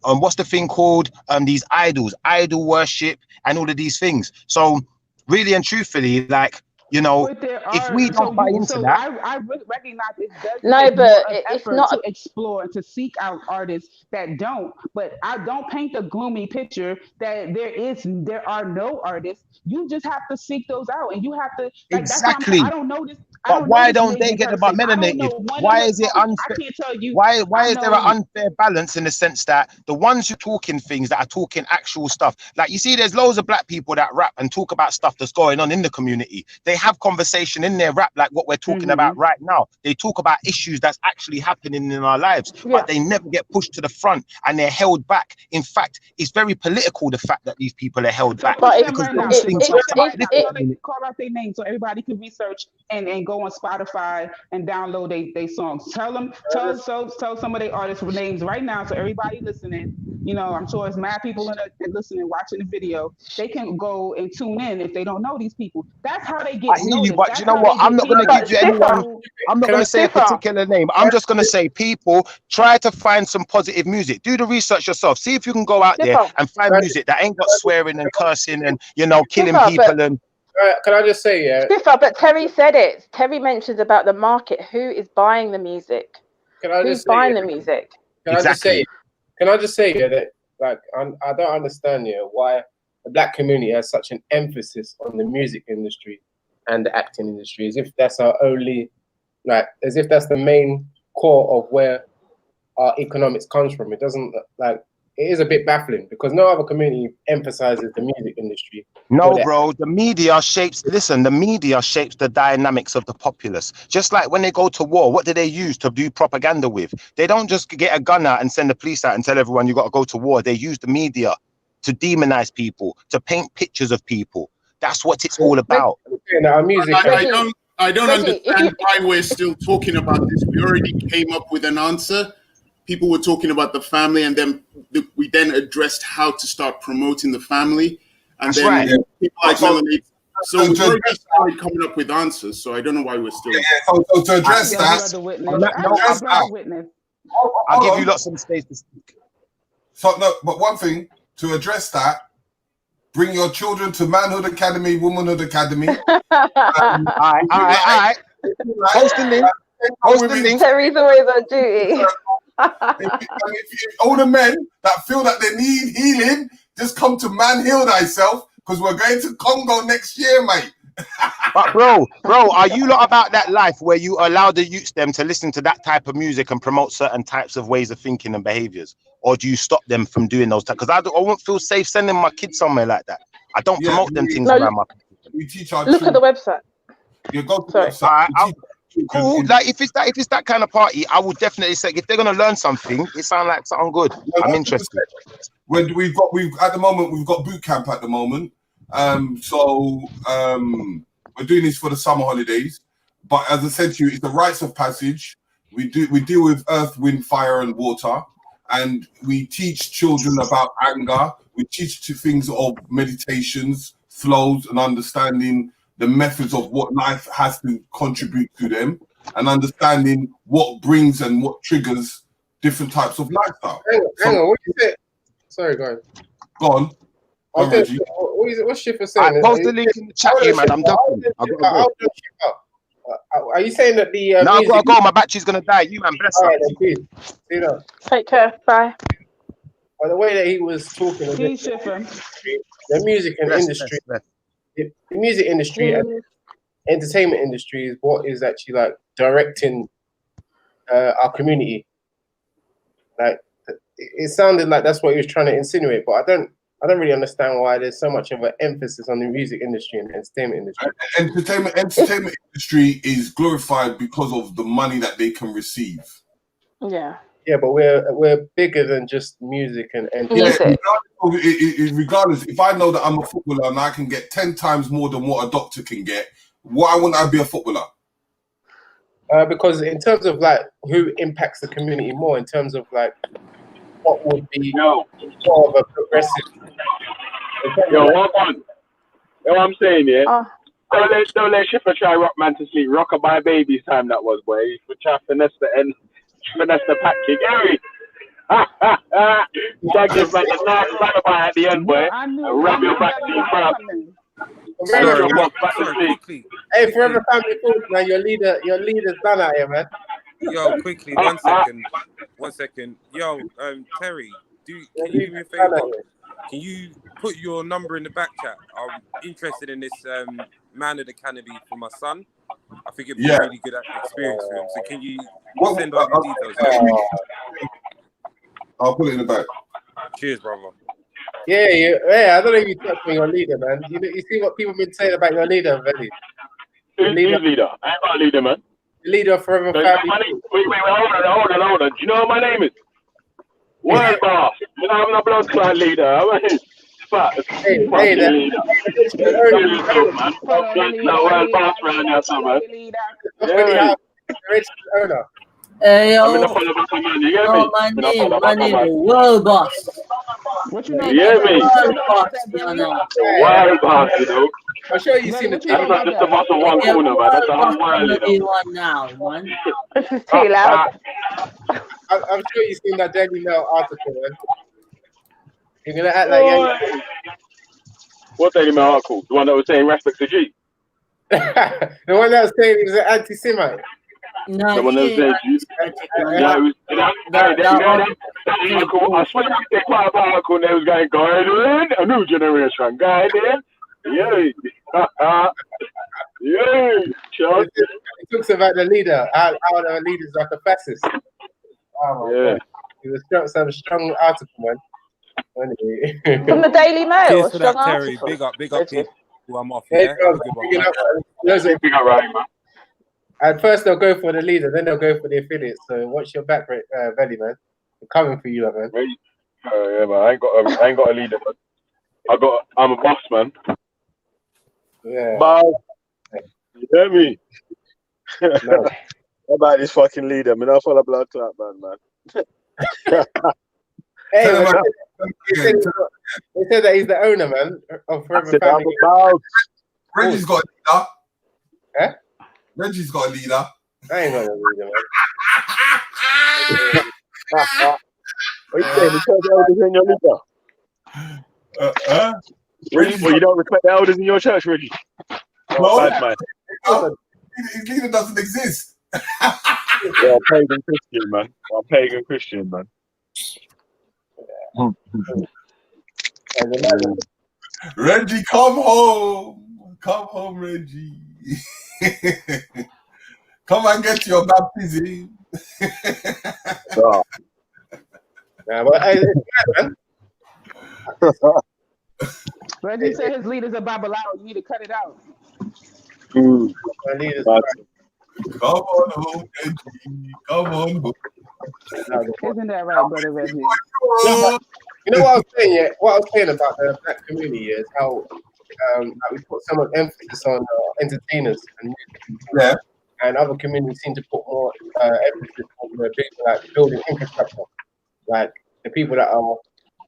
what's the thing called? These idols, idol worship, and all of these things. So really and truthfully, like, you know, if we don't buy into that, I recognize it does No, take but more it's effort not to explore and to seek out artists that don't. But I don't paint a gloomy picture that there are no artists. You just have to seek those out, and you have to like. exactly. That's why I don't know this. I But don't why know this don't they lady get about person. I don't know melanated? one Why of them. is it I unfair? can't tell you. Why I is there know. an unfair balance in the sense that the ones who talking things that are talking actual stuff, like you see, there's loads of black people that rap and talk about stuff that's going on in the community. They have conversation in their rap, like what we're talking about right now. They talk about issues that's actually happening in our lives, but they never get pushed to the front and they're held back. In fact, it's very political, the fact that these people are held back Push them because right now. those things Push them are right now. Call out their names so everybody can research and go on Spotify and download they songs. Tell some of their artists names right now so everybody listening. You know, I'm sure it's mad people listening, watching the video. They can go and tune in if they don't know these people. That's how they get I hear you, noticed. but That's you know how what? they I'm get not going to noticed. give you anyone. I'm not going to say a particular name. I'm just going to say, people, try to find some positive music. Do the research yourself. See if you can go out there and find music that ain't got swearing and cursing and, you know, killing people and. Can I just say, yeah? Stiffer, but Terry said it. Terry mentions about the market. Who is buying the music? Can I Who's just say, buying the music? Can I just say, yeah, that like I don't understand, yeah, why the black community has such an emphasis on the music industry and the acting industry, as if that's our only, like, as if that's the main core of where our economics comes from. It doesn't, like, it is a bit baffling because no other community emphasizes the music industry. No, bro, the media shapes the dynamics of the populace. Just like when they go to war, what do they use to do propaganda with? They don't just get a gun out and send the police out and tell everyone you got to go to war. They use the media to demonize people, to paint pictures of people. That's what it's all about. I don't understand why we're still talking about this. We already came up with an answer. People were talking about the family, and then we then addressed how to start promoting the family. And That's then right. people like Melanie. So we already started coming up with answers. So I don't know why we're still. So to address that, I'll give you lots of space to speak. So no, but one thing to address that, bring your children to Manhood Academy, Womanhood Academy. All right. Post the link. Post the link. Terry's always on duty. if all the men that feel that they need healing, just come to Man Heal Thyself, because we're going to Congo next year, mate. But bro, are you lot about that life where you allow the youths them to listen to that type of music and promote certain types of ways of thinking and behaviors? Or do you stop them from doing those types? Because I won't feel safe sending my kids somewhere like that. I don't promote them things around my people. We teach our Look at the website. You go to the website. Cool. Like if it's that kind of party, I would definitely say if they're gonna learn something, it sounds like something good. I'm interested. When we've at the moment we've got boot camp at the moment. So we're doing this for the summer holidays. But as I said to you, it's the rites of passage. We deal with earth, wind, fire, and water, and we teach children about anger. We teach to things of meditations, flows, and understanding the methods of what life has to contribute to them, and understanding what brings and what triggers different types of lifestyle. Hang on, what you say? Sorry, go on. Go on. Okay, what's Schiffer saying? Post the link in the chat here, man. I'm done. Are you saying that the no, I've got to go. My battery's gonna die. You man, bless up. See you know. Take care. Bye. By the way that he was talking, the music and industry, the music industry and entertainment industry is what is actually like directing our community. Like it sounded like that's what he was trying to insinuate, but I don't really understand why there's so much of an emphasis on the music industry and entertainment industry. Entertainment industry is glorified because of the money that they can receive. Yeah. Yeah, but we're bigger than just music and music. Regardless, if I know that I'm a footballer and I can get 10 times more than what a doctor can get, why wouldn't I be a footballer? Because in terms of like who impacts the community more, in terms of like what would be more of a progressive. Yo, what on? You know what I'm saying, yeah? Don't let Schiffer try rock man to sleep. Rockabye Babies time that was, boy. You could try finesse the package. Gary! That gives man a nice rockabye at the end, boy. And rub your back to your front. Quickly. Hey, Forever Family Foods, man, your leader's done out here, man. Yo, quickly, 1 second. 1 second. Yo, Terry, can you do me a favor? Can you put your number in the back chat? I'm interested in this man of the canopy for my son. I think it'd be a really good experience for him. So can you send over your details? I'll put it in the back. Cheers, brother. Yeah, I don't know if you touched on your leader, man. You see what people been saying about your leader, Veli? Who's leader? I ain't got a leader, man. The leader of Forever Family. Wait, hold on. Do you know what my name is? World boss. You know, I'm not blood clot leader. I'm a spot. Hey, leader. World boss around there, somewhere. Yeah. Owner. Hey, yo. I'm in the follow back on man, you get me? My name, World Boss. What you hear me? World Boss, man. World boss, you know. I'm sure you've seen the That's not just the boss of one corner, man. That's the whole world, you know. Now, man. This is too loud. I'm sure you've seen that Daily Mail article, man. You're gonna act like What Daily Mail article? The one that was saying respect to G? The one that was saying he was an anti-Semite. No, the one that was saying G? Yeah, it was that article. I swear they quite an article and they was going, guiding a new generation, guiding. Yay. Yay. It talks about the leader, how the leader's like a fascist. Oh, my God. It was a strong article, man. Anyway. From the Daily Mail. Cheers for that, strong Terry. article. Big up people. I'm off. Yeah, Yeah, have a good one, man. Big up, right, man. At first they'll go for the leader, then they'll go for the affiliates. So watch your back, Veli, man. I'm coming for you, man. Yeah, man. I ain't got a leader, man. I'm a boss, man. Yeah. Boss. You hear me? What about this fucking leader? Man, I follow blood clot, man. Hey, man, they said that he's the owner, man, of Forever Family. Reggie's got a leader. Eh? Reggie's got a leader. I ain't got a leader, What are you saying? You tell the elders in your leader? Reggie, well, you don't respect the elders in your church, Reggie? No. Bad man. His leader doesn't exist. You're a pagan Christian, man. You're a pagan Christian, man. Reggie, come home. Come home, Reggie. Come and get your baptism. Yeah, but hey, man. Reggie said his leader's a Babylao. You need to cut it out. Come on home, Reggie. Come on home. Isn't that right, brother Reggie? You know what I was saying? Yeah, what I was saying about the black community is how like we put so much emphasis on entertainers and music, and other communities seem to put more emphasis on the people like building infrastructure, like the people that are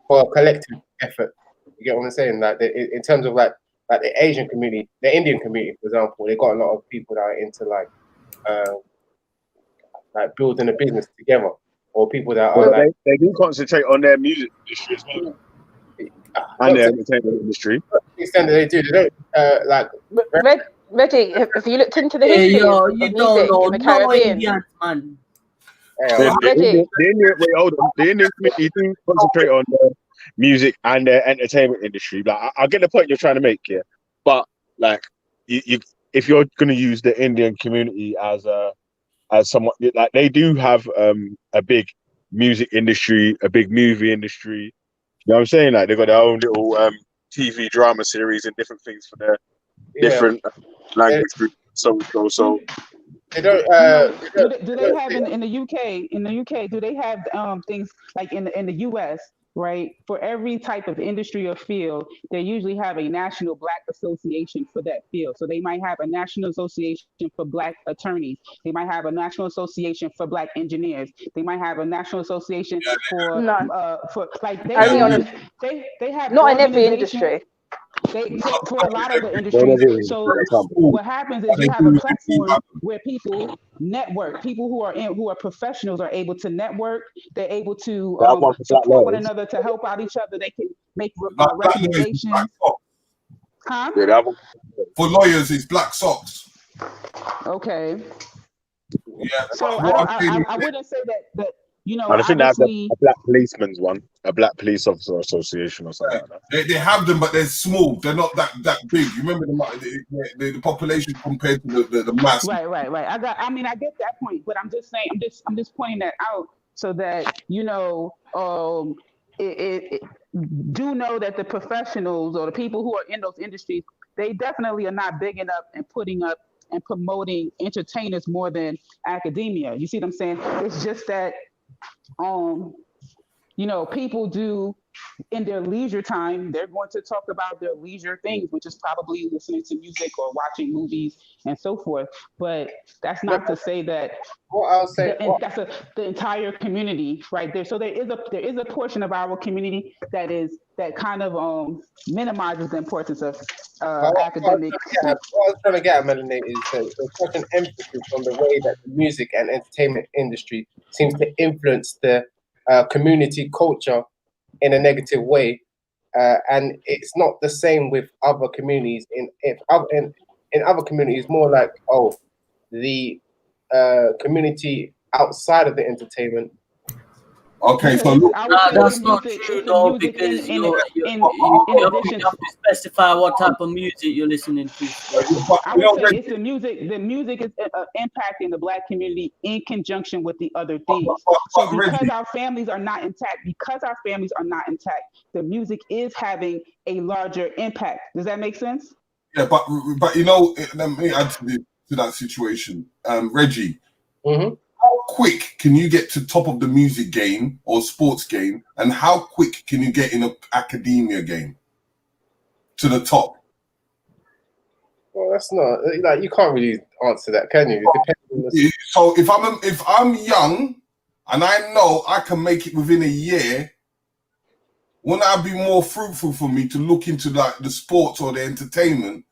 for a collective effort. You get what I'm saying? Like in terms of like the Asian community, the Indian community, for example, they got a lot of people that are into like building a business together. Or people that are like they do concentrate on their music industry as well, and their entertainment industry. To the extent that they do, they don't like. Reggie, have you looked into the Hey, history yo, of you music don't know in the no Caribbean? Indians, man. The Indian community do concentrate on their music and their entertainment industry. Like I get the point you're trying to make here, but like you if you're going to use the Indian community as somewhat, like they do have a big music industry, a big movie industry. You know what I'm saying? Like they've got their own little TV drama series and different things for their different language groups. So they don't. Do they have in the UK? In the UK, do they have things like in the US? right? For every type of industry or field, they usually have a national Black association for that field. So they might have a national association for Black attorneys. They might have a national association for Black engineers. They might have a national association for like they Only on they have not in every organizations. industry. For a lot of the industries. So what happens is you have a platform where people network. People who are professionals are able to network. They're able to That one for black support one lawyers. another to help out each other. They can make Black lawyers is recommendations. black socks. Huh? Yeah, that one. For lawyers, it's black socks. Okay. Yeah. So I wouldn't say that you know, I think they have obviously a black policeman's one, a black police officer association or something like that. They have them, but they're small. They're not that big. You remember the population compared to the mass. Right. I get that point, but I'm just saying, I'm just pointing that out so that you know, do know that the professionals or the people who are in those industries, they definitely are not big enough and putting up and promoting entertainers more than academia. You see what I'm saying? It's just that, you know, people do in their leisure time, they're going to talk about their leisure things, which is probably listening to music or watching movies and so forth. But that's not to say that that's the entire community right there. So there is a portion of our community that kind of minimizes the importance of academic. What I was trying to get at, Melanie, is that there's such an emphasis on the way that the music and entertainment industry seems to influence the community culture in a negative way, and it's not the same with other communities. In other communities, more like the community outside of the entertainment. Okay, so look, that's not true though, because you have to specify what type of music you're listening to. I would say it's the music. The music is impacting the Black community in conjunction with the other things. So because our families are not intact, the music is having a larger impact. Does that make sense? Yeah, but you know, let me add to that situation, Reggie. Mm-hmm. How quick can you get to top of the music game or sports game, and how quick can you get in an academia game to the top? Well, that's not like you can't really answer that, can you? It depends on the... So if I'm young and I know I can make it within a year, wouldn't that be more fruitful for me to look into like the sports or the entertainment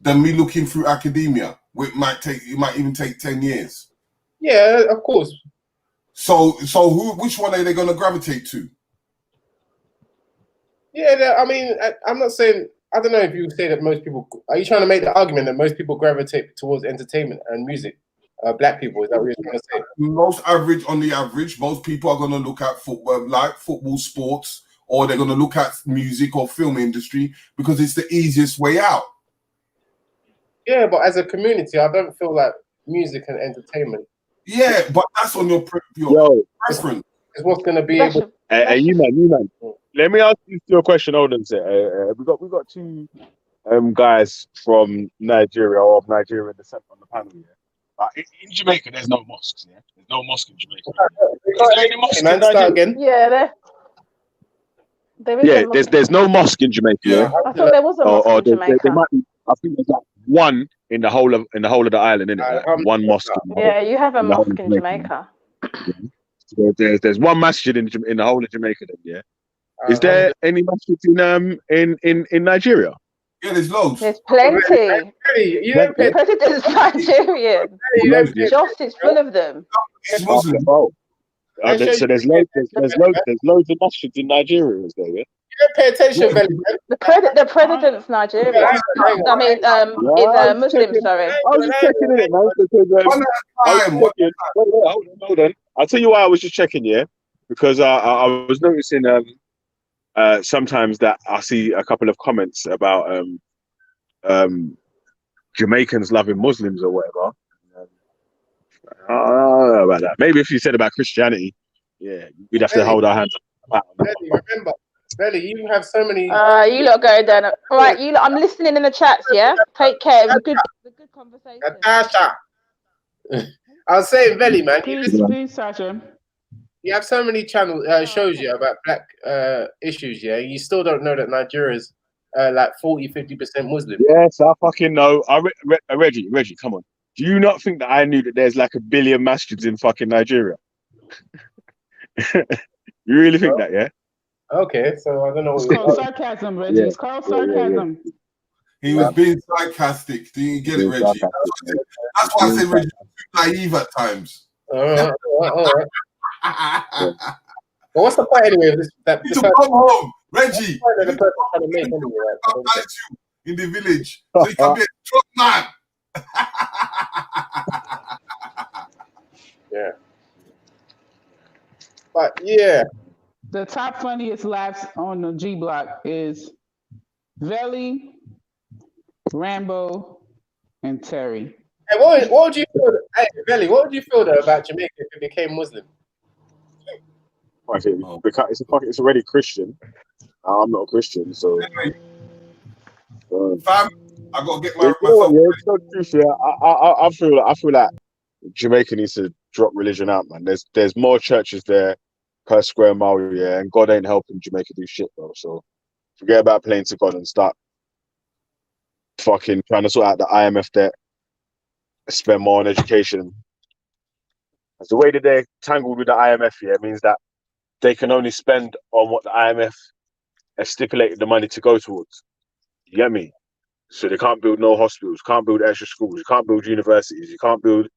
than me looking through academia? It might even take 10 years. Yeah, of course. So which one are they going to gravitate to? Yeah, I mean, I'm not saying. I don't know if you would say that most people. Are you trying to make the argument that most people gravitate towards entertainment and music? Black people, is that what you're trying to say? On the average, most people are going to look at football, sports, or they're going to look at music or film industry because it's the easiest way out. Yeah, but as a community, I don't feel like music and entertainment. Yeah, but that's on your preference. It's what's going to be able. Hey, you man. Let me ask you a question. Hold on, we got two guys from Nigeria or of Nigerian descent on the panel here. In Jamaica, there's no mosques. Yeah, there's no mosque in Jamaica. Is there any mosque in Nigeria? Yeah, there is. Yeah, there's no mosque in Jamaica. Yeah, I thought there was a mosque in Jamaica. There might be, I think there's like one in the whole of the island, isn't it? Like one mosque. Yeah, you have a mosque in Jamaica. So there's one masjid in the whole of Jamaica. Then, yeah. Is there any masjid in Nigeria? Yeah, there's loads. There's plenty. The president's Nigerian. Just is full of them. He's Muslim. So there's loads of masjids in Nigeria, is there? Yeah. You don't pay attention, Belly. The president's Nigerian. I mean, is Muslim. Sorry. I was just checking it, man. Because, hold on. I'll tell you why I was just checking, yeah, because I was noticing sometimes that I see a couple of comments about Jamaicans loving Muslims or whatever. I don't know about that. Maybe if you said about Christianity, yeah, we'd have to hold our hands up. Remember, Belly, you have so many. You lot go down. All right, you lot. I'm listening in the chats. Yeah, take care. It was a good conversation. Natasha. I was saying, Belly, man. Please, Sasha. You have so many channel shows about black issues, yeah. You still don't know that Nigeria's like 40-50% Muslim. Yes, I fucking know. Reggie, come on. Do you not think that I knew that there's like 1 billion masjids in fucking Nigeria? You really think that, yeah? Okay, so I don't know. It's called sarcasm, Reggie. Yeah. It's called sarcasm. He was being sarcastic. Do you get it, Reggie? That's why I said Reggie was too naive at times. All right. But what's the point anyway? That You need to come home, Reggie. The person trying to make anyway, right? In the village, so you can be a strong man. Yeah. But yeah. The top funniest laughs on the G Block is Veli, Rambo, and Terry. Hey, what would you feel? Hey, Veli, what would you feel though about Jamaica if it became Muslim? I think because it's already Christian. I'm not a Christian, so. Fam, I gotta get my. I feel like Jamaica needs to drop religion out, man. There's more churches there per square mile, yeah, and God ain't helping Jamaica do shit, bro. So forget about playing to God and start fucking trying to sort out the IMF debt, spend more on education. As the way that they're tangled with the IMF, yeah, it means that they can only spend on what the IMF has stipulated the money to go towards. You get me? So they can't build no hospitals, can't build extra schools, you can't build universities, you can't build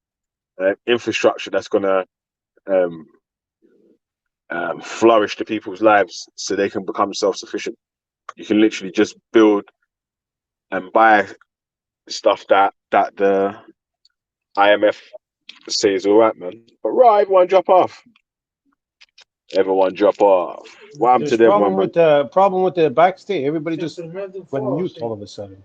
infrastructure that's gonna flourish the people's lives so they can become self-sufficient. You can literally just build and buy stuff that the IMF says all right, man. But right, everyone drop off. Everyone drop off. What happened to them? Problem with the backstage. Everybody just went mute all of a sudden.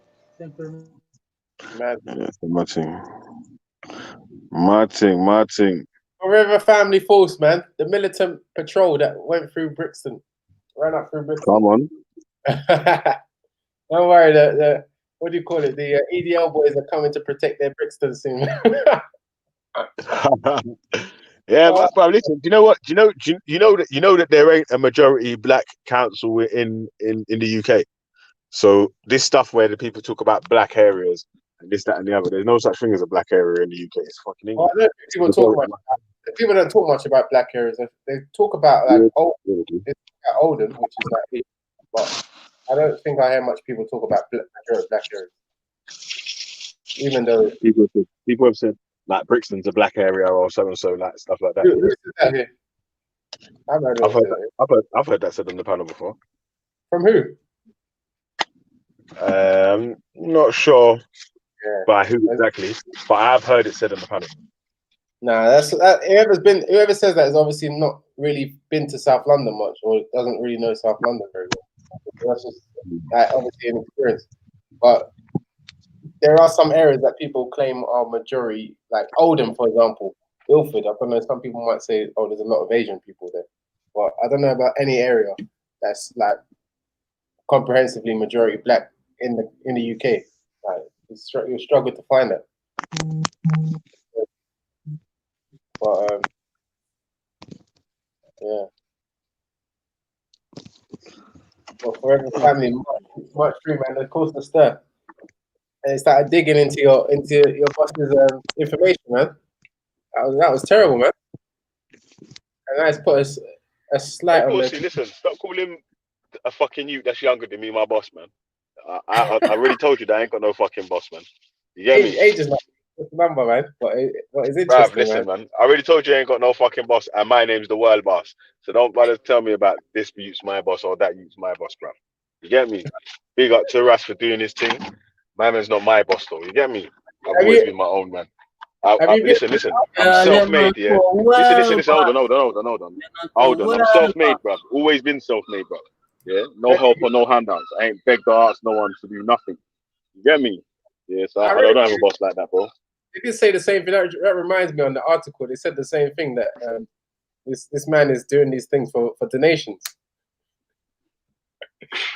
Martin. Forever Family Force, man. The militant patrol that went through Brixton. Ran up through Brixton. Come on. Don't worry, the what do you call it? The EDL boys are coming to protect their Brixton soon. Yeah, but listen. Do you know what? Do you know that there ain't a majority black council in the UK. So this stuff where the people talk about black areas and this, that, and the other. There's no such thing as a black area in the UK. It's fucking England. Well, people don't talk much about black areas. They talk about like Oldham, which is like here, but I don't think I hear much people talk about black areas. Even though people have said like Brixton's a black area or so and so, like stuff like that. Who said that here? I've heard that said on the panel before. From who? Not sure by who exactly, but I've heard it said on the panel. Nah, whoever says that has obviously not really been to South London much, or doesn't really know South London very well. That's just obviously an experience. But there are some areas that people claim are majority, like Oldham, for example, Ilford. I don't know. Some people might say, "Oh, there's a lot of Asian people there," but I don't know about any area that's like comprehensively majority black in the UK. Like you struggle to find that. But yeah. Well, Forever Family, much true, man. Of course, the stir. And it started digging into your boss's information, man. That was terrible, man. And that's put a slight on there. Listen, stop calling him a fucking youth that's younger than me, my boss, man. I already told you that I ain't got no fucking boss, man. You get me? Age is not the number, man. But what is interesting, Bruv, listen, man. I already told you I ain't got no fucking boss, and my name's the world boss. So don't bother tell me about this youth's my boss or that youth's my boss, bruv. You get me? Big up to Ras for doing his thing. My man's not my boss, though. You get me? I've always been my own man. Listen. I'm self-made, yeah. Listen. Hold on. I'm self-made, bruv. Always been self-made, bruv. Yeah. No help or no handouts. I ain't begged or asked no one to do nothing. You get me? Yeah. So I don't have a boss like that, bro. They did say the same thing. That reminds me on the article. They said the same thing that this man is doing these things for donations.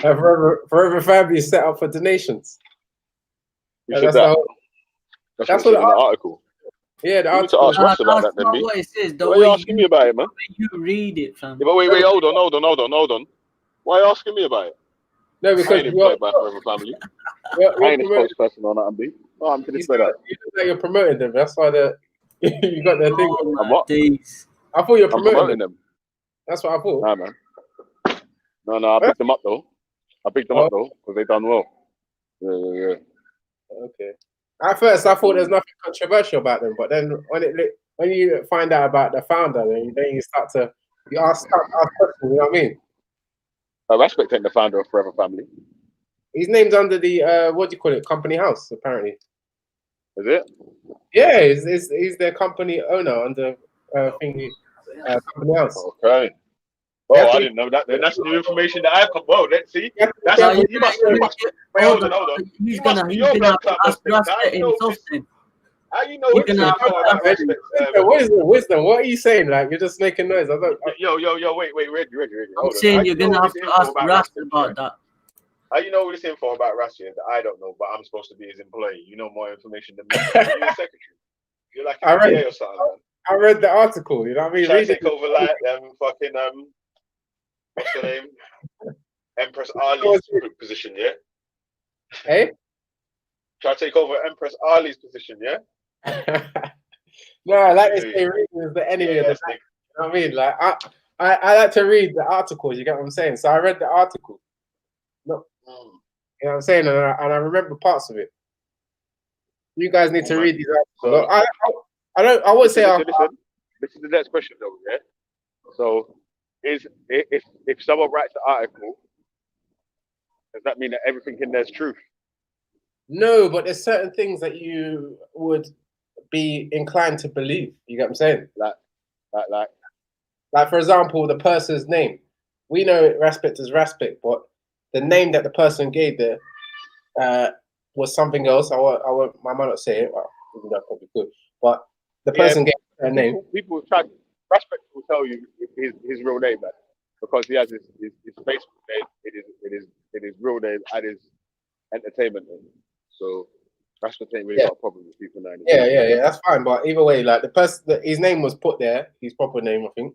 Forever Family is set up for donations. That's what the article. Yeah, the You need to article. ask Russ about that, That's then, not B. what it says. The Why are you way asking me about it, man? you read it, fam. Yeah, but wait, hold on. Why are you asking me about it? No, I because ain't employed by Forever Family. I you're ain't a promoting. spokesperson or nothing, B. No, I'm to You this better. look like you're promoting them. That's why you got their thing. Oh I'm my what? days. I thought you're I'm promoting them. promoting them. That's what I thought. Nah, man. No, I picked them up though. Because they done well. Yeah. Okay. At first, I thought there's nothing controversial about them, but then when you find out about the founder, then you start to ask questions. You know what I mean? I respect the founder of Forever Family. His name's under the what do you call it? Company house, apparently. Is it? Yeah, he's their company owner under thingy company house. Okay. Oh, I didn't know that. Then that's new information that I've come. Whoa, let's see. That's you must. Wait, hold on. He's You gonna must be your blood clot must think. How you know this? How you know You're this gonna info about respect? Wisdom. What are you saying? Like you're just making noise. I don't. Yo, wait, Reggie. I'm saying you're gonna have to ask Russ about that. How you know this info about Rassi that I don't know, but I'm supposed to be his employee? You know more information than me. You're a secretary. You're like I a read- PA or something, man. I read the article. You know what I mean? Try to Read it. take over like fucking what's her name? Empress Ali's position, yeah? Hey? Try to take over Empress Ali's position, yeah? No, I like to say reading is the enemy of the black. You know what I mean? Like I like to read the articles. You get what I'm saying? So I read the article. No, you know what I'm saying, and I remember parts of it. You guys need to read these articles. I would say. Listen. This is the next question, though. Yeah. So, if someone writes the article, does that mean that everything in there is truth? No, but there's certain things that you would be inclined to believe. You get what I'm saying? Like for example, the person's name. We know Respect is Respect, but the name that the person gave there was something else. I might not say it. Well, even though I probably could, but the person gave her name. People try. Respect will tell you his real name, man, because he has his Facebook name. It is real name and his entertainment name. So Respect ain't really got a problem with people now. Yeah, that's fine. But either way, like the person, his name was put there, his proper name, I think,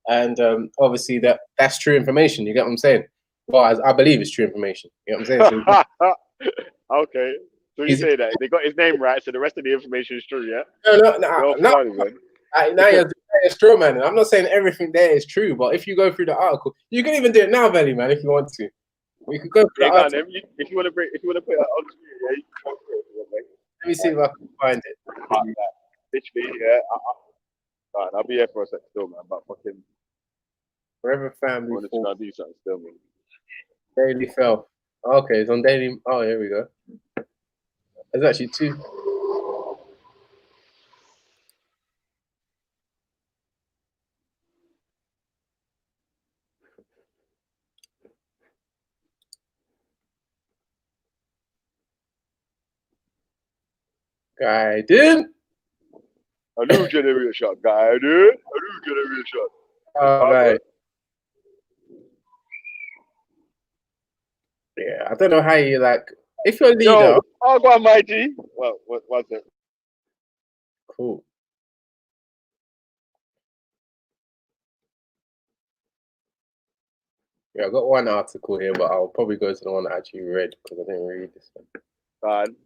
and obviously that's true information. You get what I'm saying? Well, I believe it's true information. You know what I'm saying? Okay. So you say that they got his name right, so the rest of the information is true, yeah? No. Now you're a straw man. I'm not saying everything there is true, but if you go through the article, you can even do it now, Valley man, if you want to. We could go through the article. If you want to put it on the screen, yeah, you can go through it, mate. Let me see if I can find it. Literally, yeah. Right, I'll be here for a second still, man. But fucking Forever Family. I want to try and do something still, man. Daily Fell. Okay, it's on Daily. Oh, here we go. There's actually two. Guided. A new generation, guided. A new generation. All right. Yeah, I don't know how you like. If you're a leader. Yo, I'll go on, my G. Well, what's it? Cool. Yeah, I got one article here, but I'll probably go to the one I actually read because I didn't read this one. Fine.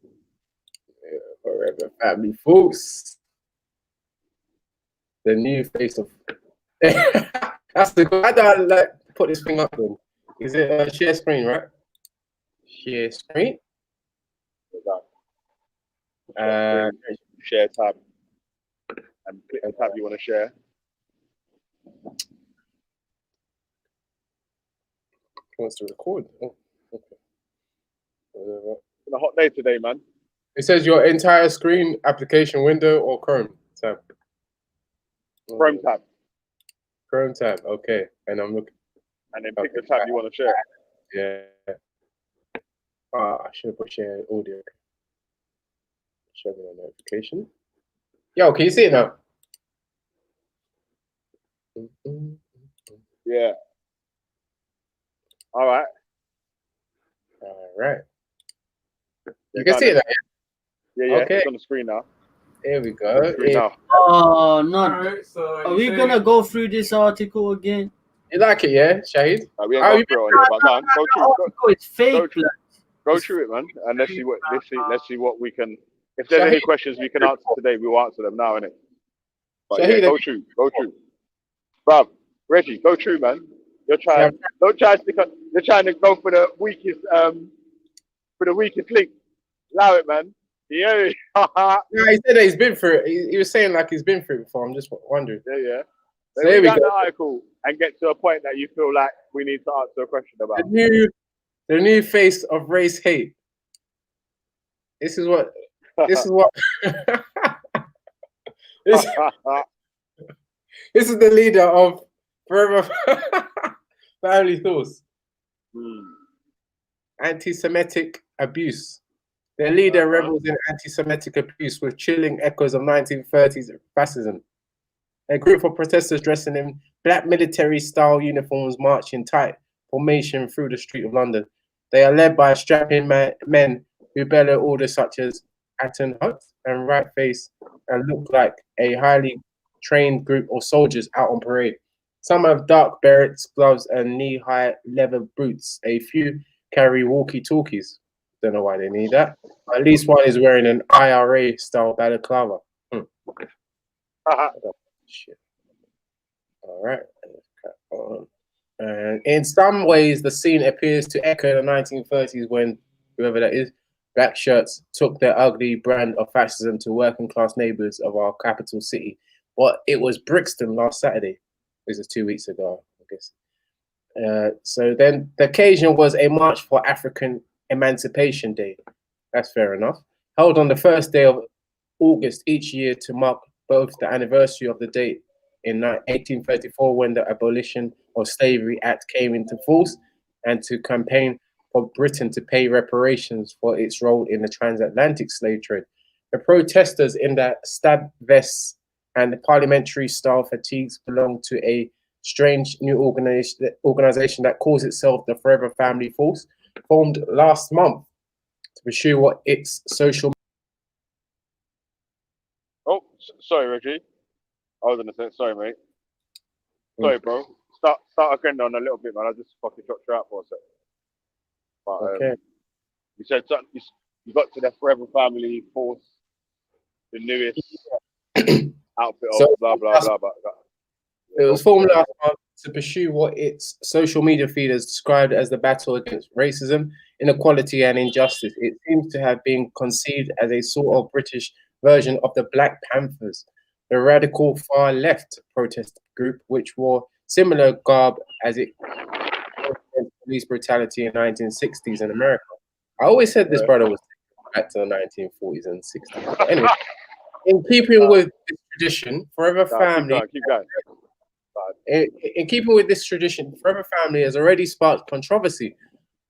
Yeah, Forever Family Folks. The new face of. That's the. I don't like put this thing up. Then. Is it share screen, right? Share screen. Share tab. And click the tab you want to share. Wants to record. Oh, okay. It's been a hot day today, man. It says your entire screen, application window, or Chrome tab. Chrome tab. Chrome tab. Okay, and I'm looking. And then pick the tab you want to share. Yeah. I should have put share audio. Show me a notification. Yo, can you see it now? Yeah. All right. All right. You can see it now, yeah? Yeah, Okay. it's on the screen now. Here we go. Oh, no. Alright, so Are we gonna go through this article again? You like it, yeah, Shahid? We ain't gone through it on here, but go on, go through. It's fake. Go through it, man, and let's see what we can. If there's any questions we can answer today, we'll answer them now, innit? But yeah, go through. Bruv, Reggie, go through, man. You're trying. Don't try to stick on. You're trying to go for the weakest link. Allow it, man. Yeah. Yeah, he said that he's been through it. He was saying like he's been through it before. I'm just wondering. Yeah. So here we go. The article and get to a point that you feel like we need to answer a question about. The new face of race hate. This is what. This is the leader of Forever Family Thoughts. Anti-Semitic abuse. Their leader revels in anti-Semitic abuse with chilling echoes of 1930s fascism. A group of protesters dressing in black military-style uniforms march in tight formation through the street of London. They are led by strapping men who bellow orders such as Atten Hut and right face and look like a highly trained group of soldiers out on parade. Some have dark berets, gloves, and knee-high leather boots. A few carry walkie-talkies. Don't know why they need that. At least one is wearing an IRA-style balaclava. Shit. All right. And in some ways, the scene appears to echo the 1930s when, whoever that is, black shirts took their ugly brand of fascism to working-class neighbours of our capital city. But it was Brixton last Saturday. This is 2 weeks ago, I guess. So then the occasion was a March for African Emancipation Day. That's fair enough. Held on the first day of August each year to mark both the anniversary of the date in 1834 when the Abolition of Slavery Act came into force and to campaign for Britain to pay reparations for its role in the transatlantic slave trade. The protesters in their stab vests and the parliamentary-style fatigues belong to a strange new organization that calls itself the Forever Family Force, formed last month to pursue what its social... Oh, sorry, Reggie. I was in a sense. Sorry, mate. Sorry, bro. Start again on a little bit, man. I just fucking dropped you out for a sec. But, Okay. You said something. You got to the Forever Family Force, the newest outfit of So, blah blah blah blah. It was formed last month to pursue what its social media feeders described as the battle against racism, inequality, and injustice. It seems to have been conceived as a sort of British version of the Black Panthers, the radical far left protest group, which wore similar garb as it against police brutality in the 1960s in America. I always said this brother was back to the 1940s and 60s. But anyway, in keeping with this tradition, Forever Family. Keep going. In keeping with this tradition, Forever Family has already sparked controversy.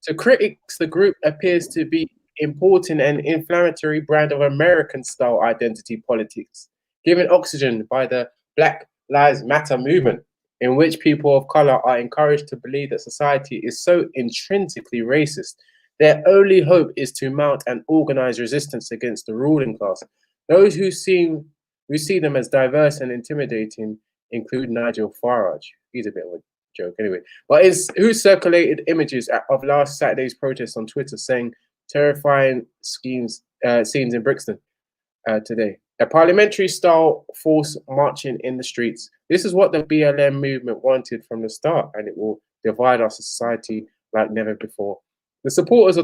To critics, the group appears to be importing an inflammatory brand of American-style identity politics, given oxygen by the Black Lives Matter movement, in which people of color are encouraged to believe that society is so intrinsically racist. Their only hope is to mount an organized resistance against the ruling class. Those who see them as diverse and intimidating include Nigel Farage. He's a bit of a joke anyway. But who circulated images of last Saturday's protest on Twitter saying terrifying scenes in Brixton today. A parliamentary-style force marching in the streets. This is what the BLM movement wanted from the start, and it will divide our society like never before. The supporters,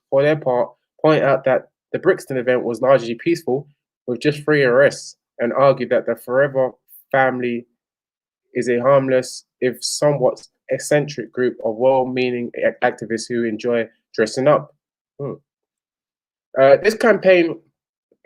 for their part, point out that the Brixton event was largely peaceful, with just 3 arrests, and argue that the Forever Family is a harmless, if somewhat eccentric group of well-meaning activists who enjoy dressing up. This campaign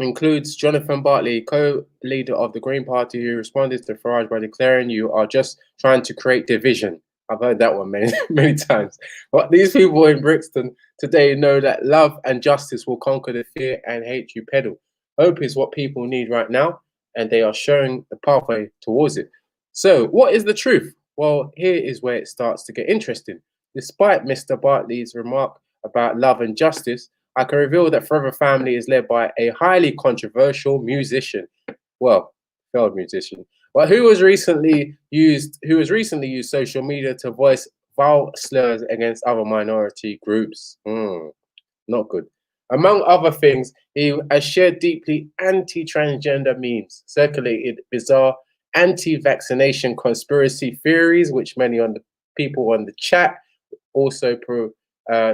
includes Jonathan Bartley, co-leader of the Green Party, who responded to Farage by declaring, "You are just trying to create division." I've heard that one many times. But these people in Brixton today know that love and justice will conquer the fear and hate you peddle. Hope is what people need right now, and they are showing the pathway towards it. So what is the truth? Well, here is where it starts to get interesting. Despite Mr. Bartley's remark about love and justice, I can reveal that Forever Family is led by a highly controversial musician, well, failed musician, but who has recently used social media to voice vile slurs against other minority groups. Not good. Among other things, he has shared deeply anti-transgender memes, circulated bizarre anti-vaccination conspiracy theories, which many on the people on the chat also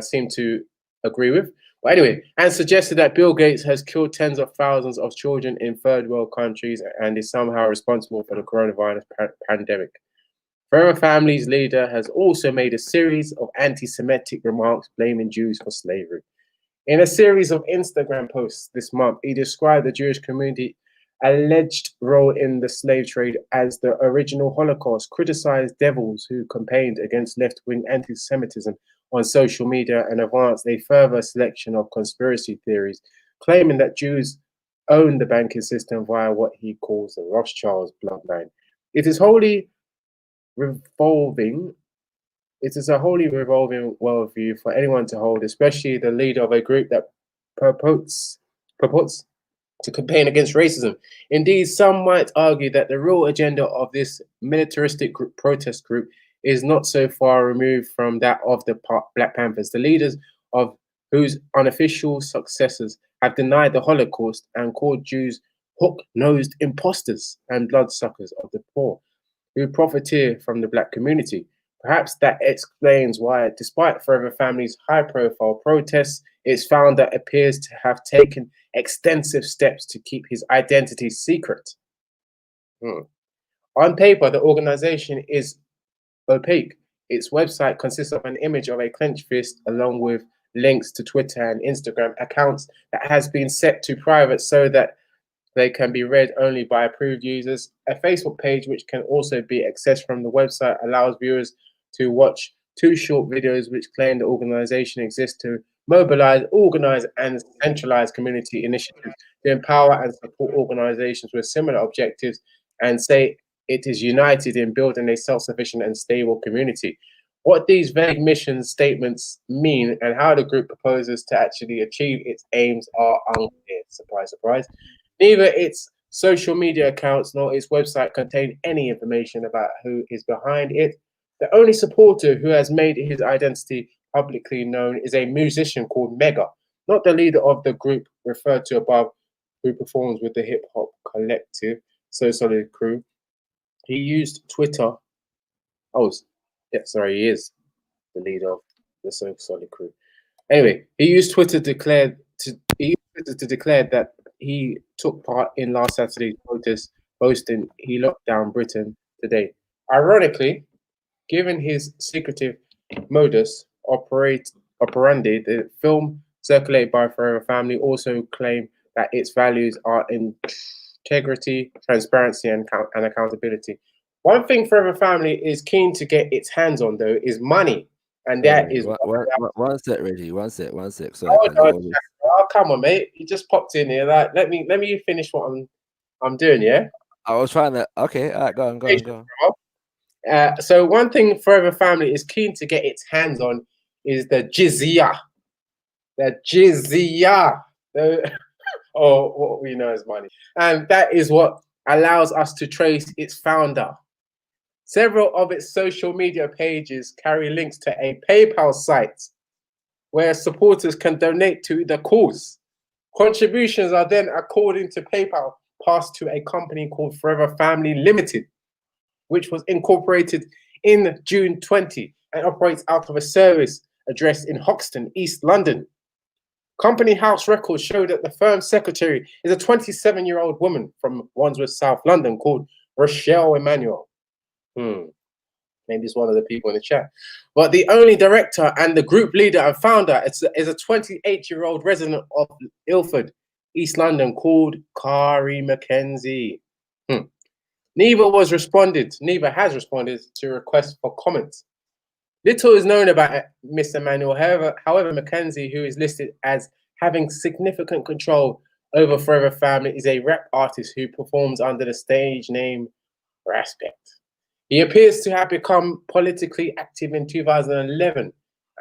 seem to agree with. But anyway, and suggested that Bill Gates has killed tens of thousands of children in third world countries and is somehow responsible for the coronavirus pandemic. Forever Family's leader has also made a series of anti-Semitic remarks blaming Jews for slavery. In a series of Instagram posts this month, he described the Jewish community alleged role in the slave trade as the original Holocaust, criticized devils who campaigned against left-wing anti-Semitism on social media, and advanced a further selection of conspiracy theories, claiming that Jews own the banking system via what he calls the Rothschilds bloodline. It is a wholly revolving worldview for anyone to hold, especially the leader of a group that purports to campaign against racism. Indeed, some might argue that the real agenda of this militaristic protest group is not so far removed from that of the Black Panthers, the leaders of whose unofficial successors have denied the Holocaust and called Jews hook-nosed imposters and bloodsuckers of the poor, who profiteer from the Black community. Perhaps that explains why, despite Forever Family's high-profile protests, its founder appears to have taken extensive steps to keep his identity secret. On paper, the organization is opaque. Its website consists of an image of a clenched fist along with links to Twitter and Instagram accounts that has been set to private so that they can be read only by approved users. A Facebook page, which can also be accessed from the website, allows viewers to watch 2 short videos which claim the organization exists to mobilize, organize, and centralize community initiatives to empower and support organizations with similar objectives, and say it is united in building a self-sufficient and stable community. What these vague mission statements mean and how the group proposes to actually achieve its aims are unclear. Surprise, surprise. Neither its social media accounts nor its website contain any information about who is behind it. The only supporter who has made his identity publicly known is a musician called Mega, not the leader of the group referred to above, who performs with the hip-hop collective So Solid Crew. He used Twitter. He is the leader of the So Solid Crew. Anyway, he used Twitter to declare that he took part in last Saturday's protest, boasting he locked down Britain today. Ironically, given his secretive modus operandi, the film circulated by Forever Family also claimed that its values are integrity, transparency, and accountability. One thing Forever Family is keen to get its hands on, though, is money. And that is one sec, Reggie. One sec. Sorry, come on, mate. You just popped in here. Like, let me finish what I'm doing. Yeah. I was trying to. Okay, all right, go on. So one thing Forever Family is keen to get its hands on is the jizya. Or what we know as money. And that is what allows us to trace its founder. Several of its social media pages carry links to a PayPal site where supporters can donate to the cause. Contributions are then, according to PayPal, passed to a company called Forever Family Limited, which was incorporated in June 20 and operates out of a service address in Hoxton, East London. Company house records show that the firm's secretary is a 27-year-old woman from Wandsworth, South London, called Rochelle Emmanuel. Maybe it's one of the people in the chat. But the only director and the group leader and founder is a 28-year-old resident of Ilford, East London, called Kari Mackenzie. Neither has responded to requests for comments. Little is known about Mr. Emmanuel. However, Mackenzie, who is listed as having significant control over Forever Family, is a rap artist who performs under the stage name Respect. He appears to have become politically active in 2011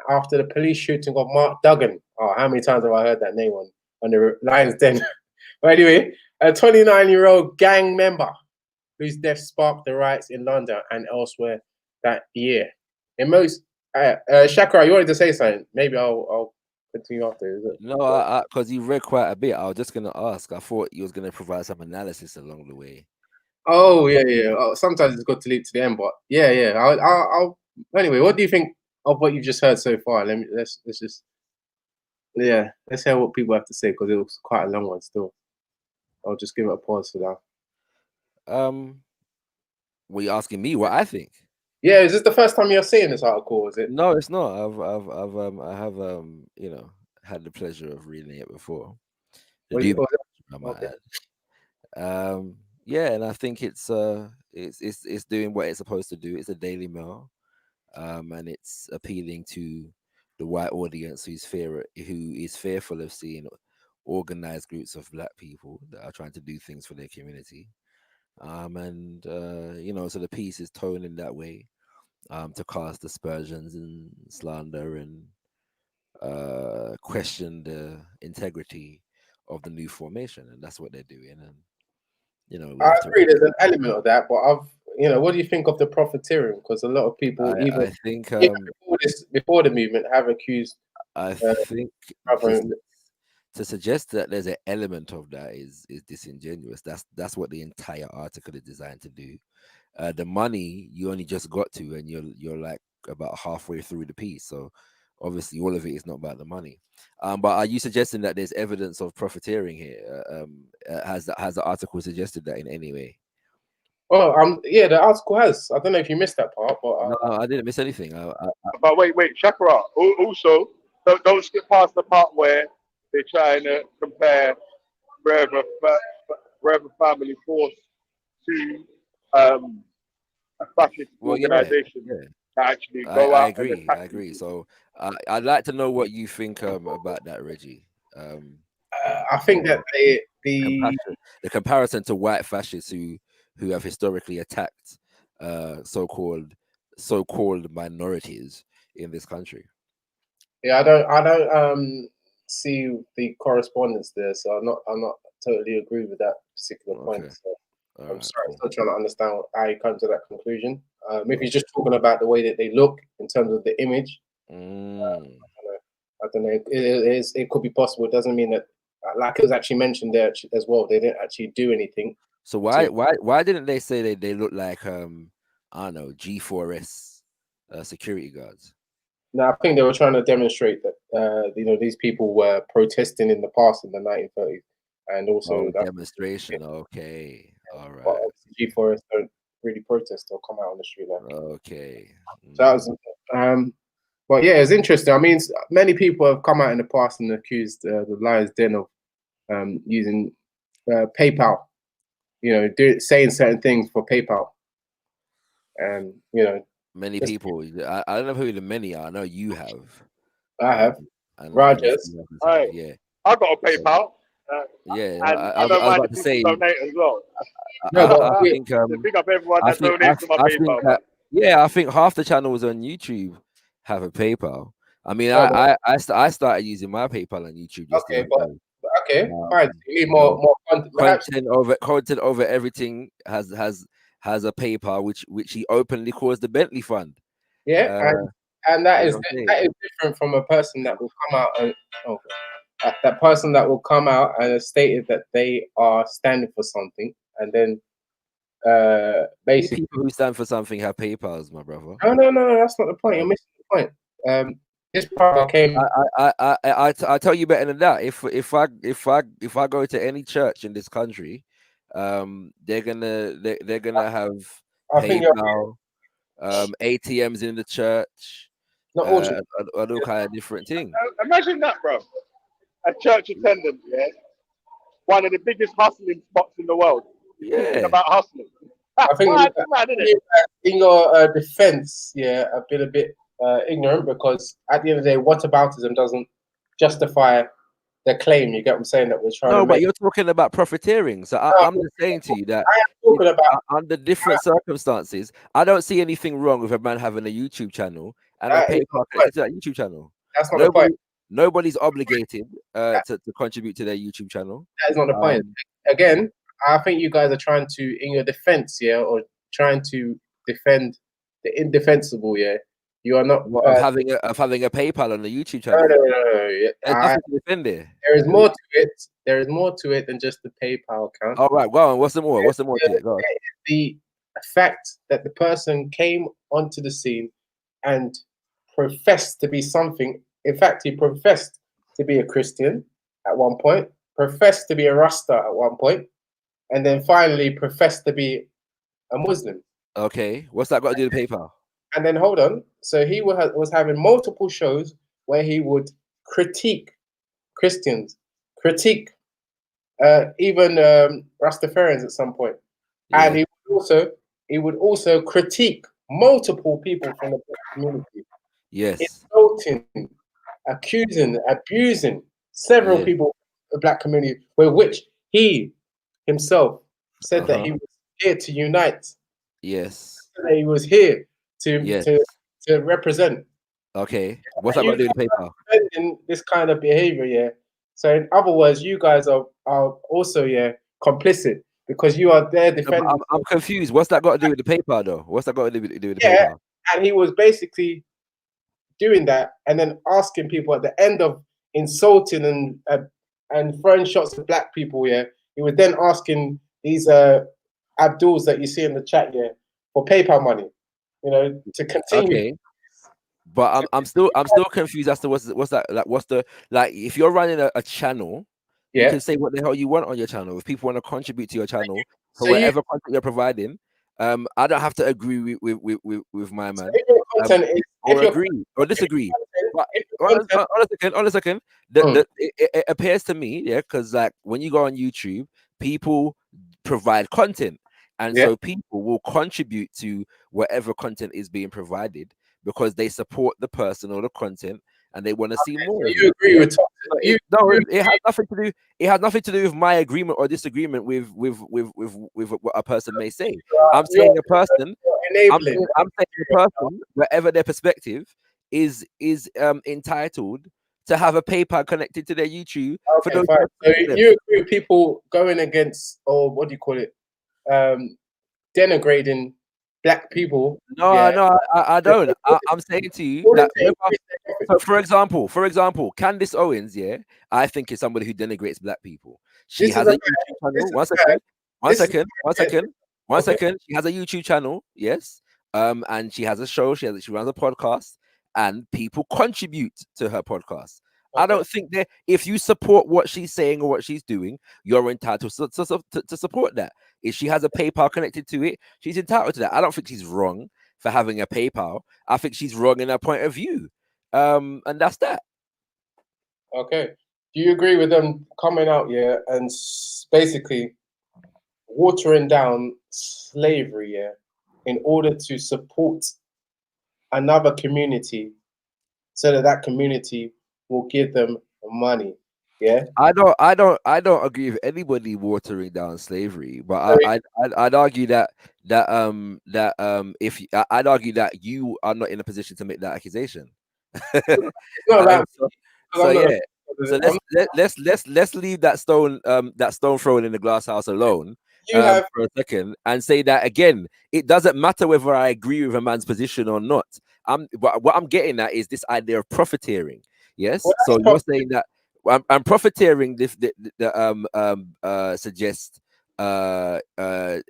after the police shooting of Mark Duggan. Oh, how many times have I heard that name on the Lions Den? But anyway, a 29-year-old gang member whose death sparked the riots in London and elsewhere that year. In most, Shakra, you wanted to say something? Maybe I'll continue after. Is it? No, because you read quite a bit. I was just gonna ask. I thought you was gonna provide some analysis along the way. Oh yeah. Oh, sometimes it's good to leave to the end, but yeah. I'll anyway. What do you think of what you've just heard so far? Let's just let's hear what people have to say because it was quite a long one still. I'll just give it a pause for that. Were you asking me what I think? Yeah, is this the first time you're seeing this article? Is it? No, it's not. I have you know, had the pleasure of reading it before. Okay. Yeah, and I think it's doing what it's supposed to do. It's a Daily Mail, and it's appealing to the white audience who is fearful of seeing organized groups of black people that are trying to do things for their community. And you know, so the piece is toned in that way, to cast aspersions and slander and question the integrity of the new formation, and that's what they're doing. And you know, I agree. There's an element of that, but what do you think of the profiteering? Because a lot of people, I think even before the movement, have accused. I think to suggest that there's an element of that is disingenuous. That's what the entire article is designed to do. The money you only just got to, and you're like about halfway through the piece. So obviously all of it is not about the money. But are you suggesting that there's evidence of profiteering here? Has the article suggested that in any way? Oh, yeah, the article has. I don't know if you missed that part, but no, I didn't miss anything. But wait, Shakra. Also, don't skip past the part where they're trying to compare Forever Family Force to a fascist organization that actually go out. I agree. So I'd like to know what you think about that, Reggie. I think that the comparison to white fascists who have historically attacked so-called minorities in this country. Yeah, I don't see the correspondence there, so I'm not totally agree with that particular point. So I'm sorry, I'm still trying to understand how you come to that conclusion. If you're just talking about the way that they look in terms of the image, I don't know. It could be possible. It doesn't mean that, like it was actually mentioned there as well, they didn't actually do anything. So why didn't they say they look like I don't know, G4S security guards? No, I think they were trying to demonstrate that these people were protesting in the past in the 1930s, and also demonstration. Okay, all right. But G4S don't really protest or come out on the street like that. Okay. So that was, but yeah, it's interesting. I mean, many people have come out in the past and accused the Lions Den of using PayPal. Saying certain things for PayPal, and many people. I don't know who the many are. I know you have. I have. Rogers. Yeah. I got a PayPal. Yeah, and I don't mind if people donate as well. I think big up everyone that donates to my PayPal. I think half the channels on YouTube have a PayPal. I mean, I started using my PayPal on YouTube. Fine. You need more content over everything has a PayPal, which he openly calls the Bentley Fund. Yeah, and that is different from a person that will come out and that person that will come out and has stated that they are standing for something, and then basically people who stand for something have PayPals, my brother. No, that's not the point. You're missing the point. This part came. I tell you better than that. If I go to any church in this country, they're gonna have PayPal, ATMs in the church, all kind of different things. Imagine that, bro. A church attendant, yeah, one of the biggest hustling spots in the world. It's about hustling. I think in your defense, I've been a bit ignorant, because at the end of the day, whataboutism doesn't justify the claim. You get what I'm saying? That we're trying to make. But you're talking about profiteering. So I'm just saying to you that I am talking about under different circumstances, I don't see anything wrong with a man having a YouTube channel and a That is PayPal not the connected point. to that YouTube channel. That's not the point. Nobody's obligated to contribute to their YouTube channel. That is not the point. Again, I think you guys are trying to, in your defense, yeah, or trying to defend the indefensible, yeah. You are not Of having a PayPal on the YouTube channel. No. There's nothing to defend there. There is more to it. There is more to it than just the PayPal account. All right, go on. What's the more? What's the more to it? Go on. The fact that the person came onto the scene and professed to be something. In fact, he professed to be a Christian at one point, professed to be a Rasta at one point, and then finally professed to be a Muslim. Okay, what's that got to do with PayPal? And then hold on. So he was having multiple shows where he would critique Christians, critique even Rastafarians at some point. Yeah. And he would also critique multiple people from the black community. Yes. Insulting, accusing, abusing several people in the black community, with which he himself said that he was here to unite. Yes. That he was here to represent. Okay. What's that got to do with PayPal? In this kind of behavior, yeah. So in other words, you guys are also complicit because you are there defending. I'm confused. What's that got to do with the PayPal though? What's that got to do with the Yeah, PayPal? and he was basically doing that and then asking people at the end of insulting and throwing shots at black people. Yeah, he was then asking these Abduls that you see in the chat, yeah, for PayPal money. You know, to continue. Okay. But I'm still confused as to what's the if you're running a channel, you can say what the hell you want on your channel. If people want to contribute to your channel for whatever content you're providing, I don't have to agree with my man, or agree or disagree. But on a second, it appears to me, because like when you go on YouTube, people provide content, and so people will contribute to whatever content is being provided because they support the person or the content and they want to see more. You agree with it has nothing to do. It has nothing to do with my agreement or disagreement with what a person may say. I'm saying a person. I'm saying a person, whatever their perspective, is entitled to have a PayPal connected to their YouTube. Okay, fine. So you agree with people going against, or what do you call it, denigrating black people? No, I don't. I'm saying to you that, for example, Candace Owens, I think is somebody who denigrates black people. She has a YouTube channel. One second. She has a YouTube channel, yes. And she has a show. She runs a podcast, and people contribute to her podcast. I don't think that if you support what she's saying or what she's doing, you're entitled to support that. If she has a PayPal connected to it, she's entitled to that. I don't think she's wrong for having a PayPal. I think she's wrong in her point of view. And that's that. Okay. Do you agree with them coming out, and basically watering down slavery, in order to support another community so that community will give them money? Yeah, I don't agree with anybody watering down slavery, but I'd argue that I'd argue that you are not in a position to make that accusation. Let's leave that stone thrown in the glass house alone for a second and say that again. It doesn't matter whether I agree with a man's position or not. But what I'm getting at is this idea of profiteering. Yes, so you're saying that. I'm profiteering. Suggest what's the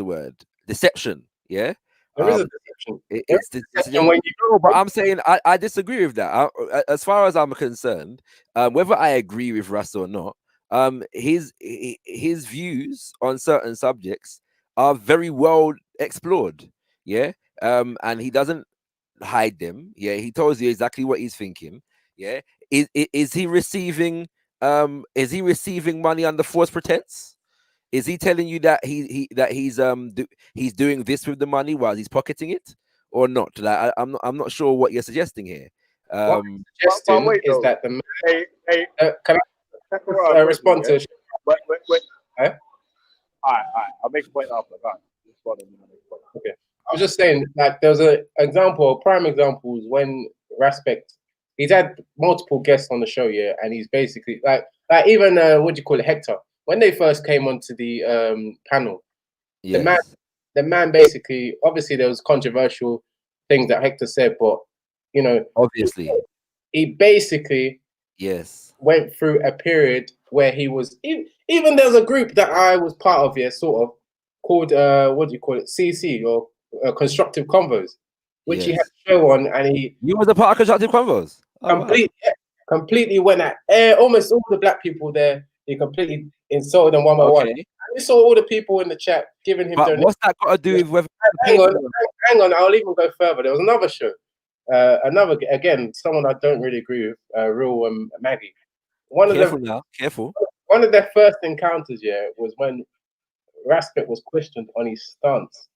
word? Deception. Yeah, there is a deception. It's deception. But I'm saying I disagree with that. As far as I'm concerned, whether I agree with Russ or not, his views on certain subjects are very well explored. Yeah, and he doesn't hide them. Yeah, he tells you exactly what he's thinking. Yeah. Is he receiving money under false pretense? Is he telling you that he's doing this with the money while he's pocketing it or not? Like I'm not sure what you're suggesting here. What I'm suggesting is that the can I respond to? Wait. All right. I'll make a point after that. Okay. was just saying, like, there was a prime example is when Respect, he's had multiple guests on the show, yeah, and he's basically like even what do you call it, Hector, when they first came onto the panel, Yes. the man basically, obviously there was controversial things that Hector said, but you know, Obviously. he basically Yes. went through a period where he was even there's a group that I was part of, yeah, sort of called what do you call it, CC or Constructive Convos, which he had Yes. a show on, and he You was a part of Constructive Convos. Oh, wow. completely went at almost all the black people there. He completely insulted them one by one. Okay. And we saw all the people in the chat giving him But donations. what's that got to do with whether? Hang on, I'll even go further. There was another show, again, someone I don't really agree with, Real Maggie. Careful now, careful. One of their first encounters, yeah, was when Raspet was questioned on his stance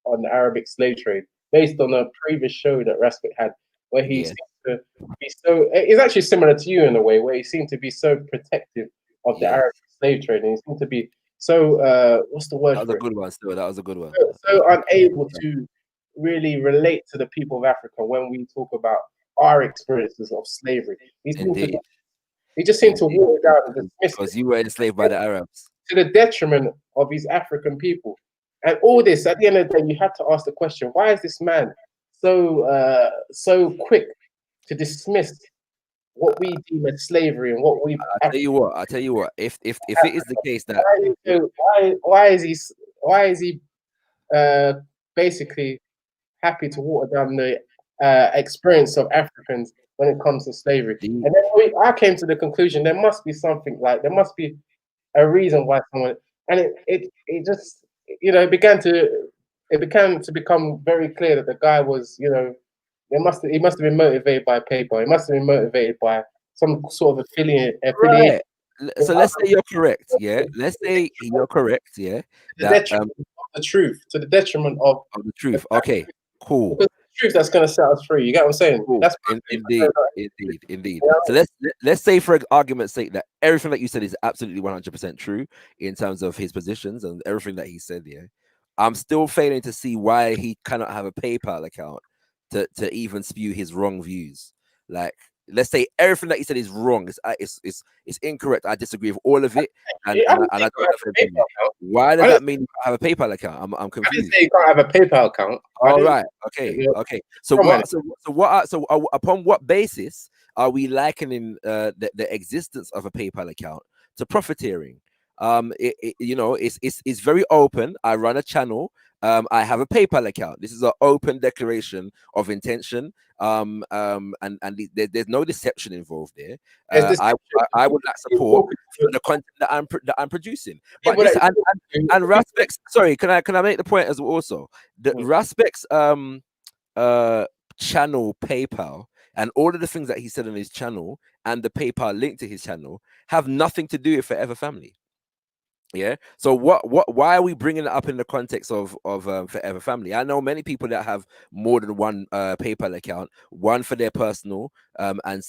on the Arabic slave trade, based on a previous show that Raspet had, where he seemed to be so. It's actually similar to you in a way, where he seemed to be so protective of the Arabic slave trade, and he seemed to be so. What's the word? That was a good one. Still, that was a good one. So unable to really relate to the people of Africa when we talk about our experiences of slavery. He just seemed to walk down and dismiss it. Because you were enslaved by the Arabs. To the detriment of his African people. And all this, at the end of the day, you had to ask the question, why is this man so quick to dismiss what we deem as slavery and what we... I tell you what, if it is the case that... Why is he basically happy to water down the experience of Africans when it comes to slavery? And then I came to the conclusion there must be something, like there must be a reason why someone, and it just, you know, it began to become very clear that the guy was, you know, he must have been motivated by paper. He must have been motivated by some sort of affiliate. Right. So let's say you're correct, yeah. Let's say you're correct, yeah. That, of the truth, to the detriment of the truth. Okay, cool. Because the truth that's going to set us free. You get what I'm saying? Cool. That's Indeed. So let's say, for argument's sake, that everything that you said is absolutely 100% true in terms of his positions and everything that he said. Yeah, I'm still failing to see why he cannot have a PayPal account to even spew his wrong views. Like, let's say everything that he said is wrong. It's incorrect. I disagree with all of it, and I don't have a PayPal. Why does that mean you have a PayPal account? I'm confused. I didn't say you can't have a PayPal account. All right. Okay. So upon what basis are we likening the existence of a PayPal account to profiteering? It's very open. I run a channel. I have a PayPal account. This is an open declaration of intention. And there's no deception involved there. I would like support for the content that I'm producing. But and Raspec's, sorry, can I make the point as well also? The Raspec's channel PayPal and all of the things that he said on his channel and the PayPal link to his channel have nothing to do with Forever Family. Yeah. So why are we bringing it up in the context of Forever Family? I know many people that have more than one PayPal account, one for their personal and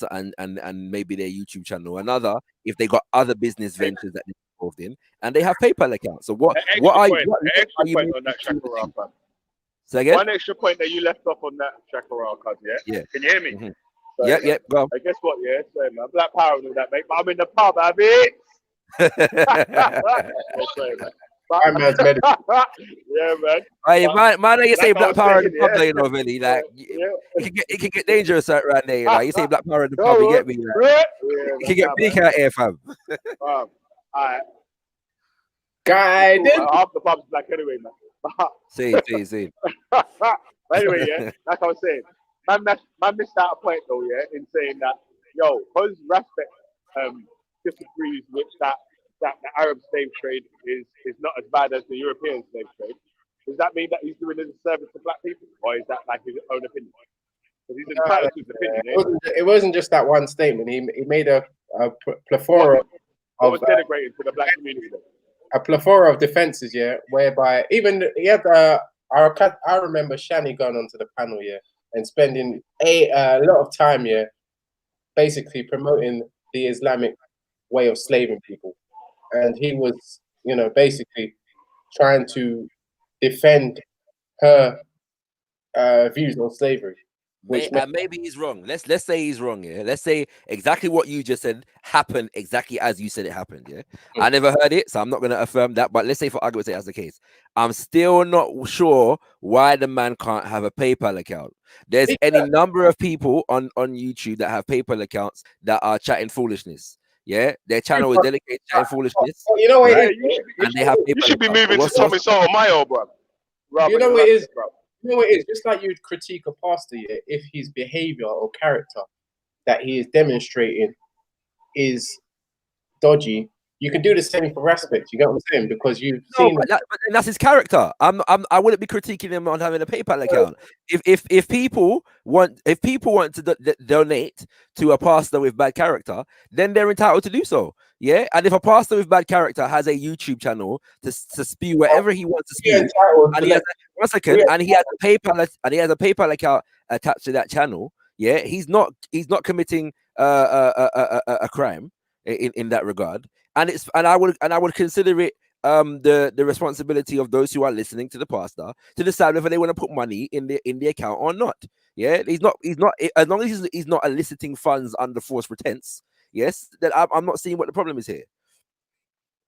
maybe their YouTube channel, another if they got other business ventures that they're involved in, and they have PayPal accounts. So what are you on that Shakara, fam? Say again? One extra point that you left off on that Shakara, cuz, yeah? Can you hear me? Mm-hmm. So, yeah. Go. I guess what, yeah? So, man, Black Power and all that, mate. But I'm in the pub, have it? Yeah, man. Hey, man, you say Black Power in the pub, you know, really, like it can get dangerous right there. You know, you say Black Power in the pub, you get me? Like, it can get big out here, fam. All right. Guided. Half the pub's black anyway, man. See. Anyway, yeah, like I was saying, man missed out a point though, yeah, in saying that, yo, because Respect disagrees with that the Arab slave trade is not as bad as the European slave trade. Does that mean that he's doing a service to black people, or is that like his own opinion? Because he's entitled to his opinion. It wasn't just that one statement. He made a plethora of denigrating to the black community. A plethora of defenses, yeah, whereby even he had I remember Shani going onto the panel, yeah, and spending a lot of time, yeah, basically promoting the Islamic way of slaving people. And he was, you know, basically trying to defend her views on slavery. Maybe he's wrong. Let's say he's wrong. Yeah. Let's say exactly what you just said happened exactly as you said it happened. Yeah. I never heard it, so I'm not going to affirm that. But let's say for argument's sake that's the case. I'm still not sure why the man can't have a PayPal account. There's any number of people on YouTube that have PayPal accounts that are chatting foolishness. Yeah, their channel is dedicated to chatting foolishness. You know what right? it is? And they have You should be PayPal moving to accounts. Tommy Sotomayor, bro. You know what it is, bro. You know what it is? Just like you'd critique a pastor, yeah, if his behavior or character that he is demonstrating is dodgy, you can do the same for respect. You get what I'm saying? Because you've seen. But that's his character. I wouldn't be critiquing him on having a PayPal account. If people want to donate to a pastor with bad character, then they're entitled to do so. Yeah, and if a pastor with bad character has a YouTube channel to spew whatever he wants to spew, and he has a PayPal account attached to that channel, yeah, he's not committing a crime in that regard. And I would consider it the responsibility of those who are listening to the pastor to decide whether they want to put money in the account or not. Yeah, he's not as long as he's not eliciting funds under false pretense. Yes, then I'm not seeing what the problem is here.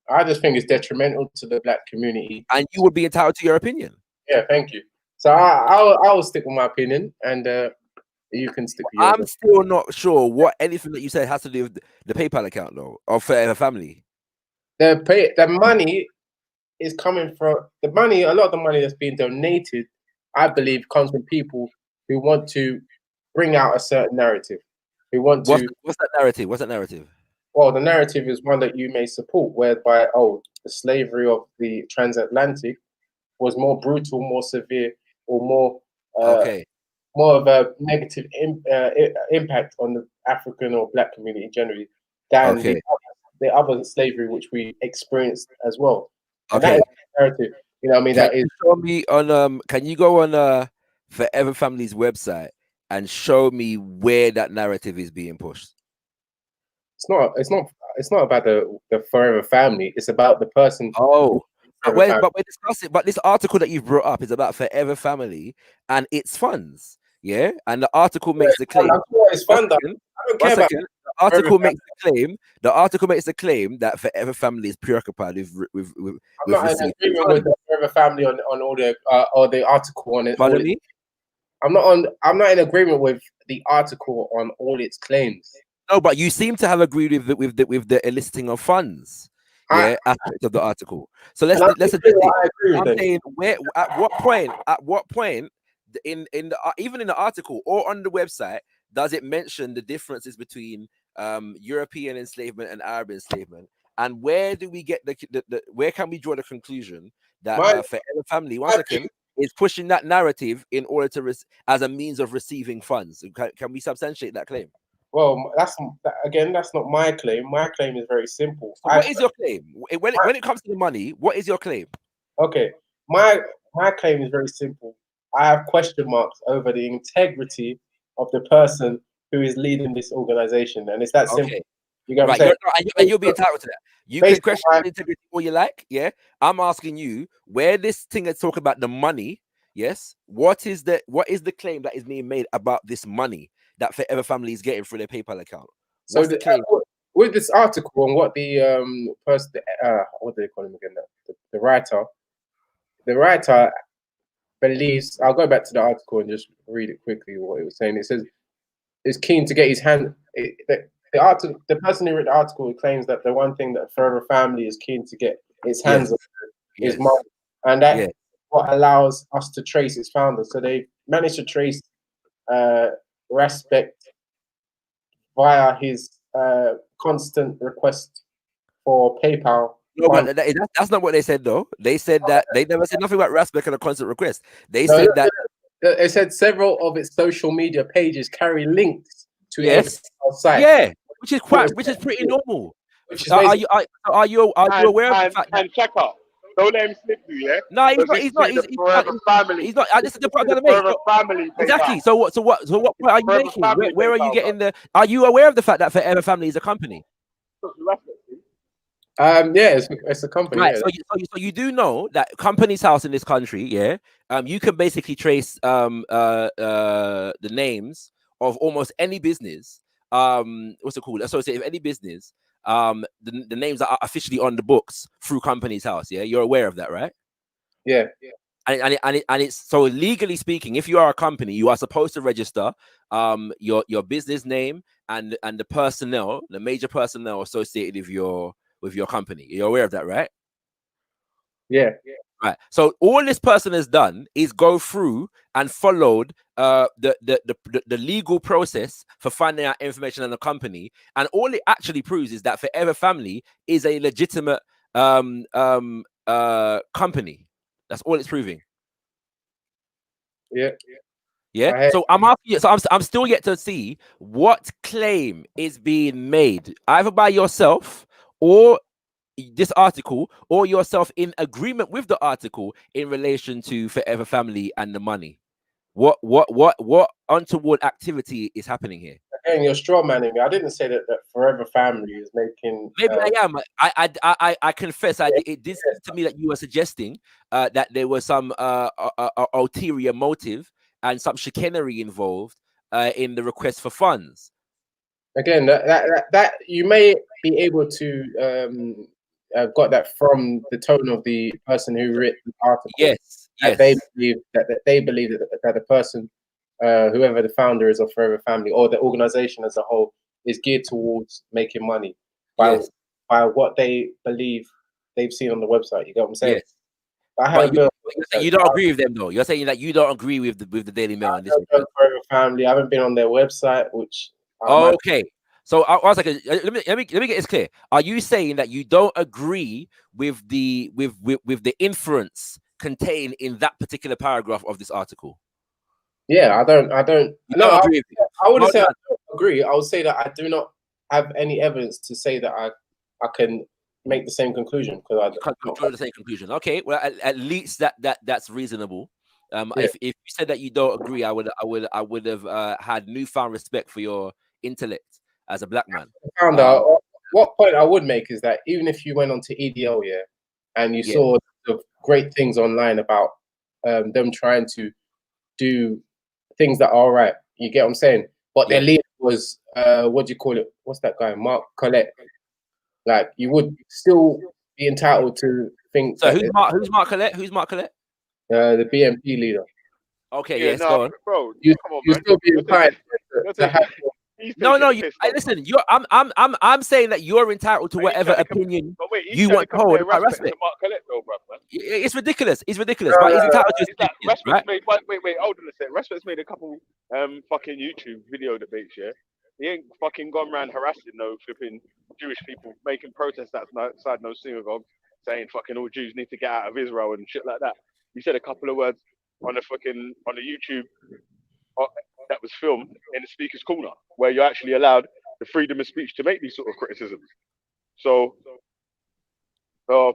I just think it's detrimental to the black community, and you would be entitled to your opinion. Yeah, thank you. So I will stick with my opinion, and you can stick with yours. I'm still not sure what anything that you said has to do with the PayPal account, though, of Forever Family. The money is coming from the money. A lot of the money that's being donated, I believe, comes from people who want to bring out a certain narrative. Who want to? What's that narrative? What's that narrative? Well, the narrative is one that you may support, whereby the slavery of the transatlantic was more brutal, more severe, or more more of a negative impact on the African or black community generally than the other slavery which we experienced as well. And that is the narrative. You know what I mean? Can you show me on can you go on Forever Family's website and show me where that narrative is being pushed? It's not about the Forever Family. It's about the person. But we're discussing. But this article that you've brought up is about Forever Family and its funds. Yeah, and the article makes the claim. It's fun, I don't care about the article makes the claim. The article makes the claim that Forever Family is preoccupied with. I'm not in agreement with the Forever Family on all the or the article on it. Pardon me? I'm not in agreement with the article on all its claims. No, but you seem to have agreed with the eliciting of funds. Aspect of the article. So let's address it. I'm saying at what point in the even in the article or on the website does it mention the differences between European enslavement and Arab enslavement, and where do we get the where can we draw the conclusion that Forever Family is pushing that narrative in order to as a means of receiving funds? Can we substantiate that claim? Well, that's not my claim. My claim is very simple. So what is your claim? When it comes to the money, what is your claim? Okay, my claim is very simple. I have question marks over the integrity of the person who is leading this organization, and it's that simple. You get what I'm saying? And you'll be entitled to that. You can question the integrity all you like. Yeah, I'm asking you where this thing is talking about the money. Yes, what is the claim that is being made about this money that Forever Family is getting through their PayPal account? So with this article and what the person, what do they call him again? The writer believes. I'll go back to the article and just read it quickly. What it was saying. It says is keen to get his hand. The person who wrote the article claims that the one thing that Forever Family is keen to get its hands on is money, and that what allows us to trace its founder. So they managed to trace Respect via his constant request for PayPal. No, but that's not what they said, though. They said that they never said nothing about Respect and a constant request. They said that it said several of its social media pages carry links to its site. Yeah, which is pretty normal. Are you aware of the fact that check out? Don't let him slip you, yeah? No, he's not. This is the point I'm gonna make. Exactly. So what point are you making? Where are you getting the? Are you aware of the fact that Forever Family is a company? Yeah, it's a company. Right. Yeah. So you do know that Company's House in this country, yeah, you can basically trace the names of almost any business. What's it called? Associated with any business. The names are officially on the books through Company's House. Yeah, you're aware of that, right? Yeah. And it's so legally speaking, if you are a company, you are supposed to register your business name and the personnel, the major personnel associated with your company. You're aware of that, right? Yeah. Right. So all this person has done is go through and followed the legal process for finding out information on the company, and all it actually proves is that Forever Family is a legitimate company. That's all it's proving. Yeah. Yeah. So I'm asking you. So I'm still yet to see what claim is being made, either by yourself or this article, or yourself in agreement with the article in relation to Forever Family and the money. What untoward activity is happening here? Again, you're straw manning me. I didn't say that Forever Family is making. Maybe I am. I confess. It did seem to me that you were suggesting that there was some ulterior motive and some chicanery involved in the request for funds. Again, that you may be able to got that from the tone of the person who wrote the article. Yes. They believe that the person, whoever the founder is of Forever Family, or the organization as a whole, is geared towards making money by what they believe they've seen on the website. You get what I'm saying? Yes. I have you don't agree with them though. You're saying that you don't agree with the Daily Mail on this. Forever Family. I haven't been on their website, which. Okay. So I was like, let me get this clear. Are you saying that you don't agree with the inference contained in that particular paragraph of this article? Yeah, I don't. No, I wouldn't say I Well, don't agree. I would say that I do not have any evidence to say that I can make the same conclusion, because I can't draw the same conclusion. Okay, well, at least that's reasonable. If you said that you don't agree, I would have had newfound respect for your intellect as a black man. Found out what point I would make is that even if you went onto EDL, and you saw the great things online about them trying to do things that are all right, you get what I'm saying? But their leader was what do you call it? What's that guy? Mark Collette. Like, you would still be entitled to think. So who's Mark Collette? Who's Mark Collette? The BNP leader. Okay, Yeah, yes, no, go on. bro, You come on, man. still be entitled to have. No, listen. I'm saying that you're entitled to whatever opinion you want to hold about Respect. It's ridiculous. It's ridiculous. But he's entitled to his opinion, right? Wait, hold on a second. Respect's made a couple fucking YouTube video debates, yeah? He ain't fucking gone around harassing no flipping Jewish people, making protests outside no synagogue, saying fucking all Jews need to get out of Israel and shit like that. He said a couple of words on the YouTube that was filmed in the speaker's corner, where you're actually allowed the freedom of speech to make these sort of criticisms. So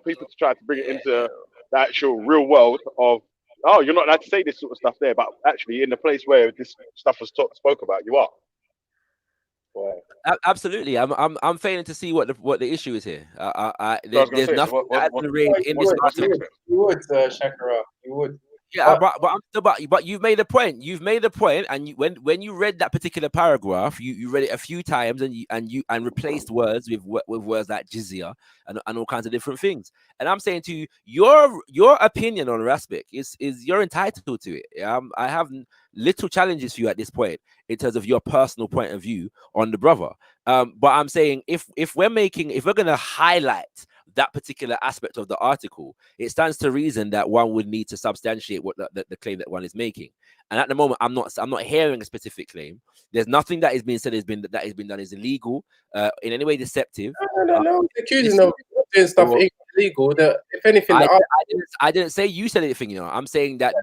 people to try to bring it into the actual real world of, oh, you're not allowed to say this sort of stuff there, but actually in the place where this stuff was spoke about, you are. Absolutely, I'm failing to see what the issue is here. There's nothing that has been raised in this article. You would, Shakira. You would. Yeah, but you've made a point. You've made a point, and when you read that particular paragraph, you read it a few times, and replaced words with words like jizya and all kinds of different things. And I'm saying to you, your opinion on Respect is you're entitled to it. I have little challenges for you at this point in terms of your personal point of view on the brother. But I'm saying if we're going to highlight that particular aspect of the article, it stands to reason that one would need to substantiate what the claim that one is making. And at the moment, I'm not hearing a specific claim. There's nothing that is being said that has been done is illegal, in any way deceptive. No. Accusing of doing stuff illegal. If anything, I didn't say you said anything. You know, I'm saying that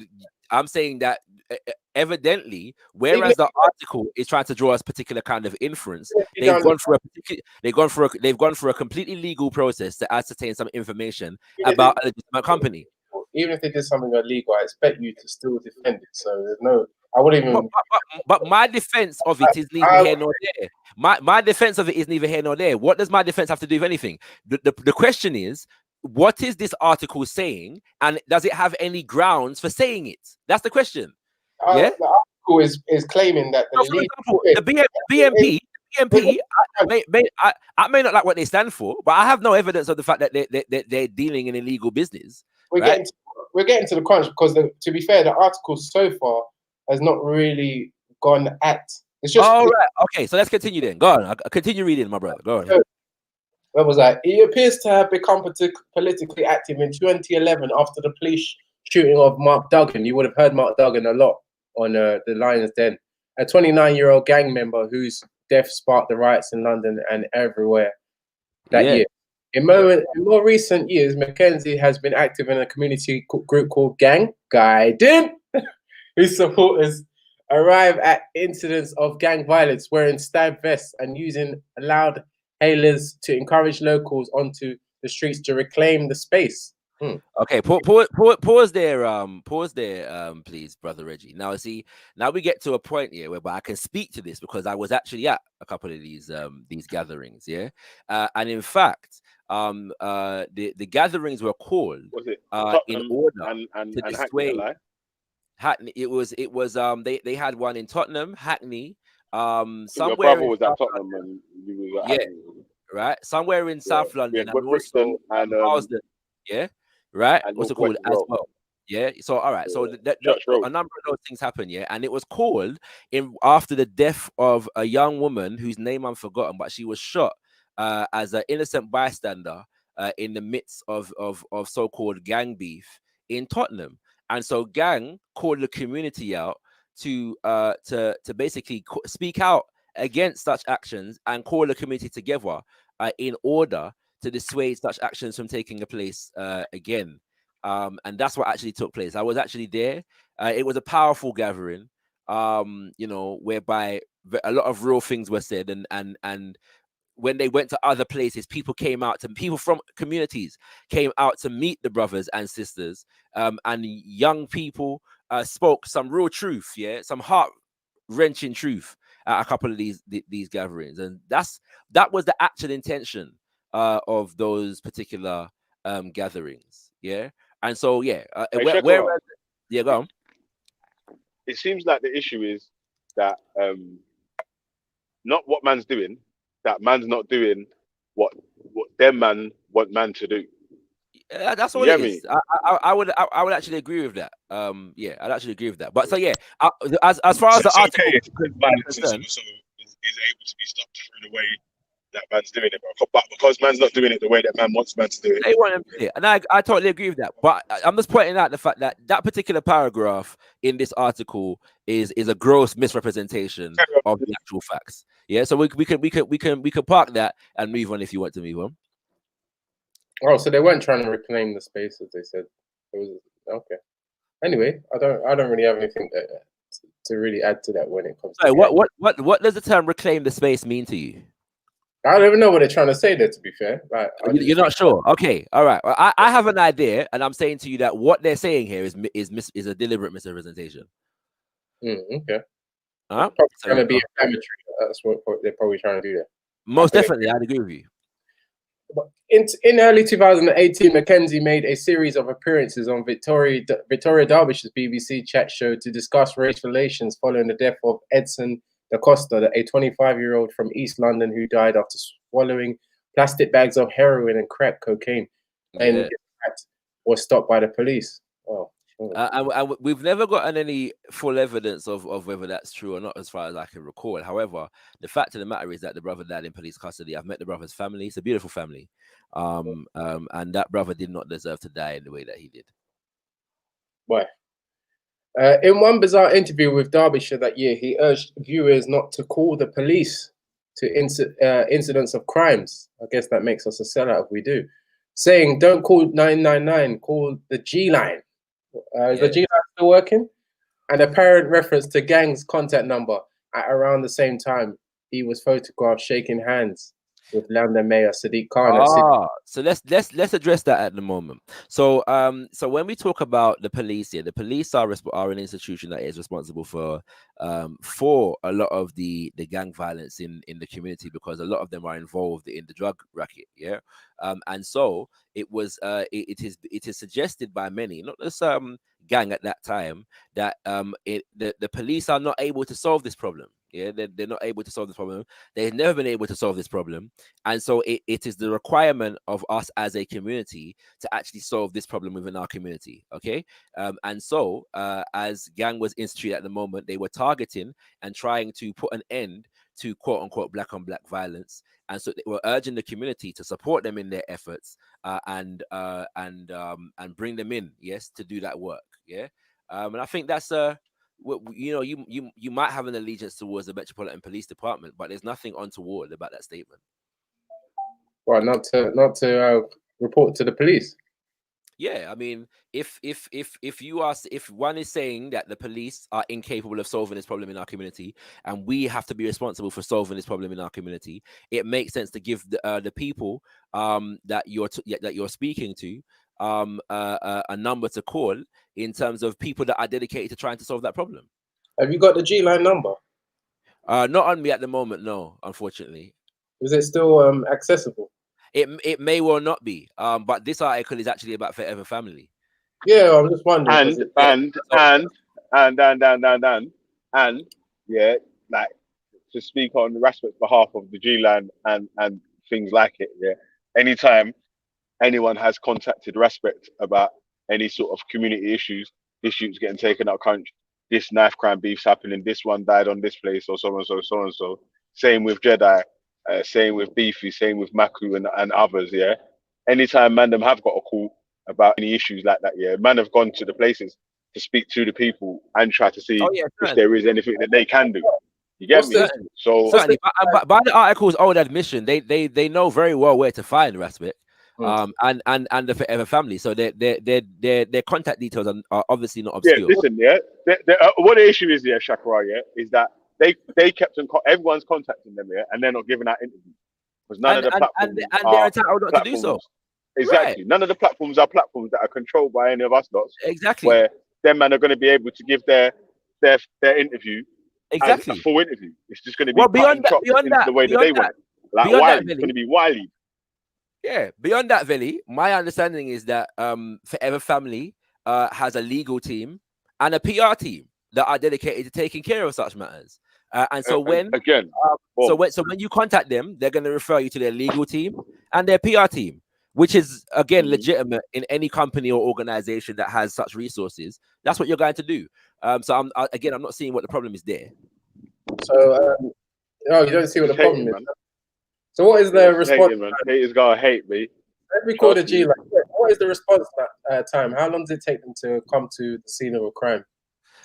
evidently, whereas the article is trying to draw a particular kind of inference, they've gone for a completely legal process to ascertain some information about a legitimate company. Even if they did something illegal, I expect you to still defend it. So there's no I wouldn't even. But my defense of it is neither here nor there. My defense of it is neither here nor there. What does my defense have to do with anything? The question is, what is this article saying, and does it have any grounds for saying it? That's the question. Yeah. The article is claiming that the lead. BNP. I may not like what they stand for, but I have no evidence of the fact that they're dealing in illegal business. We're getting to the crunch because, to be fair, the article so far has not really gone at. It's just. All right. Okay. So let's continue then. Go on. I'll continue reading, my brother. Go on. Where was I? He appears to have become politically active in 2011 after the police shooting of Mark Duggan. You would have heard Mark Duggan a lot on the Lion's Den. A 29-year-old gang member whose death sparked the riots in London and everywhere that year. In more recent years, Mackenzie has been active in a community group called Gang Guiding, whose supporters arrive at incidents of gang violence wearing stab vests and using loud hailers to encourage locals onto the streets to reclaim the space. Okay, pause there, please, brother Reggie. Now, see, now we get to a point here where I can speak to this because I was actually at a couple of these gatherings, yeah, and in fact, the gatherings were called in order to dissuade. Hackney. It was they had one in Tottenham, Hackney. Your Somewhere brother in was South at Tottenham London. and you was at Yeah, Hackney. right. Somewhere in South London and Brixton also and Marsden. Yeah, right. and What's it called Northwest as as well. well? Yeah. So all right. So Church Road. a number of those things happened. Yeah, and it was called in after the death of a young woman whose name I'm forgotten, but she was shot as an innocent bystander in the midst of so-called gang beef in Tottenham. And so gang called the community out to basically speak out against such actions and call the community together in order to dissuade such actions from taking place again. And that's what actually took place. I was actually there. It was a powerful gathering, whereby a lot of real things were said, and when they went to other places, people from communities came out to meet the brothers and sisters, and young people spoke some real truth, some heart-wrenching truth at a couple of these gatherings, and that was the actual intention of those particular gatherings, and so Hey, where Shekau, go on. it seems like the issue is that not what man's doing, that man's not doing what them man want man to do. That's You all get it me? is. I would actually agree with that. I'd actually agree with that. But so as far as the It's article okay if is violence is concerned, also is able to be stopped through the way that man's doing it, but because man's not doing it the way that man wants man to do it. they want them to do it, and I totally agree with that. But I'm just pointing out the fact that that particular paragraph in this article is a gross misrepresentation of the actual facts. Yeah, so we can park that and move on if you want to move on. Oh, so they weren't trying to reclaim the space, as they said. It was okay. Anyway, I don't really have anything to really add to that when it comes. So to what does the term "reclaim the space" mean to you? I don't even know what they're trying to say there. To be fair, like You're not sure. Okay, all right. Well, I have an idea, and I'm saying to you that what they're saying here is a deliberate misrepresentation. Okay. Huh? Probably So, trying to be inflammatory. That's what they're probably trying to do there. most definitely, I'd agree with you. In early 2018, Mackenzie made a series of appearances on Victoria Derbyshire's BBC chat show to discuss race relations following the death of Edson Da Costa, a 25-year-old from East London who died after swallowing plastic bags of heroin and crack cocaine, and in fact was stopped by the police. Oh. And we've never gotten any full evidence of whether that's true or not, as far as I can recall. However, the fact of the matter is that the brother died in police custody. I've met the brother's family; it's a beautiful family, and that brother did not deserve to die in the way that he did. Why? In one bizarre interview with Derbyshire that year, he urged viewers not to call the police to incidents of crimes. I guess that makes us a sellout if we do. Saying, don't call 999, call the G line. Is the G line still working? And apparent reference to gang's contact number at around the same time he was photographed shaking hands with London Mayor Sadiq Khan. So let's address that at the moment. So so when we talk about the police here, the police are an institution that is responsible for a lot of the gang violence in the community, because a lot of them are involved in the drug racket. Yeah. And so it was it is suggested by many, not just gang at that time, that the police are not able to solve this problem. Yeah, they're not able to solve this problem. They've never been able to solve this problem. And so it is the requirement of us as a community to actually solve this problem within our community. Okay. And so as gang was instituted at the moment, they were targeting and trying to put an end to quote unquote black on black violence. And so they were urging the community to support them in their efforts and bring them in, yes, to do that work. Yeah. And I think that's you know, you might have an allegiance towards the Metropolitan Police Department, but there's nothing untoward about that statement. Well, not to report to the police. Yeah, I mean, if one is saying that the police are incapable of solving this problem in our community, and we have to be responsible for solving this problem in our community, it makes sense to give the people that you're speaking to a number to call in terms of people that are dedicated to trying to solve that problem. Have you got the G-Line number? Not on me at the moment, no, unfortunately. Is it still accessible? It may well not be, but this article is actually about Forever Family. Yeah, I'm just wondering. And yeah, like, to speak on Raspbert's behalf of the G-Line and things like it. Yeah, anytime anyone has contacted Respect about any sort of community issues, this shoots getting taken out of country, this knife crime beef's happening, this one died on this place, or so and so. Same with Jedi, same with Beefy, same with Maku and others. Yeah, anytime man them have got a call about any issues like that, yeah, man have gone to the places to speak to the people and try to see if there is anything that they can do. You get me? So certainly, by the article's own admission, they know very well where to find Respect. And the Forever Family, so their contact details are obviously not obscure. Yeah, listen, what the issue is, Shakra, is that they kept everyone's contacting them, and they're not giving out interviews because none of the platforms they're entitled not to do so. Exactly, none of the platforms are platforms that are controlled by any of us lots. Exactly, where them man are going to be able to give their interview. Exactly, a full interview. It's just going to be beyond that, the way that they want. Like Wiley, it's going to be Wiley. Yeah, beyond that, Veli, my understanding is that Forever Family has a legal team and a PR team that are dedicated to taking care of such matters. And so when you contact them, they're going to refer you to their legal team and their PR team, which is again legitimate in any company or organization that has such resources. That's what you're going to do. So I'm not seeing what the problem is there. So you don't see what the problem is. So what is the response? Haters gonna hate me. Every quarter G, like, what is the response that time? How long does it take them to come to the scene of a crime?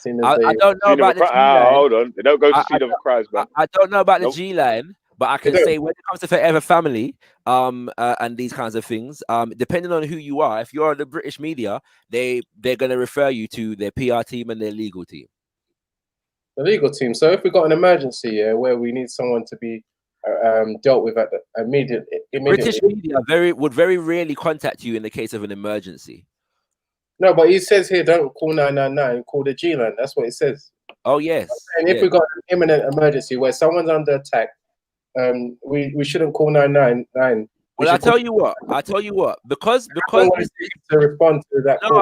I don't know about the G-Line. Hold on, they don't go to scene of a crime, man. I don't know about the G-Line, but I can say when it comes to Forever Family, and these kinds of things, depending on who you are, if you're the British media, they're gonna refer you to their PR team and their legal team. The legal team. So if we got an emergency, where we need someone to be dealt with at the immediately. British media would very rarely contact you in the case of an emergency. No, but he says here, don't call 999, call the G-Line. That's what it says. Oh yes. And if we got an imminent emergency where someone's under attack, we shouldn't call 999. Well, I tell you what, because to respond to that. No,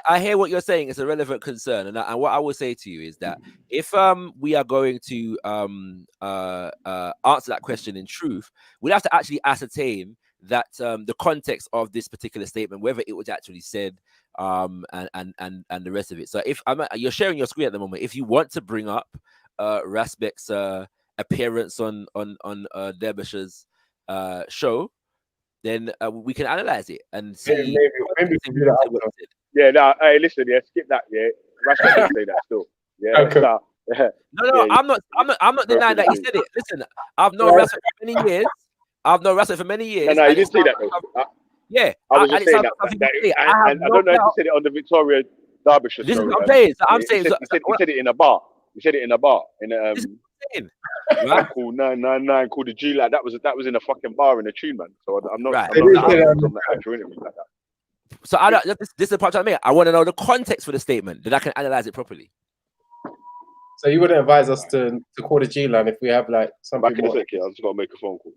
I hear what you're saying. It's a relevant concern, and what I will say to you is that if we are going to answer that question in truth, we'd have to actually ascertain that the context of this particular statement, whether it was actually said, and the rest of it. So if you're sharing your screen at the moment, if you want to bring up Raspek's appearance on Derbyshire's show, then we can analyze it and see. Maybe we can do that. Yeah, no, hey, listen, skip that. Yeah, Raspek didn't say that still. Yeah, okay. No, I'm not denying that he said it. Listen, I've known Raspek for many years. No, you didn't say that though. Yeah, I was just saying that. I don't know if you said it on the Victoria Derbyshire show. I'm saying. He said it in a bar. He said it in a bar. saying. I called 999, called the G like that was in a fucking bar in a tune, man. So I'm not Right. I'm not saying from the actual interview like that. So I don't. This is the part I mean. I want to know the context for the statement, that I can analyze it properly. So you wouldn't advise us to call the G line if we have like something Back in a more. sec, yeah. I'm just gonna make a phone call.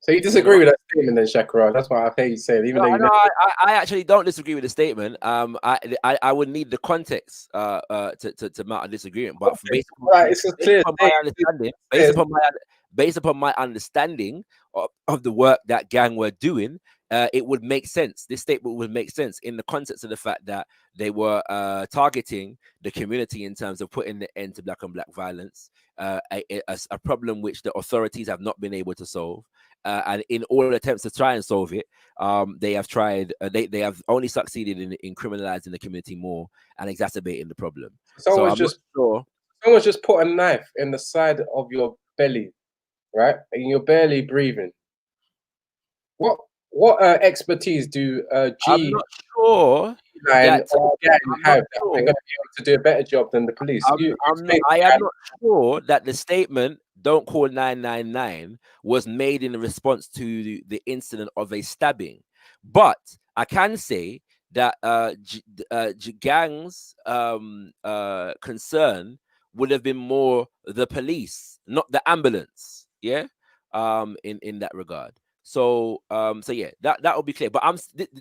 So you disagree with that statement then, Shakira? That's what I hear you saying. Even though you I actually don't disagree with the statement. I would need the context to mount a disagreement. But based upon my understanding of the work that gang were doing, it would make sense. This statement would make sense in the context of the fact that they were targeting the community in terms of putting the end to black on black violence, a problem which the authorities have not been able to solve. And in all attempts to try and solve it, they have tried. They have only succeeded in criminalizing the community more and exacerbating the problem. someone's just put a knife in the side of your belly, right? And you're barely breathing. What expertise do I'm not sure that gang have that they're going to be able to do a better job than the police? I am not sure that the statement "Don't call 999" was made in response to the incident of a stabbing, but I can say that gang's concern would have been more the police, not the ambulance. Yeah, in that regard. So yeah, that will be clear. But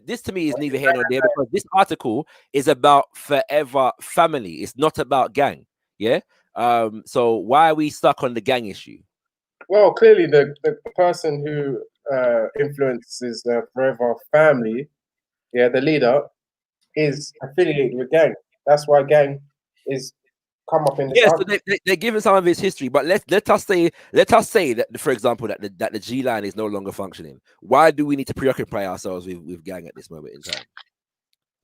this to me is neither here nor there, because this article is about Forever Family. It's not about gang. Yeah. So why are we stuck on the gang issue? Well, clearly the person who influences the Forever Family, yeah, the leader, is affiliated with gang. That's why gang is come up in this. Yes, so they're giving some of his history, but let us say that, for example, that the G line is no longer functioning. Why do we need to preoccupy ourselves with gang at this moment in time?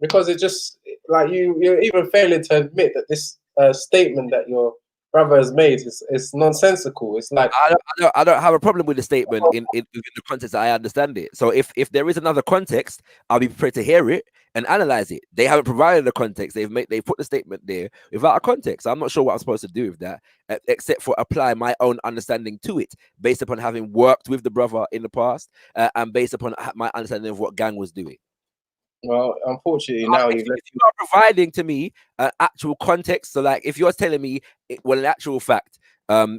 Because it just like you're even failing to admit that this statement that your brother has made is nonsensical. It's like I don't have a problem with the statement in the context that I understand it. So if there is another context, I'll be prepared to hear it and analyze it. They haven't provided the context. They put the statement there without a context. I'm not sure what I'm supposed to do with that, except for apply my own understanding to it based upon having worked with the brother in the past and based upon my understanding of what gang was doing. Well, unfortunately, now if you are providing to me actual context, so like if you're telling me, well, in actual fact,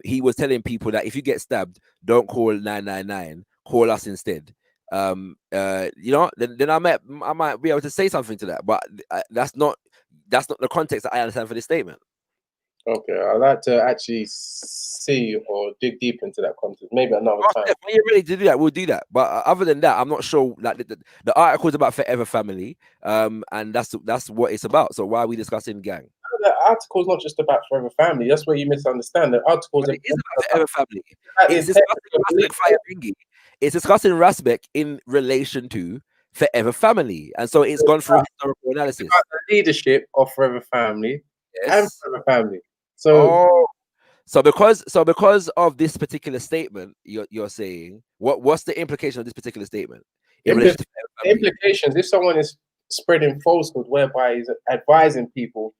he was telling people that if you get stabbed, don't call 999, call us instead. Then I might be able to say something to that, but that's not the context that I understand for this statement. Okay, I'd like to actually see or dig deep into that context. Maybe another time. When you're ready to do that, we'll do that. But other than that, I'm not sure. Like the article is about Forever Family, and that's what it's about. So why are we discussing gang? The article is not just about Forever Family. That's where you misunderstand. The article is about Forever Family. It's discussing Rasbek in relation to Forever Family, and so it's gone through historical analysis. About the leadership of Forever Family and Forever Family. So because of this particular statement, you're saying what's the implication of this particular statement? Implications: if someone is spreading falsehood, whereby he's advising people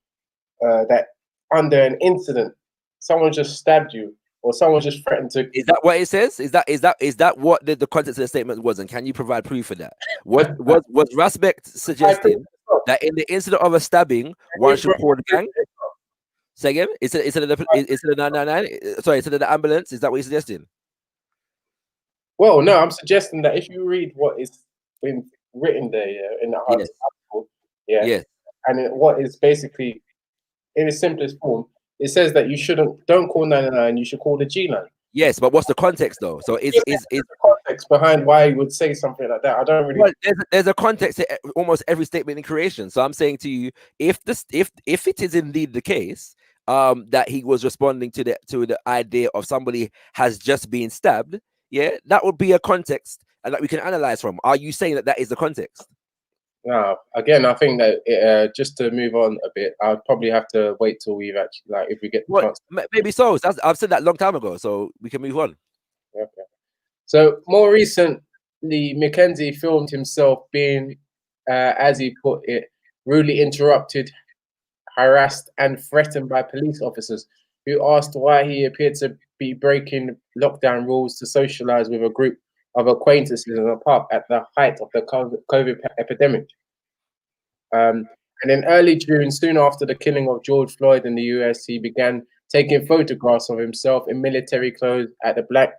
that under an incident, someone just stabbed you or someone just threatened to. Is that what it says? Is that what the context of the statement was? And can you provide proof for that? Was Rasbek suggesting that in the incident of a stabbing, one should call the gang? Say again? Is it the 999? Sorry, is it the ambulance? Is that what you're suggesting? Well, no, I'm suggesting that if you read what is been written there, in the article, and what is basically in its simplest form, it says that don't call 999, you should call the G line. Yes, but what's the context though? So is the context behind why you would say something like that? I don't really. Well, there's a context to almost every statement in creation. So I'm saying to you, if it is indeed the case that he was responding to the idea of somebody has just been stabbed, that would be a context and that we can analyze from. Are you saying that is the context? No, again, I think that just to move on a bit, I'd probably have to wait till we've actually, if we get the chance. Maybe so. I've said that a long time ago, so we can move on. Okay. So more recently, Mackenzie filmed himself being, as he put it, rudely interrupted, harassed, and threatened by police officers. who asked why he appeared to be breaking lockdown rules to socialize with a group of acquaintances in a pub at the height of the COVID epidemic. And in early June, soon after the killing of George Floyd in the US, he began taking photographs of himself in military clothes at Black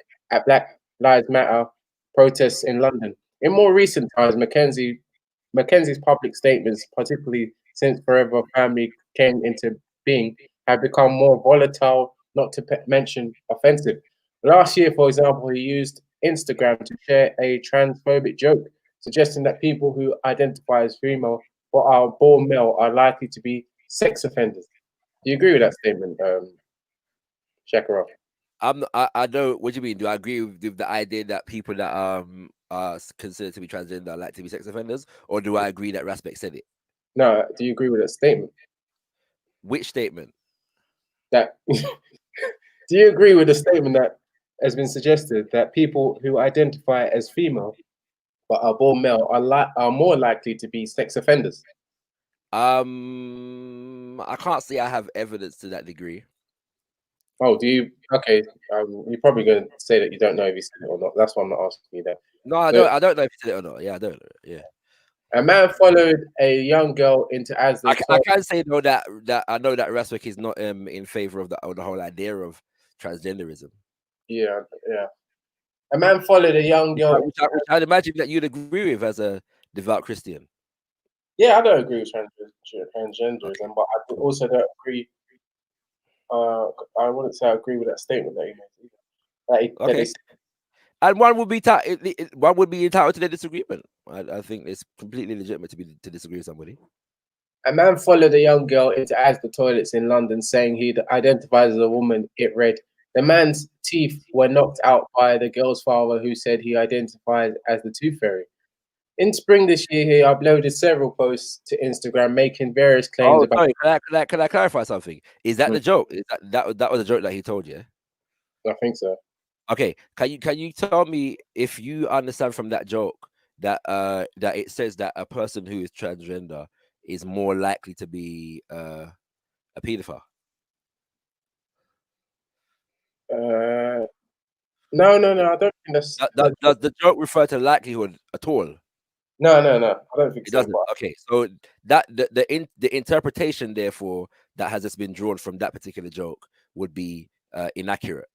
Lives Matter protests in London. In more recent times, Mackenzie's public statements, particularly since Forever Family came into being, have become more volatile, not to mention offensive. Last year, for example, he used Instagram to share a transphobic joke, suggesting that people who identify as female or are born male are likely to be sex offenders. Do you agree with that statement, Shakarov? I don't. What do you mean? Do I agree with the idea that people that are considered to be transgender are like to be sex offenders, or do I agree that Raspek said it? No. Do you agree with that statement? Which statement? That. Do you agree with the statement that has been suggested that people who identify as female but are born male are more likely to be sex offenders? I can't say I have evidence to that degree. Oh, do you? Okay, you're probably going to say that you don't know if he said it or not. That's why I'm not asking you that. No, I don't. I don't know if he said it or not. Yeah, I don't know. Yeah. A man followed a young girl into Asda. I can say though that I know that Raspek is not in favor of the whole idea of transgenderism. Yeah. A man followed a young girl. Which I'd imagine that you'd agree with as a devout Christian. Yeah, I don't agree with transgenderism, but I also don't agree. I wouldn't say I agree with that statement that he made. Okay. And one would be entitled to their disagreement. I think it's completely legitimate to disagree with somebody. A man followed a young girl into Asda toilets in London, saying he identifies as a woman. It read, the man's teeth were knocked out by the girl's father, who said he identifies as the Tooth Fairy. In spring this year, he uploaded several posts to Instagram making various claims about. Sorry, can I clarify something? Is that the joke? Is that was a joke that he told you? I think so. Okay, can you tell me if you understand from that joke that that it says that a person who is transgender is more likely to be a pedophile? No, I don't think that's. Does the joke refer to likelihood at all? No, I don't think it so. Doesn't. Okay, so that the interpretation, therefore, that has just been drawn from that particular joke would be inaccurate.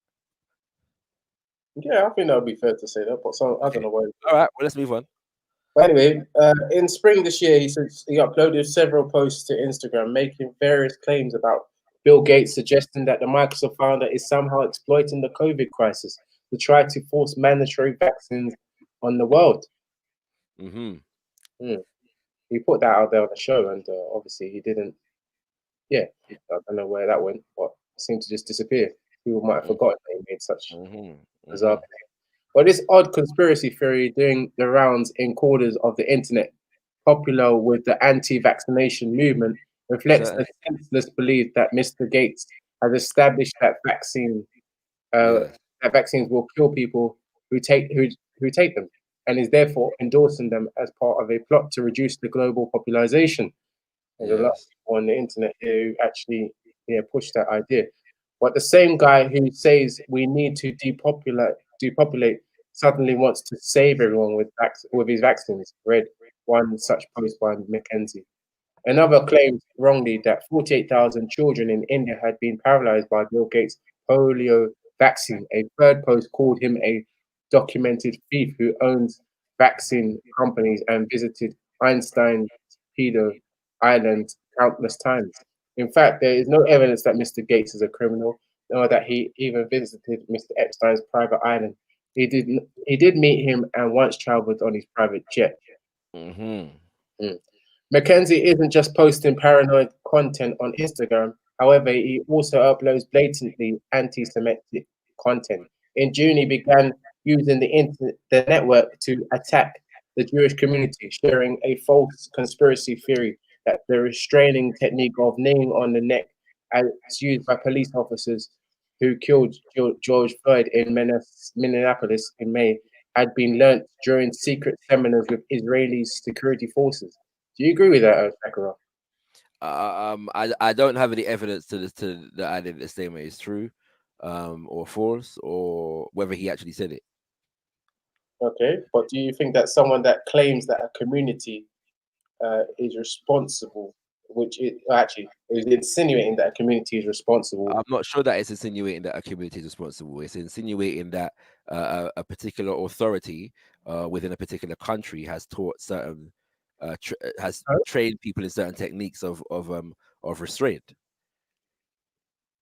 Yeah, I think that would be fair to say that, but I don't know why. All right, well, let's move on. But anyway, in spring this year, he says he uploaded several posts to Instagram making various claims about Bill Gates, suggesting that the Microsoft founder is somehow exploiting the COVID crisis to try to force mandatory vaccines on the world. He put that out there on the show, and obviously he didn't. Yeah, I don't know where that went, but it seemed to just disappear. People might have forgotten that he made such bizarre claim. But this odd conspiracy theory doing the rounds in corners of the internet, popular with the anti-vaccination movement, reflects the senseless belief that Mr. Gates has established that vaccines will kill people who take them, and is therefore endorsing them as part of a plot to reduce the global population. There's a lot of people on the internet who actually push that idea. But the same guy who says we need to depopulate suddenly wants to save everyone with his vaccines. Read one such post by Mackenzie. Another claimed wrongly that 48,000 children in India had been paralyzed by Bill Gates' polio vaccine. A third post called him a documented thief who owns vaccine companies and visited Einstein's pedo island countless times. In fact, there is no evidence that Mr. Gates is a criminal, nor that he even visited Mr. Epstein's private island. He did meet him and once traveled on his private jet. Mackenzie isn't just posting paranoid content on Instagram. However, he also uploads blatantly anti-Semitic content. In June, he began using the network to attack the Jewish community, sharing a false conspiracy theory that the restraining technique of kneeling on the neck, as used by police officers who killed George Floyd in Minneapolis in May, had been learnt during secret seminars with Israeli security forces. Do you agree with that, Shakarov? I don't have any evidence to this to that I did the statement is true, or false, or whether he actually said it. Okay, but do you think that someone that claims that a community is responsible, which it actually is insinuating that a community is responsible? I'm not sure that it's insinuating that a community is responsible. It's insinuating that a particular authority within a particular country has taught certain has trained people in certain techniques of restraint.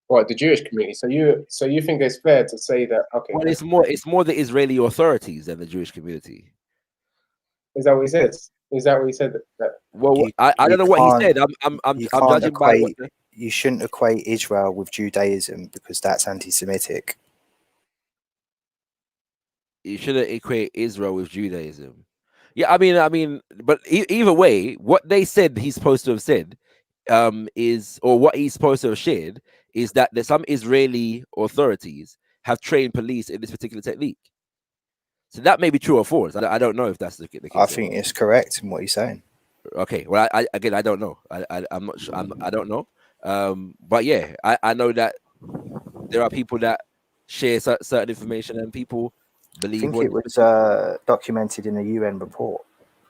What, the Jewish community? So you think it's fair to say that? Okay, Well, it's more the Israeli authorities than the Jewish community. is that what he says? Is that what he said? That Well, I don't know what he said. I'm judging by what You shouldn't equate Israel with Judaism because that's anti-Semitic. You shouldn't equate Israel with Judaism. Yeah, I mean, but either way, what they said he's supposed to have said is, or what he's supposed to have shared, is that there's some Israeli authorities have trained police in this particular technique. So that may be true or false. I don't know if that's the case. I think it's correct in what he's saying. Okay, well, I don't know. I'm not sure. I don't know. But yeah, I know that there are people that share certain information and people believe. I think it was documented in a UN report.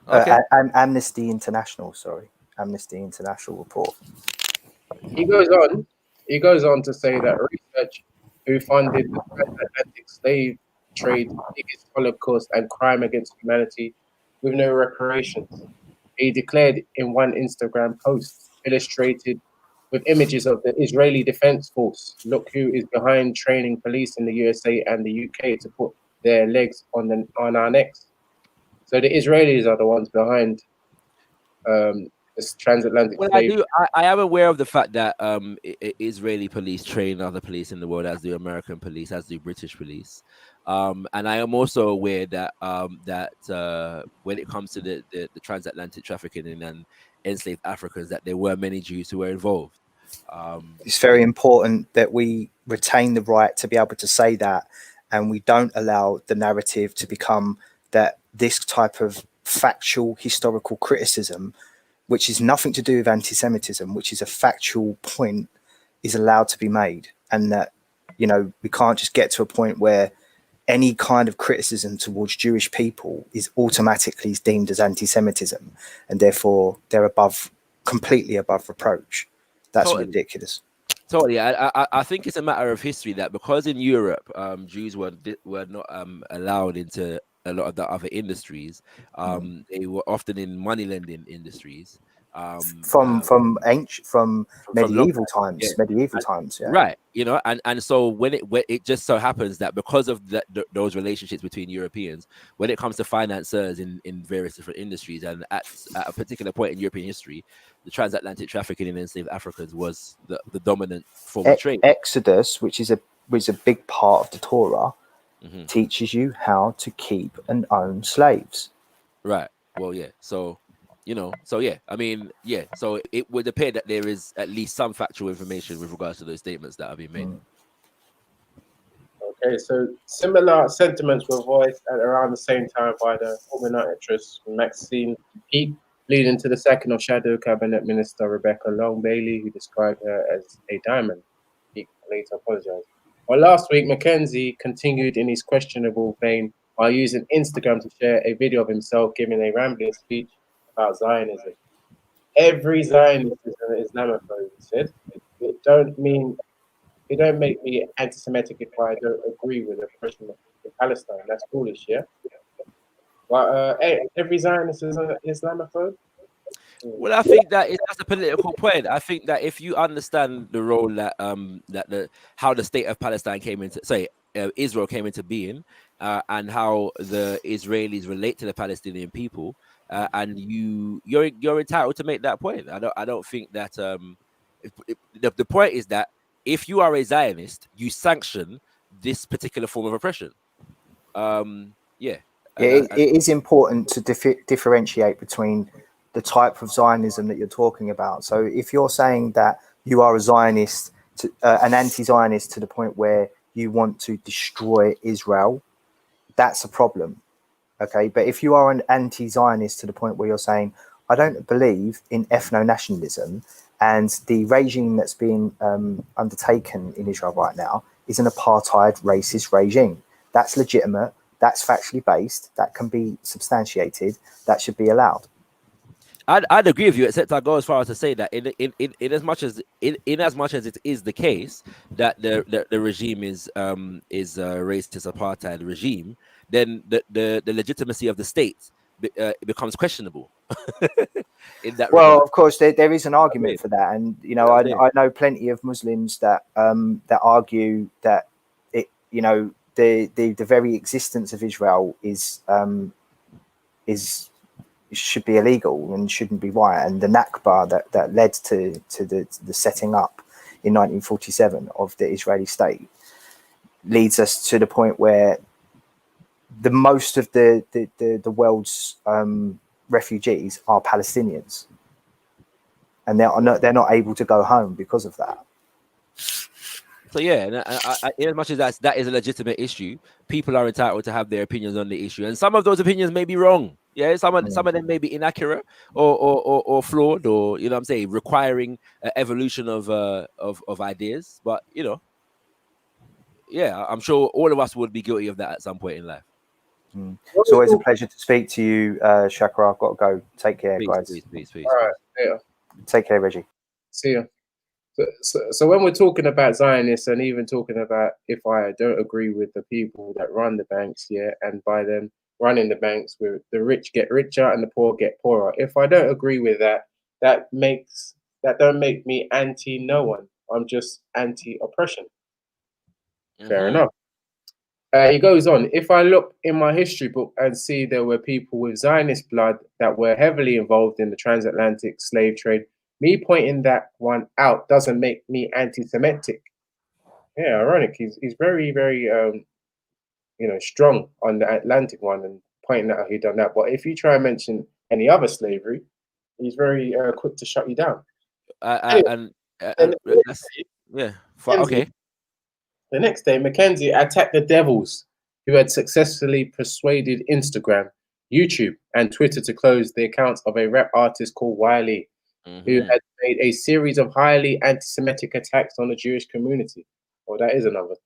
Okay. Amnesty International, sorry. Amnesty International report. he goes on to say that research who funded the transatlantic slave trade, biggest Holocaust and crime against humanity with no reparations. He declared in one Instagram post, illustrated with images of the Israeli Defense Force. Look who is behind training police in the USA and the UK to put their legs on our necks. So the Israelis are the ones behind this transatlantic Well, slave. I am aware of the fact that Israeli police train other police in the world, as do American police, as do British police. And I am also aware that when it comes to the transatlantic trafficking and enslaved Africans, that there were many Jews who were involved. It's very important that we retain the right to be able to say that, and we don't allow the narrative to become that this type of factual historical criticism, which is nothing to do with anti-Semitism, which is a factual point, is allowed to be made. And that, you know, we can't just get to a point where any kind of criticism towards Jewish people is automatically deemed as anti-Semitism, and therefore they're completely above reproach. That's Totally. ridiculous. Totally. I think it's a matter of history that because in Europe, Jews were not allowed into a lot of the other industries. They were often in money lending industries. From medieval times, yeah. medieval times, yeah. Right, you know, and so when it just so happens that because of those relationships between Europeans, when it comes to financiers in various different industries, and at a particular point in European history, the transatlantic trafficking in enslaved Africans was the dominant form of trade. Exodus, which is a big part of the Torah, teaches you how to keep and own slaves. Right. Well, yeah. So, you know, so yeah, I mean, yeah. So it would appear that there is at least some factual information with regards to those statements that have been made. Okay, so similar sentiments were voiced at around the same time by the former actress Maxine Peake, leading to the second of Shadow Cabinet Minister Rebecca Long Bailey, who described her as a diamond. Peake later apologized. Well, last week, Mackenzie continued in his questionable vein by using Instagram to share a video of himself giving a rambling speech about Zionism. Every Zionist is an Islamophobe, he said. It don't make me anti-Semitic if I don't agree with the oppression of Palestine. That's foolish, yeah? But every Zionist is an Islamophobe? Well, I think that that's a political point. I think that if you understand the role that how the state of Palestine came into, Israel came into being, and how the Israelis relate to the Palestinian people, and you're entitled to make that point. I don't think that the point is that if you are a Zionist, you sanction this particular form of oppression. Yeah. It is important to differentiate between the type of Zionism that you're talking about. So if you're saying that you are a Zionist, an anti-Zionist to the point where you want to destroy Israel, that's a problem. Okay, but if you are an anti-Zionist to the point where you're saying, I don't believe in ethno-nationalism, And the regime that's being undertaken in Israel right now is an apartheid racist regime. That's legitimate. That's factually based. That can be substantiated. That should be allowed. I'd agree with you, except I go as far as to say that in as much as it is the case that the regime is a racist apartheid regime, then the legitimacy of the state becomes questionable. In that Well, regard. of course, there is an argument for that, and you know, I know plenty of Muslims that that argue that the very existence of Israel is should be illegal and shouldn't be right, and the Nakba that led to the setting up in 1947 of the Israeli state leads us to the point where the most of the world's refugees are Palestinians, and they're not able to go home because of that. So yeah, and in as much as that is a legitimate issue, people are entitled to have their opinions on the issue, and some of those opinions may be wrong. Yeah, some of them may be inaccurate or flawed, or you know what I'm saying, requiring evolution of ideas. But you know, yeah, I'm sure all of us would be guilty of that at some point in life. It's always a pleasure to speak to you, Shakra. I've got to go. Take care, guys. Peace. All right, yeah. Take care, Reggie. See ya. So when we're talking about Zionists, and even talking about if I don't agree with the people that run the banks, yeah, and by them running the banks, where the rich get richer and the poor get poorer. If I don't agree with that, that don't make me anti no one. I'm just anti oppression. Fair enough. He goes on, if I look in my history book and see there were people with Zionist blood that were heavily involved in the transatlantic slave trade, me pointing that one out doesn't make me anti-Semitic. Yeah, ironic. He's very, very strong on the Atlantic one and pointing out he done that. But if you try and mention any other slavery, he's very quick to shut you down. Okay. The next day, Mackenzie attacked the devils who had successfully persuaded Instagram, YouTube, and Twitter to close the accounts of a rap artist called Wiley, who had made a series of highly anti-Semitic attacks on the Jewish community. Well, that is another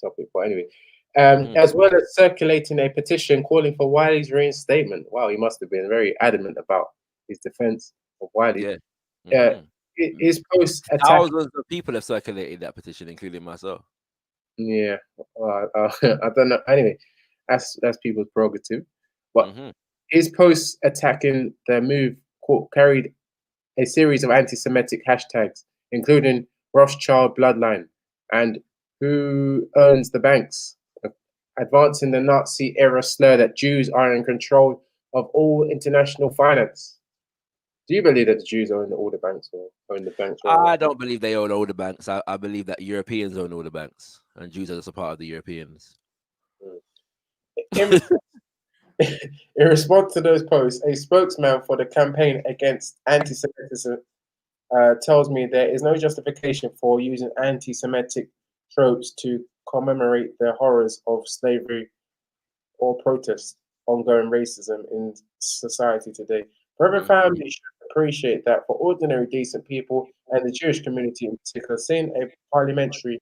topic, but anyway. As well as circulating a petition calling for Wiley's reinstatement. Wow, he must have been very adamant about his defense of Wiley. His post thousands of people have circulated that petition, including myself. Yeah, I don't know. Anyway, that's people's prerogative. But his posts attacking the move carried a series of anti-Semitic hashtags, including Rothschild bloodline and who owns the banks, advancing the Nazi-era slur that Jews are in control of all international finance. Do you believe that the Jews own all the banks or own the banks? I don't believe they own all the banks. I believe that Europeans own all the banks, and Jews are just a part of the Europeans. In response to those posts, a spokesman for the campaign against anti-Semitism tells me there is no justification for using anti-Semitic tropes to commemorate the horrors of slavery or protest ongoing racism in society today. Forever Family should appreciate that for ordinary decent people and the Jewish community in particular, seeing a parliamentary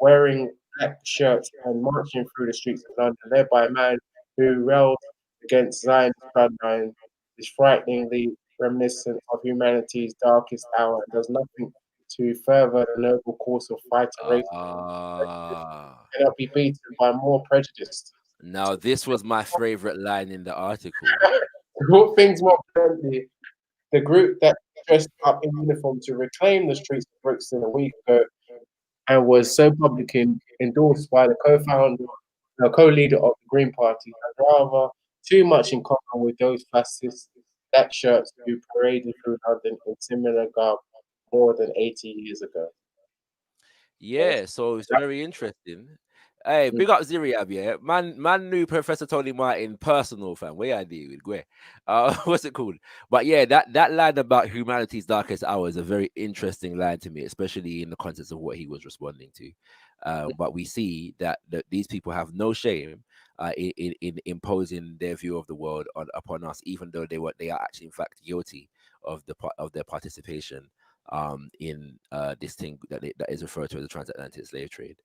wearing black shirts and marching through the streets of London led by a man who railed against Zionist bloodline is frighteningly reminiscent of humanity's darkest hour and does nothing to further the noble course of fighting racism. Cannot be beaten by more prejudice. Now, this was my favorite line in the article. To put things more bluntly, the group that dressed up in uniform to reclaim the streets of Brixton a week ago and was so publicly endorsed by the co-leader of the Green Party has rather too much in common with those fascist black shirts who paraded through London in similar garb more than 80 years ago. Yeah, so it's very interesting. Hey, big up Ziriab, yeah. Man knew Professor Tony Martin personal, fam. Where I deal with Gwe. What's it called? But yeah, that line about humanity's darkest hour is a very interesting line to me, especially in the context of what he was responding to. But we see that these people have no shame in imposing their view of the world upon us, even though they are actually in fact guilty of their participation in this thing that is referred to as the transatlantic slave trade.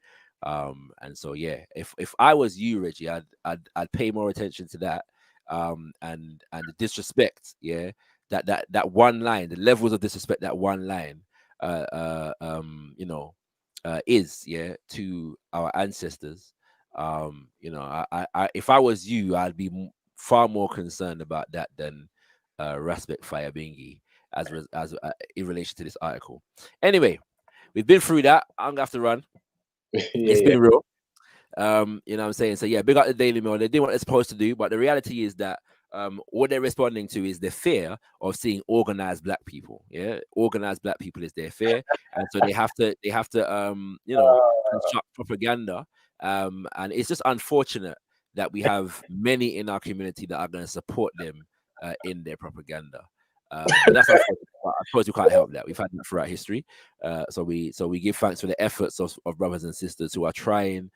And so yeah, if I was you, Reggie, I'd pay more attention to that, and the disrespect, yeah, that one line, the levels of disrespect that one line, you know, is, yeah, to our ancestors. You know, I if I was you, I'd be far more concerned about that than Rasbek Fayabingi as in relation to this article. Anyway, we've been through that. I'm gonna have to run. It's been real. You know what I'm saying? So yeah, big up the Daily Mail. They did what they're supposed to do, but the reality is that what they're responding to is the fear of seeing organized black people. Yeah, organized black people is their fear, and so they have to you know, construct propaganda. And it's just unfortunate that we have many in our community that are going to support them in their propaganda. But that's unfortunate. I suppose we can't help that. We've had that throughout history. So we give thanks for the efforts of brothers and sisters who are trying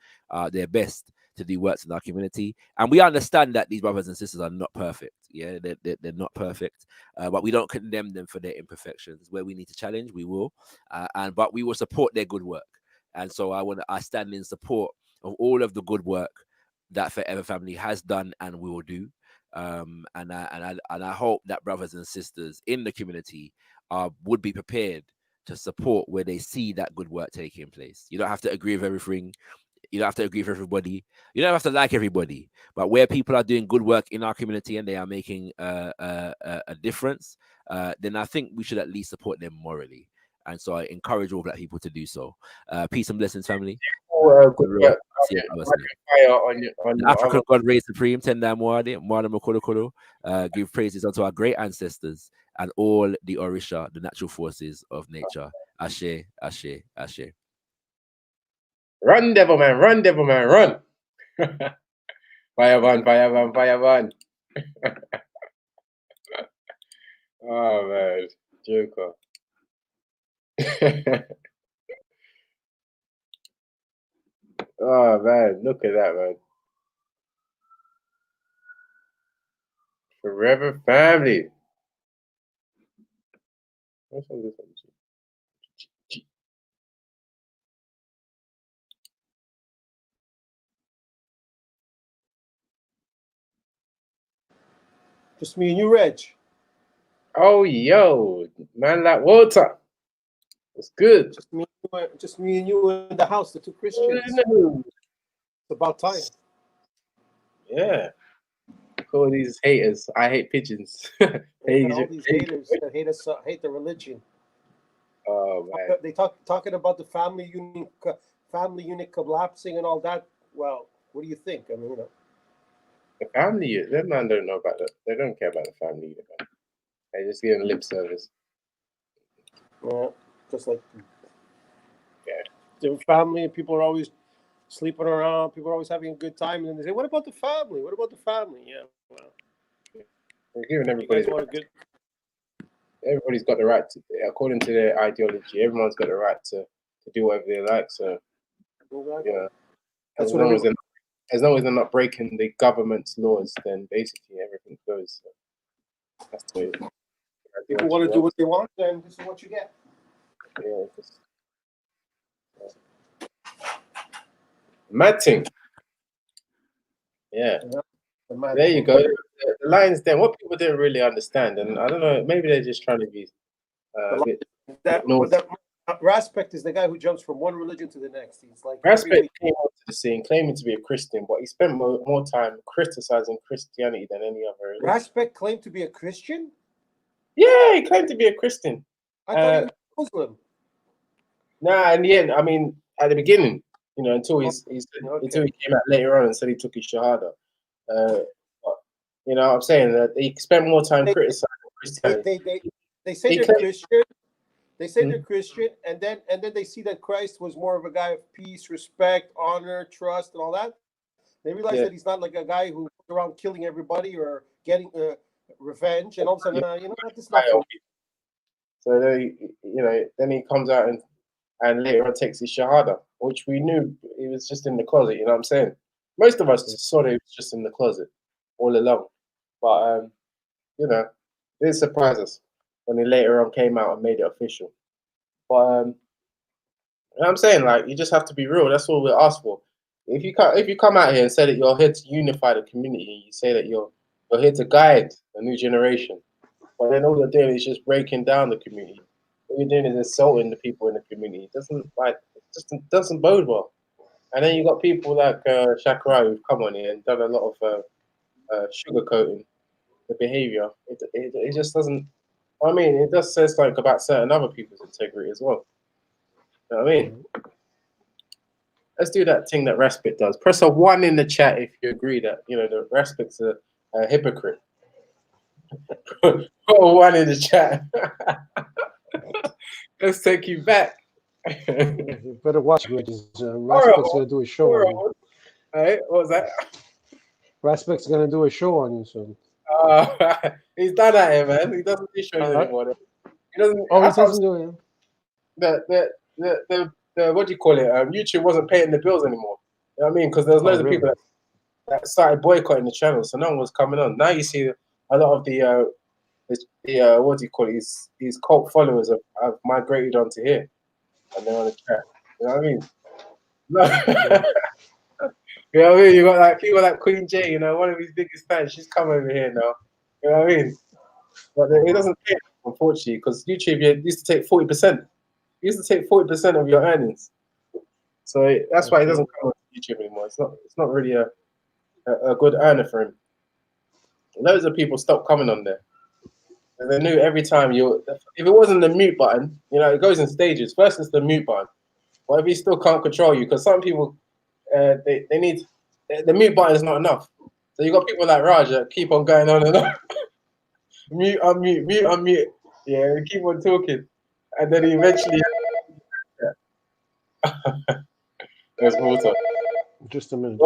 their best to do works in our community. And we understand that these brothers and sisters are not perfect. Yeah, they're not perfect. But we don't condemn them for their imperfections. Where we need to challenge, we will. But we will support their good work. And so I stand in support of all of the good work that Forever Family has done and will do. And I hope that brothers and sisters in the community would be prepared to support where they see that good work taking place. You don't have to agree with everything. You don't have to agree with everybody. You don't have to like everybody. But where people are doing good work in our community and they are making a difference, then I think we should at least support them morally. And so I encourage all black people to do so. Peace and blessings, family. African God reigns supreme, Tendai Mwadi, Mwada Mokolo. Give praises unto our great ancestors and all the Orisha, the natural forces of nature. Ashe, Ashe, Ashe. Run, devil man, run, devil man, run. Fire van, fire van, fire van. Oh man, Joker. Oh man, look at that, man. Forever Family. What's on this one? Just me and you, Reg. Oh, yo, man like water. It's good. Just me and you in the house, the two Christians. It's about time. Yeah. All these haters. I hate pigeons. All these haters that hate us, hate the religion. Oh man. They talking about the family unit collapsing and all that. Well, what do you think? I mean, you know. The family unit, that man don't know about that. They don't care about the family unit, man. They just give lip service. Yeah, just like the family, people are always sleeping around, people are always having a good time, and then they say, what about the family? What about the family? Yeah, well. They're giving everybody's got the right to, according to their ideology, everyone's got the right to do whatever they like. So, yeah, as long as they're not breaking the government's laws, then basically everything goes. So that's the way. People want to do what they want, then this is what you get. Yeah. Mad thing. Yeah. There you go. The lines then, what people didn't really understand, and I don't know, maybe they're just trying to be Rasbek is the guy who jumps from one religion to the next. He's like Rasbek came onto the scene claiming to be a Christian, but he spent more time criticizing Christianity than any other religion. Rasbek claimed to be a Christian? Yeah, he claimed to be a Christian. I thought he was Muslim. Nah, in the end, I mean, at the beginning, you know, until he came out later on and said he took his Shahada. You know what I'm saying? That he spent more time criticizing Christianity. They say they're Christian. They say they're Christian, and then they see that Christ was more of a guy of peace, respect, honor, trust, and all that. They realize that he's not like a guy who goes around killing everybody or getting revenge, and all of a sudden, you know, this is not for me. So then he comes out and later on takes his Shahada, which we knew he was just in the closet. You know what I'm saying? Most of us saw that he was just in the closet all along, but you know, it didn't surprise us when he later on came out and made it official. But you know what I'm saying, like, you just have to be real. That's all we're asked for. If you come out here and say that you're here to unify the community, you say that you're here to guide a new generation, but then all you're doing is just breaking down the community. What you're doing is insulting the people in the community. It doesn't bode well. And then you got people like Shakira who've come on here and done a lot of sugarcoating the behavior. It just doesn't. I mean, it does say something about certain other people's integrity as well. You know what I mean? Let's do that thing that Respect does. Press a 1 in the chat if you agree that, you know, the Respect's a hypocrite. Put a 1 in the chat. Let's take you back. You better watch, Bridges. Respect's gonna do a show on you. Hey, what was that? Respect's gonna do a show on you soon. He's done that here, man. He doesn't do shows anymore. He doesn't. Oh, he doesn't do it. The what do you call it? YouTube wasn't paying the bills anymore. You know what I mean? Because there was loads of people that started boycotting the channel, so no one was coming on. Now you see a lot of the what do you call it? These cult followers have migrated onto here, and they're on the chat. You know what I mean? No. You know what I mean? You got like people like Queen J, you know, one of his biggest fans. She's come over here now. You know what I mean? But it doesn't pay, unfortunately, because YouTube used to take 40%. It used to take 40% of your earnings. So that's why it doesn't come on YouTube anymore. It's not really a good earner for him. Loads of people stopped coming on there. And they knew every time if it wasn't the mute button, you know, it goes in stages. First it's the mute button. But if he still can't control you, because some people they need the mute button is not enough. So you got people like Raj that keep on going on and on. Mute, unmute, mute, unmute. Yeah, they keep on talking. And then eventually there's water. Just a minute.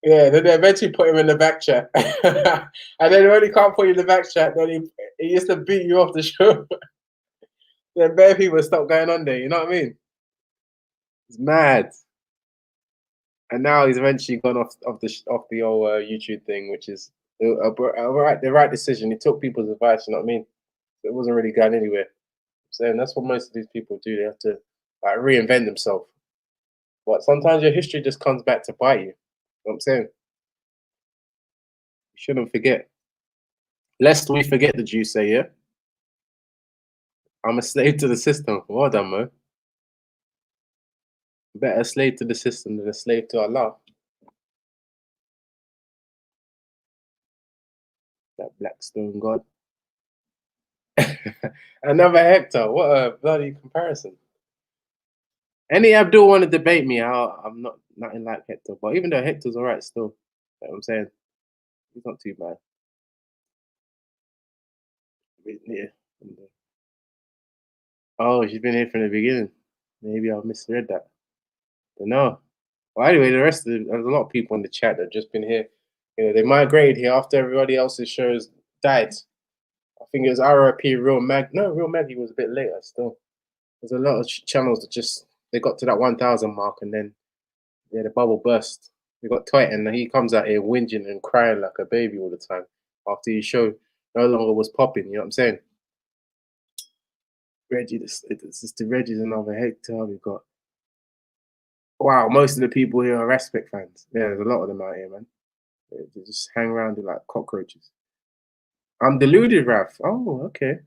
Yeah, then they eventually put him in the back chat. And then when he can't put you in the back chat, then he used to beat you off the show. Then bare people stop going on there, you know what I mean? It's mad. And now he's eventually gone off the old YouTube thing, which is the right decision. He took people's advice, you know what I mean? It wasn't really going anywhere. So that's what most of these people do. They have to like reinvent themselves. But sometimes your history just comes back to bite you. You know what I'm saying? You shouldn't forget. Lest we forget, the Jews say, yeah? I'm a slave to the system. Well done, man. Better a slave to the system than a slave to Allah. That black stone god. Another Hector. What a bloody comparison. Any Abdul want to debate me? I'm nothing like Hector. But even though Hector's all right still, you know what I'm saying? He's not too bad. Yeah. Oh, she's been here from the beginning. Maybe I misread that. But no. Well, anyway, there's a lot of people in the chat that have just been here. You know, they migrated here after everybody else's shows died. I think it was RIP Real Mag. No, Real Maggie was a bit later still. There's a lot of channels that they got to that 1,000 mark and then the bubble burst. We got Titan and he comes out here whinging and crying like a baby all the time after his show no longer was popping. You know what I'm saying? Reggie, this is the Reggie's another Hector. We've got most of the people here are Respect fans. Yeah, there's a lot of them out here, man. They just hang around like cockroaches. I'm deluded, Raf. Oh, okay.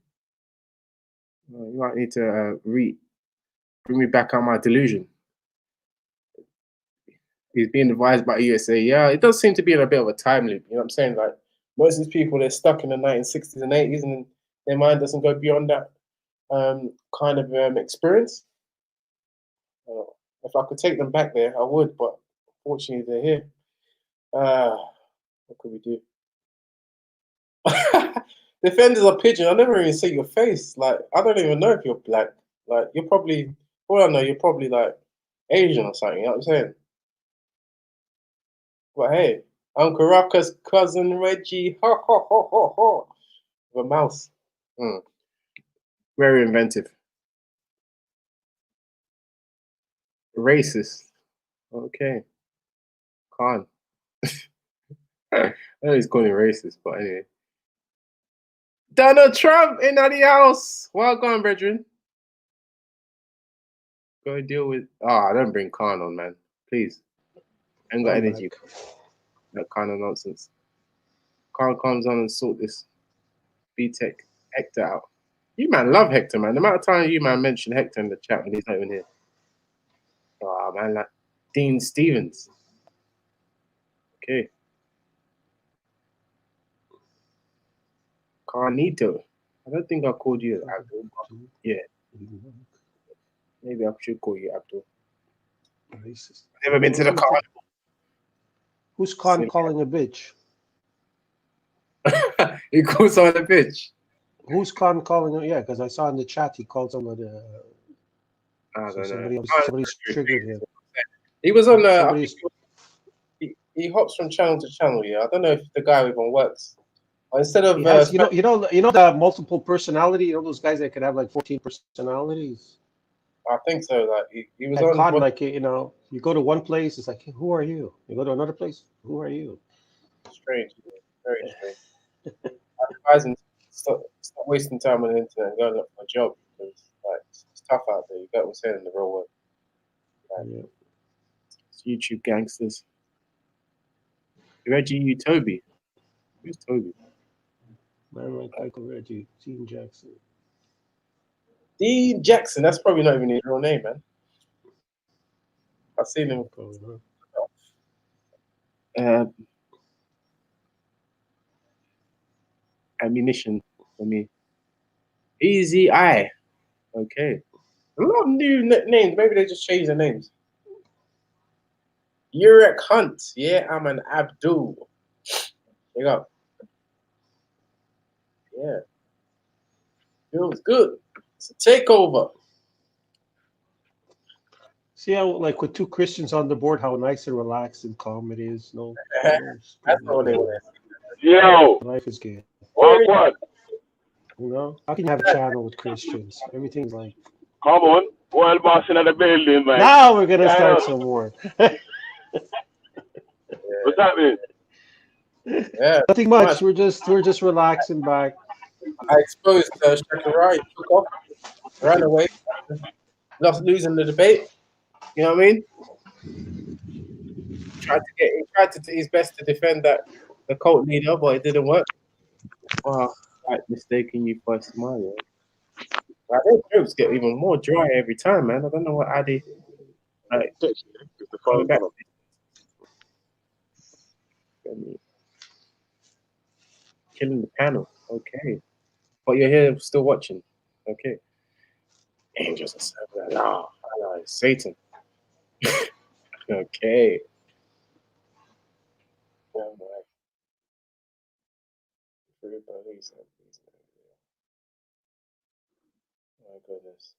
Well, you might need to bring me back on my delusion. He's being advised by USA. Yeah, it does seem to be in a bit of a time loop. You know what I'm saying? Like most of these people, they're stuck in the 1960s and 80s, and their mind doesn't go beyond that kind of experience. If I could take them back there, I would, but unfortunately, they're here. What could we do? Defenders are pigeon. I never even see your face. Like, I don't even know if you're black. Like, you're probably, all I know, you're probably like Asian or something. You know what I'm saying? But hey, Uncle Rocker's cousin Reggie, ho ho ho ho ho, with a mouse. Very inventive. Racist. Okay. Khan. I know he's calling racist, but anyway. Donald Trump in the house. Welcome, brethren. Go deal with. Don't bring Khan on, man. Please. I ain't got I'm energy. That kind of nonsense. Khan comes on and sort this BTEC Hector out. You man love Hector, man. The amount of time you man mention Hector in the chat when he's not even here. Oh man, like Dean Stevens. Okay. Carnito. I don't think I called you Abdul. Yeah. Maybe I should call you Abdul. Racist. Never been to the car. Who's Khan calling a bitch? He calls someone a bitch. Who's Khan calling her? Yeah, because I saw in the chat he called somebody. I don't know. Somebody's triggered him. He was on. He hops from channel to channel. Yeah, I don't know if the guy even works. Instead of you know the multiple personality. You know those guys that could have like 14 personalities. I think so. Like he was At on. Khan, like you go to one place, it's like, hey, who are you? You go to another place, who are you? Strange, very strange. I advise him stop wasting time on the internet and go look for a job because like it's tough out there. You got what's saying in the real world. Like, it's YouTube gangsters. Reggie, you Toby. Who's Toby? Man, like Michael Reggie, Dean Jackson. Dean Jackson. That's probably not even his real name, man. I've seen him. Ammunition for me. Easy Eye. Okay. A lot of new names. Maybe they just changed the names. Urek Hunt. Yeah, I'm an Abdul. There you go. Yeah. Feels good. It's a takeover. See how, like, with two Christians on the board, how nice and relaxed and calm it is. No, That's all they want. Yo, life is good. What? You know, how can you have a channel with Christians? Everything's like. Come on, world boss in the building, man. Now we're gonna start some more. What's happening? Yeah. Nothing much. We're just relaxing back. I exposed Shakira. He took off, ran away, losing the debate. You know what I mean? He tried to do his best to defend the cult leader, but it didn't work. Wow, right, mistaking you for Somalia. Like, their jokes get even more dry every time, man. I don't know what Addy like. Coming back. Killing the panel. Okay. But you're here still watching. Okay. Angels are Allah, is Satan. Okay. Oh my goodness.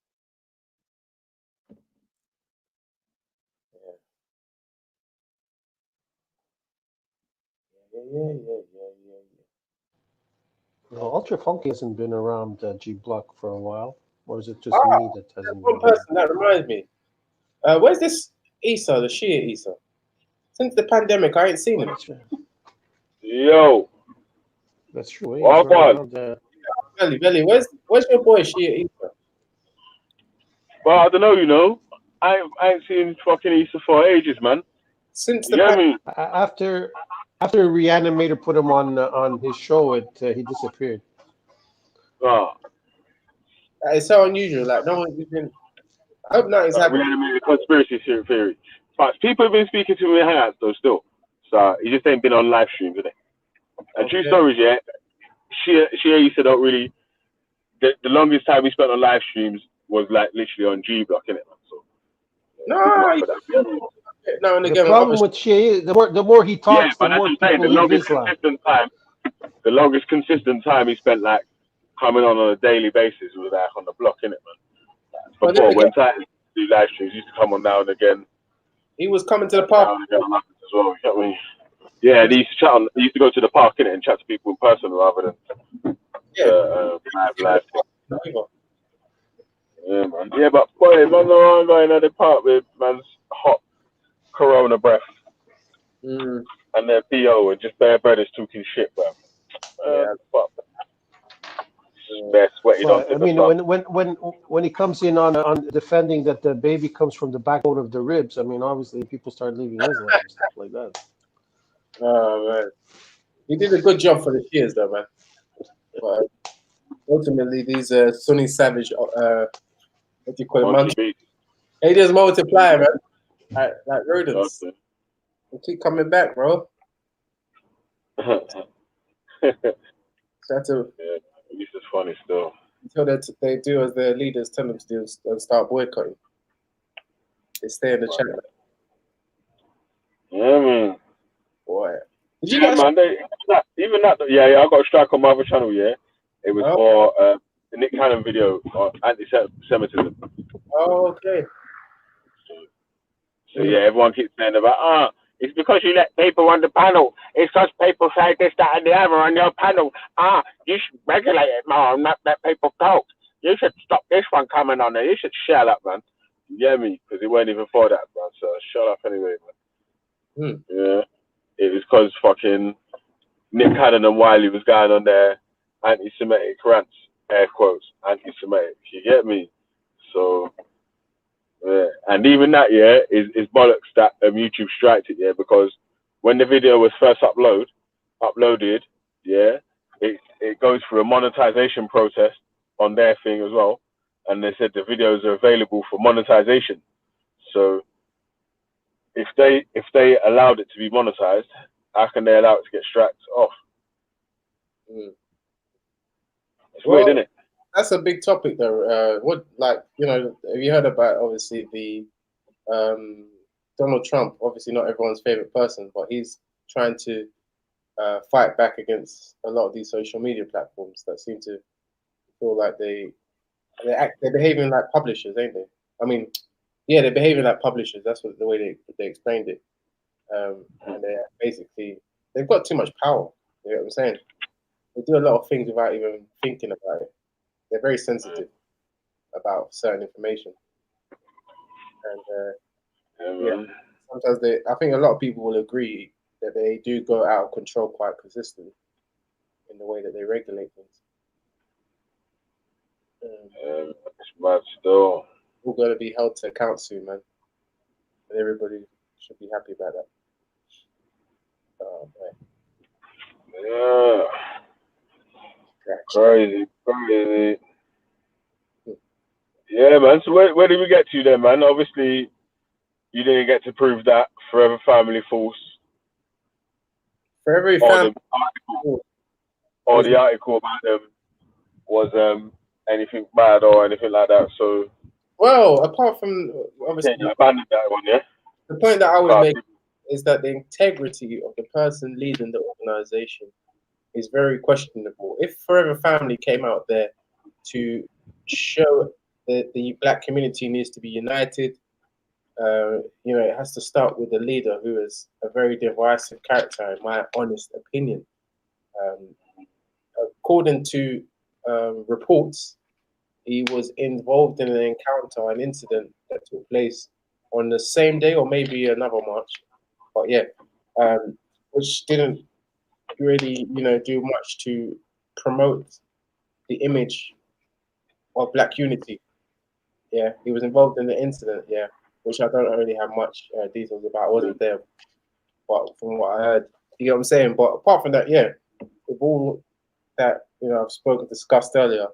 Yeah. Well, Ultra Funky hasn't been around G Block for a while, or is it just me that hasn't One been? person that reminds me. Where's this Issa, the Shia Issa? Since the pandemic, I ain't seen him. Yo. That's true. Belly, where's your boy Shia Issa? Well, I don't know, you know. I ain't seen fucking Issa for ages, man. Since the pandemic. After Reanimator put him on his show, he disappeared. Oh. It's so unusual. Like no one's even. I hope nothing's happening. Reanimator conspiracy theory. But people have been speaking to me in Hangouts though still. So he just ain't been on live streams, isn't it? And true stories, yeah. Shia Issa don't really. The longest time we spent on live streams was like literally on G Block, innit? So. Now and The again, problem with Shia, the more he talks, the more people leave Islam. The longest consistent time he spent like coming on a daily basis was like on the block, innit, man? Before when Titans do live streams, he used to come on now and again. He was coming to the park as well. You know what I mean? Yeah, they used to chat on. They used to go to the park, innit, and chat to people in person rather than live. Yeah, man. Yeah, but boy, man, I'm going to the park with man's hot Corona breath and their PO and just bare brothers talking shit, bro. they're sweated Well, onto I the mean, front. when he comes in on defending that the baby comes from the backbone of the ribs, I mean, obviously people start leaving Islam and stuff like that. Oh man, he did a good job for the Shias though, man. But ultimately, these Sunni savage, what do you call it, monkey? They just multiply, man, like rodents. They keep coming back, bro. So This is funny still. until they do as their leaders tell them to do and start boycotting. They stay in the chat. Yeah, man. Boy. Did you Yeah, man. Even that. Yeah. I got a strike on my other channel. Yeah, it was for the Nick Cannon video on anti-Semitism. Oh, okay. So yeah, everyone keeps saying about it's because you let people on the panel. It's because people say this, that, and the other on your panel. You should regulate it more and not let people talk. You should stop this one coming on there. You should shut up, man. You get me? Because it weren't even for that, man. So shut up anyway, man. Yeah. It was because fucking Nick Cannon and Wiley was going on their anti-Semitic rants, air quotes, anti-Semitic. You get me? So, yeah. And even that, yeah, is bollocks that YouTube striked it, yeah, because when the video was first uploaded, yeah, it goes through a monetization process on their thing as well, and they said the videos are available for monetization. So if they allowed it to be monetized, how can they allow it to get struck off? It's weird, isn't it? That's a big topic, though. Have you heard about obviously the Donald Trump? Obviously, not everyone's favorite person, but he's trying to fight back against a lot of these social media platforms that seem to feel like they're behaving like publishers, ain't they? I mean, yeah, they're behaving like publishers. That's the way they explained it. And they've got too much power. You know what I'm saying? They do a lot of things without even thinking about it. They're very sensitive about certain information, and sometimes I think a lot of people will agree that they do go out of control quite consistently in the way that they regulate things. It's mad still. We're going to be held to account soon, man, and everybody should be happy about that. Yeah. Crazy. Yeah, man. So where did we get to then, man? Obviously, you didn't get to prove that Forever Family false. Forever Family. Or the article about them was anything bad or anything like that. So. Well, apart from obviously. Yeah, you abandoned that one, yeah. The point that I was making is that the integrity of the person leading the organization is very questionable. If Forever Family came out there to show that the black community needs to be united, it has to start with the leader, who is a very divisive character, in my honest opinion. According to reports, he was involved in an incident that took place on the same day or maybe another March. But yeah, which didn't really, do much to promote the image of black unity. Yeah, he was involved in the incident, yeah, which I don't really have much details about. I wasn't there, but from what I heard, you know what I'm saying? But apart from that, yeah, with all that, I've discussed earlier,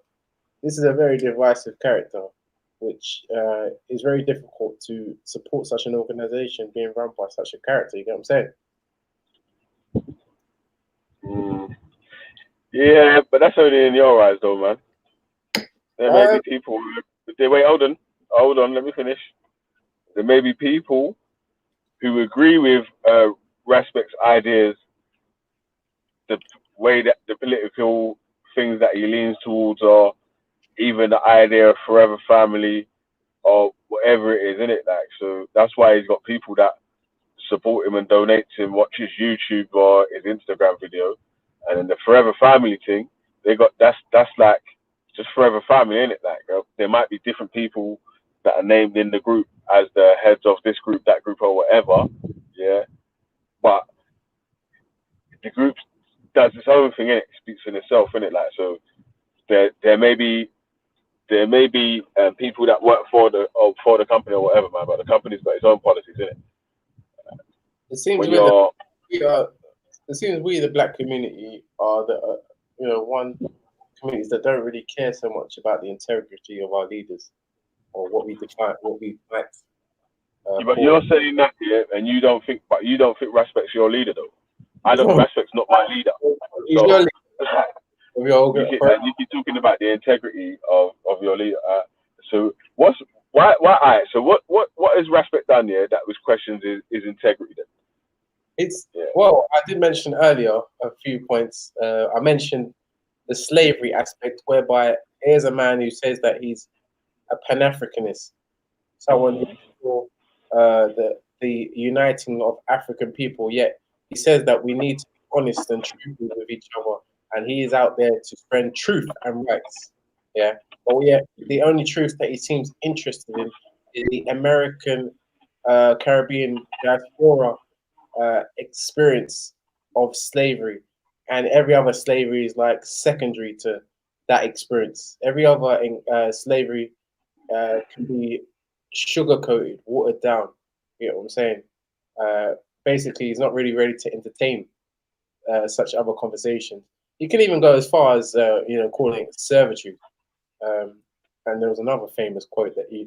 this is a very divisive character, which is very difficult to support such an organization being run by such a character. You get what I'm saying? Yeah, but that's only in your eyes, though, man. There may be people. Wait, hold on. Let me finish. There may be people who agree with Respect's ideas, the way that the political things that he leans towards, or even the idea of Forever Family, or whatever it is, innit? Like, so that's why he's got people that support him and donate to him, watch his YouTube or his Instagram video, and then the Forever Family thing. They got that's like just Forever Family, innit? Like, there might be different people that are named in the group as the heads of this group, that group, or whatever. Yeah, but the group does its own thing, innit? It speaks for itself, innit? Like, so there may be people that work for the company or whatever, man, but the company's got its own policies, isn't it? It seems When we you're it seems we the black community are the one communities that don't really care so much about the integrity of our leaders or what we define, what we like. but you're saying that, yeah, and you don't think Raspect's your leader though. I don't. Raspect's not my leader. He's So, your leader. We all you get keep talking about the integrity of your leader. So why? So what has Raspect done here that was questions his integrity then? Well, I did mention earlier a few points. I mentioned the slavery aspect, whereby here's a man who says that he's a Pan-Africanist, someone who's for the uniting of African people. Yet he says that we need to be honest and truthful with each other, and he is out there to spread truth and rights. Yeah, but yeah, the only truth that he seems interested in is the American Caribbean diaspora experience of slavery, and every other slavery is like secondary to that experience. Every other slavery can be sugar-coated, watered down. You know what I'm saying? Basically, he's not really ready to entertain such other conversations. You can even go as far as calling it servitude. And there was another famous quote that he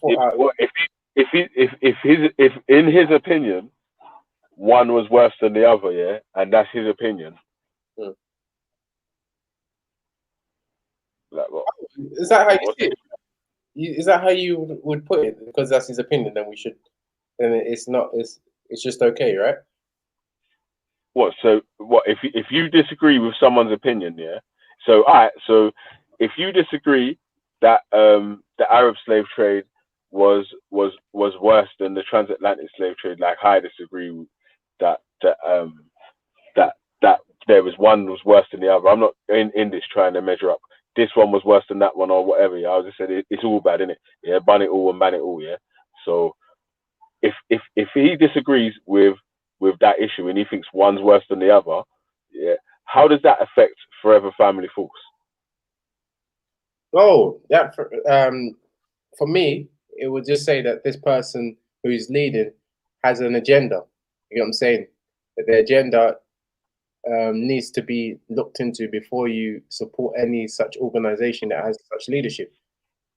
put out. Well, if in his opinion, one was worse than the other, yeah, and that's his opinion. Like what? Is that how you see it? Is that how you would put it? Because that's his opinion, then we should. Then it's not. It's just okay, right? What? So what? If you disagree with someone's opinion, yeah. So So if you disagree that the Arab slave trade was worse than the transatlantic slave trade, like I disagree that there was one was worse than the other. I'm not in this trying to measure up. This one was worse than that one or whatever. Yeah, I was just saying it's all bad, innit? Yeah, bun it all and ban it all. Yeah. So if he disagrees with that issue and he thinks one's worse than the other, yeah, how does that affect Forever Family Force? Oh, that for me, it would just say that this person who's leading has an agenda. You know what I'm saying? That the agenda needs to be looked into before you support any such organization that has such leadership.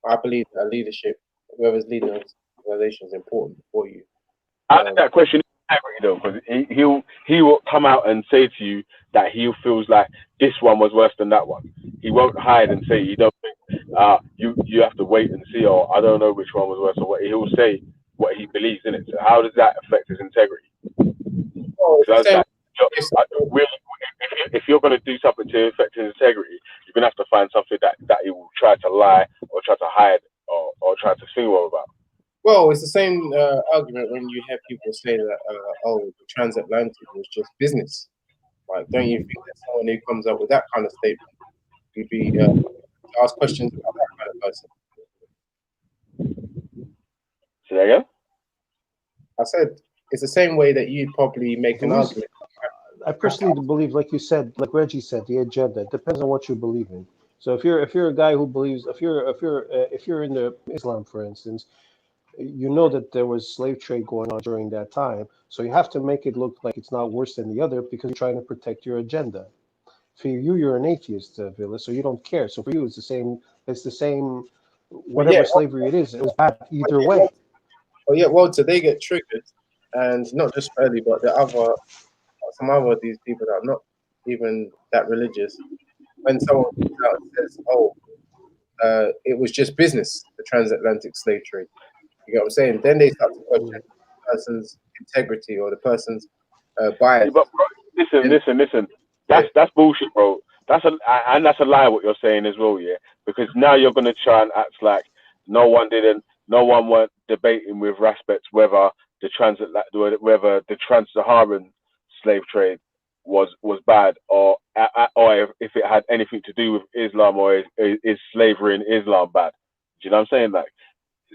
I believe that leadership, whoever's leading an organization, is important for you. I think that question is integrity though, because he will come out and say to you that he feels like this one was worse than that one. He won't hide and say you don't think you have to wait and see, or I don't know which one was worse or what. He'll say what he believes in it. So how does that affect his integrity? If you're going to do something to affect his integrity, you're going to have to find something that he will try to lie or try to hide or try to single about. Well, it's the same argument when you have people say that, the transatlantic was just business. Like, don't you think that someone who comes up with that kind of statement would be ask questions about that kind of person? Say that again? I said it's the same way that you'd probably make an argument. I personally believe, like you said, like Reggie said, the agenda. It depends on what you believe in. So if you're a guy who believes, if you're in the Islam, for instance, you know that there was slave trade going on during that time. So you have to make it look like it's not worse than the other because you're trying to protect your agenda. For you, you're an atheist, Villa, so you don't care. So for you, it's the same. It's the same. Whatever slavery it is, it was bad either way. Oh yeah, Walter, they get triggered, and not just early, but some other of these people that are not even that religious. When someone comes out and says, it was just business, the transatlantic slave trade. You get what I'm saying? Then they start to question the person's integrity or the person's bias. But bro, listen. That's bullshit, bro. That's a lie what you're saying as well, yeah. Because now you're gonna try and act like no one weren't debating with respect whether the trans-Saharan slave trade was bad or if it had anything to do with Islam or is slavery in Islam bad. Do you know what I'm saying? Like,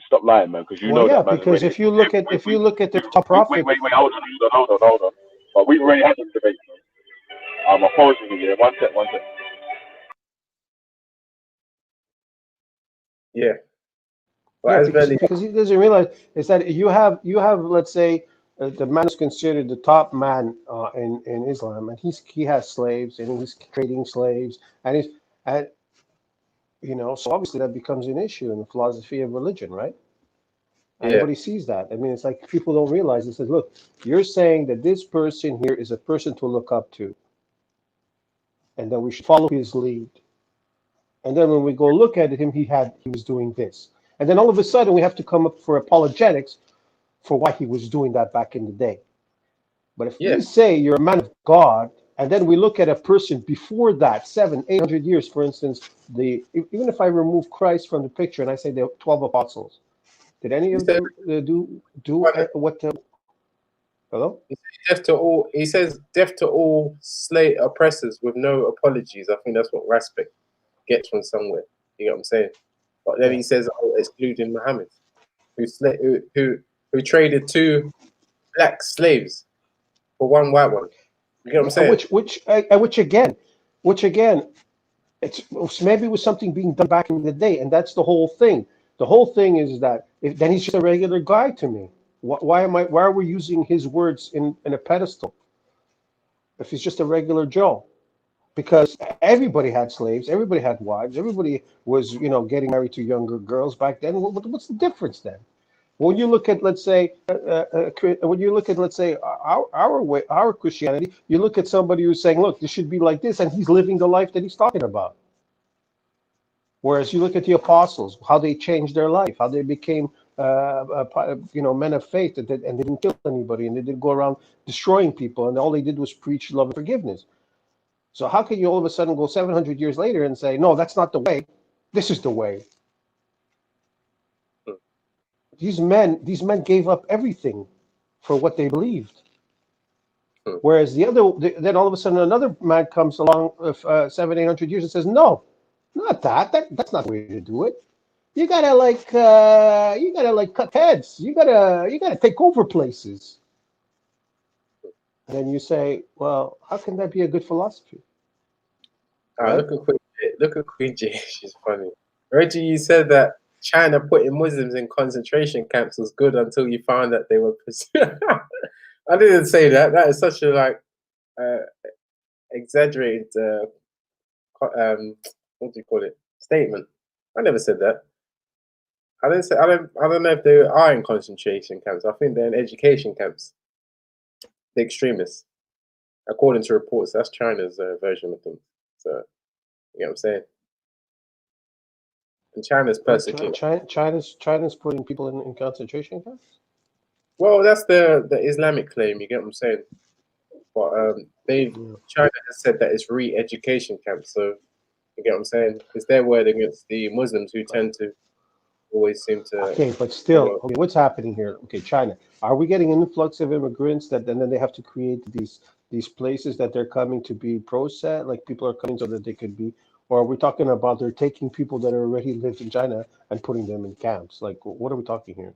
stop lying, man, because you know that. Man, because if you look at the top profit. Wait, hold on. But we've already had this debate. My phone's in here. One sec. Yeah. But Yeah, as because he doesn't realize is that you have let's say the man is considered the top man in Islam, and he has slaves and he's trading slaves, and so obviously that becomes an issue in the philosophy of religion, right? Everybody sees that. I mean, it's like people don't realize. It says, look, you're saying that this person here is a person to look up to, and that we should follow his lead. And then when we go look at him, he was doing this, and then all of a sudden we have to come up for apologetics for why he was doing that back in the day. But if we say you're a man of God, and then we look at a person before that, 700-800 years, for instance, even if I remove Christ from the picture and I say the 12 apostles, did any of them do what? Hello? He says death to all slave oppressors with no apologies. I think that's what Raspek gets from somewhere. You know what I'm saying? But then he says, excluding Muhammad, who traded 2 black slaves for 1 white one. You know what I'm saying? Which again, it's maybe it was something being done back in the day, and that's the whole thing. The whole thing is that then he's just a regular guy to me. Why are we using his words in a pedestal if he's just a regular Joe? Because everybody had slaves, everybody had wives, everybody was getting married to younger girls back then. What's the difference then? When you look at, let's say, our Christianity, you look at somebody who's saying, look, this should be like this, and he's living the life that he's talking about. Whereas you look at the apostles, how they changed their life, how they became, men of faith, and they didn't kill anybody, and they didn't go around destroying people, and all they did was preach love and forgiveness. So how can you all of a sudden go 700 years later and say, no, that's not the way, this is the way? These men gave up everything for what they believed. Whereas then all of a sudden another man comes along of 700-800 years and says, no, not that. That's not the way to do it. You gotta cut heads. You gotta take over places. And then you say, well, how can that be a good philosophy? Right? Look at Queen J. She's funny. Reggie, you said that China putting Muslims in concentration camps was good until you found that they were. I didn't say that. That is such a exaggerated. What do you call it? Statement. I never said that. I didn't say. I don't know if they are in concentration camps. I think they're in education camps. The extremists, according to reports, that's China's version of things. So, you know what I'm saying? And China's persecuting. China's putting people in concentration camps? Well, that's the Islamic claim. You get what I'm saying? But China has said that it's re-education camps. So you get what I'm saying? It's their word against the Muslims who tend to always seem to. Okay, but still, what's happening here? Okay, China. Are we getting an influx of immigrants and then they have to create these places that they're coming to be processed, like people are coming so that they could be, or are we talking about they're taking people that already lived in China and putting them in camps? Like, what are we talking here?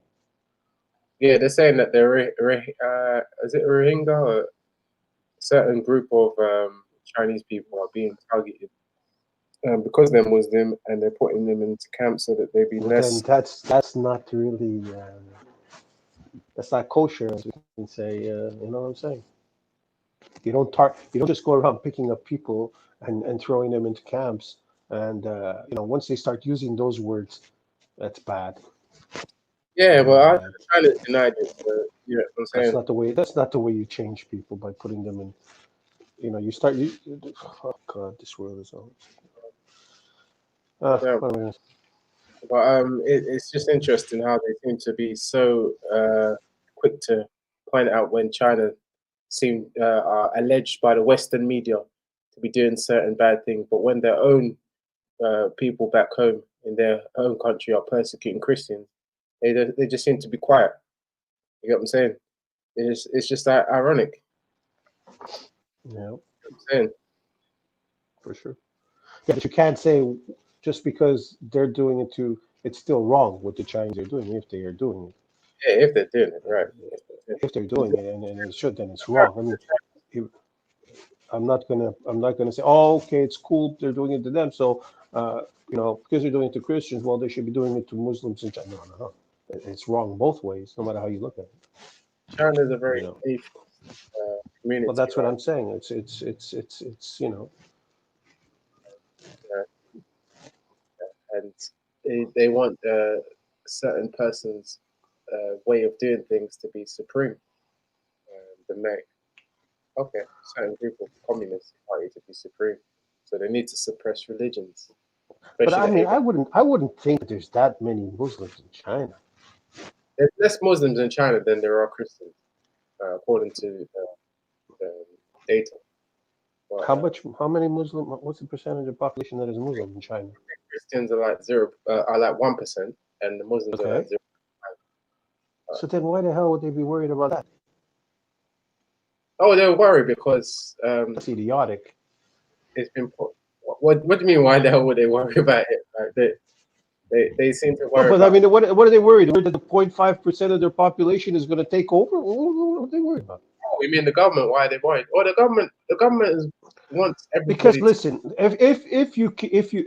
Yeah, they're saying that they're is it Rohingya or a certain group of Chinese people are being targeted because they're Muslim, and they're putting them into camps so that they be less. Then that's not really that's not kosher, as we can say. You know what I'm saying? You don't just go around picking up people and throwing them into camps. And once they start using those words, that's bad. Yeah, well, I'm trying to deny it. You know what I'm saying? That's not the way you change people, by putting them in. Oh God, this world is all. It's just interesting how they seem to be so quick to point out when China are alleged by the Western media to be doing certain bad things, but when their own people back home in their own country are persecuting Christians, they just seem to be quiet. You get what I'm saying? It's just ironic. Yeah, you know what I'm saying? For sure. Yeah, but you can't say just because they're doing it it's still wrong what the Chinese are doing if they are doing it. Yeah, if they're doing it, right. If they're doing it and it should, then it's wrong. I mean, I'm not gonna say, oh, okay, it's cool, they're doing it to them. So, because they're doing it to Christians, well, they should be doing it to Muslims and China. No. It's wrong both ways, no matter how you look at it. China is a very atheist community. Well, that's what right? I'm saying. It's And they want certain person's way of doing things to be supreme. The certain group of communist party to be supreme, so they need to suppress religions. But I Especially mean, I wouldn't think that there's that many Muslims in China. there's less Muslims in China than there are Christians, according to data. But, How many Muslim? What's the percentage of population that is Muslim in China? Christians are like 1%, and the Muslims are like 0. So then, why the hell would they be worried about that? Oh, they're worried because that's idiotic. It's been put. What do you mean? Why the hell would they worry about it? Like they seem to worry. But about I mean, what are they worried? That the 0.5% of their population is going to take over? What are they worried about? Oh, you mean the government? Why are they worried? Or the government wants everybody. Because listen, if you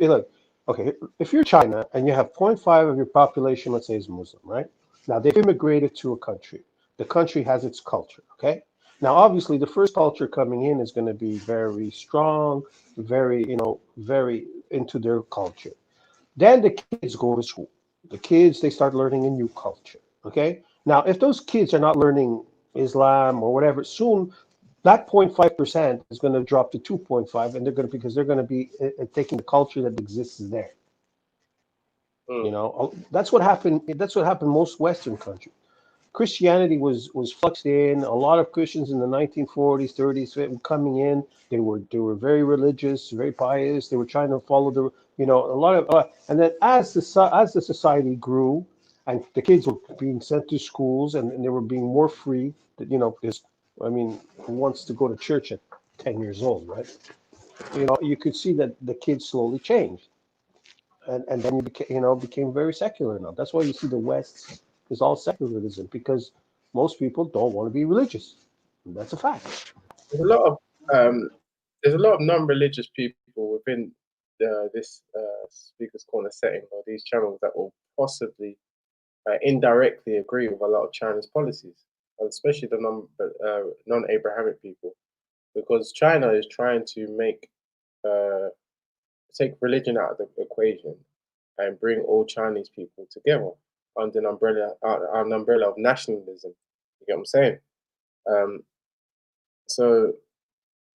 look, okay, if you're China and you have 0.5 of your population, let's say, is Muslim, right? Now they've immigrated to a country. The country has its culture, okay? Now, obviously, the first culture coming in is going to be very strong, very into their culture. Then the kids go to school. The kids, they start learning a new culture, okay? Now, if those kids are not learning Islam or whatever, soon that 0.5% is going to drop to 2.5, and because they're going to be taking the culture that exists there. That's what happened. That's what happened in most Western countries. Christianity was fluxed in. A lot of Christians in the 1940s, 30s coming in. They were very religious, very pious. They were trying to follow a lot of. And then as the society grew, and the kids were being sent to schools, and they were being more free. Because who wants to go to church at 10 years old, right? You could see that the kids slowly changed, and then became very secular now. That's why you see the West is all secularism, because most people don't want to be religious. And that's a fact. There's a lot of non-religious people within this Speaker's Corner setting, or these channels, that will possibly indirectly agree with a lot of China's policies, especially the non-Abrahamic people, because China is trying to take religion out of the equation and bring all Chinese people together under an umbrella of nationalism. You get what I'm saying? So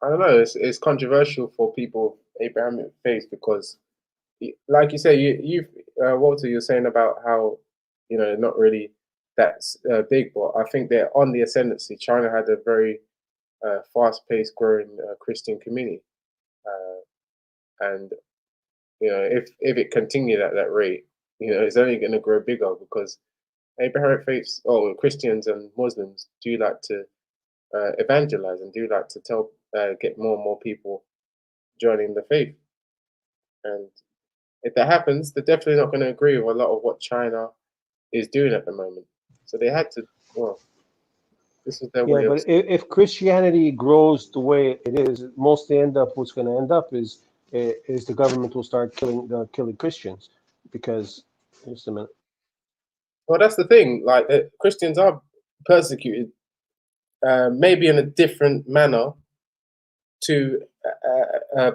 I don't know. It's controversial for people of Abrahamic faith, because, like you say, Walter, you're saying about how not really that big, but I think they're on the ascendancy. China had a very fast-paced, growing Christian community, and if it continued at that rate, it's only going to grow bigger, because Abrahamic faiths, Christians and Muslims, do like to evangelize and do like to get more and more people joining the faith. And if that happens, they're definitely not going to agree with a lot of what China is doing at the moment. So they had to. Well, this is their way. But if Christianity grows the way it is, what's going to end up is the government will start killing Christians, because just a minute. Well, that's the thing. Like, Christians are persecuted, maybe in a different manner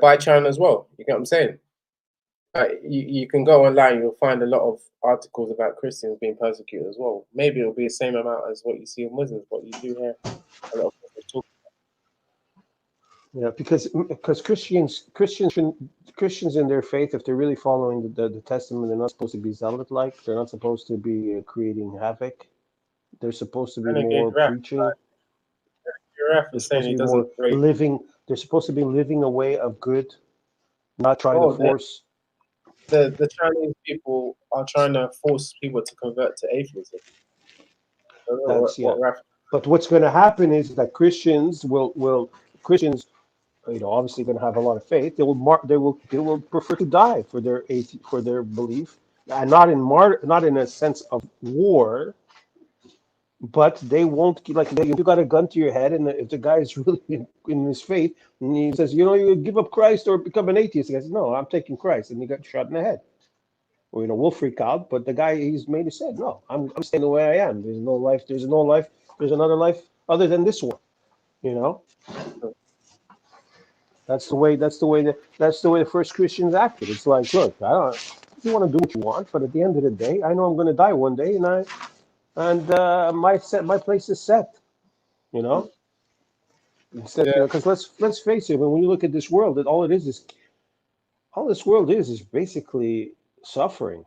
by China as well. You get what I'm saying? You can go online, you'll find a lot of articles about Christians being persecuted as well. Maybe it'll be the same amount as what you see in Muslims, but you do hear a lot of people talk. Yeah, because Christians in their faith, if they're really following the Testament, they're not supposed to be zealot-like. They're not supposed to be creating havoc. They're supposed to be more preaching. They're supposed to be more living. They're supposed to be living a way of good, not trying to force. The Chinese people are trying to force people to convert to atheism. But what's going to happen is that Christians obviously going to have a lot of faith. They will prefer to die for their belief, and not in a sense of war, but they won't like you got a gun to your head, and if the guy is really in his faith, and he says, you give up Christ or become an atheist, he says, no, I'm taking Christ, and he got shot in the head. Or we'll freak out, but the guy he's made it said, no, I'm staying the way I am. There's no life. There's no life. There's another life other than this one. That's the way the first Christians acted. It's like, look, you want to do what you want, but at the end of the day, I know I'm going to die one day, and my place is set. Because let's face it, when you look at this world, all this world is basically suffering.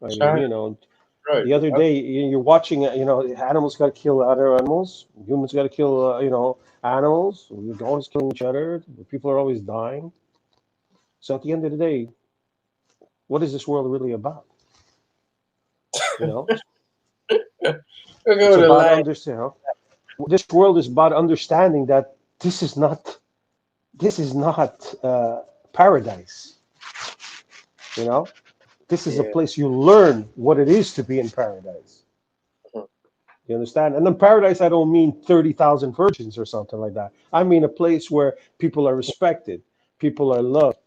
I mean, Right. the other day you're watching, animals got to kill other animals, humans got to kill, animals. We're always killing each other. People are always dying. So at the end of the day, what is this world really about? It's about understanding. This world is about understanding that this is not paradise. This is a place you learn what it is to be in paradise. You understand? And in paradise, I don't mean 30,000 virgins or something like that. I mean a place where people are respected, people are loved,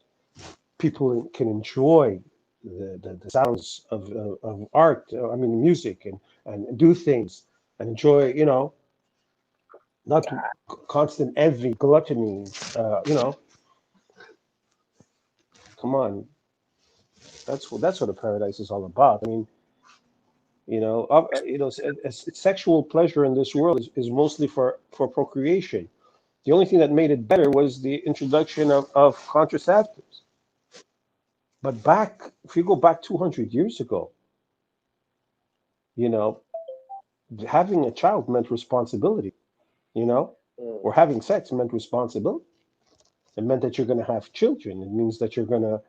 people can enjoy the sounds of art, music, and do things and enjoy, not constant envy, gluttony, come on. That's what a paradise is all about. I mean, sexual pleasure in this world is mostly for procreation. The only thing that made it better was the introduction of contraceptives. But if you go back 200 years ago, having a child meant responsibility, or having sex meant responsibility. It meant that you're going to have children. It means that you're going to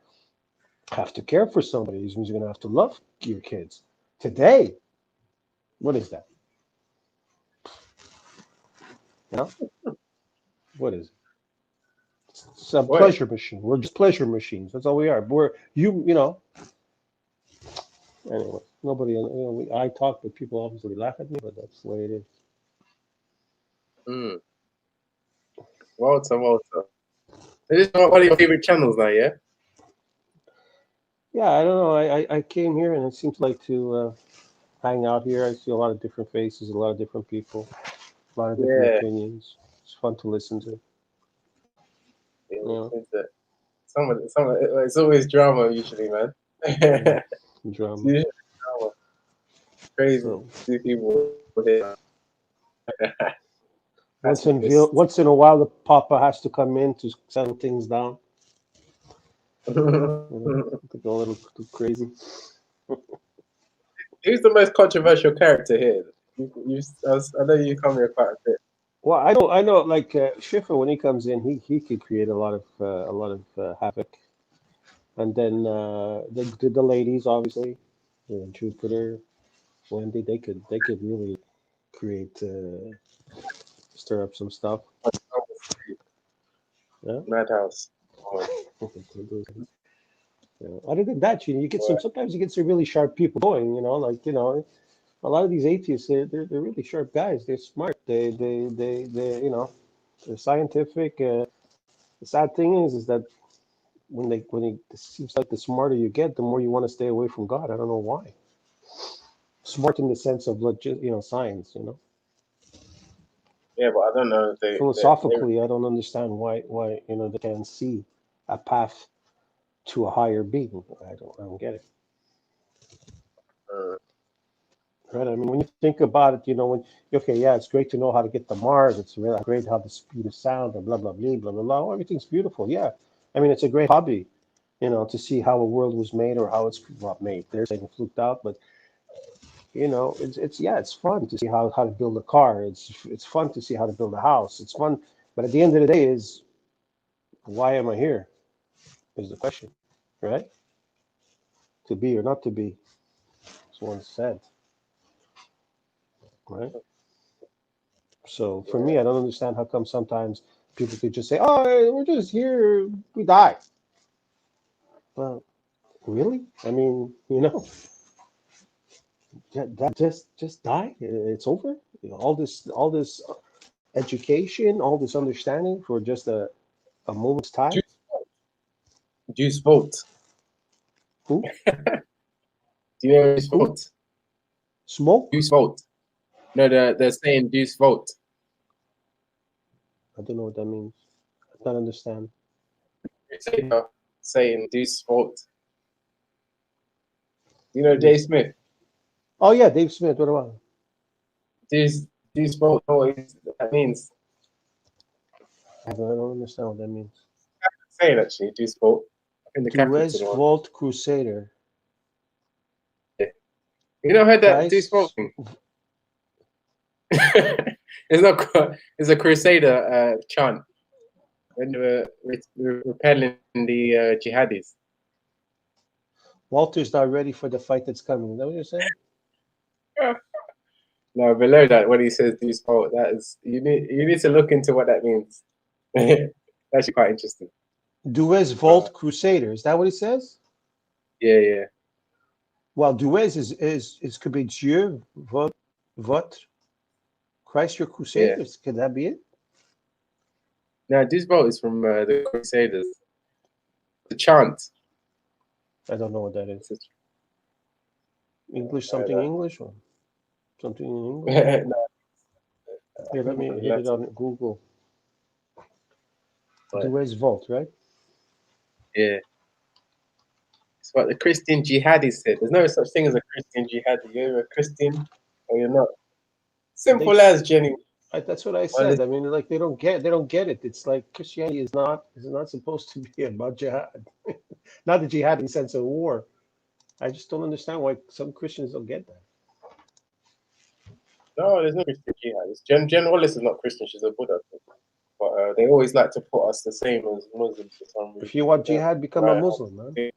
have to care for somebody. It means you're going to have to love your kids. Today, what is that? What is it? It's a pleasure machine. We're just pleasure machines. That's all we are. Anyway, nobody. I talk, but people obviously laugh at me. But that's the way it is. Walter. This is one of your favorite channels now, yeah? Yeah, I don't know. I came here and it seems like to hang out here. I see a lot of different faces, a lot of different people, a lot of different opinions. It's fun to listen to. It's always drama usually, man. Drama. Usually drama. Crazy. See people here. Once in a while, the Papa has to come in to settle things down. To go a little too crazy. Who's the most controversial character here? I know you come here quite a bit. Well, I know. Like Schiffer, when he comes in, he could create a lot of havoc. And then the ladies, obviously, Jupiter, Wendy, they could really create stir up some stuff. Yeah. Madhouse. Other than that, you get sometimes you get some really sharp people going. A lot of these atheists, they're really sharp guys. They're smart. They're scientific. The sad thing is that when it seems like the smarter you get, the more you want to stay away from God. I don't know why. Smart in the sense of science. Yeah, but I don't know. Philosophically, I don't understand why they can't see a path to a higher being. I don't get it. Right? I mean, when you think about it, it's great to know how to get to Mars. It's really great how the speed of sound and blah blah blah blah blah blah. Everything's beautiful. Yeah, I mean, it's a great hobby, to see how a world was made or how it's not made. They're saying fluked out, but it's fun to see how to build a car. It's fun to see how to build a house. It's fun, but at the end of the day, is why am I here? Is the question, right? To be or not to be, as one said. Right. So for me, I don't understand how come sometimes people could just say, "Oh, we're just here, we die." Well, really? I mean, that just die. It's over. all this education, all this understanding for just a moment's time. Juice vote. Who? Do you know Juice vote? Smoke? Juice vote. No, they're saying Juice vote. I don't know what that means. I don't understand. Saying Juice vote. You know Dave Smith? Oh yeah, Dave Smith. What about him? Juice vote. What that means? I don't understand what that means. Say it actually. Juice vote. In the Duez Vault Crusader. You know, heard that Christ. Juice vote thing? It's a Crusader chant when they were repelling the jihadis. Walter's not ready for the fight that's coming. Is that what you're saying? No, below that, when he says Juice vote, that is you need to look into what that means. Actually, quite interesting. Duez Vault Crusader. Is that what he says? Yeah. Well, Duez is could be Dieu, votre, Christ your Crusaders. Could that be it? No, Juice vote is from the Crusaders. The chant. I don't know what that is. English, something English, or something in English? No. Here, let me hit it on Google. Duez Vault, right? Yeah. It's what the Christian jihadis said. There's no such thing as a Christian jihadi. You're a Christian or you're not. Simple as Jenny. That's what I said. I mean, like they don't get it. It's like Christianity is not supposed to be about jihad. Not the jihad in the sense of war. I just don't understand why some Christians don't get that. No, there's no Christian jihad. Jen Wallace is not Christian. She's a Buddha. But they always like to put us the same as Muslims for some reason. If you want jihad, become a Muslim, man.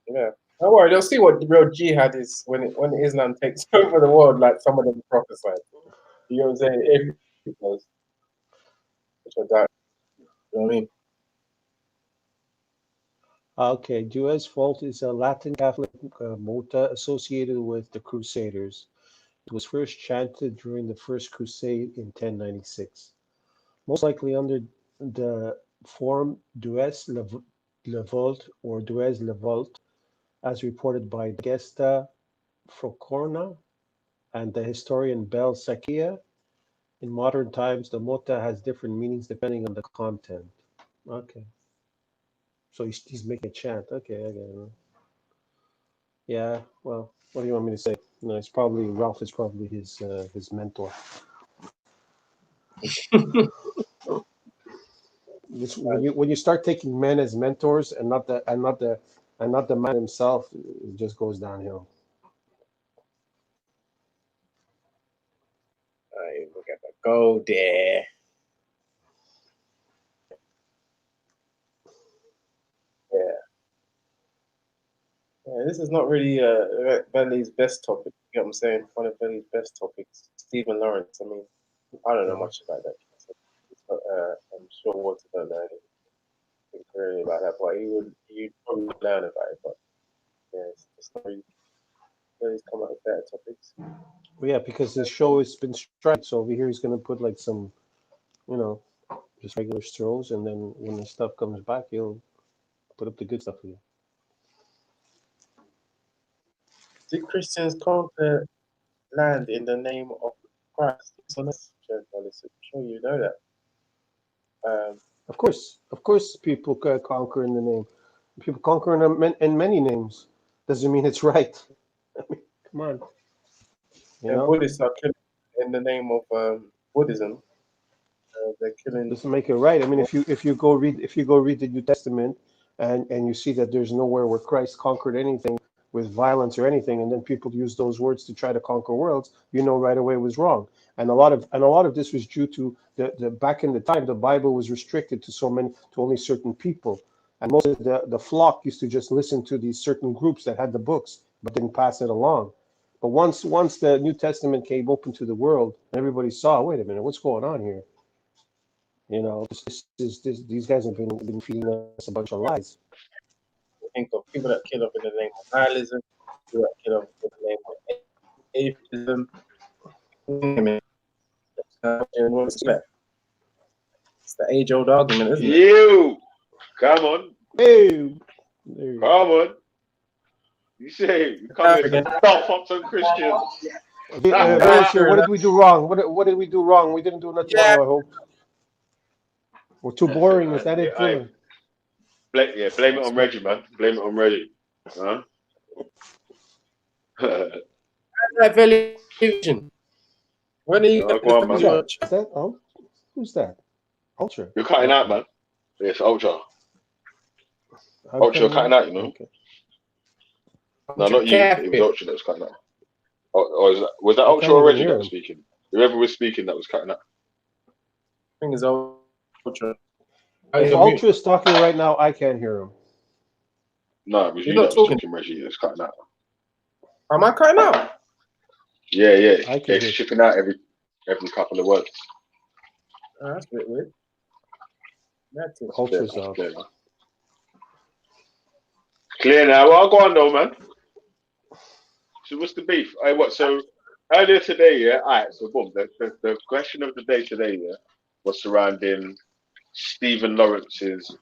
Yeah. Don't worry, they'll see what the real jihad is when Islam takes over the world, like some of them prophesied. You know what I'm saying? If knows. Which I doubt. You know what I mean? Okay, Duez Vault is a Latin Catholic mota associated with the Crusaders. It was first chanted during the First Crusade in 1096. Most likely under the form Duez le Vault or Duez le Vault, as reported by Gesta Frocorna and the historian Bel Sakia. In modern times, the mota has different meanings depending on the content. Okay. So he's making a chant. Okay, I get it. Yeah, well, what do you want me to say? No, it's probably Ralph is probably his mentor. When you start taking men as mentors and not the man himself, it just goes downhill. Look at the go there. Yeah, this is not really Bentley's best topic. You know what I'm saying? One of Bentley's best topics. Stephen Lawrence. I mean, I don't know much about that. But, I'm sure Walter don't know anything really about that. But you'd probably learn about it. But yeah, it's not really. He's come up with better topics. Well, yeah, because his show has been striked, so over here he's gonna put like some, just regular strolls, and then when the stuff comes back, he'll put up the good stuff for you. Did Christians conquer land in the name of Christ? I'm sure you know that. Of course, people conquer in the name. People conquer in many names. Doesn't mean it's right. I mean, come on. Buddhists are killing in the name of Buddhism. They're killing. Doesn't make it right. I mean, if you go read the New Testament, and you see that there's nowhere where Christ conquered anything with violence or anything, and then people use those words to try to conquer worlds, you know right away it was wrong. And a lot of this was due to the back in the time the Bible was restricted to only certain people, and most of the flock used to just listen to these certain groups that had the books but didn't pass it along. But once the New Testament came open to the world, everybody saw, wait a minute, what's going on here? These guys have been feeding us a bunch of lies. Think of people that kill off in the name of nihilism, people that kill off in the name of atheism, What's that? It's the age-old argument, isn't it? You, come on. Hey, Come on. You say you come here to stop up some Christians. What did we do wrong? What did we do wrong? We didn't do nothing wrong, I hope. We're too boring. Is that it, Phil? Blame it on Reggie, man. Blame it on Reggie. Huh? That television. When are you? Go on, man. Is that? Oh, who's that? Ultra. You're cutting out, man. Yes, Ultra. Ultra, you're cutting out, you know. Okay. No, not you. It was Ultra that was cutting out. Or was that Ultra or Reggie that was speaking? Whoever was speaking that was cutting out. I think it's Ultra. If Ultra is talking right now, I can't hear him. No, it was you that was talking, Reggie. It was cutting out. Am I cutting out? Yeah. It's shipping out every couple of words. Oh, that's a bit weird. That's it. Ultra's out. Clear now. Well, go on though, man. So what's the beef? So earlier today, yeah. All right. So boom. The question of the day today, yeah, was surrounding Stephen Lawrence's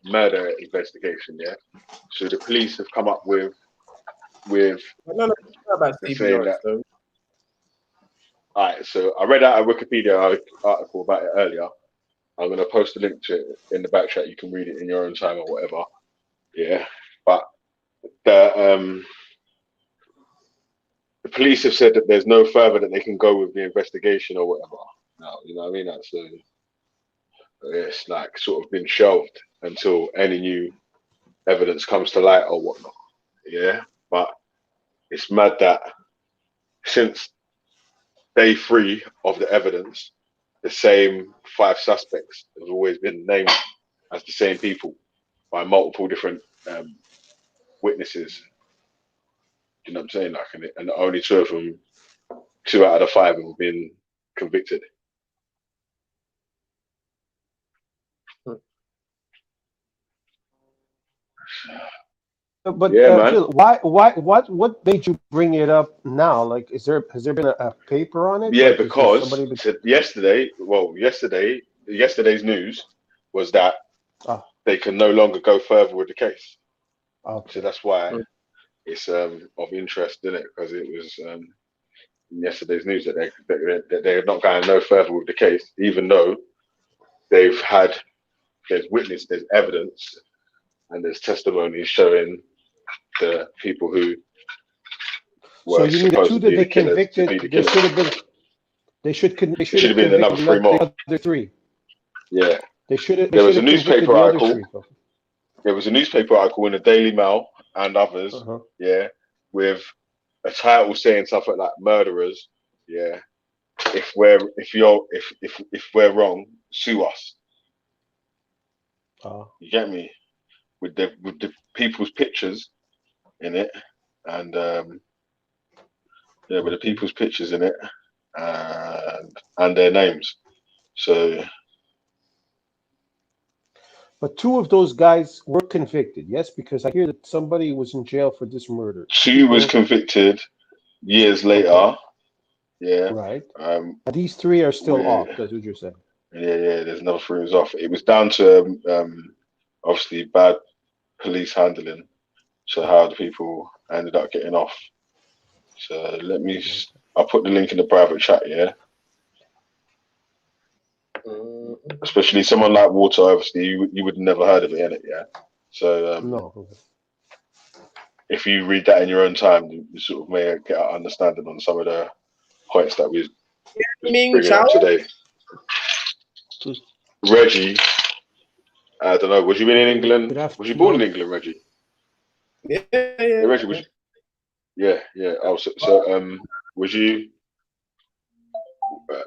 murder investigation. Yeah. So the police have come up with no, about Stephen Lawrence, though. All right. So I read out a Wikipedia article about it earlier. I'm gonna post a link to it in the back chat. You can read it in your own time or whatever. Yeah. But the police have said that there's no further that they can go with the investigation or whatever. Now, you know what I mean? That's it's like sort of been shelved until any new evidence comes to light or whatnot. Yeah, but it's mad that since day 3 of the evidence, the same 5 suspects have always been named as the same people by multiple different witnesses. You know what I'm saying? Like, and only 2 of them, 2 out of the 5 have been convicted. But yeah, man. Phil, what made you bring it up now? Like, has there been a paper on it? Yeah, like, because yesterday's news was that they can no longer go further with the case. Okay. So that's why it's of interest, isn't it? Because it was yesterday's news that they're not going no further with the case, even though there's witness, there's evidence, and there's testimony showing the people who were so you mean the 2 that they convicted? There should have been. They should have been another 3 more. The 3. Yeah. There was a newspaper article. There was a newspaper article in the Daily Mail and others, yeah, with a title saying something like "Murderers." Yeah, if we're wrong, sue us. You get me? With the people's pictures in it, and with the people's pictures in it, and their names. So. But 2 of those guys were convicted, yes, because I hear that somebody was in jail for this murder. She was convicted years later. Yeah. Right. These 3 are still off. That's what you're saying. Yeah. There's another 3 who's off. It was down to obviously bad police handling. So how the people ended up getting off. So I'll put the link in the private chat. Yeah. Especially someone like Water, obviously you would never heard of it, innit? Yeah. So no. If you read that in your own time, you sort of may get an understanding on some of the points that we bringing up today. Reggie, I don't know. Was you in England? Was you born in England, Reggie? Yeah. Reggie, was you? Yeah. Oh, so was you?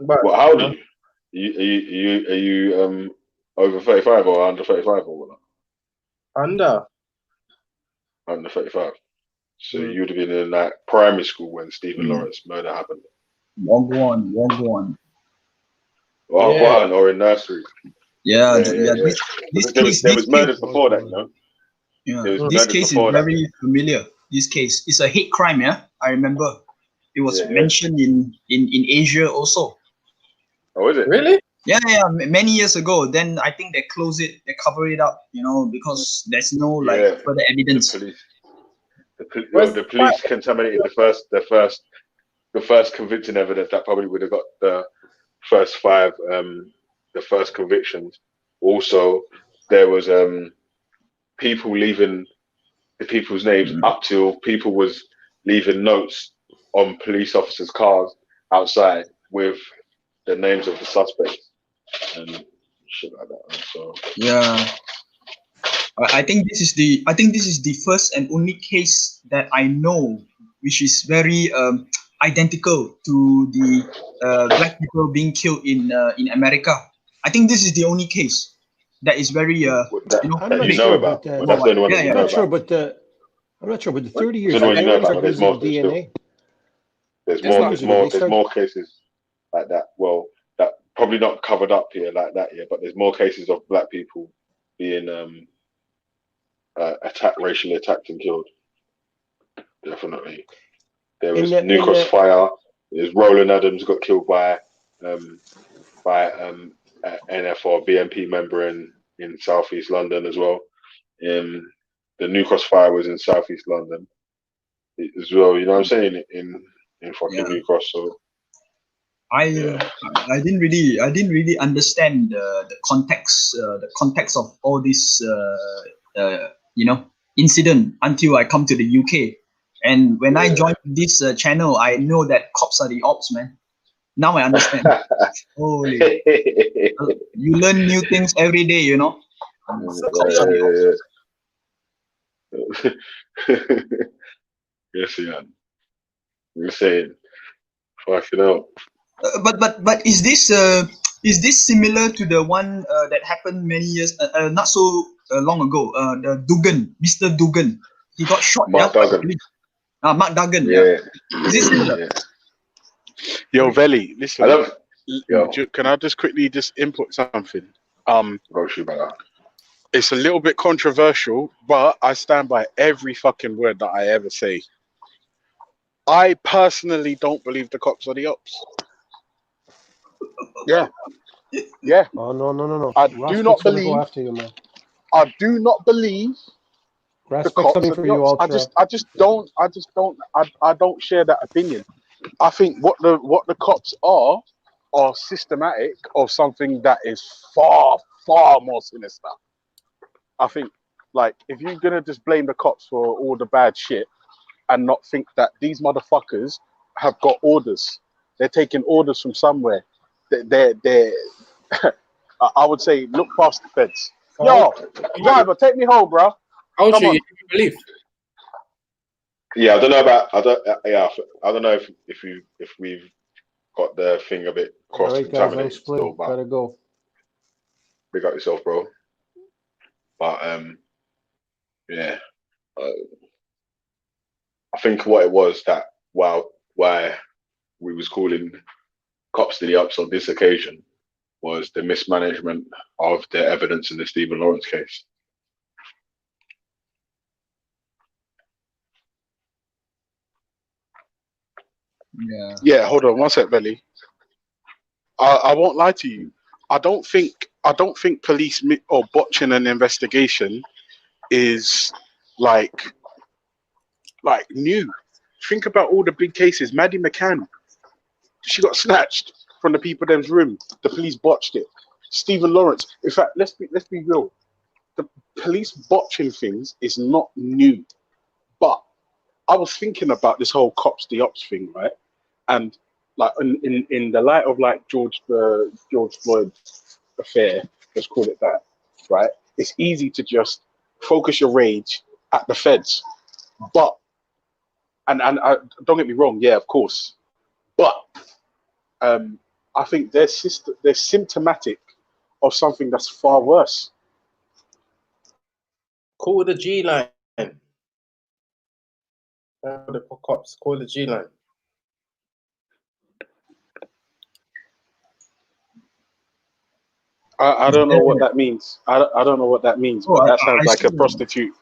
How old are you? Are you over 35 or under 35 or whatnot? Under 35. So you would have been in like primary school when Stephen Lawrence murder happened. One. Or in nursery. Yeah. This there was murders before that, you know. Yeah. This case is very familiar. This case, it's a hate crime. Yeah, I remember it was mentioned in Asia also. Oh, is it? Really? Yeah, many years ago. Then I think they close it, they cover it up, you know, because there's no like Yeah, further evidence. The police contaminated the first convincing evidence that probably would have got the first convictions. Also, there was people leaving the people's names up till people was leaving notes on police officers' cars outside with the names of the suspects and shit like that. So Yeah. I think this is the first and only case that I know which is very identical to the black people being killed in America. I think this is the only case that is very I'm not sure, but I'm not sure, but the 30 years ago, ago, there's more DNA. There's more cases like that. Well, that probably not covered up here like that yet, but there's more cases of black people being racially attacked and killed. Definitely. There was New Cross Fire. There's Roland Adams got killed by NF or BNP member in Southeast London as well. The New Cross Fire was in Southeast London as well. You know what I'm saying? In fucking New Cross. So I didn't really understand the context of all this incident until I come to the UK. And when I joined this channel, I know that cops are the ops, man. Now I understand. Holy, you learn new things every day, you know. Yes, yeah. You're saying, fucking hell. But is this similar to the one that happened many years not so long ago? The Dugan, Mr. Dugan, he got shot. Mark Duggan. Mark Duggan. Yeah. Is this similar? Yeah. Yo, Veli, listen. Can I just quickly input something? It's a little bit controversial, but I stand by every fucking word that I ever say. I personally don't believe the cops are the ops. Yeah. Oh no. I do not believe. Go after you, man. I do not believe. Respect coming for you, Ultra. I don't share that opinion. I think what the cops are systematic of something that is far more sinister. I think, like, if you're gonna just blame the cops for all the bad shit and not think that these motherfuckers have got orders, they're taking orders from somewhere. They're I would say look past the feds. Yo, driver, take me home, bro. Ultra, you believe? Yeah, I don't know if we've got the thing a bit cross contaminated still, but gotta go. Big up yourself, bro. But I think what it was that why we was calling cops to the ups on this occasion was the mismanagement of the evidence in the Stephen Lawrence case. Yeah, hold on one sec, Belly. I won't lie to you. I don't think police or botching an investigation is like new. Think about all the big cases. Maddie McCann, she got snatched from the people them's room. The police botched it. Stephen Lawrence. In fact, let's be real. The police botching things is not new. But I was thinking about this whole cops the ops thing, right? And like in the light of like George Floyd affair, let's call it that, right? It's easy to just focus your rage at the feds, but and don't get me wrong, yeah, of course, but I think they're symptomatic of something that's far worse. Call the G line. The cops, call the G line. I don't know what that means. I don't know what that means, but that sounds like a prostitute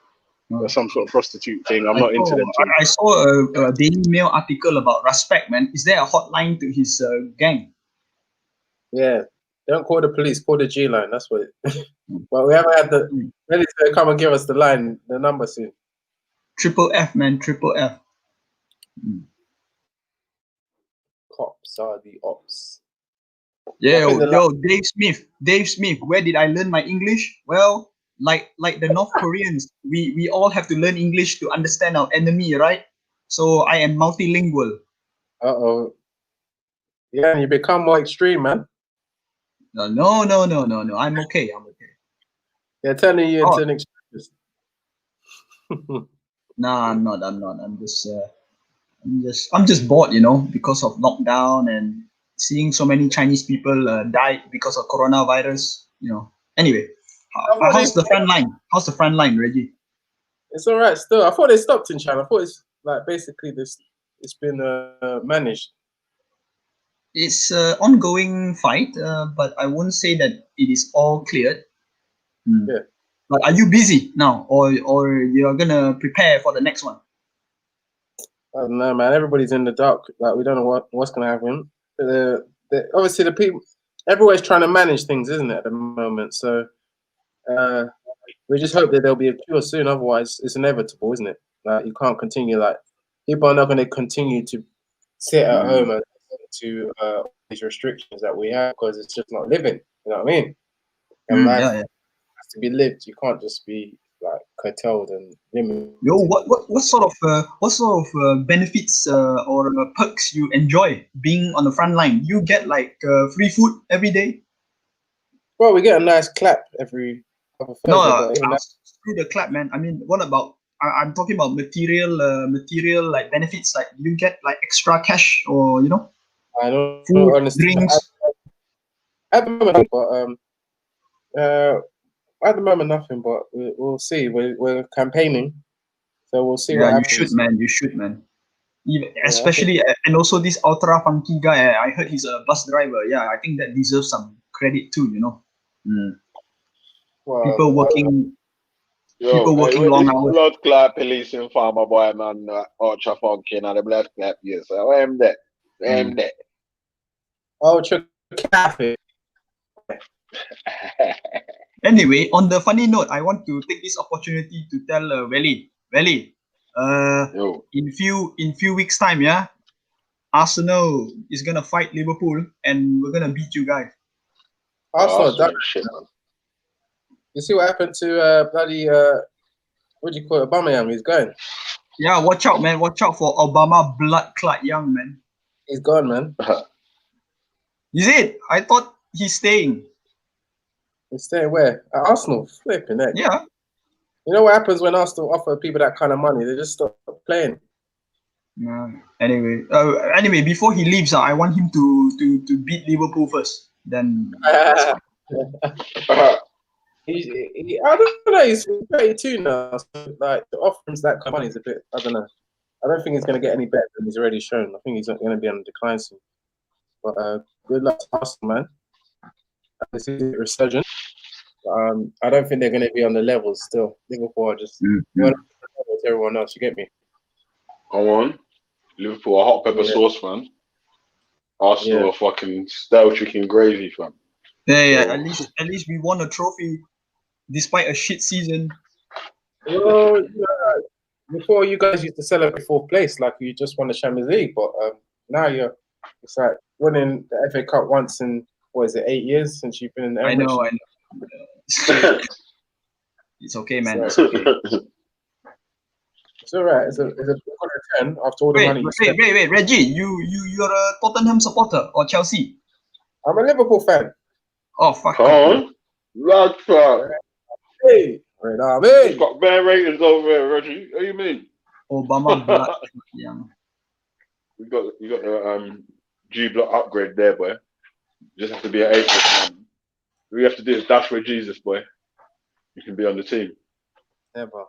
or some sort of prostitute thing. I'm not into them. I saw a Daily Mail article about Respect, man. Is there a hotline to his gang? Yeah. Don't call the police. Call the G line. That's what. Well, we haven't had the. Ready to come and give us the line, the number soon. Triple F, man. Triple F. Cops are the ops. Yeah, I think the yo, Dave Smith. Dave Smith. Where did I learn my English? Well, like the North Koreans, we all have to learn English to understand our enemy, right? So I am multilingual. Uh-oh. Yeah, you become more extreme, man. No. I'm okay. I'm okay. They're turning you into an extremist. Nah, I'm not. I'm just bored, you know, because of lockdown and seeing so many Chinese people die because of coronavirus. You know. Anyway, how's the front line? How's the front line, Reggie? It's all right still. I thought they stopped in China. I thought it's like basically it's been managed. It's an ongoing fight, but I won't say that it is all cleared. Yeah. But are you busy now, or you're gonna prepare for the next one? I don't know, man. Everybody's in the dark. Like we don't know what's gonna happen. Obviously, the people, everywhere's trying to manage things, isn't it, at the moment? So we just hope that there'll be a cure soon. Otherwise, it's inevitable, isn't it? Like you can't continue. Like people are not going to continue to sit at home and to these restrictions that we have because it's just not living. You know what I mean? And life has to be lived. You can't just be like curtailed and limited. Yo, what sort of benefits or perks you enjoy being on the front line? You get like free food every day? Well, we get a nice clap every couple of Thursday. No, screw the clap, man. I mean, what about? I'm talking about material like benefits. Like you get like extra cash or you know, I don't food, understand. drinks. At the moment, but at the moment nothing. But we'll see. We're campaigning, so we'll see what Yeah, happens. you should, man. Even, especially and also this ultra funky guy. I heard he's a bus driver. Yeah, I think that deserves some credit too. You know, Well, people working long hours. Blood clot police and farmer boy man, ultra funky and the blood clot. Yes, I am that. I am that. Ultra cafe. Anyway, on the funny note, I want to take this opportunity to tell Veli, in few weeks time, yeah, Arsenal is gonna fight Liverpool and we're gonna beat you guys. Arsenal, shit, man. You see what happened to bloody what do you call it, Aubameyang? He's going. Yeah, watch out, man. Watch out for Obama blood clot young man. He's gone, man. Is it? I thought he's staying. He's staying where? At Arsenal. Flipping heck. Yeah. You know what happens when Arsenal offer people that kind of money? They just stop playing. No. Anyway, before he leaves, I want him to beat Liverpool first. Then. I don't know. He's 32 now. So, like the offerings that kind of money is a bit. I don't know. I don't think he's going to get any better than he's already shown. I think he's going to be on the decline soon. But good luck to Arsenal, man. This is a resurgence. I don't think they're going to be on the levels still. Liverpool are just with everyone else. You get me? Come on, Liverpool are hot pepper sauce, man. Arsenal are fucking stale chicken gravy, fam. Yeah. At least we won a trophy, despite a shit season. Well, before you guys used to celebrate fourth place, like you just won the Champions League, but now it's like winning the FA Cup once in what is it, 8 years since you've been in the I know. It's okay, man. It's okay. It's all right. It's a good return after all the money. Wait, Reggie, you're a Tottenham supporter or Chelsea? I'm a Liverpool fan. Oh fuck! Hey, He's got bad ratings over there, Reggie. What do you mean? Obama blood. Yeah. You got the G block upgrade there, boy. You just have to be an A+, man. All you have to do is dash with Jesus, boy. You can be on the team. Never.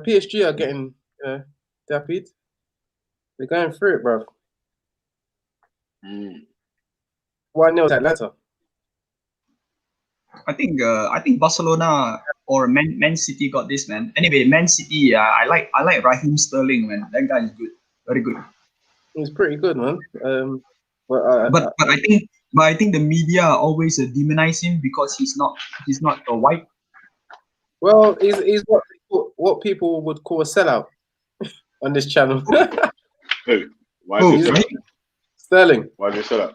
PSG are getting Dapid. They're going through it, bro. 1-0 Atlanta. I think Barcelona or Man City got this, man. Anyway, Man City, I like Raheem Sterling, man. That guy is good, very good. He's pretty good, man. But I think the media always demonize him because he's not a white. Well, he's what people would call a sellout on this channel. Who? Why is he sellout? Sterling. Why is he sellout?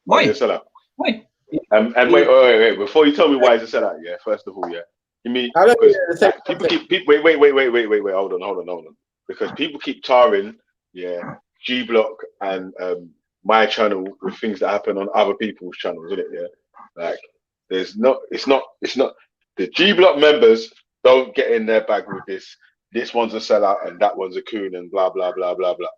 Why? Is he sellout? Why? And wait. Before you tell me why he's a sellout, yeah. First of all, yeah. You mean because people keep wait. Hold on. Because people keep tarring, yeah, G Block and my channel with things that happen on other people's channels, isn't it? Yeah. Like it's not the G Block members don't get in their bag with this. This one's a sellout and that one's a coon and blah blah blah blah blah.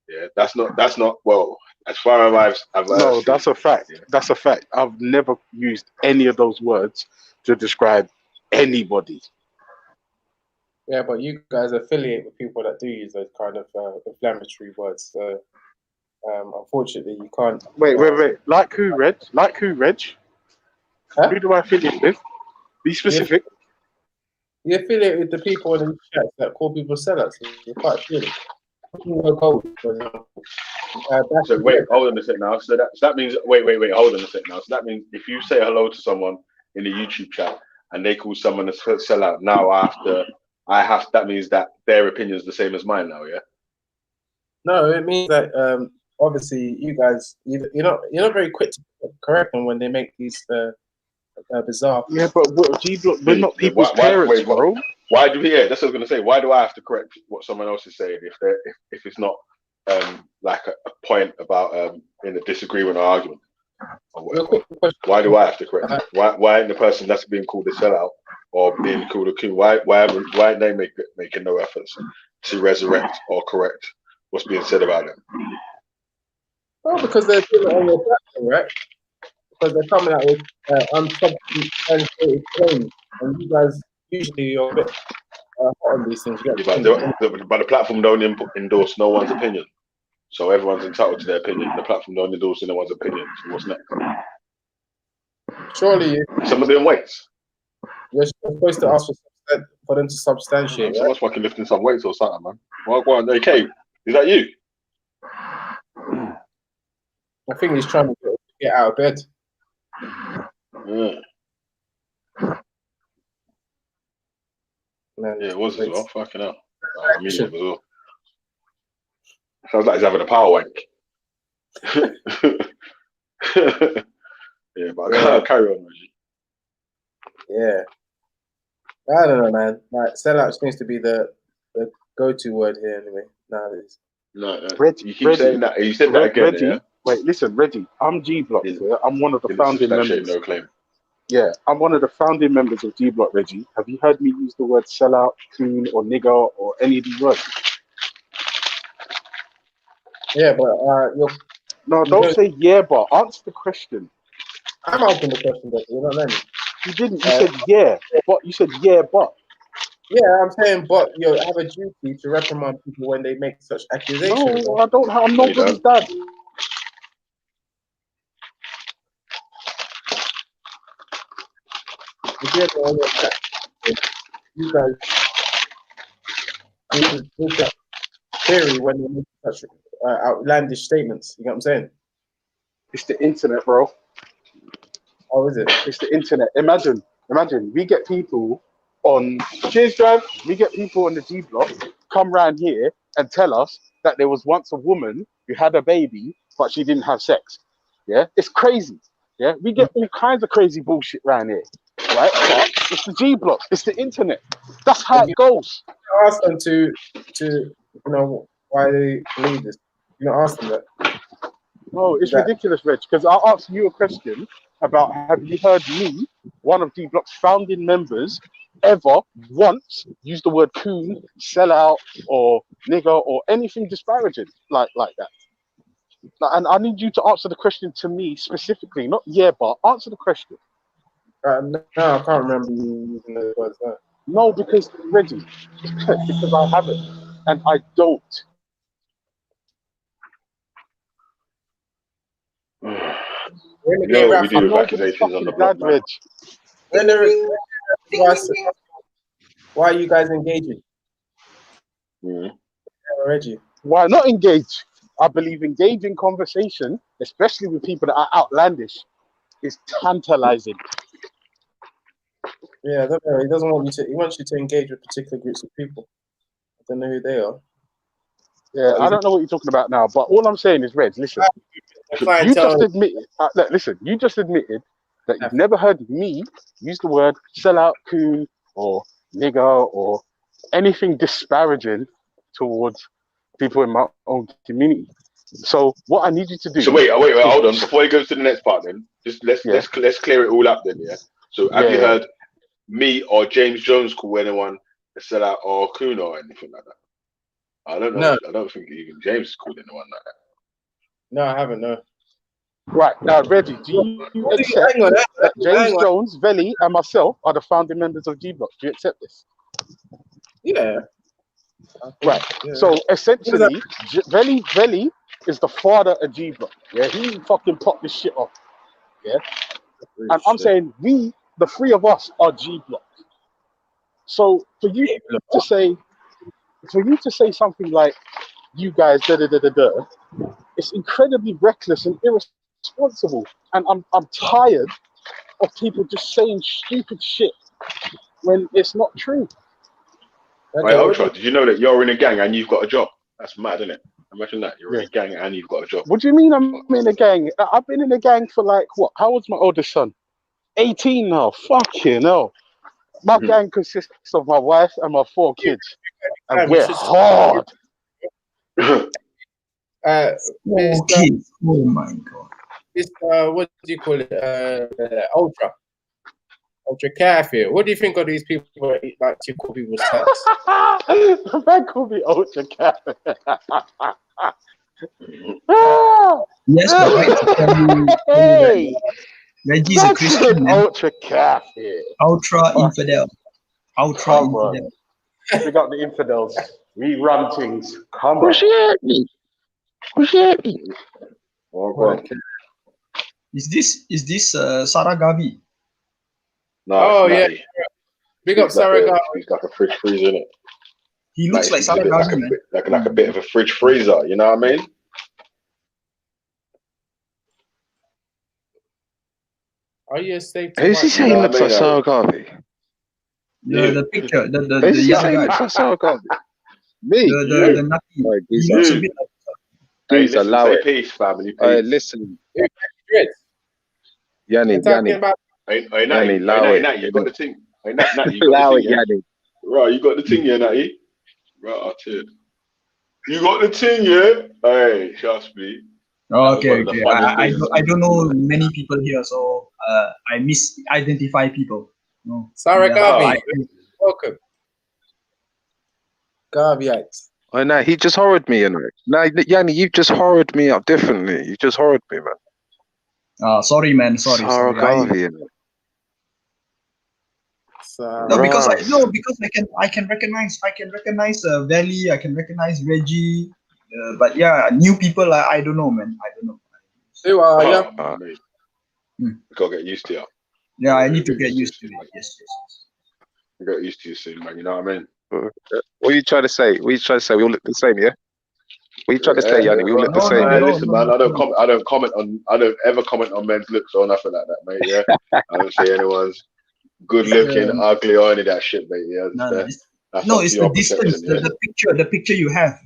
Yeah, that's not well. As far as I've no, that's a fact. Yeah. That's a fact. I've never used any of those words to describe anybody. Yeah, but you guys affiliate with people that do use those kind of inflammatory words. So unfortunately, you can't. Wait. Like who, Reg? Huh? Who do I affiliate with? Be specific. You affiliate with the people in the chat that call people sellouts. You're quite affiliated. So wait, hold on a second now. So that means wait, hold on a second now. So that means if you say hello to someone in the YouTube chat and they call someone a sellout, now that means that their opinion is the same as mine now, yeah? No, it means that obviously you guys you're not very quick to correct them when they make these bizarre. Yeah, but we're not people's parents, bro. Why do we? Yeah, that's what I was gonna say. Why do I have to correct what someone else is saying if it's not like a point about in a disagreement or argument or whatever? Why do I have to correct it? Why ain't the person that's being called a sellout or being called a coon? Why aren't they making no efforts to resurrect or correct what's being said about them? Well, because they're doing it on your platform, right? Because they're coming out with unsubstantiated claims, and you guys usually are a bit hot on these things. But the platform don't endorse no one's opinion, so everyone's entitled to their opinion. The platform don't endorse no one's opinion. So what's next? Surely some of them weights. You're supposed to ask for them to substantiate. Someone's fucking lifting some weights or something, man. Why, okay, is that you? I think he's trying to get out of bed. Yeah. Yeah, it was as well. Fucking hell. Me as well. Sounds like he's having a power wank. Yeah, but carry on, Reggie. Yeah. I don't know, man. Like, sellout seems to be the go-to word here anyway, nowadays. No. Reggie, you keep saying that. You said that again, Reggie, yeah? Wait, listen, Reggie. I'm G Block. Yeah? I'm one of the founding members. No claim. Yeah, I'm one of the founding members of G Block, Reggie. Have you heard me use the word sellout, coon, or nigger, or any of these words? Yeah, but don't say yeah, but answer the question. I'm asking the question, but you're not letting me. You didn't. You said yeah, but you said yeah, but. Yeah, I'm saying, but you have a duty to reprimand people when they make such accusations. No, I don't. I'm nobody's dad. You guys need to theory when they make such outlandish statements. You know what I'm saying? It's the internet, bro. Oh, is it? It's the internet. Imagine, we get people on Cheers Drive, we get people on the G Block come round here and tell us that there was once a woman who had a baby, but she didn't have sex. Yeah, it's crazy. Yeah, we get all kinds of crazy bullshit around here, right? But it's the G Block, it's the internet. That's how it goes. Ask them to why they believe this. You know, ask them that. No, it's ridiculous, Reg, because I'll ask you a question about, have you heard me, one of D Block's founding members, ever once use the word coon, sellout, or nigger, or anything disparaging like that? And I need you to answer the question to me specifically, not yeah, but answer the question. No, I can't remember you using those words. No, because Reggie, because I haven't, and I don't. We do with accusations on the block, man. Why are you guys engaging? Mm-hmm. Reggie. Why not engage? I believe engaging conversation, especially with people that are outlandish, is tantalizing. Yeah, I don't know. He doesn't want you to. He wants you to engage with particular groups of people. I don't know who they are. Yeah, I don't know what you're talking about now, but all I'm saying is, Reg, listen. You just admitted. Look, listen. You just admitted that you've never heard me use the word sellout, coon, or nigger, or anything disparaging towards people in my own community. So what I need you to do. So wait, hold on. Before he goes to the next part, then just let's clear it all up, then. Yeah. So have you heard me or James Jones call anyone a sellout or a coon or anything like that? I don't know. No. I don't think even James called anyone like that. No, I haven't. No. Right now, Reggie, do you accept that James Jones, Veli, and myself are the founding members of G Block? Do you accept this? Yeah. Right. Yeah. So essentially, Veli is the father of G Block. Yeah, he fucking popped this shit off. Yeah, and I'm saying we, the three of us, are G Block. So for you to say something like you guys it's incredibly reckless and irresponsible. And I'm tired of people just saying stupid shit when it's not true. Right, Ultra, did you know that you're in a gang and you've got a job? That's mad, isn't it? Imagine that. You're in a gang and you've got a job. What do you mean I'm in a gang? I've been in a gang for like, what? How old's my oldest son? 18 now. Fucking hell. My gang consists of my wife and my 4 kids. And we're hard. Kids. Oh my god. It's what do you call it? Ultra Kafir. What do you think of these people that like to call people's text? The man called me Ultra Kafir. Yes, but hey, Reggie's a Christian. Man. Ultra Kafir. Ultra infidel. Ultra infidel. We got the infidels. We run things. Come on. Okay. Is this Sarah Gavi? No, yeah. Big up Sarah Gavi. He's like a fridge freezer, isn't it? He looks like Sarah Gavi, man. Like a bit of a fridge freezer, you know what I mean? Are you a safe? Who's he saying looks like Sarah Gavi? The picture, the Who's he young saying guy. looks like Sarah Gavi? Me? The nutty. He looks a bit like. Please allow it. Peace, family. Peace. Listen. Yanni. Yanni, allow it. You got the thing. Allow it, Yanni. Right, you got the thing, yeah, Natty. Right, I'll tell you. You got the thing, yeah? Hey, trust me. Okay. I don't know many people here, so I misidentify people. No. Sarah Gavi. Welcome. Gaviites. Oh no, he just horrored me, you know. No, Yanni, you just horrored me up differently. You just horrored me, man. Sorry, man. Sorry. Gavi, you know. No, because I can recognize Valley, I can recognize Reggie, but yeah, new people I don't know, man. I don't know. You are, Gotta get used to you. Yeah, I need to get used to it. Yes. Get used to you soon, man. You know what I mean? What are you trying to say? We all look the same, yeah? What are you trying to say, Yanni? We all look the same. Listen, man. I don't ever comment on men's looks or nothing like that, mate. Yeah, I don't say anyone's good looking, ugly, or any of that shit, mate. Yeah, it's the distance. The picture you have.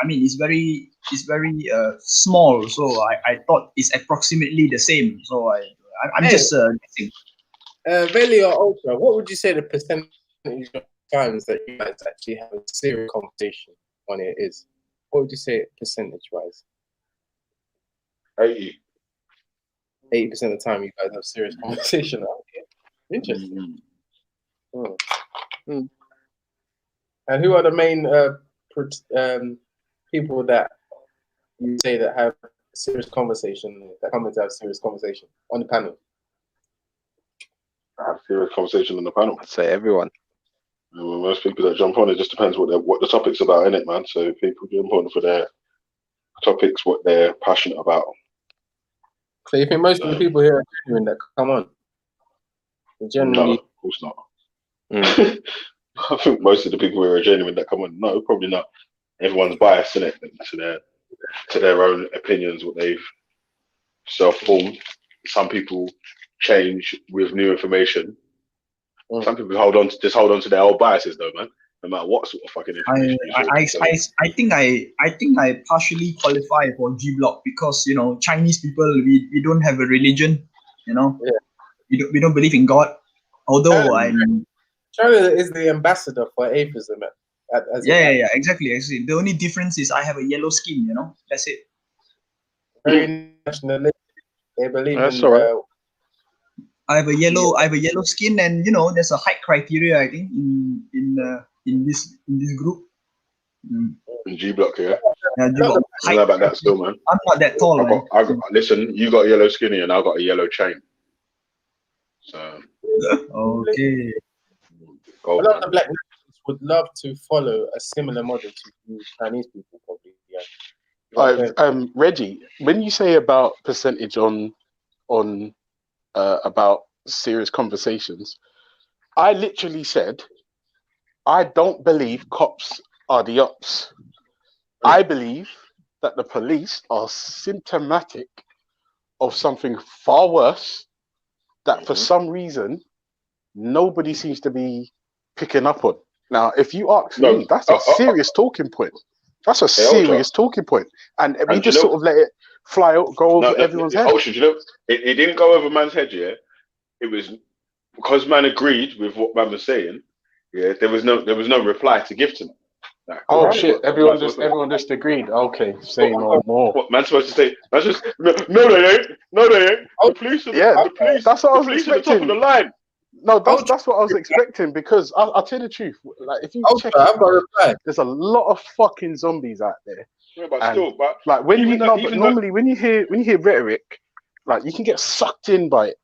I mean, it's very small. So I thought it's approximately the same. So I'm just guessing. Veli or Ultra, what would you say the percentage of times that you guys actually have a serious conversation on it is? What would you say percentage-wise? 80. 80% of the time you guys have serious conversation out here. Interesting. And who are the main people that you say that have serious conversation, that come in to have serious conversation on the panel? I have serious conversation on the panel. I'd say everyone. Well, most people that jump on, it just depends what the topic's about, innit, man? So people jump on for their topics, what they're passionate about. So you think most of the people here are genuine that come on? Generally, no, of course not. I think most of the people here are genuine that come on. No, probably not. Everyone's biased, innit, to to their own opinions, what they've self-formed. Some people change with new information. Some people hold on to their old biases, though, man. No matter what sort of fucking information you show. I think I partially qualify for G Block because Chinese people we don't have a religion, we don't believe in God. Although China is the ambassador for atheism. Exactly. The only difference is I have a yellow skin. That's it. Very nationalistic. They believe in. All right. I have a yellow skin, and there's a height criteria. I think in this group. In G Block, yeah. G Block. I know about that still, man. I'm not that tall, man. Listen, you got a yellow skinny, and I got a yellow chain. So. Okay. A lot of the black nationalists would love to follow a similar model to Chinese people, probably. Yeah. Reggie, when you say about percentage on about serious conversations, I literally said I don't believe cops are the ops. I believe that the police are symptomatic of something far worse that for some reason nobody seems to be picking up on. Now, if you ask me, that's a serious talking point. That's a serious talking point. And we just sort of let it fly out, go over everyone's head. It didn't go over man's head, yeah. It was because man agreed with what man was saying. Yeah, there was no reply to give to me. Like, shit! Everyone just agreed. Okay, say no more. What man's supposed to say? Man's just no, they ain't. No, they ain't. The police. The police. That's what I was expecting. At the top of the line. No, that's what I was expecting because I'll tell you the truth. Like, if you check it, there's a lot of fucking zombies out there. Yeah, but like when normally when you hear rhetoric, like you can get sucked in by it,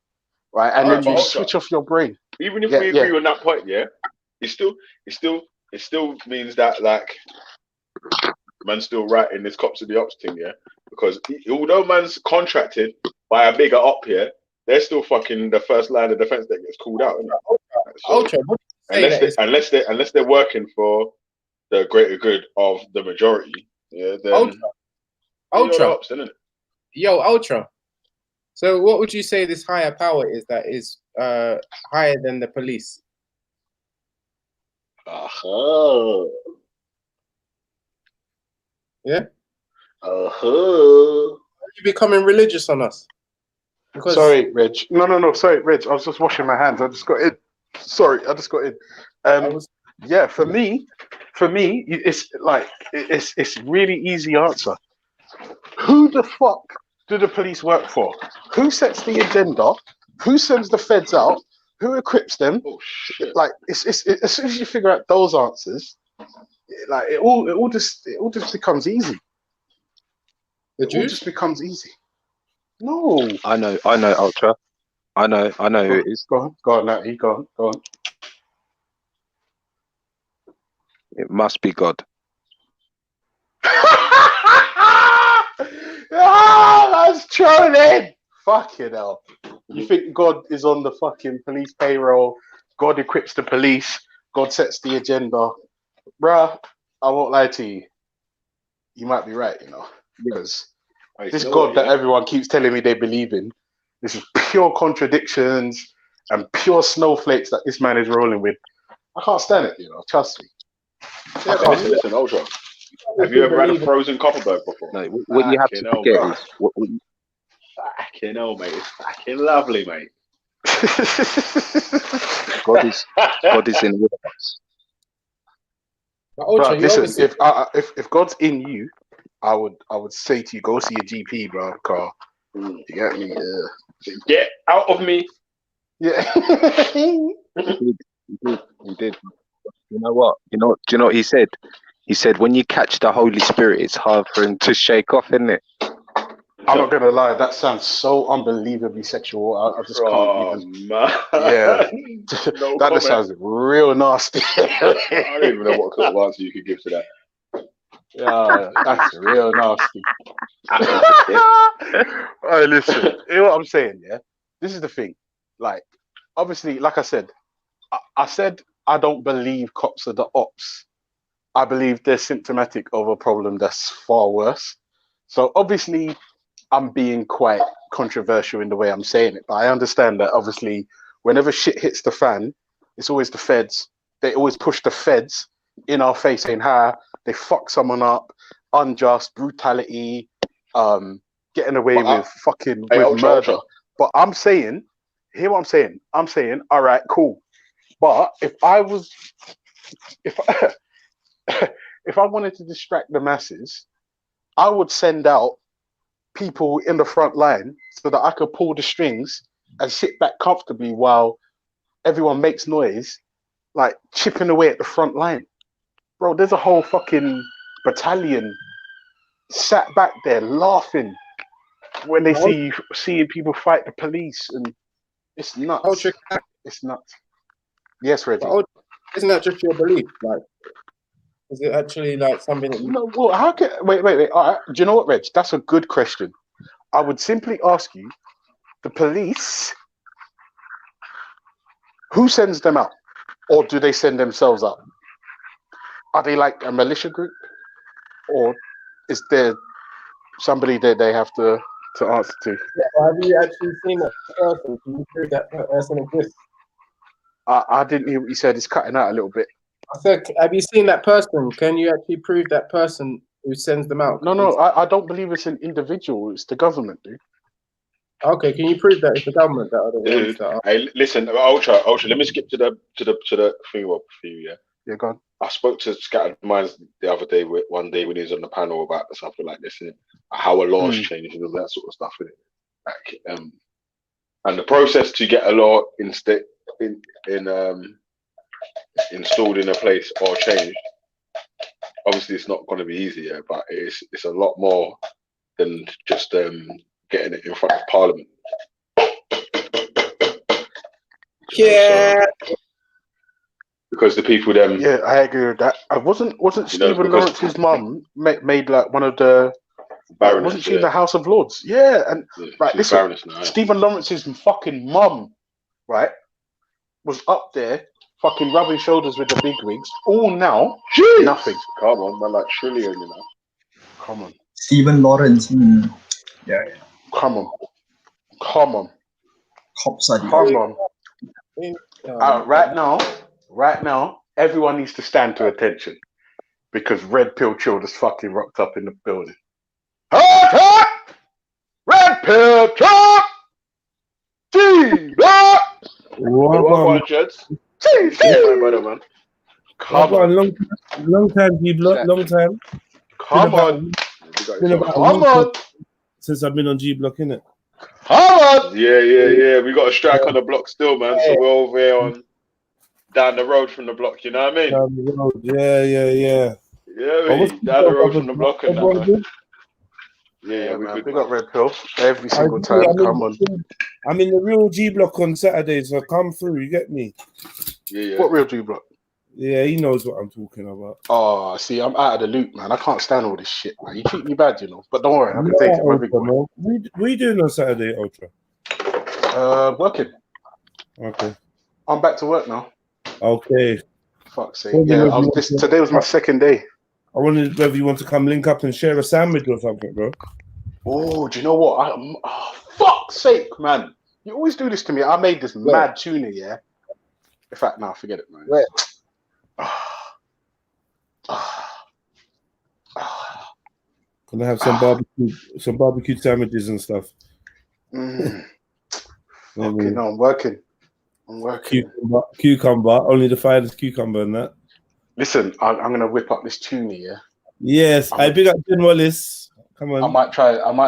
right? And then you switch off your brain. Even if we agree on that point, yeah, it still means that like man's still right in this cops of the ops thing, yeah. Because although man's contracted by a bigger op here, they're still fucking the first line of defense that gets called out. So, unless they're working for the greater good of the majority, yeah, then Ultra. Ops, isn't it? Yo, Ultra. So what would you say this higher power is that is higher than the police? Yeah? You becoming religious on us? Because... Sorry, Reg. No. Sorry, Reg. I was just washing my hands. I just got in. Sorry, I just got in. Yeah, for me, it's like it's really easy answer. Who the fuck do the police work for? Who sets the agenda? Who sends the feds out? Who equips them? Like it's as soon as you figure out those answers, like it all just becomes easy. It all just becomes easy. No. I know, Ultra. I know who it is. Go on, Natty. Go on. It must be God. That's trolling. Fucking hell. You think God is on the fucking police payroll? God equips the police. God sets the agenda. Bruh, I won't lie to you. You might be right, because this God that everyone keeps telling me they believe in, this is pure contradictions and pure snowflakes that this man is rolling with. I can't stand it, trust me. Listen, Ultra. Have you ever had a frozen Copperberg before? No, what you have to forget is fucking hell, mate. It's fucking lovely, mate. God is in with us. Bro, listen, if God's in you, I would say to you, go see a GP, bro. Carl. You get me? Get out of me. Yeah. He did. You know what? Do you know what he said? He said, when you catch the Holy Spirit, it's hard for him to shake off, isn't it? I'm not gonna lie, that sounds so unbelievably sexual. I just can't even. Man. Yeah, that just sounds real nasty. I don't even know what sort of answer you could give to that. Yeah, that's real nasty. All right, listen. You know what I'm saying? Yeah, this is the thing. Like, obviously, like I said, I said I don't believe cops are the ops. I believe they're symptomatic of a problem that's far worse. So obviously, I'm being quite controversial in the way I'm saying it, but I understand that obviously, whenever shit hits the fan, it's always the feds. They always push the feds in our face, saying how they fuck someone up, unjust brutality, getting away with fucking with murder. But I'm saying, hear what I'm saying? I'm saying, all right, cool. But if I wanted to distract the masses, I would send out people in the front line so that I could pull the strings and sit back comfortably while everyone makes noise, like chipping away at the front line. Bro, there's a whole fucking battalion sat back there laughing when they seeing people fight the police, and it's nuts. It's nuts. Yes, Reggie. Isn't that just your belief? Like, is it actually like something that you... No, well, how can... Wait. All right. Do you know what, Reg? That's a good question. I would simply ask you, the police, who sends them out? Or do they send themselves out? Are they like a militia group? Or is there somebody that they have to answer to? Yeah, well, have you actually seen that person? Can you prove that person exists? I didn't hear what you said. It's cutting out a little bit. I said, have you seen that person? Can you actually prove that person who sends them out? No, I don't believe it's an individual. It's the government, dude. Okay, can you prove that it's the government that are the ones that are... Hey, listen, Ultra. Let me skip to the thing for you. Yeah. Yeah, go on. I spoke to Scattered Minds the other day, one day when he was on the panel about something like this, and how a law's changed and all that sort of stuff. Like, and the process to get a law installed in a place or changed. Obviously, it's not going to be easier, but it's a lot more than just getting it in front of Parliament. Yeah. Because the people them. Yeah, I agree with that. Wasn't Stephen Lawrence's mum made like one of the Baroness, wasn't she in the House of Lords? Yeah, and right, listen, Stephen Lawrence's fucking mum, right, was up there fucking rubbing shoulders with the big wigs. All now, nothing. Come on, man, like trillion, you know. Come on. Stephen Lawrence. Yeah. Come on. Cops are Come on. Right now, everyone needs to stand to attention because Red Pill Chill just fucking rocked up in the building. Red Pill Chill! What Jets? My brother, man. Come on, long time, G-Block, long time. Come on. Been about a month since I've been on G-Block, innit? Come on. Yeah. We got a strike on the block still, man. So we're over here on down the road from the block. You know what I mean? Down the road. Yeah. Yeah, down the road from the block and that. Yeah, we got Red Pill every single time. Come on. I'm in the real G-Block on Saturdays, so come through. You get me? Yeah. What real G-Block? Yeah, he knows what I'm talking about. Oh, see, I'm out of the loop, man. I can't stand all this shit, man. You treat me bad, you know. But don't worry, I can take it. My big boy. What are you doing on Saturday, Ultra? Working. Okay. I'm back to work now. Okay. Fuck's sake. Yeah, today was my second day. I wondered whether you want to come link up and share a sandwich or something, bro. Oh, do you know what? Fuck's sake, man. You always do this to me. I made this mad tuna, yeah? In fact, no, forget it, man. Where? Can I have some barbecue sandwiches and stuff? Okay, no, I'm working. Cucumber, only the finest cucumber and that. Listen, I'm gonna whip up this tuna, yeah. Yes, I big up Jen Wallace. Come on. I might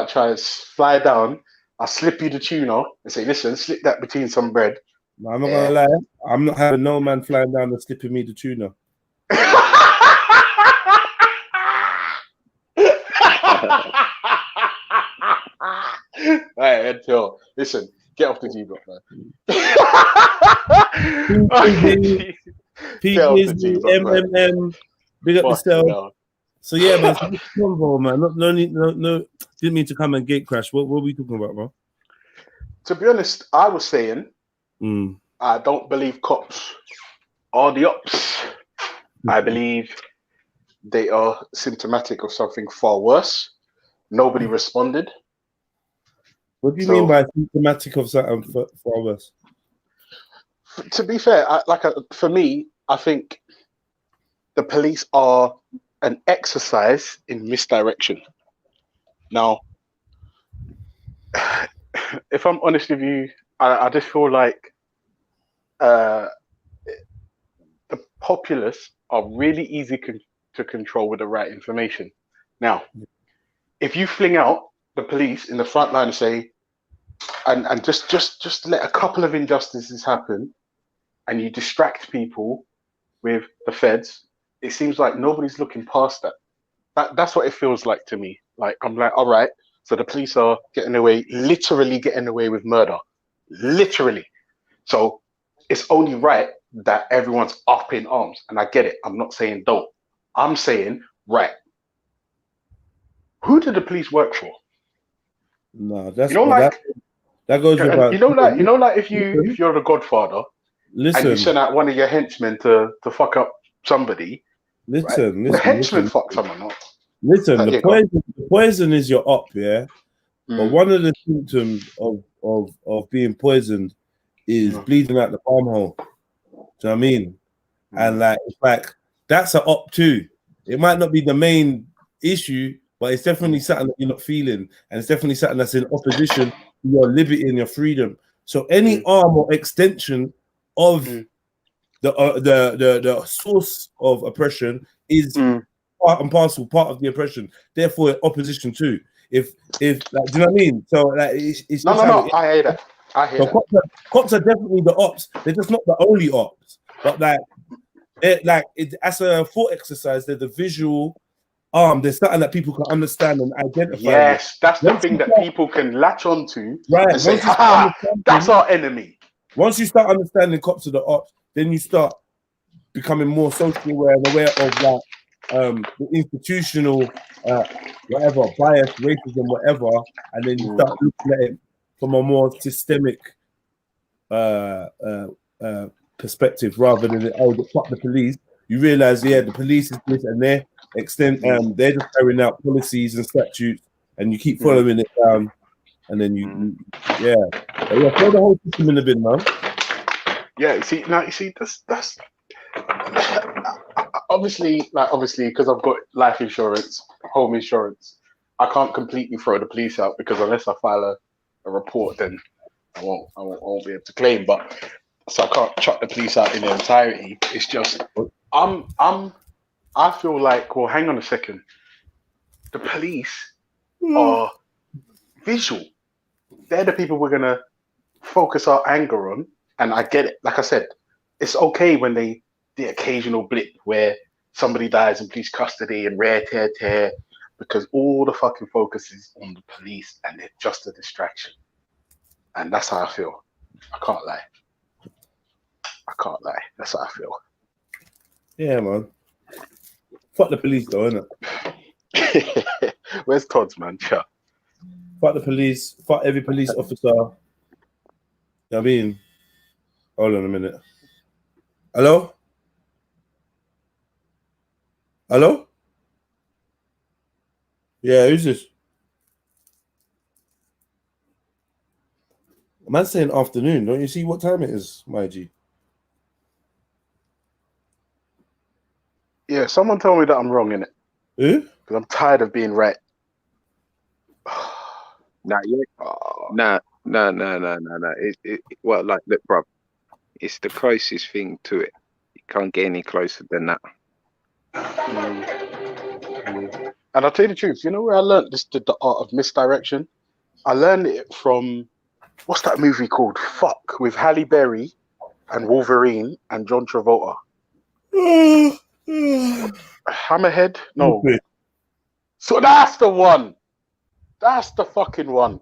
try fly down. I'll slip you the tuna and say, listen, slip that between some bread. No, I'm not gonna lie. I'm not having no man flying down and slipping me the tuna. Hey, until listen, get off the G-Block, man. PGZ, big up yourself. So yeah, man. Convo, man. No. Didn't mean to come and gate crash. What were we talking about, bro? To be honest, I was saying I don't believe cops are the ops. I believe they are symptomatic of something far worse. nobody responded. What do you So- mean by symptomatic of something for others? To be fair, for me, I think the police are an exercise in misdirection. Now, if I'm honest with you, I just feel like the populace are really easy to control with the right information. Now, if you fling out the police in the front line and say, and just let a couple of injustices happen, and you distract people with the feds, it seems like nobody's looking past that. That's what it feels like to me. Like, I'm like, all right, so the police are literally getting away with murder. Literally. So it's only right that everyone's up in arms. And I get it. I'm not saying don't. I'm saying, right, who did the police work for? No, that's You know, like, that goes without. you know, like if you're the Godfather, and you send out one of your henchmen to fuck up somebody. Listen, the henchman fuck someone up. Listen, Yeah, the go on. poison is your up, yeah. But one of the symptoms of being poisoned is bleeding out the palm hole. Do you know what I mean? And like, it's like that's an up too. It might not be the main issue, but it's definitely something that you're not feeling, and it's definitely something that's in opposition to your liberty and your freedom. So any arm or extension of the source of oppression is part and parcel, part of the oppression. Therefore, opposition too. If like, do you know what I mean? So like, it's No, just no, how no. it is. I hear that. I hear So that. cops are definitely the ops. They're just not the only ops. But as a thought exercise, they're the visual arm. There's something that people can understand and identify. Yes, with. that's the Once thing you that start- people can latch onto Right. and say, Once you start ha, understanding- that's our enemy. Once you start understanding cops are the ops, then you start becoming more socially aware and aware of like the institutional whatever bias, racism, whatever, and then you start looking at it from a more systemic perspective rather than fuck the police. You realize, the police is this, and they're just carrying out policies and statutes, and you keep following it down, and then you throw the whole system in the bin, man. Yeah, you see, that's obviously, because I've got life insurance, home insurance, I can't completely throw the police out, because unless I file a report, then I won't be able to claim. But so I can't chuck the police out in their entirety. It's just I feel like, well, hang on a second. The police are visual. They're the people we're gonna focus our anger on. And I get it. Like I said, it's okay when the occasional blip where somebody dies in police custody and rare tear, because all the fucking focus is on the police and they're just a distraction. And that's how I feel. I can't lie. That's how I feel. Yeah, man. Fuck the police, though, innit? Where's Todd's, man? Sure. Fuck the police. Fuck every police officer. You know what I mean? Hold on a minute. Hello? Hello? Yeah, who's this? Man's saying afternoon. Don't you see what time it is, my G? Yeah, someone told me that I'm wrong in it. Who? Because I'm tired of being right. Nah. Well, like, look, bro, it's the closest thing to it. You can't get any closer than that. And I'll tell you the truth, you know where I learned the art of misdirection? I learned it from, what's that movie called? Fuck, with Halle Berry and Wolverine and John Travolta. Hammerhead? No. So that's the one. That's the fucking one.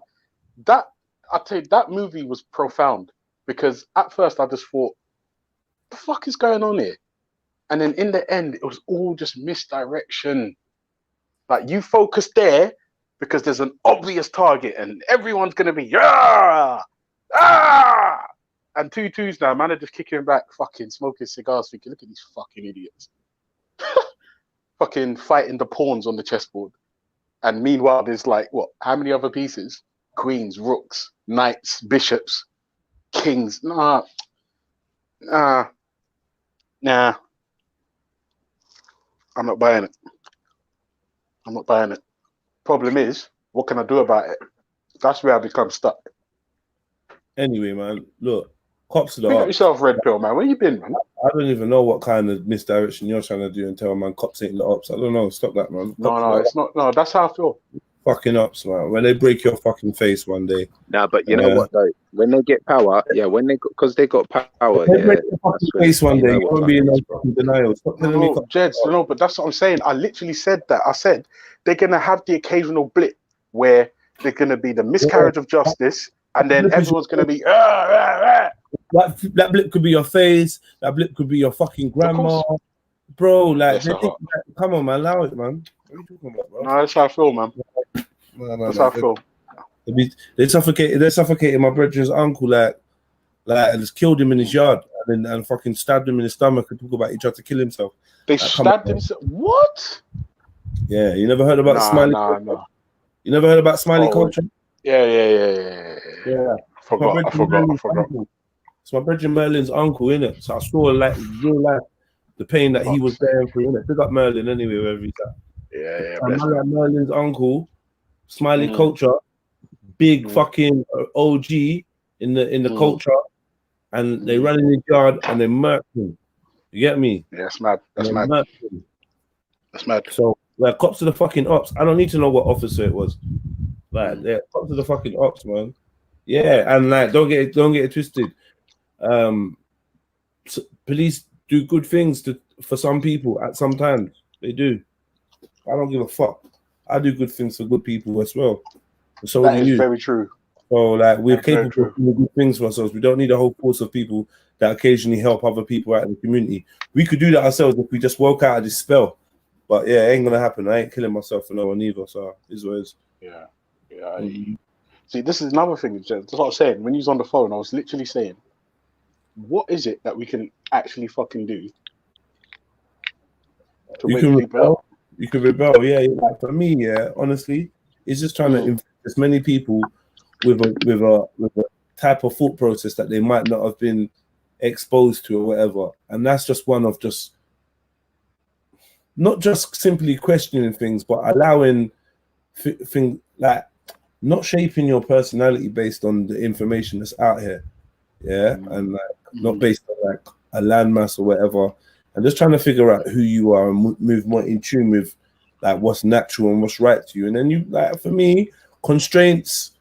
I'll tell you, that movie was profound, because at first I just thought, the fuck is going on here? And then in the end, it was all just misdirection. Like, you focus there because there's an obvious target and everyone's going to be, and 2-2s now, man, are just kicking back, fucking smoking cigars, thinking, look at these fucking idiots. Fucking fighting the pawns on the chessboard. And meanwhile, there's like what? How many other pieces? Queens, rooks, knights, bishops, kings. Nah. I'm not buying it. I'm not buying it. Problem is, what can I do about it? That's where I become stuck. Anyway, man, look, cops are the Pick up ops. yourself, Red Pill, man. Where you been, man? I don't even know what kind of misdirection you're trying to do and tell man cops ain't the ops. I don't know. Stop that, man. No, it's not. No, that's how I feel. Fucking ops, man. When they break your fucking face one day. Nah, but you know what though? When they get power, because they got power, When they break your fucking face one day, you what won't be in time no it is, bro. fucking denial. Stop telling me. No, Jeds, no, but that's what I'm saying. I literally said that. I said they're gonna have the occasional blip where they're gonna be the miscarriage of justice, and then everyone's gonna be That blip could be your face. That blip could be your fucking grandma, bro. Like, Yes, come on, man, allow it, man. What are you talking about, bro? No, that's how I feel, man. That's how I feel. They suffocated my brother's uncle, like, and just killed him in his yard, and fucking stabbed him in his stomach and talk about he tried to kill himself. They Like, come stabbed on, him. What? Yeah, you never heard about Smiley? culture? You never heard about Smiley culture? Yeah. Yeah. I forgot. It's my brother Merlin's uncle, innit? So I saw like real life the pain that he was going through, innit? Big up Merlin anyway, wherever he's at. Yeah. And man like Merlin's uncle, Smiley culture, big fucking OG in the culture, and they ran in his yard and they murked him. You get me? Yeah, that's mad. That's mad. That's mad. So like, cops to the fucking ops. I don't need to know what officer it was. Like, yeah, cops to the fucking ops, man. Yeah, and like, don't get it twisted. Police do good things for some people at some times. They do. I don't give a fuck. I do good things for good people as well. So That do is you. very true. So like, we're That's very capable of doing good things for ourselves. We don't need a whole force of people that occasionally help other people out in the community. We could do that ourselves if we just woke out of this spell. But yeah, it ain't gonna happen. I ain't killing myself for no one either. So it's what it is. Yeah. See, this is another thing. That's what I was saying. When you was on the phone, I was literally saying, what is it that we can actually fucking do to You wake can people up? rebel. You can rebel. Yeah, like for me, yeah. Honestly, it's just trying to influence as many people with a type of thought process that they might not have been exposed to or whatever. And that's just one of just not just simply questioning things, but allowing things like not shaping your personality based on the information that's out here. Yeah, and like not based on like a landmass or whatever, and just trying to figure out who you are and move more in tune with like what's natural and what's right to you. And then you, like, for me, constraints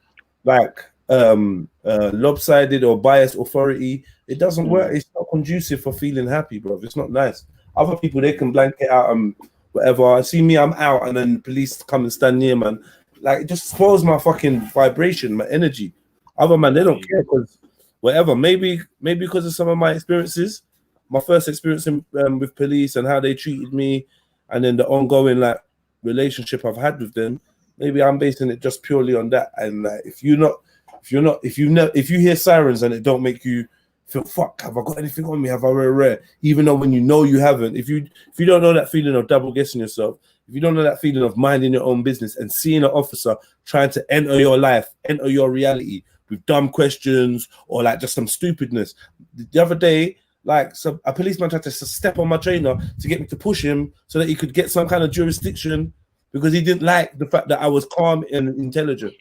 like lopsided or biased authority, it doesn't work. It's not conducive for feeling happy, bro. It's not nice. Other people, they can blank it out and whatever. See me, I'm out, and then the police come and stand near, man. Like, it just spoils my fucking vibration, my energy. Other man, they don't care because whatever. Maybe because of some of my experiences, my first experience with police and how they treated me, and then the ongoing like relationship I've had with them. Maybe I'm basing it just purely on that. And like, if you hear sirens and it don't make you feel, fuck, have I got anything on me? Have I rare? Even though when you know you haven't, if you don't know that feeling of double guessing yourself, if you don't know that feeling of minding your own business and seeing an officer trying to enter your life, enter your reality with dumb questions or like just some stupidness. The other day, like, a policeman tried to step on my trainer to get me to push him so that he could get some kind of jurisdiction because he didn't like the fact that I was calm and intelligent.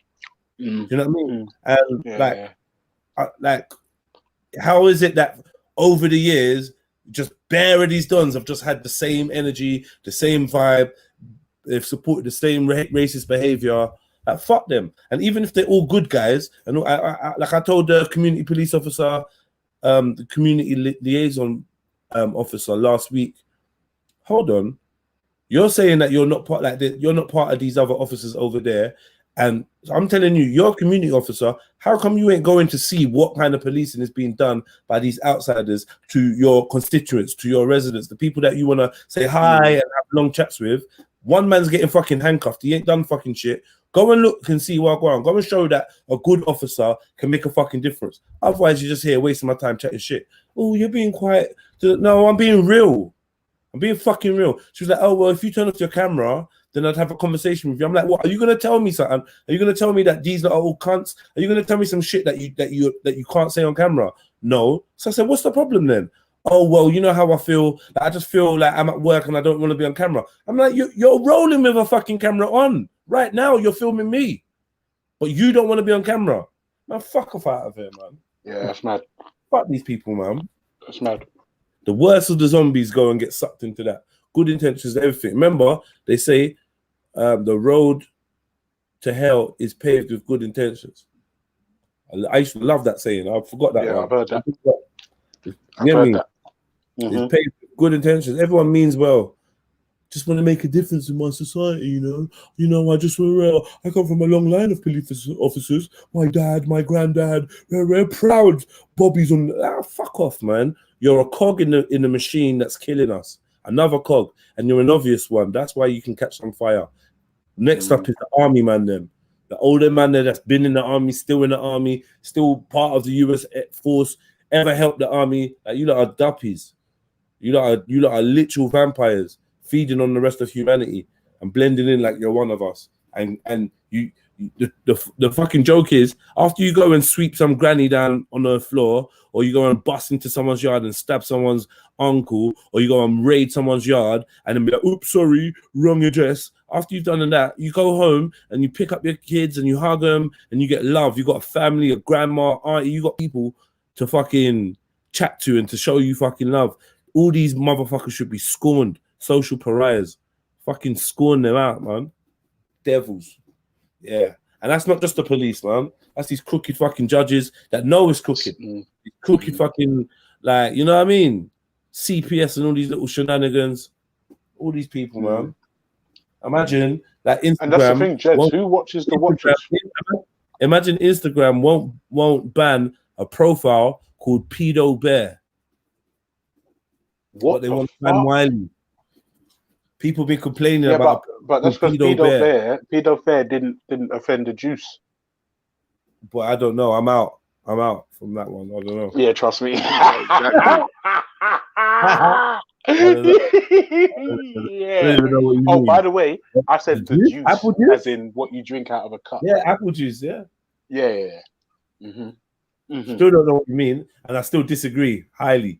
You know what I mean? And like, how is it that over the years, just bare of these dons have just had the same energy, the same vibe, they've supported the same racist behavior? Like, fuck them. And even if they're all good guys, and I told the community police officer, the community liaison officer last week, hold on, you're saying that you're not part you're not part of these other officers over there, and I'm telling you, you're a community officer. How come you ain't going to see what kind of policing is being done by these outsiders to your constituents, to your residents, the people that you want to say hi and have long chats with? One man's getting fucking handcuffed. He ain't done fucking shit. Go and look and see what's going on. Go and show that a good officer can make a fucking difference. Otherwise, you're just here wasting my time chatting shit. Oh, you're being quiet. No, I'm being real. I'm being fucking real. She was like, oh, well, if you turn off your camera, then I'd have a conversation with you. I'm like, what? Are you gonna tell me something? Are you gonna tell me that these are all cunts? Are you gonna tell me some shit that you can't say on camera? No. So I said, what's the problem then? Oh well, you know how I feel. Like, I just feel like I'm at work and I don't want to be on camera. I'm like, you're rolling with a fucking camera on right now. You're filming me, but you don't want to be on camera. Man, fuck off out of here, man. Yeah, that's mad. Fuck these people, man. That's mad. The worst of the zombies go and get sucked into that. Good intentions, everything. Remember, they say the road to hell is paved with good intentions. I used to love that saying. I forgot that one. I've heard that. I've heard that. It's paved with good intentions. Everyone means well. Just want to make a difference in my society, you know. I just I come from a long line of police officers. My dad, my granddad, we're proud. Bobby's on. Fuck off, man. You're a cog in the machine that's killing us. Another cog, and you're an obvious one. That's why you can catch on fire. Next up is the army man, them. The older man there that's been in the army, still in the army, still part of the US force, ever helped the army. Like, you lot are duppies. You lot are literal vampires feeding on the rest of humanity and blending in like you're one of us. And the fucking joke is, after you go and sweep some granny down on the floor, or you go and bust into someone's yard and stab someone's uncle, or you go and raid someone's yard and then be like, oops, sorry, wrong address. After you've done that, you go home and you pick up your kids and you hug them and you get love. You got a family, a grandma, auntie, you got people to fucking chat to and to show you fucking love. All these motherfuckers should be scorned. Social pariahs. Fucking scorn them out, man. Devils. Yeah. And that's not just the police, man. That's these crooked fucking judges that know it's crooked. These crooked fucking, like, you know what I mean? CPS and all these little shenanigans. All these people, man. Imagine that Instagram. And that's the thing, Jeds. Who watches the watchers? Imagine Instagram won't ban a profile called Pedo Bear. What they want to ban Wiley. People been complaining about, but that's because Pedo Bear didn't offend the juice. But I don't know. I'm out from that one. I don't know. Yeah, trust me. Yeah. Oh, by the way, I said the juice, apple juice, as in what you drink out of a cup. Yeah, apple juice. Yeah. Yeah. Still don't know what you mean, and I still disagree highly.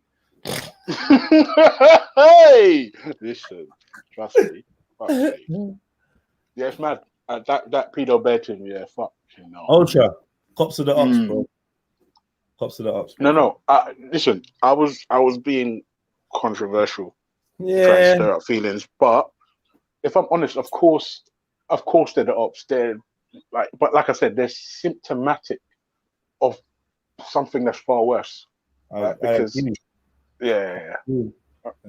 Hey, listen, trust me. Yeah, it's mad. That Pedo Bear thing. Yeah, fuck. You know. Ultra cops of the ops, bro. Cops of the ops. Bro. No. Listen, I was being controversial. Yeah. Trying to stir up feelings, but if I'm honest, of course they're the ops. They're but like I said, they're symptomatic of something that's far worse. Because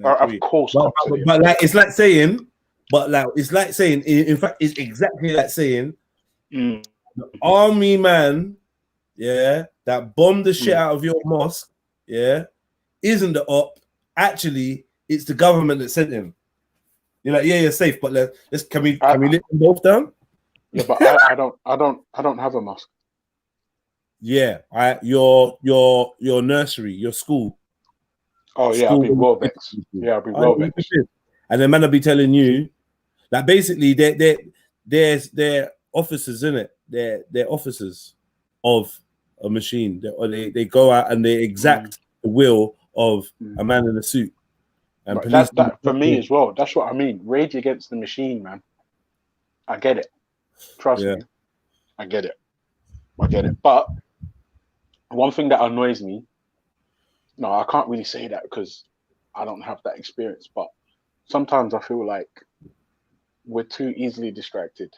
of course, but like it's like saying, in fact, it's exactly like saying the army man, that bombed the shit out of your mosque, isn't the op. Actually, it's the government that sent him. You're like, you're safe, but let's can we let them both down? Yeah, but I don't have a mosque. Yeah, your nursery, your school. Oh yeah, I'll be well vexed. Yeah, I'll be well vexed. And then man will be telling you that basically they're officers, in it. They're officers of a machine. They go out and they exact the will of a man in a suit. And that for me as well. That's what I mean. Rage against the machine, man. I get it. Trust me. I get it. But one thing that annoys me, no, I can't really say that because I don't have that experience, but sometimes I feel like we're too easily distracted.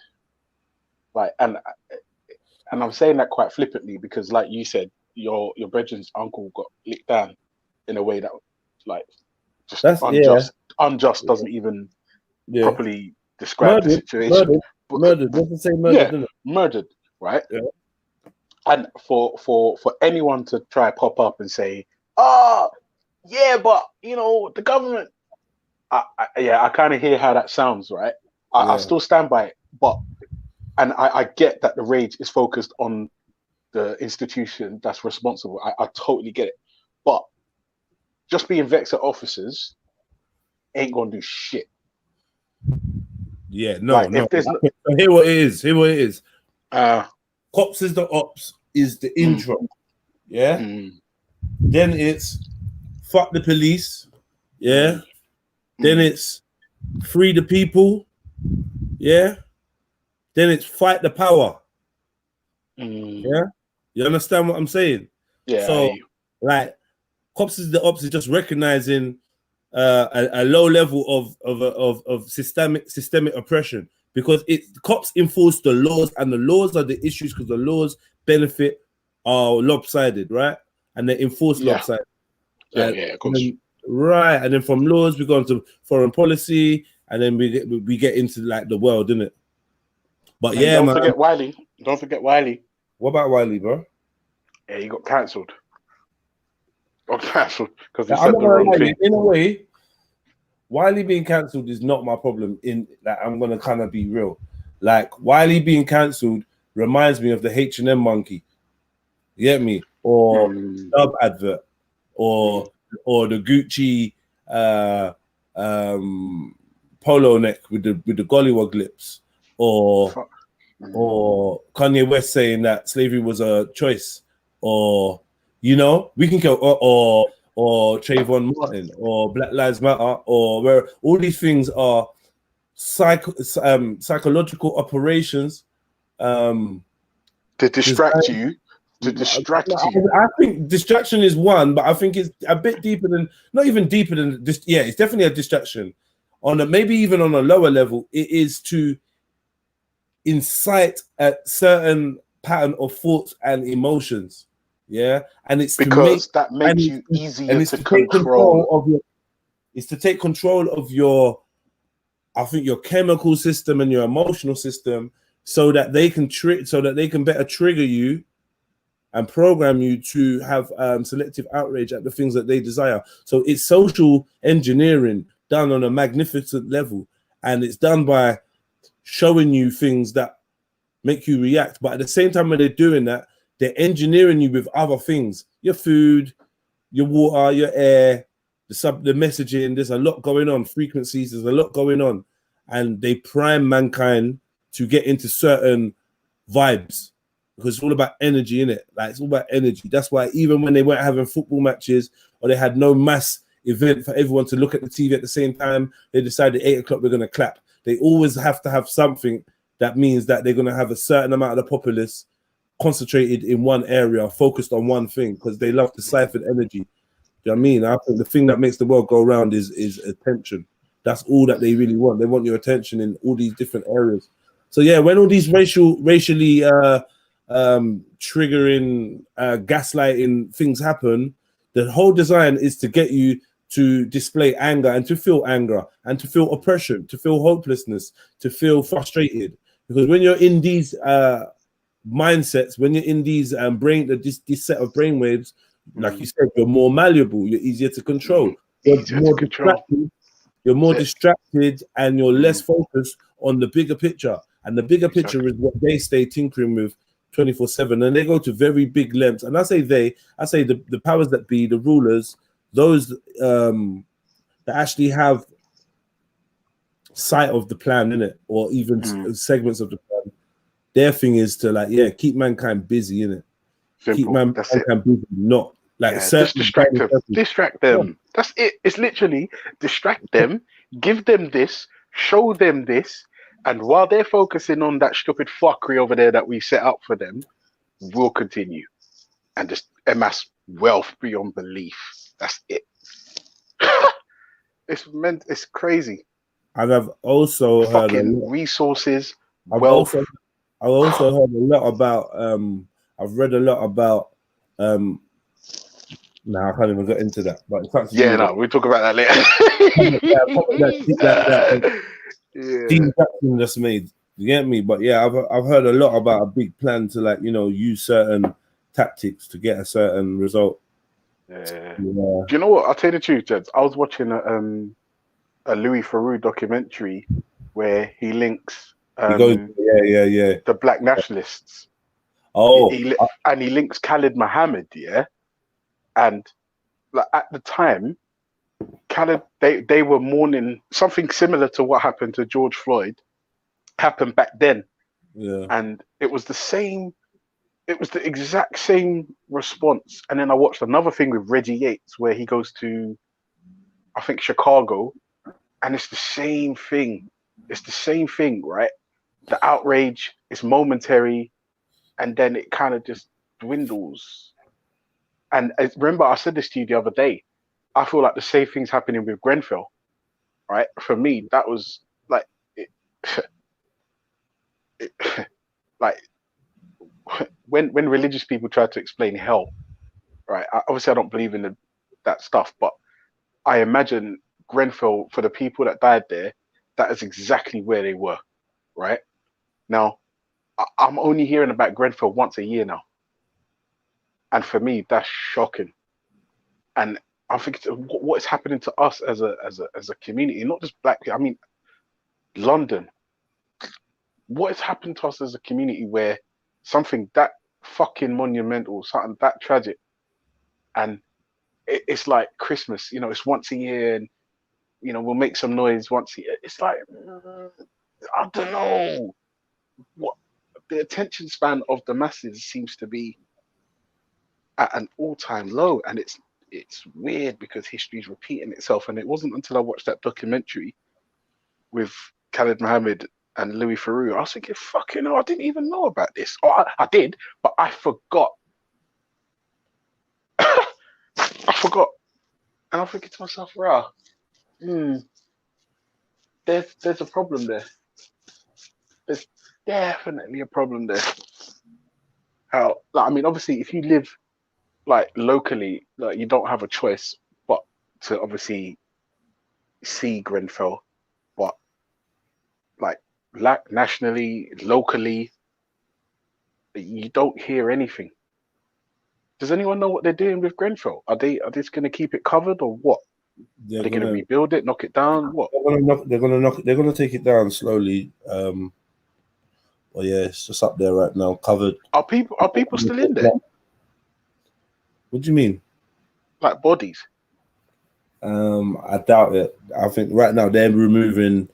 Like, and I'm saying that quite flippantly because, like you said, your brethren's uncle got licked down in a way that, like, just unjust doesn't even properly describe the situation. Murdered. Doesn't say murdered. Yeah, Doesn't it? murdered, right? Yeah. And for anyone to try pop up and say, "Oh, yeah, but you know the government," I kind of hear how that sounds, right? I still stand by it, but I get that the rage is focused on the institution that's responsible. I totally get it, but just being vexed at officers ain't gonna do shit. Yeah, no, Like, no. if there's no, Here what it is. Here what it is. uh, Cops is the ops is the intro. Yeah. Then it's fuck the police. Yeah. Then it's free the people. Yeah. Then it's fight the power. Yeah. You understand what I'm saying? Yeah, I So, hear you. like, cops is the ops is just recognizing a low level of systemic oppression, because cops enforce the laws, and the laws are the issues because the laws benefit are lopsided, right? And they enforce lopsided. Yeah, of course. Right, and then from laws we go into foreign policy, and then we get into like the world, innit? But And yeah, don't man. forget Wiley. Don't forget Wiley. What about Wiley, bro? Yeah, he got cancelled. Got cancelled because he I'm said not the gonna wrong lie, thing. in a way, Wiley being cancelled is not my problem. In like, I'm gonna kind of be real. Like, Wiley being cancelled reminds me of the H&M monkey. You get me? Or Dub advert, or the Gucci polo neck with the gollywog lips, or Kanye West saying that slavery was a choice, or we can go or Trayvon Martin, or Black Lives Matter, or where all these things are psychological operations to distract you. To distract you. I think distraction is one, but I think it's a bit deeper than, not even deeper than this. Yeah, it's definitely a distraction. Maybe even on a lower level, it is to incite a certain pattern of thoughts and emotions. Yeah, and it's because to that makes you easier to take control. of your. It's to take control of your, I think, your chemical system and your emotional system, so that they can better trigger you and program you to have selective outrage at the things that they desire. So it's social engineering done on a magnificent level, and it's done by showing you things that make you react. But at the same time, when they're doing that, they're engineering you with other things: your food, your water, your air, the messaging. There's a lot going on. Frequencies. There's a lot going on, and they prime mankind to get into certain vibes, because it's all about energy, innit? Like, it's all about energy. That's why even when they weren't having football matches, or they had no mass event for everyone to look at the TV at the same time, they decided 8 o'clock we're going to clap. They always have to have something that means that they're going to have a certain amount of the populace concentrated in one area, focused on one thing, because they love to siphon energy. Do you know what I mean? I think the thing that makes the world go around is attention. That's all that they really want. They want your attention in all these different areas. So yeah, when all these racially triggering, gaslighting things happen, the whole design is to get you to display anger and to feel anger and to feel oppression, to feel hopelessness, to feel frustrated. Because when you're in these mindsets, when you're in these this set of brainwaves, like you said, you're more malleable, you're easier to control, you're more distracted, and you're less focused on the bigger picture. And the bigger picture is what they stay tinkering with 24/7, and they go to very big lengths. And I say the powers that be, the rulers, those that actually have sight of the plan, innit, or even segments of the plan. Their thing is to keep mankind busy, innit? Keep mankind busy, not just distract them. Distract them. That's it. It's literally distract them, give them this, show them this, and while they're focusing on that stupid fuckery over there that we set up for them, we'll continue and just amass wealth beyond belief. That's it. It's crazy. And I've also heard resources, wealth. I've also heard a lot about I've read a lot about I can't even get into that. But we'll talk about that later. Dean Jackson just made. You get me? But yeah, I've heard a lot about a big plan to use certain tactics to get a certain result. Yeah. Do you know what? I'll tell you the truth, Jeds. I was watching a Louis Theroux documentary where he links the black nationalists. And he links Khalid Muhammad, and at the time, Khalid they were mourning something similar to what happened to George Floyd, happened back then, Yeah. and it was the same. It was the exact same response. And then I watched another thing with Reggie Yates where he goes to, I think, Chicago, and it's the same thing. It's the same thing, right? The outrage is momentary, and then it kind of just dwindles. And remember, I said this to you the other day. I feel like the same thing's happening with Grenfell, right? For me, that was like, like when religious people try to explain hell, right? Obviously, I don't believe in that stuff, but I imagine Grenfell, for the people that died there, that is exactly where they were, right? Now, I'm only hearing about Grenfell once a year now, and for me, that's shocking. And I think what is happening to us as a community, not just black people. I mean, London. What has happened to us as a community where something that fucking monumental, something that tragic, and it's like Christmas, you know, it's once a year, and you know, we'll make some noise once a year. It's like, I don't know, what the attention span of the masses seems to be at an all-time low, and it's weird because history is repeating itself. And it wasn't until I watched that documentary with Khalid Mohammed and Louis Theroux, I was thinking, fucking hell, I didn't even know about this. Or I did, but I forgot. I forgot. And I'm thinking to myself, rah, there's a problem there. There's definitely a problem there. How, like, I mean, obviously, if you live like locally, like you don't have a choice but to obviously see Grenfell, but like nationally, locally, you don't hear anything. Does anyone know what they're doing with Grenfell? Are they just going to keep it covered or what? Are they going to rebuild it, knock it down? What? They're gonna take it down slowly. Well, yeah, it's just up there right now, covered. Are people still in there? What do you mean? Like bodies? I doubt it. I think right now they're removing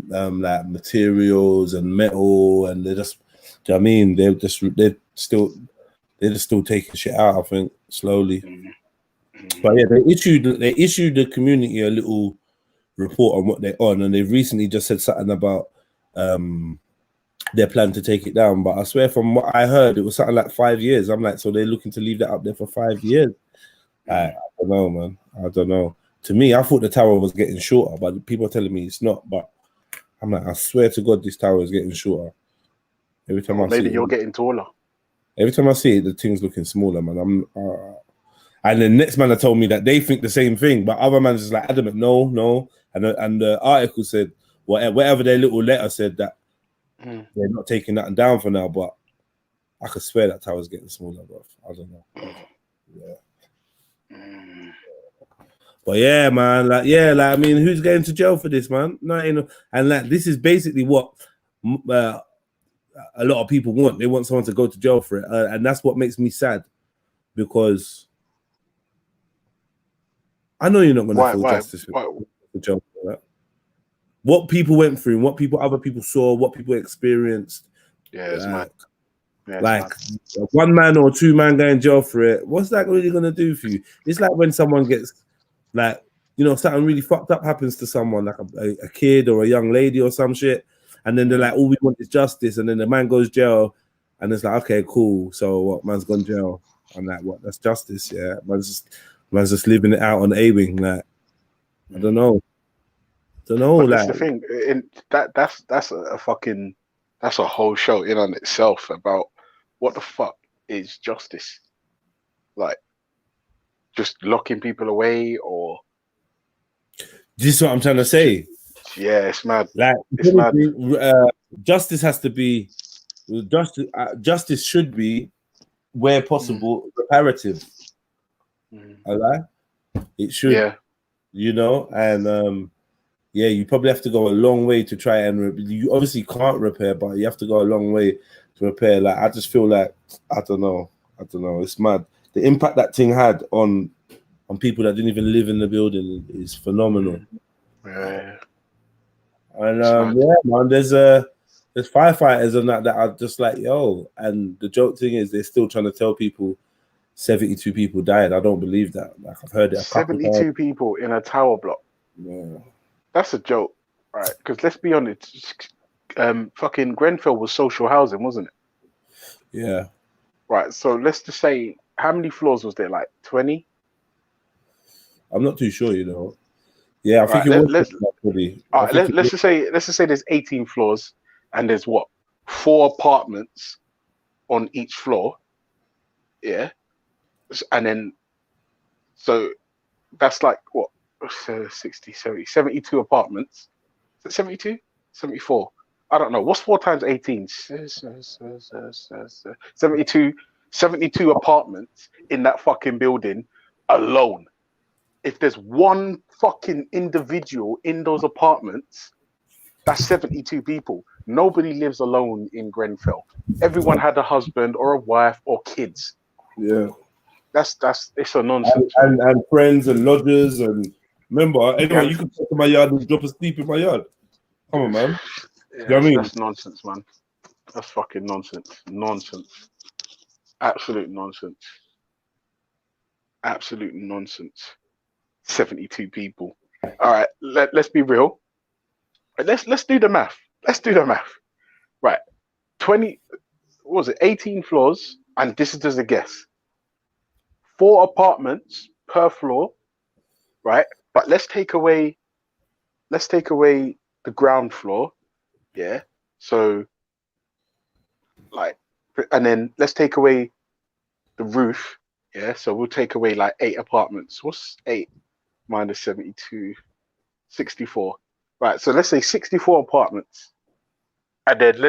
like materials and metal, and they're just, do you know what I mean? They're still taking shit out, I think, slowly. But yeah, they issued the community a little report on what they're on, and they've recently just said something about their plan to take it down. But I swear, from what I heard, it was something like 5 years. I'm like, so they're looking to leave that up there for 5 years? I don't know, man. I don't know. To me, I thought the tower was getting shorter, but people are telling me it's not. But I'm like, I swear to God, this tower is getting shorter. Every time I see Maybe it, you're getting taller. every time I see it, the thing's looking smaller, man. And the next man told me that they think the same thing, but other man's just like adamant, no. And the article said, whatever their little letter said, that they're not taking that down for now. But I could swear that tower's getting smaller, bro. I don't know. Yeah. But yeah, man, I mean, who's going to jail for this, man? No, you know, and like this is basically what a lot of people want. They want someone to go to jail for it, and that's what makes me sad, because I know you're not going to feel justice for jail for that. What people went through, what other people saw, what people experienced. Yeah, it's mad. Yeah, like a 1 man or 2 man going jail for it. What's that really going to do for you? It's like when someone gets, like, you know, something really fucked up happens to someone, like a kid or a young lady or some shit, and then they're like, all we want is justice, and then the man goes jail, and it's like, okay, cool, so what, man's gone jail? I'm like, what, that's justice? Yeah, man's just living it out on A-wing, like, I don't know. But like, that's the thing. That's a whole show in on itself about what the fuck is justice. Like, just locking people away, or this is what I'm trying to say. Yeah, it's mad. Like, it's mad. Justice has to be justice should be, where possible, reparative. It should, you know, and yeah, you probably have to go a long way to try and you obviously can't repair, but you have to go a long way to repair. Like, I just feel like I don't know, it's mad. The impact that thing had on people that didn't even live in the building is phenomenal. Yeah. And yeah, man, there's there's firefighters and that are just like, yo. And the joke thing is, they're still trying to tell people 72 people died. I don't believe that. Like, I've heard it a couple 72 times. people in a tower block. Yeah. That's a joke, right? Because let's be honest, fucking Grenfell was social housing, wasn't it? Yeah. Right. So let's just say, how many floors was there? Like 20? I'm not too sure, you know. Yeah, I think Right, it was let's pretty. all right, let's just say there's 18 floors and there's what, 4 apartments on each floor. Yeah. And then so that's like what, 60, 70, 72 apartments. Is it 72? 74. I don't know. What's 4 times 18? 72 apartments in that fucking building alone. If there's one fucking individual in those apartments, that's 72 people. Nobody lives alone in Grenfell. Everyone had a husband or a wife or kids. Yeah. That's it's a nonsense. And friends and lodgers and remember, anyway, Yeah. you can come to my yard and drop asleep in my yard. Come on, man. Yeah, You know what I mean? that's nonsense, man. That's fucking nonsense. Nonsense. Absolute nonsense. Absolute nonsense. 72 people. All right, let's be real. Let's do the math. Let's do the math. Right. 20, what was it? 18 floors, and this is just a guess. 4 apartments per floor, right? But let's take away the ground floor. Yeah. So like, and then let's take away the roof. Yeah. So we'll take away like 8 apartments. What's 8 minus 72? 64. Right. So let's say 64 apartments. And then let's